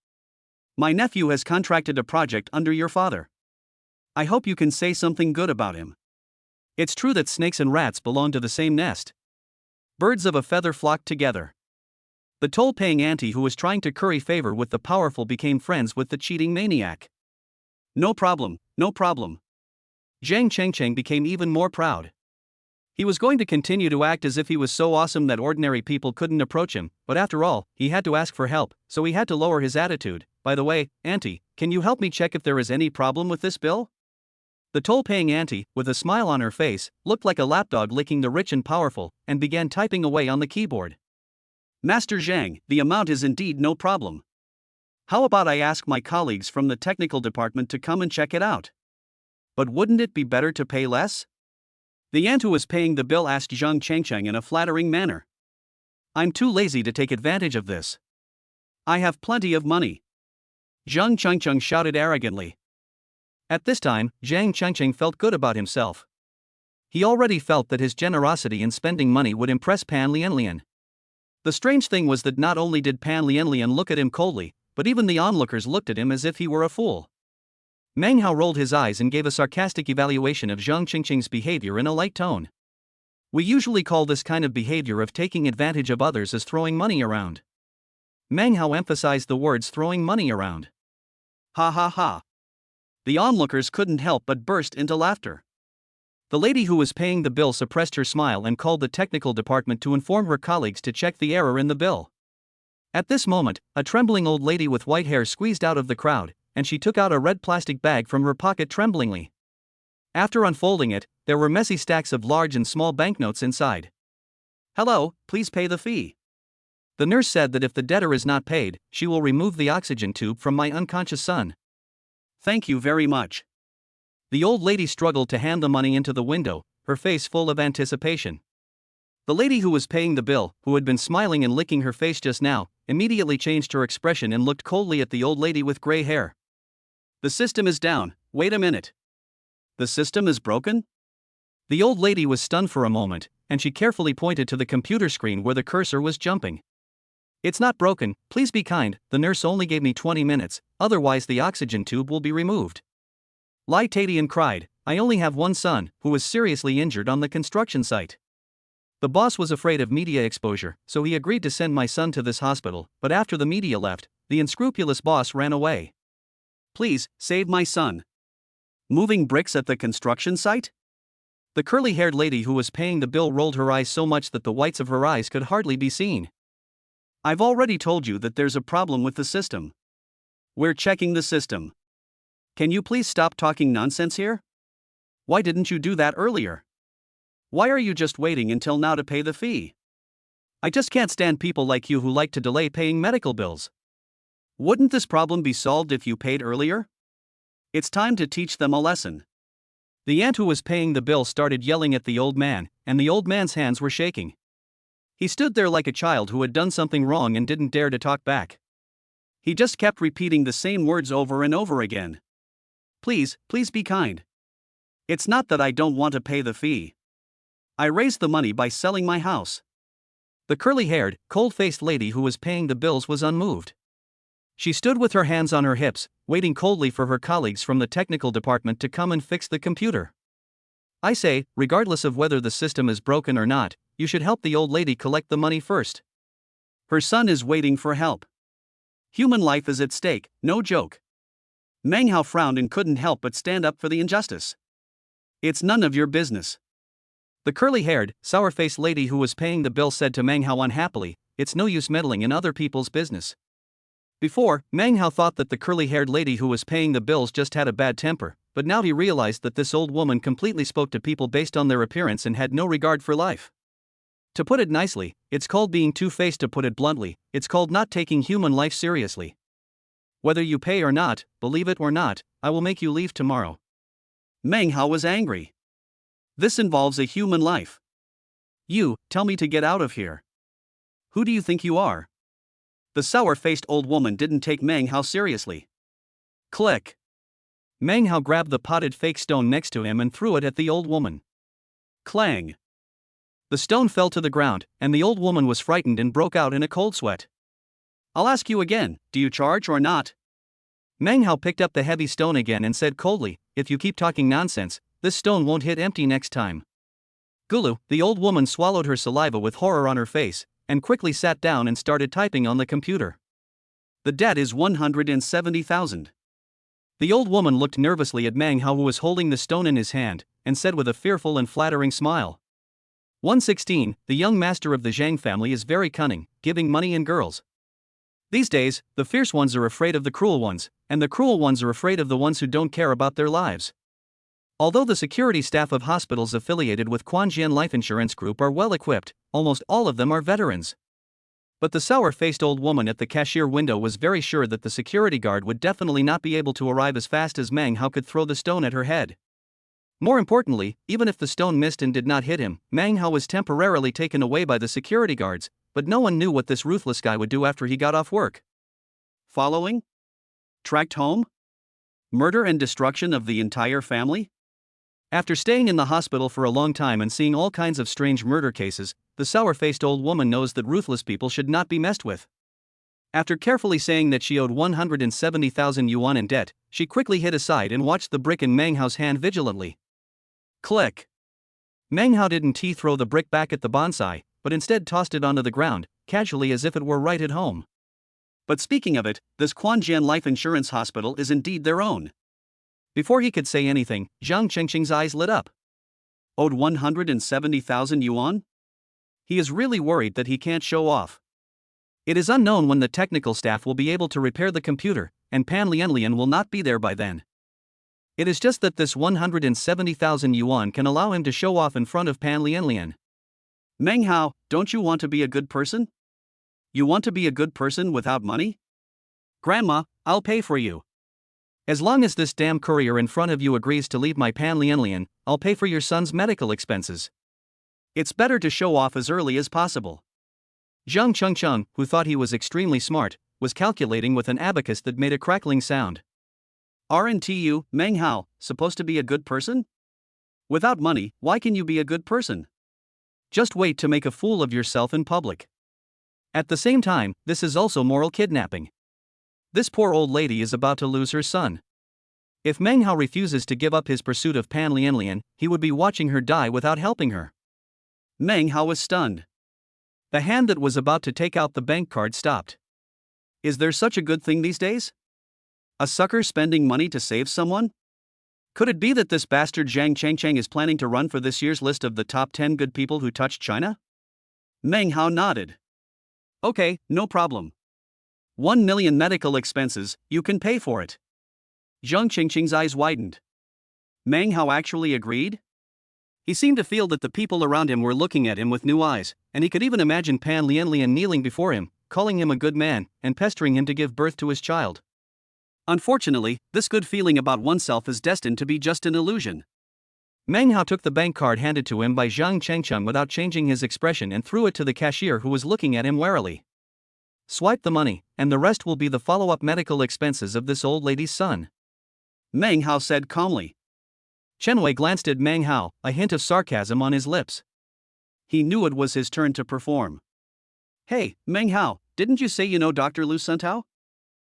My nephew has contracted a project under your father. I hope you can say something good about him. It's true that snakes and rats belong to the same nest. Birds of a feather flock together. The toll-paying auntie who was trying to curry favor with the powerful became friends with the cheating maniac. No problem, no problem. Zhang Chengcheng became even more proud. He was going to continue to act as if he was so awesome that ordinary people couldn't approach him, but after all, he had to ask for help, so he had to lower his attitude. By the way, auntie, can you help me check if there is any problem with this bill? The toll-paying auntie, with a smile on her face, looked like a lapdog licking the rich and powerful, and began typing away on the keyboard. Master Zhang, the amount is indeed no problem. How about I ask my colleagues from the technical department to come and check it out? But wouldn't it be better to pay less? The aunt who was paying the bill asked Zhang Chengcheng in a flattering manner. I'm too lazy to take advantage of this. I have plenty of money. Zhang Chengcheng shouted arrogantly. At this time, Zhang Chengcheng felt good about himself. He already felt that his generosity in spending money would impress Pan Lianlian. The strange thing was that not only did Pan Lianlian look at him coldly, but even the onlookers looked at him as if he were a fool. Meng Hao rolled his eyes and gave a sarcastic evaluation of Zhang Chengcheng's behavior in a light tone. We usually call this kind of behavior of taking advantage of others as throwing money around. Meng Hao emphasized the words throwing money around. Ha ha ha. The onlookers couldn't help but burst into laughter. The lady who was paying the bill suppressed her smile and called the technical department to inform her colleagues to check the error in the bill. At this moment, a trembling old lady with white hair squeezed out of the crowd, and she took out a red plastic bag from her pocket tremblingly. After unfolding it, there were messy stacks of large and small banknotes inside. Hello, please pay the fee. The nurse said that if the debtor is not paid, she will remove the oxygen tube from my unconscious son. Thank you very much. The old lady struggled to hand the money into the window, her face full of anticipation. The lady who was paying the bill, who had been smiling and licking her face just now, immediately changed her expression and looked coldly at the old lady with gray hair. The system is down, wait a minute. The system is broken? The old lady was stunned for a moment, and she carefully pointed to the computer screen where the cursor was jumping. It's not broken, please be kind, the nurse only gave me 20 minutes, otherwise the oxygen tube will be removed. Lai Tadian cried, I only have one son, who was seriously injured on the construction site. The boss was afraid of media exposure, so he agreed to send my son to this hospital, but after the media left, the unscrupulous boss ran away. Please, save my son. Moving bricks at the construction site? The curly-haired lady who was paying the bill rolled her eyes so much that the whites of her eyes could hardly be seen. I've already told you that there's a problem with the system. We're checking the system. Can you please stop talking nonsense here? Why didn't you do that earlier? Why are you just waiting until now to pay the fee? I just can't stand people like you who like to delay paying medical bills. Wouldn't this problem be solved if you paid earlier? It's time to teach them a lesson. The aunt who was paying the bill started yelling at the old man, and the old man's hands were shaking. He stood there like a child who had done something wrong and didn't dare to talk back. He just kept repeating the same words over and over again. Please be kind. It's not that I don't want to pay the fee. I raised the money by selling my house. The curly-haired, cold-faced lady who was paying the bills was unmoved. She stood with her hands on her hips, waiting coldly for her colleagues from the technical department to come and fix the computer. I say, regardless of whether the system is broken or not, you should help the old lady collect the money first. Her son is waiting for help. Human life is at stake, no joke. Meng Hao frowned and couldn't help but stand up for the injustice. It's none of your business. The curly-haired, sour-faced lady who was paying the bill said to Meng Hao unhappily, "It's no use meddling in other people's business." Before, Meng Hao thought that the curly-haired lady who was paying the bills just had a bad temper, but now he realized that this old woman completely spoke to people based on their appearance and had no regard for life. To put it nicely, it's called being two-faced. To put it bluntly, it's called not taking human life seriously. Whether you pay or not, believe it or not, I will make you leave tomorrow. Meng Hao was angry. This involves a human life. You, tell me to get out of here. Who do you think you are? The sour-faced old woman didn't take Meng Hao seriously. Click. Meng Hao grabbed the potted fake stone next to him and threw it at the old woman. Clang. The stone fell to the ground, and the old woman was frightened and broke out in a cold sweat. I'll ask you again, do you charge or not? Meng Hao picked up the heavy stone again and said coldly, "If you keep talking nonsense, this stone won't hit empty next time." Gulu, the old woman swallowed her saliva with horror on her face, and quickly sat down and started typing on the computer. The debt is 170,000. The old woman looked nervously at Meng Hao, who was holding the stone in his hand, and said with a fearful and flattering smile, 116, the young master of the Zhang family is very cunning, giving money and girls. These days, the fierce ones are afraid of the cruel ones, and the cruel ones are afraid of the ones who don't care about their lives. Although the security staff of hospitals affiliated with Quanjian Life Insurance Group are well equipped, almost all of them are veterans. But the sour-faced old woman at the cashier window was very sure that the security guard would definitely not be able to arrive as fast as Meng Hao could throw the stone at her head. More importantly, even if the stone missed and did not hit him, Meng Hao was temporarily taken away by the security guards, but no one knew what this ruthless guy would do after he got off work. Following? Tracked home? Murder and destruction of the entire family? After staying in the hospital for a long time and seeing all kinds of strange murder cases, the sour-faced old woman knows that ruthless people should not be messed with. After carefully saying that she owed 170,000 yuan in debt, she quickly hid aside and watched the brick in Meng Hao's hand vigilantly. Click. Meng Hao didn't throw the brick back at the bonsai, but instead tossed it onto the ground, casually as if it were right at home. But speaking of it, this Quanjian Life Insurance Hospital is indeed their own. Before he could say anything, Zhang Chengqing's eyes lit up. Owed 170,000 yuan? He is really worried that he can't show off. It is unknown when the technical staff will be able to repair the computer, and Pan Lianlian will not be there by then. It is just that this 170,000 yuan can allow him to show off in front of Pan Lianlian. Meng Hao, don't you want to be a good person? You want to be a good person without money? Grandma, I'll pay for you. As long as this damn courier in front of you agrees to leave my Pan Lianlian, I'll pay for your son's medical expenses. It's better to show off as early as possible. Zhang Chengqing, who thought he was extremely smart, was calculating with an abacus that made a crackling sound. Aren't you, Meng Hao, supposed to be a good person? Without money, why can you be a good person? Just wait to make a fool of yourself in public. At the same time, this is also moral kidnapping. This poor old lady is about to lose her son. If Meng Hao refuses to give up his pursuit of Pan Lianlian, he would be watching her die without helping her. Meng Hao was stunned. The hand that was about to take out the bank card stopped. Is there such a good thing these days? A sucker spending money to save someone? Could it be that this bastard Zhang Chengqing is planning to run for this year's list of the top 10 good people who touched China? Meng Hao nodded. Okay, no problem. 1 million medical expenses, you can pay for it. Zhang Chengqing's eyes widened. Meng Hao actually agreed? He seemed to feel that the people around him were looking at him with new eyes, and he could even imagine Pan Lianlian kneeling before him, calling him a good man, and pestering him to give birth to his child. Unfortunately, this good feeling about oneself is destined to be just an illusion. Meng Hao took the bank card handed to him by Zhang Chengqing without changing his expression and threw it to the cashier, who was looking at him warily. Swipe the money, and the rest will be the follow-up medical expenses of this old lady's son. Meng Hao said calmly. Chen Wei glanced at Meng Hao, a hint of sarcasm on his lips. He knew it was his turn to perform. Hey, Meng Hao, didn't you say you know Dr. Lu Suntao?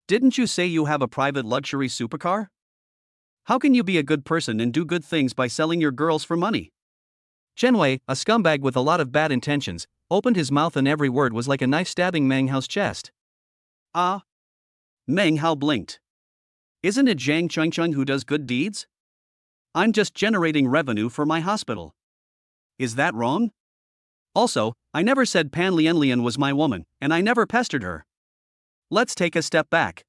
Didn't you say you have a private luxury supercar? How can you be a good person and do good things by selling your girls for money? Chen Wei, a scumbag with a lot of bad intentions, opened his mouth and every word was like a knife stabbing Meng Hao's chest. Ah. Meng Hao blinked. Isn't it Zhang Chengcheng who does good deeds? I'm just generating revenue for my hospital. Is that wrong? Also, I never said Pan Lianlian was my woman, and I never pestered her. Let's take a step back.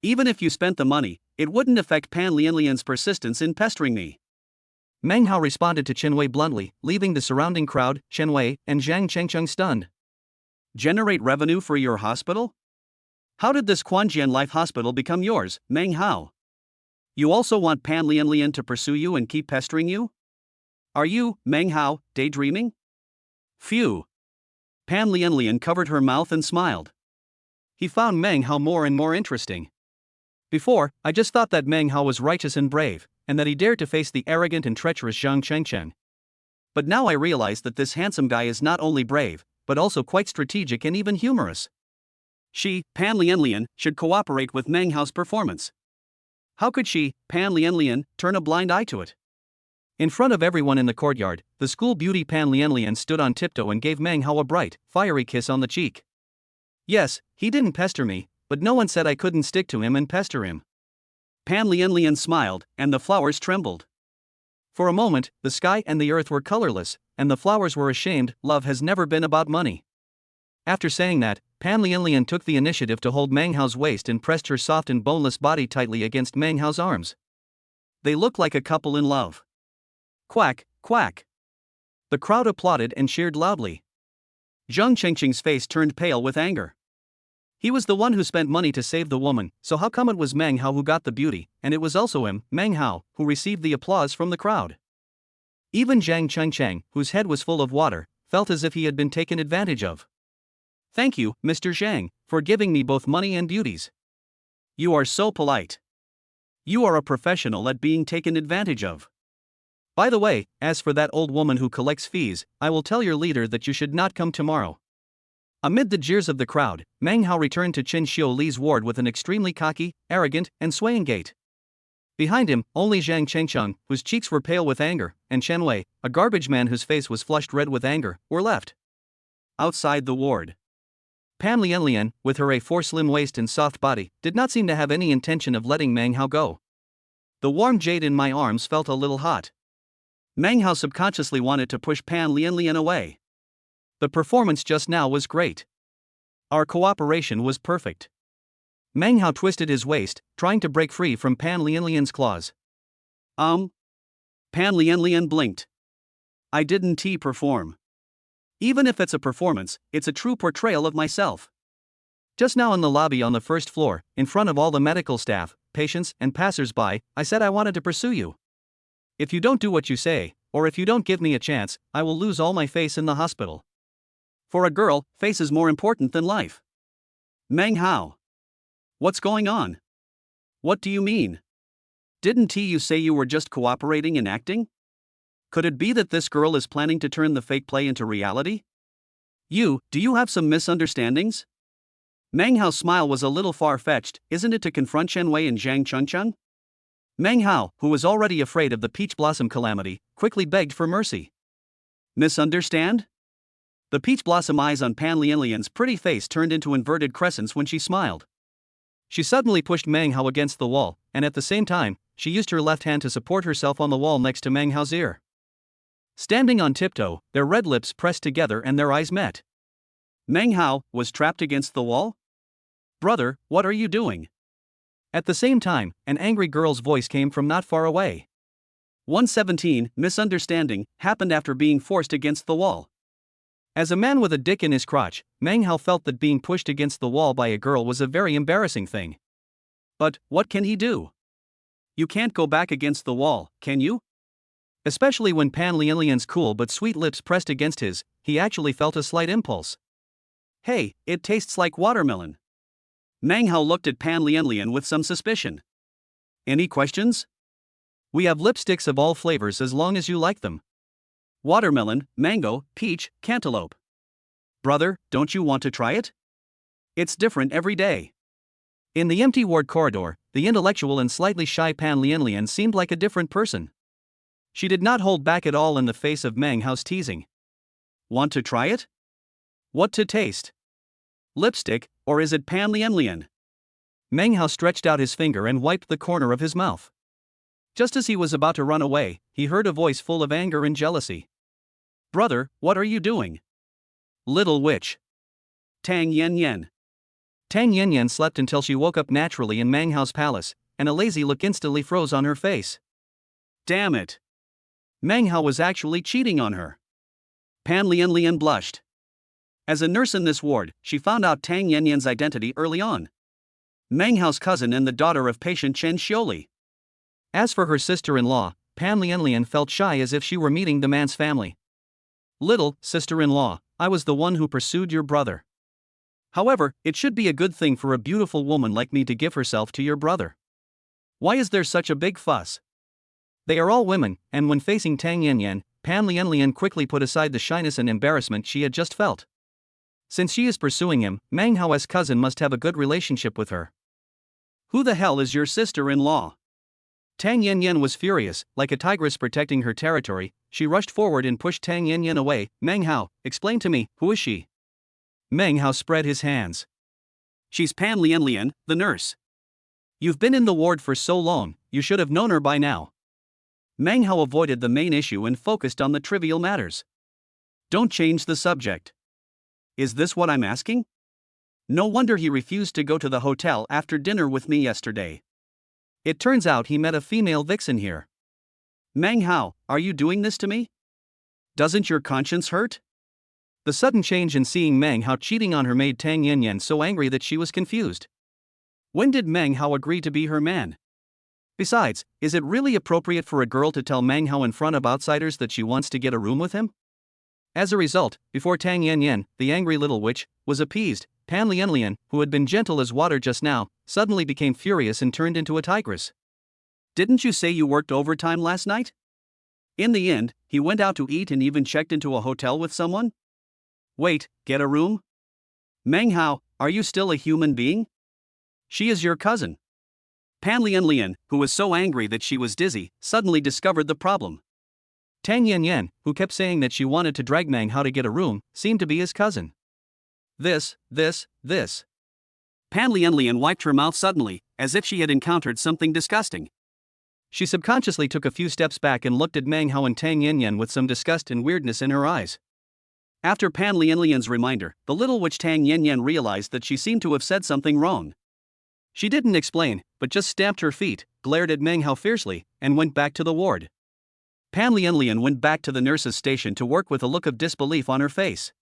Even if you spent the money, it wouldn't affect Pan Lianlian's persistence in pestering me. Meng Hao responded to Chen Wei bluntly, leaving the surrounding crowd, Chen Wei, and Zhang Chengcheng stunned. Generate revenue for your hospital? How did this Quanjian Life Hospital become yours, Meng Hao? You also want Pan Lianlian to pursue you and keep pestering you? Are you, Meng Hao, daydreaming? Phew. Pan Lianlian covered her mouth and smiled. He found Meng Hao more and more interesting. Before, I just thought that Meng Hao was righteous and brave, and that he dared to face the arrogant and treacherous Zhang Chengcheng. But now I realize that this handsome guy is not only brave, but also quite strategic and even humorous. She, Pan Lianlian, should cooperate with Meng Hao's performance. How could she, Pan Lianlian, turn a blind eye to it? In front of everyone in the courtyard, the school beauty Pan Lianlian stood on tiptoe and gave Meng Hao a bright, fiery kiss on the cheek. Yes, he didn't pester me, but no one said I couldn't stick to him and pester him. Pan Lianlian smiled, and the flowers trembled. For a moment, the sky and the earth were colorless, and the flowers were ashamed. Love has never been about money. After saying that, Pan Lianlian took the initiative to hold Meng Hao's waist and pressed her soft and boneless body tightly against Meng Hao's arms. They looked like a couple in love. Quack, quack. The crowd applauded and cheered loudly. Zhang Chengcheng's face turned pale with anger. He was the one who spent money to save the woman, so how come it was Meng Hao who got the beauty, and it was also him, Meng Hao, who received the applause from the crowd? Even Zhang Chengcheng, whose head was full of water, felt as if he had been taken advantage of. Thank you, Mr. Zhang, for giving me both money and beauties. You are so polite. You are a professional at being taken advantage of. By the way, as for that old woman who collects fees, I will tell your leader that you should not come tomorrow. Amid the jeers of the crowd, Meng Hao returned to Qin Xiu Li's ward with an extremely cocky, arrogant, and swaying gait. Behind him, only Zhang Chengcheng, whose cheeks were pale with anger, and Chen Wei, a garbage man whose face was flushed red with anger, were left. Outside the ward, Pan Lianlian, with her A4 slim waist and soft body, did not seem to have any intention of letting Meng Hao go. The warm jade in my arms felt a little hot. Meng Hao subconsciously wanted to push Pan Lianlian away. The performance just now was great. Our cooperation was perfect. Meng Hao twisted his waist, trying to break free from Pan Lianlian's claws. Pan Lianlian blinked. I didn't perform. Even if it's a performance, it's a true portrayal of myself. Just now in the lobby on the first floor, in front of all the medical staff, patients, and passers-by, I said I wanted to pursue you. If you don't do what you say, or if you don't give me a chance, I will lose all my face in the hospital. For a girl, face is more important than life. Meng Hao. What's going on? What do you mean? Didn't you say you were just cooperating and acting? Could it be that this girl is planning to turn the fake play into reality? Do you have some misunderstandings? Meng Hao's smile was a little far-fetched, isn't it, to confront Chen Wei and Zhang Chengcheng? Meng Hao, who was already afraid of the peach blossom calamity, quickly begged for mercy. Misunderstand? The peach blossom eyes on Pan Lianlian's pretty face turned into inverted crescents when she smiled. She suddenly pushed Meng Hao against the wall, and at the same time, she used her left hand to support herself on the wall next to Meng Hao's ear. Standing on tiptoe, their red lips pressed together and their eyes met. Meng Hao was trapped against the wall? Brother, what are you doing? At the same time, an angry girl's voice came from not far away. 117, misunderstanding, happened after being forced against the wall. As a man with a dick in his crotch, Meng Hao felt that being pushed against the wall by a girl was a very embarrassing thing. But, what can he do? You can't go back against the wall, can you? Especially when Pan Lianlian's cool but sweet lips pressed against his, he actually felt a slight impulse. Hey, it tastes like watermelon. Meng Hao looked at Pan Lianlian with some suspicion. Any questions? We have lipsticks of all flavors as long as you like them. Watermelon, mango, peach, cantaloupe. Brother, don't you want to try it? It's different every day. In the empty ward corridor, the intellectual and slightly shy Pan Lianlian seemed like a different person. She did not hold back at all in the face of Meng Hao's teasing. Want to try it? What to taste? Lipstick, or is it Pan Lianlian? Meng Hao stretched out his finger and wiped the corner of his mouth. Just as he was about to run away, he heard a voice full of anger and jealousy. Brother, what are you doing? Little witch. Tang Yen Yen. Tang Yen Yen slept until she woke up naturally in Meng Hao's palace, and a lazy look instantly froze on her face. Damn it. Meng Hao was actually cheating on her. Pan Lian Lian blushed. As a nurse in this ward, she found out Tang Yen Yen's identity early on. Meng Hao's cousin and the daughter of patient Chen Xioli. As for her sister-in-law, Pan Lian Lian felt shy as if she were meeting the man's family. Little sister-in-law, I was the one who pursued your brother. However, it should be a good thing for a beautiful woman like me to give herself to your brother. Why is there such a big fuss? They are all women, and when facing Tang Yen Yen, Pan Lian Lian quickly put aside the shyness and embarrassment she had just felt. Since she is pursuing him, Meng Hao's cousin must have a good relationship with her. Who the hell is your sister-in-law? Tang Yen Yen was furious, like a tigress protecting her territory. She rushed forward and pushed Tang Yen Yen away. Meng Hao, explain to me, who is she? Meng Hao spread his hands. She's Pan Lian Lian, the nurse. You've been in the ward for so long, you should have known her by now. Meng Hao avoided the main issue and focused on the trivial matters. Don't change the subject. Is this what I'm asking? No wonder he refused to go to the hotel after dinner with me yesterday. It turns out he met a female vixen here. Meng Hao, are you doing this to me? Doesn't your conscience hurt? The sudden change in seeing Meng Hao cheating on her made Tang Yen Yen so angry that she was confused. When did Meng Hao agree to be her man? Besides, is it really appropriate for a girl to tell Meng Hao in front of outsiders that she wants to get a room with him? As a result, before Tang Yen Yen, the angry little witch, was appeased, Pan Lian Lian, who had been gentle as water just now, suddenly became furious and turned into a tigress. Didn't you say you worked overtime last night? In the end, he went out to eat and even checked into a hotel with someone? Wait, get a room? Meng Hao, are you still a human being? She is your cousin. Pan Lian Lian, who was so angry that she was dizzy, suddenly discovered the problem. Tang Yen Yen, who kept saying that she wanted to drag Meng Hao to get a room, seemed to be his cousin. This. Pan Lian Lian wiped her mouth suddenly, as if she had encountered something disgusting. She subconsciously took a few steps back and looked at Meng Hao and Tang Yen Yen with some disgust and weirdness in her eyes. After Pan Lian Lian's reminder, the little witch Tang Yen Yen realized that she seemed to have said something wrong. She didn't explain, but just stamped her feet, glared at Meng Hao fiercely, and went back to the ward. Pan Lian Lian went back to the nurse's station to work with a look of disbelief on her face.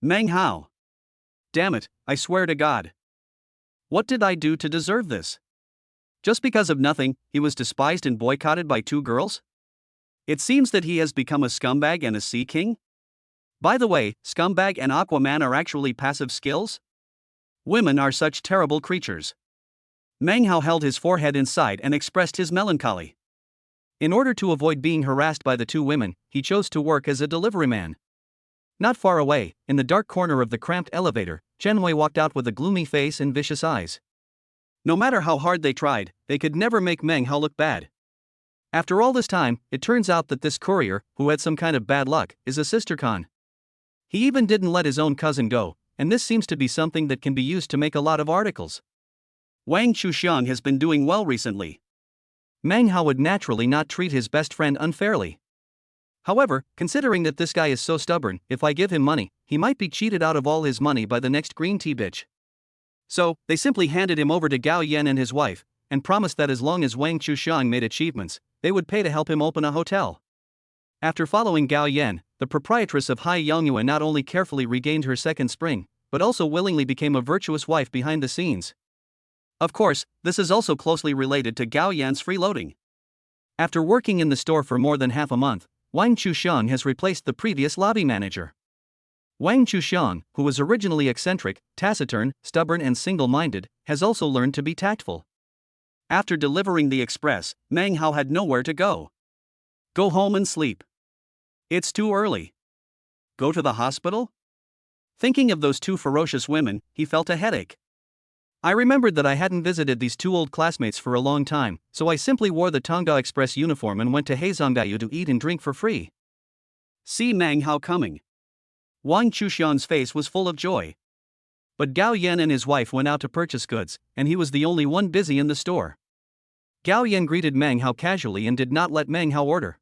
Meng Hao. Damn it, I swear to God. What did I do to deserve this? Just because of nothing, he was despised and boycotted by two girls? It seems that he has become a scumbag and a sea king? By the way, scumbag and Aquaman are actually passive skills? Women are such terrible creatures. Meng Hao held his forehead inside and expressed his melancholy. In order to avoid being harassed by the two women, he chose to work as a delivery man. Not far away, in the dark corner of the cramped elevator, Chen Wei walked out with a gloomy face and vicious eyes. No matter how hard they tried, they could never make Meng Hao look bad. After all this time, it turns out that this courier, who had some kind of bad luck, is a sister con. He even didn't let his own cousin go, and this seems to be something that can be used to make a lot of articles. Wang Chuxiang has been doing well recently. Meng Hao would naturally not treat his best friend unfairly. However, considering that this guy is so stubborn, if I give him money, he might be cheated out of all his money by the next green tea bitch. So, they simply handed him over to Gao Yan and his wife, and promised that as long as Wang Chuxiang made achievements, they would pay to help him open a hotel. After following Gao Yan, the proprietress of Hai Yongyue not only carefully regained her second spring, but also willingly became a virtuous wife behind the scenes. Of course, this is also closely related to Gao Yan's freeloading. After working in the store for more than half a month, Wang Chuxiang has replaced the previous lobby manager. Wang Chuxiang, who was originally eccentric, taciturn, stubborn and single-minded, has also learned to be tactful. After delivering the express, Meng Hao had nowhere to go. Go home and sleep. It's too early. Go to the hospital? Thinking of those two ferocious women, he felt a headache. I remembered that I hadn't visited these two old classmates for a long time, so I simply wore the Tonga Express uniform and went to Heizongdayu to eat and drink for free. See Meng Hao coming. Wang Chuxiang's face was full of joy. But Gao Yan and his wife went out to purchase goods, and he was the only one busy in the store. Gao Yan greeted Meng Hao casually and did not let Meng Hao order.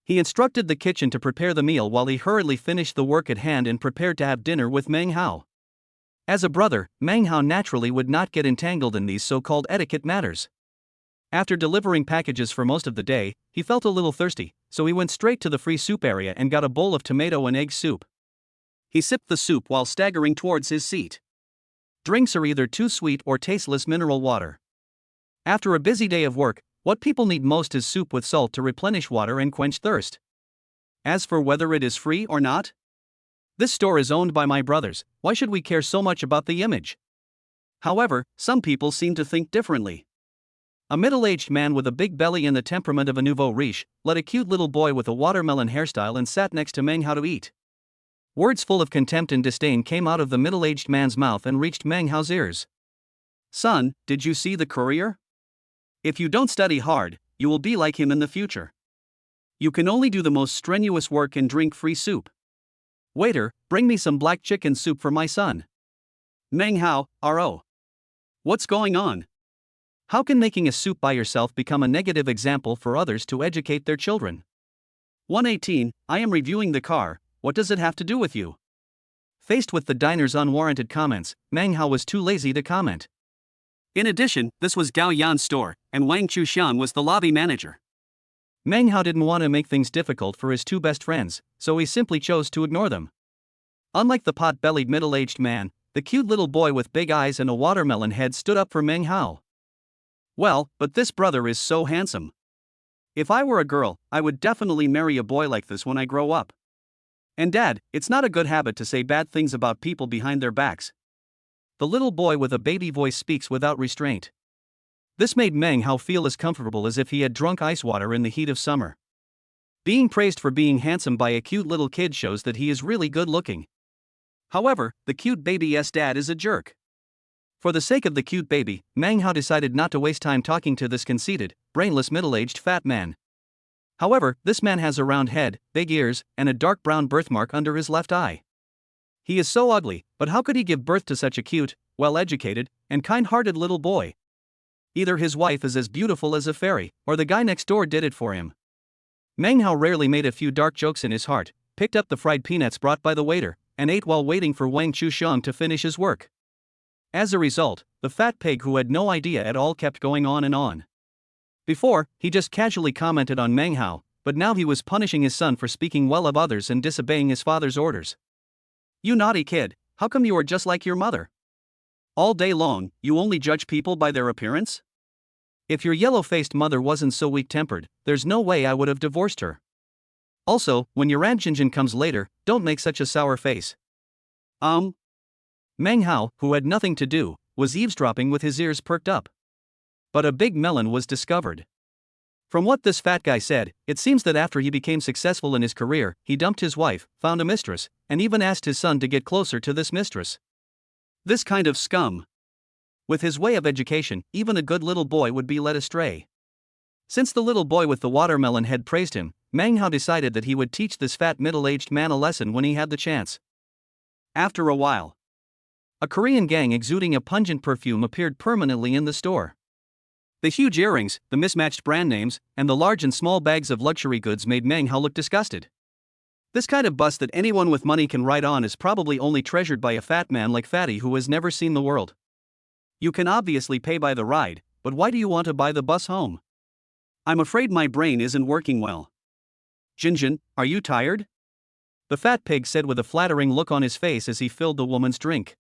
He instructed the kitchen to prepare the meal while he hurriedly finished the work at hand and prepared to have dinner with Meng Hao. As a brother, Meng Hao naturally would not get entangled in these so-called etiquette matters. After delivering packages for most of the day, he felt a little thirsty, so he went straight to the free soup area and got a bowl of tomato and egg soup. He sipped the soup while staggering towards his seat. Drinks are either too sweet or tasteless mineral water. After a busy day of work, what people need most is soup with salt to replenish water and quench thirst. As for whether it is free or not, this store is owned by my brothers, why should we care so much about the image? However, some people seem to think differently. A middle-aged man with a big belly and the temperament of a nouveau riche led a cute little boy with a watermelon hairstyle and sat next to Meng Hao to eat. Words full of contempt and disdain came out of the middle-aged man's mouth and reached Meng Hao's ears. Son, did you see the courier? If you don't study hard, you will be like him in the future. You can only do the most strenuous work and drink free soup. Waiter, bring me some black chicken soup for my son. Meng Hao, R.O. What's going on? How can making a soup by yourself become a negative example for others to educate their children? 118, I am reviewing the car, what does it have to do with you? Faced with the diner's unwarranted comments, Meng Hao was too lazy to comment. In addition, this was Gao Yan's store, and Wang Chuxian was the lobby manager. Meng Hao didn't want to make things difficult for his two best friends, so he simply chose to ignore them. Unlike the pot-bellied middle-aged man, the cute little boy with big eyes and a watermelon head stood up for Meng Hao. Well, but this brother is so handsome. If I were a girl, I would definitely marry a boy like this when I grow up. And Dad, it's not a good habit to say bad things about people behind their backs. The little boy with a baby voice speaks without restraint. This made Meng Hao feel as comfortable as if he had drunk ice water in the heat of summer. Being praised for being handsome by a cute little kid shows that he is really good looking. However, the cute baby's dad is a jerk. For the sake of the cute baby, Meng Hao decided not to waste time talking to this conceited, brainless middle-aged fat man. However, this man has a round head, big ears, and a dark brown birthmark under his left eye. He is so ugly, but how could he give birth to such a cute, well-educated, and kind-hearted little boy? Either his wife is as beautiful as a fairy, or the guy next door did it for him. Meng Hao rarely made a few dark jokes in his heart, picked up the fried peanuts brought by the waiter, and ate while waiting for Wang Chuxiang to finish his work. As a result, the fat pig who had no idea at all kept going on and on. Before, he just casually commented on Meng Hao, but now he was punishing his son for speaking well of others and disobeying his father's orders. You naughty kid, how come you are just like your mother? All day long, you only judge people by their appearance? If your yellow-faced mother wasn't so weak-tempered, there's no way I would have divorced her. Also, when your Aunt Jinjin comes later, don't make such a sour face. Meng Hao, who had nothing to do, was eavesdropping with his ears perked up. But a big melon was discovered. From what this fat guy said, it seems that after he became successful in his career, he dumped his wife, found a mistress, and even asked his son to get closer to this mistress. This kind of scum. With his way of education, even a good little boy would be led astray. Since the little boy with the watermelon head praised him, Meng Hao decided that he would teach this fat middle-aged man a lesson when he had the chance. After a while, a Korean gang exuding a pungent perfume appeared permanently in the store. The huge earrings, the mismatched brand names, and the large and small bags of luxury goods made Meng Hao look disgusted. This kind of bus that anyone with money can ride on is probably only treasured by a fat man like Fatty who has never seen the world. You can obviously pay by the ride, but why do you want to buy the bus home? I'm afraid my brain isn't working well. Jinjin, are you tired? The fat pig said with a flattering look on his face as he filled the woman's drink.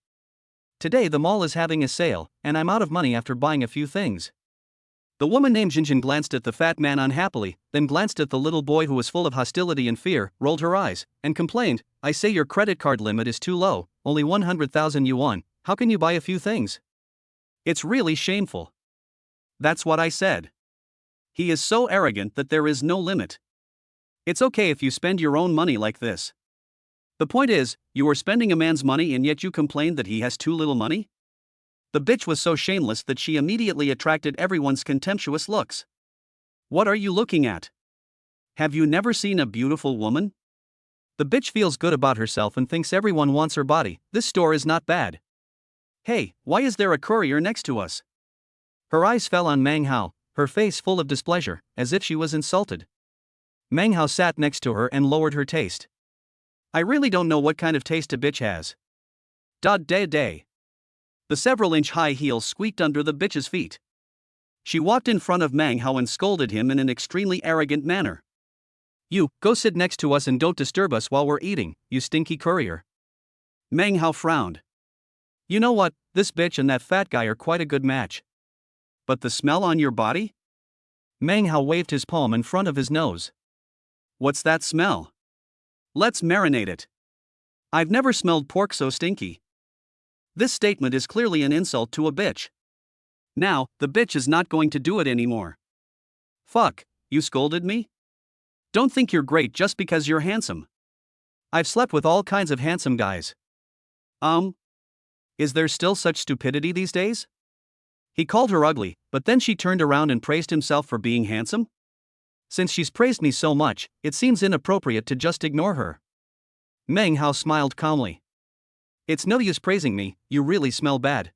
Today the mall is having a sale, and I'm out of money after buying a few things. The woman named Jinjin glanced at the fat man unhappily, then glanced at the little boy who was full of hostility and fear, rolled her eyes, and complained, I say your credit card limit is too low, only 100,000 yuan, how can you buy a few things? It's really shameful. That's what I said. He is so arrogant that there is no limit. It's okay if you spend your own money like this. The point is, you are spending a man's money and yet you complain that he has too little money? The bitch was so shameless that she immediately attracted everyone's contemptuous looks. What are you looking at? Have you never seen a beautiful woman? The bitch feels good about herself and thinks everyone wants her body. This store is not bad. Hey, why is there a courier next to us? Her eyes fell on Meng Hao, her face full of displeasure, as if she was insulted. Meng Hao sat next to her and lowered her taste. I really don't know what kind of taste a bitch has. Day. The several-inch high heels squeaked under the bitch's feet. She walked in front of Meng Hao and scolded him in an extremely arrogant manner. You, go sit next to us and don't disturb us while we're eating, you stinky courier. Meng Hao frowned. You know what, this bitch and that fat guy are quite a good match. But the smell on your body? Meng Hao waved his palm in front of his nose. What's that smell? Let's marinate it. I've never smelled pork so stinky. This statement is clearly an insult to a bitch. Now, the bitch is not going to do it anymore. Fuck, you scolded me? Don't think you're great just because you're handsome. I've slept with all kinds of handsome guys. Is there still such stupidity these days? He called her ugly, but then she turned around and praised himself for being handsome? Since she's praised me so much, it seems inappropriate to just ignore her. Meng Hao smiled calmly. It's no use praising me, you really smell bad.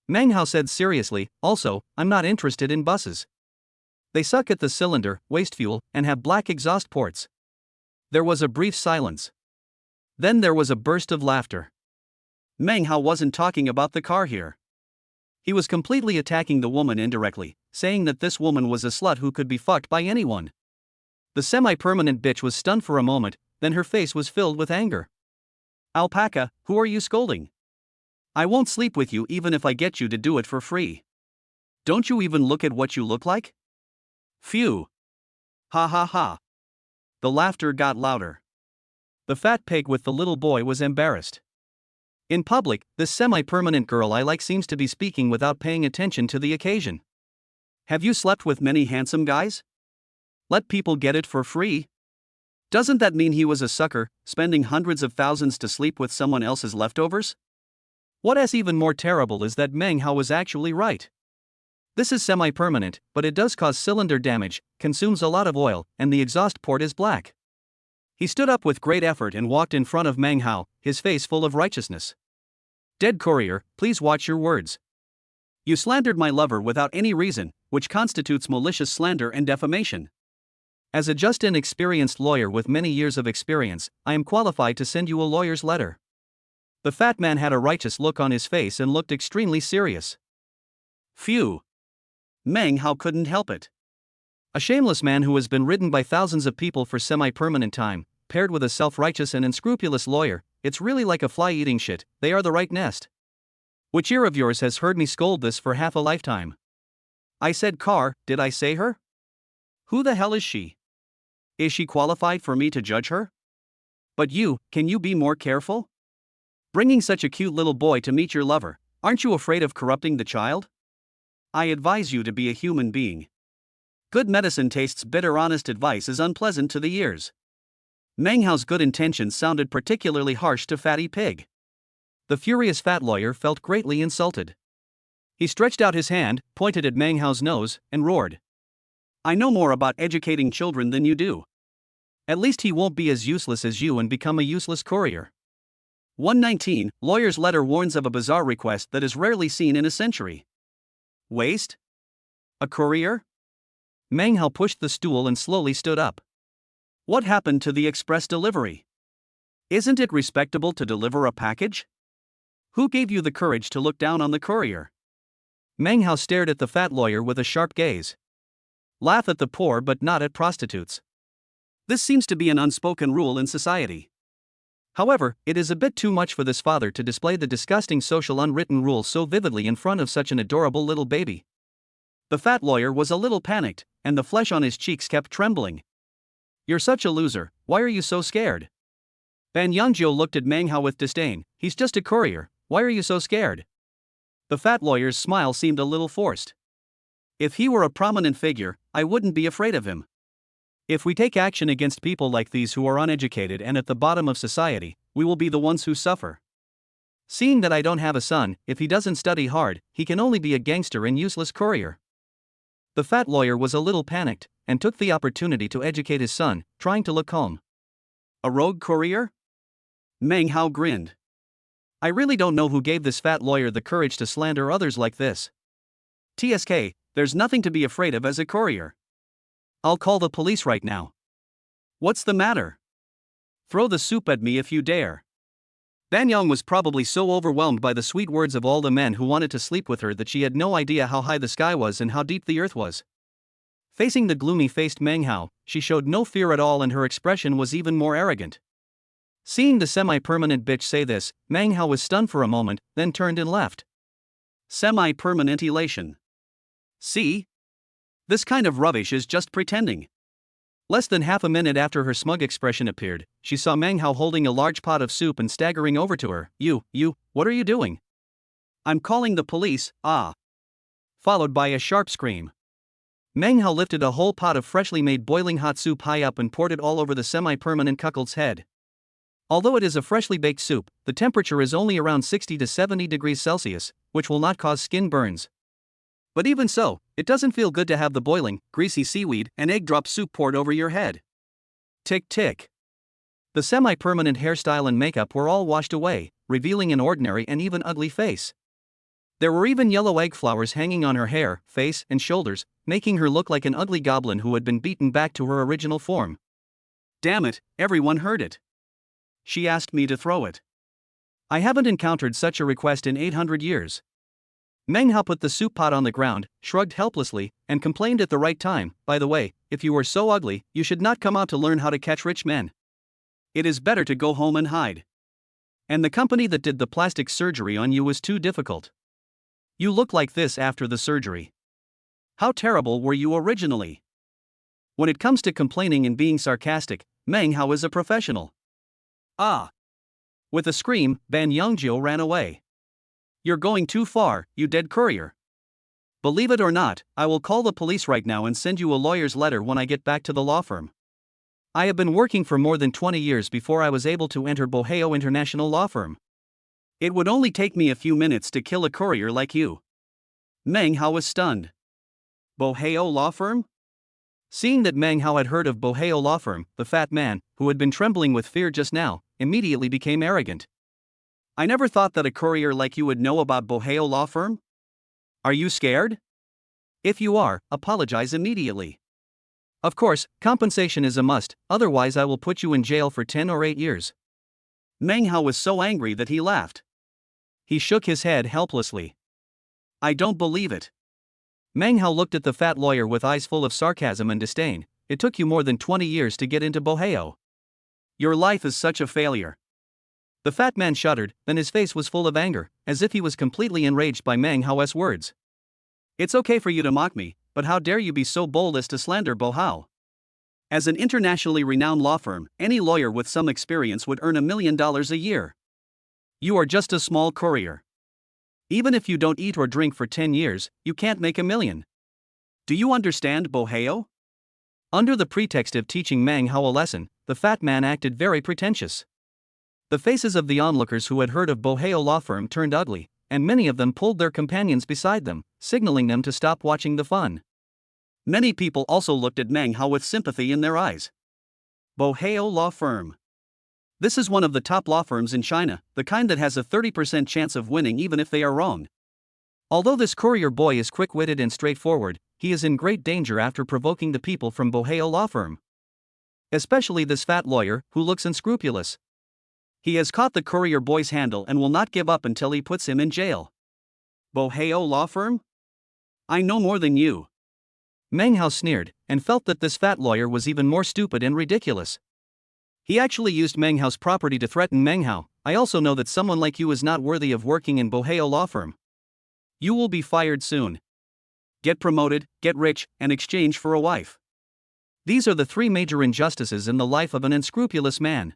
Meng Hao said seriously, also, I'm not interested in buses. They suck at the cylinder, waste fuel, and have black exhaust ports. There was a brief silence. Then there was a burst of laughter. Meng Hao wasn't talking about the car here. He was completely attacking the woman indirectly, saying that this woman was a slut who could be fucked by anyone. The semi-permanent bitch was stunned for a moment, then her face was filled with anger. Alpaca, who are you scolding? I won't sleep with you even if I get you to do it for free. Don't you even look at what you look like? Phew. Ha ha ha. The laughter got louder. The fat pig with the little boy was embarrassed. In public, this semi-permanent girl I like seems to be speaking without paying attention to the occasion. Have you slept with many handsome guys? Let people get it for free? Doesn't that mean he was a sucker, spending hundreds of thousands to sleep with someone else's leftovers? What is even more terrible is that Meng Hao was actually right. This is semi-permanent, but it does cause cylinder damage, consumes a lot of oil, and the exhaust port is black. He stood up with great effort and walked in front of Meng Hao, his face full of righteousness. Dead courier, please watch your words. You slandered my lover without any reason, which constitutes malicious slander and defamation. As a just and experienced lawyer with many years of experience, I am qualified to send you a lawyer's letter. The fat man had a righteous look on his face and looked extremely serious. Phew. Meng Hao couldn't help it. A shameless man who has been ridden by thousands of people for semi-permanent time, paired with a self-righteous and unscrupulous lawyer, it's really like a fly eating shit, they are the right nest. Which ear of yours has heard me scold this for half a lifetime? I said car, did I say her? Who the hell is she? Is she qualified for me to judge her? But you, can you be more careful? Bringing such a cute little boy to meet your lover, aren't you afraid of corrupting the child? I advise you to be a human being. Good medicine tastes bitter. Honest advice is unpleasant to the ears. Meng Hao's good intentions sounded particularly harsh to Fatty Pig. The furious fat lawyer felt greatly insulted. He stretched out his hand, pointed at Meng Hao's nose, and roared. I know more about educating children than you do. At least he won't be as useless as you and become a useless courier. 119, lawyer's letter warns of a bizarre request that is rarely seen in a century. Waste? A courier? Meng Hao pushed the stool and slowly stood up. What happened to the express delivery? Isn't it respectable to deliver a package? Who gave you the courage to look down on the courier? Meng Hao stared at the fat lawyer with a sharp gaze. Laugh at the poor but not at prostitutes. This seems to be an unspoken rule in society. However, it is a bit too much for this father to display the disgusting social unwritten rule so vividly in front of such an adorable little baby. The fat lawyer was a little panicked, and the flesh on his cheeks kept trembling. You're such a loser, why are you so scared? Ban Yangjiu looked at Meng Hao with disdain. He's just a courier, why are you so scared? The fat lawyer's smile seemed a little forced. If he were a prominent figure, I wouldn't be afraid of him. If we take action against people like these who are uneducated and at the bottom of society, we will be the ones who suffer. Seeing that I don't have a son, if he doesn't study hard, he can only be a gangster and useless courier. The fat lawyer was a little panicked, and took the opportunity to educate his son, trying to look calm. A rogue courier? Meng Hao grinned. I really don't know who gave this fat lawyer the courage to slander others like this. TSK, there's nothing to be afraid of as a courier. I'll call the police right now. What's the matter? Throw the soup at me if you dare. Banyang was probably so overwhelmed by the sweet words of all the men who wanted to sleep with her that she had no idea how high the sky was and how deep the earth was. Facing the gloomy-faced Meng Hao, she showed no fear at all and her expression was even more arrogant. Seeing the semi-permanent bitch say this, Meng Hao was stunned for a moment, then turned and left. Semi-permanent elation. See? This kind of rubbish is just pretending. Less than half a minute after her smug expression appeared, she saw Meng Hao holding a large pot of soup and staggering over to her. You, what are you doing? I'm calling the police, ah. Followed by a sharp scream. Meng Hao lifted a whole pot of freshly made boiling hot soup high up and poured it all over the semi-permanent cuckold's head. Although it is a freshly baked soup, the temperature is only around 60 to 70 degrees Celsius, which will not cause skin burns. But even so, it doesn't feel good to have the boiling, greasy seaweed and egg drop soup poured over your head. Tick tick. The semi-permanent hairstyle and makeup were all washed away, revealing an ordinary and even ugly face. There were even yellow egg flowers hanging on her hair, face, and shoulders, making her look like an ugly goblin who had been beaten back to her original form. Damn it, everyone heard it. She asked me to throw it. I haven't encountered such a request in 800 years. Meng Hao put the soup pot on the ground, shrugged helplessly, and complained at the right time. By the way, if you were so ugly, you should not come out to learn how to catch rich men. It is better to go home and hide. And the company that did the plastic surgery on you was too difficult. You look like this after the surgery. How terrible were you originally? When it comes to complaining and being sarcastic, Meng Hao is a professional. Ah! With a scream, Ban Yongjiu ran away. You're going too far, you dead courier. Believe it or not, I will call the police right now and send you a lawyer's letter when I get back to the law firm. I have been working for more than 20 years before I was able to enter Boheo International Law Firm. It would only take me a few minutes to kill a courier like you. Meng Hao was stunned. Boheo Law Firm? Seeing that Meng Hao had heard of Boheo Law Firm, the fat man, who had been trembling with fear just now, immediately became arrogant. I never thought that a courier like you would know about Boheo Law Firm. Are you scared? If you are, apologize immediately. Of course, compensation is a must, otherwise I will put you in jail for 10 or 8 years. Meng Hao was so angry that he laughed. He shook his head helplessly. I don't believe it. Meng Hao looked at the fat lawyer with eyes full of sarcasm and disdain. It took you more than 20 years to get into Boheo. Your life is such a failure. The fat man shuddered, then his face was full of anger, as if he was completely enraged by Meng Hao's words. It's okay for you to mock me, but how dare you be so bold as to slander Bohao? As an internationally renowned law firm, any lawyer with some experience would earn $1 million a year. You are just a small courier. Even if you don't eat or drink for 10 years, you can't make $1 million. Do you understand Boheo? Under the pretext of teaching Meng Hao a lesson, the fat man acted very pretentious. The faces of the onlookers who had heard of Boheo Law Firm turned ugly, and many of them pulled their companions beside them, signaling them to stop watching the fun. Many people also looked at Meng Hao with sympathy in their eyes. Boheo Law Firm. This is one of the top law firms in China, the kind that has a 30% chance of winning even if they are wrong. Although this courier boy is quick-witted and straightforward, he is in great danger after provoking the people from Boheo Law Firm. Especially this fat lawyer, who looks unscrupulous. He has caught the courier boy's handle and will not give up until he puts him in jail. Boheo Law Firm? I know more than you. Meng Hao sneered, and felt that this fat lawyer was even more stupid and ridiculous. He actually used Meng Hao's property to threaten Meng Hao. I also know that someone like you is not worthy of working in Boheo Law Firm. You will be fired soon. Get promoted, get rich, and exchange for a wife. These are the 3 major injustices in the life of an unscrupulous man.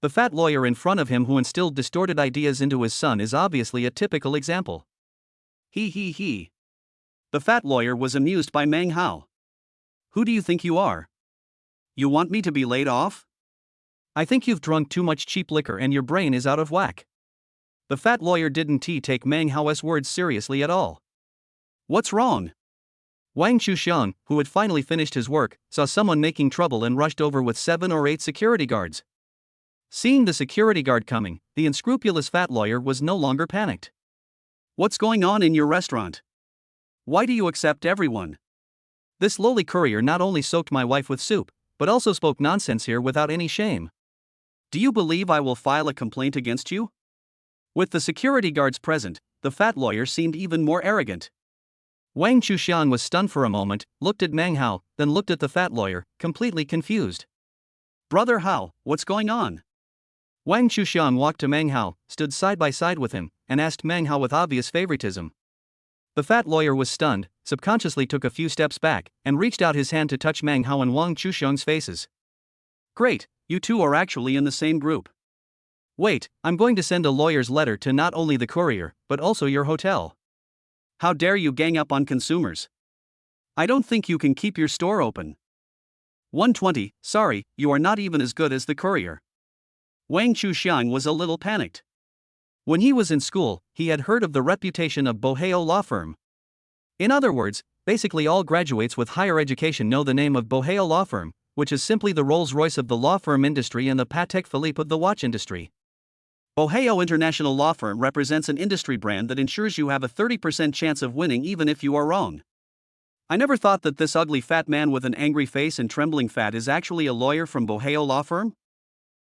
The fat lawyer in front of him who instilled distorted ideas into his son is obviously a typical example. He. The fat lawyer was amused by Meng Hao. Who do you think you are? You want me to be laid off? I think you've drunk too much cheap liquor and your brain is out of whack. The fat lawyer didn't take Meng Hao's words seriously at all. What's wrong? Wang Chuxiang, who had finally finished his work, saw someone making trouble and rushed over with 7 or 8 security guards. Seeing the security guard coming, the unscrupulous fat lawyer was no longer panicked. What's going on in your restaurant? Why do you accept everyone? This lowly courier not only soaked my wife with soup, but also spoke nonsense here without any shame. Do you believe I will file a complaint against you? With the security guards present, the fat lawyer seemed even more arrogant. Wang Chuxiang was stunned for a moment, looked at Meng Hao, then looked at the fat lawyer, completely confused. Brother Hao, what's going on? Wang Chuxiang walked to Meng Hao, stood side by side with him, and asked Meng Hao with obvious favoritism. The fat lawyer was stunned, subconsciously took a few steps back, and reached out his hand to touch Meng Hao and Wang Chuxiang's faces. Great, you two are actually in the same group. Wait, I'm going to send a lawyer's letter to not only the courier, but also your hotel. How dare you gang up on consumers? I don't think you can keep your store open. 120, sorry, you are not even as good as the courier. Wang Chuxiang was a little panicked. When he was in school, he had heard of the reputation of Boheo Law Firm. In other words, basically all graduates with higher education know the name of Boheo Law Firm, which is simply the Rolls-Royce of the law firm industry and the Patek Philippe of the watch industry. Boheo International Law Firm represents an industry brand that ensures you have a 30% chance of winning even if you are wrong. I never thought that this ugly fat man with an angry face and trembling fat is actually a lawyer from Boheo Law Firm?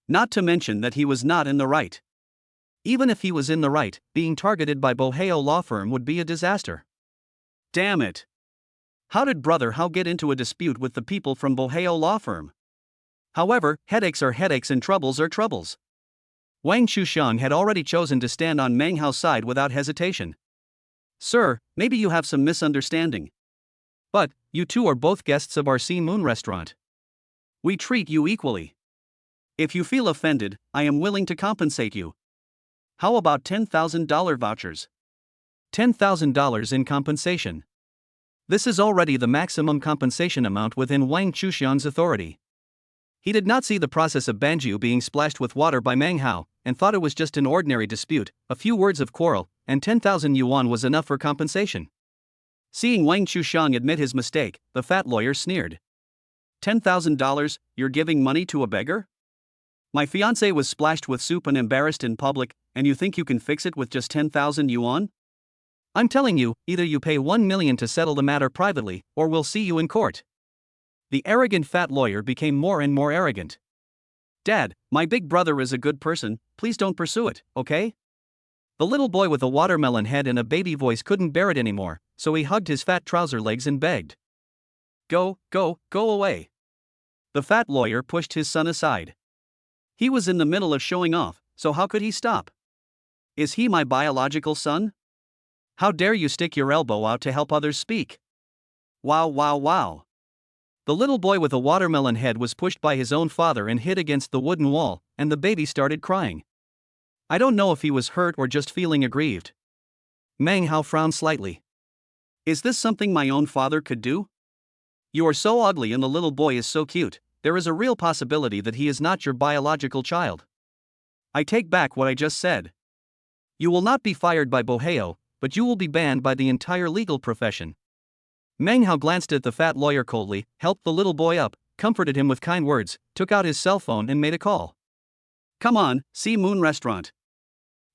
Not to mention that he was not in the right. Even if he was in the right, being targeted by Boheo Law Firm would be a disaster. Damn it. How did Brother Hao get into a dispute with the people from Boheo Law Firm? However, headaches are headaches and troubles are troubles. Wang Chuxiang had already chosen to stand on Meng Hao's side without hesitation. Sir, maybe you have some misunderstanding. But, you two are both guests of our Sea Moon restaurant. We treat you equally. If you feel offended, I am willing to compensate you. How about $10,000 vouchers? $10,000 in compensation. This is already the maximum compensation amount within Wang Chuxiang's authority. He did not see the process of Banju being splashed with water by Meng Hao, and thought it was just an ordinary dispute, a few words of quarrel, and 10,000 yuan was enough for compensation. Seeing Wang Chuxiang admit his mistake, the fat lawyer sneered. $10,000, you're giving money to a beggar? My fiancé was splashed with soup and embarrassed in public, and you think you can fix it with just 10,000 yuan? I'm telling you, either you pay 1 million to settle the matter privately, or we'll see you in court. The arrogant fat lawyer became more and more arrogant. Dad, my big brother is a good person, please don't pursue it, okay? The little boy with a watermelon head and a baby voice couldn't bear it anymore, so he hugged his fat trouser legs and begged. Go away. The fat lawyer pushed his son aside. He was in the middle of showing off, so how could he stop? Is he my biological son? How dare you stick your elbow out to help others speak? Wow. The little boy with a watermelon head was pushed by his own father and hit against the wooden wall, and the baby started crying. I don't know if he was hurt or just feeling aggrieved. Meng Hao frowned slightly. Is this something my own father could do? You are so ugly and the little boy is so cute, there is a real possibility that he is not your biological child. I take back what I just said. You will not be fired by Boheo, but you will be banned by the entire legal profession. Meng Hao glanced at the fat lawyer coldly, helped the little boy up, comforted him with kind words, took out his cell phone and made a call. Come on, Sea Moon Restaurant.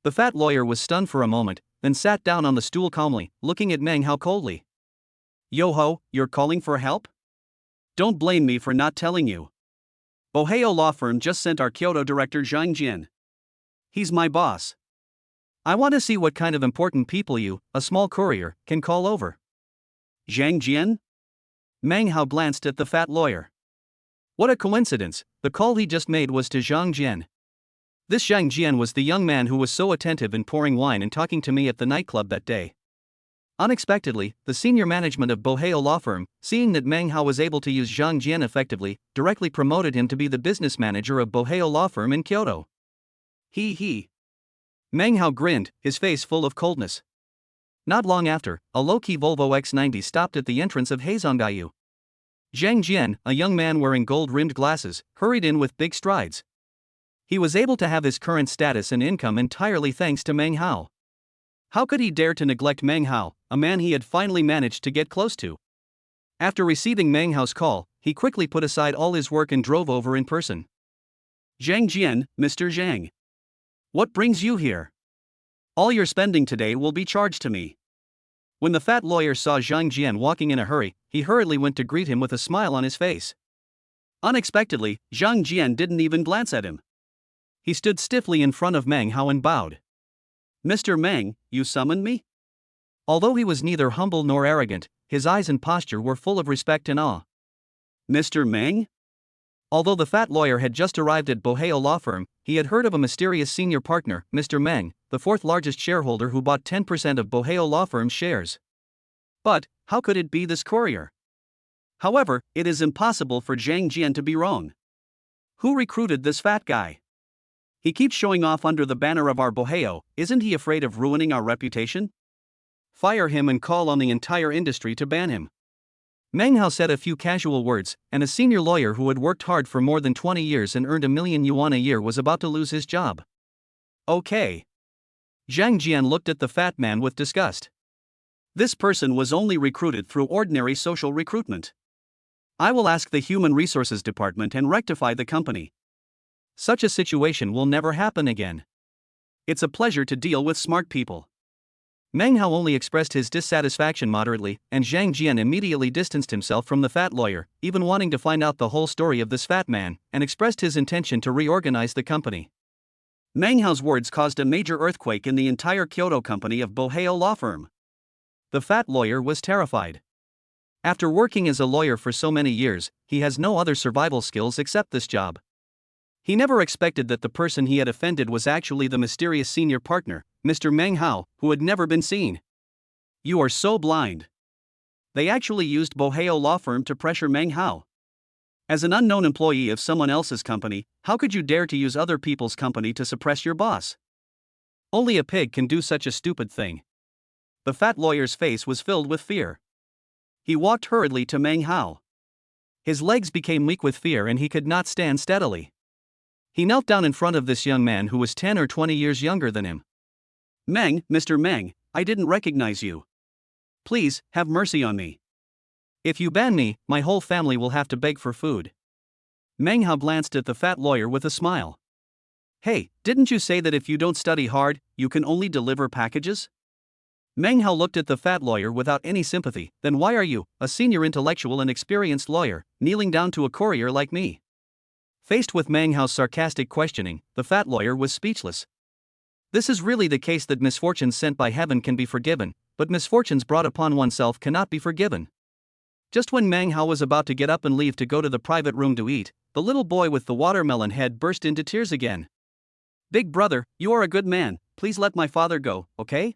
The fat lawyer was stunned for a moment, then sat down on the stool calmly, looking at Meng Hao coldly. Yo-ho, you're calling for help? Don't blame me for not telling you. Boheo Law Firm just sent our Kyoto director Zhang Jian. He's my boss. I want to see what kind of important people you, a small courier, can call over. Zhang Jian? Meng Hao glanced at the fat lawyer. What a coincidence, the call he just made was to Zhang Jian. This Zhang Jian was the young man who was so attentive in pouring wine and talking to me at the nightclub that day. Unexpectedly, the senior management of Boheo Law Firm, seeing that Meng Hao was able to use Zhang Jian effectively, directly promoted him to be the business manager of Boheo Law Firm in Kyoto. He. Meng Hao grinned, his face full of coldness. Not long after, a low-key Volvo X90 stopped at the entrance of Heizonggayu. Zhang Jian, a young man wearing gold-rimmed glasses, hurried in with big strides. He was able to have his current status and income entirely thanks to Meng Hao. How could he dare to neglect Meng Hao, a man he had finally managed to get close to? After receiving Meng Hao's call, he quickly put aside all his work and drove over in person. Zhang Jian, Mr. Zhang. What brings you here? All your spending today will be charged to me. When the fat lawyer saw Zhang Jian walking in a hurry, he hurriedly went to greet him with a smile on his face. Unexpectedly, Zhang Jian didn't even glance at him. He stood stiffly in front of Meng Hao and bowed. Mr. Meng, you summoned me? Although he was neither humble nor arrogant, his eyes and posture were full of respect and awe. Mr. Meng? Although the fat lawyer had just arrived at Boheo Law Firm, he had heard of a mysterious senior partner, Mr. Meng, the fourth largest shareholder who bought 10% of Boheo Law Firm's shares. But, how could it be this courier? However, it is impossible for Zhang Jian to be wrong. Who recruited this fat guy? He keeps showing off under the banner of our Boheo, isn't he afraid of ruining our reputation? Fire him and call on the entire industry to ban him. Meng Hao said a few casual words, and a senior lawyer who had worked hard for more than 20 years and earned 1 million yuan a year was about to lose his job. Okay. Zhang Jian looked at the fat man with disgust. This person was only recruited through ordinary social recruitment. I will ask the Human Resources Department and rectify the company. Such a situation will never happen again. It's a pleasure to deal with smart people. Meng Hao only expressed his dissatisfaction moderately, and Zhang Jian immediately distanced himself from the fat lawyer, even wanting to find out the whole story of this fat man, and expressed his intention to reorganize the company. Meng Hao's words caused a major earthquake in the entire Kyoto company of Boheo Law Firm. The fat lawyer was terrified. After working as a lawyer for so many years, he has no other survival skills except this job. He never expected that the person he had offended was actually the mysterious senior partner, Mr. Meng Hao, who had never been seen. You are so blind. They actually used Boheo Law Firm to pressure Meng Hao. As an unknown employee of someone else's company, how could you dare to use other people's company to suppress your boss? Only a pig can do such a stupid thing. The fat lawyer's face was filled with fear. He walked hurriedly to Meng Hao. His legs became weak with fear and he could not stand steadily. He knelt down in front of this young man who was 10 or 20 years younger than him. Mr. Meng, I didn't recognize you. Please, have mercy on me. If you ban me, my whole family will have to beg for food. Meng Hao glanced at the fat lawyer with a smile. Hey, didn't you say that if you don't study hard, you can only deliver packages? Meng Hao looked at the fat lawyer without any sympathy. Then why are you, a senior intellectual and experienced lawyer, kneeling down to a courier like me? Faced with Meng Hao's sarcastic questioning, the fat lawyer was speechless. This is really the case that misfortunes sent by heaven can be forgiven, but misfortunes brought upon oneself cannot be forgiven. Just when Meng Hao was about to get up and leave to go to the private room to eat, the little boy with the watermelon head burst into tears again. Big brother, you are a good man, please let my father go, okay?